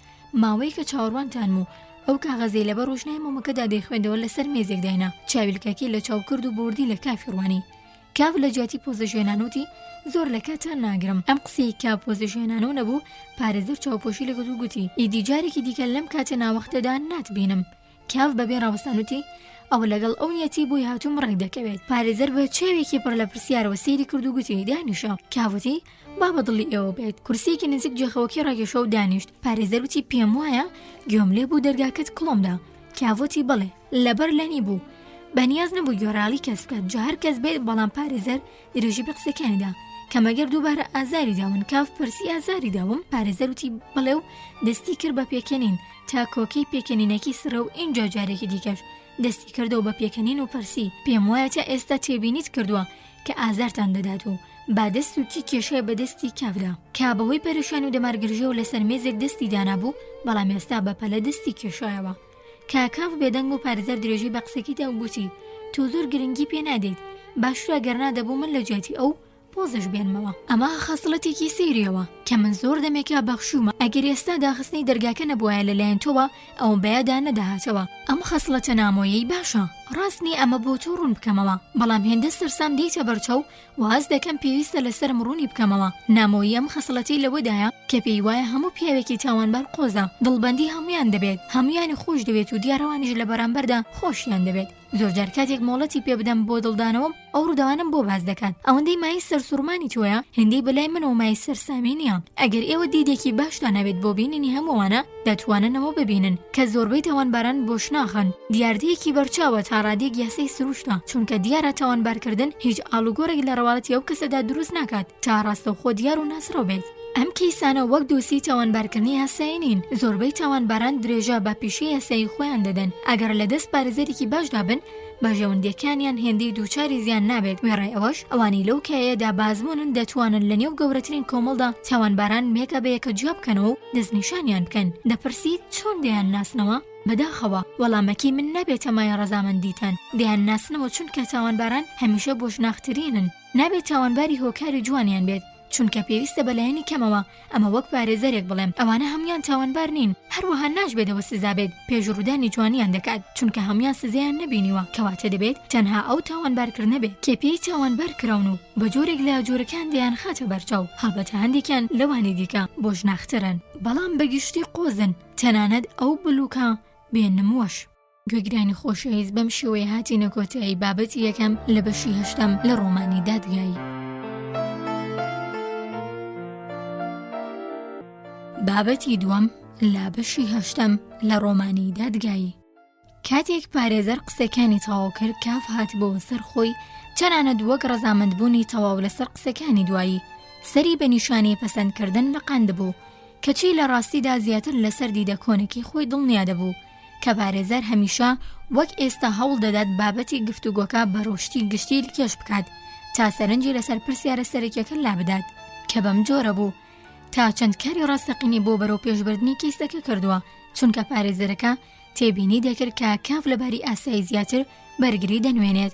ماوەی کە چاوەڕوانتان و ئەو کاغەزەی لەبەر ڕۆژنای مۆمەکەدا دەیخوێندەوە لەسەر مێزێک داینا چاویلکەکەی لە چاو کرد و بردی لە کافی ڕوانی. کاف لە جیاتی پۆزیژێنانوتی زۆر لە کاتان ناگرم. ئەم قسەی کا پۆزیژێنانەوە نەبوو پارێزەر چاوپۆشی لەگەڵ و گوتی ئیدی جارێکی دیکە لەم کاتە ناوەختەدا ناتبینم. کاف بەبێ ڕاوەستانوتی ئەو لەگەڵ ئەو نیەتی بۆی هاتووم ڕێک دەکەوێت. پارێزەر بە چاوێکی پڕ لە پرسیارەوە سەیری کرد و گوتی دانیشە. کاوتی با بەدڵی ئێوە بێت کورسێکی نزیک جێخەوەکی ڕاگەشە و دانیشت. پارێزەر وتی پێم وایە گوێم لێ بوو دەرگاکەت کڵۆمدا. کاوتی بڵێ لەبەر لەنی بوو بەنیاز نەبوو گۆڕاڵی کەس بکات جا هەر کەس بێت بەڵام پارێزەر درێژی بە قسەکانیدا کە مەگەر دووبارە ئازاری داون. کاف پرسی ئازاری داوم. پارێزەر وتی بڵێ و دەستی کرد بە پێکەنین تا کۆکەی پێکەنینەکی سرە و اینجا جارێکی دیکەش دەستی کردەوە بە پێکەنین و پرسی پێم وایە تا ئێستا تێبینیت کردووە کە ئازارتان دەدات و با دەست و کی کێشەیە بە دەستی کافدا کابەوەی پەرێشان و دەمارگرژە و لەسەر مێزێک دەستی دانابوو بەڵام ئێستا بەپەلە دەستی کێشایەوە. کاکاف بێدەنگ و پارێزەر درێژی بە قسەکیدا و گوتی تۆ زۆر گرنگی پێ نادەیت باشترە گەرنا دەبوو من لە جێتی ئەو پۆزش بێنمەوە. ئەمە خەسڵەتێکی سێریەوە کە من زۆر دەمێکا بەخشومە ئەگەر ئێستا داخستنی دەرگاکە نەبووایە لەلایەن تۆوە ئەوم بەیادا نەداهاتەوە. ئەم خەسڵەتە نامۆیەی باشە، ڕاستنی ئەمە بۆ تۆ ڕوون بکەمەوە، بەڵام هێندە سەرسام دیتە بەرچەو واز دەکەم پێویستە لەسەرم ڕوونی بکەمەوە. نامۆیی ئەم خەسڵەتی لەوەدایە کە پێی وایە هەموو پیاوێکی تاوانبار قۆزە، دڵبەندی هەمویان دەبێت، هەمویانی خۆش دەبێت و دیارەوانیش لە بەرامبەردا خۆشیان دەبێت. زۆرجار کاتێک مۆڵەتی پێ بدەم بۆ دڵدانەوەم ئەو ڕووداوانم بۆ باز دەکات. ئەوەندەی مای سەرسوورمانی تۆیە، هێندەی بەلای منەوە مای سەرسامی نییە. ئەگەر ئێوە دیدێکی باشدا نەبێت بۆ بینینی هەمووانە دەتواننەوە ببینن کە زۆربەی تاوانباران بۆش ناخەن. دیاردەیەکی بەرچاوە تا ڕادێک یاسەی سروشتە، چونکە دیارە تاوانبارکردن هیچ ئاڵوگۆڕێک لە ڕەواڵەتی ئەو کەسەدا دروست ناکات تا ڕاستەوخۆ دیار و ناسرەو بێت. ئەم کەیسانە وەک دۆسی تاوانبارکردنی یاسایی نین. زۆربەی تاوانباران درێژە بە پیشەی یاسایی خۆیان دەدەن. ئەگەر لە دەست پارێزەرێکی باشدا بن باژەوەندەکانیان هێندەی دووچاری زیان نابێت. وێڕای ئەوەش ئەوانی لەو کایەدا بازبوونن دەتوانن لە نێو گەورەترین کۆمەڵدا تاوانباران مێکە بەیەکە جواب بکەنەوە و دەستنیشانیان بکەن. دەپرسیت چۆن دەیان ناسنەوە؟ بەداخەوە وەڵامەکی من نابێتە مای ڕەزامەندیتان. دەیان ناسنەوە چونکە تاوانباران هەمیشە بۆشناخترینن. نابێت تاوانباری هۆکاری جوانیان بێت، چونکە پێویستە بەلایەنی کەمەوە. ئەمە وەک پارێزەرێک بڵێم ئەوانە هەمویان تاوانبار نین، هەروەها ناشبێتەوە سزا بێت، پێشڕوودانی جوانیان دەکات، چونکە هەمویان سزایان نەبینیوە. کەواتە دەبێت تەنها ئەو تاوانبارکردنە بێت کە پێی تاوانبار کراون و بە جۆرێک لە جۆرەکان دەیان خاتە بەرچاو. هەڵبەتە هەندێکیان لەوانی دیکە بۆشناخترن، بەڵام بەگشتی قۆزن، تەنانەت ئەو بلوکە بێنموەش. گوێگرانی خۆشەویست، بەم شێوەیە هاتینە کۆتایی بابەتی یەکەم لە بەشی هەشتەم لە ڕۆمانی دادگایی. بابەتی دووەم لە بەشی هەشتەم لە ڕۆمانی دادگایی. کاتێک پارێزەر قسەکانی تەواو کرد، کاف هات بۆ سەر خۆی، تەنانەت وەک ڕەزامەندبوونی تەواو لەسەر قسەکانی دوایی سەری بە نیشانەی پەسەندکردن لەقاند بوو، کەچی لە ڕاستیدا زیاتر لەسەر دیدە کۆنێکی خۆی دڵنیا دەبوو کە پارێزەر هەمیشە وەک ئێستا هەوڵ دەدات بابەتی گفتوگۆکە بە ڕۆشتی گشتی کێش بکات تا سەرنجی لەسەر پرسیارە سەرەکیەکە لا بدات، کە بەم جۆرە بوو تا چەند کاری ڕاستەقینی بۆ بەرەو پێشبردننی کەیسەکە کردووە، چونکە پارێزەرەکە تێبینی دەکرد کە کاف لەباری ئاسایی زیاتر بەرگری دەنوێنێت.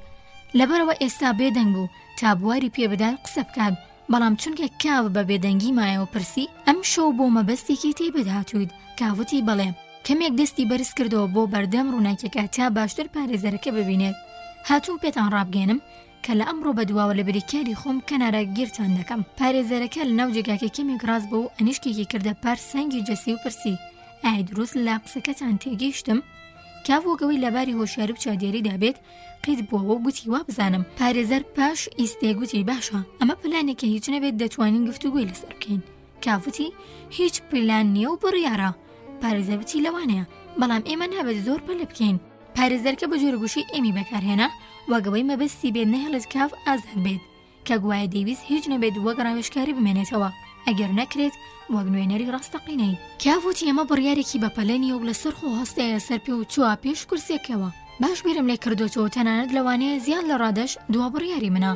لەبەرەوە ئێستا بێدەنگ بوو تا بواری پێ بدات قسە بکات، بەڵام چونکە کاف بە بێدەنگی مایەوە پرسی ئەم شەو بۆ مەبەستێکی تێبێت هاتوویت. کاوتی بەڵێ. کەمێک دەستی بەرز کردەوە بۆ بەردەم ڕووناکیەکە تا باشتر پارێزەرەکە ببینێت. هاتووم پێتان ڕابگەێنم کە لە ئەمڕۆ بەدواوە لە بریکاری خۆم کەنارە گیرتان دەکەم. پارێزەرەکە لە ناو جێگاکە کەمێک ڕاست بوو و ئەنیشکێکی کردە پار سەنگی جەسی و پرسی ئای دروست لە قسەکەتان تێگەیشتم؟ کاوەگەوەی لەباری هۆشیاری و چادێری دابێت قیت بووەوە و گوتی وا بزانم. پارێزەر پاش ئیستێگوتی باشە ئەمە پلانێکە هیچ نەبێت دەتوانین گفتوگوی لەسەر بکەین. کاوتی هیچ پلان نییە و بڕیارە. پارێزەرتی لەوانەیە، بەڵام ئێمە نابێت زۆر پەلە بکەین. پارێزەرکە بە جۆرە گوشی ئێمی بەکارهێنا وەگەوەی مەبەستی بێت نەهێڵت کاف ئازاد بێت، کە گوایە دەیویست هیچ نەبێت وەک ڕاوێژکاری بمێنێتەوە، ئەگەر نەکرێت وەک نوێنەری ڕاستەقینەی. کاوتی ئەمە بڕیارێکی بەپەلەنیە و لەسەر خۆ هەستەیە سەر پێ و چووە پێش کورسێکەوە. باش بیرم لێ کردوتەوە، تەنانەت لەوانەیە زیان لە ڕادەش دوا بڕیاری منە.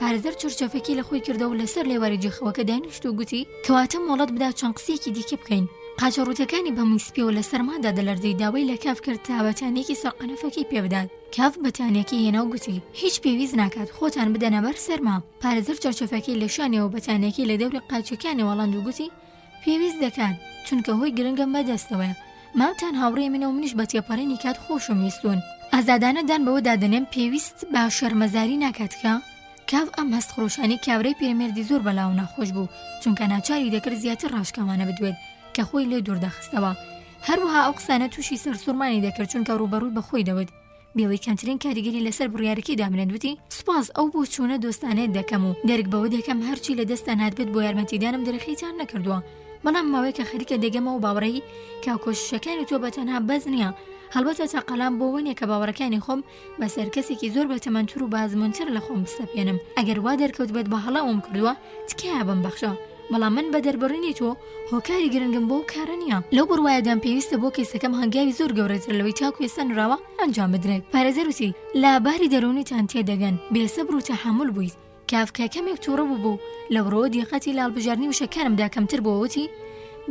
پارێزەر چرچەفێکی لە خۆی کردە و لەسەر لێواری جێخەوەکە دانیشت و گوتی کەواتە مۆڵەت بدا چەند قسێکی دیکە بکەین. قاچە ڕوتەکانی بەمووی سپێوە لە سەرمادا دەلەرزەی داوای لە کاف کرد تا بەتانێکی سەرقەنەفەکەی پێ بدات. کاف بەتانێکی هێنا و گوتی هیچ پێویست ناکات، خۆتان بدەنە بەر سەرما. پارێزەر چەرچەفەکەی لە شانەوە بەتانێکی لە دەوری قاچەکانی وەڵاند و گوتی پێویست دەکات، چونکە هۆی گرنگم بەدەستەوەیە. مامتان هاوڕێ منە و منیش بە تێپەڕێنی کات خۆشم ویستون. ئازادانەدان بەوە دادەنێم پێویست بە شەرمەزاری ناکاتکە. کاف ئەم هەست خۆشانی کابرای پێرمێردی زۆر بەلاو ناخۆش بوو، چونکە ناچاری دەکرد زیاتر ڕاشکاوانە بدوێت کە خۆی لێ دووردەخستەوە. هەروەها ئەو قسانە تووشی سەرسوورمانی دەکرد، چونکە ڕوبەڕووی بەخۆی دەوت بێەوەی کەمترین کاریگەری لەسەر بڕیارەکەی دامنێت. وتی سوپاس ئەو بۆ چوونە دۆستانێت دەکەم و دەرک بەوە دەکەم هەرچی لە دەستان هاتبێت بۆ یارمەتیدانم دەرەخیتان نەکردووە، بەڵام ماوەیە کە خەریکە دەگەمەوە و باوەڕێی کاکۆشەکانی تۆ بەتەنها بەز نییە، هەڵبەتە تا قەلام بۆ وەنیە کە باوەڕەکانی خۆم بەسەر کەسێکی زۆر بەتەمەنتر و بازمونتر لە خۆم بستەپێنم. ئەگەر وا دەرکەوت بێت بە هەڵاوم کردووە تکایە بمبەخشە، بەڵام من بە دەربڕینی تۆ هۆکاری گرنگم بۆ کارە نییە. لەو بڕوایەدام پێویستە بۆ کەیسەکەم هەنگاوی زۆر گەورەتر لەوەی تاکو ئێستا نراوە ئەنجام بدرێت. پارێزەر وتی لە باری دەرونیتان تێدەگەن، بێسەبر و تەحمل بوویت. کافکا کەمێک تووڕە بوو لەوڕۆ دیقەتی لاڵبژاردننی وشەکانمدا کەمتر بۆوەتی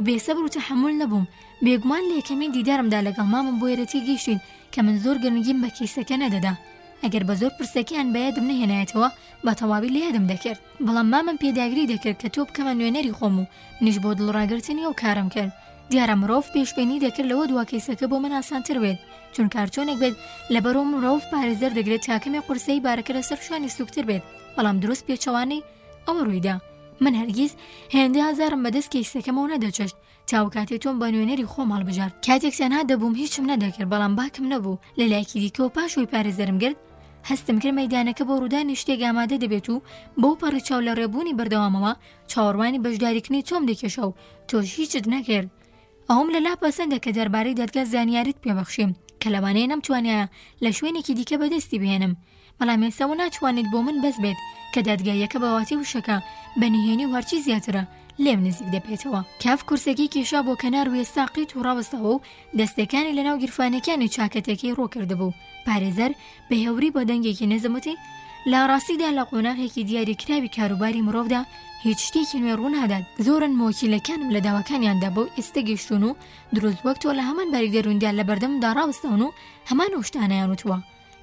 بێسەبر و تەحمل نەبووم. بێگومان لە یەکەمین دیدارمدا لەگەڵ مامم بۆ ئێرە تێگەیشتین کە من زۆر گرنگیم بە کەیسەکە نەدەدا. ئەگەر بە زۆر پرسەکیان بەیادم نەهێنایەتەوە بە تەواوی لە یادم دەکرد، بەڵام مامەم پێداگری دەکرد کە تۆ بکەمە نوێنەری خۆم و منیش بۆ دڵڕاگرتنی ئەو کارم کرد. دیارە مرۆڤ پێشبینی دەکرد لەوە دوا کەیسەکە بۆ من ئاسانتر بێت، چون کارچۆنێک بێت لەبەرەوە مرۆڤ پارێزەر دەگرێت تاکەمێ قورسەی بارەکە لەسەر شوێنی سوکتر بێت، بەڵام دروست پێچەوانەی ئەوە ڕوویدا. من هەرگیز هێندە هەزارم بەدەست کەیسەکەمەوە نەدەچەشت تا کاتێ تۆم بە نوێنەری خۆم هەڵبژار. کاتێک تەنها دەبووم هیچم نەدەکرد، بەڵام باکم نەبوو لە لایەکی دیکەوە پاشۆی پارێزەرم کرد هەستم کرد مەیدانەکە بۆ ڕوودانی شتێک ئامادە دەبێت و بۆ پەڕی چاو لە ڕێبوونی بەردەوامەوە چاوەڕوانی بەشداریکردنی تۆم دەکێشە و تۆش هیچت نەکرد. ئەوم لەلا پەسەندە کە دەربارەی دەدگا زانیاریت پێبەخشیم کە لەوانەیە نەمتوانایە لە شوێنێکی دیکە بەدەستی بهێنم، بەڵام ئێستا ناتوانێت بۆ من بەس بێت کە دادگایەکە بەواتی وشەکە بەنهێنی و هەرچی زیاترە لێم نزیک دەبێتەوە. کاف کورسەکەی کێشا بۆ کەنار و ئێستاقیت و ڕاوەستەوە و دەستەکانی لەناو گیرفانەکانی چاکەتەکەی ڕۆ کردبوو. پارێزەر بە هێوری بۆ دەنگێکی نەزموتی لە ڕاستیدا لە قۆناغێکی دیاریکراوی کاروباری مرۆڤدا هیچ شتێکی نوێ ڕوو نادات. زۆرن مۆکیلەکانم لە داواکانیاندا بۆ ئێستا گەیشتون و دروست وەک تۆ لە هەمان بەریک دەرووندا لە بەردەمدا ڕاوەستەون و هەمان شتانەیان وتووە.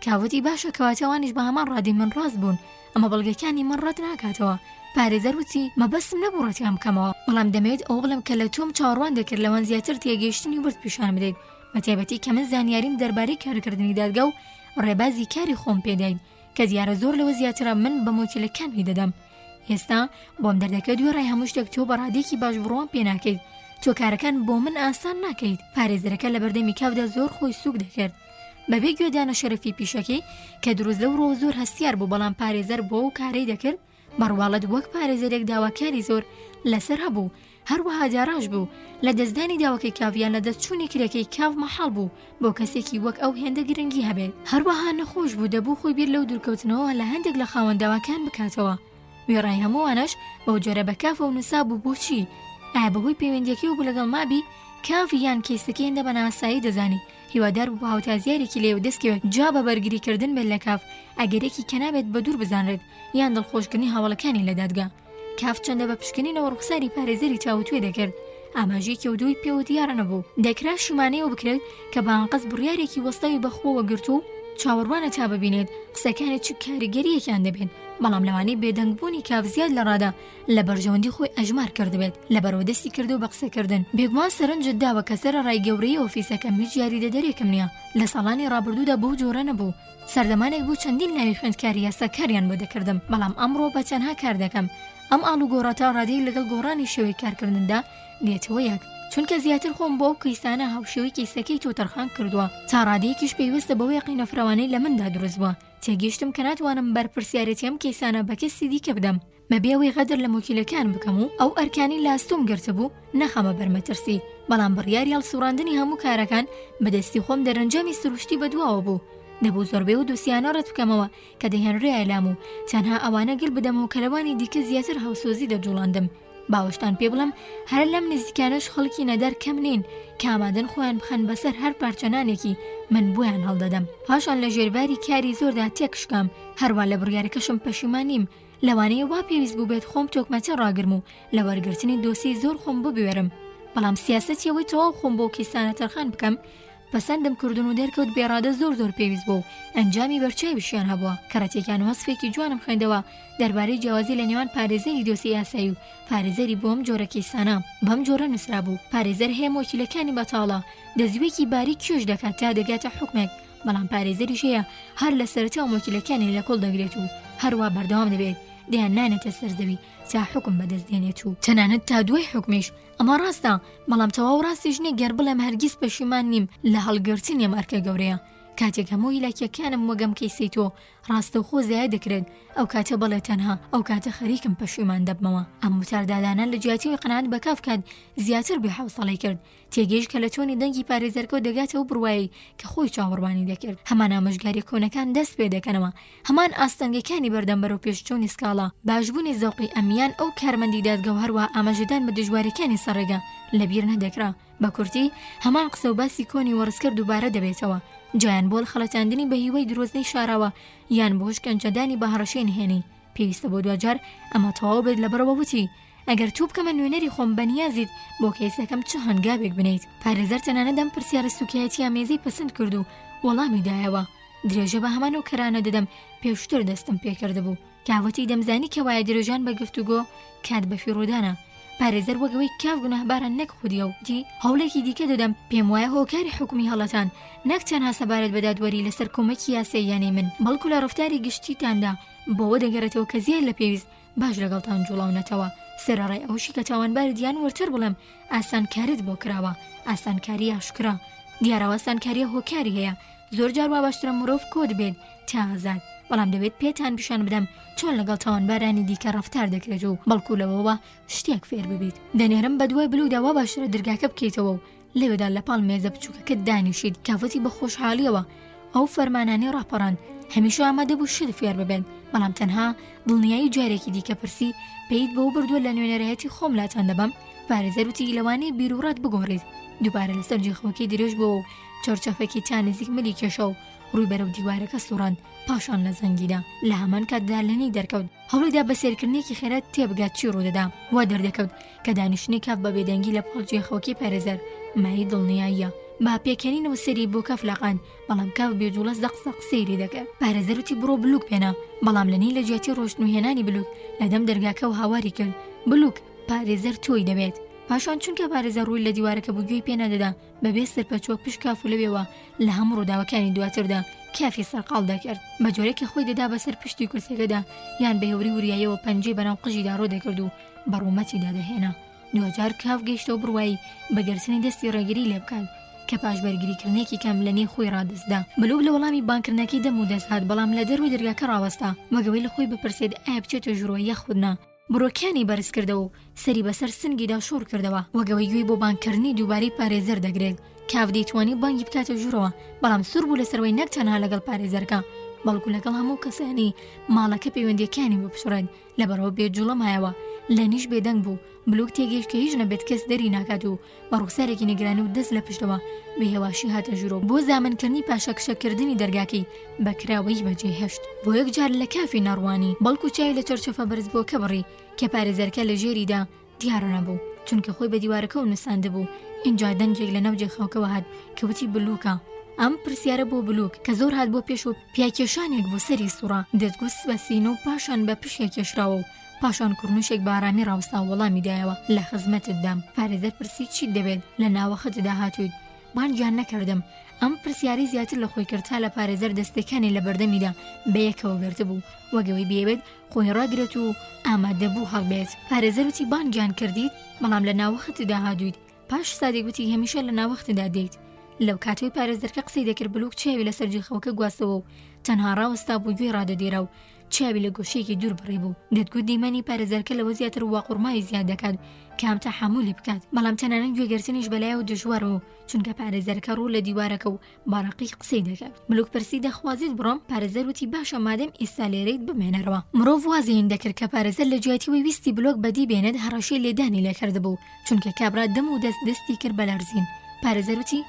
کاوتی باشە کەواتەوانیش بە هەمان ڕادی من ڕاست بوون، ئەمە بەڵگەکانی من ڕەت ناکاتەوە. پارێزەر وتی مەبەستم نەبوو ڕەتیان بکەمەوە، بەڵام دەمەوێت ئەوە بڵم کە لە تۆم چاوەڕوان دەکرد لەوان زیاتر تێگەیشتنی ورد پیشان بدەیت، بەتایبەتی کە من زانیاریم دەربارەی کارکردنی دادگا و ڕێبازی کاری خۆم پێداین کە دیارە زۆر لەوە زیاترە من بە مۆکیلەکانی دەدەم. ئێستا بۆم دەردەکە دوێ ڕای هەموو شتێک تۆ بە ڕادێکی باش بڕوان پێ ناکەیت، تۆ کارەکان بۆ من ئاسان ناکەیت. پارێزەرەکە لە بەردەمی کاودا زۆر خۆی سووک دەکرد بەبێ گوێدانە شەرەفی پیشەکەی کە دروست لەو ڕۆ زۆر هەستیار بوو، بەڵام پارێزەر بۆ و کارەی دەکرد بەڕواڵەت وەک پارێزەرێک داواکاری زۆر لەسەر هەبوو، هەروەها جاراش بوو لە دەستدانی داواکەی کاویان لە دەستچوونی کرێکەی کاو مەحاڵ بوو بۆ کەسێکی وەک ئەو هێندە گرنگی هەبێت. هەروەها نەخۆش بوو دەبوو خۆی بیر لەو دوورکەوتنەوە لە هەندێک لە خاوەنداواکان بکاتەوە. وێڕای هەمووانش بەو جۆرە بە کافە و نووسا بوو بۆچی؟ ئایا بەهۆی پەیوەندیەکەی و بوو لەگەڵ مابی کاف یان کەیسەکەی هێندە بە ناسایی دەزانی هیوادار بوو بە هاوتازیارێکی لێو دەستکەوێت جا بە بەرگریکردن بێت لە کاف ئەگەرێکی کە نابێت بە دوور بزانرێت یان دڵخۆشکردنی هاوڵەکانی لە دادگا. کاف چەندە بە پشکنینەوە ڕوخساری پارێزەری چاوتوێ دەکرد، ئاماژەیەکی و دووی پێوە دیارە نەبوو. دەکرا شیمانەیەوە بکرێت کە بانقەس بڕیارێکی وەستاوی بەخۆوە گرت و چاوەڕوانە تا ببینێت قسەکانی چ کاریگەریەکیان دەبێت، بەڵام لەوانەیە بێدەنگبوونی کاف زیاد لە ڕادا لە بەرژەوەندی خۆی ئەژمار کردبێت لە بەرەوەدەستی کردو بە قسەکردن. بێگومان سەرنجت داوە کە سەر ڕای گەورەی ئۆفیسەکەم هیچ یاریدەدەرێکم نییە، لە ساڵانی ڕابردوودا بەو جۆرە نەبوو. سەردەمانێک بوو چەندین ناوی خوێندکاری یاساکاریان بۆ دەکردم، بەڵام ئەمڕۆ بە تەنها کار دەکەم. ئەم ئاڵوگۆڕە تا ڕادەی لەگەڵ گۆڕانی شێوەی کارکردندا دێتەوە یەک، چونکە زیاتر خۆم بۆ کەیسانە هاوشێوەی کەیسەکەی تۆ تەرخان کردووە تا ڕادەیەکیش پێویستە بەوەی قینەفرەوانەی لە مندا دروست بووە. تێگەیشتم کە ناتوانم بەرپرسیارەتی ئەم کەیسانە بە کەسی دیکە بدەم بەبێەوەی غەدر لە مۆکیلەکان بکەم و ئەو ئەرکانی لاستۆم گرتبوو نەخەمە بەرمەترسی، بەڵام بڕیاری هەڵسوڕاندنی هەموو کارەکان بەدەستی خۆم دەرەنجامی سروشتی بەدواوە بوو. دەبوو زۆربەی و دووسیانە ڕەت بکەمەوە کە دەهێنڕێ ئەلام و تەنها ئەوانە گەل بدەمەوە کە لەوانی دیکە زیاتر هەوسۆزی دەجوڵاندم. باوەشتان پێ بڵم هەر لەم نزیکانەش خەڵکی نەدار کەم نین کە ئامادەن خۆیان بخەن بەسەر هەر پارچەنانێکی من بۆیان هەڵدەدەم. پاشان لە ژێرباری کاری زۆردا تێکشکام، هەروە لە بڕیارەکەشم پەشیمانیم. لەوانەیە وا پێویست بوو بێت خۆم تۆکمەتە ڕاگرم و لە وەرگرتنی دۆسی زۆر خۆم ببوێرم، بەڵام سیاسەتیەوەی تەواو خۆم بۆ کەیسانە تەرخان بکەم پەسەندم کردن و دەرکەوت بێڕادە زۆر پێویست بوو ئەنجامی بەرچاویشیان هەبووە. کەڕەتێکیان وەسفێکی جوانم خوێندەوە دەربارەی جیاوازی لە نێوان پارێزەری دۆسی یاسایی و پارێزەری بۆم جۆرە کەیسانە بەم جۆرە نووسرا بوو. پارێزەر هەیە مۆکیلەکانی بەتاڵە دەزوێکی باریک کێش دەکات تا دەگاتە حکمێک، بەڵام پارێزەریش هەیە هەر لە سەرەتا و مۆکیلەکانی لە کۆڵ دەگرێت و هەروە بەردەوام دەبێت دەیان نانێتە سەرزەوی تا حکم بەدەستدێنێت و تەنانەت تا دوای حکمیش. ئەمە ڕاستە، بەڵام تەواو ڕاستیش نییە گەر بڵێم هەرگیز پەشیمان نیم لە هەڵگرتنی مارکە گەورەیە. کاتێک هەموو هیلاکیەکانم وەگەم کەیسەی تۆ ڕاستەوخۆ زیاد دەکرێت ئەو کاتە بەڵێ تەنها ئەو کاتە خەریکم پەشیمان دەبمەوە. ئەم وتاردادانە لە جیاتیەوەی قەناعەت بە کافکات زیاتر بێحەوسەڵەی کرد. تێگەیشت کە لە تۆنی دەنگی پارێزەرکە دەگاتەوە بڕوایی کە خۆی چاوەڕوانی دەکرد. هەمان ئامۆژگاری کۆنەکان دەست پێ دەکەنەوە، هەمان ئاستەنگەکانی بەردەم بەرەو پێشچوونی سکاڵا، باشبوونی زەوقی ئەمیان ئەو کارمەندی دادگا و هەروە ئاماژەدان بە دژوارەکانی سەرڕێگە لەبیر نەدەکرا. بە کورتی هەمان قسە و باسی کۆنی وەڕسکرد دووبارە دەبێتەوە، جایان بۆ خەڵەتاندنی بە هیوەی درۆزنەی شاراوە یان بۆ شکەنجەدانی بە هەڕەشەی نهێنی. پێویستە بۆ دوجار ئەمە تەواو بێت لەبەرەوە وتی ئەگەر تو بکەمە نوێنەری خۆم بەنیازیت بۆ کەیسەکەم چه هەنگاوێک بنیت. پارێزەر تەنانەت ئەم پرسیارە سوکایەتی ئامێزەی پەسەند کرد و وەڵامی دایەوە. درێژە بە هەمان و کەرانە دەدەم پێشتر دەستم پێکرده بوو کاوەتی دەمزانی کە وایە درێژان بە گفتوگۆ کات بە فیڕۆدانە پارێزەر وەگەوەی کاف گوناهباران نەک خودیە و دی هەوڵێکی دیکە دەدەم پێم وایە هۆکاری حکومی هەڵەتان نەک تەنها سەبارەت بە دادوەری لەسەر کۆمەکی یاساییانەی من بەڵکو لە ڕەفتاری گشتیتاندا بۆوە دەگەڕێتەوە کە زیاد لە پێویست باش لەگەڵتان جوڵاونەتەوە سەرەڕای ئەوشی کە تاوانبار دیان وەرتر بڵێم ئاسانکاریت بۆ کراوە ئاسانکاری ئاشکرا دیارەوە ئاسانکاریە هۆکاری هەیە زۆر جار وا باشترە مرۆڤ کۆ دەبێت تا ئازاد بەڵام دەبێت پێتان پیشان بدەم چۆن لەگەڵ تاوانبارانی دیکە ڕەفتار دەکرێت و بەڵکو لەوەوە شتێک فێر ببیت دەنێرم بە دوای بلووداوا باشترە دەرگاکە بکەیتەوە و لێوێدا لە پاڵ مێزە بچووکەکەت دانیشیت کافەتی بە خۆشحالیەوە ئەو فەرمانانی ڕاپەڕاند هەمیشە ئامادە بوو شت فێر ببێن بەڵام تەنها دڵنیایی جارێکی دیکە پرسی پێیت بەو بردووە لە نوێنەرایەتی خۆم لاتان دەبم پارێزەر وتی لەوانەیە بیرروڕات بگۆڕیت دووبارە لەسەر جێخەوەکی درێژ بووە و چۆرچەفێکی تا نزیک ملی کێشە و ڕووی بەرەو دیوارەکە سوڕاند پاشان لە زەنگیدا لە هەمان کاتدا لەنی دەرکەوت هەوڵیدا بە سێرکردنێکی خێرات تێبگات چی ڕوودەدا وا دەردەکەوت کە دانیشتنی کاف بە بێدەنگی لە پاڵ جێخەوەکی پارێزەر مای دڵنیاییە با پێکەنینەوە سەری بۆ کەف لەقان بەڵام کاف بێجوڵە زەقسەق سەیری دەکرد پارێزەر وتی بڕۆ بلوک بێنە بەڵام لەنی لە جیاتی ڕۆشنوهێنانی بلوک لەدەم دەرگاکە و هاواری کرد بلوک پارێزەر تۆی دەبێت پاشان چونکە پارێزەر ڕووی لە دیوارەکە بوو گوێی پێ نەدەدا بەبێ سەرپەچۆک پشت کاف و لەوێوە لە هەموو ڕووداوەکانی دواتردا کافی سەرقاڵ دەکرد بە جۆرێکی خۆی دەدا بەسەر پشتی کورسەکەدا یان بە هێوری وریایەوە پەنجەی بەناو قژیدا ڕۆ دەکرد و بەڕوومەتیدا دەهێنا دوجار کاف گەیشتەوە بڕوایی بەگەرسنی دەستی ڕێگری لێ بکات کە پاشبەرگریکردنێکی کەم لە نێو خۆی ڕادەستدا بلوک لە وەڵامی بانکردنەکەی دەم و دەستهات بەڵام لە دەروی دەرگاکە ڕاوەستا وەگەوەی لە خۆی بپرسێت ئایا بچێتە ژوورۆ یەخودنا بڕۆکیانی بەرز کردەوە و سەری بەسەر سنگیدا شۆڕ کردەوە وەگەوەی گوێی بۆ بانکردنی دووبارەی پارێزەر دەگرێت کاف دەیتوانی بانگی بکاتە ژوورەوە بەڵام سوور بوو لەسەرەوەی نەک تەنها لەگەڵ پارێزەرەکە بەڵکو لەگەڵ هەموو کەسانی ماڵەکە پەیوەندیەکانی بپشڕێن لەبەرەوە بێجوڵە مایەوە لە نیش بێدەنگ بوو بلوک تێگەیشت کە هیچ نەبێت کەس دەری ناکات و بە ڕوخسارێکی نیگرانی و دەست لە پشتەوە بێهێواشی هاتە ژوورەوە بۆ زامنکردنی پاشەکشەکردنی دەرگاکەی بەکراوەی بەجێهێشت بۆ یەک جار لە کافی ناڕوانی بەڵکو چاوی لە چەرچەفە بەرز بۆ کە بڕی کە پارێزەرەکە لە ژێریدا دیارە نەبوو چونکە خۆی بە دیوارەکە و نووساندە بوو اینجا دەنگێک لە ناو جێخەوەکەوە هات کەوتی بلوکە ئەم پرسیارە بۆ بلوک کە زۆر هات بۆ پێش و پیاکێشانێک بۆ سەری سوڕا دەستگوست بەسینە و پاشان بە پشێک کێشراوە و پاشان کوڕنووشێک بارامی ڕاوستا وەڵامی دایەوە لە خزمەتتدام پارێزەر پرسی چیت دەبێت لە ناوەخەتدا هاتوویت بانگیان نەکردم ئەم پرسیاری زیاتر لە خۆی کرد تا لە پارێزەر دەستەکانی لە بەردەمیدا بەیەکەوە گرتە بوو وەگەوەی بێوێت خۆی ڕاگرێت و ئامادەبوو هەڵبێت پارێزەر وتی بانگیان کردیت بەڵام لە ناوەخەتدا هاتوویت پاش سادێک وتی هەمیشە لە ناوەختدا دێیت لەو کاتوی پارێزەرکە قسەی دەکرد بلوک چاوی لەسەر جێخەوەکە گواستەوە و تەنها ڕاوەستا بوو گوێی ڕادەدێرا و چاوی لە گۆشەیەکی دوور بڕێ بوو دەتگوت دیمەنی پارێزەرکە لەوە زیاتر واقورمای زیاد دەکات کام تەحمولی بکات بەڵام تەنانەت گوێگرتنیش بەلایەوە دژوارەوە چونکە پارێزەرکە ڕوو لە دیوارەکە و باڕەقی قسەی دەکات بلوک پرسی دەخوازیت بڕۆم پارێزەر وتی باشە مادەم ئێستا لێرەیت بمێنەرەوە مرۆڤ وازیین دەکرد کە پارێزەر لە جواتیەوەی ویستی بلوک بەدی بێنێت هەڕەشەی لێدانی لێکرد بوو چونکە کابرا دەم و دەستی کرد بە لەرزین پارێزەر وتی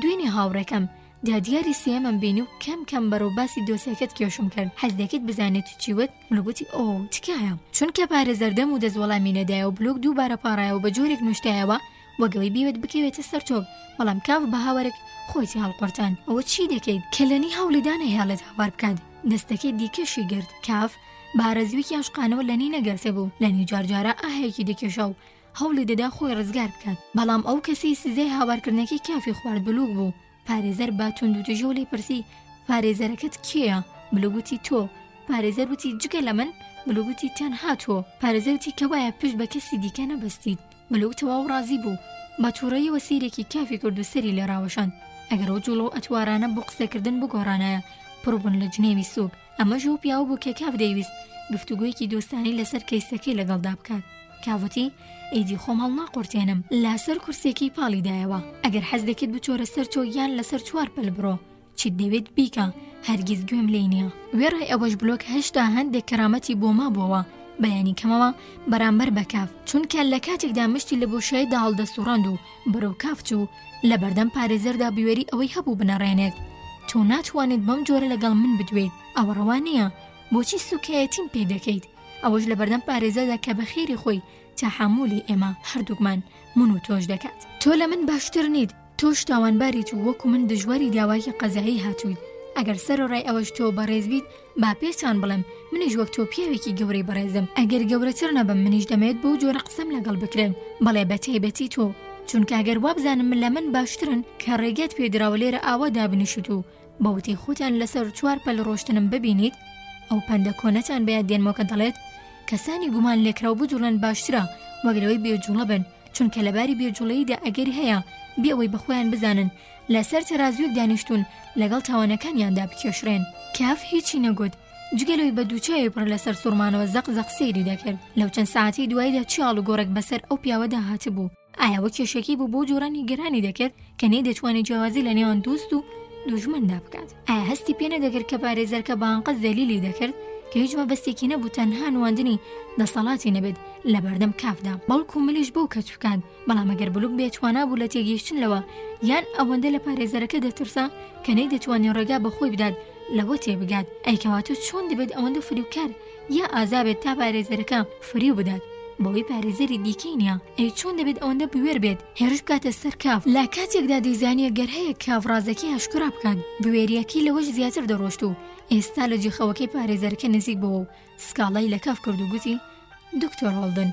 دوێنێ هاوڕێکەم دادیاری سێمەم بینی و کەم کەم بەرەو باسی دۆسیەکەت کێشم کرد حەز دەکەیت بزانێت چیوت بلوگوتی ئۆ تکایە چونکە پارێزەر دەم و دەزوەڵامی نەدایە و بلوک دووبارە پاڕایەوە بە جۆرێک نوشتایەوە وەگەوەی بیوێت بکەوێتە سەر تۆپ بەڵام کاف بە هاوارێک خۆیتی هەڵقورتان ئەوە چی دەکەیت کەلەنی هەوڵیدانە هێڵت هاوار بکات دەستەکەی دیکەشی گرت کاف بارەزویکی عاشقانەوە لەنی نەگەرسێ بوو لەنی جارجارە ئاهەیەکی دەکێشا و هەوڵی دەدا خۆی ڕزگار بکات بەڵام ئەو کەسی سزەی هاوارکردنەکەی کافی خوارد بلوک بوو پارێزەر با توندوتژە و لێ پرسی پارێزەرەکەت کێیە بلوگوتی تۆ پارێزەر وتی جگە لە من بلوگوتی تەنها تۆ پارێزەر وتی کەوایە پشت بە کەسی دیکە نەبەستیت بلوگ تەواو ڕازی بوو بە تووڕەیەوە سیرێکی کافی کرد و سەری لێ ڕاوەشان ئەگەر ئەو جوڵە و ئەتوارانە بۆ قسەکردن بگۆڕانایە پڕبوون لە جنێوی سوک ئەمەش ئەو پیاوە بوو کە کاف دەیویست گفتوگویەکی دۆستانی لەسەر کەیسەکەی لەگەڵدا بکات کاوتی ئەیدی خۆم هەڵ ناقورتێنم لاسەر کورسێکی پاڵیدایەوە ئەگەر حەز دەکەیت بچۆرە سەر چۆ یان لەسەر چوار پەل بڕۆ چیت دەوێت بیکە هەرگیز گوێم لێی نییە وێڕای ئەوەش بلۆک هێشتا هەندێک کەرامەتی بۆ مابووەوە بەیانی کەمەوە بەرامبەر بە کاف چونکە لە کاتێکدا مشتی لە بۆشایدا هەڵدەسوڕاند و بەرەو کاف چوو لە بەردەم پارێزەردا بیوێری ئەوەی هەبوو بنەڕێنێت تۆ ناتوانێت بەم جۆرە لەگەڵ من بدوێت ئەوە ڕەوا نییە بۆچی سوکایەتیم پێ دەکەیت ئەوەش لە بەردەم پارێزەردا کە بە خێری خۆی تەحمولی ئێمە هەردووکمان من و تۆش دەکات تۆ لە من باشتر نیت تۆش تاوانباریت و وەکو من دژواری داوای قەزایی هاتوویت ئەگەر سەرۆڕای ئەوەش تۆ بەڕێز بیت با پێشان بڵێم منیش وەک تۆ پیاوێکی گەورەی بەڕێزم ئەگەر گەورەتر نەبم منیش دەمەوێت بۆ جۆرە قسەم لەگەڵ بکرێن بەڵێ بە تایبەتی تۆ چونکە ئەگەر وابزانم لە من باشترن کە ڕێگەت پێدراوە لێرە ئاوا دابنیشت و بەوتی خۆتان لەسەر 4 پەل ڕۆشتنم ببینیت ئەو پەندە کۆنەتان بەیاد دێنمەوە کە دەڵێت کەسانی گومان لێکراو بجوڵن باشترە وەگرەوەی بێجوڵە بن چونکە لەباری بێجوڵەییدا ئەگەری هەیە بێ ئەوەی بەخۆیان بزانن لەسەر تەرازوێک دانیشتون لەگەڵ تاوانەکانیاندا بکێشرێن کاف هیچی نەگوت جگەلەوەی بە دووچاوی پڕ لەسەر سوورمانەوە زەق سەیری دەکرد لەو چەند ساعتی دواییدا چاڵ و گۆڕێک بەسەر ئەو پیاوەدا هاتبوو ئایا وە کێشێکی بوو بۆ جۆرانی گەرانی دەکرد کە نەی دەتوانێت جیاوازی لە نێوان دوست و دوژمندا بکات ئایا هەستی پێ نەدەکرد کە پارێزەرکە بەئەنقەس دەلیلی دەکرد کە هیچ مەبەستێکی نەبوو تەنها نواندنی دەسەڵاتی نەبێت لە بەردەم کافدا بەڵکو ملیش بەو کەچ بکات بەڵام ئەگەر بلوک بێتوانە بوو لە تێگەیشتنەوە یان ئەوەندە لە پارێزەرەکە دەترسا کە نەی دەتوانێت ڕێگا بەخۆی بدات لەوە تێبگات ئەیکەواتە چۆن دەبێت ئەوەندە فریوکار یا ئازابێت تا پارێزەرەکە فریو بدات بەوەی پارێزەری دیکەی نییە ئەی چۆن دەبێت ئەوەندە بوێر بێت هێرش بکاتە سەر کاف لا کاتێکدا دەیزانیە گەر هەیە کافڕازەکەی هەشکرا بکات بوێریەکەی لەوەش زیاتر دەڕۆشت و ئێستا لە جێخەوەکەی پارێزەرەکە نزیک بووە و سکاڵای لە کاف کرد و گوتی دکتۆر هۆڵدن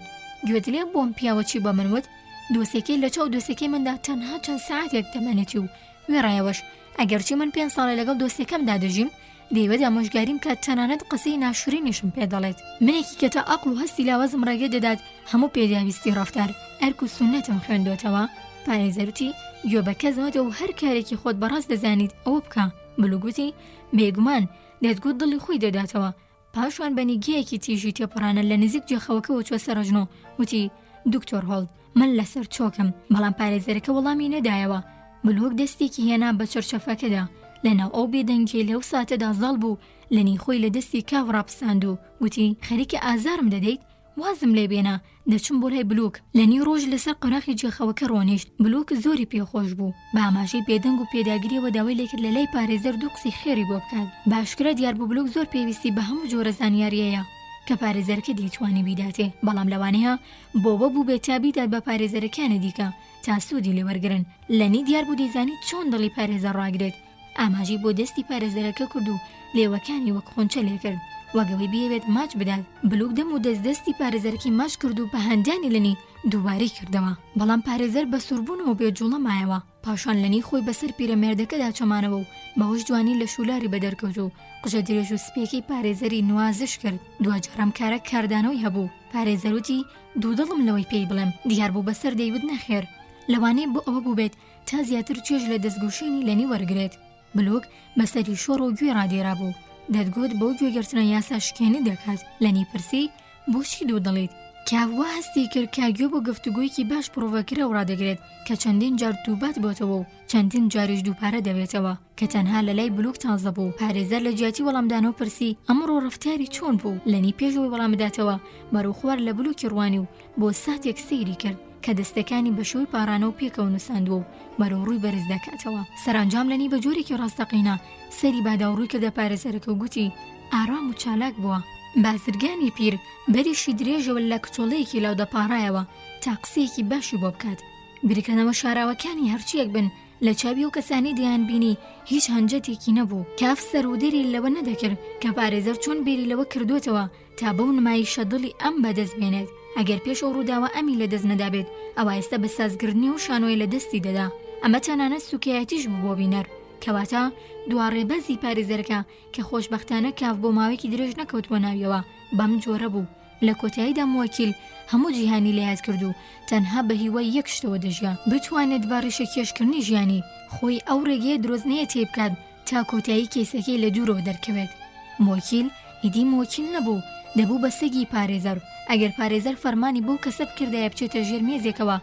گوێت لێ بۆم پیاوەچی بە منوت دۆسێکەی لە چاو دۆسێکەی مندا تەنها چەند ساعتێک دەمێنێتی و وێڕایەوەش ئەگەرچی من 5 ساڵی لەگەڵ دۆستەکەمدا دەژیم دەیوێت ئامۆژگاریم کات تەنانەت قسەی ناشرینیشم پێ دەڵێت منێکی کە تا عەقڵ و هەستی لاوازم ڕێگە دەدات هەموو پێداویستی ڕەفتار ئەرک و سونەتم خوێندوێتەوە پارێزەروتی گوێ بە کەس مەدە و هەر کارێکی خۆت بەڕاست دەزانیت ئەوە بکە بلوگوتی بێگومان دەتگوت دڵی خۆی دەداتەوە پاشوان بەنیگەیەکی تیژی تێپەڕانە لە نزیک جێخەوەکەوە چوە سەرژنۆ وتی دکتۆر هۆڵد من لەسەر چۆکم بەڵام پارێزەرەکە وەڵامی نەدایەوە بلوگ دەستێکی هێنا بە چەرچەفەکەدا لەناو ئەو بێدەنگی لەو ساتەدا زەڵ بوو لەنی خۆی لە دەستی کاو ڕاپساند و وتی خەریکە ئازارم دەدەیت وازم لێ بێنە دەچم بۆ لای بلوک لەنی ڕۆژ لەسەر قەراخی جێخەوەکە ڕۆنیشت بلوک زۆری پێخۆش بوو بە ئاماژەی بێدەنگ و پێداگریەوە داوای لێکرد لە لای پارێزەر دوو قسەی خێری بۆ بکات باشکرا دیار بوو بلوک زۆر پێویستی بە هەموو جۆرە زانیاریەیە کە پارێزەرەکە دەیتوانی بیداتێ بەڵام لەوانەیە بۆ بوو بێتابیدات بە پارێزەرەکانە دیکە تا سوودی لێوەرگرن لەنی دیار بوو دەیزانی چۆن دڵی پارێزەر ڕاگرێت ئاماژی بۆ دەستی پارێزەرەکە کرد و لێوەکانی وەک خۆنچە لێ کرد وەگەوەی بێوێت ماچ بدات بلوک دەم و دەستی پارێزەرەکی ماچ کرد و بە هەندانی لەنی دووبارەی کردەوە بەڵام پارێزەر بە سوربوونەوە بێجوڵە مایەوە پاشان لەنی خۆی بەسەر پیرەمێردەکەدا چۆمانەوە و بەهۆش جوانی لە شولاری بەدەرکەوت و قژە درێژ و سپێکی پارێزەری نوازش کرد دوجارم کارە کاردانەوەی هەبوو پارێزەروتی دوودڵم لەوەی پێی بڵێم دیار بوو بەسەر دەیوت نەخێر لەوانەیە بۆ ئەوە بوو بێت تا زیاتر توێژ لە دەستگوشێنی لەنی وەرگێت بلوک بەسەری شۆڕ و گوێ ڕادێرا بوو دەتگوت بەو گوێگرتنە یاسا شکێنی دەکات لەنی پرسی بۆچی دوو دڵیت کاوە هەستی کرد کاگوێ بۆ گفتوگویەکی باش پرۆڤەکرە و ڕادەگرێت کە چەندین جار دووبات بۆتەوە و چەندین جاریش دووپارە دەبێتەوە کە تەنها لە لای بلوک تازە بوو پارێزەر لە جیاتی وەڵامدانەوە پرسی ئەمڕۆ ڕەفتاری چۆن بوو لەنی پێشەوەی وەڵامداتەوە بەرەو خوار لە بلوکی ڕوانی و بۆ ساتێک سەیری کرد کە دەستەکانی بەشەوەی پارانە و پێکەوە نووساندووە و بەرەو ڕووی بەرز دەکاتەوە سەرانجام لەنی بە جۆرێکی ڕاستەقینە سەری بادا ڕووی کردە پارێزەرەکە و گوتی ئارام و چالاک بووە بازرگانی پیر بەریشی درێژەوە لە کچۆڵەیەکی لاو دەپاڕایەوە تا قسەیەکی باشی بۆ بکات بریکەنەوە شاراوەکانی هەرچیەک بن لە چاوی و کەسانی دەیان بینی هیچ هەنجەتێکی نەبوو کاف سەرودەری لەوە نەدەکرد کە پارێزەر چۆن بێری لەوە کردوێتەوە تا بەو نمایشە دڵی ئەم بەدەست بێنێت ئەگەر پێش ئەو ڕووداوە ئەمی لە دەست نەدابێت ئەوە ئێستا بە سازگردنی و شانۆی لە دەستی دەدا ئەمە تەنانەت سوکایەتیش بوو بۆ بینەر کەواتە دووەڕێبەزی پارێزەرەکە کە خۆشبەختانە کاف بۆ ماوەیەکی درێژ نەکەوتوە ناویەوە بەم جۆرە بوو لە کۆتاییدا موەکیل هەموو جیهانی لەیاد کرد و تەنها بە هیوای یەک شتەوە دەژیا بتوانێت بە ڕێشە کێشکردنی ژیانی خۆی ئەو ڕێگەیە درۆزنەیە تێبکات تا کۆتایی کێسەکەی لە دوورەوە دەرکەوێت موەکیل ئیدی موەکیل نەبوو دەبوو بە سەگی پارێزەر ئەگەر پارێزەر فەرمانی بەو کەسە بکردایە بچێتە ژێر مێزێکەوە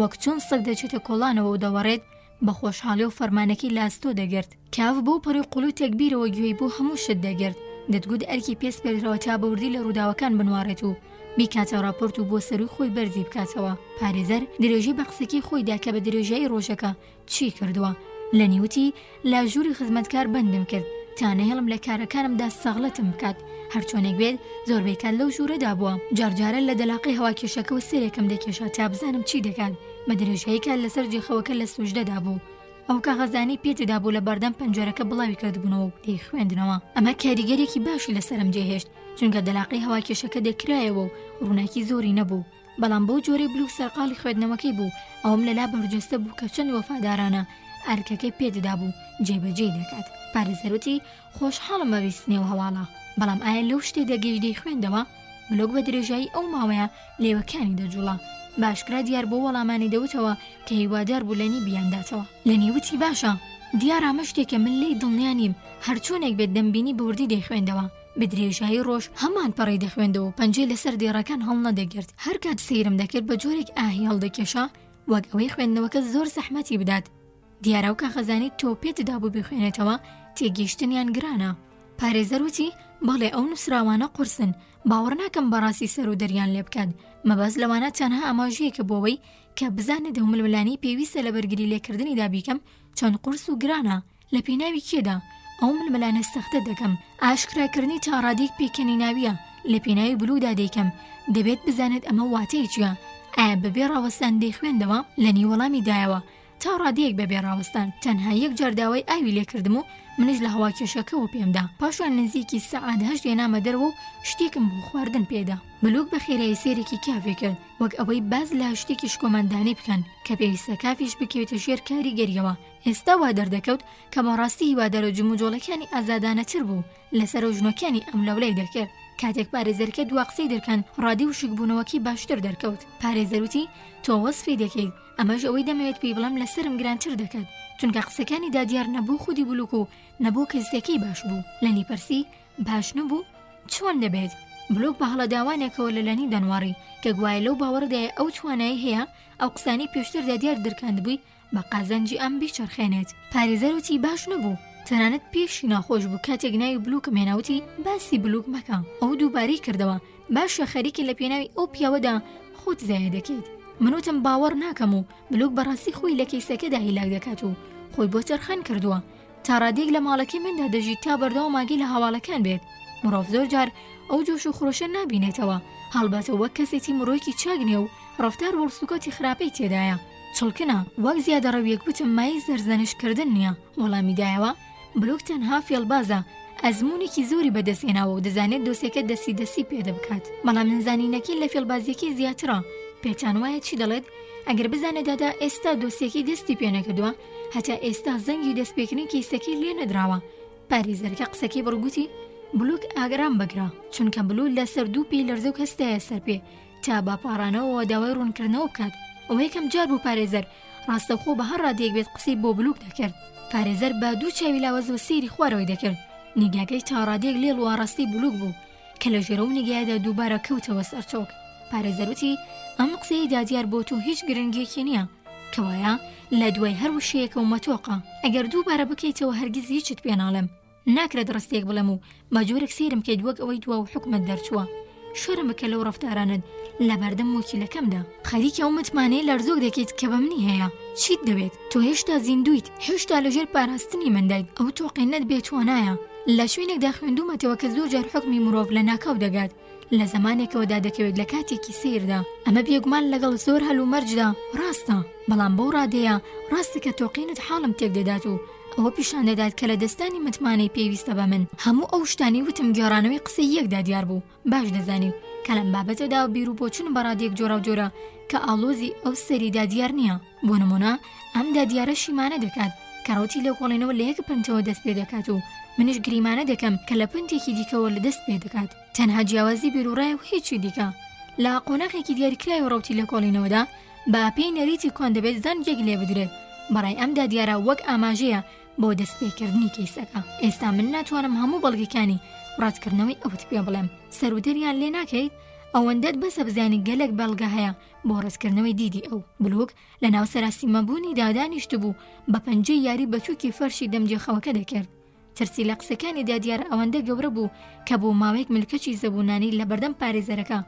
وەک چۆن سەگ دەچێتە کۆڵانەوە و دەوەڕێت بە خۆشحاڵی و فەرمانەکەی لاستۆ دەگرت کاف بۆ پەڕی قوڵ و تەکبیرەوە گوێی بۆ هەموو شت دەگرت دەتگوت ئەرکی پێس پێدرەوە تا بەوردی لە ڕووداوەکان بنوارێت و بیکاتە راپۆرت و بۆ سەروی خۆی بەرزی بکاتەوە پارێزەر درێژی بە قسەکەی خۆیدا کە بە درێژایی ڕۆژەکە چی کردووە لە نیوتی لا ژووری خزمەتکار بەندم کرد تا نەهێڵم لە کارەکانمدا سەغڵەتم بکات هەرچۆنێک بێت زۆربەی کات لەو ژوورەدا بووە جارجارە لە دەلاقی هەواکێشەکەەوە سێرێکم دەکێشا تا بزانم چی دەکات بە درێژایی کات لەسەر جێخەوەکە لە سوژدەدا بوو ئەو کاغەزانەی پێتدا بوو لە بەردەم پەنجەرەکە بڵاوی کردبوونەوە و دەیخوێندنەوە. ئەمە کاریگەرێکی باشی لەسرم جێهێشت، چونکە دەلاقەی هەوا کێشەکە دەکرایەوە و ڕووناکی زۆری نەبوو. بەڵام بەو جۆرەی بلوک سەرقاڵی خوێندنەوەکەی بوو ئەوم لەلا بەرجەستە بوو کە چەند وەفادارانە ئارکەکەی پێدەدا بوو جێبەجێ دەکات. پارێزەروتی خۆشحاڵم بە بیستنەوە هەواڵە، بەڵام ئایا لەو شتێ دەگەیشتەی خوێندەوە؟ ملۆک بە درێژایی ئەو ماوەیە لێوەکانی دەجوڵا. باشکرا دیار بۆ وەڵامانی دەوتەوە کە هیوادار بوو لەنی بیانداتەوە. لەنی وتی باشە، دیار ئەمە شتێکە من لێی دڵنیا نیم، هەرچۆنێک بێت دەمبینی بوردی دەیخوێندەوە. بە درێژایی ڕۆژ هەمان پەڕی دەخوێندەوە، پەنجەی لەسەر دێڕەکان هەڵ نەدەگرت. هەر کات سەیرم دەکرد بە جۆرێک ئاهی هەڵدەکێشا وەک ئەوەی خوێندنەوەکە زۆر زەحمەتی بدات. دیارە و کاغەزانی تۆ پێتدا بوو بخوێنێتەوە تێگەیشتنیان گرانە. پارێزەر وتی بەڵێ ئەو نووسراوانە قورسن، باوەڕ ناکەم بەڕاستی سەر و دەریان لێ بکات. مەبەست لەوانە تەنها ئاماژەیەکە بۆەوەی کە بزانێت دەوململانی پێویستە لە بەرگری لێکردنیدا بیکەم چەند قورس و گرانە. لە پێناوی کێدا ئەو ململانە سەختە دەکەم، ئاشکراکردنی تا ڕادێک پێکەنی ناویە لە پێناوی بلوودا دەیکەم. دەبێت بزانێت ئەمە واتەی چیە؟ ئایا بەبێ ڕاوەستان دەیخوێندەوە؟ لە نیوەڵامی دایەوە تا ڕادەیەک بەبێ ڕاوەستان. تەنها یەک جار داوای ئاوی لێکردم و منش لە هەوا کێشەکەەوە پێمدا. پاشوان نزیکی سەعات 8 دێنامە دەرەوە و شتێکم بۆ خواردن پێدا. بلوک بە خێرایی سێرێکی کافێ کرد، وەک ئەوەی باز لە شتێکی شکۆمەندانی بکەن کە پێویستە کافیش بکەوێتە ژێر کاریگەریەوە. ئێستا وا دەردەکەوت کە بەڕاستی هیوادارە جموجۆڵەکانی ئازادانەتر بوو لەسەر و ژنۆکانی ئەم لەولەی دەکرد. کاتێک پارێزەرکە دوا قسەی دەرکەن ڕادی و شکبوونەوەکی باشتر دەرکەوت. پارێزەروتی تۆ وەسفی دەکەیت، ئەمەش ئەوەی دەمەوێت پێی بڵم لەسرم گرانتر دەکات، چونکە قسەکانی دادیار نەبوو خودی بلوک و نەبوو کەسێکی باش بوو. لەنی پرسی باش نەبوو چۆن دەبێت؟ بلوک بە هەڵەداوانێکەوە لە لەنی دەنواری کە گوایە لەو باوەڕدایە ئەو توانایی هەیە ئەو قسانی پێشتر دادیار دەرکاندبووی بە قازانجی ئەم بیچەرخێنێت. پارێزەروتی باش نەبوو، تەنانەت پێشی ناخۆش بوو کاتێک ناوی بلوکم هێناوتی باسی بلوک مەکە. ئەو دووبارەی کردەوە باشە خەریکی لە پێناوی ئەو پیاوەدا خۆت زایە دەکەیت. منوتم باوەڕ ناکەم و بلوک بەڕاستی خۆی لە کەیسەکەدا هیلاک دەکات و خۆی بۆ تەرخان کردووە تا ڕادێک لە ماڵەکەی مندا دەژیت تا بەردەوە ماگی لە هەواڵەکان بێت. مرۆڤ زۆر جار ئەو جۆش و خڕۆشە نابینێتەوە، هەڵباتە وەک کەسێتی مرۆیکی چاگنێ و ڕەفتار وەڵسوکەتی خراپەی تێدایە. چڵکنە وەک زیادە ڕەویەک گوتم مای زەرزەنشکردن نییە. وەڵامی دایەوە بلوک تەنها فێڵبازە، ئەزمونێکی زۆری بەدەستێناوە و دەزانێت دۆسێکە دەسی پێدە بکات. بەڵام نزانینەکەی لە فێڵبازیەکەی زیاترە. پێچان وایە چی دەڵێت؟ ئەگەر بزانێت دادا ئێستا دۆسێکی دەستی پێ نەکردووە، هەتا ئێستا زەنگی دەستپێکردنی کەیسەکەی لێ نەدراوە. پارێزەرکە قسەکەی بڕگوتی بلوک ئاگرام بەگرا، چونکە بلوک لەسەر دوو پێی لەرزە و هەستایە سەر پێ تا باپارانەوە داوای ڕوونکردنەوە بکات. ئەوە یەکەم جار بوو پارێزەر ڕاستەوخۆ بە هەر ڕادێک بێت قسەی بۆ بلوک دەکرد. پارێزەر با دوو چاوی لاوەزەوە سەیری خوارەوەی دەکرد. نیگاکەی تا ڕادێک لێڵ وڕاستی بلوک بوو کە لە ژێرە و نیگایەدا دووبارە کەوتەوە سەرچۆک. پارێزەروتی ئەم قسەی دادیار بۆ تۆ هیچ گرنگێکی نییە، کەوایە لە دوای هەر وشەیەکە و مەتۆقە. ئەگەر دووبارە بکەیتەوە هەرگیز هیچت پێ ناڵێم، ناکرێت ڕستێک بڵێم و مەجۆرێک سیرم کەیت وەک ئەوەی دوا و حکومت دەرچووە. شۆرم بکە لەو ڕەفتارانت لە بەردەم وەکیلەکەمدا. خەریکە ئەو متمانەی لەرزۆک دەکەیت کە بە منی هەیە. چیت دەوێت؟ تۆ هێشتا زیندویت، هێشتا لەژێر پاراستنی مندایت. ئەو تۆقینەت بێتوانایە. لە شوێنێکدا خوێندومەتەوە کە زۆر جار حکمی مرۆڤ لە ناکاو دەگات لە زمانێکەوەدا دەکەوێت لە کاتێکی سیردا. ئەمە بێگومان لەگەڵ زۆر هەلومەرجدا ڕاستە، بەڵام بەو ڕادەیە ڕاستە کە تۆقینت حاڵم تێک دەدات و ئەوە پیشان دەدات کە لە دەستانی متمانەی پێویستە بە من. هەموو ئەو شتانی وتم گێڕانەوەی قسەی یەکدا دیار بوو. باش دەزانیم کە لەم بابەتەدا بیر و بۆچون بەڕادێک جۆرە و جۆرە کە ئاڵۆزی ئەو سەریدا دیار نییە. بۆ نمونە ئەم دادیارە شیمانە دەکات کەڕۆتی لە کۆڵێنەوە لە یەک پنتەوە دەست پێ دەکات و منش گریمانە دەکەم کە لە پنتێکی دیکەوە لە دەست پێ دەکات. تەنها جیاوازی بیرروڕای و هیچی دیکە. لە قۆناغێکی دیاریکراوی و ڕوتی لە کۆڵینەوەدا بە پێی نەریتی کۆن دەبێت زەنگێک لێ بدرێت. بەڕای ئەمدا دیارە وەک ئاماژەیە بۆ دەستپێکردنی کەیسەکە. ئێستا من ناتوانم هەموو بەڵگەکانی ڕاتکردنەوەی ئەوت پێ بڵێم. سەرودەریان لێ ناکەیت؟ ئەوەندەت بەسە بزانی گەلێک بەڵگە هەیە بۆ ڕێزکردنەوەی دیدی ئەو. بلوک لە ناو سەراسیمەبوونی دادانیشت بوو بە پەنجەی یاری بەچووکی فەرشی دەمجێخەوەکە دەکرد. ترسی لە قسەکانی دادیارە ئەوەندە گەورە بوو کە بۆ ماوەیەک ملکەچی زەبوونانی لە بەردەم پارێزەرەکە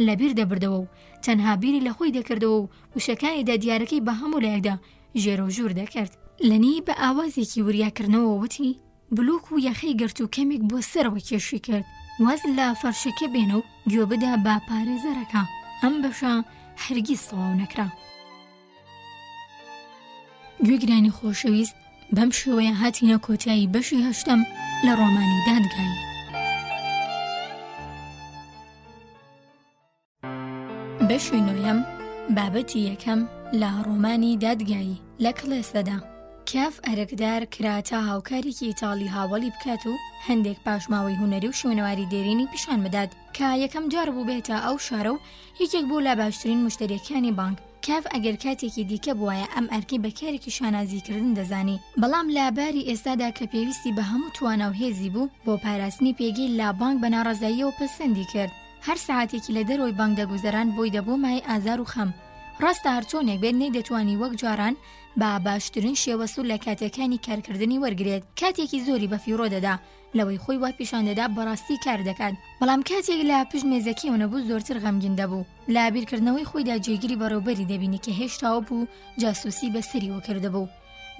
لەبیر دەبردەوە و تەنها بیری لە خۆی دەکردەوە و وشەکانی دادیارەکەی بە هەموو لایەکدا ژێرە و ژوور دەکرد. لەنی بە ئاوازێکی وریاکردنەوە وتی بلوک و یەخەی گرت و کەمێک بۆ سەرەوە کێشی کرد. واز لە فەرشەکە بێنە و گوێ بدا با پارێزەرەکە. ئەم بەشە هەرگیز تەواو نەکرا. گوێگرانی خۆشەویست، بەم شێوەیە هاتینە کۆتایی بەشی 8ەم لە ڕۆمانی دادگایی. بەشی 9ەم بابەتی یەکەم لە ڕۆمانی دادگایی. لە کڵێسەدا کاف ئەرکدار کراتە هاوکارێکی ئیتاڵی هاوڵی بکات و هەندێک پاشماوەی هونەری و شوێنەواری دێرینی پیشان بدات کە یەکەم جار بوو بێتە ئەو شارە و یەکێک بوو لە باشترین مشتریەکانی بانک. کاف ئەگەر کاتێکی دیکە بووایە ئەم ئەرکی بەکارێکی شانازیکردن دەزانی، بەڵام لاباری ئێستادا کە پێویستی بە هەموو توانە و هێزی بوو بۆ پاراستنی پێگەی لا بانک بە ناڕەزاییەوە پەسەندی کرد. هەر ساعتێکی لە دەرەوەی بانک دەگوزەران بۆی دەبوو مای ئازار و خەم. ڕاستە هەرچۆنێک بێت نەیدەتوانی وەک جاران با باشترین شێوە سوور لە کاتەکانی کارکردنی وەرگێت. کاتێکی زۆری بە فیڕۆ دەدا لەوەی خۆی وا پیشان دەدا بەڕاستی کار دەکات، بەڵام کاتێک لە پشت مێزەکەیەوە نەبوو زۆرتر غەمگین دەبوو. لە بیرکردنەوەی خۆیدا جێگیری بەڕێوەبەری دەبینی کە هێشتاوە بوو جاسووسی بەسەریەوە کردبوو.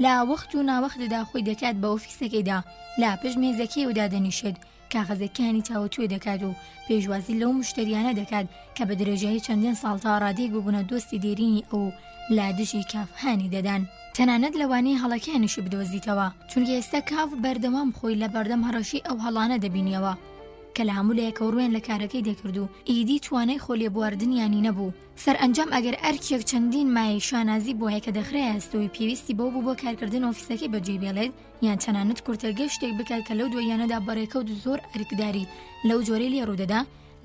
لا وەخت و ناوەختدا خۆی دەکات بە ئۆفیسەکەیدا لا پشت مێزەکەیەوەدا دەنیشێت، کاغەزەکانی تاوەتوێ دەکات و پێشوازی لەو مشتریانە دەکات کە بە درێژایی چەندین ساڵ تا ڕادێک ببوونە دۆستی دێرینی ئەو لا دژی کافهانی دەدان. تەنانەت لەوانەیە هەڵەکانیشی بدۆزیتەوە، چونکە ئێستا کاف بەردەوام خۆی لە بەردەم هەڕەشی ئەو هەڵانە دەبینیەوە کە لە هەموو لە یەکەوڕوێن لە کارەکەی دەکرد و ئیدی توانای خۆ لێبواردنیانی نەبوو. سەرئەنجام ئەگەر ئەرکێک چەندین مای شانازی بۆ هەیە کە دەخرای ئەستەوەی پێویستی بۆ بوو بۆ کارکردن ئۆفیسەکەی بەجێ بێڵێت، یان تەنانەت کورتەگە شتێک بکات کە لەو دوایانەدا بەڕێکەوت زۆر ئەرکداری لەو جۆرەی لێ ڕوودەدا،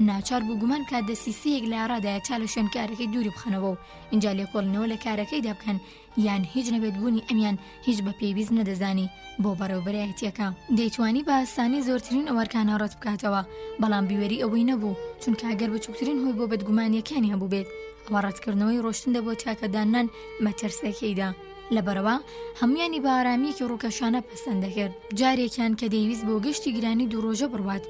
ناچار بوو گومان کات دەسیسەیەک لە ڕادایە تا لە شوێنکارەکەی دووری بخەنەوە و اینجا لێکۆڵنەوە لە کارەکەیدا بکەن، یان هیچ نەبێت بوونی ئەمیان هیچ بە پێویست نەدەزانی بۆ بەڕێوەبەرایەتیەکە. دەیتوانی بە ئاسانی زۆرترین ئەوەرکانە ڕەت بکاتەوە، بەڵام بیوەری ئەوەی نەبوو، چونکە ئەگەر بچووکترین هۆی بۆ بەدگومانیەکانی هەبوو بێت ئەوە ڕەتکردنەوەی ڕۆشتن دەبوو تاکەدانان مەترسەکەیدا. لەبەرەوە هەمویانی بە ئارامەیەکی ڕووکەشانە پەسەند دەکرد. جارێکیان کە دەیویست بۆ گەشتی گرانی دوو ڕۆژە بڕوات،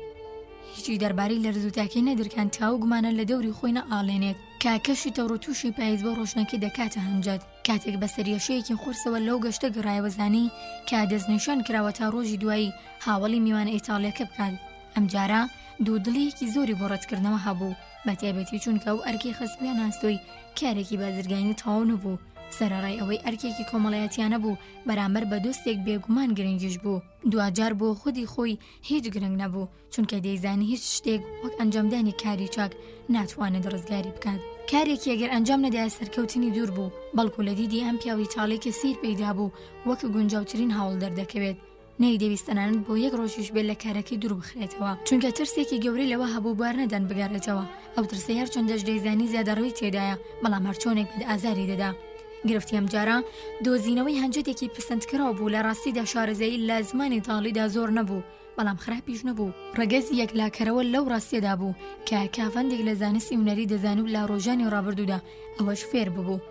هیچی دەربارەی لەرزوتاکەی نەدرکان تاو گومانە لە دەوری خۆی نەئاڵێنێت کە کەشی تەڕوتوشی پاییز بۆ ڕۆشنەکەی دەکاتە هەنجەت. کاتێک بە سەریەشەیەکی خورسەوە لەو گەشتە گەڕایەوەزانی کە دەستنیشان کراوە تا ڕۆژی دوایی هاوڵی میوانە ئیتاڵیەکە بکات. ئەم جارە دوودڵیەکی زۆری بۆ ڕەتکردنەوە هەبوو، بە تایبەتی چونکە ئەو ئەرکی خەسبیان ئاستۆی کارێکی بازرگانی تەواو نەبوو. سەرەڕای ئەوەی ئەرکێکی کۆمەڵایەتیانە بوو بەرامبەر بە دۆستێک بێگومان گرنگیش بوو. دوجار بۆ خودی خۆی هیچ گرنگ نەبوو، چونکە دەیزانی هیچ شتێک وەک ئەنجامدانی کاری چاک ناتوانێت ڕزگاری بکات. کارێکی ئەگەر ئەنجام نەدایە سەرکەوتنی دوور بوو، بەڵکو لە دیدی ئەم پیاوی تاڵێک کە سیر پەیدا بوو وەک گونجاوترین هەوڵ دەردەکەوێت. نەیدەویستەنانت بۆ یەک ڕۆژیش بێت لە کارەکەی دوور بخرێتەوە، چونکە ترسێکی گەورەی لەوە هەبوو بوار نەدان بگارێتەوە. ئەو ترسە هەرچۆن دەیزانی زیادەڕەوی تێدایە، بەڵام هەرچۆنێک بێت ئازاری دەدا. گرفتی ئەم جارە دۆزینەوەی هەنجەتێکی پسەندکراو بوو لە ڕاستیدا شارەزایی لە زمانی تاڵیدا زۆر نەبوو، بەڵام خراپیش نەبوو. ڕەگەزی یەکلاکەرەوە لەو ڕاستیەدا بوو کە کافەندێک لە زانستی هونەری دەزانوو لە ڕۆژانی ڕابردوودا ئەوەش فێر ببوو.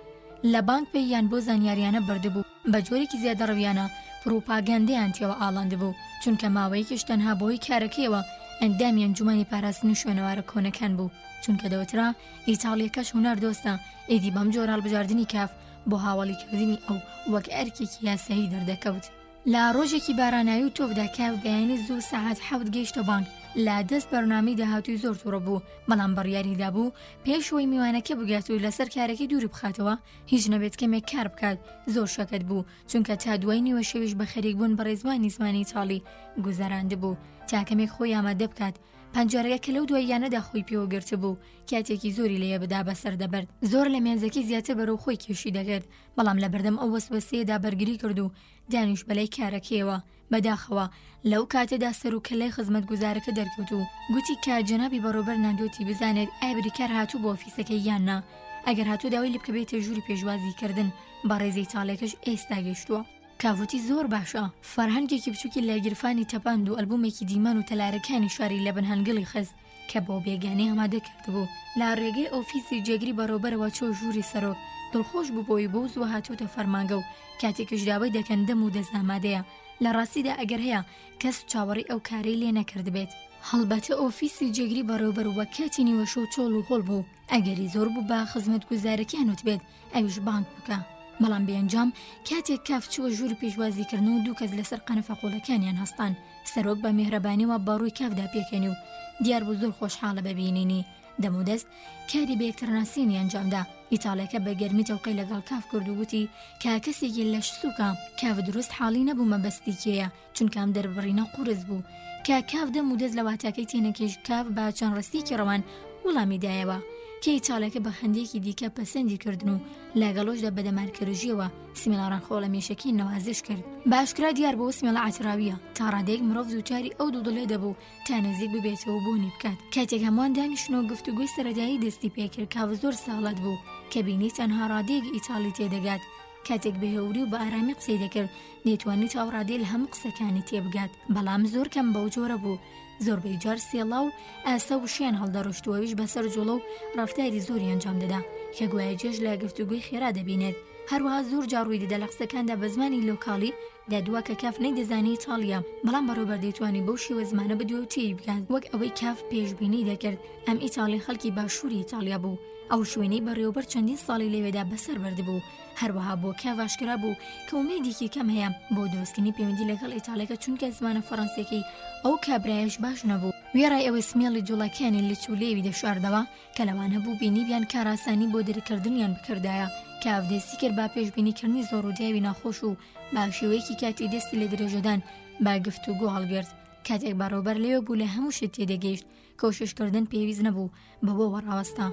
لە بانک پێی یان بۆ زانیاریانە بردبوو، بە جۆرێکی زیادە ڕەویانە پرۆپاگاندەیان تێوە ئاڵاندبوو، چونکە ماوەیەکیش تەنها بۆی کارەکەیەوە ئەندامی ئەنجومەنی پاراستنی شوێنەوارە کۆنەکان بوو، چونکە دەوترا ئیتاڵیەکەش هونەر دۆستە. ئیدی بەم جۆرە هەڵبژاردننی کاف بۆ هاوڵیکردنی ئەو وەک ئەرکێکی یاسایی دەردەکەوت. لە ڕۆژێکی باراناوی و تۆفدا کاف بەیانی زوو سەعات 7 گەیشتە بانک. لا دەست بەرنامەی داهاتووی زۆر تووڕە بوو، بەڵام بڕیاریدا بوو پێشەوەی میوانەکە بگات و لەسەر کارەکەی دووری بخاتەوە، هیچ نەبێت کەمێک کار بکات. زۆر شەکەت بوو، چونکە تا دوای نیوە شەویش بە خەریکبوون بە ڕێزمانی زمانی تاڵی گوزەراندبوو تا کەمێک خۆی ئامادە بکات. پەنجەرەکە کە لەو دواییانەدا خۆی پێوە گرتە بوو، کاتێکی زۆری لێیە بەدا بەسەر دەبرد. زۆر لە مێنزەکەی زیاتر بەرەو خۆی کێشی دەکرد، بەڵام لە بەردەم ئەو وەسوەسەیەدا بەرگری کرد و دانیش بەلای کارەکەیەوە. بەداخەوە لەو کاتەدا سەر و کەلای خزمەتگوزارەکە دەرکەوت و گوتی کە جەنابی بەڕۆبەر ناندۆتی بزانێت ئایا بریکار هاتوو بۆ ئۆفیسەکەی یان نا. ئەگەر هاتوو داوای لێ بکەبێتە ژووری پێشوازیکردن بە ڕێزەی تاڵێکەش ئێستا گەیشتووە. کاوتی زۆر باشە. فەرهەنگێکی بچووکی لە گیرفانی تەپاند و ئەلبومێکی دیمان و تەلارەکانی شاری لە بن هەنگڵی خست کە بۆ بێگانەی ئامادە کردبوو. لە ڕێگەی ئۆفیسی جێگری بەڕۆبەرەوە چۆ ژووری سەرۆک دڵخۆش بوو بۆی بۆ زوو هاتووتە فەرمانگە و کاتێکش داوای دەکەن دەم و دەستامادەیە. لە ڕاستیدا ئەگەر هەیە کەس چاوەڕی ئەو کارەی لێ نەکردبێت. هەڵبەتە ئۆفیسی جێگری بەڕێوەبەر وە کاتی نیوەشە و چۆڵ و هۆڵ بوو. ئەگەری زۆر بوو بە خزمەتگوزارەکان وتبێت ئەویش بانک بکە، بەڵام بێنجام کاتێک کاف چووە ژووری پێشوازیکردن و دوو کەس لەسەر قەنەفە قوڵەکانیان هەستان. سەرۆک بە میهرەبانیەوە بەڕووی کافدا پێکەنی و دیار بوو زۆر خۆشحاڵە ببینینی. دەمودەست کاری بە یەکترناسینی ئەنجامدا. ئیتاڵیەکە بە گەرمی تەوقەی لەگەڵ کاف کرد و گوتی کە کەسێکی لەش سووکە. کاف دروست حاڵی نەبوو مەبەستی کێیە چونکە ئەم دەربڕینە قورس بوو. کە کاف دەمودەست لە واتاکەی تێنەکەش کاف بە چەند ڕستێکی ڕەوان وەڵامی دایەوە کە ئیتاڵیەکە بە هەندێکی دیکە پەسەندی کردن و لەگەڵۆشدا بەدەمارکەروژیەوە سمێڵاران خۆڵە مێشەکەی نەوازش کرد. باشکرا دیار بەوە سمێڵە عاتراویە تا ڕادێک مرۆڤ دووچاری ئەو دوودڵێ دەبوو تا نزیک ببێتەوە بۆنی بکات. کاتێک هەمووان دانیشتنەوە گفتوگوی سەرەدایی دەستی پێکرد کاف زۆر ساڵەت بوو کە بینی تەنها ڕادێک ئیتاڵی تێدەگات. کاتێک بەهێوری و بە ئارامی قسەی دەکرد دەیتوانێت ئەو ڕادێ لە هەموو قسەکانی تێبگات، بەڵام زۆر کەم بەو جۆرە بوو. زۆربەی جار سێڵا و ئاسە وشیان هەڵدەڕۆشتوەویش بەسەر جوڵە و ڕەفتاری زۆری ئەنجام دەدا کە گوایە جێژ لە گفتوگوی خێرا دەبینێت. هەروەها زۆر جار ڕووی دەدا لە قسەکاندا بە زمانی لۆکاڵی دەدووە کە کاف نەیدەزانی ئیتاڵیە، بەڵام بەڕێوەبەر دەیتوانی بەو شێوە زمانە بدوێ و تێی بگات، وەک ئەوەی کاف پێشبینی دەکرد ئەم ئیتاڵی خەڵکی باشووری ئیتالیا بوو. ئەو شوێنەی بەڕێوەبەر چەندین ساڵی لەوێدا بەسەر بردبوو. هەروەها بۆ کاف ئاشکرا بوو کە ومێدێکی کەم هەیە بۆ دروستکردنی پەیوەندی لەگەڵ ئیتاڵیەکە چونکە زمانە فەڕەنسیەکەی ئەو کابرایەش باش نەبوو. وێڕای ئەوەی سمێڵی جوڵەکانی لە چولێوی دەشاردەوە کە لەوانە بوو بینیبیان کاراسانی بۆ دەرکردنیان بکردایە. کاف دەستی کرد با پێشبینیکردنی زۆر و دیاوی ناخۆش و باشێوەیەکی کاتی دەستی لە درێژەدان با گفتوگۆ هەڵگرت. کاتێک بەڕێوەبەر لێوە بوو لە هەموو شت تێدەگەیشت کۆششکردن پێویست نەبوو بەبۆ وەڕاوەستا.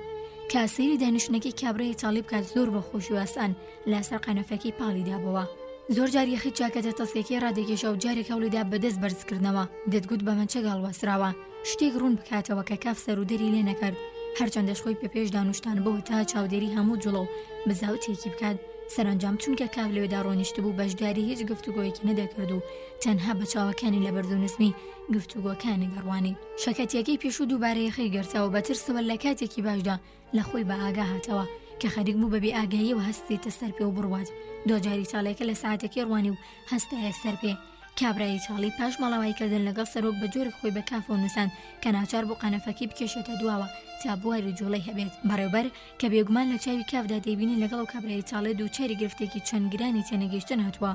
کاسەیری دانیشتنەکەی کابرای ئیتاڵی بکات زۆر بەخۆشی و ئاسان لەسەر قەنەفەکەی پاڵی دابەوە. زۆر جار یەخی چاکەتە تەسکێکی ڕادێکێشە و جارێک هەوڵیدا بەدەست بەرزکردنەوە دەتگوت بە مەچە گاڵوەسراوە شتێک ڕوون بکاتەوە کە کاف سەرودەری لێ نەکرد. هەرچەندەش خۆی پێپێش دانوشتان بەوە تا چاودێری هەموو جوڵە و بزاوتێکی بکات. سەرنجام چونکە کاف لەوێدا ڕۆنیشت بوو بەشداری هیچ گفتوگۆیەکی نەدەکرد و تەنها بە چاوەکانی لە بەرز و نسمی گفتوگۆکانی دەڕوانی. شەکەتیەکەی پێش و دووبارە یەخی گرتەوە بە ترسەوە لە کاتێکی باشدا لە خۆی بە ئاگا هاتەوە کە خەریک بوو بەبێ ئاگاییەوە هەستێتە سەر پێ و بڕوات. دۆجاری تاڵێکە لە ساعتێکی ڕوانی و هەستایە سەر پێ. کابرای ئیتاڵی پاش مەڵاوایکردن لەگەڵ سەرۆک بە جۆرێک خۆی بە کافە نووسان کە ناچار بۆ قەنەفەکەی بکێشێتە دواوە تا بواری جوڵەی هەبێت. بەڕێوەبەر کە بێگومان لە چاوی کافدا دەیبینی لەگەڵ و کابرای ئیتاڵی دووچاری گرفتێکی چەند گرانی تێنەگەیشتن هاتووە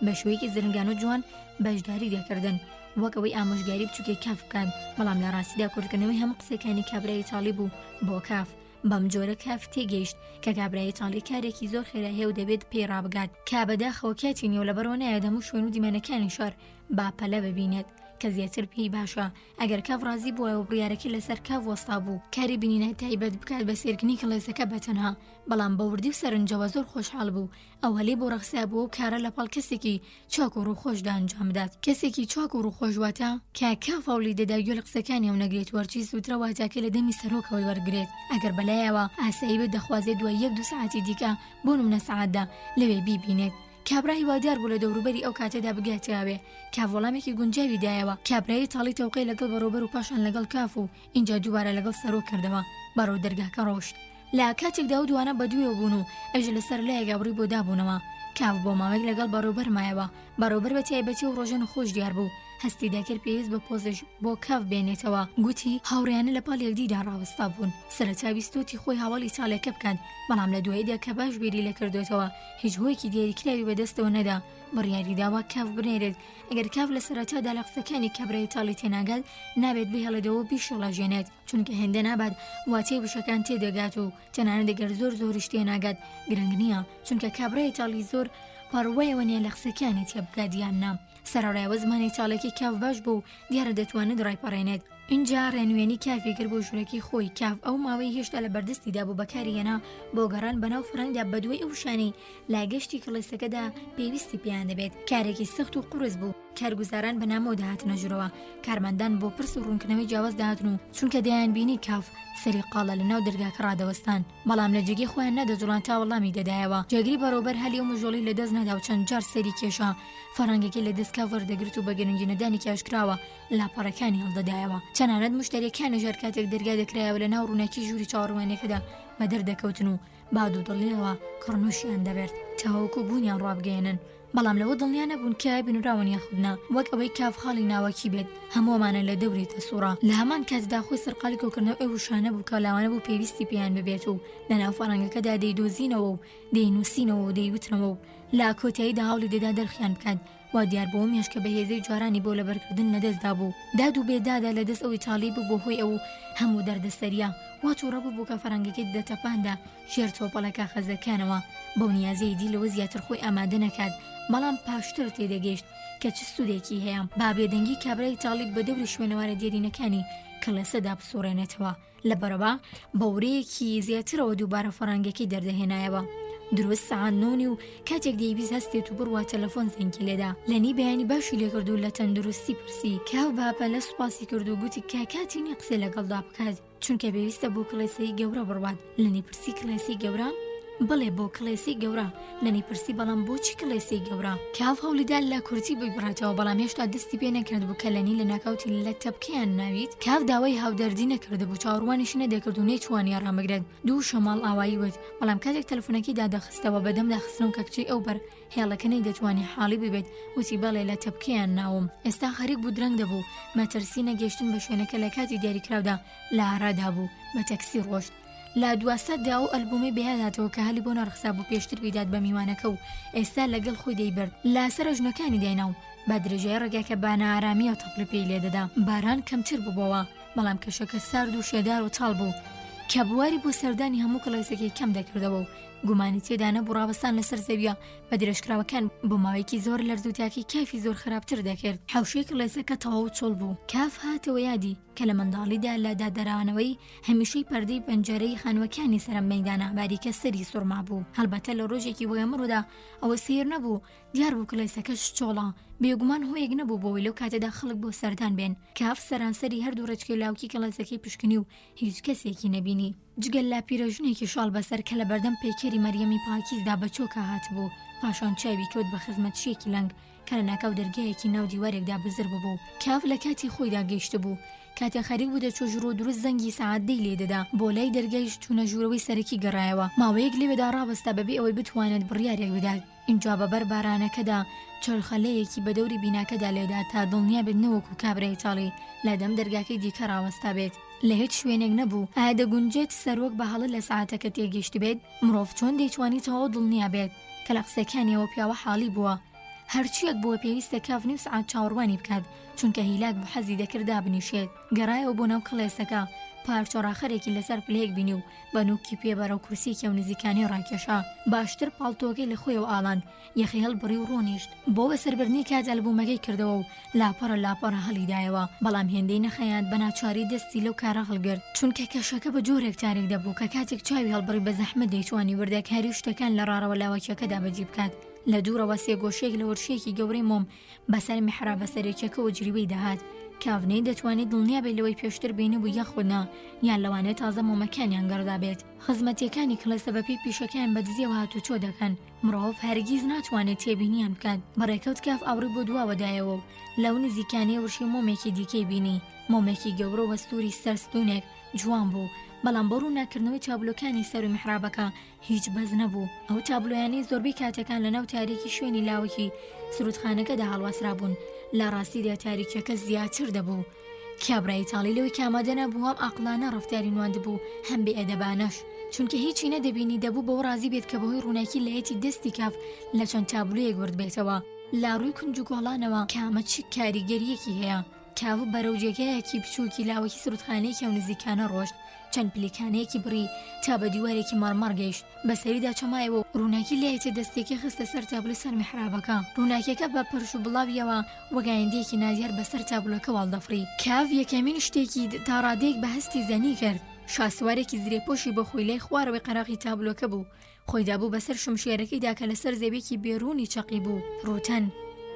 بە شوەیەکی زرنگان و جوان بەشداری دەکردن وەک ئەوەی ئامۆژگاری بچووکەی کاف بکەن، بەڵام لە ڕاستیدا کوردکردنەوەی هەموو قسەکانی کابرای ئیتاڵی بوو بۆ کاف. بەم جۆرە کاف تێگەیشت کە کابرای ئیتاڵی کارێکی زۆر خێرا و دەبێت پێی ڕابگات کە بەداخەوە کاتی نیە و لەبەرەوە نایە هەموو شوێن و دیمەنەکانی شار باپەلە ببینێت کە زیاتر پێی باشە. ئەگەر کاف ڕازی بووە و بڕیارەکەی لەسەر کاف وەستا بوو کاری بینینە تایبەت بکات بە سێرکردنی کڵێسەکە بەتەنها، بەڵام بە وردی و سەرنجەوە زۆر خۆشحاڵ بوو. ئەو هەلێ بۆ ڕەخسا بووە و کارە لەپاڵ کەسێکی چاک و ڕووخۆشدا ئەنجام بدات. کەسێکی چاک و ڕووخۆش واتە کە کاف هەوڵی دەدا گوێ لە قسەکانی ئەو نەگرێت وەرچی سووترە واتاکە لە دەمی سەرۆکەوە وەرگرێت. ئەگەر بەلایەوە ئاسایی بێت دەخوازێت دوای 1-2 ساعتی دیکە بۆ نمونە سەعاتدا لەوێ بیبینێت. کابرا هیوادار بوو لە دەوروبەری ئەو کاتەدا بگاتیاوێ. کاف وەڵامێکی گونجاوی دایەوە. کابرای ئیتاڵی تەوقەی لەگەڵ بەڕێوەبەر و پاشان لەگەڵ کاف و اینجا دووبارە لەگەڵ سەرۆک کردەوە بەڕێو دەرگاکە ڕۆشت. لە کاتێکدا و دوانە بەدوێ بوون و ئەژ لەسەر لایەکە بڕی بۆ دابوونەوە. کاف بۆ ماوەیەک لەگەڵ بەڕێوەبەر مایەوە. بەڕێوەبەر بە تایبەتی و ڕۆژن خۆش دیار بوو هەستی داکرد پێویست بە پۆزش بۆ کاف بێنێتەوە. گوتی هاوڕێیانە لە پاڵ یەکدیدا ڕاوەستا بوون. سەرەتا ویستوتی خۆی هەواڵ ئیتاڵیەکە بکات، بەڵام لە دواییدا کە باش بیری لە کردوێتەوە هیچ هۆیەکی دیاریکراوی بەدەستەوە نەدا بڕیاری داوا کاف بنێرێت. ئەگەر کاف لە سەرەتادا لە قسەکانی کابرای ئیتاڵی تێناگات نابێت بهێڵێتەوە بیشەڵەژێنێت چونکە هێندە نابات واتەی وشەکان تێدەگات و تەنانەت دەگەر زۆر زۆریش تێناگات گرنگ نییە چونکە کابرای ئیتاڵی زۆر پەڕوەیەوە نیە لە قسەکانی تێبگات یان نا. سەرەڕایەوە زمانی ئیتاڵیەکی کاف باش بوو دیارە دەتوانێت ڕایپەڕێنێت. اینجا ڕێنوێنی کافی کرد بۆ ژوورەکەی خۆی. کاف ئەو ماوەی هێشتا لە بەردەستیدا بوو بەکاری هێنا بۆ گەڕان بەناو فڕەنگدا بەدوای ئەو شانەی لاگەشتی کڵێسەکەدا پێویستی پێیان دەبێت. کارێکی سەخت و قورس بوو. کارگوزاران بەنامەوە داهاتنە ژوورەوە، کارمەندان بۆ پرس و ڕوونکردنەوەی جیاواز داهاتن و چونکە دەیان بینی کاف سەری قاڵە لەناو دەرگاکە ڕادەوەستان، بەڵام لە جێگەی خۆیان نەدەجوڵان تا وەڵامی دەدایەوە. جێگری بەڕێوەبەر هەلی ئەو مژۆڵی لە دەست نەدا و چەند جار سەری کێشا فەڕەنگەکەی لە دەست کاف وەردەگرت و بە گرنگی نەدانێکی ئاشکراوە لاپەڕەکانی هەڵدەدایەوە. چەنانەت مشتەریەکانی ژەر کاتێک دەرگا دەکرایەوە لە ناو ڕووناکی ژووری چاوەڕوانیەکەدا بە دەردەکەوتن و باد و دڵیەوە کڕنووشیان دەبێت تاوەکو بوونیان ڕابگەێنن، بەڵام لەوە دڵنیان نەبوون کە بنوراون یاخودنا وەک ئەوەی کاف خاڵی ناوەکی بێت هەمووەمانە لە دەوری تەسوورە. لە هەمان کاتدا خۆی سەرقاڵی کۆکردنەوە ئەو وشانە بوو کە لاوانە بوو پێویستی پێیان ببێت و لە ناو فەڕەنگەکەدا دەیدۆزینەوە و دەینووسینەوە و دەیوتنەوە و لا کۆتاییدا هەوڵی دەدا دەرخیان بکات وا دیار بۆ مێش کە بەهێزەی جوارانی بۆ لەبەرکردن لەدەستدا بوو. داد و بێدادا لەدەست ئەوی تاڵی بوو بۆ هۆی ئەو هەموو دەردەسەریە. وا تووڕەبوو بوو کە فەرەنگەکەی دەتەپاندا ژێر تۆپەڵەکە خەزەکانەوە بەو نیازەی دی لەوە زیاتر خۆی ئامادە نەکات، بەڵام پاشتر تێدەگەیشت کە چ سوودێکی هەیە. با بێدەنگی کابرای تاڵیب بە دەوری شوێنەوارە دێرینەکانی کڵێسەدا بسوڕێنێتەوە، لەبەرەوە بەورەیەکی زیاترەوە دووبارە فەرەنگەکەی دەردەهێنایەوە. دروست سەعات 9 و کاتێک دەیویست هەستێت و بڕوا تەلەفۆن زەنگی لێدا. لەنی بەیانی باشی لێکردو لە تەندروستی پرسی. کاو باپە لە سوپاسی کرد و گوتی کاکاتی نی قسە لەگەڵدا بکات چونکە پێویستە بۆ کڵێسەی گەورە بڕوات. لەنی پرسی کڵێسی گەورە؟ بڵێ بۆ کڵێسی گەورە. لەنی پرسی بەڵام بۆچی کڵێسی گەورە؟ کاو هەوڵیدا لە کورتی بگڕاتەوە، بەڵام هێشتا دەستی پێ نەکرد بوو کە لەنی لە ناکاوتی لە تەپکەیان ناویت. کاو داوای هاودەردی نەکرد بوو، چاوەڕوانیشی نەدەکرد و نەیتوانی ڕامەگرێت. دوو شەماڵ ئاوایی وت، بەڵام کاتێک تەلەفۆنەکەی دادەخستەوە بەدەم داخستن و کە کچەی ئەو بەر هێڵەکە نەیدەتوانی حاڵی ببێت، وتی بەڵێ لە تەپکەیان ناوم. ئێستا خەریک بوو درەنگ دەبوو، مەترسی نەگەیشتن بە شوێنەکە لە کاتی دیاریکراودا لە ئارادا بوو، بە تەکسی ڕۆشت. لە دواسەدا و ئەلبومی بەیاداتەوە کە هەلی بۆ نەڕخسا بوو پێشتر بیدات بە میوانەکە و ئێستا لەگەڵ خۆی دەیبرد لا سەر ژنەکانی داینا و بە درێژەی ڕێگاکە بانە ئارامی و تەپڵی پێی لێدەدا. باران کەمتر بووبەوە، بەڵام کەشەکە سارد و شێدار و تاڵ بوو کە بواری بۆ سەردانی هەموو کڵێسەکەی کەم دەکردەوە و گومانی تێدا نەبوو ڕابستان لەسەر زەویە بە درێژکراوەکان بۆ ماوەیەکی زۆر لەرزوتاکی کافی زۆر خراپتر دەکرد. حەوشەی کڵێسەکە تەواو چۆڵ بوو. کاف هاتەوە یادی کە لە منداڵیدا لە دادەرانەوەی هەمیشەی پەردەی پەنجەرەی خانوەکانی سەرم مەیدانە باریکە سەری سوڕما بوو. هەڵبەتە لە ڕۆژێکی وەیە مرۆدا ئەوە سیر نەبوو، دیار بوو کڵێسەکەش چۆڵە، بێگومان هۆیەک نەبوو بۆی لەو کاتەدا خەڵک بۆ سەردان بێن. کاف سەرانسەری هەردوو ڕێچکەی لاوکی کڵێسەکەی پشکنی و هیچ کەسێکی نەبینی جگەل لا پیرەژنێکی شاڵ بەسەر کە لە بەردەم پێکەری مەریەمی پاکیزدا بە چۆکە هاتبوو. پاشان چاوی کەوت بە خزمەتچیەکی لەنگ کە لە ناکاو دەرگایەکی ناو دیوارێکدا بزر ببوو. کاف لە کاتی خۆیدا گەیشت بوو. کاتێ خەریک بوو دەچۆ ژوور و دروست زەنگی سەعات 10 لێدەدا. بۆ لای دەرگایش چوونە ژوورەوەی سەرەکی گەڕایەوە. ماوەیەک لێوێدا ڕابستا بەبێ ئەوەی بتوانێت بڕیارێک بدات. اینجا بەبەر بارانەکەدا چرخەلەیەکی بە دەوری بیناکەدا لێدا تا دڵنیا بێت نەوەکو کابرای تاڵی لە دەم دەرگاکەی دیکە ڕاوەستا بێت. لە هیچ شوێنێک نەبوو. ئایا دەگونجێت سەرۆک بە هەڵە لە سەعاتەکە تێگەیشت بێت؟ مرۆڤ چۆن دەیتوانی تەواو دڵنیا بێت کە لە قسەکانیەوە پیاوە حاڵی بووە؟ هەرچیەک بووە پێویستە کاف نیو سەعات چاوەڕوانی بکات چونکە هیلاک بوو حەزی دەکردا بنیشێت. گەڕایەوە بۆ ناو کڵێسەکە، پارچۆڕاخەرێکی لەسەر پلەیەک بینی و بە نوکی پێبەرە و کورسێکی و نزیکانی ڕاکێشا. باشتر پاڵتۆکەی لە خۆیەوە ئاڵاند، یەخی هەڵبڕی و ڕۆنیشت. بۆ بەسەربردنی کات ئەلبومەکەی کردەوە و لاپەڕە هەڵیدایەوە، بەڵام هێندەی نەخەیاند بە ناچاری دەستی لەو کارە هەڵگرت چونکە کەشەکە بە جۆرێک تارێک دەبوو کە کاتێک چاوی هەڵبڕی بە زەحمەت دەیتوانی وردەکاری شتەکان لە ڕارەوە لاوەکیەکەدا بەجێ بکات. لە دوورەوە سێگۆشێک لە وەرشێکی گەورەی مۆم بەسەر میحراب بەسەرێکەکە و جریوەی دەهات. کاڤنەی دەتوانێت دڵنیا بێت لەوەی پێشتر بینی بوو یەخودنا یان لەوانێت تازە مۆمەکانیان گەڕدا بێت. خزمەتیەکانی کڵێسە بەپێی پیشەکان بە دزیەوە هاتوچۆ دەکەن. مرۆڤ هەرگیز ناتوانێت تێبینیان بکات. بەڕێکەوت کاف ئاوڕی بۆ دواوەدایەوە و لەو نزیکانەی وشی مۆمێکی دیکەی بینی. مۆمێکی گەورە وەستوری سەرستونێک جوان بوو، بەڵام بۆ ڕووناکردنەوەی تابلۆکانی سەر و میحرابەکە هیچ بەز نەبوو. ئەو تابلۆیانەی زۆربەی کاتەکان لە ناو تاریکی شوێنی لاوەکی سرودخانەکەدا هەڵواسرا بوون. لە ڕاستیدا تاریکیەکە زیاتر دەبوو. کابرای تاڵی لەوەی کامادە نەبوو هەم عەقڵانە ڕەفتاری نواند بوو هەم بێئەدەبانەش، چونکە هیچی نەدەبینی دەبوو بەو ڕازی بێت کە بەهۆی ڕووناکی لەیەتی دەستی کاف لە چەند تابلۆیەک ورد بێتەوە. لا ڕووی کنج و گۆڵانەوە کامە چ کاریگەریەکی هەیە. کاف بەرەو جێگایەکی بچووکی لاوەکی سرودخانەیەکی و نزیکانە ڕۆشت. چەند پلیکانەیەکی بڕی تا بە دیوارێکی مارمار گەیشت. بەسەریدا چۆمایەوە ڕووناکی لایەتە دەستێکی خستە سەر تابلۆی سەر میحرابەکە. ڕووناکیەکە بە پەرش و بڵاویەوە وەگایەندەیەکی نادیار بەسەر تابلۆکە واڵدەفری. کاف یەکەمین شتێکی تا ڕادەیەک بە هەستی زەنی کرد. شاسوارێکی زرێپۆشی بە خۆی لای خوارەوەی قەراقی تابلۆکە بوو. خۆی دابوو بەسەر شمشێرەکەیدا کە لەسەر زەویەکی بێرونی چەقی بوو. ڕوتەن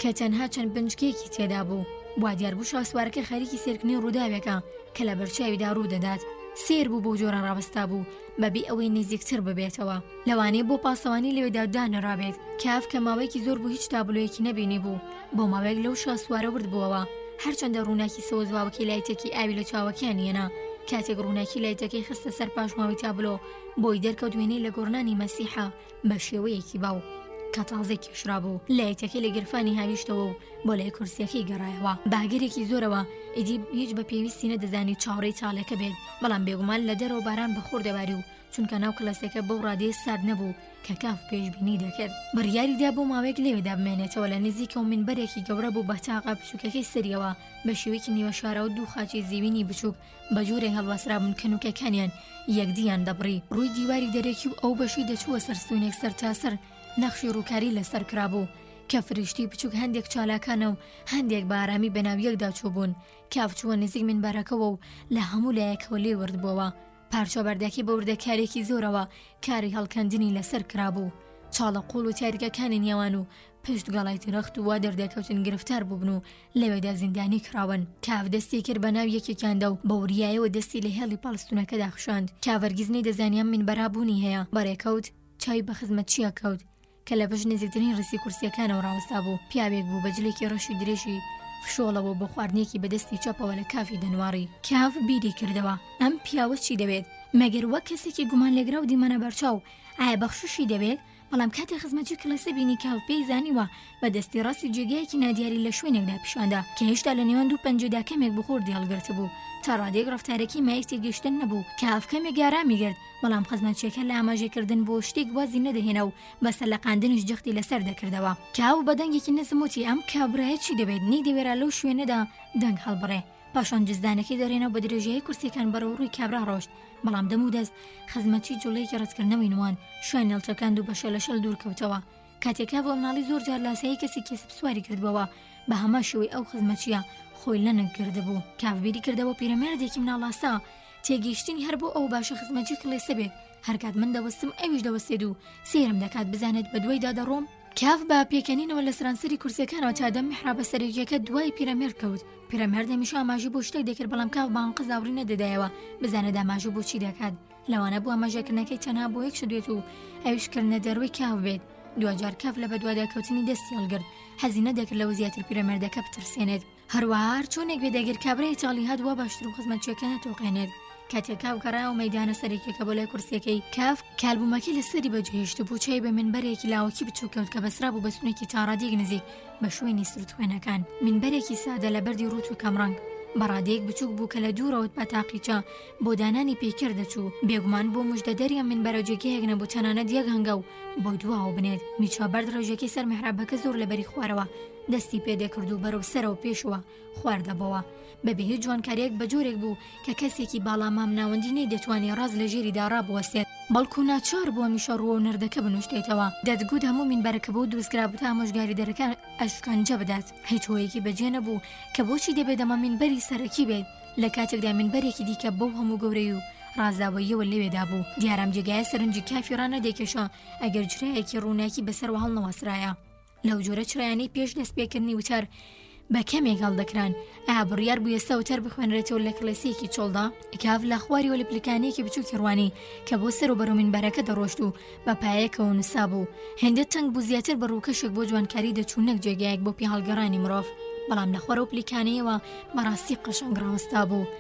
کە تەنها چەند بنچکێکی تێدا بوو. وا دیار بوو شاسوارەکە خەریکی سێرکردنی ڕووداوێکە کە لە بەرچاویدا ڕوو دەدات. سێر بوو بۆ جۆرە ڕابستا بوو بەبێ ئەوەی نزیکتر ببێتەوە. لەوانەیە بۆ پاسەوانی لەوێدا دانەڕابێت. کاف کە ماوەیەکی زۆر بوو هیچ تابلۆیەکی نەبینی بوو. بۆ ماوەیەک لەو شاسوارە ورد بووەوە. هەرچەندە ڕووناکی سەوزواوەکی لایتێکی ئاوی لە چاوەکیان هێنا. کاتێک ڕووناکی لایتەکەی خستە سەر پاشماوی تابلۆ بۆی دەرکەوت وێنەی لە گۆڕنانی مەسیحە بە شێوەیەکی باو کە تازە کێشرا بوو. لایتەکەی لە گرفانی هاویشتەوە و بۆ لای کورسیەکەی گەڕایەوە. باگەرێکی زۆرەوە ئیدی هیچ بە پێویستی نەدەزانی چاوەڕێی چاڵەکە بێت، بەڵام بێگومان لە دەرەوە باران بەخۆر دەباری و چونکە ناو کلاسەکە بەو ڕادەیە سارد نەبوو کە کاف پێشبینی دەکرد. بڕیاریدا بۆ ماوەیەک لێوێدا بمێنێتەوە لە نزیکە و منبەرێکی گەورە بوو بە تاقا بچووکەکەی سەریەوە بە شێوەیەکی نیوە شارە و دوو خاچی زیوینی بچووک بە جۆرێک هەڵواسرابوون کەنوکەکانیان یەکدیان دەبڕی. ڕووی دیواری دەرێکی و ئەو بەشی دەچووە سەرستونێک سەرتاسەر نەخشی ڕووکاری لەسەر کرابوو کە فریشتی بچووک هەندێک چالاکانە و هەندێک بە ئارامی بەناو یەکدا چوو بوون. کاف چووە نزیک منبەرەکەەوە و لە هەموو لایەکەوە لێ وردبووەوە. پارچۆ بەردەکی بە وردەکارێکی زۆرەوە کاری هەڵکەندنی لەسەر کرابوو. چاڵە قوڵ و تاریکەکانی نێوان و پشت گەڵای ترەخت و وا دەردەکەوتن گرفتار بووبن و لەوێدا زیندانی کراون. کاف دەستی کرد بە ناو یەکێکیاندا و بە وریایەوە دەستی لە هێڵی پاڵستونەکەدا خشاند. کاڤەرگیز نەیدەزانیان منبەرابوونی هەیە. بەڕێکەوت چاوی بە خزمەتچیە کەوت کە لە بەش نزیکترین ڕسی کورسیەکانەوە ڕاوەستا بوو. پیاوێک بوو بە جلێکی ڕەشی درێژی فشۆڵەوە بە خواردنێکی بەدەستی چەپەوە لە کافی دەنواری. کاف بیری کردەوە ئەم پیاوە چی دەبێت؟ مەگەر وەک کەسێکی گومان لێگرا و دیمەنە بەرچاو ئایا بەخشوشی دەبێت؟ بەڵام کاتێک خزمەتچی کلەسە بینی کاف پێی زانیوە بە دەستی ڕاستی جێگایەکی نادیاری لە شوێنێکدا پیشاندا کە هێشتا لە نێوان دوو پەنجەدا کەمێک بخۆردی هەڵگرت بوو تا ڕادێک ڕەفتارێکی مایستی گەشتن نەبوو. کاف کەمێک گارامی گرت بەڵام خزمەتچیەکە لە ئاماژەکردن بۆ شتێک وازی نەدەهێنا و بەسەر لە قاندنش جەختی لەسەر دەکردەوە. کاو بە دەنگێکی نزموتی ئەم کابرایە چی دەبێت؟ نەیدەوێرا لەو شوێنەدا دەنگ هەڵبڕێ. پاشان جزدانەکەی دەڕێنەوە بە درێژایی کورسیەکان بەرەو ڕووی کابرا ڕۆشت. بەڵام دەم و دەست خزمەتچی جوڵەیەکی ڕەتکردنەوەی نوان شوێن نێڵچەکان دوو بەشە لە شەل دوورکەوتەوە. کاتێکا بۆ مناڵی زۆر جار لاسایی کەسی کێسب سواری کردبەوە بە هەما شێوەی ئەو خزمەتچیە خۆی لەنگ کردبوو. کافبیری کردەوە پیرەمێردێکی مناڵاسا تێگەیشتنی هەر بۆ ئەو باشە خزمەتچی کڵێسە بێت. هەرکات من دەوەستم ئەویش دەوەستێت و سێرم دەکات بزانێت بە دوایدا دەڕۆم. کاف بە پێکەنینەوە لە سەرانسەری کورسەکانەوە تا دەم میحرابە سەرەکیەکە دوای پیرەمێرد کەوت. پیرەمێرد هەمیشە ئاماژی بۆ شتێک دەکرد بەڵام کاف بانقز ئاوری نەدەدایەوە بزانێت ئاماژە بۆ چی دەکات. لەوانە بوو ئاماژەکردنەکەی تەنها بۆ یەک شدوێت و ئەویشکردنە دەروی کاف بێت. دوجار کاف لە بەدواداکەوتنی دەستی هەڵگرت حەزی نەدەکرد لەوە زیاتر پیرەمێردەکە بترسێنێت. هەروەها هەر چۆنێک بێدەگیر کابرای تاڵی هات وا باشتر و خزمەتچیەکە نەتۆقێنێت. کاتێک کاف گەڕایەوە مەیدانە سەرێکیەکە بۆ لای کورسیەکەی کاف کالبوومەکەی لەسەری بەجێهێشت بوو چای بە منبەرێکی لاوەکی بچوو کەوت کە بەسرا بوو بە سونێکی تاڕادێک نزیک بە شوێنی سرود خوێنەکان. منبەرێکی سادە لە بەردی ڕوت و کەمڕەنگ بەڕادەیەک بچووک بوو کە لە دوورەوت بە تاقیچە بۆ دانانی پێکرد دەچوو. بێگومان بۆ مژدە دەریان منبەرە جێگەیەک نەبوو تەنانەت یەک هەنگە و بۆ دواوە بنێت. میچابەرد ڕێژەکەی سەر میحرابەکە زۆر لەبەری خوارەوە دەستی پێدەکرد و بەرەو سەرەوە پێشوە خواردەبەوە. بەبێ هیچ جوانکاریەک بە جۆرێک بوو کە کەسێکی باڵا مام ناوەندی نەیدەتوانێت ڕاز لە ژێریدا ڕابوەستێت بەڵکو ناچار بووە میشە ڕووە و نردەکە بنووشتێتەوە. دەتگوت هەموو منبەرەکە بۆ دروستکرا بوو تا ئامۆژگاری دەرەکان ئەشکەنجە بدات. هیچ هۆیەکی بەجێ نەبوو کە بۆچی دەبێت ئەمە منبەری سەرەکی بێت لە کاتێکدا منبەرێکی دیکە بەو هەموو گەورەی و ڕازاوەیەوە لەوێدا بوو. دیارام جێگایە سەرنجی کافی ڕانەدەکێشە ئەگەر جرایەکی ڕووناکی بەسەر هەڵ نەوەسرایە. لەو جۆرە چرایانەی پێش دەست پێکردنی وتار بە کەمێک هەڵدەکران. ئایا بڕیار بوو ئێستا وتار بخوێنرێتەوە لە کلەسێکی چۆڵدا؟ کاف لە خواریەوە لە پلیکانەیەکی بچووکی ڕوانی کە بۆ سەر و بەرەو منبەرەکە دەڕۆشت و بە پایەکەوە نووسا بوو. هێندە تەنگ بوو زیاتر بە ڕووکەشێک بۆ جوانکاری دەچوو نەک جێگایەک بۆ پێ هەڵگەڕانی مرۆڤ. بەڵام لە خوارەوە پلیکانەیەوە بەڕاستی قەشەنگ ڕاوەستا بوو.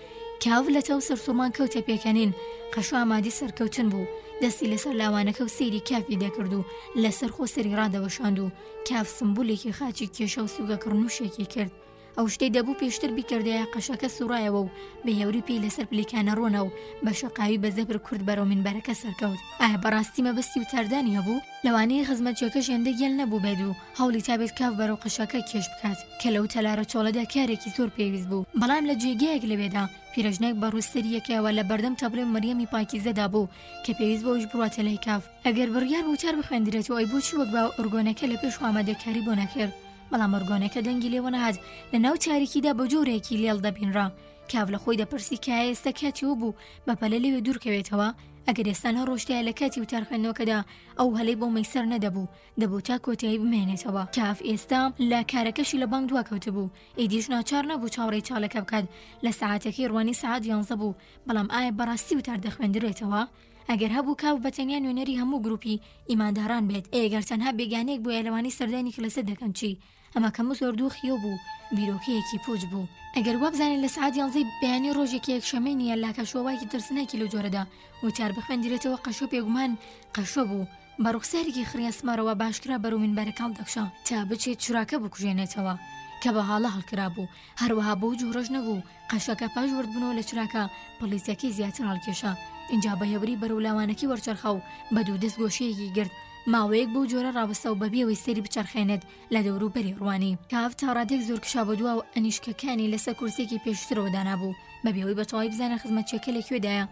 کاف لە تەو سەرسوڕمان کەوتە پێکەنین قەش و ئامادەی سەرکەوتن بوو. دەستی لەسەر لاوانەکە و سەیری کافی دەکرد و لەسەر خۆسەری ڕادەوەشاند و کاف سمبولێکی خاچی کێشە و سوگەکڕنووشێکی کرد. ئەو شتەی دەبوو پێشتر بیکردەیە قەشەکە سوڕایەوە و بە هێوری پێی لەسەر پلیکانە ڕۆنە و بە شەقاوی بە زەبر کورد بەرەو منبەرەکە سەرکەوت. ئایا بەڕاستی مەبەستی وتاردانی هەبوو؟ لەوانەیە خزمەتچیەکەش هێندە گێل نەبوو بێت و هەوڵی تابێت کاف بەرەو قەشەکە کێش بکات کە لەو تەلارە چۆڵەدا کارێکی زۆر پێویست بوو. بەڵام لە جێگەیەک لەوێدا پیرەژنێک بە ڕووسەریەکەوە لە بەردەم تەبڵێ مەریەمی پاکیزەدا بوو کە پێویست بۆش بڕاتە لای کاف. ئەگەر بڕیار وتار بخوێندرێتەوە ئەی بۆچی وەک بە ئۆرگۆنەکە لە پێش ئامادەکاری بۆ نەکرد؟ بەڵام ئۆرگۆنەکە دەنگی لێوە نەهات لە ناو تاریکیدا بە جۆرێکی لێڵ دەبینڕا. کاف لە خۆی دەپرسی کە ئێستا کاتیەوە بوو بەپەلە لەوێ دوورکەوێتەوە. ئەگەر ئێستا هەڕۆشتایە لە کاتی وتار خوێندنەوەکەدا ئەو هەلەی بۆ مەیسەر نەدەبوو دەبوو تا کۆتایی بمێنێتەوە. کاف ئێستا لە کارەکەشی لە بانگ دواکەوتە بوو. ئیدیش ناچار نەبوو چاوەڕێی چاڵەکە بکات لە سەعاتەکەی ڕوانی سەعات 11 بوو. بەڵام ئایا بەڕاستی وتار دەخوێندرێتەوە؟ ئەگەر هەبوو کاف بەتەنیا نوێنەری هەموو گروپی ئیمانداران بێت ئەگەر تەنها بێگانەیەک بۆ ئێلەوانی سەردانی کلەسە دەکەن چی؟ ئەمە کەم زۆر دووخیۆ بوو بیرۆکەیەکی پوچ بوو. ئەگەر وابزانێت لە سەعات 11 بەیانی ڕۆژێکی یەکشەمەی نییە لا کەشۆوایکی ترسناکی لەو جۆرەدا وتار بخوێندرێتەوە قەشۆ بێگومان قەشۆ بوو بە ڕوخسارێکی خریاسمارەوە باشکرا بەرەو منبەرەکەڵ دەکشا تا بچێت چوراکە بکوژێنێتەوە کە بە هاڵە هەڵکرا بوو. هەروەها بۆ جۆرەش نەبوو قەشەکە پاش وردبوونەوە لە چوراکە پلیسەکەی زیاتر هەڵکێشا اینجا بە هێوری بەرەو لاوانەکی وەرچەرخە و بە دوو دەست گۆشەیەکی گرت ماوەیەک بەو جۆرە ڕابستە و بەبێەوەی سەری بچەرخێنێت لە دەوروبەری ڕوانی. کاف تا ڕادێک زۆر کشا بە دوا و ئەنیشکەکانی لەسەر کورسێکی پێشترەوە دانابوو بەبێەوەی بەتەواوی بزانە خزمەتچیەکە لەکوێدایە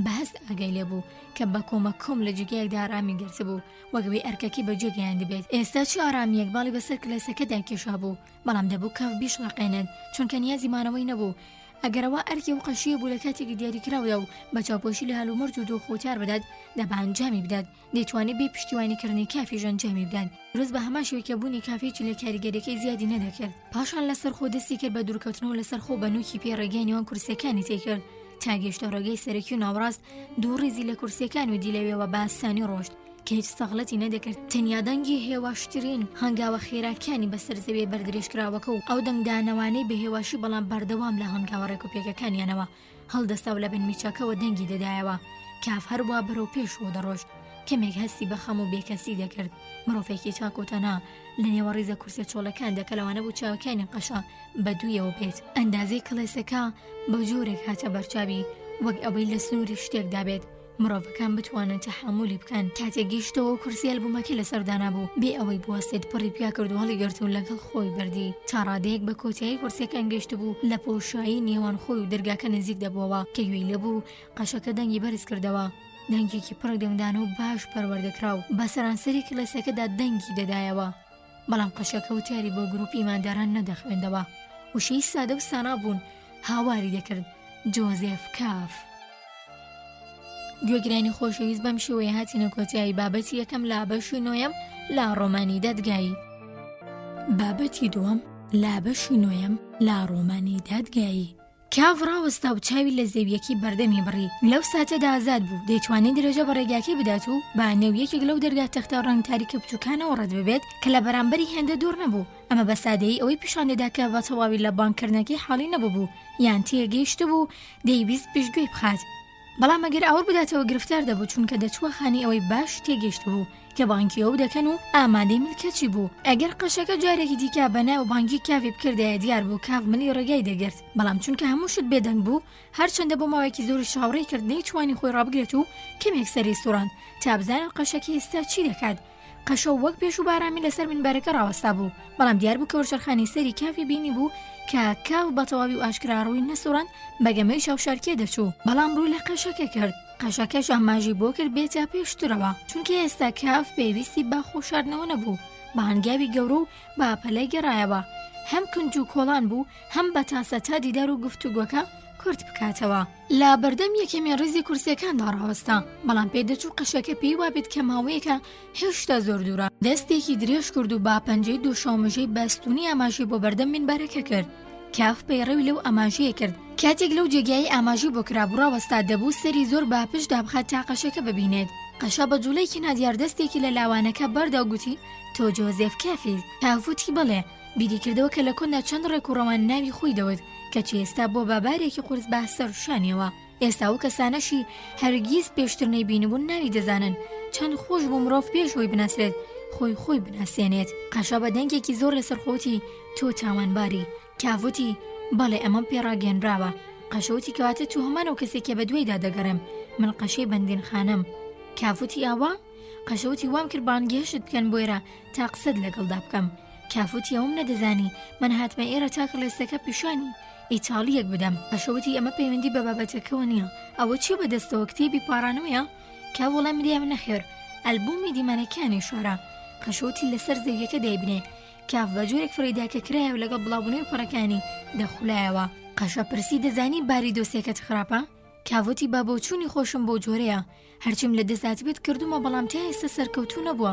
بەهەست ئاگای لێبوو کە بە کۆمەکۆم لە جگایەکدا ئارامی گرتبوو وەگەوەی ئەرکەکی بە جێگەیان دەبێت. ئێستا چی ئارامیەک باڵی بەسەر کلەسەکەدا کێشا بوو بەڵام دەبوو کاف بیشڵەقێنێت چونکە نیازی مانەوەی نەبوو. ئەگەرەوە ئەرکی و قەشیە بوو لە کاتێکی دیاریکراودا و بە چاوپۆشی لە هەلومەرج و دۆخۆتار بدات دەبا ئەنجامی بدات دەیتوانێت بێ پشتیوانیکردنی کافیش ئەنجامی بدات دروست بە هەمان شێوەیە کە بوونی کافێکی لە کاریگەریەکەی زیادی نەدەکرد. پاشان لەسەر خۆ دەستی کرد بە دوورکەوتنەوە لەسەر خۆ بەنووکی پێ ڕێگەی نێوان کورسەکانی تێکرد تا گەیشتە ڕێگەی سەرەکی و ناوڕاست دوو ڕێزی لە کورسەکان و دیلەوێەوە بە ئاسانی ڕۆشت کە هیچ سەغڵەتی نەدەکرد. تەنیا دەنگی هێواشترین هەنگاوە خێراکانی بەسەر زەوێ بەردرێژکراوەکە و ئەو دەنگدانەوانەی بە هێواشی بەڵام بەردەوام لە هەنگاوە ڕێکوپێکەکانیانەوە هەڵدەستا و لە بن میچەکەوە دەنگی دەدایەوە. کاف هەروە بەرەو پێشەوە دەڕۆشت کەمێک هەستی بە خەم و بێکەسی دەکرد. مرۆڤێکی چاکۆتەنا لە نێوە ڕیزە کورسە چۆڵەکان دەکەلەوانە بوو چاوەکانی قەشە بە دوویەوە بێت. ئەندازەی کڵێسەکە بە جۆرێک هاتە بەرچاوی وەک ئەوەی لە سنووری شتێکدا بێت مرۆڤەکان بتوانن تەحمولی بکەن. کاتێک گەیشتەوە کورسی ئەلبومەکەی لەسەردانا بوو بێ ئەوەی بوەستێت پڕی پیا کرد و هەڵی گرت و لەگەڵ خۆی بردی تا ڕادەیەک بە کۆتایی کورسەکان گەیشت بوو لە پۆشایی نێوان خۆی و دەرگاکە نزیک دەبووەوە کە گوێی لەبوو قەشەکە دەنگی بەرز کردەوە. دەنگێکی پڕ دەنگدان و باش پەروەردەکرا و بە سەرانسەری کلەسەکەدا دەنگی دەدایەوە بەڵام قەشەکە وتیاری بۆ گروپی ماداران نەدەخوێندەوە. وشەی سادە و سانا بوون هاواری دەکرد جۆزێف کاف. گوێگرانی خۆشەویست بەم شێوەیە هاتینە کۆتایی بابەتی یەکەم لا بەشی نۆیەم لا ڕۆمانی دادگایی. بابەتی دووەم لا بەشی نۆیەم لا ڕۆمانی دادگایی. کاف ڕاوەستا و چاوی لە زەویەکی بەردەمی بڕی. لەو ساتەدا ئازاد بوو دەیتوانێت درێژە بە ڕێگاکەی بدات و با نێویەکێک لەو دەرگا تەختە ڕەنگ تاریکە بچووکانەوە ڕەت ببێت کە لە بەرامبەری هێندە دوور نەبوو. ئەمە بە سادەیی ئەوەی پیشانەدا کە بە تەواوی لە بانکردنەکەی حاڵی نەبوو یان تێگەیشت بوو دەیویست پشتگوێی بخات. بەڵام ئەگەر ئەوە بداتەوە گرفتار دەبوو چونکە دەچووە خانی ئەوەی باش تێگەیشت بوو کە بانکی ئەو دەکەن و ئامادەی ملکەتی بوو. ئەگەر قەشەکە جارێکی دیکە بەناو بانکی کافی بکردایە دیار بوو کاف ملی ڕێگای دەگرت بەڵام چونکە هەموو شت بێدەنگ بوو هەرچەندە بۆ ماوەیەکی زۆری شاوڕێی کرد نەیتوانی خۆی ڕابگرێت و کەمێک سەری سوڕاند تا بزانن قەشەکە ئێستا چی دەکات. قەشە وەک پێش و بارامی لەسەر منبەرەکە ڕاوەستا بوو بەڵام دیار بوو کە وەرچەرخانی سەری کافی بینی بوو کە کاف بە تەواوی و ئاشکرا ڕووی نەسوڕاند بەگەمەی شاوشارکێ دەچوو بەڵام ڕووی لە قەشەکە کرد. قەشەکەش ئاماژی بۆ کرد بێتە پێشترەوە چونکە ئێستا کاف پێویستی با خۆشاردنەوە نەبوو بە هەنگاوی گەورە و با پەلەی گەڕایەوە هەم کنج و کۆڵان بوو هەم بە تاسە تا دیدار و گفتوگۆکە کورت بکاتەوە. لا بەردەم یەکەمی ڕیزی کورسیەکاندا ڕاوەستا بەڵام پێدەچوو قەشەکە پێی وابێت کە ماوەیەکە هێشتا زۆر دوورە. دەستێکی درێژ کرد و با پەنجەی دووشەومژەی بەستونی ئاماژی بۆ بەردەم منبەرەکە کرد. کاف پەیڕەوی لەو ئاماژەیە کرد. کاتێک لەو جێگایی ئاماژی بۆ کرابوو ڕاوەستا دەبوو سەری زۆر باپش دابخات تا قەشەکە ببینێت. قەشە بە جوولەیەکی نادیار دەستێکی لە لاوانەکە بەردا و گوتی تۆ جۆزێف کافی. کافوتی بڵێ بیری کردەوە کە لە کۆندا چەند ڕێک و ڕەوان ناوی خۆی دەوت کەچی ئێستا بۆ بابارێکی قورس بە سەر شانیەوە. ئێستا و کەسانەشی هەرگیز پێشتر نەیبینیبوون ناوی دەزانن چەند خۆش بوو مرۆڤ پێشەوەی بناسرێت خۆی بناسێنێت. قەشە بە دەنگێکی زۆر لەسەر خۆتی تۆ تاوانباری. کافوتی بەڵێ ئەمەم پێڕاگەنراوە. قەشەوتی کەواتە تو هەمان ئەو کەسێکە بە دوێدا دەگەڕم من قەشەی بەندین خانم. کافوتی ئاوا؟ قەشەوتی وام کرد بانگێشت بکەن بۆیرە تا قسەت لەگەڵدا بکەم. کافوتی ئەوم نەدەزانی من هاتمە ئێرە تا کڵێسەکە پیشانی ئیتاڵیەک بدەم. قەشەوتی ئەمە پەیوەندی بە بابەتەکەەوە نییە ئەوە چی بەدەستەوە کتێبی پارانەوەیە؟ کا وەڵام دیام نەخێر ئەلبومی دیمانەکانی شارە. قەشەوتی لەسەر زەویەکە دەیبنێ کاف بە جۆرێک فڕیداکە کرایە و لەگەڵ بڵاوبوونەوەی پەڕەکانی دەخولایەوە. قەشە پرسی دەزانی باری دۆسیەکەت خراپە؟ کاوەتی با بۆچوونی خۆشم بۆ جۆرەیە هەرچیم لە دەست بێت کردومە بەڵام تا ئێستا سەرکەوتوو نەبووە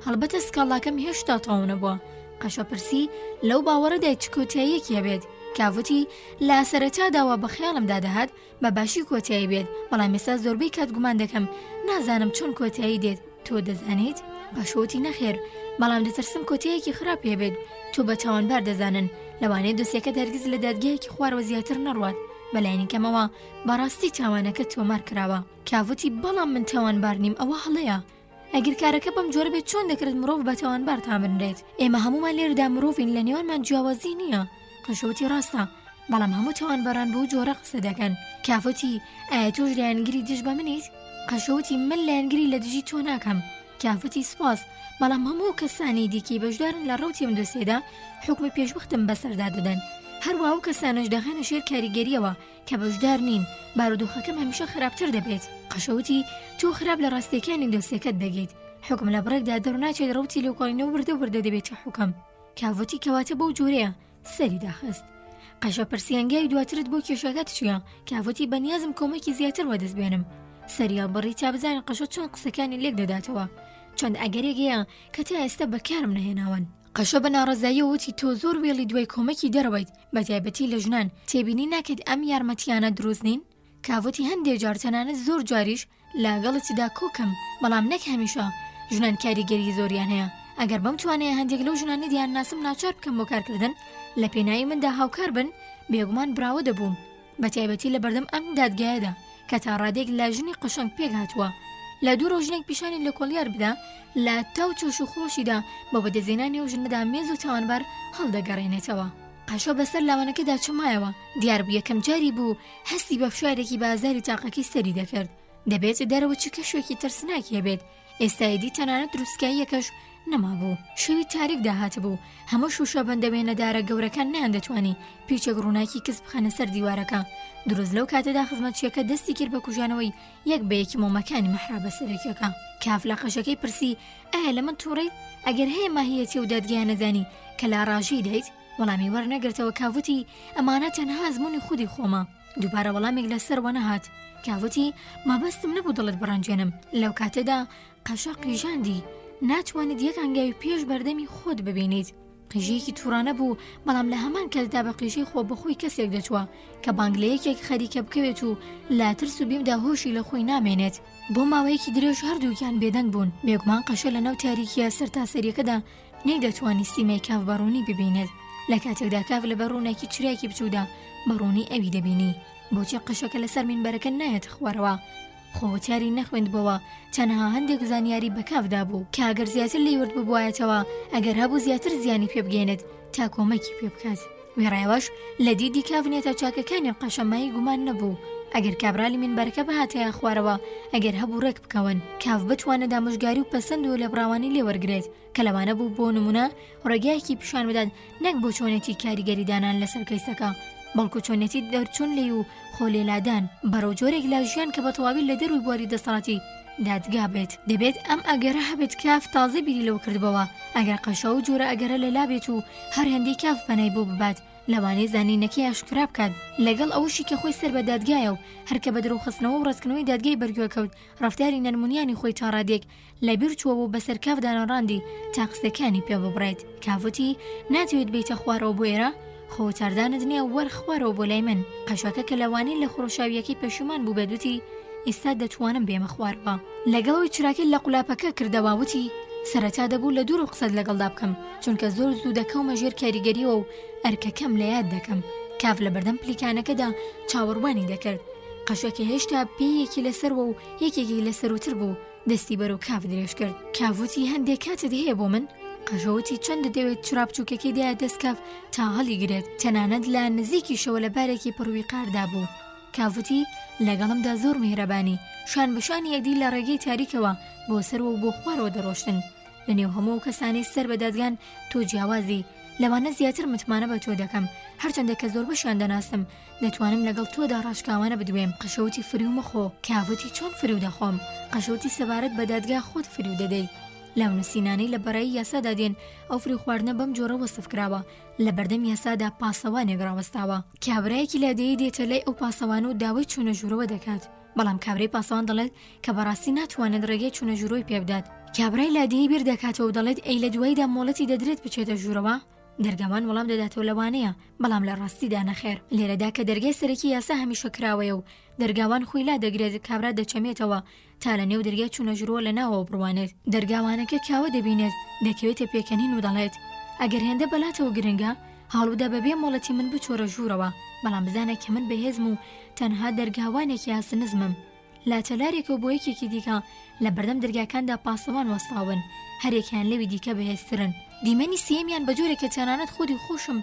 هەڵبەتە سکاڵاکەم هێشتا تەواو نەبووە. قەشە پرسی لەو باوەڕەدای چ کۆتاییەکیە بێت؟ کاوەتی لا سەرەتاداوە بە خەیاڵمدا دەهات بە باشی کۆتایی بێت بەڵام ئێستا زۆربەی کات گومان دەکەم نازانم چۆن کۆتایی دێت تۆ دەزانیت؟ قەشەوتی نەخێر بەڵام دەترسم کۆتاییەکی خراپ پێ بێت تۆ بە تاوانبار دەزانن لەوانەیە دۆسیەکە هەرگیز لە دادگایەکی خوارەوە زیاتر نەڕوات بەلایەنی کەمەوە بەڕاستی تاوانەکە تۆمار کراوە. کاوەتی بەڵام من تاوانبار نیم ئەوە هەڵەیە ئەگەر کارەکە بەم جۆرە بێت چۆن دەکرێت مرۆڤ بە تاوانبار تامرنێت؟ ئێمە هەمومان لێرەدا مرۆڤین لە نێوانمان جیاوازی نییە. قەشەوتی ڕاستە بەڵام هەموو تاوانبەران بۆ جۆرە قسە دەکەن. کافوتی ئایا تۆش لایەنگری دژ بە منیت؟ قەشەوتی من لایەنگری لە دژی تۆ ناکەم. کافوتی سپاس، بەڵام هەموو کەسانی دیکەی بەشدارن لە ڕەوتی ئەم دۆسیەدا حکمی پێشبختم بەسەردا دەدەن. هەروە ئەو کەسانش دەخەنە ژێر کاریگەریەوە کە بەشدار نین، بارودۆخەکەم هەمیشە خراپتر دەبێت. قەشەوتی تۆ خراپ لە ڕاستیەکانی دۆسیەکەت دەگەیت، حکم لە بڕێکدا دەڕناچێت ڕەوتی لێکۆڵینەوە وردە دەبێتە حکم. کافوتی کەواتە بەو جۆرەیە. سەری داخست. قەشە پرسیانگای دواترت بۆ کێشەکەت چییە؟ کافوتی بەنیازم کۆمەکی زیاتر وەدەست بێنم. سەریال بڕی تا بزانین قەشە چۆن قسەکانی لێک دەداتەوە، چەند ئەگەرێکەیە کە تا ئێستا بەکارم نەهێناون. قەشە بە ناڕەزایی وتی تۆ زۆر وێڵی دوای کۆمەکی دەرەوەیت، بە تایبەتی لە ژنان تێبینی ناکەیت ئەم یارمەتیانە دروست نین؟ کافوتی هەندێک جار تەنانەت زۆر جاریش لاگەڵتیدا کۆکەم، بەڵام نەک هەمیشە ژنان کاریگەری زۆریان هەیە. ئەگەر بەم توانەیە هەندێک لەو ژنانی دیان ناسم ناچار بکەم بۆ کارکردن لە پێناوی مندا هاوکار بن، بێگومان براوە دەبووم، بە تایبەتی لە بەردەم ئەم دادگایەدا کە تا ڕادێک لە ژنی قشنگ پێک هاتووە. لە دوو ڕۆژنێک پیشانی لە کۆڵیار بدا لە تاو چۆش و خۆشیدا بە بەدەزێنانی و ژنەدا مێز و تاوانبار هەڵدەگەڕێنێتەوە. قەشە بەسەر لاوانەکەدا چمایەوە، دیار بوو یەکەم جاری بوو هەستی بە فشارێکی بازاری تاقەکەی سەری دەکرد. دەبێت دەرەوە چ کەشوێکی ترسناکی هەبێت. ئێستایدی تەنانەت دروستکاییەکەش نەمابوو، شەوی تاریک داهات بوو، هەموو شوشە بەندەوێنەدارە گەورەکان نەیان دەتوانی پیچێک ڕووناکی کەس بخەنە سەر دیوارەکە. دروست لەو کاتەدا خزمەتچیەکە دەستی کرد بە کوژانەوەی یەک بە یەکی مۆمەکانی مەحرا بەسەرێکیەکە. کاف لە قەشەکەی پرسی ئایا لە من تووڕێیت؟ ئەگەر هەیە ماهیەتی و دادگایە نەزانی کە لا ڕاژەی دەیت؟ وەڵامی وەرنەگرتەوە. کاوتی ئەمانە تەنها ئەزموونی خودی خۆمە. دووبارە وەڵامێک لەسەر وەنەهات. کاوتی مەبەستم نەبوو دڵت بڕەنجێنم. لەو کاتەدا قەشە قیژاندی، ناتوانێت یەک ئەنگاوی پێش بەردەمی خۆت ببینیت. قیژەیەکی تووڕانە بوو، بەڵام لە هەمان کەسدا بە قیژەی خۆ بەخۆی کەسێک دەچوە کە بانگلەیەکێک خەریکە بکەوێت و لا ترس و بیمدا هۆشی لە خۆی نامێنێت. بۆ ماوەیەکی درێژ هەردووکیان بێدەنگ بوون. بێگومان قەشە لە ناو تاریکیە سەرتاسەریەکەدا نەیدەتوانی سیمەی کاف بەڕوونی ببینێت. لە کاتێکدا کاف لە بەڕوونێکی چراکی بچوودا بەڕوونی ئەوی دەبینی. بۆچی قەشەکە لەسەر مینبەرەکە نایەت خوارەوە؟ خۆوەتیاری نەخوێندبەوە، تەنها هەندێک زانیاری بە کافدا بوو کە ئەگەر زیاتر لێورد ببوایەتەوە ئەگەر هەبوو زیاتر زیانی پێ بگەێنێت تا کۆمەکی پێ بکات. وێڕایەوەش لە دیدی کافنێتە چاکەکانی قەشەمایی گومان نەبوو. ئەگەر کابرالی مینبەرەکە بەهاتەیە خوارەوە ئەگەر هەبوو ڕێک بکەون، کاف بتوانێت دامۆژگاری و پەسەند و لێبڕاوانی لێوەرگرێت کە لەوانە بوو بۆ نمونە ڕێگایەکی پیشان بدات، نەک بۆ چۆنێتی کاریگەری دانان لەسەر کەیسەکە، بەڵکو چۆنێتی دەرچوون لێ و خۆلێلادان بەرەو جۆرێک لا ژیان کە بە تەواوی لە دەروی بواری دەسەڵاتی دادگا بێت. دەبێت ئەم ئەگەرە هەبێت کاف تازە بیری لەو کردبەوە. ئەگەر قەشە و جۆرە ئەگەرە لەلا بێت و هەر هەندێک کاف بەنای بۆ ببات، لەوانەیە زانینەکەی ئاشکرا بکات لەگەڵ ئەوشی کە خۆی سەر بە دادگایە و هەرکە بە درۆخستنەوە و ڕستکردنەوەی دادگای بەرگوێکەوت ڕەفتاری نەرمونیانی خۆی تا ڕادێک لە بیر چووە و بەسەر کاف دانەڕاندی تا قسەکانی پێ ببڕێت. کافوتی ناتوێت بیتە خوارەوە بۆ ئێرە؟ خۆتاردانت نییە وەرخوارەوە بۆ لای من. قەشەکە کە لەوانەی لە خۆشاویەکەی پەشیمان بوو بێدوتی ئێستا دەتوانم بێمە خوارەوە. لەگەڵەوەی چراکەی لە قولاپەکە کردەوە وتی سەرەتا دەبوو لە دوور و قسەت لەگەڵدا بکەم، چونکە زۆر زوو دەکەومە ژێر کاریگەریەوە و ئەرکەکەم لە یاد دەکەم. کاف لە بەردەم پلیکانەکەدا چاوەڕوانی دەکرد. قەشەکە هێشتا پێیەکی لەسەرەوە و یەکێکی لەسەروتر بوو، دەستی بەرەو کاف درێژ کرد. کافوتی هەندێک کاتت هەیە بۆ من؟ قەشەوتی چەند دەوێت چراپچووکەکەی دایە دەستکاف تا هەڵی گرێت، تەنانەت لە نزیکی شەوە لە بارێکی پڕوی قاردا بوو. کافوتی لەگەڵمدا زۆر میهرەبانی، شان بەشانی یەکدی لە ڕێگەی تاریکەوە بۆ سەرەوە و بۆ خوارەوە دەڕۆشتن. لە نێو هەموو کەسانی سەر بە دادگان تۆ جیاوازی، لەوانە زیاتر متمانە بە تۆ دەکەم، هەرچەندە کە زۆر بەشیان دەناسم دەتوانم لەگەڵ تۆدا ڕاشکاوانە بدوێم. قەشەوتی فریو مەخۆ. کافوتی چۆن فریو دەخۆم؟ قەشەوتی سەبارەت بە دادگا خۆت فریو دەدەی. لاو نووسینانەی لە بەرایی یاسادا دێن، ئەو فری خواردنە بەم جۆرە وەسف کراوە، لە بەردەم یاسادا پاسەوانێک ڕاوەستاوە. کابرایەکی لادەیە دێتە لای ئەو پاسەوانە و داوای چوونە ژوورەوە دەکات، بەڵام کابرای پاسەوان دەڵێت کە بەڕاستی ناتوانێت ڕێگەی چوونە ژوورەوەی پێ بدات. کابرای لادەیە بیر دەکاتەوە و دەڵێت ئەی لە دواییدا مۆڵەتی دەدرێت بچێتە ژوورەوە. دەرگاوان وەڵام دەداتەوە لەوانەیە، بەڵام لە ڕاستیدا نەخێر. لێرەدا کە دەرگای سەرەکی یاسا هەمیشە کراوەیە و دەرگاوان خۆی لا دەگرێت، کابرا دەچەمێتەوە تا لە نێو دەرگای چوونە ژوورەوە لە ناوەوە بڕوانێت. دەرگاوانەکە کاوە دەبینێت، دەکەوێتە پێکەنین و دەڵێت ئەگەر هێندە بەلاتەوە گرنگە هەڵودا بەبێ مۆڵەتی من بچۆرە ژوورەوە، بەڵام بزانە کە من بەهێزم و تەنها دەرگاوانێکی ئاسنزمم. لاتەلارێکە بۆ یەکێکی دیکە لە بەردەم دەرگاکاندا پاسەوان وەستاون، هەرێکیان لەوی دیکە بەهێزترن. دیمەنی سێمیان بە جۆرێکە تەنانەت خودی خۆشم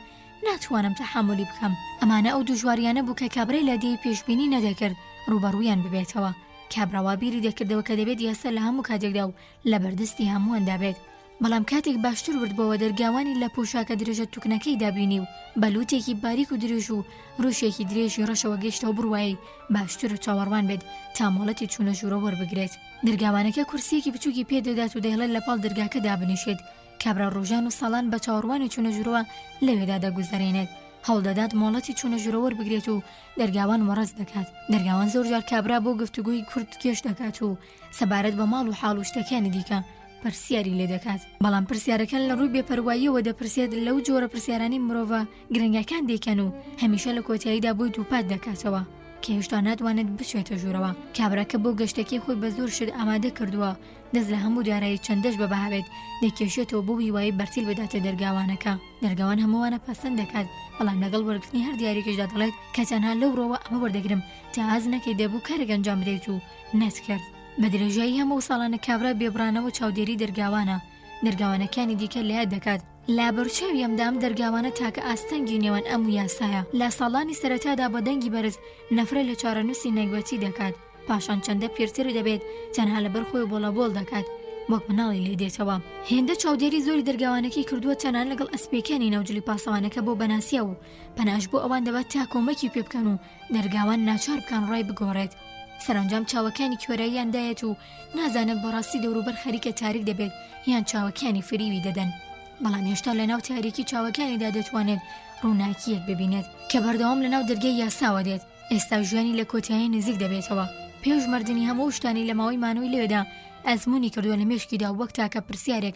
ناتوانم تەحملی بکەم. ئەمانە ئەو دوژواریانە بوو کە کابرای لادێی پێشبینی نەدەکرد ڕوبەڕوویان ببێتەوە. کابراوا بیری دەکردەوە کە دەبێت یاسا لە هەموو کاتێکدا و لە بەردەستی هەموواندا بێت. بەڵام کاتێک باشتر وردبەوە دەرگاوانی لە پوشاکە درێژە توکنەکەی دابینی و بەلوتێکی باریک و درێژ و ڕوشێکی درێژی ڕەشەوە گەشتەوە بڕوایی باشتر و چاوەڕوان بێت تا مۆڵەتی چوونە ژوورە وەربگرێت. دەرگاوانەکە کورسیەکی بچووکی پێدەدات و دەیڵێت لە پاڵ دەرگاکە دابنیشێت. کابرا ڕۆژان و ساڵان بە چاوەڕوانی چوونە ژوورەوە لەوێدا دەگوزارێنێت. هەوڵدەدات مۆڵەتی چوونە ژوورە وەربگرێت و دەرگاوان وەڕەس دەکات. دەرگاوان زۆر جار کابرا بۆ گفتوگوی کورد گەشت دەکات و سەبارەت بە ماڵ و حاڵ و شتەکانی دیکە پرسیاری لێ دەکات. بەڵام پرسیارەکان لە ڕووی بێپەرواییەوە دەپرسێت لەو جۆرە پرسیارانی مرۆڤە گرنگەکان دێکەن و هەمیشە لە کۆتاییدا بۆی دووپات دەکاتەوە کە هێشتا ناتوانێت بچێتە ژوورەوە. کابراکە بۆ گەشتەکەی خۆی بە زۆر شت ئامادە کردووە، دەست لە هەموو دارایی چەندەش بەبەهابێت دەکێشێتەوە بۆ هیوایی بەرتیل بداتە دەرگاوانەکە. دەرگاوان هەمووانە پەسەند دەکات، بەڵام لەگەڵ وەرگرتنی هەر دیارێکیشدا دەڵێت کە تەنها لەو ڕۆوە ئەمە وەردەگرم تا ئاز نەکەی دەبوو کارێک ئەنجام بدەیت و نەتکرد. بە درێژایی هەموو ساڵانە کابرا بێبرانەوە چاودێری دەرگاوانەکانی دیکە لە یاد دەکات. لا بەرچاوی ئەمدام دەرگاوانە تاکە ئاستەنگی نێوان ئەم و یاسایە. لە ساڵانی سەرەتادا بە دەنگی بەرز نەفرە لە چارەنووسی نەگوەتی دەکات، پاشان چەندە پێرتر دەبێت تەنها لەبەر خۆی بۆڵەبۆڵ دەکات وەک مناڵی لێ دێتەوە. هێندە چاودێری زۆری دەرگاوانەکەی کردووە تەنان لەگەڵ ئەسپێکانی ناوجلی پاسەوانەکە بۆ بەناسیە و پەناش بۆ ئەوان دەبات تا کۆمەکی پێ بکەن و دەرگاوان ناچار بکەن ڕای بگۆڕێت. سەرنجام چاوەکانی کۆرەیان دایەت و نازانێت بەڕاستی دەوروبەر خەریکە تاریک دەبێت یان چاوەکانی فریوی دەدەن. بەڵام هێشتا لە ناو تاریکی چاوەکانیدا دەتوانێت ڕووناکیەک ببینێت کە بەردەوام لە ناو دەرگای یاساوە دێت. ئێستا ژیانی لە کۆتایی نزیک دەبێتەوە. پێش مردنی هەموو شتانی لە ماوەی مانەوەی لێدا ئەزمموی کردووە لە مێشکیدا وەک تاکە پرسیارێک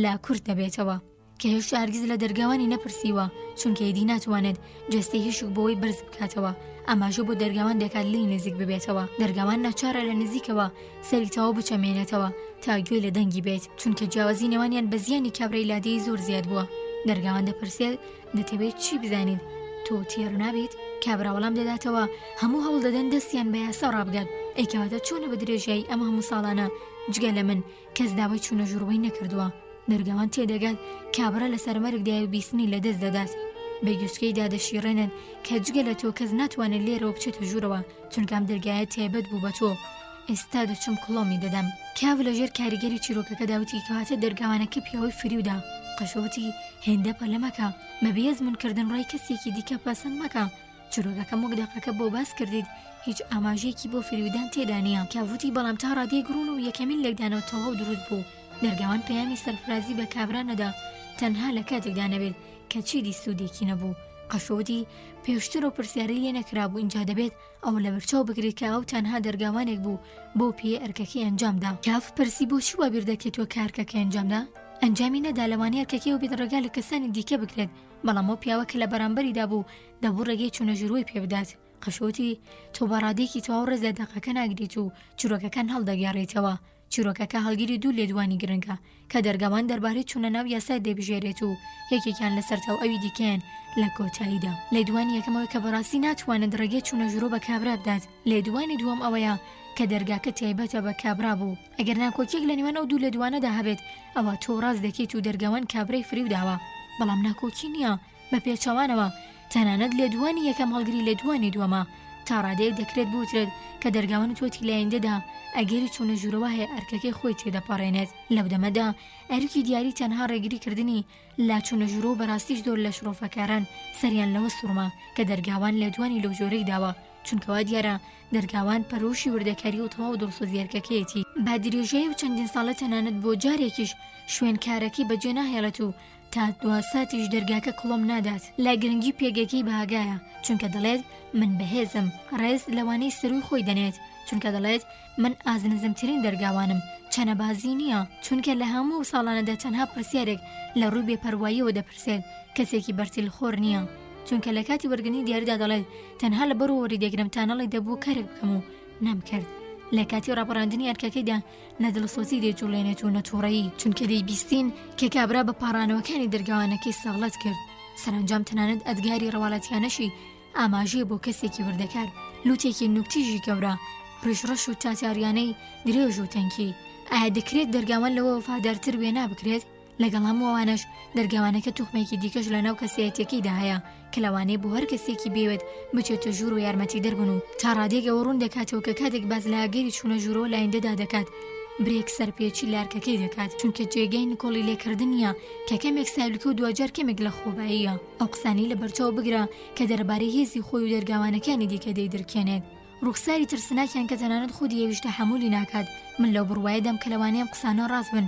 لا کورت دەبێتەوە کە هێشتا هەرگیز لە دەرگاوانی نەپرسیوە، چونکە ئیدی ناتوانێت جەستی هیچ بۆی برز بکاتەوە. ئەماژە بۆ دەرگاوان دەکات لی نزیک ببێتەوە. دەرگاوان ناچارە لە نزیکەوە سەریتەوە بچەمێنێتەوە تا گوێ لە دەنگی بێت، چونکە جیاوازی نێوانیان بە زیانی کابرای لادەی زۆر زیاد بووە. دەرگاوان دەپرسێت دەتەوێت چی بزانیت؟ تۆ تێر نابیت؟ کابرا وەڵام دەداتەوە هەموو هەوڵ دەدەن دەستیان بە یاسا ڕابگات. ئەیکەواتە چۆنە بە درێژایی ئەمە هەموو ساڵانە جگە لە من کەس داوای چوونە ژوورەوەی نەکردووە. دەرگاوان تێدەگات کابرا لە سەرمەرگدای و بیستنی لە دەست دەدات. بەگوێچکەی دادەشیڕێنن کە جگە لە تۆ کەس ناتوانێت لێرەوە بچێتە ژوورەوە، چونکەم دەرگایە تایبەت بوو بە تۆ. ئێستا دەچم کڵۆمی دەدەم. کاو لەژێر کاریگەری چیرۆکەکە داوتی کەواتە دەرگاوانەکە پیاوەی فریودا. قەشەوتی هێندە پەلە مەکە، مەبێ ئەزمونکردن ڕای کەسێکی دیکە پەسەند مەکە. چیرۆکەکە وەک دەقەکە بۆ باس کردید هیچ ئاماژەیەکی بۆ فریودان تێدا نییە. کاوتی بەڵام تا ڕادەی گڕون و یەکەمین لێکدانەوە تەواو دروست بوو. دەرگاوان پەیامی سەرفرازی بە کابرا نەدا، تەنها لە کاتێکدا نەبێت کە چیدی سوودێکی نەبوو. قەشەوتی پێشتر و پرسیاری لێ نەکرابوو، اینجا دەبێت ئەو لە بەرچاو بگرێت کە ئەو تەنها دەرگاوانێک بوو بۆ پێ ئەرکەکەی ئەنجامدا. کاف پرسی بۆچی وا بیر دەکەیتەوە کارکەکە ئەنجامدا؟ ئەنجامی نەدا لەوانەیە ئەرکەکەی و بێت ڕێگا لە کەسانی دیکە بکرێت، بەڵام ئەو پیاوە کە لە بەرامبەریدا بوو دەبوو ڕێگەی چوونە ژوورەوەی پێ بدات. قەشەوتی تۆ بە ڕادێکی تەواو ڕێز لە دەقەکە ناگریت و چیرۆکەکان هەڵدەگێڕێتەوە. چیرۆکەکە هەڵگیری دوو لێدوانی گرنگە کە دەرگاوان دەربارەی چوونە ناو یاسای دەبژێرێت و یەکێکیان لەسەرتەوە ئەوی دیکەیان لە کۆتاییدا. لێدوانی یەکەمەوە کە بەڕاستی ناتوانێت ڕێگەی چوونە ژوورەوە بە کابرا بدات. لێدوانی دووەم ئەوەیە کە دەرگاکە تایبەتە بە کابرا بوو. ئەگەر ناکۆکیەک لە نێوان ئەو دوو لێدوانەدا هەبێت ئەوە تۆ ڕاست دەکەیت و دەرگاوان کابرای فریوداوە، بەڵام ناکۆکی نییە. بە پێچەوانەوە تەنانەت لێدوانی یەکەم هەڵگری لێدوانی دووەمە تا ڕادەیەک دەکرێت بوترێت کە دەرگاوان تۆتی لایەندەدا ئەگەری چوونە ژوورەوە هەیە ئەرکەکەی خۆی تێدەپەڕێنێت. لەو دەمەدا ئەرکی دیاری تەنها ڕێگریکردنی لا چوونە ژوورەوە بەڕاستیش زۆر لە شرۆفەکاران سەریان لەوە سوورما کە دەرگاوان لێدوانی لەو جۆرەی داوە، چونکەوا دیارە دەرگاوان پەرۆشی وردەکاری و تەواو دڵسۆزیارکەکەیەتی. با درێژەیە و چەندین ساڵە تەنانەت بۆ جارێکیش شوێنکارەکەی بەجێ ناهێڵێت و تا دواساتیش دەرگاکە کڵۆم نادات. لا گرنگی پێگەکەی بەهاگایە، چونکە دەڵێت من بەهێزم. ڕێز لەوانەی سەروی خۆی دەنێت، چونکە دەڵێت من ئازنزمترین دەرگاوانم. چەنەبازی نییە، چونکە لە هەموو ساڵانەدا تەنها پرسیارێک لە ڕووی بێپەرواییەوە دەپرسێت، کەسێکی بەرتیلخۆر نییە. چونکە لە کاتی وەرگنی دیاریدا دەڵێت تەنها لە بەرەوە وەری دەگرم تا نەڵی دەبوو کارێک بکەم و نەمکرد. لە کاتی ڕاپەڕاندنی ئەرکەکەیدا نەدڵسۆزی دەیجوڵێنێت و نەتووڕەیی، چونکە دەیبیستین کە کابرا بە پاڕانەوەکانی دەرگاوانەکەی سەغڵەت کرد. سەرنجام تەنانەت ئەدگاری ڕەواڵەتیانەشی ئاماژەیە بۆ کەسێکی وردەکار، لوتێکی نوکتیژی گەورە، ڕێژڕەش و تاتاریانەی درێژ و تەنکی. ئایا دەکرێت دەرگاوان لەوە وەفادارتر وێ نابکرێت؟ لەگەڵ هەمووانش دەرگاوانەکە توخمێکی دیکەش لە ناو کەسایەتیەکەیدا هەیە کە لەوانەیە بۆ هەر کەسێکی بێوێت بچێتە ژوور و یارمەتی دەربن و تا ڕادێکەوە ڕوون دەکاتەوە کە کاتێک باز لە ئاگەری چوونە ژوورەوە لایەندەدا دەکات برێک سەرپێچی لارکەکەی دەکات چونکە جێگەی نکۆڵی لێکردن نیە کە کەمێک سابلکە و دوجار کەمێک لە خۆباییە ئەو قسانی لە بەرچاو بگرە کە دەربارەی هێزی خۆی و دەرگاوانەکانی دیکە دەیدرکێنێت ڕوخساری ترسناکیان کە تەنانەت خودی هێویشتە هەموولی ناکات من لەو بڕوایە دەم کە لەوانەیەم قسانە ڕاست بن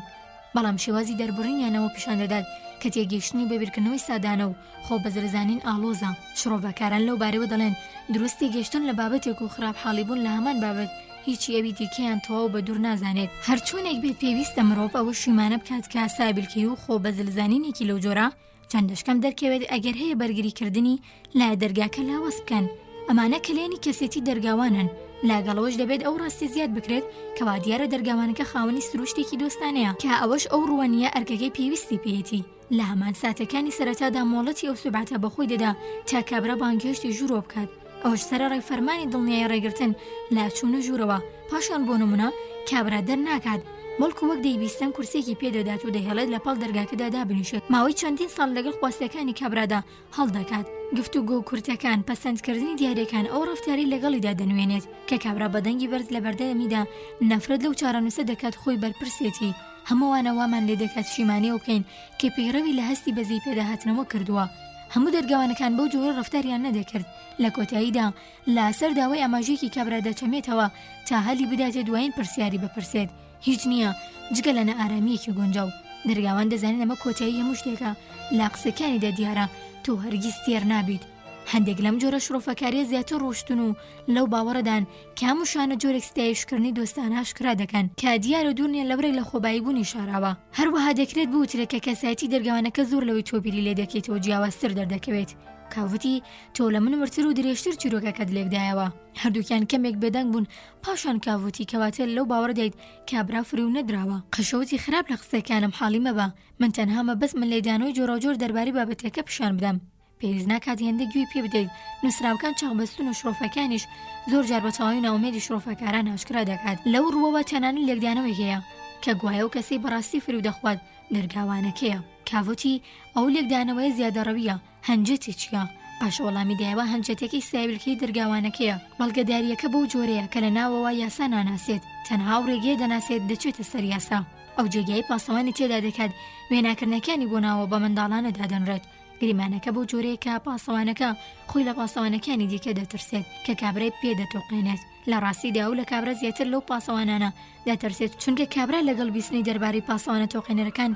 بەڵام شێوازی دەربڕینیانەوە پیشان دەدات کە تێگەیشتنی بەبیرکردنەوەی سادانە و خۆ بەزرزانین ئاڵۆزە شڕۆڤەکاران لەو بارەوە دەڵێن دروست تێگەیشتن لە بابەتێک و خراپ حاڵی بوون لە هەمان بابەت هیچی ئەوی دیکەیان تەواو بە دوور نازانێت هەرچۆنێک بێت پێویستە مرۆڤ ئەوە شیمانە بکات کە سابلکەی و خۆ بەزلزانینێکی لەو جۆرە چەندەشکەم دەرکەوێت ئەگەر هەیە بەرگریکردنی لای دەرگاکە لاوەس بکەن ئەمانە کلێنی کەسێتی دەرگاوانن لاگەڵەوەش دەبێت ئەو ڕاستی زیاد بکرێت کەوا دیارە دەرگاوانەکە خاوەنی سروشتێکی دۆستانەیە کە ئەوەش ئەو ڕوانیە ئەرکەکەی پێویستی پێیەتی لە هەمان ساتەکانی سەرەتادا مۆڵەتی ئەو سوباتە بەخۆی دەدا تا کابرا بانگهێشتی ژوورۆ بکات ئەوش سەرەڕای فەرمانی دڵنیای ڕێگرتن لا چوونە ژوورەوە پاشان بۆ نمونە کابرا دەرناکات بەڵکو وەک دەیبیستن کورسێکی پێدەدات و دەهێڵێت لە پاڵ دەرگاکەدا دابنیشێت ماوەی چەندین ساڵ لەگەڵ خواستەکانی کابرادا هەڵدەکات گفتوگۆ و کورتەکان پەسەندکردنی دیارەکان ئەو ڕەفتاری لەگەڵیدا دەنوێنێت کە کابرا بەدەنگی بەرز لە بەردەمیدا نەفرەت لەو چارەنووسە دەکات خۆی بەرپرسێتی هەمووانە وامان لێ دەکات شیمانەیە بکەین کە پەیڕەوی لە هەستی بەزەی پێداهاتنەوە کردووە هەموو دەرگاوانەکان بەو جۆرە ڕەفتاریان نەدەکرد لە کۆتاییدا لاسەر داوای ئاماژەیەکی کابرا دەچەمێتەوە تا هەلی بداتێ دوایین پرسیاری بپرسێت هیچ نییە جگە لە نەئارامەیەکی گونجاو دەرگاوان دەزانێت ئەمە کۆتایی هەموو شتێکە لا قسەکانیدا دیارە تۆ هەرگیز تێر نابیت هەندێک لەم جۆرە شرۆفەکاریە زیاتر ڕۆشتن و لەو باوەڕەدان کە هەمووشانە جۆرێک ستایشکردنی دۆستانە ئاشکرا دەکەن کە دیارە دوورنیە لەبرێک لە خۆبایی بوونی شاراوە هەروەها دەکرێت بوترێت کە کەسایەتی دەرگاوانەکە زۆر لەوەی تۆبیری لێ دەکەیتەوە جیاوازتر دەردەکەوێت کاوتی تۆ لە من ورتر و درێژتر چیرۆکەکەت لێکدایەوە هەردووکیان کەمێک بێدەنگ بوون پاشان کاوتی کەواتە لەو باوەڕدایت کابرا فری و نەدراوە قەشەوتی خراپ لە قسەکانم حاڵی مەبە من تەنها مەبەست من لێدانەوەی جۆراوجۆر دەربارەی بابەتەکە پیشان بدەم پێویست ناکات هێندە گوێی پێ بدەیت نووسراوەکان چاوبەستون و شرۆفەکانیش زۆر جار بە تەواوی ناومێدی شرۆفەکاران ئاشکرا دەکات لەو ڕووەوە تەنانەت لێکدانەوەی هەیە کە گوایە و کەسەی بەڕاستی فری و دەخوات دەرگاوانەکەیە کاوتی ئەو لێکدانەوەی زیادەڕەویە هەنجەتی چیە پاشەوەڵامی دایەوە هەنجەتێکی سایبلکەی دەرگاوانەکەیە بەڵگەداریەکە بەو جۆرەیە کە لە ناوەوە یاسا ناناسێت تەنها و ڕێگەیە دەناسێت دەچێتە سەر یاسا ئەو جێگای پاسەوانی تێدا دەکات وێناکردنەکانی بۆ ناوە بە منداڵانەدا دەنرێت گریمانەکە بەو جۆرەیە کە پاسەوانەکە خۆی لە پاسەوانەکانی دیکە دەترسێت کە کابرای پێدەتۆقێنێت لە ڕاستیدا و لە کابرا زیاتر لەو پاسەوانانە دەترسێت چونکە کابرا لەگەڵ بیستنی دەربارەی پاسەوانە تۆقێنەرەکان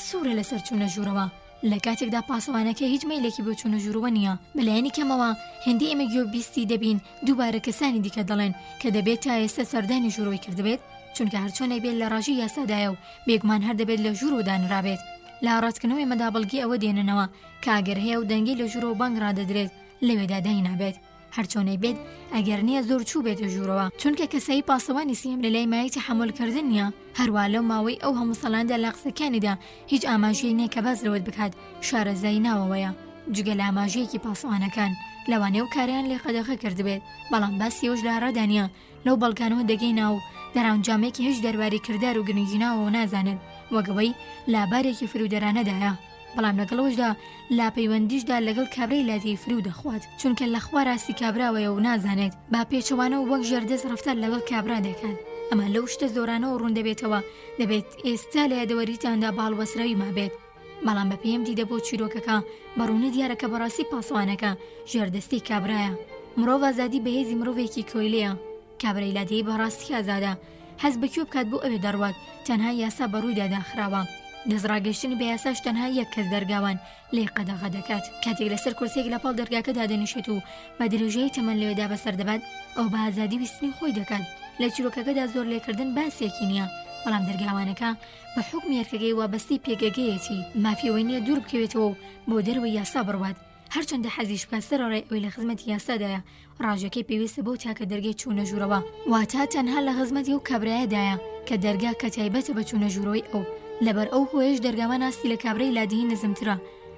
سوورە لەسەر چوونە ژوورەوە لە کاتێکدا پاسەوانەکە هیچ مەیلێکی بۆ چوونە ژوورەوە نییە بەلایەنی کەمەوە هێندی ئێمە گوێبیستی دەبین دووبارە کەسانی دیکە دەڵێن کە دەبێت تا ئێستا سەردانی ژوورەوەی کردبێت چونکە هەرچۆنێک بێت لە ڕاژی یاسادایە و بێگومان هەر دەبێت لە ژوور و دانرابێت لە ڕاستکردنەوەی مەدابڵگی ئەوە دێننەوە کاگەر هەیە و دەنگی لە ژوورەوە بانگ ڕادەدرێت لەوێدا دای نابێت هەرچۆنەی بێت ئەگەر نییە زۆر چوو بێتە ژوورەوە چونکە کەسایی پاسەوانی سیم لە لای مایەی تەحملکردن نییە هەروە لەو ماوەی ئەو هەموو سەڵاندا لە قسەکانیدا هیچ ئاماژەیەک نییە کە باز لەوەت بکات شارەزایی ناوەوەیە جگە لە ئاماژەیەکی پاسەوانەکان لەوانەیە و کاریان لێ قەدەغە کردبێت بەڵام باسیەوەش لە ڕادانیە لەو بەڵکانەوە دەگەینە و دەرانجامێکی هیچ دەرباری کردار و گرنگیناوە نازانێت وەگەوەی لابارێکی فرودەرانەدایە بەڵام لەگەڵەوەشدا لاپەیوەندیشدا لەگەڵ کابرای لادی فرو دەخوات چونکە لە خوا راستی کابراوەیە و نازانێت با پێچەوانە و وەک ژێردەست ڕەفتار لەگەڵ کابرا دەکات ئەمە لەو شتە زۆرانەوە ڕوون دەبێتەوە دەبێت ئێستا لە یادەوەریتاندا باڵوەسراوی مابێت بەڵام بە پێم دیدە بۆ چیرۆکەکە بەڕوونی دیارەکە بەڕاستی پاسەوانەکە ژێردەستی کابرایە مرۆڤ ئازادی بەهێزی مرۆڤێکی کۆیلەیە کابرای لادی بەڕاستی ئازادە حەز بەکوێ بکات بۆ ئەوێ دەڕوات تەنها یاسا بەڕوویدا داخراوە دەزڕاگەشتنی بە یاساش تەنها یەک کەس دەرگاوان لێ قەدەغە دەکات کاتێک لەسەر کورسێک لە پاڵ دەرگاکەدا دەنیشێت و بە درێژەی تەمەن لەوێدا بەسەر دەبات ئەو بە ئازادی ویستنی خۆی دەکات لە چیرۆکەکەدا زۆر لێکردن باسێکی نییە بەڵام دەرگاوانەکە بە حکمی یەرکەگەی وابەستی پێگەگەیەتی مافیەوەی نییە دوور بکەوێتەوە بۆ دەروی یاسا بڕوات هەرچەندە حەزیش بکات سەرڕێ ئەوەی لە خزمەتی یاسادایە ڕاژەکەی پێویستە بۆ تاکە دەرگای چوونە ژوورەوە واتە تەنها لە خزمەتی و کابرایەدایە کە دەرگا کە تایبەتە بە چوونە ژوورەوەی ئەو لەبەر ئەو هۆیش دەرگاوان ئاستی لە کابرای لادیی نزمترە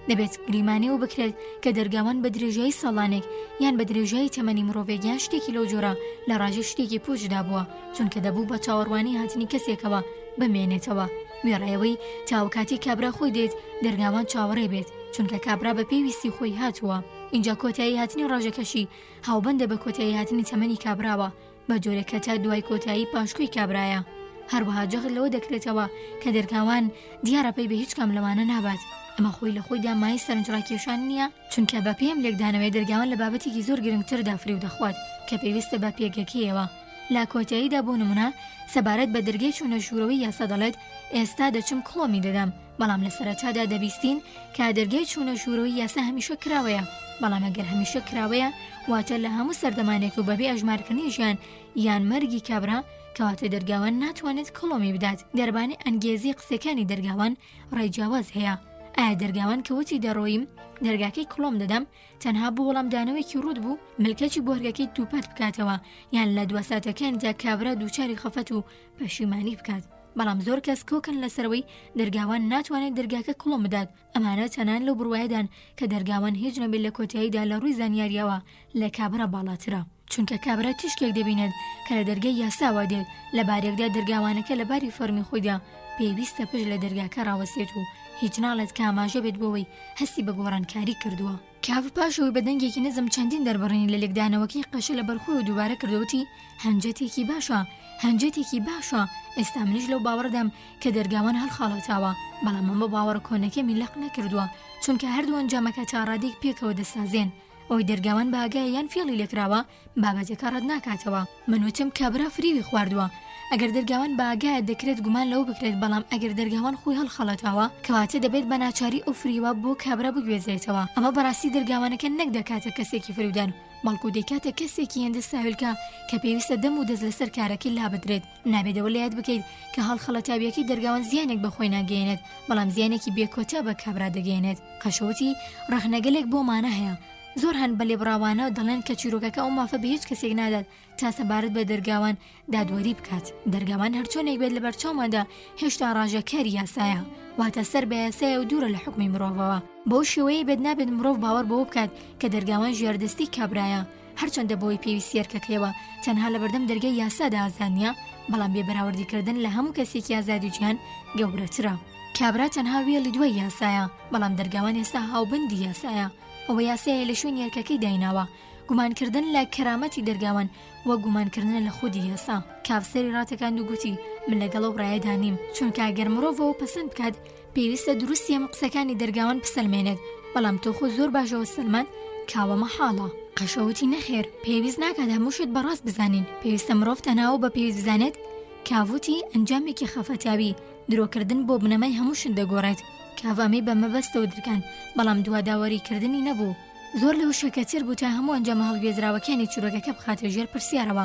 دەبێت گریمانەوە بکرێت کە دەرگاوان بە درێژایی ساڵانێک یان بە درێژایی تەمەنی مرۆڤێکیان شتێکی لەو جۆرە لە ڕاژی شتێکی پوچدا بووە چونکە دەبوو بە چاوەڕوانی هاتنی کەسێکەوە بمێنێتەوە وێڕایەوەی تاوکاتی کابرا خۆی دێت دەرگاوان چاوەڕێ بێت چونکە کابرا بە پێویستی خۆی هاتووە. اینجا کۆتایی هاتنی ڕۆژەکەشی هاوبەندە بە کۆتایی هاتنی تەمەنی کابراوە بە جۆرەکە تا دوای کۆتایی پاشکۆی کابرایە. هەروەها جەخت لەوە دەکرێتەوە کە دەرگاوان دیارە پێی بە هیچ کام لەوانە نابات. ئەمە خۆی لە خۆیدا مای سەرنجڕاکێشان نییە چونکە بە پێم لێکدانەوەی دەرگاوان لە بابەتێکی زۆر گرنگتردا فرێ دەخوات کە پێویستە بە پێگەکەیەوە. لا کۆتاییدا بۆ نمونە سەبارەت بە دەرگای چوونە ژوورەوەی یاسا دەڵێت ئێستا دەچم کڵۆمی دەدەم، بەڵام لە سەرەتادا دەبیستین کە دەرگای چوونە ژوورەوەی یاسا هەمیشە کراوەیە. بەڵام ئەگەر هەمیشە کراوەیە واتە لە هەموو سەردەمانێک و بەبێ ئەژمارکردنی ژیان یان مەرگی کابرا کەواتە دەرگاوان ناتوانێت کڵۆمی بدات. دەربانی ئەنگێزی قسەکانی دەرگاوان ڕێجیاواز هەیە. ئایا دەرگاوان کەوتی دەڕۆیم دەرگاکەی کڵۆم دەدەم تەنها بۆ وەڵامدانەوەیکی ڕوود بوو ملکەچی بۆ هەرگەکەی دووپات بکاتەوە یان لە دووە ساتەکاندا کابرا دووچاری خەفەت و پەشیمانی بکات. بەڵام زۆر کەس کۆکن لەسەرەوەی دەرگاوان ناتوانێت دەرگاکە کڵۆم بدات. ئەمانە تەنان لەو بڕوایەدان کە دەرگاوان هیچ نەبێت لە کۆتاییدا لە ڕووی زانیاریەوە لە کابرا باڵاترە. چونکە کابرا تیشکێک دەبینێت کە لە دەرگای یاساوە دێت لە بارێکدا دەرگاوانەکە لە باری فەرمی خۆیدا پێویستە پشت لە دەرگاکە ڕاوەسێت و هیچ ناڵێت کاماژە بێت بۆەوەی هەستی بە گۆڕانکاری کردووە. کاف پاشەوەی بە دەنگێکی نەزم چەندین دەربڕینی لە لێکدانەوەکەی قەشە لە بەرخۆی و دووبارە کردوتی هەنجەتێکی باشە، هەنجەتێکی باشە. ئێستا منیش لەو باوەڕدام کە دەرگاوان هەڵخاڵەتاوە، بەڵام من بە باوەڕ کۆنەکەمی لەق نەکردووە چونکە هەردوو ئەنجامەکە تا ڕادێک پێکەوە دەسازێن. ئەوی دەرگاوان باگایە یان فێڵی لێکراوە بابەتەکە ڕەت ناکاتەوە. من وتم کابرا فریوی خواردووە. ئەگەر دەرگاوان باگایە دەکرێت گومان لەو بکرێت، بەڵام ئەگەر دەرگاوان خۆی هەڵخەڵەتەوە کەواتە دەبێت بە ناچاری ئەو فریوە بۆ کابرا بگوێزێتەوە. ئەمە بەڕاستی دەرگاوانەکە نەک دەکاتە کەسێکی فرودان بەڵکو دەکاتە کەسێکی هێندە ساویلکە کە پێویستە دەم و دەست لەسەر کارەکەی لابدرێت. نابێتەوە لە یاد بکەیت کە هەڵخەڵەتاویەکەی دەرگاوان زیانێک بەخۆی ناگەێنێت، بەڵام زیانێکی بێکۆتا بە کابرا دەگەێنێت. قەشەوتی ڕەخنەگەلێک بۆمانە هەیە. زۆر هەن بە لێبڕاوانە دەڵێن کە چیرۆکەکە ئەو مافە بە هیچ کەسێک نادات تا سەبارەت بە دەرگاوان دادوەری بکات. دەرگاوان هەرچۆنێک بێت لە بەرچاوماندا هێشتا ڕاژەکاری یاسایە، واتە سەر بە یاسایە و دوورە لە حکمی مرۆڤەوە. بەو شێوەیە بێت نابێت مرۆڤ باوەڕ بەوە بکات کە دەرگاوان ژێردەستی کابرایە، هەرچەندە بۆی پێویستی یەرکەکەیەوە تەنها لە بەردەم دەرگای یاسادا ئازاد نییە، بەڵام بێبەراوردیکردن لە هەموو کەسێکی ئازادی جیهان گەورەترە. کابرا تەنها وێڵی دوای یاسایە، بەڵام دەرگاوان ئێستا هاوبەندی یاسایە. ئەوە یاسایە لە شوێن یەرکەکەی دایناوە. گومانکردن لە کەرامەتی دەرگاوان وە گومانکردنە لە خودی یاسا. کافسەری ڕاتەکان و گوتی من لەگەڵەو ڕایەدا نیم، چونکە ئەگەر مرۆڤەوە پەسەند بکات پێویستە دروستی ئەم قسەکانی دەرگاوان بسەلمێنێت، بەڵام تۆ خۆ زۆر باشەوە سەلمان کاوە مەحاڵە. قەشەوتی نەخێر، پێویست ناکات هەموو شت بەڕاست بزانین، پێویستە مرۆڤ تەناوە بە پێویست بزانێت. کاوتی ئەنجامێکی خەفەتاوی درۆکردن بۆ بنەمای هەموو شت دەگۆڕێت. کاڤامی بە مەبەستەوە درکان، بەڵام دوواداوەریکردنی نەبوو. زۆر لەو شەکەتر بوو تا هەموو ئەنجامە هەڵگوێزراوەکانی چورۆکەکە بخاتە ژێر پرسیارەوە.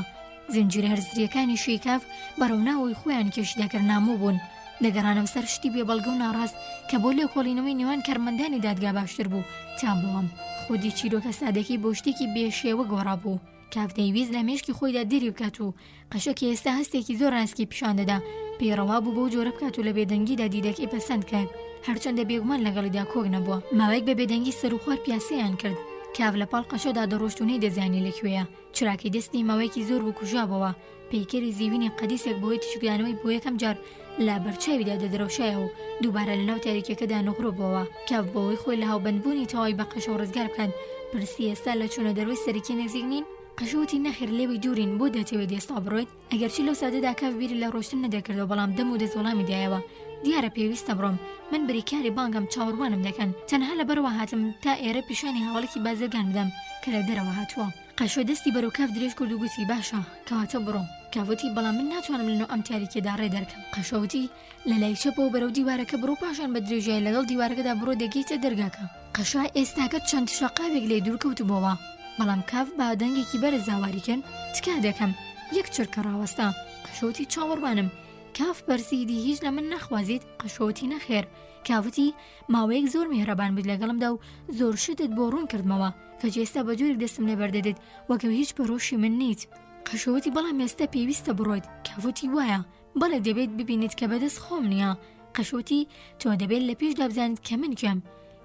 زنجیرە هەرزریەکانی شیکاف بەرەو ناوەوەی خۆیان کێشیدەکرد ناموو بوون، دەگەڕانەوە سەر شتی بێبەڵگە و ناڕاست کە بۆ لێکۆڵینەوەی نێوان کارمەندانی دادگا باشتر بوو تا بۆم. خودی چیرۆکە سادەکەی بۆ شتێکی بێشێوە گۆڕا بوو. کاف دەیویست لە مێشکی خۆیدا دێری بکات و قەشەکە ئێستا هەستێکی زۆر ڕاستکی پیشان دەدا پێڕەوا بوو بۆ جۆرە بکات و لە بێدەنگیدا دیدەکەی پەسەند کرد، هەرچەندە بێگومان لەگەڵیدا کۆک نەبووە. ماوەیەک بە بێدەنگی سەر و خوار پیاسەیان کرد. کاف لە پاڵ قەشەدا دەڕۆشتونەی دەزانی لەکوێیە. چراکی دەستی ماوەیەکی زۆر بوو کوژابەوە. پەیکەری زیوینی قەدیسێک بۆی تشکدانەوەی بۆ یەکەم جار لە بەرچاویدا دەدرەوشایە و دووبارە لە ناو تاریکەکەدا نەغڕۆبەوە. کاف بۆەوەی خۆی لە هاوبەندبوونی تەواوی بە قەشە و ڕزگار بکەن پرسی ئێستا لە چوونە دەروی سەرەکی نزیک نین. قەشەوتی نەخێر لێوی دوورین بۆ دەتەوێت ئێستا بڕۆیت. ئەگەرچی لەو سادەدا کاف بیری لە ڕۆشتن نەدەکردەوە، بەڵام دەم و دەست وەڵامی دایەوە. دیارە پێویستە بڕۆم، من بریکاری بانگم چاوەڕوانم دەکەن، تەنها لەبەرەوە هاتم تا ئێرە پیشانی هەواڵێکی بازرگان بدەم کە لە دەرەوە هاتووە. قەشۆ دەستی بەرەو کاف درێژ کرد و گوتی باشە کەواتە بڕۆ. کاوتی بەڵام من ناتوانم لەنەوە ئەم تاریکیدا ڕێ دەرکەم. قەشەوتی لە لای چەپەوە بەرەو دیوارەکە بڕۆ، پاشان بە درێژایی لەگەڵ دیوارەکەدا بڕۆ دەگەیتە دەرگاکە. قەشا ئێستاکە چەند شەقاوێک لێ دوورکەوتبووەوە، بەڵام کاف بە دەنگێکی بەرز زاواریکردن تکا دەکەم یەک چرکە ڕاوەستا. قەشەوتی چاوەڕوانم. کاف پرسیدی هیچ لە من نەخوازیت؟ قەشەوتی نەخێر. کاوتی ماوەیەک زۆر میهرەبان بوویت لەگەڵمدا و زۆر شتت بۆ ڕوون کردمەوە کە ئێستا بە جۆرێک دەستم لێ بەردەدێت وەکەو هیچ پەرۆشی من نیت. قەشەوتی بەڵام ئێستا پێویستە بڕۆیت. کاوتی وایە؟ بەڵێ دەبێت ببینیت کە بەدەست خۆم نییە. قەشەوتی تۆ دەبێت لە پێشدا بزانیت کە من کێم.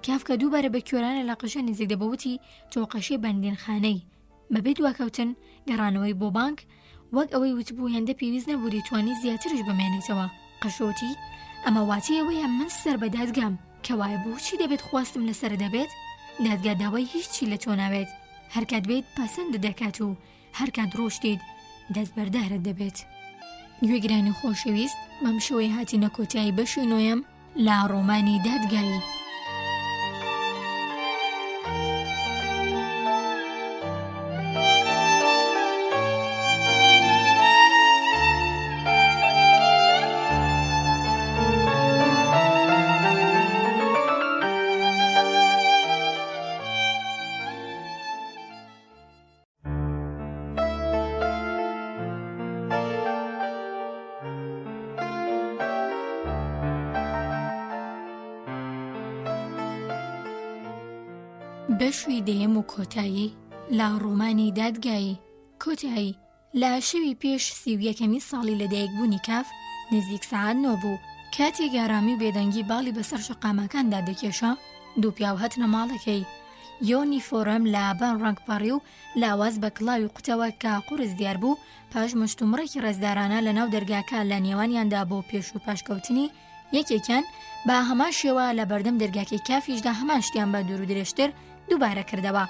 کاف کە دووبارە بە کێرانە لە قەشە نزیک دەبەوتی تۆ قەشەی بەندێنخانەی بەبێ دواکەوتن گەڕانەوەی بۆ بانک وەک ئەوەی وتبوو هێندە پێویست نەبوو توانی زیاترش بمێنێتەوە. قەشەوتی ئەمە واتیەوەیە من سەر بە دادگام کە وایە بۆچی دەبێت خواستم لەسەر دەبێت دادگا داوای هیچی لە تۆ ناوێت هەرکات بێت پەسەند دەکات و هەرکات ڕۆشتیت دەست بەردارت دەبێت. گوێگرانی خۆشەویست بەم شێوەیە هاتینە کۆتایی بەشی نۆیەم لە ڕۆمانی دادگایی. بەشوی دەیەم و کۆتایی لە ڕۆمانی دادگایی. کۆتایی لە شەوی پێش 31 ساڵی لەدایکبوونی کاف نزیک سەعات 9 بوو کاتێک ئارامی و بێدەنگی باڵی بەسەر شەقامەکاندا دەکێشە دوو پیاو هەتنە ماڵەکەی یۆنیفۆرم لە بان ڕەنگپەڕی و لاواز بە کڵاوی قوتەوە کە قورس دیار بوو پاش مشتومڕێکی ڕێزدارانە لە ناو دەرگاکە لە نێوانیاندا بۆ پێش و پاشکەوتنی یەکێکیان بە هەمان شێوە لە بەردەم دەرگاکەی کافیشدا هەمان شتیان بە دوور و درێژتر دووبارە کردەوە.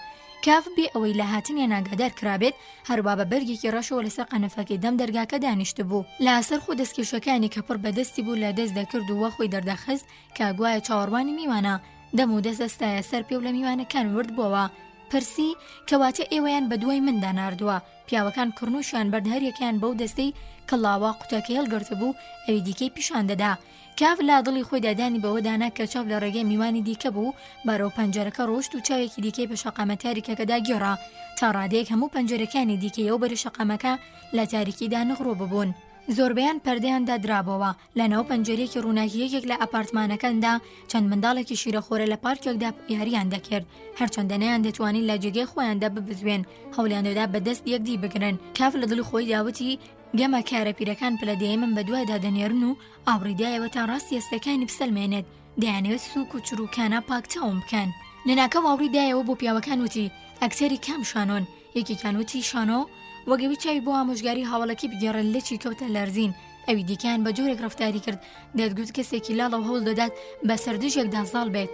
کاف بێ ئەوەی لە هاتنیان ئاگادار کرابێت هەروە بە بەرگێکی ڕەشەوە لەسەر قەنەفەکەی دەم دەرگاکە دانیشت بوو لەسەر خۆ دەستکێشەکانی کە پڕ بەدەستی بوو لە دەست دەکرد و وە خۆی دەردەخست کە گوایە چاوەڕوانی میوانە دەم و دەست ئەستایە سەر پێ و لە میوانەکان ورد بووەوە پرسی کەواتە ئێوەیان بە دوای مندا ناردووە. پیاوەکان کڕنوشیان بەرد هەریەکیان بەو دەستەی کڵاوە قوتەکەی هەڵگرت بوو ئەوی دیکەی پیشان دەدا. کاف لا دڵی خۆی دادانی بەوە دانا کە چاو لە ڕێگەی میوانی دیکە بوو بەرەو پەنجەرەکە ڕۆشت و چاوێکی دیکەی بە شەقامە تاریکەکەدا گێڕا تا ڕادەیەک هەموو پەنجەرەکانی دیکەیەوە بەرە شەقامەکە لە تاریکیدا نەغڕۆ ببوون. زۆربیان پەردەیاندا درابەوە لەناو پەنجەرێکی ڕووناکی یەکێک لە ئەپارتمانەکاندا چەند منداڵێکی شیرەخۆرە لە پارکێکدا یاریان دەکرد هەرچەندە نەیان دەتوانین لە جێگەی خۆیاندا ببزوێن هەوڵیان دەدا بەدەست یەکدی بگرن. کاف لە دڵی خۆی داوتی گەمە کارە پیرەکان پلەدەیە من بە دوایدا دەنێرن و ئاوڕیدایەوە تا ڕاستی ئێستەکانی بسەلمێنێت دەیانەوێت سووک و چروکانە پاکتاوم بکەن. لەناکەم ئاوڕیدایەوە بۆ پیاوەکان وتی ئەکتەری کام شانۆن یەکێکان وتی شانۆ وەگەوی چاوی بۆ ئامۆژگاری هاوڵەکی بگێڕن لەچی کەوتە لەرزین ئەوی دیکەیان بە جۆرێک ڕەفتاری کرد دەتگوت کەسێکی لاڵەو هەوڵ دەدات بە سەردژێکدا زاڵ بێت.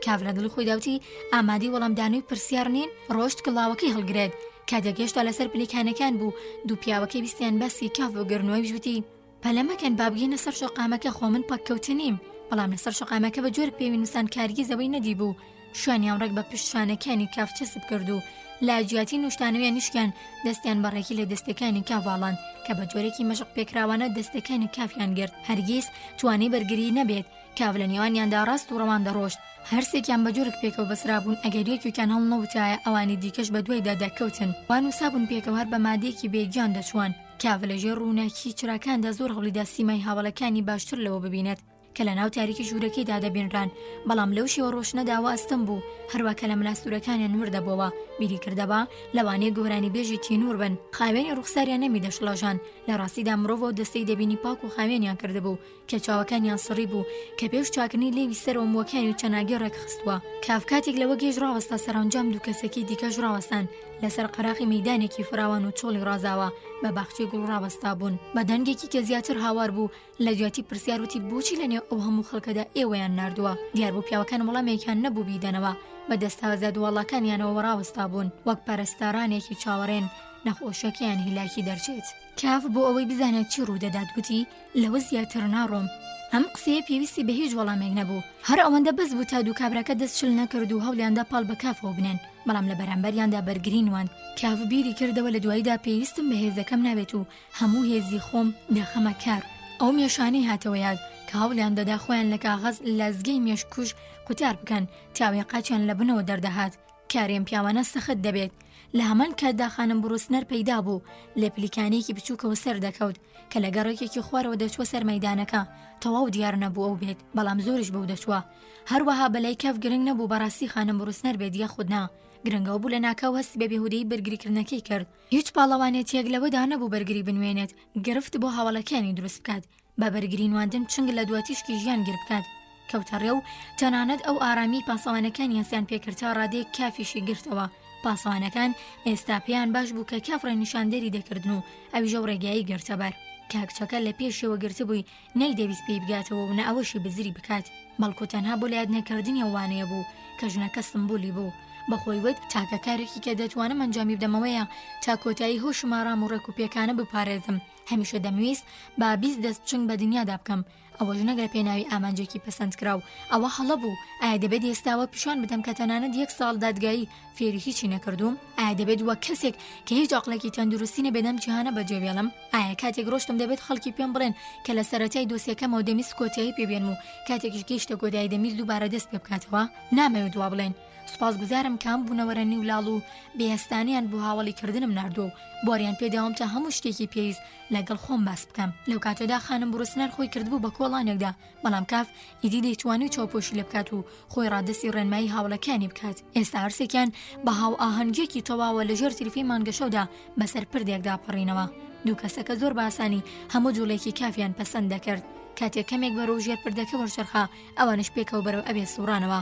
کاف لە دڵی خۆی داوتی ئامادەی وەڵامدانەوەی پرسیار نین ڕۆشت کڵاوەکەی هەڵگرێت کاتێک گەشتا لەسەر پلیکانەکان بوو دوو پیاوەکەی بیستیان باسی کاف بۆ گەڕنەوەی بژوتی پەلەمەکەن بابگەینە سەر شەقامەکە خۆ من پاککەوتنیم بەڵام لەسەر شەقامەکە بە جۆر پێوی نووسان کارگیزەوەی نەدی بوو شوێنیان ڕێک بە پشتشانەکانی کاف چەسب کرد و لاجیاتی نوشتانەوەیان نیشکیان دەستیان بەڕێکی لە دەستەکانی کافاڵان کە بە جۆرێکی مەشق پێکراوانە دەستەکانی کافیان گرت هەرگیز توانی بەرگری نەبێت. کاف لە نێوانیاندا ڕاست و ڕەوان دەڕۆشت هەرسێکیان بە جۆرێک پێکەوە بەسرابوون ئەگەر یەکێکیان هەڵ نەوتایە ئەوانی دیکەش بە دوایدا دەکەوتن وان و سابوون پێکەوە هەر بە مادەیەکی بێجان دەچوان. کاف لەژێر ڕووناکی چراکاندا زۆر هەوڵیدا سیمای هاوڵەکانی باشتر لەوە ببینێت کە لە ناو تاریکی ژوورەکەیدا دەبینران بەڵام لەو شێوە ڕۆشنەداوە ئەستم بوو هەروەکە لە مەلاستورەکانیان وردەبەوە بیری کردەوە لەوانەیە گۆرانی بێژی تینور بن خاوێنی ڕوخساریان نەمی دەشڵەژان لە ڕاستیدا مرۆڤ و دەستەی دەبینی پاک و خاوێنیان کردبوو کە چاوەکانیان سڕی بوو کە پێش چاکنی لێوی سەرەوە مووەکانی و چەناگی ڕێک خستووە. کاف کاتێک لەوە گێژ ڕاوەستا سەرنجام دوو کەسێکی دیکەش ڕاوەستان لەسەر قەراقی مەیدانێکی فراوان و چۆڵی ڕازاوە بە باخچەی گوڵ ڕاوەستا بوون بە دەنگێکی کە زیاتر هاوار بوو لە جیاتی پرسیاروتی بۆچی لەنێو ئەو هەموو خەڵکەدا ئێوەیان ناردووە دیار بوو پیاوەکان وەڵامێکیان نەبوو بیدەنەوە بە دەستاوەزە دووەڵاکانیانەوە ڕاوەستا بوون وەک پەرستارانێکی چاوەڕێن نەخۆشەکەیان هیلاکی دەرچێت. کاف بۆ ئەوەی بزانێت چی ڕوودەدات گوتی لەوە زیاتر ناڕۆم. ئەم قسەیە پێویستی بە هیچ وەڵامێک نەبوو هەر ئەوەندە بەس بوو تا دوو کابراکە دەستشل نەکرد و هەوڵیاندا پاڵ بە کافەوە بنێن بەڵام لە بەرامبەریاندا بەرگرینوان. کاف بیری کردەوە لە دواییدا پێویستم بە هێزەکەم نابێت و هەموو هێزی خۆم دەخەمە کار. ئەو مێشانەی هاتەوە یاد کە هەوڵیان دەدا خۆیان لە کاغەز لەزگەی مێشکوش قوتار بکەن تاوێ قاچیان لە بنەوە دەردەهات کارێن پیاوانە سەخت دەبێت. لە هەمان کاتدا خانم بڕوسنەر پەیدا بوو لە پلیکانێکی بچووکەوە سەر دەکەوت کە لە گەڕێکێکی خوارەوە دەچوە سەر مەیدانەکە تەواو دیار نەبوو ئەو بێت بەڵام زۆرش بەو دەچوە. هەروەها بەلای کاف گرنگ نەبوو بەڕاستی خانم بڕوسنەر بێت یا خودنا گرنگەوە بوو لە ناکاو هەست بە بێهودەی بەرگریکردنەکەی کرد هیچ پاڵەوانێتیەک لەوەدا نەبوو بەرگری بنوێنێت گرفت بۆ هاوڵەکانی دروست بکات بە بەرگرینواندن چنگ لە دواتیشکی ژیان گر بکات کەوتە ڕێو تەنانەت ئەو ئارامی پاسەوانەکان یاسیان پێکردتا ڕادەیەک کافیشی گرتەوە. پاسەوانەکان ئێستا پێیان باش بوو کە کاف ڕێنیشاندەری دەکردن و ئەوی ژەو ڕێگایی گرتەبەر. کاکچەکە لە پێشەوە گرتبووی نەیدەویست پێی بگاتەوە و نە ئەوەشی بزری بکات، بەڵکو تەنها بۆ لایەت نەکردنی ئەوانەیە بوو کە ژنەکە سمبولی بوو. بەخۆی وت تاکە کارێکی کە دەتوانم ئەنجامی بدەمەوەیە تا کۆتایی هۆشم ئارام و ڕێک و پێکانە بپارێزم. هەمیشە دەمویست با 20 دەست بچنگ بە دنیادا بکەم. ئەوە ژنەگەر پێناوی ئامانجێکی پەسەندکراو ئەوە هەڵە بوو. ئایا دەبێت ئێستاوە پیشان بدەم کە تەنانەت 1 ساڵ دادگایی فێری هیچی نەکردوم؟ ئایا دەبێت وە کەسێک کە هیچ عەقڵێکی تەندروستی نەبێدەم جیهانە بەجێبێڵم؟ ئایا کاتێک ڕۆشتم دەبێت خەڵکی پێم بڵێن کە لە سەرەتای دۆسیەکەمەوە دەمیست کۆتایی پێبێنم و کاتێکیش گەیشتە کۆتایی دەمیست دووبارە دەست پێ بکاتەوە؟ نامەوێت وا بڵێن. سوپاسگوزارم کام بوونەوەرە نیولاڵ و بێهێستانیان بۆ هاوڵی کردنم ناردووە و بۆریان پێداوم تا هەموو شتێکی پێویست لەگەڵ خۆم باس بکەم. لەو کاتەدا خانم بڕوسنەر خۆی کردبوو بە کۆڵانێکدا، بەڵام کاف ئیدی دەیتوانی چاوپۆشی لێ بکات و خۆی ڕادستی ڕێنمایی هاوڵەکانی بکات. ئێستا هەرسێکیان بە هاو ئاهەنگێکی تەواوە لەژێر تریفی مانگەشەودا بەسەر پردێکدا پەڕینەوە. دوو کەسەکە زۆر باسانی هەموو جوڵێکی کافیان پەسەند دەکرد. کاتێک کەمێک بەرەو ژێر پردەکە وەرچەرخا ئەوانش پێکەوە بەرەو ئەبێ سوڕانەوە.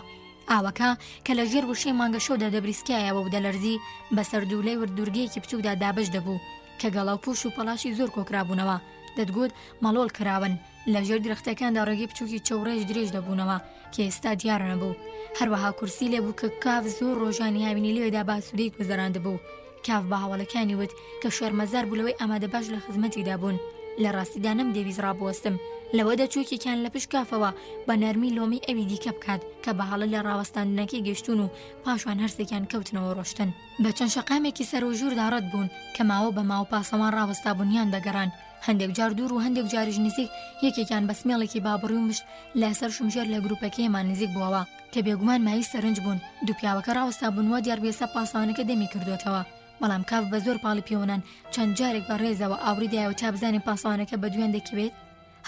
ئاوەکە کە لە ژێر وشەی مانگەشەودا دەبریسکایەوە و دەلەرزی بەسەر دوولەی وردورگەیەکی بچووکدا دابش دەبوو کە گەڵاو پوش و پەلاشی زۆر کۆکرابوونەوە. دەتگوت مەڵۆڵ کراون لە ژێر درەختەکاندا ڕێگەی بچووکی چەوڕێژ درێژ دەبوونەوە کە ئێستا دیار نەبوو. هەروەها کورسی لێبوو کە کاف زۆر ڕۆژانی هاوینی لێدا باسوودەی گوزەراندبوو. کاف بە هاوڵەکانی وت کە شەرمەزار بوو لەوەی ئامادە باش لە خزمەتیدا بوون. لە ڕاستیدا نەمدەویست ڕابوەستم لەوەدا چووکێکیان لە پشت کافەوە بە نەرمی لۆمی ئەوی دیکە بکات کە بە هەڵە لە ڕاوەستاندنەکەی گەشتون و پاشوان هەرسێکیان کەوتنەوە ڕۆشتن. بە چەند شەقامێکی سەر و ژووردا ڕەت بوون کە ماوە بە ماو پاسەوان ڕاوەستا بوونیان دەگەڕان. هەندێک جار دوور و هەندێک جاریش نزیک یەکێکیان بە سمێڵێکی بابڕی و مشت لەسەر شمژێر لە گروپەکەیمان نزیک بووەوە کە بێگومان مای سەرنج بوون. دوو پیاوەکە ڕاوەستا بوونەوە دیار بێسە پاسەوانەکە دەمی کردوێتەوە. بەڵام کاف بە زۆر پاڵی پێوەنان چەند جارێک بە ڕێزەوە ئاوری دایەوە تا بزانین پاسەوانەکە بە دوێن دەکەوێت.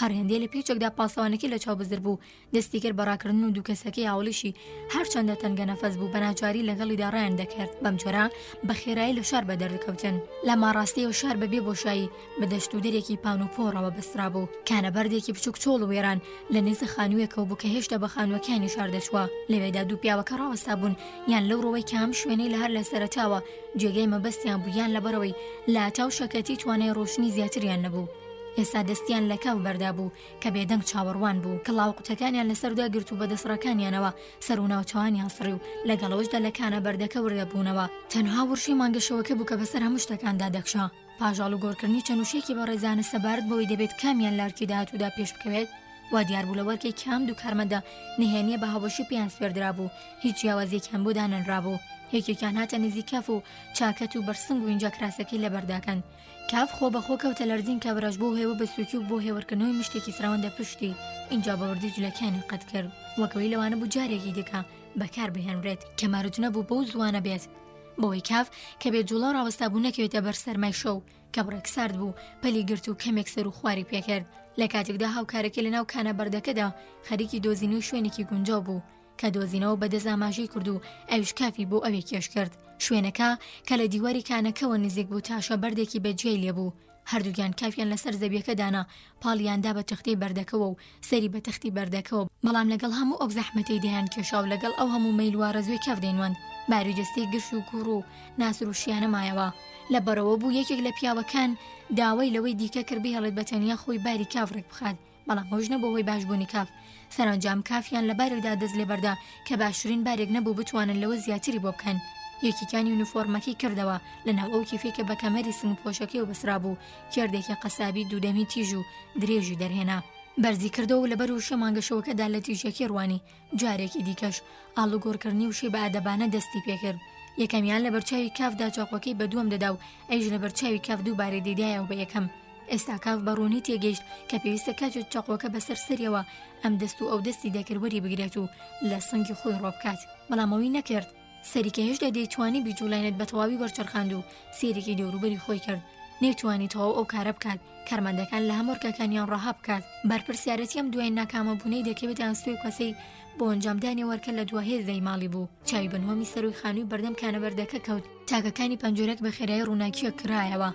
هەر هەندێ لە پێچێکدا پاسەوانەکەی لە چاو بزر بوو دەستی کرد بەڕاکردن و دوو کەسەکەی ئاوڵیشی هەرچەندە تەنگە نەفەس بوو بەناچاری لەگەڵیدا ڕایان دەکرد. بەم جۆرە بە خێرایی لە شار بەدەردەکەوتن. لە ماڕاستیەوە شار بەبێ بۆشایی بە دەشت و دەرێکی پان و پۆڕەوە بەسترا بوو. کانەبەردێکی بچووک چۆڵ و وێران لە نێزە خانوویەکەوە بوو کە هێشتا بە خانووەکانی شار دەچووە. لەوێدا دوو پیاوەکە ڕاوەستا بوون یان لەو ڕۆوەی کە هەم شوێنەی لە هەر لە سەرەتاوە جێگەی مەبەستیان بوو یان لەبەرەوەی لاتاو شەکەتی توانای ڕۆشنی زیاتریان نەبوو. ئێستا دەستیان لە کاو بەردا بوو کە بێدەنگ چاوەڕوان بوو کەڵاو قوتەکانیان لەسەردا گرت و بە دەسڕەکانیانەوە سەر و ناوچەوانیان سڕی و لەگەڵەوەشدا لە کانە بەردەکە وردەبوونەوە. تەنها وڕشی مانگەشەوەکە بوو کە بەسەر هەموو شتەکاندا دەکشا. پاژاڵ و گۆڕکردنی چەنووشێکی بە ڕێزانە سەبارەت بەوەی دەبێت کامیان لارکی داهاتوودا پێش بکەوێت وا دیار بوو لە وەرکەی کام دوو کارمەندە نهێنیە بە هەوەشی پێیان سپێردرا بوو. هیچ جیاوازیەکیان بۆ دانەنرابوو. یەکێکیان هاتە نزیک کاف و چاکەت و بەرسنگ و اینجا کراسەکەی لەبەرداکەن. کاف خۆ بەخۆ کەوتە لەرزین کە بەرەش بۆ هێوە بە سووکی و بۆ هێوەرکردنەوەی مشتێکی سراوەندە پشتی اینجا بەوردی جولەکانی قەت کرد وەکەوەی لەوانە بوو جارێکی دیکە بەکار بهێنرێت کە مارەجونە بوو بەو زوانە بێت بەوەی کاف کە بێت جوڵە ڕاوەستا بوو نەکەوێتە بەر سەرمای شەو کە بڕێک سارد بوو پەلی گرت و کەمێک سەر و خواری پێکرد. لە کاتێکدا هاوکارەکە لەناو کانە بەردەکەدا خەریکی دۆزینەوەی شوێنێکی گونجاو بوو کە دۆزینەوە بەدەزاماژەی کرد و ئەویش کافی بۆ ئەوێ کێش کرد. شوێنەکە کە لە دیواری کانەکەەوە نزیک بوو تاشە بەردێکی بەجێی لێبوو. هەردووگیان کافیان لەسەر زەویەکە دانا پاڵیاندا بە تەختەی بەردەکەوە و سەری بە تەختی بەردەکەەوە. بەڵام لەگەڵ هەموو ئەو زەحمەتەی دەیان کێشا و لەگەڵ ئەو هەموو مەیلوارە زوێ کاف دەینوەند باری جستەی گشت و کوڕ و ناسر و شیانە مایەوە. لەبەرەوە بوو یەکێک لە پیاوەکان داوای لەوەی دیکە کرد بهێڵێت بە تەنیا خۆی باری کاف ڕێک بخات. بەڵام هۆش نەبوو هۆی باشبوونی کاف. سەرنجام کافیان لە بارێکدا دەست لێ بەردا کە باشترین بارێک نەبوو بتوانن لەوە زیاتری بۆ بکەن. یەکێکانی یونیفۆرمەکەی کردەوە لەناو ئەو کیفێکە بە کەمەری سنگ پۆشەکەی و بەسرا بوو کێردێکی قەسابی دوودەمی تیژ و درێژی دەرهێنا. بەرزی کردەوە لەبەر وشە مانگەشەوەکەدا لە تیژەکی ڕوانی. جارێکی دیکەش ئاڵوگۆڕکردنی وشەی بە ئادەبانە دەستی پێکرد. یەکەمیان لە بەرچاوی کافدا چاقۆکەی بە دووەم دەدا و ئەیش لە بەرچاوی کاف دووبارە دەیدایەوە بە یەکەم. ئێستا کاف بەڕوونی تێگەیشت کە پێویستە کاتێک چاقۆکە بەسەر سەریەوە ئەم دەست و ئەو دەستی دەکردوەری بگرێت و لە سنگی خۆی ڕۆبکات. بەڵام ئەوی نەکرد. سەریکە هێشتا دەیتوانی بیجوڵێنێت بە تەواوی وەرچەرخاند و سێرێکی دەوروبەری خۆی کرد. نەیتوانی تەواو ئەو کارە بکات کارمەندەکان لە هەموارکەکانیان ڕاها بکات. بەرپرسیارەتی ئەم دوای ناکامەبوونەی دەکەوێت یانستۆی کەسەی بۆ ئەنجامدانی وەرکە لە دوهێزەی ماڵی بوو. چاوی بنهۆمی سەروی خانووی بەردەم کانەبەردەکە کەوت. تاکەکانی پەنجۆرەک بە خێرایی ڕووناکیە کرایەوە.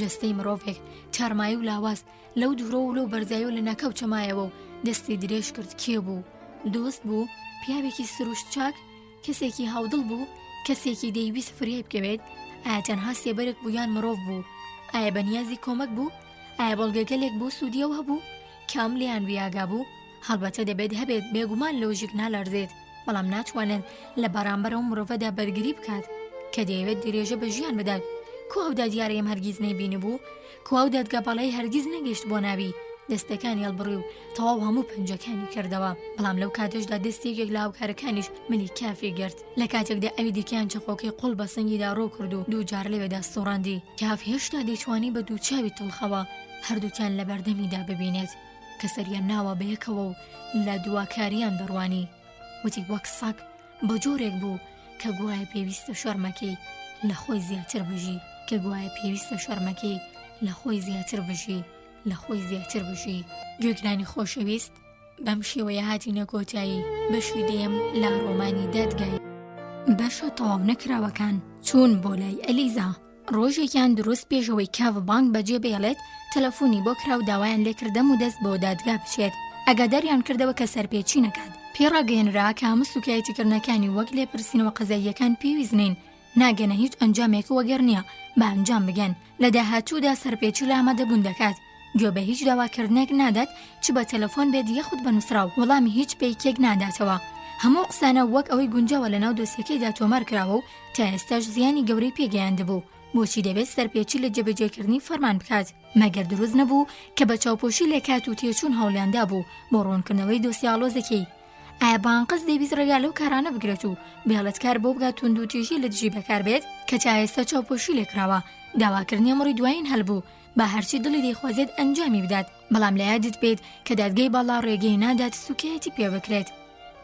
جستەی مرۆڤێک تارمایی و لاواز لەو دوورۆ و لەو بەرزایۆ لە ناکەو چەمایەوە و دەستی درێژ کرد. کێ بوو؟ دۆست بوو؟ پیاوێکی سروشت چاک؟ کەسێکی هاودڵ بوو؟ کەسێکی دەیویست فریای بکەوێت؟ ئایا تەنها سێبەرێک بوو یان مرۆڤ بوو؟ ئایا بەنیازی کۆمەک بوو؟ ئایا بەڵگەگەلێک بۆ سوودیەوە هەبوو کام لیان بیاگا بوو هەڵبەتە دەبێت هەبێت بێگومان لۆژیک نالەرزێت بەڵام ناتوانێت لە بەرامبەرەوە مرۆڤەدا بەرگری بکات کە دەیەوێت درێژە بە ژیان بدات کو ئەو دادیارەیەم هەرگیز نەیبینی بوو کو ئەو دادگەپەڵەی هەرگیز نەگەشت بۆ ناوی دەستەکانی هەڵبڕی و تەواو هەموو پەنجەکانی کردەوە بەڵام لەو کاتەشدا دەستێکێک لە هاوکارەکانیش ملی کافی گرت لە کاتێکدا ئەوی دیکەیان چەقۆکەی قوڵ بە سنگیدا ڕۆ کرد و دوو جار لەوێدا سۆڕاندی کاف هێشتا دەیتوانی بە دوو چاوی تڵخەوە هەردووکیان لە بەردەمیدا ببینێت کە سەریان ناوە بەیەکەوە و لە دواکاریان دەڕوانی وتی وەک سەگ بە جۆرێک بوو کە گوایە پێویستە شەرمەکەی لە خۆی زیاتر بژی کە گوایە پێویستە شەرمەکەی لە خۆی زیاتر بژی لە خۆی زیاتر بژی گوێگرانی خۆشەویست بەم شێوەیە هاتینە کۆتایی بەشی دێم لە ڕۆمانی دادگای بەشە تەواو نەکراوەکان چوون بۆ لای ئەلیزا ڕۆژێکیان دروست پێشەوەی کاف بانک بەجێ بێڵێت تەلەفۆنی بۆ کراو داوایان لێکردەم و دەست بۆ دادگا بچێت ئەگاداریان کردەوە کە سەرپێچی نەکات پێڕاگەیەنرا کە هەموو سوکایەتیکردنەکانی وەک لێ پرسینەوە قەزاییەکان پێویست نین ناگەنە هیچ ئەنجامێک وەگەر نییە بە ئەنجام بگەن لە داهاتوودا سەرپێچی لە ئامادەبوون دەکات گوێ بە هیچ داواکردنێک نادات چ بە تەلەفۆن بێت یەخود بە نووسراو وەڵامی هیچ پێیکێک ناداتەوە هەموو قسانە وەک ئەوەی گونجاوە لە ناو دۆسیەکەیدا تۆمار کراوە و تا ئێستاش زیانی گەورەی پێگەیاندبوو بۆچی دەبێت سەرپێچی لە جێبەجێکردنی فەرمان بکات مەگەر دروست نەبوو کە بە چاوپۆشی لێکات و تێچوون هەوڵیاندا بوو بۆ ڕوونکردنەوەی دۆسیاڵۆزەکەی ئایا بانقەس دەبیست ڕێگا لەو کارانە بگرێت و بێڵەتکار بۆ بگات توند و تێژی لە دژی بەکار بێت کە تا ئێستا چاوپۆشی لێکراوە داواکردنی ئەمڕۆی دوایین هەلبوو با هەرچی دڵی دەیخوازێت ئەنجامی بدات بەڵام لە یادت بێت کە دادگای باڵا ڕێگەی نادات سوکایەتی پێ بکرێت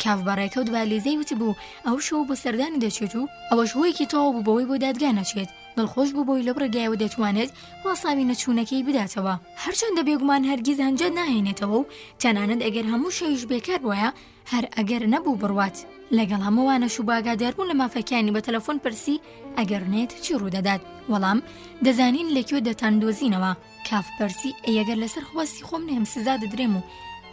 کاف بەڕێکەوت با لێزەی وتی بوو ئەو شەو بۆ سەردانی دەچێت و ئەوەش هۆیەکی تەواو بوو بەوەی بۆ دادگا نەچێت دڵخۆش بوو بۆی لەو ڕێگایەوە دەتوانێت واساوی نەچوونەکەی بداتەوە هەرچەندە بێگومان هەرگیز ئەنجام ناهێنێتەوە و تەنانەت ئەگەر هەموو شەویش بێکار وایە هەر ئەگەر نەبوو بڕوات لەگەڵ هەمووانەش و باگاداربوون لە مافەکانی بە تەلەفۆن پرسی ئەگەر نێت چی ڕوودەدات وەڵام دەزانین لەکوێ دەتاندۆزینەوە کاف پرسی ئەگەر لەسەر خواستی خۆم نێم سزا دەدرێم و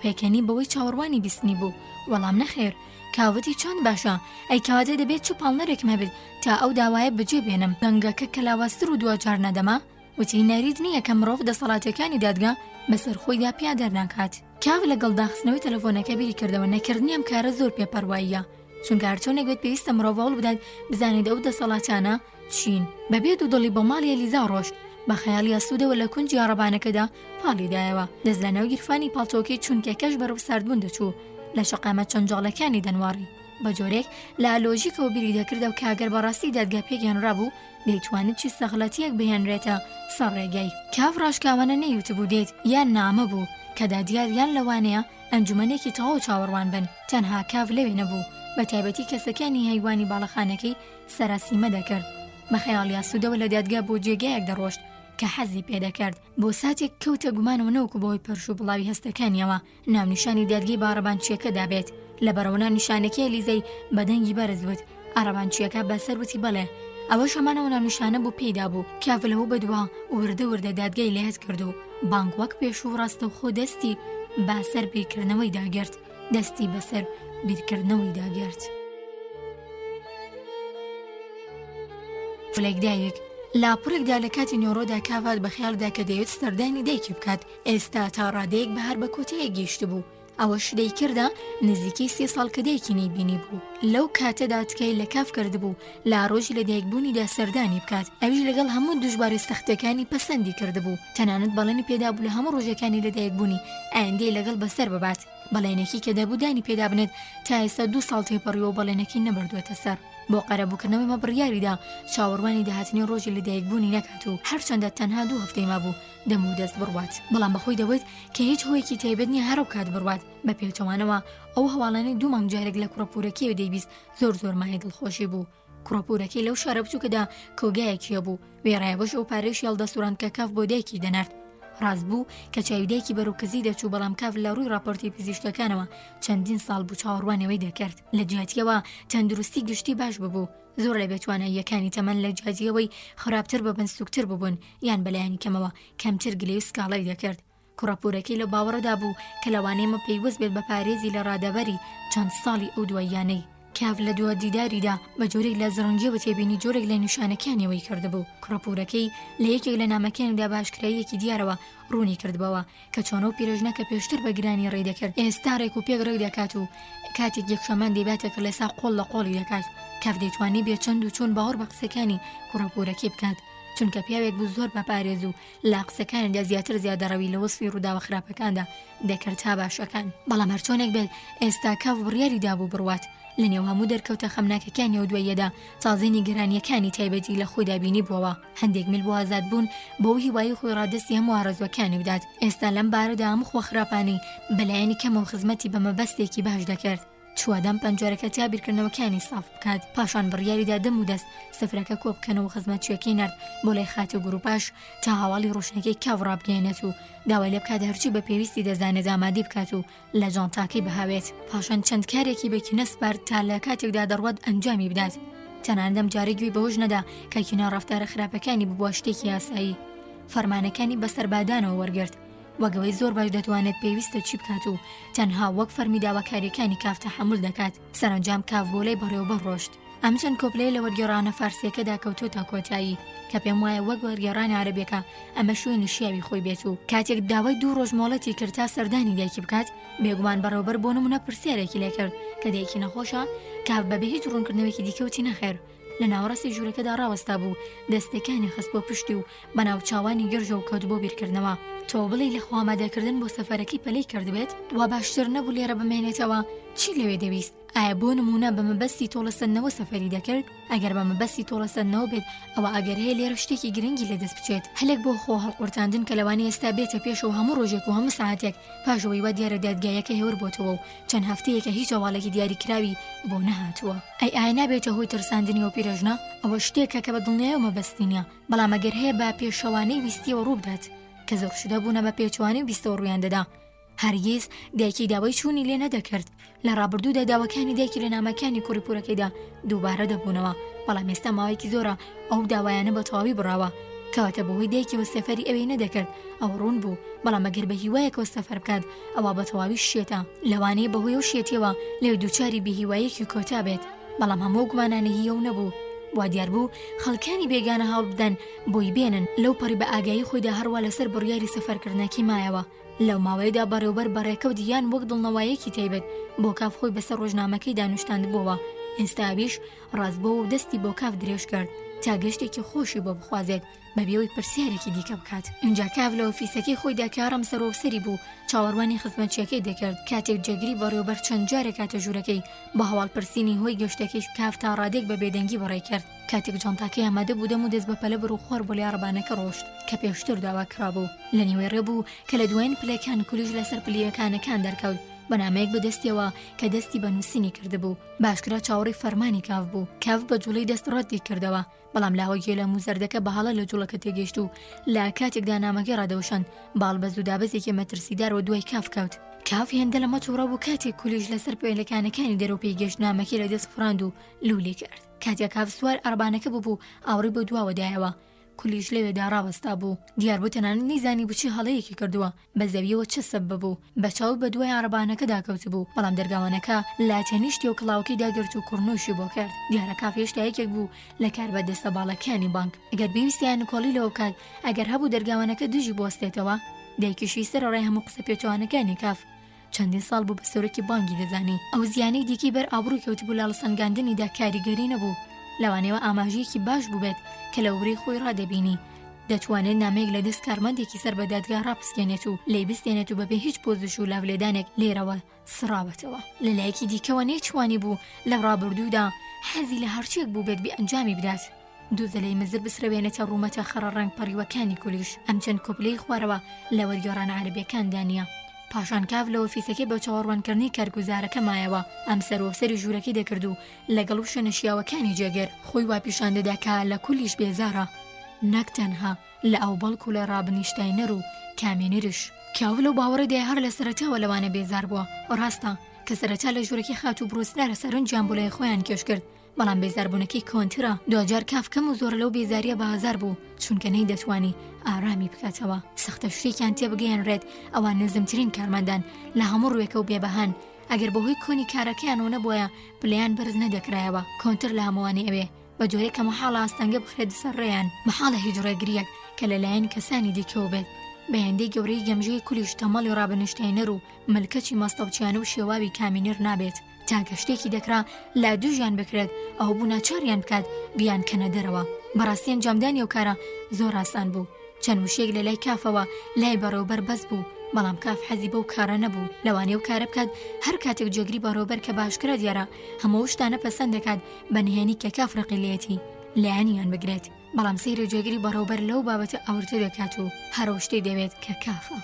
پێکەنی بەوەی چاوەڕوانی بیستنی بوو وەڵام نەخێر کاوەتی چۆن باشە ئەی کەواتە دەبێت چ پاڵنەرێک مەبێت تا ئەو داوایە بەجێ بێنم دەنگەکە کە لاواستر و دوجار نەدەما وتی نەرید نییە کە مرۆڤ دەسەڵاتەکانی دادگا بەسەر خۆیدا پیادەر ناکات کاو لەگەڵ داخستنەوەی تەلەفۆنەکە بیری کردەوە نەکردنی ئەم کارە زۆر پێپەرواییە چونکە هەرچۆنێک بێت پێویستە مرۆڤ هەوڵ بدات بزانێت ئەو دەسەڵاتانە چین بەبێت و دڵی بە ماڵی ئەلیزا ڕۆشت بە خەیاڵی ئاسوودەوە لە کونجی ئارەبانەکەدا پاڵیدایەوە دەست لە ناو گیرفانی پاڵتۆکەی چونکەکەش بەرەو ساردبوون دەچوو لە شەقامەت چەنجاڵەکانی دەنواری بە جۆرێک لە لۆژیکەوە بیری دەکردە و کاگەر بەڕاستی دادگا پێگەیانرابوو دەیتوانێت چی سەغڵەتیەک بهێنرێتە سەر ڕێگەی کاف ڕاشکاوانە نەیوتبوو دێت یان نامە بوو کە دادیار یان لەوانەیە ئەنجومەنێکی تەواو چاوەڕوان بن تەنها کاف لەوێ نەبوو بە تایبەتی کەسەکانی هەیوانی باڵەخانەکەی سەراسیمە دەکرد بە خەیاڵی ئاسوودەوە لە دادگا بۆ جێگایەک دەڕۆشت کە حەزی پێدەکرد بۆ ساتێک کەوتە گومانەوە نەوەکو بەوەی پەرش و بڵاوی هەستەکانیەوە ناونیشانی دادگای بە ئارەبانچیەکە دابێت لە بەرەونا نیشانەکەی ئەلیزەی بە دەنگی بەرزوت ئارەبانچیەکە بەسەر وتی بەڵێ ئەوە شەمانەوە ناونیشانە بوو پێیدا بوو کاف لەوە بەدووە وردە وردە دادگای لێهات کرد و بانک وەک پێش و ڕاستە خۆ دەستی بەسەر بیرکردنەوەی داگرت دەستی بەسەر بیرکردنەوەی داگرت فلێکدایەک لاپڕێکدا لە کاتی نۆڕۆدا کاوات بە خەیاڵدا کە دەیەوێت سەردانی دایکی بکات ئێستا تا ڕادەیەک بەهار بە کۆتەیە گەیشت بوو ئەوەش دەیکردە نزیکەی 3 ساڵ کە دایکی نەیبینی بوو لەو کاتەدا تکای لە کاف کردبوو لا ڕۆژی لە دایکبوونیدا سەردانی بکات ئەویش لەگەڵ هەموو دوژباری سەختەکانی پەسەندی کردبوو تەنانەت بەڵێنی پێدا بوو لە هەموو ڕۆژەکانی لە دایکبوونی ئایندەی لەگەڵ بەسەر ببات بەڵێنێکی کە دەبوودانی پێدا بنێت تا ئێستا 2 ساڵ تێپەڕیەوە بەڵێنێکی نەبردوێتە سەر بۆ قەرەبووکردنەوەی مەبڕیاریدا چاوەڕوانی داهاتنی ڕۆژی لە دایکبوونی نەکات و هەرچەندە تەنها 2 هەفتەی مابوو دەم و دەست بڕوات بەڵام بەخۆی دەوێت کە هیچ هۆیەکی تایبەت نییە هەرو کات بڕوات بە پێچەوانەوە ئەو هەواڵانەی 2 مانگ جارێک لە کوڕەپورەکەی دەیبیست زۆر مای دڵخۆشی بوو کوڕەپورەکەی لەو شارە بچووکەدا کۆگایەکیە بوو وێڕایەوەش ئەو پارێش هێڵدەسوڕاند کە کاف بۆ دایکی دەنارد ڕاست بوو کە چاویدایکی بەروکزی دەچوو بەڵام کاف لە ڕووی راپۆرتی پزیشکەکانەوە چەندین ساڵ بوو چاوەڕوانەوەی دەکرد لە جیاتیەوە تەندروستی گشتی باش ببوو زۆر لە بێتواناییەکانی تەمەن لە جیاتیەوەی خراپتر ببن سوکتر ببوون یان بەلایانی کەمەوە کەمتر گلەی و سکاڵای دەکرد کوڕەپورەکەی لە باوەڕەدا بوو کە لەوانەیە مە پێیوەست بێت بە پارێزی لە ڕادەبەری چەند ساڵی ئەو دواییانەی کاف لە دووە دیداریدا بە جۆرێک لە زڕنگیەوە تێبینی جۆرێک لە نیشانەکانیەوەی کردبوو. کوڕەپوورەکەی لە یەکێک لە نامەکانیدا باشکراییەکی دیارەوە ڕوونی کردبەوە کە چۆنە و پیرەژنە کە پێشتر بە گرانی ڕێدەکرد ئێستا ڕێک و پێک ڕێک دەکات و کاتێک یەکشەمان دەباتە کە لەسا قۆڵ لە قۆڵی دەکات. کاف دەیتوانی بێچەند و چۆن باوەڕ بە قسەکانی کوڕەپوورەکەی بکات، چونکە پیاوێک بوو زۆر بەپارێز و لە قسەکانیدا زیاتر زیادەڕەوی لە وەسفی ڕووداوە خراپەکاندا دەکرد تا باشەکان. بەڵام هەرچۆنێک بێت ئێستا کاف بڕیاری دابوو بڕوات لە نێو هەموو دەرکەوتە خەمناکەکانی و دواییەدا چازێنی گرانیەکانی تایبەتی لە خۆی دابینی بووەوە. هەندێک میل بۆ ئازاد بوون بۆ هیوایی خۆی ڕادستی هەموو ئارەزوەکانی بدات. ئێستا لەم بارەدا هەموو خۆ خراپانی بەلایەنی کەمە و خزمەتی بە مەبەستێکی باش دەکرد. چوادەم پەنجۆرەکە تا بیرکردنەوەکانی ساف بکات، پاشان بڕیاریدا دەم و دەست سفرەکە کۆ بکەنەوە خزمەتچیەکەی نرد بۆ لای خاتی و گروپاش تا هاواڵی ڕۆشنەکەی کاو ڕابگەێنێت و داوای لێ بکات هەرچی بە پێویستی دەزانێت ئامادەی بکات و لە جانتاکەی بەهاوێت. پاشان چەند کارێکی بەکی نەسپارد تا لە کاتێکدا دەڕوات ئەنجامی بدات. تەنانەت جارێکی بەهۆش نەدا کە کینا ڕەفتارە خراپەکانی ببووە شتێکی یاسایی. فەرمانەکانی بەسەربادانەوە وەرگرت وەگەوەی زۆر باش دەتوانێت پێویستە چی بکات و تەنها وەک فەرمیداوەکاریەکانی کاف تەحمل دەکات. سەرنجام کاف بۆ لای بەڕێوەبەر ڕۆشت. ئەم چەند کۆپلەی لە وەرگێڕانە فارسیەکەدا کەوتۆتە کۆتایی کە پێم وایە وەک وەرگێڕانی عەرەبیەکە ئەمە شوێنی شیاوی خۆی بێت و کاتێک داوای 2 ڕۆژ مۆڵەتی کرد تا سەردانی دایکی بکات بێگومان بەڕێوەبەر بۆ نمونە پرسیارێکی لێ کرد کە دایکی نەخۆشە کاف بەبێ هیچ ڕوونکردنەوەیکی دیکەوتی نەخێر. لە ناوەڕاستی ژوورەکەدا ڕاوەستا بوو دەستەکانی خست بۆ پشتی و بەناو چاوانی گرژە و کەوت بۆ بیرکردنەوە. تۆ بڵێ لە خۆمادەکردن بۆ سەفەرەکەی پەلەی کردبێت وا باشتر نەبوو لێرە بمێنێتەوە چی لەوێ دەویست؟ ئایا بۆ نمونە بە مەبەستی تۆڵەسەندنەوە سەفەری دەکرد؟ ئەگەر بە مەبەستی تۆڵەسەندنەوە بێت ئەوە ئەگەر هەیە لێرە شتێکی گرنگی لەدەست بچێت هەلێک بۆ خۆ هەڵقورتاندن کە لەوانەیە ئێستا بێتە پێشەوە هەموو ڕۆژێک و هەموو ساعاتێک پاشەوەی وا دیارە دادگایەکە هێور بۆتەوە و چەند هەفتەیەکە هیچ هەواڵێکی دیاریکراوی بۆ نەهاتووە. ئایا نابێتە هۆی ترساندنی و پیرەژنە؟ ئەوە شتێکە کە بە دڵنیایی و مەبەستی نییە، بەڵام ئەگەر هەیە بە پێشەوانەی ویستیەوە ڕوو بدات کە زۆر شدە بوونە بە پێچوانەی ویستەوە ڕوویان دەدا. هەرگیز دایکی داوای چوونی لێ نەدەکرد. لە ڕابردوودا داواکانی دایکی لە نامەکانی کوڕیپوورەکەیدا دووبارە دەبوونەوە، بەڵام ئێستا ماوەیەکی زۆرە ئەو داوایانە بە تەواوی بڕاوە کەواتە بەهۆی دایکیەوە سەفەری ئەوەی نەدەکرد. ئەو ڕوون بوو، بەڵام ئەگەر بە هیوایەکەوە سەفەر بکات ئەوە بە تەواوی شێتە. لەوانەیە بەهۆی ئەو شێتیەوە لێو دووچاری بێهیوایەکی کۆتا بێت، بەڵام هەموو گومانانە هی ئەو نەبوو. وا دیار بوو خەڵکانی بێگانە هەڵ بدەن بۆی بێنن لەو پەڕی بە ئاگایی خۆیدا هەروە لەسەر بڕیاری سەفەرکردنەکەی مایەوە. لەو ماوەیەدا بەڕێوەبەر بەڕێکەوت یان وەک دڵنەوایەکی تایبەت بۆ کاف خۆی بەسەر ڕۆژنامەکەی دانوشتاندبووەوە. ئێستاویش ڕازبەوە و دەستی بۆ کاف درێژ کرد تا گەشتێکی خۆشی بۆ بخوازێت بەبێەوەی پرسیارێکی دیکە بکات. اینجا کاف لە ئۆفیسەکەی خۆیدا کارم سەرۆسەری بوو چاوەڕوانی خزمەتچیەکەی دەکرد. کاتێک جێگری بەڕێوەبەر چەند جارێک کاتە ژوورەکەی بە هەواڵپرسینی هۆی گەشتەکەی کاف تا ڕادێک بە بێدەنگی بەڕێ کرد. کاتێک جانتاکەی ئامادە بوو دەم و دەست بە پەلە بڕ و خۆر بۆ لای عەرەبانەکە ڕۆشت کە پێشتر داوا کرابوو. لە نیوەی ڕێبوو کە لە دوایین پلەکان کولیژ لەسەر پلیەکانەکان دەرکەوت بەنامەیەک بەدەستیەوە کە دەستی بە نووسینی کردبوو. باشکرا چاوەڕی فەرمانی کاف بوو. کاف بە جوڵەی دەست ڕەتی کردەوە، بەڵام لاوە گێلە موزەردەکە بەهاڵە لە جوڵەکە تێگەیشت و لە کاتێکدا نامەکەی ڕادەوشەند باڵبەز و دابەزێکی مەترسیدارەوە دوای کاف کەوت. کاف هێندە لەمە تووڕە بوو کاتێک کولیژ لەسەر پێلەکانەکانی دەرەوپی گەشت نامەکەی لە دەست فڕاند و لولی کرد. کاتێک کاف سوار عەرەبانەکە بوو ئاوڕی بۆ دواوەدایەوە. کولیژ لەوێدا ڕاوەستا بوو. دیار بوو تەنانەت نەیزانی بچی هەڵەیەکی کردووە بە زەویەوە چه سەبب بوو. بەچاو بە دوای عەرەبانەکەدا کەوت بوو، بەڵام دەرگاوانەکە لاتێنیشتی و کڵاوکەی داگرت و کوڕنوشی بۆ کرد. دیارە کاف هێشتا یەکێک بوو لە کار بە دەستە باڵەکانی بانک. ئەگەر پێویستیان کۆڵی لەوە بکات ئەگەر هەبوو دەرگاوانەکە دژی بۆستێتەوە دایکیشی سەرڕای هەموو قسە پێچوانەکانی کاف. چەندین ساڵ بوو بە سەرۆکی بانکی دەزانی. ئەو زیانەی دیکەی بەر ئابڕووی کەوت بوو لە هەڵسەنگاندنیدا کاریگەری نەبوو. لەوانەوە ئاماژەیەکی باش بوو بێت کە لە وری خۆی ڕادەبینی دەتوانێت نامەیەک لە دەست کارمەندێکی سەر بە دادگا ڕاپسکێنێت و لێی بستێنێت و بەبێ هیچ پۆزش و لاولێدانێک لێرەوە سڕاوەتەوە. لەلایەکی دیکەوە نەیتوانی بوو لە ڕابردوودا حەزی لە هەرچێک بوو بێت بێ ئەنجامی بدات. دووزەلەی مزر بسرەوێنێتە ڕوومەتە خەڕە ڕنگ پەڕیوەکانی کولیش. ئەم چەند کۆپلەی خوارەوە لە وەرگێڕانە عەرەبیەکاندا نییە. پاشان کاف لە ئۆفیسەکەی بە چاوەڕوانکردنی کارگوزارەکە مایەوە. ئەم سەرۆسەری ژوورەکەی دەکرد و لەگەڵ و شوێنەشیاوەکانی جێگەر خۆی واپیشان دەدا کە لە کولیش بێزارە، نەک تەنها لە ئەو بەڵکو لە ڕابنیشتاینەر و کامێنەرش. کاو لەو باوەڕێدا هەر لە سەرەتاوە لەوانە بێزار بووە. ڕاستە کە سەرەتا لە ژوورەکەی خات و برۆسنارە سەرنجیان بۆ لای خۆیان کێش کرد، بەڵام بێزاربوونەکەی کۆنترە. دوجار کاف کەم و زۆر لەو بێزاریە بەهازار بوو چونکە نەی دەتوانی ئارامی بکاتەوە. سەختە شتێکیان تێبگەیەنڕێت ئەوان نزمترین کارمەندان لە هەموو ڕوێکە و بێبەهان ئەگەر بەهۆی کۆنی کارەکەیانەوە نەبووە پلیان بەرز نەدەکرایەوە کۆنتر لە هەمووانی ئەوێ بە جۆرێک کە مەحاڵە ئاستەنگە بخرێت سەر ڕێیان مەحاڵە هیچ ڕێگریەک کە لەلایەن کەسانی دیکەوە بێت بەهێندەی گەورەی گەمژەی کولیش تەمەڵی ڕابنشتێنەر و ملکەچی مەستەوچیانە و شێواوی کامینێر نابێت تا گەشتێکی دەکرا لا دووژیان بکرێت ئەو بوو ناچاریان بکات بیان کەنە دەرەوە بەڕاستیان جامدانی ئەو کارە زۆر ئاسان بوو چەند وشێک لە لای کافەوە لای بەڕێوەبەر بەس بوو بەڵام کاف حەزی بەو کارە نەبوو لەوانەیە و کارە بکات هەر کاتێک جێگری بەڕێوەبەر کە باشکرا دیارە هەموو شتانە پەسەند دەکات بە نهێنی کە کاف ڕقیلێتی لایەنیان بگرێت بەڵام سەیرە جێگری بەڕێوەبەر لەو بابەتە ئەورتە دەکات و هەرەو شتێک دەوێت کە کافە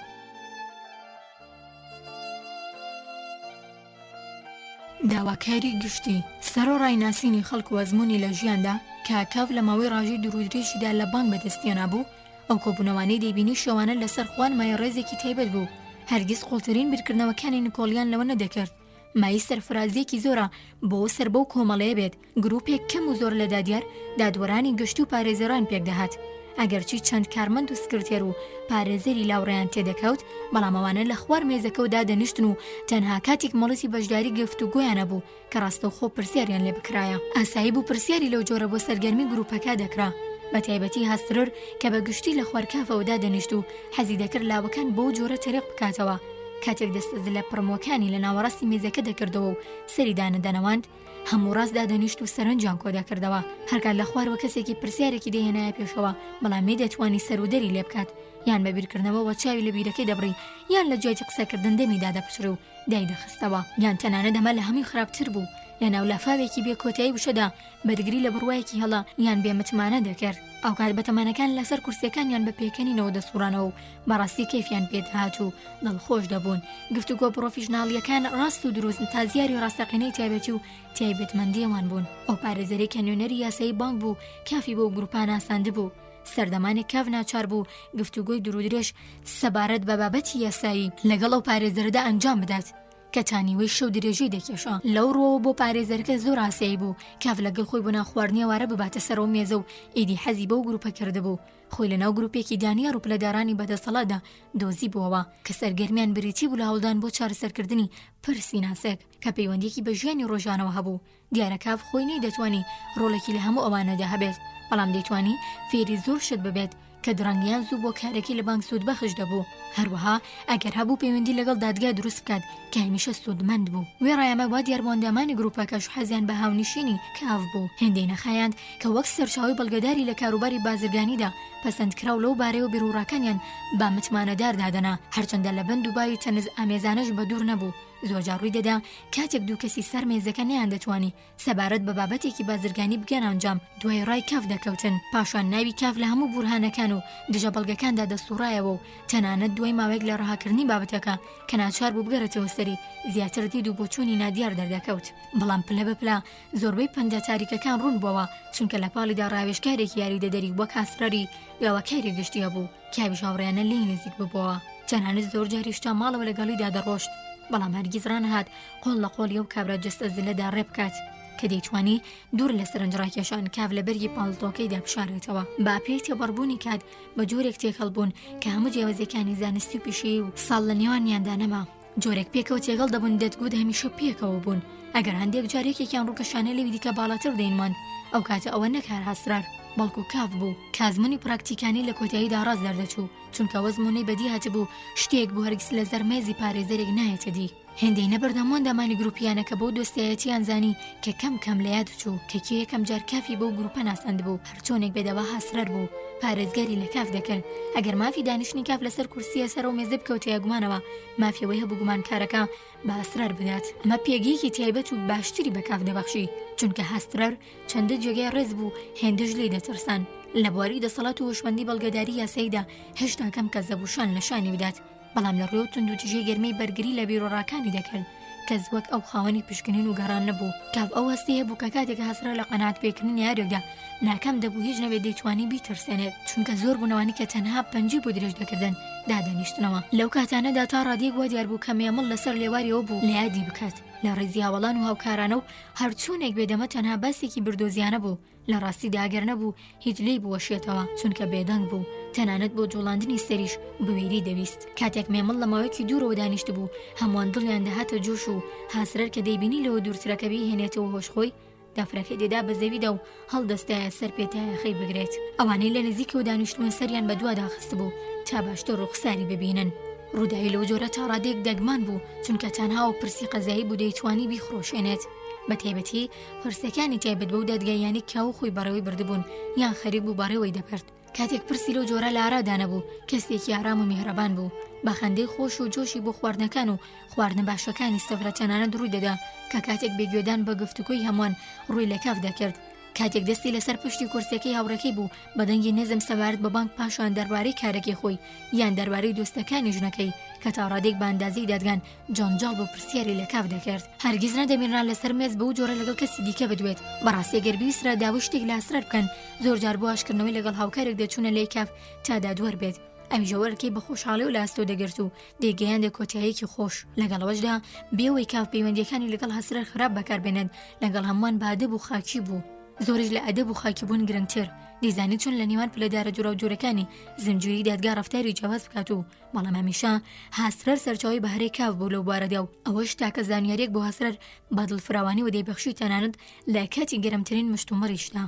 داواکاری گشتی سەرۆڕای ناسینی خەڵک و ئەزموونی لە ژیاندا کە کاف لە ماوەی ڕاژی دوورودرێژیدا لە بانگ بەدەستیانە بوو ئەو کۆبوونەوانەی دەیبینی شەوانە لەسەر خوان مای ڕێزێکی تایبەت بوو هەرگیز قوڵترین بیرکردنەوەکانی نکۆڵیان لەوە نەدەکرد مای سەرفرازیەکی زۆرە بۆ سەر بەو کۆمەڵەیە بێت گروپێک کەم و زۆر لە دادیار دادوەرانی گشت و پارێزەران پێک دەهات ئەگەرچی چەند کارمەند و سکرتێر و پارێزەری لاوڕێیان تێدەکەوت بەڵام ئەوانە لە خوار مێزەکەودا دەنیشتن و تەنها کاتێک مەڵەتی بەشداری گفتوگۆیانە بوو کە ڕاستەوخۆ پرسیاریان لێ بکرایە ئاسایی بوو پرسیاری لەو جۆرە بۆ سەرگەرمی گروپەکە دەکرا بە تایبەتی هەسترر کە بە گشتی لە خوارکافەوەدا دەنیشت و حەزی دەکرد لاوەکان بۆ جۆرە تەرێق بکاتەوە کاتێک دەستەز لە پڕمۆکانی لە ناوەڕاستی مێزەکە دەکردەوە و سەری دانەدەنەواند هەموو ڕاستدا دەنیشت و سەرنجیان کۆدا کردەوە هەرکات لە خوارەوە کەسێکی پرسیارێکی دەهێنایە پێشەوە بەڵام دەتوانی سەرودەری لێ بکات یان بە بیرکردنەوە چاوی لە بیرەکەی دەبڕی یان لە جیاتی قسەکردن دەمیدا دەپچڕ و دای دەخستەوە یان تەنانە دەمە لە هەمووی خراپتر بوو لە ناو لافاوێکی بێ کۆتایی وشەدا بەدگری لە بڕوایەکی هەڵا یان بێمتمانە دەکرد ئەو کات بەتەمانەکان لەسەر کورسەکانیان بە پێکەنینەوە دەسوڕانەوە و بەڕاستی کەیفیان پێدەهات و دڵخۆش دەبوون گفتوگۆ پرۆفیژناڵیەکان ڕاست و دروست تا زیاری ڕاستەقینەی تایبەتی و تایبەتمەندیەوان بوون ئەو پارێزەری کە نوێنەری یاسایی بانک بوو کافی بۆ گروپان ئاساندە بوو سەردەمانی کاف ناچار بوو گفتوگۆی دوورودرێژ سەبارەت بە بابەتی یاسایی لەگەڵ ئەو پارێزەردا ئەنجام بدات کە تانیوەی شەو درێژەی دەکێشە لەو ڕۆوە بۆ پارێزەرەکە زۆر ئاسایی بوو کاف لەگەڵ خۆی بۆ ناخواردنیەوارە بباتە سەرەوە مێزە و ئیدی حەزی بەو گروپە کردبوو خۆی لەناو گروپێکی دانیار و پلەدارانی بەدەسەڵاتدا دۆزی بووەوە کە سەرگەرمیان بریتی بوو لە هەوڵدان بۆ چارەسەرکردنی پرسی ناسێک کە پەیوەندیەکی بە ژیانی ڕۆژانەوە هەبوو دیارە کاف خۆی نەیدەتوانی ڕۆڵێکی لە هەموو ئەوانەدا هەبێت بەڵام دەیتوانی فێری زۆر شت ببێت کە درەنگیان زوو بۆ کارێکی لە بانک سوود بەخش دەبوو هەروەها ئەگەر هەبوو پەیوەندی لەگەڵ دادگا دروست بکات کە هەمیشە سوودمەند بوو وێ ڕایەمە وا دیاربووەندەمانی گروپەکەش حەزیان بە هاونیشینی کاف بوو هێندەی نەخایاند کە وەک سەرچاوی بەڵگەداری لە کاروباری بازرگانیدا پەسەندکراو لەو بارەیەوە بیرروڕاکانیان با متمانەدار دادەنا هەرچەندە لە بند و باوی تەنز ئامێزانەش بە دوور نەبوو زۆرجار ڕووی دەدا کاتێک دوو کەسی سەر مێزەکە نەیان دەتوانی سەبارەت بە بابەتێکی بازرگانی بگەن ئەنجام دوای ڕای کاف دەکەوتن پاشان ناوی کاف لە هەموو بورهانەکان و دژە بەڵگەکاندا دەسوڕایەوە و تەنانەت دوای ماوەیەک لە ڕاهاکردنی بابەتەکە کە ناچار بوو بگەڕێتەوە سەری زیاتر دید و بۆچوونی نادیار دەردەکەوت بەڵام پلە بەپلا زۆربەی پەندە تاریکەکان ڕوون بووەوە چونکە لە پاڵیدا ڕاوێژکارێکی یاریدەدەری وەک ئاسرەری گاوەکاری گشتیە بوو کاویش هاوڕێیانە لێی نزیک ببووەوە تەنانەت زۆر جاریشتا ماڵەوە لەگەڵیدا دەڕۆشت بەڵام هەرگیز ڕانەهات قۆڵ لە قۆڵی و کابرا جستە زلەدا ڕێ بکات کە دەیتوانی دوور لە سەرنج ڕاکێشان کاف لە بەرگی پاڵتۆکەیدا بشارێتەوە با پێی تێبەڕبوونی کات بە جۆرێک تێکەڵبوون کە هەموو جیاوازەکانی زانستی و پیشەیی و ساڵ لە نێوانیاندا نەما جۆرێک پێکەوە تێگەڵ دەبوون دەتگوت هەمیشە پێکەوە بوون ئەگەر هەندێک جارێکێکیان ڕووکەشانە لەوی دیکە باڵاتر دەینمان ئەو کاتە ئەوە نەکار هەسرار بەڵکو کاف بوو کازمونی پراکتیکانی لە کۆتاییدا ڕاست دەردەچوو چونکە وەزمونەی بەدی هاتبوو شتێک بوو هەرگیز لە زەرمێزی پارێزەرێک نایەتە دی هێندەی نەبەردەمۆن دامانی گروپیانە کە بۆ دۆستایەتیان زانی کە کەم لە یاد چوو کە یەکەم جار کافی بەو گروپە ناساند بوو هەرچۆنێک بێدەوە هەسرەر بوو پارێزگاری لە کاف دەکرد ئەگەر مافی دانیشتنی کاف لەسەر کورسیە سەر و مێزە بکەوتە یاگومانەوە مافیەوەی هەبوو گومانکارەکە بە ئەسرار بدات ئەمە پێگەیەکی تایبەت و باشتری بە کاف دەبەخشی چونکە هەسترەر چەندە جێگەی ڕێز بوو هێندەش لێی دەترسان لە بواری دەسەڵات و هوشمەندی بەڵگەداری یاساییدا هێشتا کەم کەس دەبووشان لە شانی بدات بەڵام لە ڕێو تونند و تیژەی گەرمەی بەرگری لە بیرۆڕاکانی دەکرد کەس وەک ئەو خاوەنی پشکنین و گەڕان نەبوو کاف ئەو هەستەیە بوو کە کاتێک هەسرا لە قەنات پێکردنی یاریێکدا ناکەم دەبوو هیچ نەبێت دەیتوانی بیترسێنێت چونکە زۆر بوونەوانی کە تەنها پەنجی بۆ درێژ دەکردن دادەنیشتنەوە لەو کاتانەدا تا ڕادیەک وا دیار بوو کە مێمەڵ لەسەر لێواریەوە بوو لە یادی بکات لە ڕێزی هاوڵان و هاوکارانە و هەرچوونێک بێدەمە تەنها باسێکی بردۆزیانە بوو لە ڕاستی داگەر نەبوو هیچ لێی بوەشێتەوە چونکە بێدەنگ بوو تەنانەت بۆ جوڵاندنی سەریش بوێری دەویست. کاتێک مێمەڵ لە ماوەیەکی دوورەوە دانیشت بوو، هەمووان دڵیان دەهاتە جوش و هاسرەر کە دەیبینی لەوە دوورترەکە بهێنێتەوە هۆشخۆی دافرەکەی دێدا بە زەویدا و هەڵدەستایە سەر پێتایەخەی بگرێت. ئەوانەی لە نزیکەوە دانیشتوون سەریان بە دوواداخست بوو تا باشتر ڕوخساری ببینن. ڕووداوی لەو جۆرە تا ڕادێک دەگمان بوو، چونکە تەنها و پرسی قەزایی بوو دەیتوانی بیخڕۆشێنێت. بە تایبەتی پرسەکانی تایبەت بەو دادگایانی کاو خۆی بەڕێوەی بردبوون یان خەریک بوو بەڕێوەی دەپرد. کاتێک پرسی لەو جۆرە لە ئارادا نەبوو، کەسێکی ئارام و میهرەبان بوو، بە خەندەی خۆش و جۆشی بۆ خواردنەکان و خواردنە باشەکانی سەفرە تەنانەت ڕووی دەدا کە کاتێک بێگوێدان بە گفتوگۆی هەمووان ڕووی لە کاف دەکرد. کاتێک دەستی لەسەر پشتی کورسەکەی هاوڕەکەی بوو بە دەنگی نەزم سەبارەت بە بانک پاشان دەربارەی کارێکی خۆی یان دەربارەی دۆستەکانی ژنەکەی کە تا ڕادێک بە ئەندازەی دادگان جانجاڵ بۆ پرسیاری لە کاف دەکرد. هەرگیز نەدەبینران لەسەر مێز بەو جۆرە لەگەڵ کەسی دیکە بدوێت. بەڕاستی ئەگەر بیسرا داوای شتێک لە ئاسرار بکەن، زۆر جار بۆ ئاشکردنەوەی لەگەڵ هاوکارێک دەچوونە لای کاف تا دادوەر بێت. ئەمی ژەوەرەکەی بە خۆشحاڵی و لە ئاستۆ دەگرت و دەیگەیاندە کۆتاییەکی خۆش. لەگەڵەوەشدا بێەوەی کاف پەیوەندیەکانی لەگەڵ هەسرەر خراپ بەکاربێنێت، لەگەڵ هەمووان بە ئەدەب و خاکی بوو. زۆرش لە ئەدەب و خاکیبوون گرنگتر. دەیزانی چۆن لە نێوان پلەدارە جوورە و جوورەکانی زنجیری دادگا ڕەفتاری جیاواز بکات و بەڵام هەمیشە هاسرەر سەرچاوی بەهرەی کاف بوو لەو بارەدا و ئەوەش تاکە زانیاریەک بۆ هاسرەر بە دڵفراوانی و دەیبەخشی تەنانەت لە کاتی گەرمترین مشتومڕیشدا.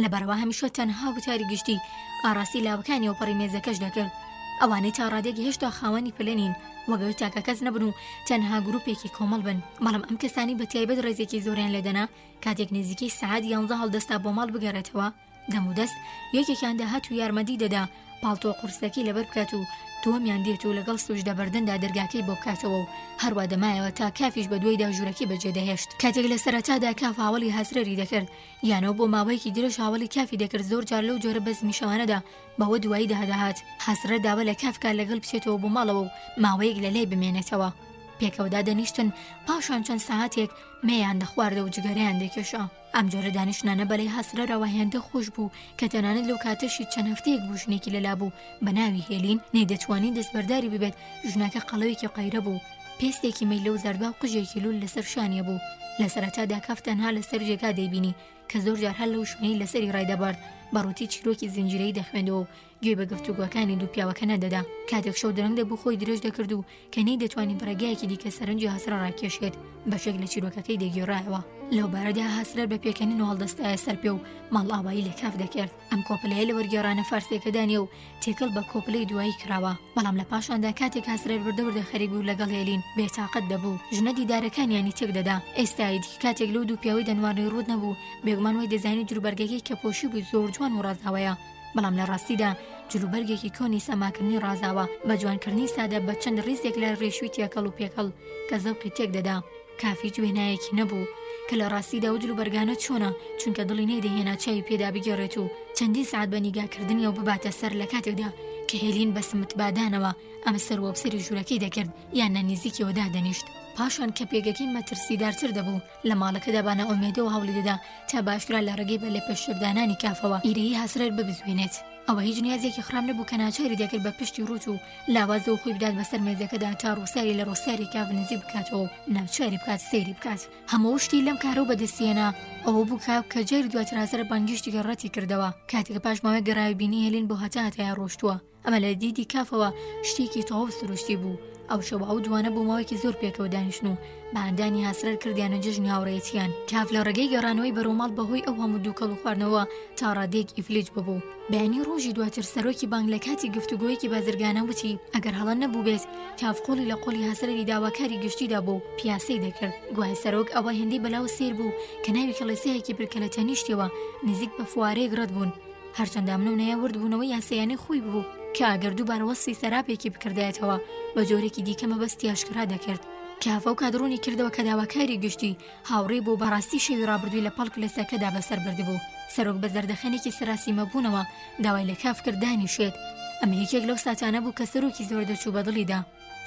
لەبەرەوە هەمیشە تەنها وتاری گشتی ئاراستی لاوەکانی و پەڕی مێزەکەش دەکرد. ئەوانەی تا ڕادێکی هێشتا خاوەنی پلەنین وەگەوی تاکە کەس نەبن و تەنها گروپێکی کۆمەڵ بن. بەڵام ئەم کەسانی بە تایبەت ڕێزێکی زۆریان لێدەنا کاتێک نزیکەی سەعات 11 هەڵدەستا بۆ ماڵ بگەڕێتەوە، دەم و دەست یەکێکیان داهات و یارمەتی دەدا پاڵتۆ قورسەکەی لەبەر بکات و دووەمیان دێت و لەگەڵ سوژدە بەردەندا دەرگاکەی بۆ بکاتەوە و هەروە دەمایەوە تا کافیش بە دوای داژوورەکەی بەجێ دەهێشت. کاتێک لە سەرەتادا کاف هاوڵی هەسرەری دەکرد یانەوە بۆ ماوەیەکی درێژ هاوڵی کافی دەکرد، زۆر جار لەو جۆرە بەزمی شەوانەدا بەوە دوایی داهات هەسرە داوە لە کافکا لەگەڵ بچێتەوە بۆ ماڵەوە و ماوەیەک لە لای بمێنێتەوە. پێکەوەدا دەنیشتن پاشان چەند ساعاتێک مێیان دەخواردە و جگەرەیان دەکێشا. ئەم جۆرە دانیشتانە بەلای هەسرەرەوە هێندە خۆش بوو کە تەنانەت لەو کاتەشی چەند هەفتەیەک بوو ژنێکی لەلا بوو بە ناوی هێلین نەیدەتوانی دەستبەرداری ببێت. ژنەکە قەڵەوێکی قەیرە بوو، پێستێکی مەیلە و زەربا و قژێکی لول لەسەر شانیە بوو. لە سەرەتادا کاف تەنها لەسەر جێگا دەیبینی کە زۆر جار هەر لەو شوێنەی لەسەری ڕایدەبارد بەڕووتی چیرۆکی زنجیرەی دەخوێندەوە و گوێ بە گفتوگۆکانی دوو پیاوەکە نەدەدا. کاتێک شەو درەنگ دەبوو خۆی درێژ دەکرد و کە نەیدەتوانی بەڕێگایەکی دیکە سەرنجی هەسرە ڕاکێشێت، بەشێک لە چیرۆکەکەی دەگێڕایەوە. لەو بارەدا هەسرەر بە پێکەنین و هەڵدەستایە سەر پێ و ماڵ ئاوایی لە کاف دەکرد. ئەم کۆپلەیە لە وەرگێڕانە فارسیەکەدانیە و تێکەڵ بە کۆپلەی دوایی کراوە. بەڵام لە پاشاندا کاتێک هەسرەر بردەوردە خەریک بوو لەگەڵ هێلین بێتاقەت دەبوو، ژنە دیدارەکانیانی تێک دەدا. ئێستایدی کاتێک لەو دوو پیاوەی دەنوارنەی ڕوود نەبوو، بێگومان وەی دەزانی جلوبەرگەکەی کە پۆشی بوو زۆر جوان و ڕازاوەیە. بەڵام لە ڕاستیدا جلوبەرگێکی کۆنی سەماکردنی ڕازاوە بە جوانکردنی سادە بە چەند ڕیزێک لە ڕێشوی تێکەڵ و پێکەڵ کە زەوقی تێک دەدا. کافی وێنایەکی نەبوو کە لە ڕاستیدا و جلوبەرگانە چۆنە، چونکە دڵی نەیدەهێنا چاوی پێدا بگێڕێت و چەندی سعات بە نیگاکردنی و بباتە سەر لە کاتێکدا کە هێلین بە سمت بادانەوە ئەمە سەروەبسەری ژوورەکەی دەکرد یان نەنیزیکەوەدا دەنیشت. پاشان کە پێگەکەی مەترسیدارتر دەبوو لە ماڵەکەدا بانە ئۆمێدە و هەوڵی دەدا تا باشکرا لە ڕێگەی بە لێ پێشتردانانی کافەوە ئیرەی هەسرەر ببزوێنێت. ئەوە هیچ نیازێکی خرام نەبوو کە ناچاری دەکرد بە پشتی ڕوت و لاوازە و خۆی بدات بەسەر مێزەکەدا تا ڕووساری لە ڕووساری کاف نزیک بکاتەوە ناچاری بکات سەیری بکات. هەموو شتی لەم کارە و بەدەستێنا ئەوە بوو کاف کە جاری دواتر هەسرەر بانگشتی گەڕەتی کردەوە. کاتێک پاش ماوەی گەڕاوی بینی هێلین بۆ هەتایە ڕۆشتووە. ئەمە لە دیدی کافەوە شتێکی تەواو سروشتی بوو. ئەو شەوە ئەو دوانە بۆ ماوەیەکی زۆر پێکەوە دانیشتن و بەهاندانی هەسرەر کردیانە جژنی هاوڕێیەتیان. کاف لە ڕێگەی گەڕانەوەی بەرەوماڵ بەهۆی ئەو هەموو دووکەڵ و خواردنەوە تا ڕادێک ئیفلیج ببوو. بەیانی ڕۆژی دواتر سەرۆکی بانگ لە کاتی گفتوگۆیەکی بازرگانە وتی ئەگەر هەڵە نەبوو بێت کاف قۆڵی لە قۆڵی هەسرەری داواکاری گشتیدا بوو پیاسەی دەکرد. گوای سەرۆک ئەوە هێندەی بەلاو سیر بوو کە ناوی کڵێسەیەکی پرکە لە تەنیشتەوە نزیک بە فوارەیەک ڕەت بوون. هەرچەند دامنەونەیە وردبوونەوەی یاسەیانەی خۆی بوو کە ئەگەر دووبارە وەسفی سەراپێکی بکردایەتەوە بە جۆرێکی دیکە مەبەستی ئاشکرا دەکرد. کافە و کادڕوونی کردەوە کە داواکاری گشتی هاوڕێ بۆ بەڕاستی شەوی ڕابردووی لە پاڵ کلێسەکەدا بەسەر بردبوو. سەرۆک بە زەردەخەنێکی سەراسی مەبوونەوە داوای لە کاف کرد دانیشێت. ئەمە یەکێک لەو ساتانە بوو کە سەرۆکی زۆر دەچوو بە دڵیدا.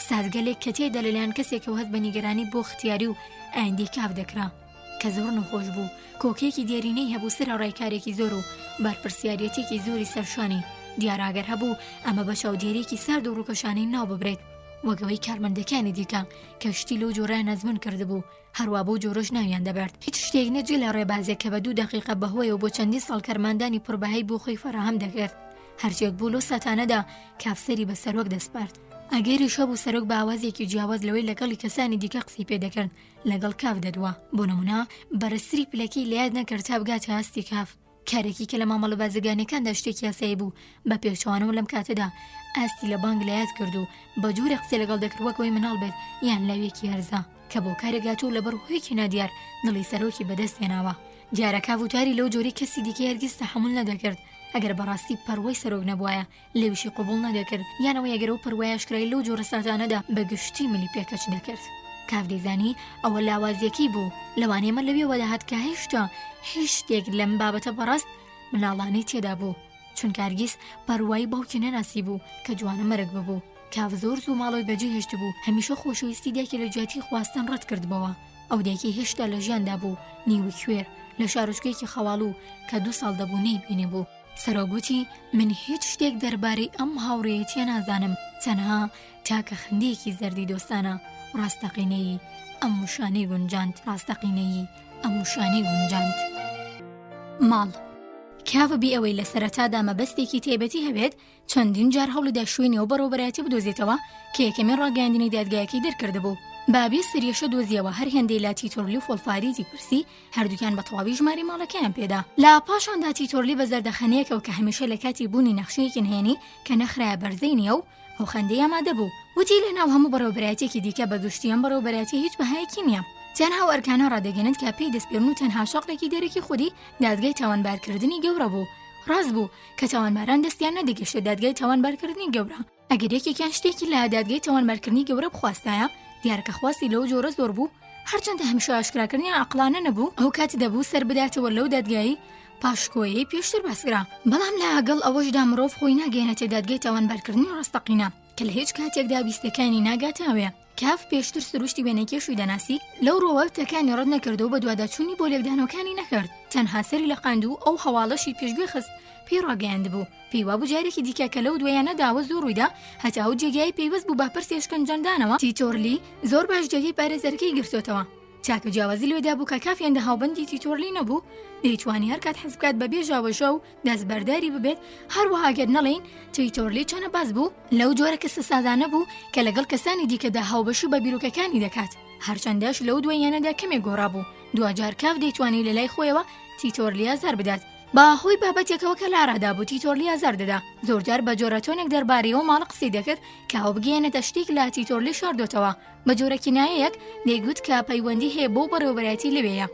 سادگەلێک کە تێدا لەلایەن کەسێکەوە هەست بە نیگەرانی بۆ ختیاری و ئایندەی کاف دەکرا کە زۆر نەخۆش بوو. کۆکێکی دیێرینەی هەبوو سرە ڕایکارێکی زۆر و بارپرسیارەتێکی زۆری سەرشانی دیاراگەر هەبوو ئەمە بە چاودێرێکی سارد و ڕووکەشانەی ناو ببرێت وەگەوەی کارمەندەکانی دیکە کە شتی لەو جۆرە نەزمون کردبوو هەروە بۆ جۆرەش ناویان دەبرد. هیچ شتێک نەجێ لە ڕێبازێک کە بە 2 دقیقە بەهۆیەوە بۆ چەندی ساڵ کارماندانی پڕبەهای بۆ خۆی فەراهەم دەکرد. هەرچێک بوو لەو ساتانەدا کافسەری بە سەرۆک دەسپارد. ئەگەری شەبوو سەرۆک بە ئاوازێکی جیاواز لەوەی لەگەڵی کەسانی دیکە قسەی پێ دەکرد لەگەڵ کاف دەدووە. بۆ نمونە بەرزتری پلەکەی لە یاد نەکرد تا بگاتە هەستی کاف، کارێکی کە لە مامەڵە بازرگانیەکاندا شتێکی یاسایی بوو. بە پێچوانەوە لەم کاتەدا ئاستی لە بانگ لە یاد کرد و بە جوورە قسەی لەگەڵ دەکرد وەکەوەی مناڵ بێت یان لاوێکی هەرزە کە بۆ کارێکگاتوو لەبەر هۆیەکی نادیار دڵی سەرۆکی بەدەست هێناوە. دیارە کاف وتاری لەو جۆری کەسی دیکە هەرگیز تەحموڵ نەدەکرد ئەگەر بەڕاستی پەروەی سەرۆک نەبوایە لێویشی قبوڵ نەدەکرد یانەوەی ئەگەر ئەو پەروای ئاشکرای لەو جۆرە ساتانەدا بە گشتی ملی پێکەچ دەکرد. کاف دەیزانی ئەوە لاوازیەکی بوو، لەوانەیە مە لەوێ داهات کە هێشتا هیچ شتێک لەم بابەتە بەڕاست مناڵانەی تێدا بوو، چونکە هەرگیز پەروایی باوکی نەناسی بوو کە جوانە مەرگ ببوو. کاف زۆر زوو ماڵەوەی بەجێ هێشت بوو، هەمیشە خۆشەویستی دایکی لە جیاتی خواستن ڕەت کردبەوە. ئەو دایکی هێشتا لە ژیاندا بوو، نیوی کوێر لە شارۆچکەیەکی خەواڵوو کە 2 ساڵ دەبوو نەیبینێ بوو. سەرۆگوتی من هیچ شتێک دەربارەی ئەم هاوڕێیەتیە نازانم، تەنها تاکە خندەیەکی زەردی دۆستانە ڕاستەقینەی ئەم موشانەی گونجاند ڕاستەقینەی ئەم موشانەی گونجاند. ماڵ کاوە بی ئەوەی لە سەرەتادا مەبەستێکی تایبەتی هەبێت چەندین جار هەوڵدا شوێنەوە بەڕێوەبەرایەتی بدۆزێتەوە کە یەکەمین ڕاگەاندنی دادگایەکەی دەرکردبوو. بابی سریەشە دۆزیەوە هەر هێندەی لا تیتۆرلی و فۆڵفاریزی پرسی هەردووکیان بە تەواوی ژماری ماڵەکەیان پێدا. لا پاشاندا تیتۆرلی بە زەردەخەنەیەکەوە کە هەمیشە لە کاتی بوونی نەخشەیەکی نهێنی کە نەخرایە بەرزەی نییە و ئەو خەندەی ئامادە بوو. وتی لەناو هەموو بەڕێوەبەرایەتێکی دیکە بە گشتیان بەڕێوەبەرایەتی هیچ بەهایەکی نییە. تەنها ئەرکانە ڕادەگەنێت کە پێی دەستپێڕن و تەنها شەقێکی دەرەکی خودی دادگای تاوانبارکردنی گەورە بوو. ڕاست بوو کە تاوانباران دەستیان نەدەگەشتە دادگای تاوانبارکردنی گەورە. ئەگەر یەکێکیان شتێکی لە دادگای تاوانبارکردنی گەورە بخواستایە دیارکە خواستی لەو جۆرە زۆر بوو، هەرچەندە هەمیشە ئاشکراکردنی عەقڵانە نەبوو. ئەو کات دەبوو سەر بداتەوە لەو دادگایی پاشکۆیەی پێشتر باسکرا. بەڵام لەگەڵ ئەوەشدا مرۆڤ خۆی ناگەێنێتە دادگای تاوانبارکردنی ڕاستەقینە کە لە هیچ کاتێکدا بیستەکانی ناگاتاوێ. کاف پێشتر سروشتی وێنەکێشوی دەناسی لەو ڕۆوەتەکانی ڕەت نەکرد و بە دواداچوونی بۆ لێکدانەوەکانی نەکرد، تەنها سەری لە قاند و ئەو هەواڵەشی پێشگوێ خست پێی ڕاگەیاند بوو. پێی وابوو جارێکی دیکە کە لەو دوایانە داوە زۆر ڕوویدا هەتا ئەو جێگای پێیوەست بوو باپرسی شکنجەندانەوە. تیتۆرلی زۆر باش جێگەی پارێزەرەکەی گرتوتەوە. چاکە جیاوازی لێدا بوو کە کافیان دەهاوبەندی تیتۆرلی نەبوو، دەیتوانی هەر کات حەز بکات بەبێ ژاوەژە و دەستبەرداری ببێت. هەروەها گەر نەڵێین تیتۆرلی چەنە باز بوو لەو جۆرە کەسە سازانە بوو کە لەگەڵ کەسانی دیکەدا هاوبەشی بە بیرۆکەکانی دەکات. هەرچەندەش لەو دوایانەدا کەمێک گۆڕا بوو. دوجار کاف دەیتوانی لە لای خۆیەوە تیتۆرلی ئازار بدات. باهۆی بابەتێکەوە کە لاڕادا بوو تیتۆرلی ئازار دەدا. زۆرجار بە جۆرەتۆنێک دەربارەیەوە ماڵە قسەی دەکرد کە ئەو بگەێنێتە شتێک لە تیتۆرلی شاردۆتەوە. بە جۆرە کینایەک دەیگوت کە پەیوەندی هەیە بۆ بەڕێوەبەرایەتی لەوەیە،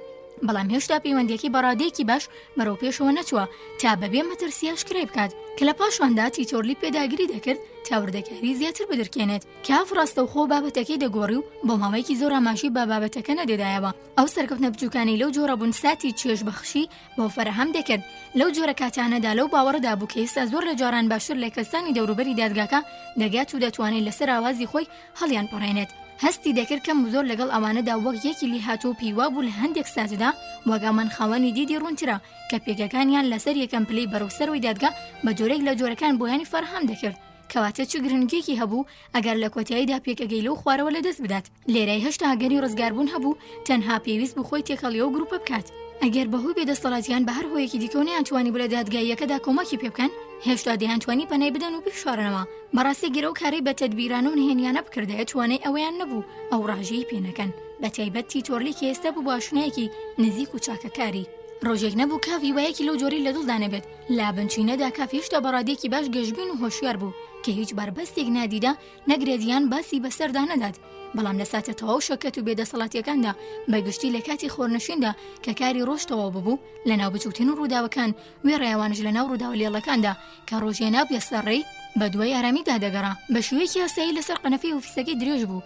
بەڵام هێشتا پەیوەندیەکی بەڕادەیەکی باش بەرەو پێشەوە نەچووە تا بەبێ مەترسی ئاشکرای بکات کە لە پاشواندا تیتۆرلی پێداگیری دەکرد تا وردەکاری زیاتر بدرکێنێت. کاف ڕاستەوخۆ بابەتەکەی دەگۆڕی و بۆ ماوەیەکی زۆر ئاماژی بە بابەتەکە نەدێدایەوە. ئەو سەرکەوتنە بچووکانی لەو جۆرە بوون ساتی چێژبەخشی بۆ فەرەهەم دەکرد. لەو جۆرە کاتانەدا لەو باوەڕدا بوو کە ئێستا زۆر لە جاران باشتر لە کەسانی دەوروبەری دادگاکە دەگات و دەتوانێت لەسەر ئاوازی خۆی هەڵیان پەڕێنێت. هەستی دەکرد کەم زۆر لەگەڵ ئەوانەدا وەک یەکی لی هاتۆ پیوا بوو لە هەندێک ساتدا وەگامان خاوەنی دیدی ڕوونترە کە پێگەکانیان لەسەر یەکەم پلەی بەرەوسەرەوەی دادگا بە جۆرێک لە جۆرەکان بۆیانی فەرهەم دەکرد. کەواتە چ گرنگێکی هەبوو ئەگەر لە کۆتاییدا پێکەگەی لەو خوارەوە لەدەست بدات. لێرەی هێشتا ئەگەری ڕزگاربوون هەبوو، تەنها پێویست بوو خۆی تێکەڵیەوە و گروپە بکات. ئەگەر بەهۆی بێدەسەڵاتیان بە هەر هۆیەکی دیکە نەیانتوانی بۆ لە دادگاییەکەدا کۆمەکی پێ بکەن، هێشتا دەیانتوانی پەنای بدەن و بیشارنەوە. بەڕاستی گەرە و کارەی بە تەدبیرانە و نهێنیانە بکردایە توانای ئەوەیان نەبوو ئەو ڕاژەی پێنەکەن، بە تایبەت تیتۆرلی کە ئێستا بوو بە ئاشنایەکی نزیک و چاکەکاری. ڕۆژێک نەبوو کاوی وایەکی لەو جۆری لە دڵدا نەبێت. لا بنچینەدا کاف هێشتا بەڕادێکی باش گەشتبین و هۆشیار بوو کە هیچ بەربەستێک نادیدا نەگرێدیان باسی بەسەردا نەدات. بەڵام لە ساتە تەواو شەکەت و بێدەسەڵاتیەکاندا بەگشتی لە کاتی خۆرنشیندا کە کاری ڕۆژ تەواو ببوو لە ناو بچووتن و ڕووداوەکان وێ ڕێوانش لە ناو ڕووداوە لێڵەکاندا کە ڕۆژێنا بێسەڕێی بە دوای ئارامیدا دەگەڕا بە شوەیەکی یاسایی لەسەر قەنەفەی ئۆفیسەکەی درێژ بوو.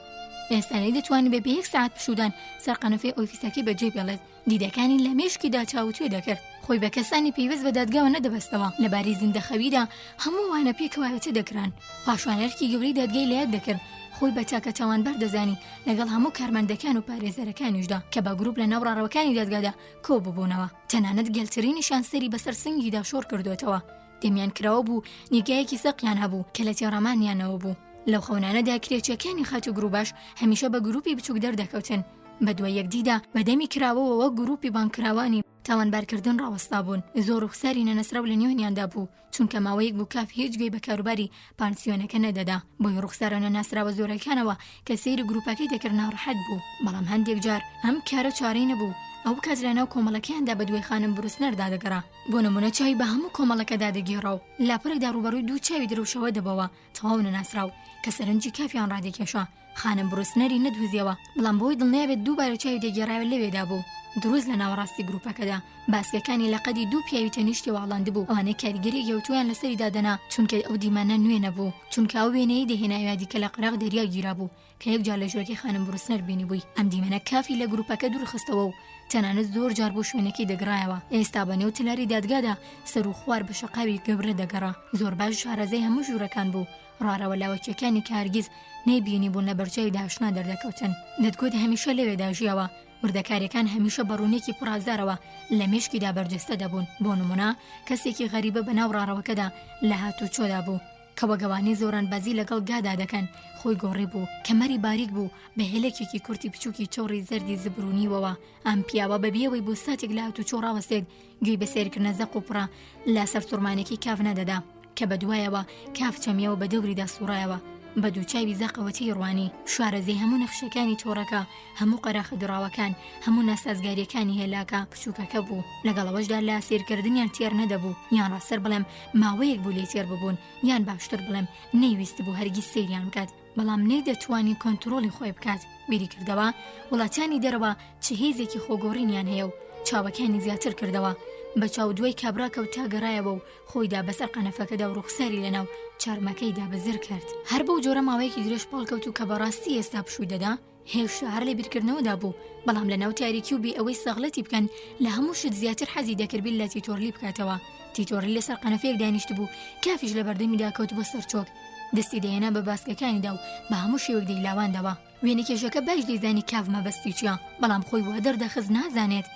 ئێستانەی دەتوانێت بە 1 ساعت پشودان سەر قەنەفەی ئۆفیسەکەی بەجێ بێڵێت. دیدەکانی لە مێشکیدا چاوتوێ دەکرد، خۆی بە کەسانی پێویست بە دادگاوە نەدەبەستەوە. لەبارەی زیندەخەویدا هەموو وانە پێکەوایەتە دەکران. پاشوانەرکی گەورەی دادگای لە یاد دەکرد خۆی بە چاکە تاوانبار دەزانی لەگەڵ هەموو کارمەندەکان و پارێزەرەکانیشدا کە بە گروپ لە ناوڕاڕەوەکانی دادگادا کۆ ببوونەوە. تەنانەت گەلترینیشان سەری بەسەر سنگیدا شۆڕ کردوێتەوە. دەمیان کراوە بوو نیگایەکی سەقیان هەبوو کە لە تێڕەمانیانەوە بوو. لەو خەونانەدا کرێچەکانی خەت و گروباش هەمیشە بە گروپی بچووک دەردەکەوتن. بە دوای یەکدیدا بەدەمی کراوەوە وەک گروپی بانکراوانی تاوانبارکردن ڕاوەستا بوون زۆر و خساری نەنەسراو لە نێوانیاندا بوو چونکە ماوەیەک بوو کاف هیچ گوێی بە کاروباری پانسیۆنەکە نەدەدا بۆی ڕوخسارە نەناسراوە زۆرەکانەوە کە سەیری گروپەکەی دەکرد ناڕەحەت بوو بەڵام هەندێک جار ئەم کارە چارەی نەبوو ئەو کات لەناو کۆمەڵەکەیاندا بە دوای خانم بروسنەردا دەگەڕا بۆ نمونە چاوی بە هەموو کۆمەڵەکەدا دەگێڕا و لاپەرێکدا ڕوبەڕووی دوو چاوی درەوشەوە دەبەوە تەواو نەناسراو کە سەرنجی کافیان ڕادێکێشا خانم بروسنەری نەدوزیەوە بەڵام بۆی دڵنیابێت دووبارە چاوی دەگێڕاوە لەوێدا بوو دروست لە ناوەڕاستی گروپەکەدا باسکەکانی لە قەدی دوو پیاوی تەنیشتی واڵاندە بوو ئەوانەی کاریگەری یەوتویان لەسەری دادەنا چونکە ئەو دیمانە نوێ نەبوو چونکە ئەو وێنەی دەهێنایادی کە لە قەراغ دەریا گیرا بوو کە یەکجار لە ژوورەکەی خانم بروسنەر بینی بووی ئەم دیمەنە کافی لە گروپەکە دوورخستەوە و تەنانەت زۆر جار بۆ شوێنەکەی دەگرایەوە ئێستا بە نێو تلاری دادگادا سەر و خوار بە شەقاوی گەورە دەگەڕا زۆر باش شارەزەی هەموو ژوورەکان بوو ڕارەوە لاوەکیەکانی کە هەرگیز نەیبینی بوون لە بەرچاوی داهشنا دەردەکەوتن دەتگوت هەمیشە لەوێدا ژیاوە وردەکاریەکان هەمیشە بەڕوونێکی پڕازارەوە لە مێشکیدا بەرجەستە دەبوون بۆ نمونە کەسێکی غەریبە بەناو ڕاڕەوەکەدا لە هاتوچۆدا بوو کە وەگەوانی زۆرانبازی لەگەڵ گادا دەکەن خۆی گۆڕی بوو کەمەری باریک بوو بە هێلێکێکی کورتی بچووکی چۆڕی زەردی زبرونیوەوە ئەم پیاوە بەبیەوەی بۆ ساتێک لە هاتوچۆ ڕاوەستێت گوێی بە سێرکردنە زەق و پڕە لە سەر سوورمانێکی کاف نەدەدا کە بە دوایەوە کاف چەمیەوە بە دەوریدا سوڕایەوە بە دووچاوی زەقەوەتی ڕوانی شارەزەی هەموو نەخشەکانی تۆڕەکە هەموو قەراخە دراوەکان هەموو ناسازگاریەکانی هێلاکە بچووکەکە بوو لەگەڵەوەشدا لا سێرکردنیان تێر نەدەبوو یان ڕاستەر بڵێم ماوەیەک بوو لێ تێر ببوون یان باشتر بڵێم نەیویست بوو هەرگیز سەیریان بکات بەڵام نەیدەتوانی کۆنتڕۆڵی خۆی بکات بیری کردەوە وڵاتانی دەرەوە چ هێزێکی خۆگۆڕینیان هەیە و چاوەکانی زیاتر کردەوە بە چاو دوای کابراکەوت تا گەڕایەوە و خۆیدا بەسەر قەنەفەکەدا و ڕوخساری لەناو چارمەکەیدا بەزر کرد هەر بەو جۆرە ماوەیەکی درێژ پاڵکەوت و کە بەڕاستی ئێستا پشووی دەدا هێشتا هەر لە بیرکردنەوەدا بوو بەڵام لەناو تاریکی و بێ ئەوەی سەغڵەتی بکەن لە هەموو شت زیاتر حەزی دەکردبیل لە تیتۆرلی بکاتەوە تیتۆرلی لەسەر قەنەفەیەک دانیشت بوو کافیش لە بەردەمیدا کەوت بۆ سەرچۆک دەستی دەهێنا بە باسکەکانیدا و بە هەموو شێوەک دەیلاواندەوە وێنەکێشەکە باش دەیزانی کاف مەبەستی چییە بەڵام خۆی وا دەردەخست نازانێت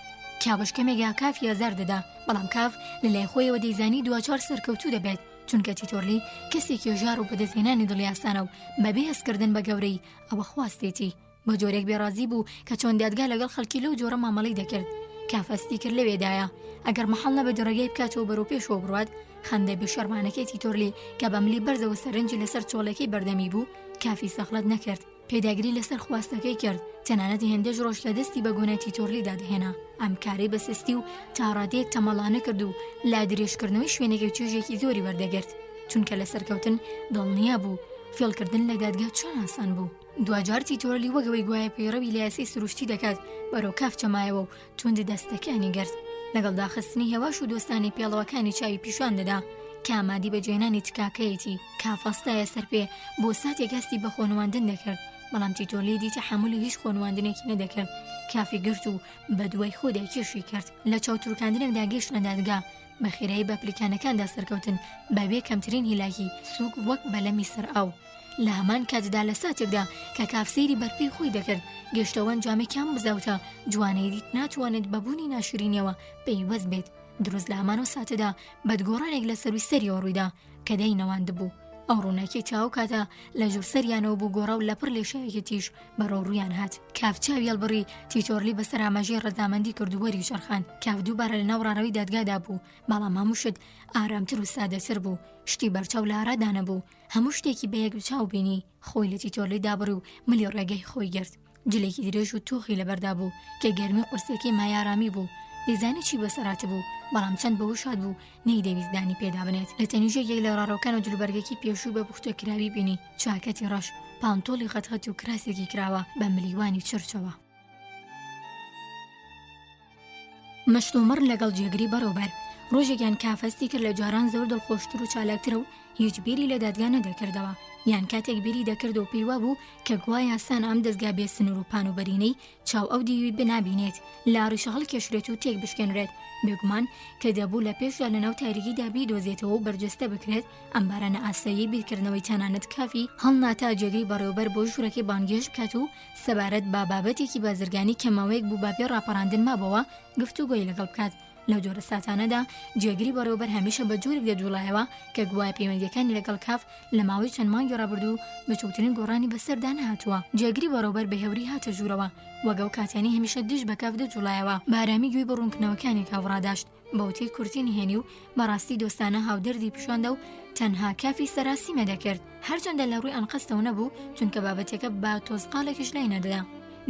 کاوەش کەمێکا کافی ئازار دەدا بەڵام کاف لەلای خۆیەوە دەیزانی دوچار سەرکەوتوو دەبێت چونکە تیتۆرلی کەسێکی ژار و بەدەستهێنانی دڵیاسانە و بەبێ هەستکردن بە گەورەی ئەوە خواستێتی بە جۆرێک بێڕازی بوو کە چۆن دادگا لەگەڵ خەڵکی لەو جۆرە مامەڵەی دەکرد کافەستی کرد لەوێدایە ئەگەر مەحەڵ نەبە دڕگەی بکاتەوە بەرەو پێشەوە بڕوات خەندە بێ شەرمانەکەی تیتۆرلی کە بەملی بەرزەوە سەرنجی لەسەر چۆڵەکەی بەردەمی بوو کافی سەخلەت نەکرد پێداگری لەسەر خواستەکەی کرد تەنانەت هێندەش ڕۆژ لە دەستی بە گونەتی تۆرلیدا دەهێنا ئەم کارەی بەسستی و تاڕادەیەک تەمەڵانە کرد و لا درێژکردنەوەی شوێنێکی چێژێکی زۆری وەردەگرت چونکە لە سەرکەوتن دڵنیا بوو فێڵکردن لە دادگا چۆن ئاسان بوو دوجار تیتۆرلی وەگەوەی گوایە پەیڕەوی لە یاسی سروشتی دەکات بەرەو کاف چەمایەوە و توندی دەستەکانی گرت لەگەڵ داخستنی هێواش و دۆستانی پێڵەوەکانی چاوی پیشان دەدا کە ئامادی بە جێنانی تکاکەیەتی کافەستایە سەر پێ بۆ ساتێک هەستی بە خۆنواندن دەکرد بەڵام تیتۆرلی دیتە حمولی هیچ خۆنواندنێکی نەدەکرد کافی گرت و بە دوای خۆدا کێشی کرد لە چاوتورکاندنێکدا گەشت لە دادگا بە خێرایی بە پلیکانەکاندا سەرکەوتن بەبێ کەمترین هیلاکی سووک وەک بەلەمی سەر ئاو لە هەمان کاتدا لە ساتێکدا کە کافسەیری بەرپی خۆی دەکرد گەشتەوەن جامێکیان بزەوتە جوانەی دیت ناتوانێت بەبوونی ناشرینیەوە پێیوەست بێت دروست لە هەمان و ساتەدا بەدگۆڕانێک لە سەروی سەریەوە ڕوویدا کە دەینەواند بوو ئەو ڕووناکی تاو کاتە لە ژوور سەریانەوە بوو گۆڕە و لەپڕ لێشەیەکی تیش بەڕۆ ڕوویان هات کاف چاوی هەڵبڕی تیتۆرلی بەسەر ئاماژەی ڕەزامەندی کردووەری شەرخان کاف دووبارە لە ناو ڕاڕەوی دادگادا بوو بەڵام هەموو شت ئارامتر و سادەتر بوو شتی بەرچاو لە ئارادا نەبوو هەموو شتێکی بەیەک بچاو بینی خۆی لە تیتۆرلی دابڕی و ملی ڕێگەی خۆی گرت جلێکی درێژ و تۆخی لەبەردا بوو کە گەرمی قورسێکی مایارامی بوو دەیزانی چی بەسەرات بوو بەڵام چەند بەوە شاد بوو نەیدەویستدانی پێدا بنێت لە تەنیژەیەک لە ڕاڕەوەکان و جلوبەرگێکی پێشوو بە پوختەکراوی بینی چاکەتی ڕەش پانتۆڵی خەتخەت و کراسێکی کراوە بە ملیوانی چرچەوە مەشتومڕ لەگەڵ جێگری بەڕۆبەر ڕۆژێکیان کافەستی کرد لە جاران زۆر دڵخۆشتر و چالاکترە و هیچ بیری لە دادگا نەدەکردەوە یان کاتێک بیری دەکرد و پێیوا بوو کە گوای یاسان ئەم دەستگا بێ سنوور و پان و بەرینەی چاو ئەو دیوی بنابینێت لاڕیشە هەڵکێشرێت و تێک بشکێنرێت بێگومان کە دەبوو لە پێشدا لەناو تاریکیدا بیدۆزێتەوە و بەرجەستە بکرێت ئەم بارانە ئاسایی بیرکردنەوەی تەنانەت کافی هەڵناتا جێگەی بەڕێوەبەر بۆ ژوورەکەی بانگێژ بکات و سەبارەت با بابەتێکی بازرگانی کە ماوەیەک بوو با پێ ڕاپەڕاندن مابەوە گفتوگۆی لەگەڵ بکات لەو جۆرە ساتانەدا جێگیری بەڕێوەبەر هەمیشە بە جۆرێک دەجوڵایەوە کە گوایە پەیوەندیەکانی لەگەڵ کاف لە ماوەی چەند مانگی ڕابردوو بچووکترین گۆڕانی بەسەردا نەهاتووە. جێگیری بەڕێوەبەر بەهێوری هاتە ژوورەوە وەگە و کاتیانی هەمیشە دژ بە کاف دەجوڵایەوە. بارامی گوێی بە ڕوونکردنەوەکانی کاف ڕاداشت بەوتەی کورتینی هێنی و بەڕاستی دۆستانە هاودەردی پیشاندە و تەنها کافی سەراسیمە دەکرد هەرچەندە لە ڕووی ئەنقەستەوە نەبوو چونکە بابەتەکە با تۆزقالێکیش لای نەدەدا.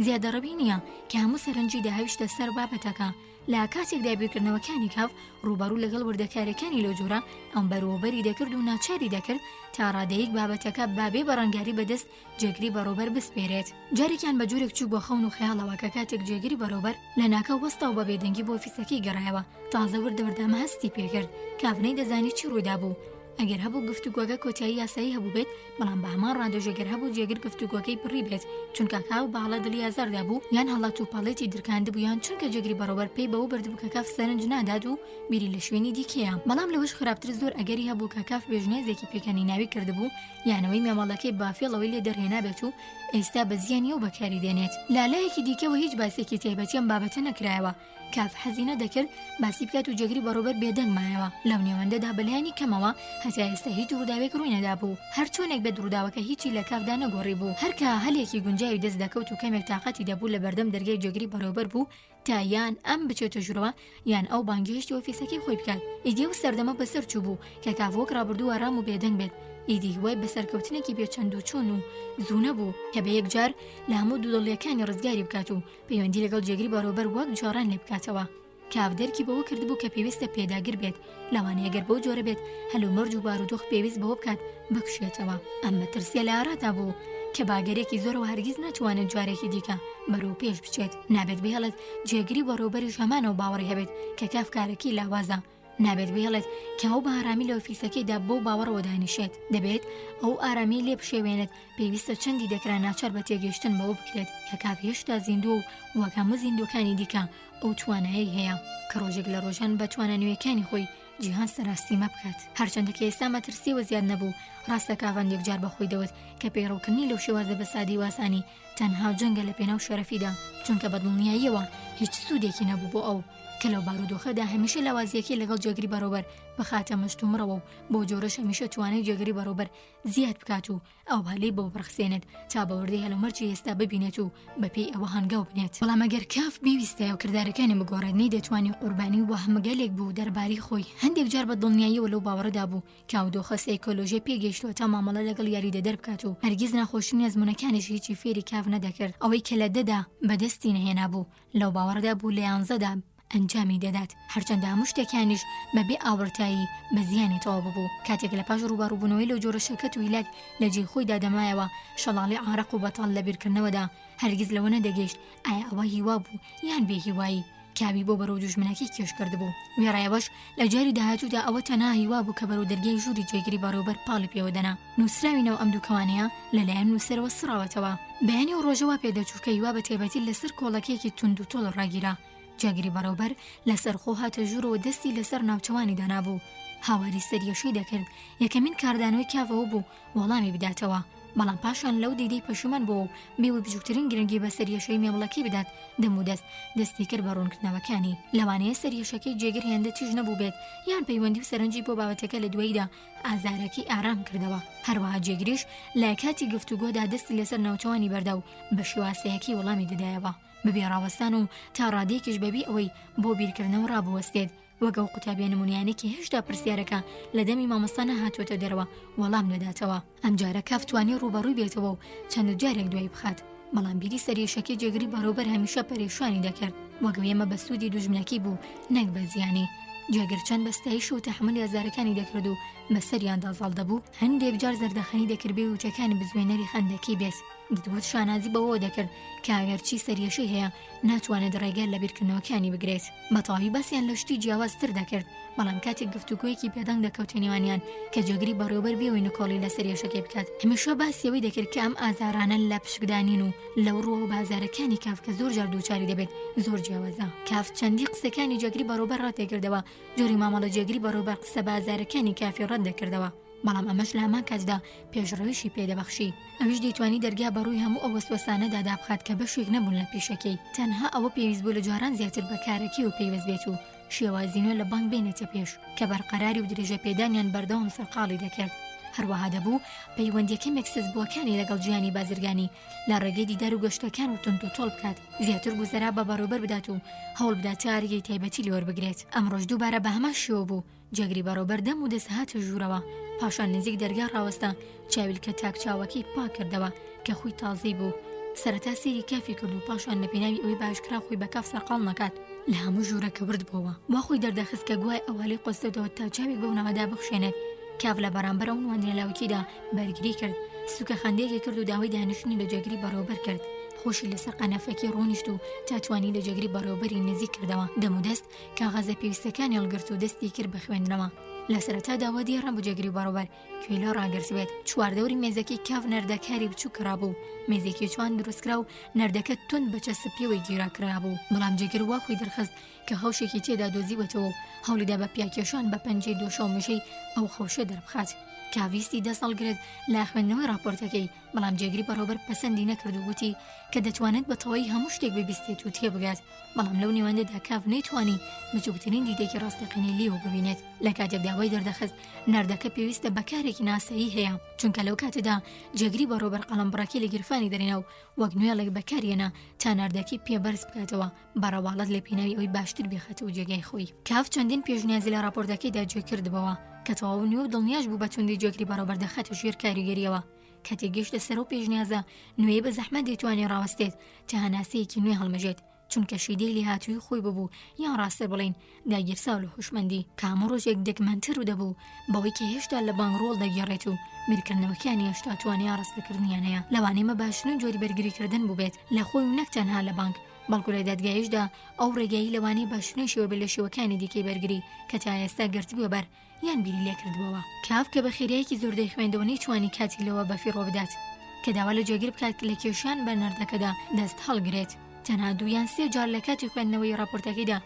زیادەڕەبی نییە کە هەموو سەرنجی داهەویشتە سەر بابەتەکە. لە کاتێکدا بیرکردنەوەکانی کاف ڕووبەڕوو لەگەڵ وردەکارەکانی لەو جۆرە ئەم بەروەبەری دەکرد و ناچاری دەکرد تا ڕادەیەک بابەتەکە بابێ بەڕەنگاری بەدەست جێگیری بەڕێوەبەر بسپێرێت. جارێکیان بە جۆرێک چوو بۆ خەون و خەیاڵەوە کە کاتێک جێگیری بەڕێوەبەر لە ناکە وەستا و بە بێدەنگی بۆ ئۆفیسەکەی گەڕایەوە تازە وردەوردەمە هەستی پێکرد. کاف نەیدەزانی چی ڕوویدا بوو. ئەگەر هەبوو گفتوگۆکە کۆتایی یاسایی هەبوو بێت بەڵام بە هەمان ڕادۆژەگەر هەبوو جێگر گفتوگۆکەی پڕی بێت چونکە کاو باڵە دڵی ئازاردا بوو یان هەڵات و پاڵێتی درکاندبوو یان چونکە جێگری بەڕێوەبەر پێی بەوە بردبوو کە کاف سەرنج نادات و بیری لە شوێنی دیکەیە. بەڵام لەوەش خراپتر زۆر ئەگەری هەبوو کە کاف بێژنێزێکی پێکەنی ناوی کردبوو یانەوەی مێمەڵەکەی بافێڵەوەی لێ دەرهێنا بێت و ئێستا بە زیانی و بەکاری دێنێت. لالایەکی دیکەوە هیچ باسێکی تایبەتیان بابەتە نەکرایەوە. کاف حەزینە دەکرد باسی بکات و جێگری بەڕێوەبەر بێدەنگ مایەوە. لەو نێوەندەدا بەلایانی کەمەوە هەتا ئێستا هیچ ڕووداوێک ڕووی نەدا بوو. هەر چۆنێک بێت ڕووداوەکە هیچی لە کافدا نەگۆڕی بوو. هەرکە هەلێکی گونجاوی دەست دەکەوت و کەمێک تاقەتی دەبوو لە بەردەم دەرگای جێگری بەڕێوەبەر بوو تا یان ئەم بچێتە ژوورەوە یان ئەو بانگهێشتی ئۆفیسەکەی خۆی بکات. ئیدی و سەردەمە بەسەر چوو بوو کە کاف وەک ڕابردوو ئارام و بێدەنگ بێت. ئیدی وای بەسەرکەوتنێکی بێچەند و چۆن و زوو نەبوو کە بە یەکجار لە هەموو دوودڵیەکانی ڕزگاری بکات و پەیوەندی لەگەڵ جێگری بەڕێوەبەر وەک جۆران لێ بکاتەوە. کاف دەرکی بەوە کردبوو کە پێویستە پێداگر بێت لەوانەیە گەر بەو جۆرە بێت هەلو مەرج و بارودۆخ پێویست بەوە بکات بکشێتەوە. ئەم مەترسیە لە ئارادا بوو کە باگەرێکی زۆرەوە هەرگیز ناتوانێت جارێکی دیکە بەرەو پێش بچێت. نابێت بهێڵێت جێگری بەڕێوەبەریش هەمانەوە باوەڕی هەبێت کە کاف کارێکی لاوازە. نابێت بهێڵێت کە ئەو بە ئارامی لە ئۆفیسەکەیدا بۆ باوەڕەوە دانیشێت. دەبێت ئەو ئارامی لێ بشێوێنێت. پێویستە چەندی دەکرا ناچار بە تێگەیشتن بەوە بکرێت کە کاف هێشتا زیندوو و وەک هەموو زیندوەکانی دیکە ئەو توانایی هەیە کە ڕۆژێک لە ڕۆژان بە توانانوێکانی خۆی جیهان سەراسیمە بکات. هەرچەندە کە ئێستا مەترسیەوە زیاد نەبوو ڕاستە کافان یەکجار بەخۆی دەوت کە پەیڕەوکردنی لەو شێوازە بە سادی واسانی تەنها جەنگە لە پێناو شەرەفیدا چونکە بەدڵنیاییەوە هیچ سوودێکی نەبوو بۆ ئەو کە لەو بارودۆخەدا هەمیشە لەوازیەکی لەگەڵ جێگری بەڕێوەبەر بخاتە مشت و مرەوە و بۆ جۆرەش هەمیشە توانای جێگری بەڕێوەبەر زیاد بکات و ئەو هەلەی بۆ بڕخسێنێت تا بەوردەی هەلومەرجی ئێستا ببینێت و بەپێی ئەوە هەنگاو بنێت. بەڵام ئەگەر کاف بیویستایە و کردارەکانی بگۆڕێت دەتوانی قوربانی و هەمگەلێک بوو دەرباری خۆی هەندێک جار بە دڵنیاییەوە لەو باوەڕەدا بوو کە ئەو سایکۆلۆژی پێگەیشتووە تا مامەڵە لەگەڵ یاریدە دەربکات و هەرگیز ناخۆشی ئەزمونەکانیش هیچی فێری کاف نەدەکرد. ئەوەی کە لە دەدا بەدەستی نەهێنا بوو لەو باوەڕەدا بوو لە 11دا ئەنجامی دەدات هەرچەندە هەموو شتێکانیش بەبێ ئاوەرتایی بە زیانی تەواو ببوو. کاتێک لە پاش ڕووبەڕووبوونەوەی لەو جۆرە شەکەت و هیلاک لە جێی خۆیدا دەمایەوە شەڵاڵی عارەق و بەتاڵ لە بیرکردنەوەدا هەرگیز لەوە نەدەگەیشت ئایا ئەوە هیوا بوو یان بێهیوایی. کاوی بۆ بەرەو دوژمنەکەی کێش کردبوو. وێڕایەوەش لە جاری داهاتوودا ئەوە تەنها هیوا بوو کە بەرەو دەرگای ژووری جێگری بەڕێوەبەر پاڵی پێوە دەنا. نووسراوینەوە ئەم دووکەوانەیە لەلایەن نووسەرەوە سڕاوەتەوە. بەیانی و ڕۆژەوە پێدەچوو کە هیوا بە تایبەتی لەسەر کۆڵەکەیەکی تونند و تۆڵ ڕاگیرا. جێگری بەڕێوەبەر لەسەر خۆ هاتە ژوورەوە دەستی لەسەر ناوچەوانی دانابوو. هاواری سەریەشەی دەکرد. یەکەمین کاردانەوەی کافەوە بوو وەڵامی بداتەوە. بەڵام پاشان لەو دەیدەی پەشیمان بۆ و بێوە بچووکترین گرنگی بە سەریەشەی مێمەڵەکەی بدات دەم و دەستی کرد بە ڕوونکردنەوەکانی. لەوانەیە سەریەشەکەی جێگر هێندە تیژ نەبوو بێت یان پەیوەندی و سەرنجی بۆ بابەتەکە لە دواییدا ئازارەکی ئارام کردەوە. هەروەها جێگریش لە کاتی گفتوگۆدا دەستی لەسەر ناوچەوانی بەردا و بە شێوازەیەکی وەڵامی دەدایەوە بەبێ ڕاوەستان و تا ڕادێکیش بەبێ ئەوەی بۆ بیرکردنەوە ڕابوەستێت. وەگەڵ قوتابیە نمونیانێکی هێشتا پرسیارەکە لە دەمی مامۆستا هاتوۆتە دەرەوە وەڵام دەداتەوە. ئەم جارە کاف توانی ڕوبەڕووی بێتەوە و چەند جارێک دوای بخات. بەڵام بیری سەریەشەکەی جێگری بەڕێوەبەر هەمیشە پەرێشانی دەکرد وەگەو ئێمە بە سوودی دوژمنەکەی بوو نەک بە زیانی. جێگر چەند بەستایش و تەحملی ئازارەکانی دەکرد و بەسەریاندا زاڵ دەبوو. هەندێک جار زەردەخەنی دەکرد بێ وتەکانی بزوێنەری خەندەکەی بێت. دەتگوت شانازی بەوە دەکرد کە ئەگەرچی سەریەشەی هەیە ناتوانێت ڕێگە لە بیرکردنەوەکانی بگرێت. بەتەواوی باسییان لە شتی جیاوازتر دەکرد. بەڵام کاتێک گفتوگۆیەکی پێدەنگ دەکەوتە نێوانیان کە جێگری بەڕێوەبەر بێەوەی نکۆڵی لە سەریەشەکەی بکات هەمیشە باسیەوەی دەکرد کە ئەم ئازارانە لە پشکدانین و لەو ڕۆ بازارەکانی کاف کە زۆر جار دووچاری دەبێت زۆر جیاوازە. کاف چەندی قسەکانی جێگری بەڕێوەبەر ڕاتێکردەوە جۆری مامەڵە جێگری بەڕێوەبەر قسە بازارەکانی کافی ڕەت دەکردەوە. بەڵام ئەمەش لە هەمان کاتدا پێشڕەویشی پێدەبەخشی. ئەویش دەیتوانی دەرگا بەڕووی هەموو ئەو وەسوەسانەدا دابخات کە بەشێک نەبوون لە پێشەکەی. تەنها ئەوە پێویست بوو لە جواران زیاتر بەکارەکی و پێیوەست بێت و شێوازینۆ لە بانک بێنێتە پێش کە بەرقەراری و درێژە پێدانیان بەردەوام سەرقاڵی دەکرد. هەروەها دەبوو پەیوەندیەکەی مەکسسبووەکانی لەگەڵ جیهانی بازرگانی لە ڕێگەی دیدار و گەشتەکان و تونت و تۆڵ بکات، زیاتر گوزەرا بە بەڕێوەبەر بدات و هەوڵ بدات تاریەی تایبەتی لێوەربگرێت. ئەم ڕۆژ دووبارە بە هەمان شێوە بوو جێگری بەڕێوەبەر دەم و دەست هاتە ژوورەوە، پاشان نزیک دەرگا ڕاوەستا چاویلکە تاکچاوەکەی پاک کردەوە کە خۆی تازەی بوو. سەرەتا سێری کافی کرد و پاشان لە پێناوی ئەوەی باشکرا خۆی بە کاف سەرقاڵ نەکات لە هەموو ژوورەکە ورد بووەوە. وا خۆی دەردەخست کە گوای ئەوالەی قۆستەوە تا چاوێک بەو ناوەدا بخشێنێت. کاف لە بەرامبەر ئەو نواندنەلاوەکیدا بەرگری کرد، سوکە خەندێکی کرد و داوای دانیشتنی لە جێگری بەڕێوەبەر کرد. خۆشی لەسەر قەنەفەکەی ڕۆنیشت و تاتوانی لە جێگری بەڕێوەبەری نزیک کردەوە. دەمودەست کاغەزە پێویستەکانی هەڵگرت و دەستی کرد بە خوێندنەوە. لە سەرەتا داوا دیێڕان بۆ جێگری بەڕێوەبەر کوێ لە ڕاگەرسبێت. چواردەوری مێزەکەی کاف نەردەکاری بچوو کرابوو، مێزێکی جوان دروستکرا و نەردەکە تند بە چەسپیەوەی گیراکرابوو. بەڵام جێگر وا خۆی دەرخست کە هەوشێکی تێدا دۆزیوەتەوە و هەوڵیدا بە پیاکێشان بە پەنجەی دۆشە و مژەی ئەو خەوشە دەربخات. کاویستی دەسەڵگرێت لا خوێندنەوەی راپۆرتەکەی، بەڵام جێگری بەڕێوەبەر پەسەندی نەکرد و گوتی کە دەتوانێت بە تەواوی هەموو شتێک ببیستێت و تێبگات، بەڵام لەو نێوەندەدا کاف نەیتوانی بچووکترین دیدێکی ڕاستەقینەی لێوە ببینێت. لە کاتێک داوای دەردەخست نەردەکە پێویستە بەکارێکی ناسایی هەیە، چونکە لەو کاتەدا جێگری بەڕێوەبەر قەڵەمبڕاکی لە گیرفانی دەرێنا و وەک نوێڵێک بەکارێنا تا نەردەکەی پێبەرز بکاتەوە بەڕەواڵەت لە پێناوی ئەوەی باشتر بێخەتەوە جێگای خۆی. کاف چەندین پێشنیازی لە راپۆرتەکەیدا جێ کردبەوە کە تەواو نیوە و دڵنیاش بوو بە توندی جێگری بەڕێوەبەر دەخاتە ژێر کاریگەریەوە. کاتێک گەیشتە سەر و پێشنیازە نوێی بە زەحمەت دەیتوانێت ڕاوەستێت تا هەناسەیەکی نوێ هەڵمەژێت، چونکە شیدەی لێ هاتووی خۆی ببوو یان ڕاستە بڵین داگیرسا و لە هوشمەندی. کامە ڕۆژێک دەگمەنتر و دەبوو بەوەی کە هێشتا لە بانگڕۆڵ دەگێڕێت و میرکردنەوەکانی هێشتا توانای ڕاستەکردنیان هەیە. لەوانەیە مەباشترین جۆری بەرگریکردن بوو بێت لە خۆی و نەک تەنها لە بانک، بەڵکو لە دادگایشدا ئەو ڕێگایی لەوانەیە باشترین شێوە بێت لە شێوەکانی دیکەی بەرگری کە تا ئێستا گرتبووە بەر یان بیری لێ کردبووەوە. کاف کە بە خێرایەکی زۆر دەیخوێندەوە نەیتوانی کاتی لەوە بەفیڕۆ بدات کە داوا لە جێگر بکات لە کێشان بە نەردەکەدا دەست هەڵگرێت. تەنها دوو یان سێ جار لە کاتی خوێندنەوەی راپۆرتەکەیدا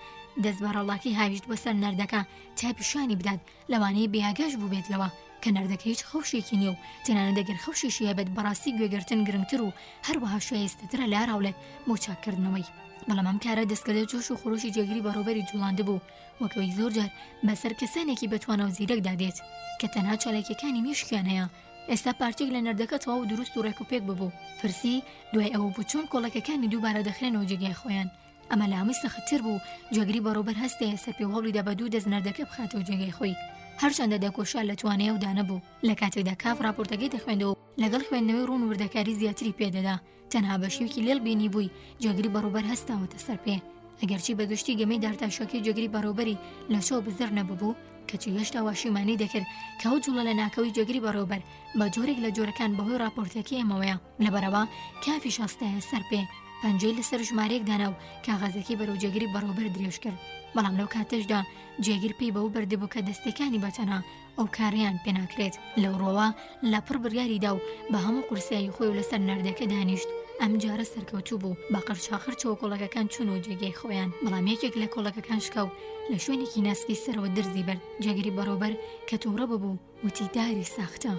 دەست بەڕەڵاکی هاویشت بۆ سەر نەردەکە تا پیشانی بدات لەوانەیە بێئاگاش بوو بێتەوە کە نەردەکە هیچ خەوشێکی نییە و تەنانەت دەگەر خەوشیشی هەبێت بەڕاستی گوێگرتن گرنگتر و هەروەها شایستەترە لە هەراولێت بۆ چاکردنەوەی. بەڵام ئەم کارە دەستکردە جۆش و خۆشی جێگری بەڕێوەبەری جوڵاندە بوو وەکەوەی زۆر جار بەسەر کەسانێکی بەتوانە و زیرەکدا دێت کە تەنها چالاکیەکانی میشکیان هەیە. ئێستا پارچێک لە نەردەکە تەواو دروست و ڕێکوپێک ببوو. فرسی دوای ئەوە بوو چۆن کۆڵەکەکانی دووبارە دەخرێنەوە جێگای خۆیان. ئەمە لە هەمووی سەختتر بوو. جێگری بەڕێوەبەر هەستەیە سەر پێ هەوڵیدا بە دوو دەست نەردەکە بخاتەوە جێگای خۆی، هەرچەندە دەکۆشال لە توانەیە و دانە بوو. لە کاتێکدا کاف راپۆرتەکەی دەخوێندەوە لەگەڵ خوێندنەوەی ڕوون وردەکاری زیاتری پێدەدا، تەنها بە شێوکی لێڵ بینی بووی جێگری بەڕێوەبەر هەستاوەتە سەر پێ. ئەگەرچی بەگشتی گەمەی دارتاشۆکەی جێگری بەڕێوەبەری لە شەو بزر نەبوو کەچی هێشتا واشیمانی دەکرد کە ئەو جوڵە لە ناکەوی جێگری بەڕێوەبەر بە جۆرێک لە جۆرەکان بەهۆی راپۆرتەکەی ئەمەوەیە. لەبەرەوە کافی شاستایە سەر پێ، پەنجەی لەسەر ژمارەیەک دانا و کاغەزەکەی بەرەو جێگری بەڕێوەبەر درێژ کرد. بەڵام لەو کاتەشدا جێگر پێی بەو بەردەبوو کە دەستەکانی بەتەنها ئەو کاریان پێناکرێت. لەو ڕۆوە لە پڕ بڕیاریدا و بە هەموو قورسایی خۆی و لەسەر نەردەکە دانیشت. ئەم جارە سەرکەوتوو بوو بە قەرچاخرچەوە کۆڵەکەکان چوونەوە جێگای خۆیان، بەڵام یەکێک لە کۆڵەکەکان شکاو لە شوێنێکی ناسکی سەرەوە دەرزی بەرد. جێگری بەڕێوەبەر کە تووڕە ببوو وتی داری ساختە.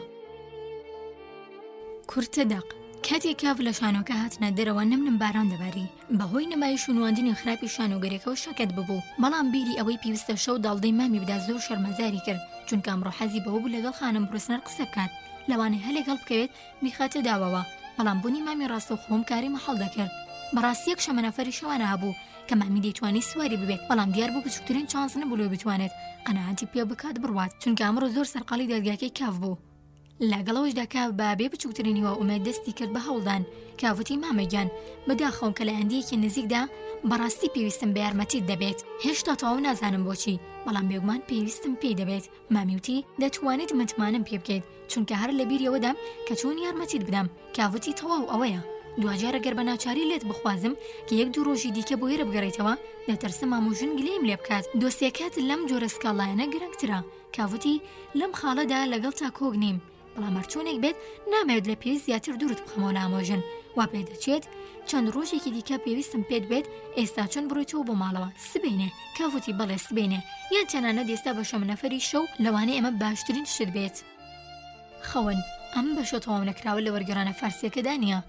کورتە دەق کاتێک کاف لە شانۆکە هاتنە دەرەوە نمنم باران دەباری بەهۆی نمایش و نواندنی خراپی شانۆگەرێکەوە شەکەت ببوو. بەڵام بیری ئەوەی پێویستە شەو داڵدەی مامی بدا زۆر شەرمەزاری کرد، چونکە ئەمڕۆ حەزی بەوە بوو لەگەڵ خانم بڕسنەر قسە بکات، لەوانەیە هەلێک هەڵبکەوێت میخاتە داوەوە. بەڵام بوونی مامی ڕاستەوخۆم کاری مەحەڵ دەکرد. بەڕاستی یەک شەمەنەفەری شەوانە هەبوو کە مامی دەیتوانی سواری ببێت، بەڵام دیار بوو بچووکترین چانس نەبوو لێ بتوانێت قەنەعەتی پێ بکات بڕوات، چونکە ئەمڕۆ زۆر سەرقاڵی دادگاکەی کاف بوو. لەگەڵەوەشدا کاف بابێ بچووکترینیوە ئومێد دەستی کرد بە هەوڵدان. کافوتی مامەگیان بەداخەوم کە لە هەندێکی نزیکدا بەڕاستی پێویستم بە یارمەتیت دەبێت، هێشتا تەواو نازانم بۆچی، بەڵام بێگومان پێویستم پێی دەبێت. مامیوتی دەتوانێت متمانم پێ بکەیت، چونکە هەر لە بیریەوەدام کە چۆن یارمەتیت بدەم. کافوتی تەواو ئەوەیە، دوجار ئەگەر بە ناچاری لێت بخوازم کە یەک دوو ڕۆژی دیکە بۆ ئێرە بگەڕێیتەوە دەترسم مامۆژن گلەیم لێ بکات. دۆسیەکەت لەم جۆرە سکاڵایانە گرنگترە. کافوتی لەم خاڵەدا لەگەڵ تا کۆک نیم، بەڵام هەرچۆنێک بێت نامەوێت لە پێویست زیاتر دوورت بخەمەوە لامۆژن. وا پێ دەچێت چەند ڕۆژێکی دیکە پێویستم پێت بێت ئێستا چۆن بڕۆیتەوە بۆ ماڵەوە سبینێ. کافوتی بەڵێ سبینێ، یان تەنانەت ئێستا بە شەمەنەفەری شەو لەوانەیە ئەمە باشترین شت بێت. خەون ئەم بەشە تەواو نەکراوە لە وەرگێڕانە فارسیەکەدا نییە.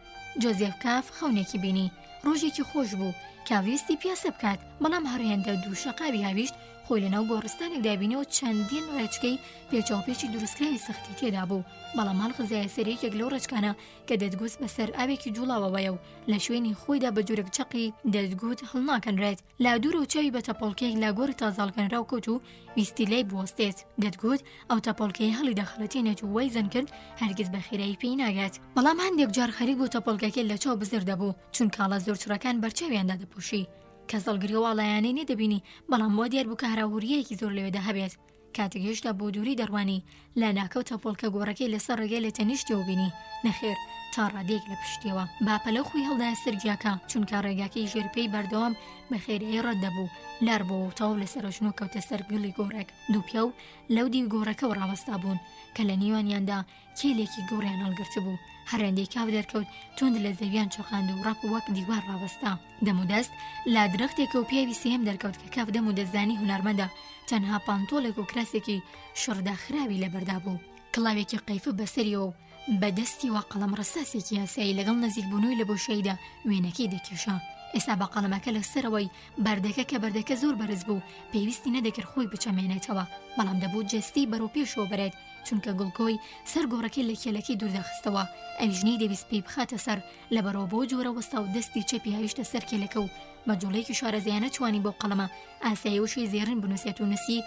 جۆزێف کاف خەونێکی بینی. ڕۆژێکی خۆش بوو کاویستی پیاسە بکات بەڵام هەڕێندا دووشەقاوی هاویشت خۆی لەناو گۆڕستانێک دابینەوە چەندین ڕێچکەی پێچاوپێکی دروستکراوی سەختی تێدا بوو بەڵام هەڵخزایە سەرێکێک لەو ڕێچکانە کە دەتگوت بەسەر ئاوێکی جوڵاوەوەیە و لە شوێنی خۆیدا بە جورێک چەقی دەتگوت هەڵناکەنرێت لا دوورە و چاوی بە تەپۆڵکەیەک لا گۆڕی تازاڵکەنراو کەوت و ویستی لای بوەستێت دەتگوت ئەو تەپۆڵکەی هەڵی دەخەڵەتێنێت و وەی زەن کرد هەرگیز بە خێرایی پێی ناگات بەڵام هەندێک جار خەریک بوو تەپۆڵکەکە لە چاو بزر دەبوو چون کاڵە زۆر چوڕەکان بەرچاویاندا دەپۆشی کە زەڵگریەوەڵایانەی نەدەبینی بەڵام بۆ دیار بوو کە هەراوریەیەکی زۆر لەوێدا هەبێت کاتێک هێشتا بۆ دووری دەڕوانی لا ناکەوت تەپۆڵکە گۆڕەکەی لەسەر ڕێگەی لە تەنیشتەوە بینی نەخێر تا ڕادێک لە پشتیەوە باپەلە خۆی هەڵدایە سەرگیاکە چونکە ڕێگاکەی ژێرپەی بەردەوام بە خێرایی ڕەت دەبوو لار بۆ و تاو لە سەرۆژنۆ کەوتە سەر گڵی گۆڕێک دوو پیا و لەو دیو گۆڕەکە ڕاوەستا بوون کە لە نیوانیاندا کێلێکی گۆڕیان هەڵگرت بوو هەڕێندەی کاو دەرکەوت تۆند لە زەویان چۆخاند و ڕاپ وەک دیوار ڕاوەستا دەمودەست لا درەختێکە و پیاوی سێم دەرکەوت کە کاف دەمودەستزانی هونەرمەندە تەنها پانتۆڵێک و کراسێکی شڕداخراوی لەبەردا بوو کڵاوێکی قەیفە بەسەریەوە بەدەستی وە قەڵەم ڕەساسێکی یاسایی لەگەڵ نزیکبوونەوەی لە بۆشەیدا وێنەکەی دەکێشا ئێستا بە قەڵەمەکە لەسەرەوەی بەردەکە کە بەردەکە زۆر بەرز بوو پێویستی نەدەکرد خۆی بچەمێنێتەوە بەڵام دەبوو جستی بەرەو پێشەوە بەرێت چونکە گڵکۆی سەر گۆڕەکەی لە کێلەکەی دووردەخستەوە ئەویژنەی دەویست پێی بخاتە سەر لەبەرەوە بۆ جۆرە وەستا و دەستی چەپی هاویشتە سەر کێلەکە و بە جوڵەیەکی شارەزیانە توانی بۆ قەڵەمە ئاسایی وشی زێڕین بنووسێت و نووسی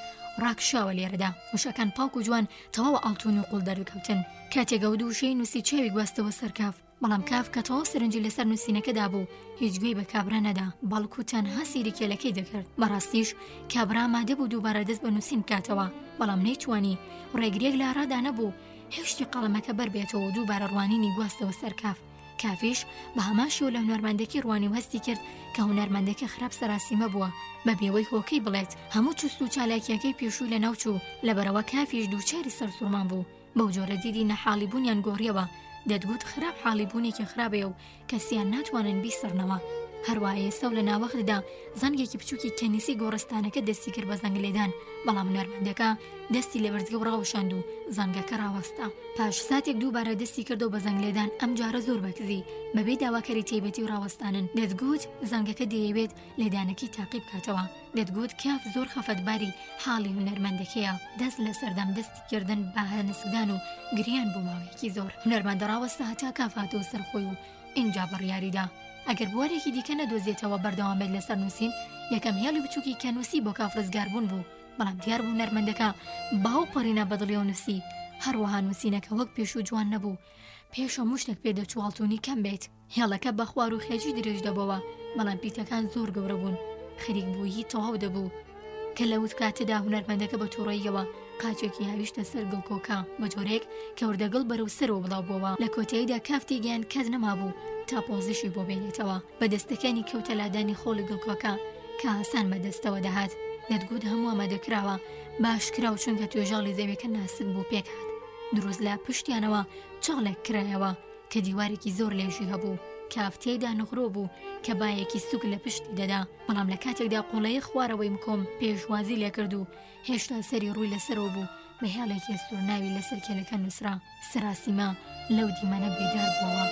ڕاکشاوە لێرەدا وشەکان پاک و جوان تەواو ئاڵتون و قوڵ دەرکەوتن کاتێک ئەو دووشەی نووسی چاوی گواستەوە سەر کاف بەڵام کاف کە تەواو سەرنجی لەسەر نووسینەکەدا بوو هیچ گوێی بە کابرا نەدا بەڵکو تەنها سیری کێلەکەی دەکرد بەڕاستیش کابرا مادە بوو دووبارە دەست بە نووسین بکاتەوە بەڵام نەیتوانی ڕێگرێک لە ڕادا نەبوو هێشتی قەڵەمەکە بەربێتەوە و دووبارە ڕوانینی گواستەوە سەر کاف کافیش بە هەماشیەوە لە هونەرمەندێکی ڕوانی و هەستی کرد کە هونەرمەندێکە خراپ سەراسیمە بووە بە بێوەی هۆکەی بڵێت هەموو چست و چالاکیەکەی پێشووی لە ناوچوو لەبەرەوە کافیش دووچاری سەرسوورمان بوو بەو جۆرە دیدی نەحاڵی بوونیان گۆڕیەوە دەتگوت خراپ حاڵی بوونێکی خراپێ و کەسیان ناتوانن بیسڕنەوە هەروایە ئێستا لە ناوەختدا زەنگێکی بچووکی کەنیسی گۆڕستانەکە دەستی کرد بە زەنگ لێدان بەڵام هونەرمەندەکە دەستی لە بەردگە و ڕاوەشاند و زەنگەکە ڕاوەستا پاش ساتێک دووبارە دەستی کردەوە بە زەنگ لێدان ئەم جارە زۆر بەکزی بەبێ داواکەری تایبەتی و ڕاوەستانن دەتگوت زەنگەکە دەیەوێت لێدانەکەی تاقیب بکاتەوە دەتگوت کاف زۆر خەفەتباری حاڵی هونەرمەندەکەیە دەست لە سەردەم دەستی کردن بە هەنسکدان و گریان بۆ ماوەیەکی زۆر هونەرمەندە ڕاوەستا هەتا کاف هاتەوە سەرخۆی و ئینجا بڕیاریدا ئەگەر بوارێکی دیکە نەدۆزێتەوە بەردەوام بێت لەسەر نووسین یەکەم هێڵی بچووکی کە نووسی بۆ کاف ڕزگار بوون بوو بەڵام دیار بوو هونەرمەندەکە باو پەڕینە بەدڵیەوە نووسی هەروەها نووسینەکە وەک پێشوو جوان نەبوو پێشە مشتێک پێدەچوڵتونی کەم بێت هێڵەکە بە خوار و خێجی درێژ دەبەوە بەڵام پیتەکان زۆر گەورە بوون خەریک بوویی تەواو دەبوو کە لە وت کاتەدا هونەرمەندەکە بە تووڕەیەوە قاچێکی هاویشتە سەر گڵکۆکە بە جۆرێک کە وردەگڵ بەرەو سەرەوە بڵاو بووەوە لە کۆتاییدا کافتی گیان کەس نەمابوو تا پۆزیشی بۆ بێنێتەوە بە دەستەکانی کەوتە لادانی خۆڵی گڵکۆکە کە ئاسان بەدەستەوە دەهات دەتگوت هەموو ئەمادەکراوە باشکرا و چونکە توێژاڵی زەویەکە ناسک بوو پێکهات دروست لە پشتیانەوە چاڵێک کرایەوە کە دیوارێکی زۆر لێژی هەبوو کافتێدا نەخرۆ بوو کە بایەکی سوک لە پشتی دەدا بەڵام لە کاتێکدا قوڵەیە خوارەوەی مکۆم پێشوازی لێ کرد و هێشتا سەری ڕووی لەسەرەوە بوو بە هێڵێکی سوورناوی لەسەر کێلەکە نووسرا سراسیمە لەو دیمەنە بێدار بووەوە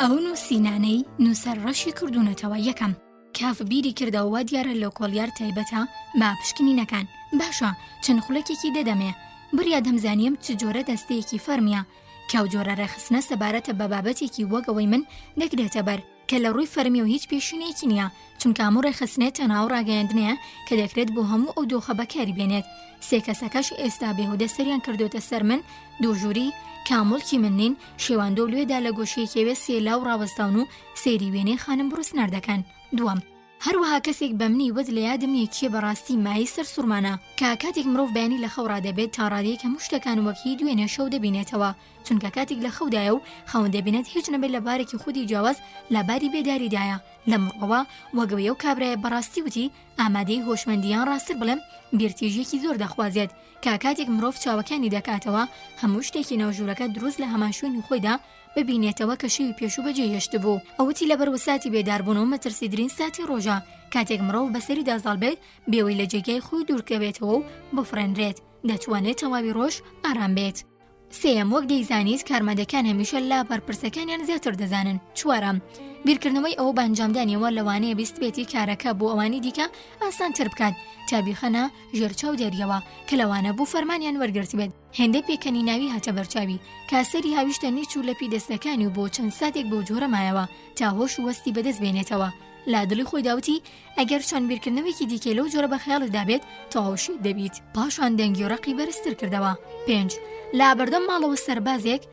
ئەو نووسینانەی نووسەر ڕەشی کردوونەتەوە یەکەم کاف بیری کردەوە دیارە لە کۆڵیار تایبەتە با پشکنینەکان باشە چەند خوڵێکێکی دەدەمێ بریا دەمزانیم چ جۆرە دەستەیەکی فەرمیە کەو جۆرە ڕێخستنە سەبارەتە بە بابەتێکی وەگەوەی من دەگرێتە بەر کە لە ڕووی فەرمی و هیچ پێشینەیەکی نییە چونکە هەموو ڕێخستنێت تەناو ڕاگەیاندنەیە کە دەکرێت بۆ هەموو ئەو دۆخە بەکاری بێنێت سێ کەسەکەش ئێستا بێهودە سەریان کردوتە سەر من دوو ژووری کامڵکی من نین شێواندۆ لێدا لە گۆشەیەکێوێ سێلاو ڕاوەستاون و سێری وێنەی خانم بڕوسنەر دەکەن دووەم هەروەها کەسێک بە منی وەد لە یادم نییە کێ بەڕاستی مای سەر سوورمانە کە کاتێک مرۆڤ بەیانی لە خەوڕا دەبێت تا ڕادەیەک هەموو شتەکان وەکی دوێنێ شەو دەبینێتەوە چونکە کاتێک لە خەودایە و خەون دەبینێت هیچ نەبێت لە بارێکی خودی جیاواز لە باری بێداریدایە لە مرۆڤە وەگەوەیە و کابرایە بەڕاستی وتی ئامادەی هۆشمەندیان ڕاستتر بڵێم بیرتیژیەکی زۆر دەخوازێت کە کاتێک مرۆڤ چاوەکانی دەکاتەوە هەموو شتێکی ناوژوورەکە دروست لە هەمان شوێنی خۆیدا ببینێتەوە کە شەوی پێشوو بەجێ هێشت بوو ئەوتی لەبەر وساتی بێداربوونەوە مەترسیدرین ساتی ڕۆژە کاتێک مرۆڤ بەسەری دازاڵ بێت بێوەی لە جێگای خۆی دوورکەوێتەوە و بفڕێنرێت دەتوانێت تەواوی ڕۆژ ئارام بێت سێم وەک دەیزانیت کارمەندەکان هەمیشە لا بەرپرسەکانیان زیاتر دەزانن. چوارەم بیرکردنەوەی ئەوە بەنجامدانیەوە لەوانەیە بیست بێتی کارەکە بۆ ئەوانی دیکە ئاسانتر بکات تا بیخەنە ژێرچاو دەریەوە کە لەوانە بوو فەرمانیان وەرگرت بێت. هێندە پێکەنی ناوی هاتە بەرچاوی کاسەری هاویشتە نیچ و لەپی دەستەکانی و بۆ چەند ساتێک بۆ جۆرە مایەوە تا هۆش وەستی بەدەست بێنێتەوە. لا دڵی خۆی داوتی ئەگەر چەند بیرکردنەوەیکی دیکە لەو جۆرە بە خەیاڵتدا بێت تەواوشی دەبیت. پاشان دەنگی و ڕقی بەرزتر کردەوە. 5 لا بەردەم ماڵەوە سەربازێک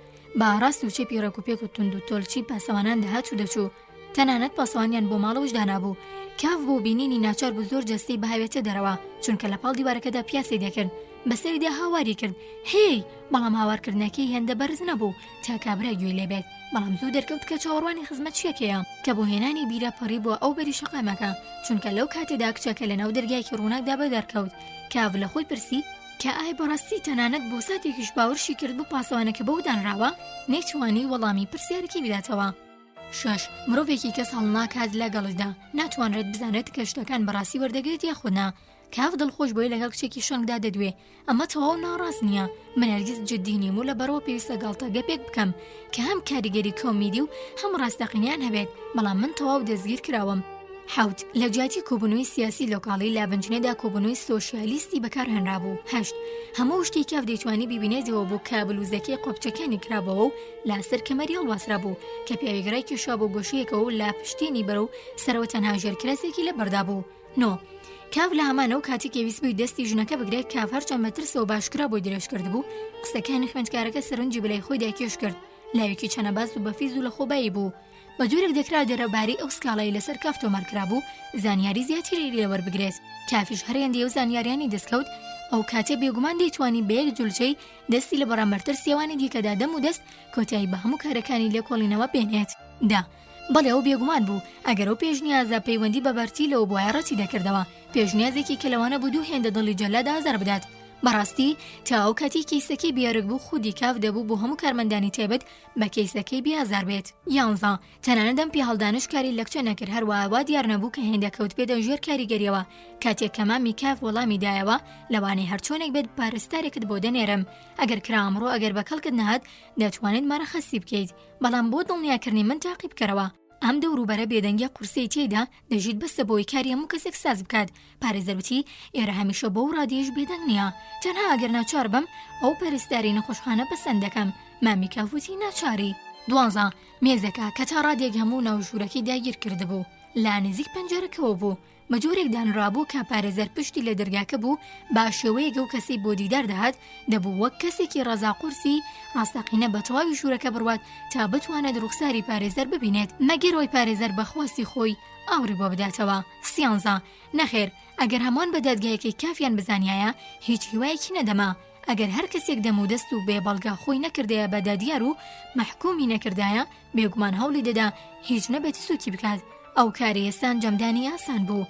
با ڕاست و چێپی ڕێکوپێک و تونند و تۆلچی پاسەوانان دەهات و دەچوو. تەنانەت پاسەوانیان بۆ ماڵەوەش دانابوو. کاف بۆ بینینی ناچار بوو زۆر جەستەی بەهاوێتە دەرەوە چونکە لە پاڵ دیوارەکەدا پیاسی دەکرد. بەسەریدا هاواری کرد هێی، بەڵام هاوارکردنەکەی هێندە بەرز نەبوو تا کابرا گوێی لێبێت. بەڵام زوو دەرکەوت کە چاوەڕوانی خزمەت چیەکەیە کە بۆ هێنانی بیرە پەڕی بۆ ئەو بەری شەقامەکە چونکە لەو کاتێدا کچەکە لەناو دەرگایکی ڕووناکدا بە دەرکەوت. کاف لە خۆی پرسی کە ئای بەڕاستی تەنانەت بۆ ساتێکیش باوەشی کرد بۆ پاسەوانەکە بەو دانراوە نەیتوانی وەڵامی پرسیارێکی بداتەوە. 6 مرۆڤێکی کەس هەڵناکات لەگەڵدا ناتوانرێت بزانێت کە شتەکان بەڕاستی وەردەگرێت یاخودنا. کاف دڵخۆش بۆی لەگەڵ کچێکی شەنگدا دەدوێ. ئەمە تەواو ناڕاست نییە. من هەرگیز جددی نیم و لەبەرەوە پێویستە گاڵتە گەپێک بکەم کە هەم کاریگەری کۆمیدی و هەم ڕاستەقینیان هەبێت، بەڵام من تەواو دەستگیر کراوم. 7 لە جیاتی کۆبوونەوەی سیاسی لۆکاڵی لابنجنێدا کۆبوونەوەی سۆشیالیستی بەکارهێنرابوو. 8 هەموو شتێک کاف دەیتوانی بیبینێتەوە بۆ کابلوزەکەی قۆپچەکانی کرابەوە و لاسەر کەمەری هەڵواسرا بوو کە پیاوێگرای کێشا بۆ گۆشەیەکەوە لا پشتێنی بەرەو سەرەوە تەنها ژێرکراسێکی لە بەردا بوو. 9 کاف لە هەمانەوە کاتێک پێویست بووی دەستی ژنەکە بگرێت کاف هەرچەند مەترسەوە باشکرا بۆی درێژ کرد بوو قسەکانی خوێندکارەکە سەرنجی بەلای خۆی داکێش کرد. لاوێکی چەنەباز و بەفیز و لە خۆبایی بوو. بە جۆرێک دەکرا دەرەباری ئەو سکاڵایی لەسەر کاف تۆمارکرا بوو زانیاری زیاتری لێوەربگرێت. کافیش هەرێندی و زانیاریانی دەستکەوت. ئەو کاتێ بێگومان دەیتوانی بە یەک جولچەی دەستی لە بەڕامبەرتر سێوانی دیکەدا دەم و دەست کۆتایی بە هەموو کارەکانی لێکۆڵینەوە بێنێت. بەڵێ ئەو بێگومان بوو ئەگەر ئەو پێشنیازە پەیوەندی بە بەرتی لەوە بۆ ڕەتی دەکردەوە پێشنیازێکی کە لەوانە بوو دوو هێندە دڵی جەلاد ئازار بدات. بەڕاستی تا ئەو کاتی کەیسەکەی بیارک بوو خودی کاف دەبوو بۆ هەموو کارمەندانی تایبەت بە کەیسەکەی بیازار بێت. 11 تەنانەت دەم پێ هەڵدانش کاری لە کچە نەکرد هەروەها دیار نەبوو کە هێندە کەوت بێتە ژێر کاریگەریەوە. کاتێک کە مامی کاف وەڵامی دایەوە لەوانەیە هەرچۆنێک بێت پارێستارێکت بۆ دەنێرم. ئەگەر کرا ئەمڕۆ ئەگەر بەکەڵکت نەهات دەتوانێت مەرەخەسی بکەیت، بەڵام بۆ دڵنیاکردنی من تاقی بکەرەوە. ئەم دەوروبەرە بێدەنگە قورسەی تێدا دەژیت بەستە بۆی کاری هەموو کەسێک ساز بکات. پارێزەربتی ئێرە هەمیشە بۆ ڕادێش بێدەنگ نییە، تەنها ئەگەر ناچار بم ئەو پەرستاری نەخۆشخانە پەسەند دەکەم. مامی کافوتی ناچاری. 12 مێزەکە کە تا ڕادێک هەموو ناوژوورەکەی داگیر کردبوو لا نزیک پەنجەرەکەوە بوو. بە جۆرێک دانرابوو کە پارێزەر پشتی لە دەرگاکە بوو با شێوەیەک ئەو کەسی بۆ دیدار دەهات دەبوو وەک کەسێکی ڕەزاقورسی ڕاستەقینە بە تەواوی ژوورەکە بڕوات تا بتوانێت ڕوخساری پارێزەر ببینێت مەگەرەوەی پارێزەر بەخواستی خۆی ئاوری بۆ بداتەوە. 13 نەخێر ئەگەر هەمووان بە دادگایەکەی کافیان بزانایە هیچ هیوایەکی نەدەما. ئەگەر هەر کەسێک دەم و دەست و بێبەڵگا خۆی نەکردەیە بە دادیار و مەحکومی نەکردایە بێگومان هەوڵی دەدا هیچ نەبێت سوکی بکات. ئەو کاری ئێسان جەمدانی ئاسان بوو.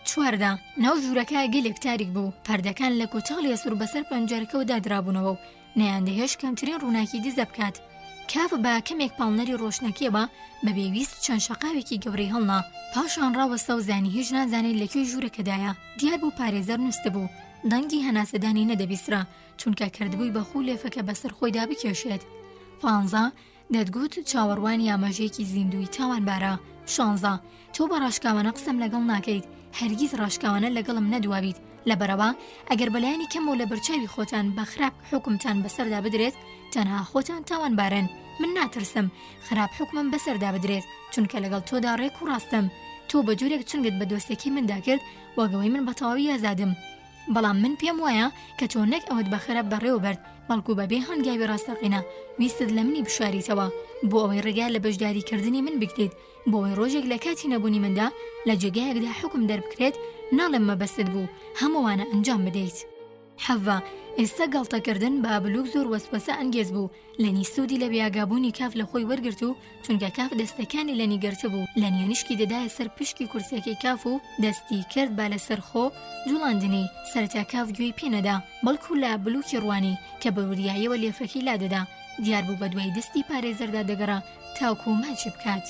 14 ناو ژوورەکە گەلێک تاریک بوو. پەردەکان لە کوتاڵی سوور بەسەر پەنجەرەکەودا درابوونەوە و نەیاندەهێش کەمترین ڕووناکی دزە بکات. کاف بە کەمێک پاڵنەری ڕۆشنەکێەوە بە بێویست چەند شەقاوێکی گەورەی هەڵنا. پاشان ڕاوەستە و زانی هیچ نازانێت لەکوێ ژوورەکەدایە. دیار بوو پارێزەر نووسە بوو دەنگی هەناسەدانی نەدەبیسترا چونکە کردبووی بە خوو لێفەکە بەسەر خۆیدا بکێشێت. 15 دەتگوت چاوەڕوانی ئاماژەیەکی زیندوی تاوانبارە. 16 تۆ بە ڕاشکاوانە قسەم لەگەڵ ناکەیت، هەرگیز ڕاشکاوانە لەگەڵم نەدوابیت. لەبەرەوە ئەگەر بەلایانی کەمەوە لە بەرچاوی خۆتان بە خراپ حکومتان بەسەردا بدرێت تەنها خۆتان تاوانبارن. من ناترسم خراپ حکومم بەسەردا بدرێت چونکە لەگەڵ تۆدا ڕێک و ڕاستم. تۆ بە جۆرێک چنگت بە دۆستێکی مندا کرد وەگەوەی من بە تەواوی ئازادم. بەڵام من پێم وایە کە تۆ نەک ئەوت بە خراپ بەڕێوە بەرد بەڵکو بەبێ هەنگاوی ڕاستەقینە ویستت لە منی بشاریتەوە بۆ ئەوەی ڕێگای لە بەشداریکردنی من بکرێت بۆ ئەوەی ڕۆژێک لە کاتی نەبوونی مندا لە جێگایەکدا حکم دەربکرێت ناڵێم مەبەست بوو هەمووانە ئەنجام بدەیت. حەڤە ئێستا گاڵتەکردن بە بلوک زۆر وەسوەسە ئەنگێز بوو. لەنی سوودی لە بیاگابوونی کاف لە خۆی وەرگرت و چونکە کاف دەستەکانی لەنی گرتە بوو لە نیانشکی دەدایە سەر پشکی کورسەکەی کاف و دەستی کرد با لەسەر خۆ جوڵاندنی. سەرەتا کاف گوێی پێنەدا بەڵکو لە بلوکی ڕوانی کە بە وریایەوە لێفەکەی لادەدا دیار بوو بە دوای دەستی پارێزەردا دەگەڕا تاوکو ماچی بکات.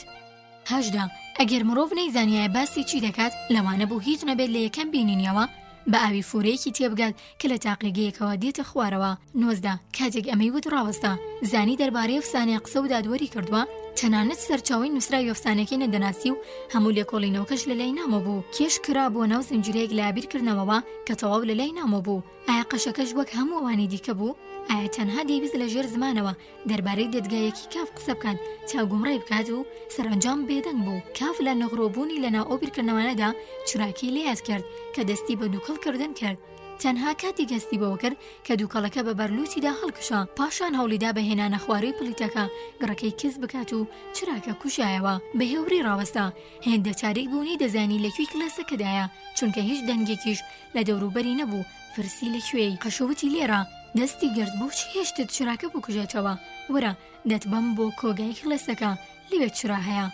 18 ئەگەر مرۆڤ نەیزانیایە باسی چی دەکات لەوانە بوو هیچ نەبێت لە یەکەم بینینیەوە بە ئاوی فورەیەکی تێبگات کە لە تاقیگەیەکەوە دێتە خوارەوە. 19 کاتێک ئەمەی وت ڕاوەستا زانی دەربارەی ئەفسانەی قسە و دادوەری کردووە، تەنانەت سەرچاوی نووسراوی ئەفسانەکەی نەدەناسی و هەموو لێکۆڵینەوەکەش لە لای نامۆ بوو. کێش کرا بۆ ناو زنجیرەیەک لە ئابیرکردنەوەوە کە تەواو لە لای نامۆ بوو. ئایا قەشەکەش وەک هەموو ئەوانی دیکە بوو؟ ئایا تەنها دەیویست لە ژێر زمانەوە دەربارەی دەدگایەکی کاف قسە بکات تا گومڕای بکات و سەرنجام بێدەنگ بوو؟ کاف لە نەغڕۆبوونی لە ناو ئەو بیرکردنەوەدا چراکی لێهات کرد کە دەستی بە دووکەڵکردن کرد. تەنها کاتی گەستی بەوە کرد کە دووکەڵەکە بە بەرلووتیدا هەڵکشا، پاشان هەوڵیدا بە هێنانە خوارەوەی پلیتەکە گڕەکەی کەس بکات و چراکە کوشایەوە. بە هێوری ڕاوەستا هێندە تاریک بوونی دەزانی لەکوێی کلاسەکەدایە، چونکە هیچ دەنگێکیش لە دەوروبەری نەبوو. فرسی لەکوێی قەشەوتی لێرە دەستی گرت بوو چی هێشتت چراکە بکوژێتەوە، وەرە دەتبەم بۆ کۆگای کلاسەکە لەوێت چرا هەیە.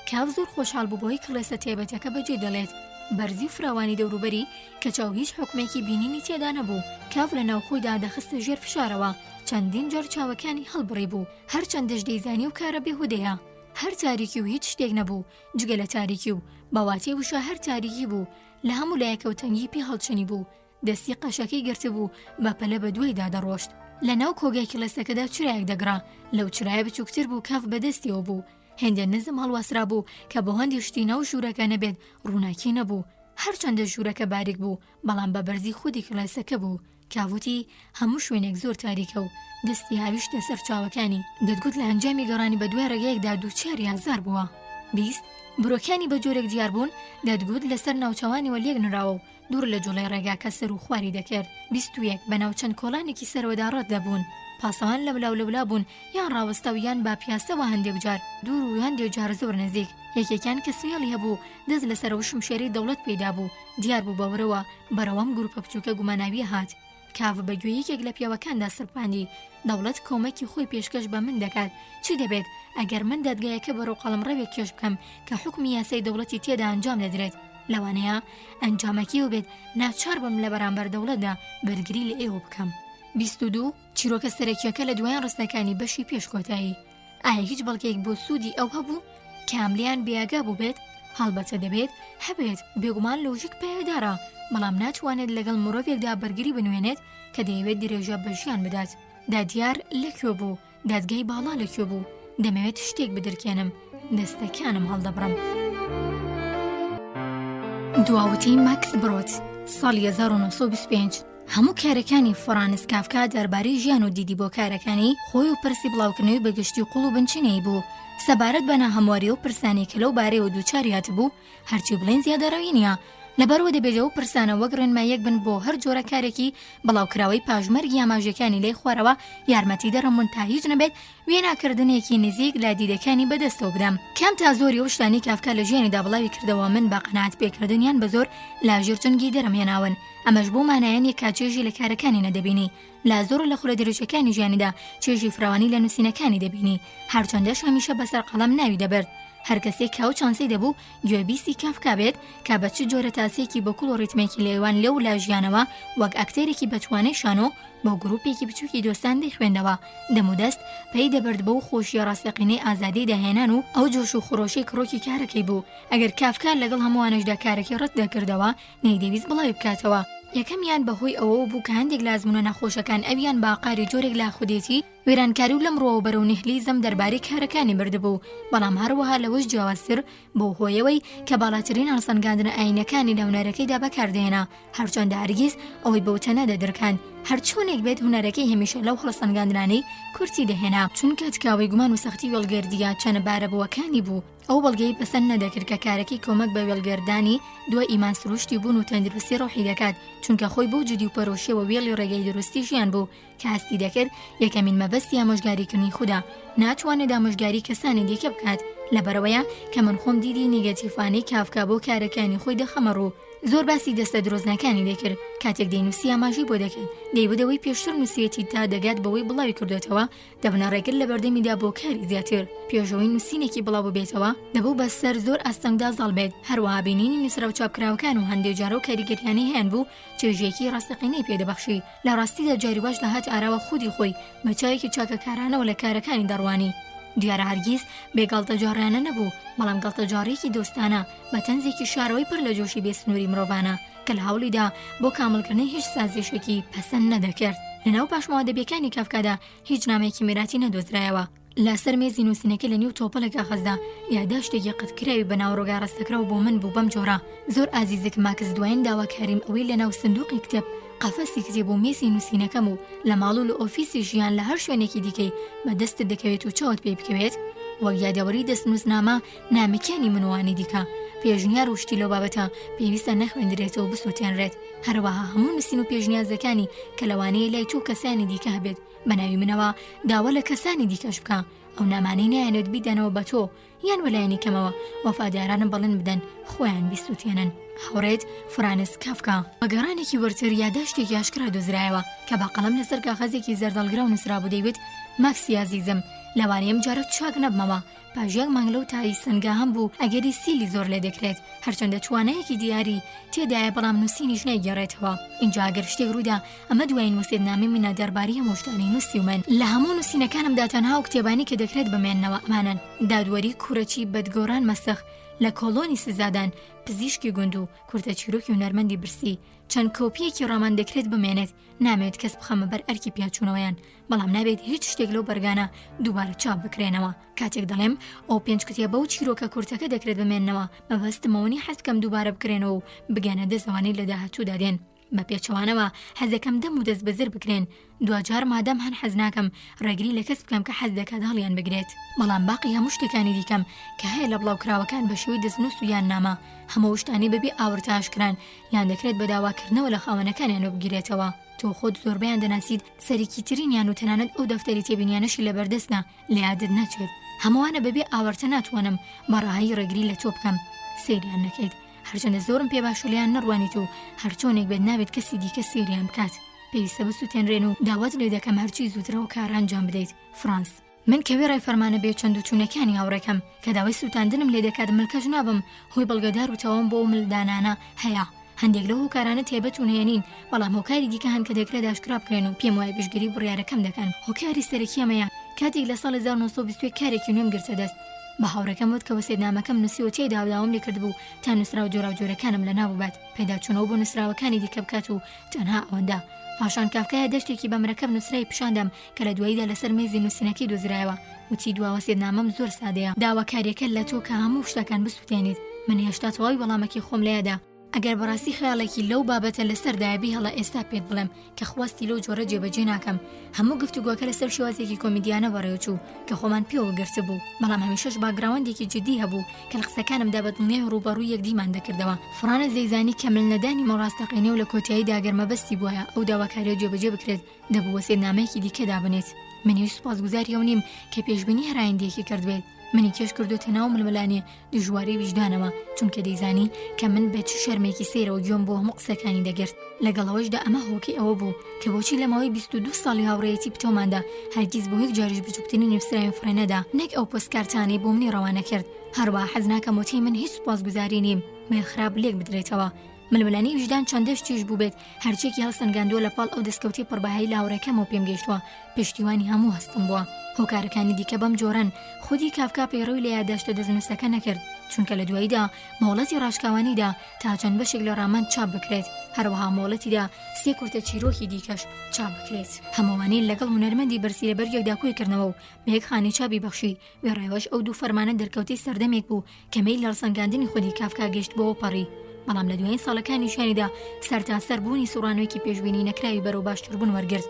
کاف زۆر خۆشحاڵ بوو بۆی کلاسە تێبەتەکە بەجێ دەڵێت. بەرزی و فراوانی دەوروبەری کە چاو هیچ حکومێکی بینینی تێدا نەبوو. کاف لە ناوخۆیدا دەخستە ژێر فشارەوە، چەندین جار چاوەکانی هەڵبڕی بوو، هەر چەندەش دەیزانی و کارە بێهودەیە. هەر تاریکی و هیچ شتێک نەبوو جگە لە تاریکی و بەواتێ وشە هەر تاریکی بوو. لە هەموو لایەکەوتەنگی پێ هەڵچنی بوو، دەستی قەشەکەی گرت بوو بە پەلە بە دوایدا دەڕۆشت. لە ناو کۆگای کلاسەکەدا چرایەک دەگرا، لەو چرایە بچووکتر بوو. کاف بەدەستیەوە بوو، هێندە نزم هەڵواسرا بوو کە بۆ هەندی شتی ناو ژوورەکە نەبێت ڕووناکی نەبوو. هەرچەندە ژوورەکە باریک بوو بەڵام بە بەرزی خودی کلاسەکە بوو. کاوتی هەموو شوێنێک زۆر تاریکە و دەستی هاویشتە سەر چاوەکانی. دەتگوت لە ئەنجامی گەڕانی بە دوای ڕێگەیەکدا دووچاری هەزار بووە. 20 برۆکانی بە جۆرێک دیار بوون، دەتگوت لەسەر ناوچەوانیوە لێک نراوە و دوور لە جوڵەی ڕێگاکە سەر و خواری دەکرد. 21 بە ناو چەند کۆڵانێکی سەرەوەدا ڕەت دەبوون، پاسەوان لە بلاو بوون، یان ڕاوەستە و یان با پیاسەوە هەندێک جار دوور و هەندێک جار زۆر نزیک. یەکێکیان کە سوێڵی هەبوو دەست لەسەرەوە شمشێری دەوڵەت پێدا بوو، دیار بوو بەورەوە بەرەوەم گروپە بچووکە گوماناوی هات. کاف بە گوێیەکێک لە پیاوەکاندا سەرپاندی. دەوڵەت کۆمەکی خۆی پێشکەش بە من دەکات، چی دەبێت ئەگەر من دادگایەکە بەرەو قەڵەمڕەوێک کێش بکەم کە حکمی یاسای دەوڵەتی تێدا ئەنجام دەدرێت، لەوانەیە ئەنجامەکی و بێت ناچار بم لە بەرامبەر دەوڵەتدا بەرگری لە ئێوە بکەم. 22 چیرۆکە سەرەکیەکە لە دوایان ڕستەکانی بەشی پێش کۆتایی. ئایا هیچ بەڵگەیەک بۆ سوودی ئەو هەبوو کاملیان بێگا بوو بێت؟ هەڵبەتە دەبێت هەبێت، بێگومان لۆژیک پێدارە، بەڵام ناتوانێت لەگەڵ مرۆڤێکدا بەرگری بنوێنێت کە دەیەوێت درێژە بەژیان بدات. دادیار لەکوێ بوو؟ دادگای باڵا لەکوێ بوو؟ دەمەوێت شتێک بدرکێنم، دەستەکانم هەڵدەبڕم. دواوتی ماکس برۆت ساڵی 1925 هەموو کارەکانی فرانتس کافکا دەربارەی ژیان و دیدی بۆ کارەکانی خۆی و پرسی بڵاوکردنەوەی بەگشتی و قوڵ و بنچینەی بوو. سەبارەت بە ناهەمواری و پرسانی کە لەو بارەیەوە دووچاریات بوو هەرچی بڵێن زیادەڕەوی نییە. لەبەرەوە دەبێتەوە پرسانە وەک ڕێنمایەک بن بۆ هەر جۆرە کارێکی بەڵاوکراوەی پاژمەرگی ئاماژەکانی لای خوارەوە یارمەتی دەڕەمون تا هیچ نەبێت وێناکردنێکی نزیک لە دیدەکانی بەدەستەوە بدەم. کام تا زۆری ئەو شتانی کافکا لە ژیانیدا بڵاوی کردەوە من بە قەناعەت پێکردنیان بە زۆر لاژێرچنگی دەرەمهێناون. ئەمەش بۆ مانایەن یەک کاتێژی لە کارەکانی نەدەبینی، لا زۆر لە خولە دەرەوشەکانی ژیانیدا چێژی فراوانی لە نووسینەکانی دەبینی، هەرچەندەش هەمیشە بەسەر قەڵەم ناوی دەبرد. هەر کەسێک کاو چانسی دەبوو گوێبیستی کافکا بێت کە بە چ جۆرە تاسێکی بە کوڵ و ڕیتمێکی لێوان لێو لا ژیانەوە وەک ئەکتێرێکی بەتوانەی شانۆ بۆ گروپێکی بچووکی دۆستان دەیخوێندەوە. دەمودەست پێی دەبرد بەو خۆشیە ڕاستەقینەی ئازادی داهێنان و ئەو جۆش و خۆشی کڕۆکی کارەکەی بوو. ئەگەر کافکا لەگەڵ هەمووانەشدا کارێکی ڕەت دەکردەوە نەیدەویست بڵاوی بکاتەوە. یەکەمیان بەهۆی ئەوە بوو کە هەندێک لازمونە نەخۆشەکان ئەویان باقاری جۆرێک لا خودێتی وێرانکاری و لەمڕۆوە بەرەو نهلیزم دەربارەی کارەکانی بردبوو، بەڵام هەروەها لەوەش جیاوازتر بۆ هۆیەوەی کە باڵاترین هەڵسەنگاندنە ئاینەکانی لە هونەرەکەیدا بەکاردێنا، هەرچەندە هەرگیز ئەوەی بەوتە دەدرکان. هەرچۆنێک بێت هونەرەکەی هەمیشە لەو هەڵسەنگاندنانەی کورتی دەهێنا، چونکە تکاوی گومان و سەختی وێڵگەردیە چەنە بارەبووەکانی بوو. ئەو بەڵگەی پەسەند نەدەکرد کە کارەکەی کۆمەک بە وێڵگەردانی دوای ئیمان سروشتی بوون و تەندروستی ڕۆحی دەکات، چونکە خۆی بۆ جدی و پەرۆشیەوە وێڵی ڕێگەی دروستی ژیان بوو کە هەستی دەکرد یەکەمین مەبەستی ئامۆژگاریکردنی خوددا، ناتوانێت ئامۆژگاری کەسانی دیکە بکات. لەبەرەوەیە کە من خۆم دیدی نیگەتیڤانەی کافکا بۆ کارەکانی خۆی دەخەمە ڕوو. زۆر باسی دەستە درۆزنەکانی دەکرد، کاتێک دەینووسی ئاماژی بۆ دەکرد، دەیودەوەی پێشتر نووسێتی تا دەگات بەوەی بڵاوی کردوێتەوە دەبنە ڕێگر لە بەردەمیدا بۆ کاری زیاتر. پێشەوەی نووسینێکی بڵاو ببێتەوە دەبوو بە سەر زۆر ئەستەنگدا زاڵ بێت. هەروەها بینینی نووسرا و چاپکراوەکان و هەندێک جارە و کاریگەریانەی هەیەن بوو چێژێکی ڕاستەقینەی پێدەبەخشی. لە ڕاستیدا جاریواش لە هات ئاراوە خودی خۆی بە چاوێکی چاکەکارانەوە لە کارەکانی دەڕوانی. دیارە هەرگیز بێگاڵتە جارانە نەبوو، بەڵام گاڵتە جارێکی دۆستانە بە تەنزێکی شارەوەی پڕ لە جۆشی بێسنووری مرۆڤانە کە لە هەوڵیدا بۆ کاملکردنی هیچ سازشێکی پەسەند نەدەکرد. لەناو پاشماوەدەبیەکانی کافکادا هیچ نامەیەکی میراتی نەدۆزرایەوە. لەسەر مێزی نووسینەکە لە نیو تۆپە لە کاغەزدا یاداشتێکی قەتکراوی بەناو ڕۆگا ڕستەکراو بۆ من بوو بەم جۆرە. زۆر ئازیزک ماکس دوایین داواکاریم ئەوەی لەناو سندوقی کتێب قەفەسی کتێب و مێزی نووسینەکەم و لە ماڵ و لە ئۆفیسی ژیان لە هەر شوێنێکی دیکەی بەدەستت دەکەوێت و چاوت پێ بکەوێت وەک یادەوەری دەستنووسنامە نامەکانی منوانی دیکە. پێشنیار و شتی لەو بابەتە پێویستە نەخوێندرێتەوە بسووتێنرێت. هەروەها هەموو نووسین و پێشنیازەکانی کە لەوانەیە لای تو کەسانی دیکە هەبێت بە ناوی منەوە داوا لە کەسانی دیکەش بکە. ئەو نامانەی نایەنێت بیدەنەوە بە تۆ یان وەلایەنی کەمەوە وەفادارانم بەڵێن بدەن خۆیان بیسووتێنن. هاوڕێت فرانتس کافکا. بەگەڕانێکی وەرتر یاداشتێکی ئاشکرا دۆزرایەوە کە با قەڵەم لەسەر کاغەزێکی زەردەڵگرا و نووسرابوو دەیوت: ماکسی عزیزم، لەوانەیەم جارە چاک نەبمەوە. پاژیاک مانگلە و تایی سنگا هەم بوو ئەگەری سیلی زۆر لێ دەکرێت، هەرچەندە توانایەکی دیاری تێدایە بەڵام نووسینیش نایگەڕێتەوە. اینجا ئەگەر شتێک ڕوویدا ئەمە دوایین وەسێتنامەی منە دەربارەی هەموو شتانی نووسی و من لە هەموو نووسینەکانمدا تەنها و کتێبانی کە دەکرێت بمێننەوە ئەمانن: دادوەری کوورەچی بەدگۆڕان مەسەخ لە کۆلۆنی سزادان، پزیشکی گوند و کورتە چیرۆکی و نەرمەندی برسی. چەند کۆپیەکی ڕۆمان دەکرێت بمێنێت، نامەوێت کەس بخەمە بەر ئەرکی پیاچوونەوەیان، بەڵام نابێت هیچ شتێک لەو بەرگانە دووبارە چاپ بکرێنەوە. کاتێک دەڵێم ئەو 5 کتێبە و چیرۆکە کورتەکە دەکرێت بمێننەوە، مەبەستمەوەنی حەزکەم دووبارە بکرێنەوە و بگەنە دەستەوانەی لە داهاتوودا دێن. بە پێچەوانەوە حەزەکەم دەم و دەست بەزر بکرێن، دوجار مادەم هەن حەز ناکەم ڕێگری لە کەس بکەم کە حەز دەکات هەڵیان بگرێت. بەڵام باقی هەموو شتەکانی دیکەم کە هەیە لە بڵاوکراوەکان بە شێوەی دەستنووس و یان نامە، هەموو شتانی بەبێ ئاورتە ئاشکران یان دەکرێت بە داواکردنەوە لە خاوەنەکانیان بگیرێتەوە. تۆ خۆت زۆربەیان دەناسیت سەرێکی ترینیان و تەنانەت ئەو دەفتەری تێبینیانەشی لەبەردەستنا لە یادت ناچێت. هەمووانە بەبێ ئاورتە ناتوانم بەڕاهایی ڕێگری لە تۆ بکەم، سەیریان نەکەیت. هەرچەندە زۆرم پێ باشولیان نەڕوانیت و هەرچۆنێک بێت نابێت کەسی دیکە سێریان بکات. پێویستە بسووتێنرێن و داوات لێ دەکەم هەرچی زووترەوە کاران جام بدەیت. فرانس. من کەوێ ڕای فەرمانە بێ چەند و چوونەکانی هاوڕێکەم کە داوای سووتاندنم لێ دەکات ملکەش نابم، هۆی بەڵگەدار و تەواوم بۆ ملدانانە هەیە. هەندێک لەو هۆکارانە تێبەت و نێنین، بەڵام هۆکاری دیکە هەن کە دەکرێت ئاشکرا بکرێن و پێم وایە پشتگیری بڕیارەکەم دەکەن. هۆکاری سەرەکیەمەیە کاتێک لە ساڵی 1920 کارێکی نوێم گرتە دەست. بە هاوڕێکەم وت کە وەسێتنامەکەم نووسی و تێدا داوام لێ کردبوو تا نووسرا و جۆراوجۆرەکانم لە ناو بات، پەیداچوونەوە بۆ نووسراوەکانی دیکە بکات و تەنها ئەوەندە. پاشان کافکایە دەشتێکی بە مرەکەب نووسرای پیشاندەم کە لە دواییدا لەسەر مێزی نووسینەکەی دۆزرایەوە. وتی دوا وەسێتنامەم زۆر سادەیە، داواکاریەکە لە تۆ کە هەموو شتەکان بسووتێنیت. من هێشتا تەواوی وەڵامێکی خۆم لێدا. ئەگەر بەڕاستی خەیاڵێکی لەو بابەتە لەسەردایبی هەڵە ئێستا پێت بڵێم کە خواستی لەو جۆرە جێبەجێ ناکەم. هەموو گفتوگۆکە لەسەر شێوازێکی کۆمیدیانە بەڕێوەچوو کە خۆمان پێوە گرتە بوو، بەڵام هەمیشەش باگراوەندێکی جدی هەبوو کە لە قسەکانمدا بەدڵنیای ڕوبەڕووی یەکدیمان دەکردەوە. فرانە زەیزانی کە ملنەدانی مەڕاستەقینێ و لە کۆتایی داگەرمەبەستی بووە ئەو داواکاریە جێبەجێ بکرێت، دەبوو وەسێتنامەیەکی دیکە دابنێت. منیش سوپاسگوزاری ئەو نیم کە پێشبینی هەرایندێکی کردبێت. منی کێش کردوتە ناو ململانێ دژواری ویژدانەوە، چونکە دەیزانی کە من بێت شەرمێکی سێرەوە گوێم بۆ هەموو قسەکانی دەگرت. لەگەڵەوەشدا ئەمە هۆکی ئەوە بوو کە بۆچی لە ماوەی 22 ساڵی هاوڕێیەتی پتۆماندا هەرگیز بۆ یەک جاریش بچووکتنی نووسراویم فرێنەدا، نەک ئەو پۆستکارتانەی بۆ منی ڕەوانە کرد. هەروەها حەز ناکەم وتەی من هیچ سوپاسگوزاری نیم مێخراب لێک بدرێتەوە. ململانی وجدان چەندەش تیژ بوو بێت، هەرچێکی هەڵسەنگاندووە لە پاڵ ئەو دەستکەوتی پڕبەهایی لە هاوڕێکەمەوە پێم گەیشتووە، پشتیوانی هەموو هەستم بووە. هۆکارەکانی دیکە بەم جۆرەن. خودی کافکا پەیڕەوی لە یادداشتە دەستنووسەکە نەکرد، چونکە لە دواییدا مۆڵەتی ڕاشکاوانیدا تا چەند بەشێک لە ڕامان چاپ بکرێت، هەروەها مۆڵەتیدا 3 کورتە چیرۆکی دیکەش چاپ بکرێت. هەمووانی لەگەڵ هونەرمەندی بەرسی لەبەر یەکدا کۆیکردنەوە و بە یەک خانی چاپی بەخشی. وێڕێوەش ئەو دوو فەرمانە دەرکەوتەی سەردەمێک بوو کە مەیل لە ڕسەنگاندنی خودی کافکا گەشت بۆەوە پەڕی. بەڵام لە دوایین ساڵەکانی شانیدا سەرتاسەر بوونی سوڕانەوەیکی پێشبینی نەکراوی بەرەو باشتربوون وەرگرت.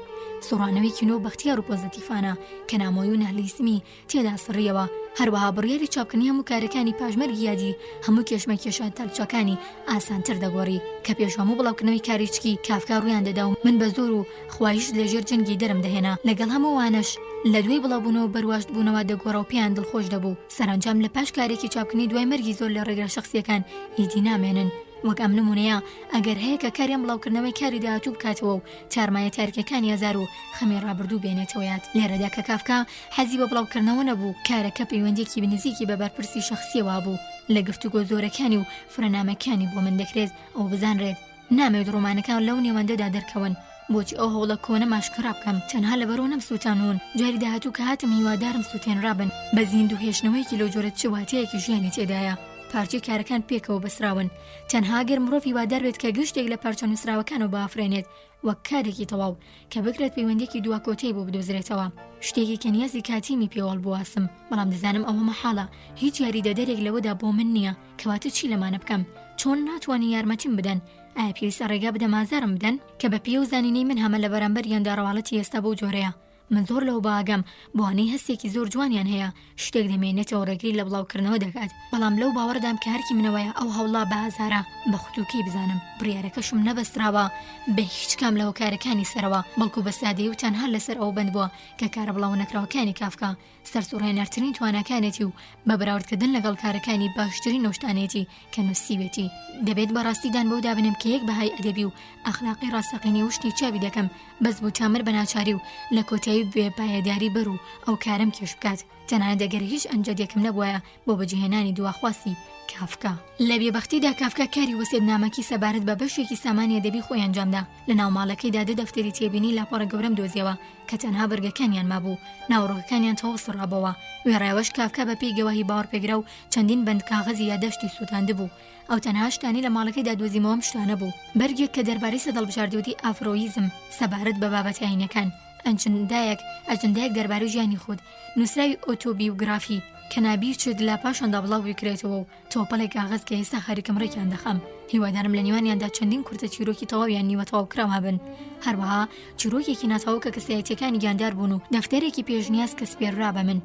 سوڕانەوەیکی نۆ بەختیار و پۆزتیفانە کە نامۆی و نەهلیسمی تێدا سڕیەوە. هەروەها بڕیاری چاپکردنی هەموو کارەکانی پاژمەرگی یادی هەموو کێشمە کێشە تەلچەکانی ئاسانتر دەگۆڕی کە پێش هەموو بڵاوکردنەوەی کاریچکی کافکا ڕوویان دەدا و من بە زۆر و خوایش لەژێر جنگی دەرم دەهێنا. لەگەڵ هەمووانش لە دوای بڵاوبوونەوە بەرواشت بوونەوە دەگۆڕە و پێیان دڵخۆش دەبوو. سەرنجام لە پاش کارێکی چاپکردنی دوای مەرگی زۆر لە ڕێگرە شەخسیەکان هیدی نامێنن. وەک ئەم نمونەیە ئەگەر هەیە کە کاریان بڵاوکردنەوەی کاری داهاتوو بکاتەوە و تارمایە تاریکەکانی هەزار و خەمی ڕابردوو بێنێتەوە یاد. لێرەدا کە کافکا حەزی بە بڵاوکردنەوە نەبوو، کارەکە پەیوەندێکی بنزیکی بە بەرپرسی شەخسیەوە بوو. لە گفتوگۆ زۆرەکانی و فرەنامەکانی بۆ من دەکرێت ئەو بزانرێت نامەوێت ڕۆمانەکان لەو نێوەندەدا دەرکەون. بۆچی ئەو هەوڵە کۆنە ماشکرا بکەم تەنها لەبەرەوە نەم سووتانون. جاری داهاتوو کە هاتم هیوادارم سووتێنرابن بە زیند و هێشتنەوەیکی لەو جۆرە چواتەیەکی ژیانی تێدایە. پارچەی کارەکان پێکەوە بەسراون تەنها گەر مرۆڤی وادار بێت کە گشتێک لە پارچە نووسراوەکانەوە بافرێنێت وەک کارێکی تەواو کە بکرێت پەیوەندێکی دواکۆتەی بۆ بدۆزرێتەوە شتێکی کە نیازی کاتیمی پێوەڵ بواسم بەڵام دەزانم ئەوە مەحاڵە هیچ یاریدەدەرێک لەوەدا بۆ من نییە کەواتە چی لەمانە بکەم چۆن ناتوانین یارمەتیم بدەن ئایا پێویستە ڕێگا بدە مازارم بدەن کە بە پێ و زانینەی من هەمە لە بەرامبەر یانداڕەواڵەتی ئێستا بۆ جۆرەیە من زۆر لەو باگەم بۆوانەی هەستێکی زۆر جوانیان هەیە شتێک دەمێنێتەوە ڕێگری لە بڵاوکردنەوە دەکات بەڵام لەو باوەڕدام کە هەرکی منەوەیە ئەو هەوڵا بە هەزارە بە خوتوکەی بزانم بڕیارەکەشم نەبەستراوە بە هیچ کام لە هۆکارەکانی سەرەوە بەڵکو بە سادەیی و تەنها لەسەر ئەو بند بووە کە کارە بڵاو نەکراوەکانی کافکا سەرسوڕهێنەرترین تواناکانێتی و بە بەراوردکردن لەگەڵ کارەکانی باشترین نۆشتانێتی کە نووسیوێتی دەبێت بەڕاستیدان بەو دابنم کە یەک بەهای ئەدەبی و ئەخلاقی ڕاستەقینی وشتی چاوی دەکەم بەس بوو تامر بە ناچاری و لە کۆتایی بێپایەداری بەر و ئەو کارم کێش بکات تەنانەت دەگەر هیچ ئەنجەدێکم نەبووە بۆ بەجێهێنانی دواخواستی کافکا لە بێبەختیدا کافکا کاری وەسێدنامەکی سەبارەت بە بەشێکی سامانی ئەدەبی خۆی ئەنجامدا لە ناو ماڵەکەیدا دەفتەری تێبینی لاپەڕە گەورەم دۆزیەوە کە تەنها بەرگەکانیان مابوو ناوڕۆکەکانیان تەواو سڕابەوە وێڕایەوەش کافکا بە پێی گەواهی باوەڕپێگرە و چەندین بەند کاغەزی یادەشتی سووتاندبوو ئەو تەنها شتانی لە ماڵەکەیدا دۆزیمەوەم شتانە بوو بەرگێک کە دەربارەی سەدەڵبژاردووتی ئافرۆیزم سەبارەت بە بابەتی ئاینەکان ئەجندایەک دەربارەی ژیانی خۆت نووسراوی ئۆتۆبیوگرافی کە نابیچێت لە پاشاندا بڵاو بکرێتەوە و تۆپەڵێک کاغەز کە ئێستا خەریکم ڕێکیان دەخەم هیوادارم لە نیوانیاندا چەندین کورتە چیرۆکی تەواویان نیوە تەواو کراوە بن هەروەها چیرۆکێکی ناتەواو کە کەسایەتیەکانی گیاندار بوون و دەفتەرێکی پێشنیاز کە سپێررا بە من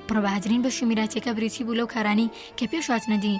پڕبەهاترین بەشی میراثیەکە بریتی بوو لەو کارانی کە پێش هاتنەدی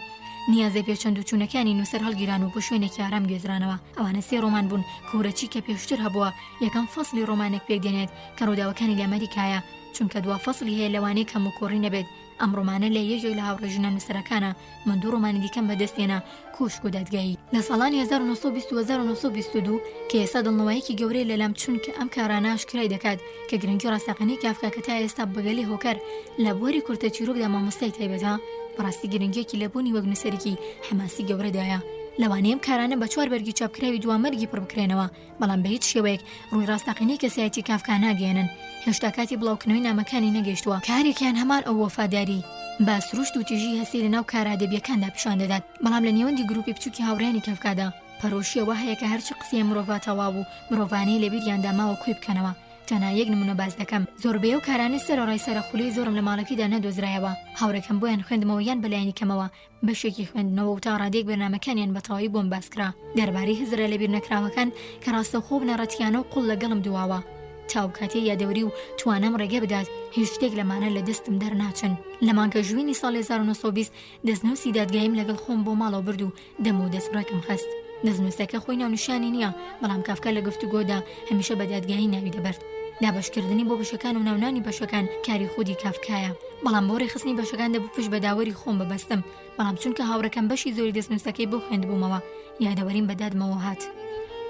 نیازە پێچەند و چوونەکانی نووسەر هەڵگیران و بۆ شوێنێکی ئارام گێزرانەوە ئەوانە سێ ڕۆمان بوون کورەچی کە پێشتر هەبووە یەکەم فەصلی ڕۆمانێک پێک دێنێت کە ڕووداوەکانی لە ئەمریکایە چونکە دوا فەصلی هەیە لەوانەیە کەم و کۆڕی نەبێت ئەم ڕۆمانە لە یەکێک لە هاوڕێژنە نووسەرەکانە من دوو ڕۆمانی دیکەم بەدەستێنە کوشک و دادگایی لە ساڵانی 1922 کە ئێستا دڵنەوەیەکی گەورەی لەلام چونکە ئەم کارانە ئاشکرای دەکات کە گرنگی ڕاستەقینەی کافکا کە تا ئێستا بەگەلی هۆکار لە بۆری کورتە چیرۆکدا مامۆستای تایبەتە بەڕاستی گرنگیەکی لەبوونی وەک نووسەرێکی حماسی گەورەدایە لەوانەیەم کارانە بە 4 بەرگی چاپکراوی دوامەرگی پڕ بکرێنەوە بەڵام بە هیچ شێوەیەک ڕووی ڕاستەقینەی کەسایەتی کافکا ناگەێنن هێشتا کاتی بڵاوکردنەوەی نامەکانی نەگەیشتووە کارێکیان هەمان ئەو وەفاداری با سروشت و تیژی هەستی لەناو کارادەبیەکاندا پیشان دەدات بەڵام لە نێوەندی گروپی بچووکی هاوڕێیانی کافکادا پەرۆشیەوە هەیە کە هەرچی قسەی مرۆڤ تەواو و مرۆڤانەی لەبیریاندا ماوە کوێ بکەنەوە تەنها یەک نمونە باز دەکەم زۆربەی ئەو کارانەی سەرەڕای سەرخولەی زۆرم لە ماڵەکەیدا نەدۆزرایەوە هاوڕێکەم بۆیان خوێندمەوە یان بەلایانی کەمەوە بەشێکی خوێندنەوە و تا ڕادێک بەرنامەکانیان بە تەواوی بۆم باسکرا دەربارەی هزرە لەبیر نەکراوەکان کە ڕاستەوخۆ بنەڕەتیانە و قوڵ لەگەڵم دواوە تاو کاتێ یادەوری و توانم ڕێگە بدات هیچ شتێک لەمانە لە دەستم دەرناچن لە مانگە ژوینی ساڵی 1920 دەستنووسی دادگاییم لەگەڵ خۆم بۆ ماڵەوە برد و دەم و دەستڕێکم خست دەستنووسەکە خۆی ناونیشانی نییە بەڵام کافکا لە گفتوگۆدا هەمیشە بە دادگایی ناوی دەبرد دابشکردنی بۆ بەشەکان و ناونانی بەشەکان کاری خودی کافکایە بەڵام بۆ ڕێخستنی بەشەکان دەبوو پشت بە داوەری خۆم ببەستم بەڵام چونکە هاوڕەکەم بەشی زۆری دەستنووسەکەی بۆ خوێندبوومەوە یادەوەریم بەدادمەوە هات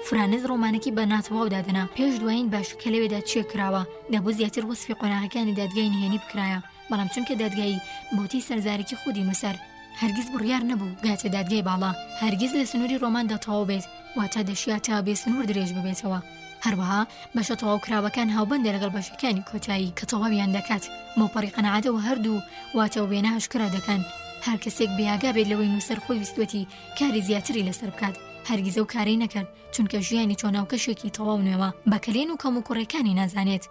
فرانتس ڕۆمانێکی بە ناتەواو دادەنا پێش دوایین باش کە لەوێدا چێ کراوە دەبوو زیاتر وەسفی قۆناغەکانی دادگای نهێنی بکرایە بەڵام چونکە دادگایی بۆتی سەرزارێکی خودی نووسەر هەرگیز بڕیار نەبوو گاتە دادگای باڵا هەرگیز لە سنووری ڕۆماندا تەواو بێت واتە دەشیا تا بێ سنوور درێژ ببێتەوە هەروەها بەشە تەواو کراوەکان هاوبەندە لەگەڵ بەشەکانی کۆتایی کە تەواویان دەکات مۆپەڕی قەنەعەتەوە هەردوو واتە وێنە هەشکرا دەکەن هەر کەسێک بێئاگا بێت لەوەی نووسەر خۆی ویستوەتی کاری زیاتری لەسەر بکات هەرگیزە و کارەی نەکرد چونکە ژیانی چۆناوکەشێکی تەواو نوێوە بەکەلێن و کەم و کوڕەکانی نازانێت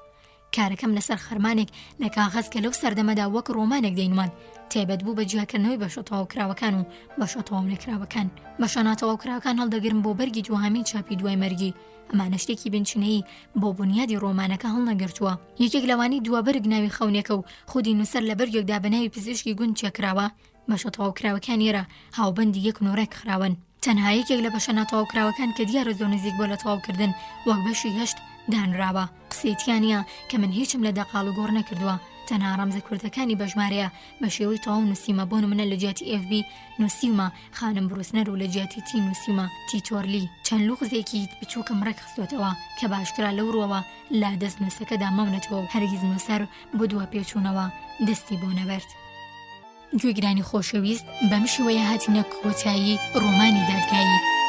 کارەکەم لەسەر خەرمانێک لە کاغەز کە لەو سەردەمەدا وەک ڕۆمانێک دەینوان تایبەت بوو بە جیاکردنەوەی بەشە تەواو کراوەکان و بەشە تەواو نەکراوەکان بەشە ناتەواو کراوەکان هەڵدەگرن بۆ بەرگی دووهەمین چاپی دوای مەرگی ئەمانە شتێکی بنچینەیی بۆ بنیادی ڕۆمانەکە هەڵنەگرتووە یەکێک لەوانی دووەبەرگ ناوی خەونێکە و خودی نووسەر لە بەرگێکدا بە ناوی پزیشکی گوند چێکراوە بەشە تەواو کراوەکان ئێرە هاوبەندی یەک نۆرێک خراون تەنها یەکێک لە بەشە ناتەواو کراوەکان کە دیارە زۆر نزیک بۆ لە تەواوکردن وەک بەشی هەشت دانراوە قسەیتیانە کە من هیچم لە دەقاڵ و گۆڕ نەکردووە تەنها ڕەمزە کوردەکانی بەژمارەیە بە شێوەی تەواو نووسیمە بۆ نمونە لە جیاتی FB نووسیمە خانم بروسنەر و لە جیاتی تی نووسیمە تیتۆرلی چەند لوغزێکی بچووکم ڕێک خستوێتەوە کە باشکرا لەو ڕۆوە لا دەست نووسەکەدا مەونەتەوە و هەرگیز نووسەر بۆ دووە پێچوونەوە دەستی بۆ نەبەرد گوێگرانی خۆشەویست بەم شێوەیە هاتینە کۆتایی ڕۆمانی دادگایی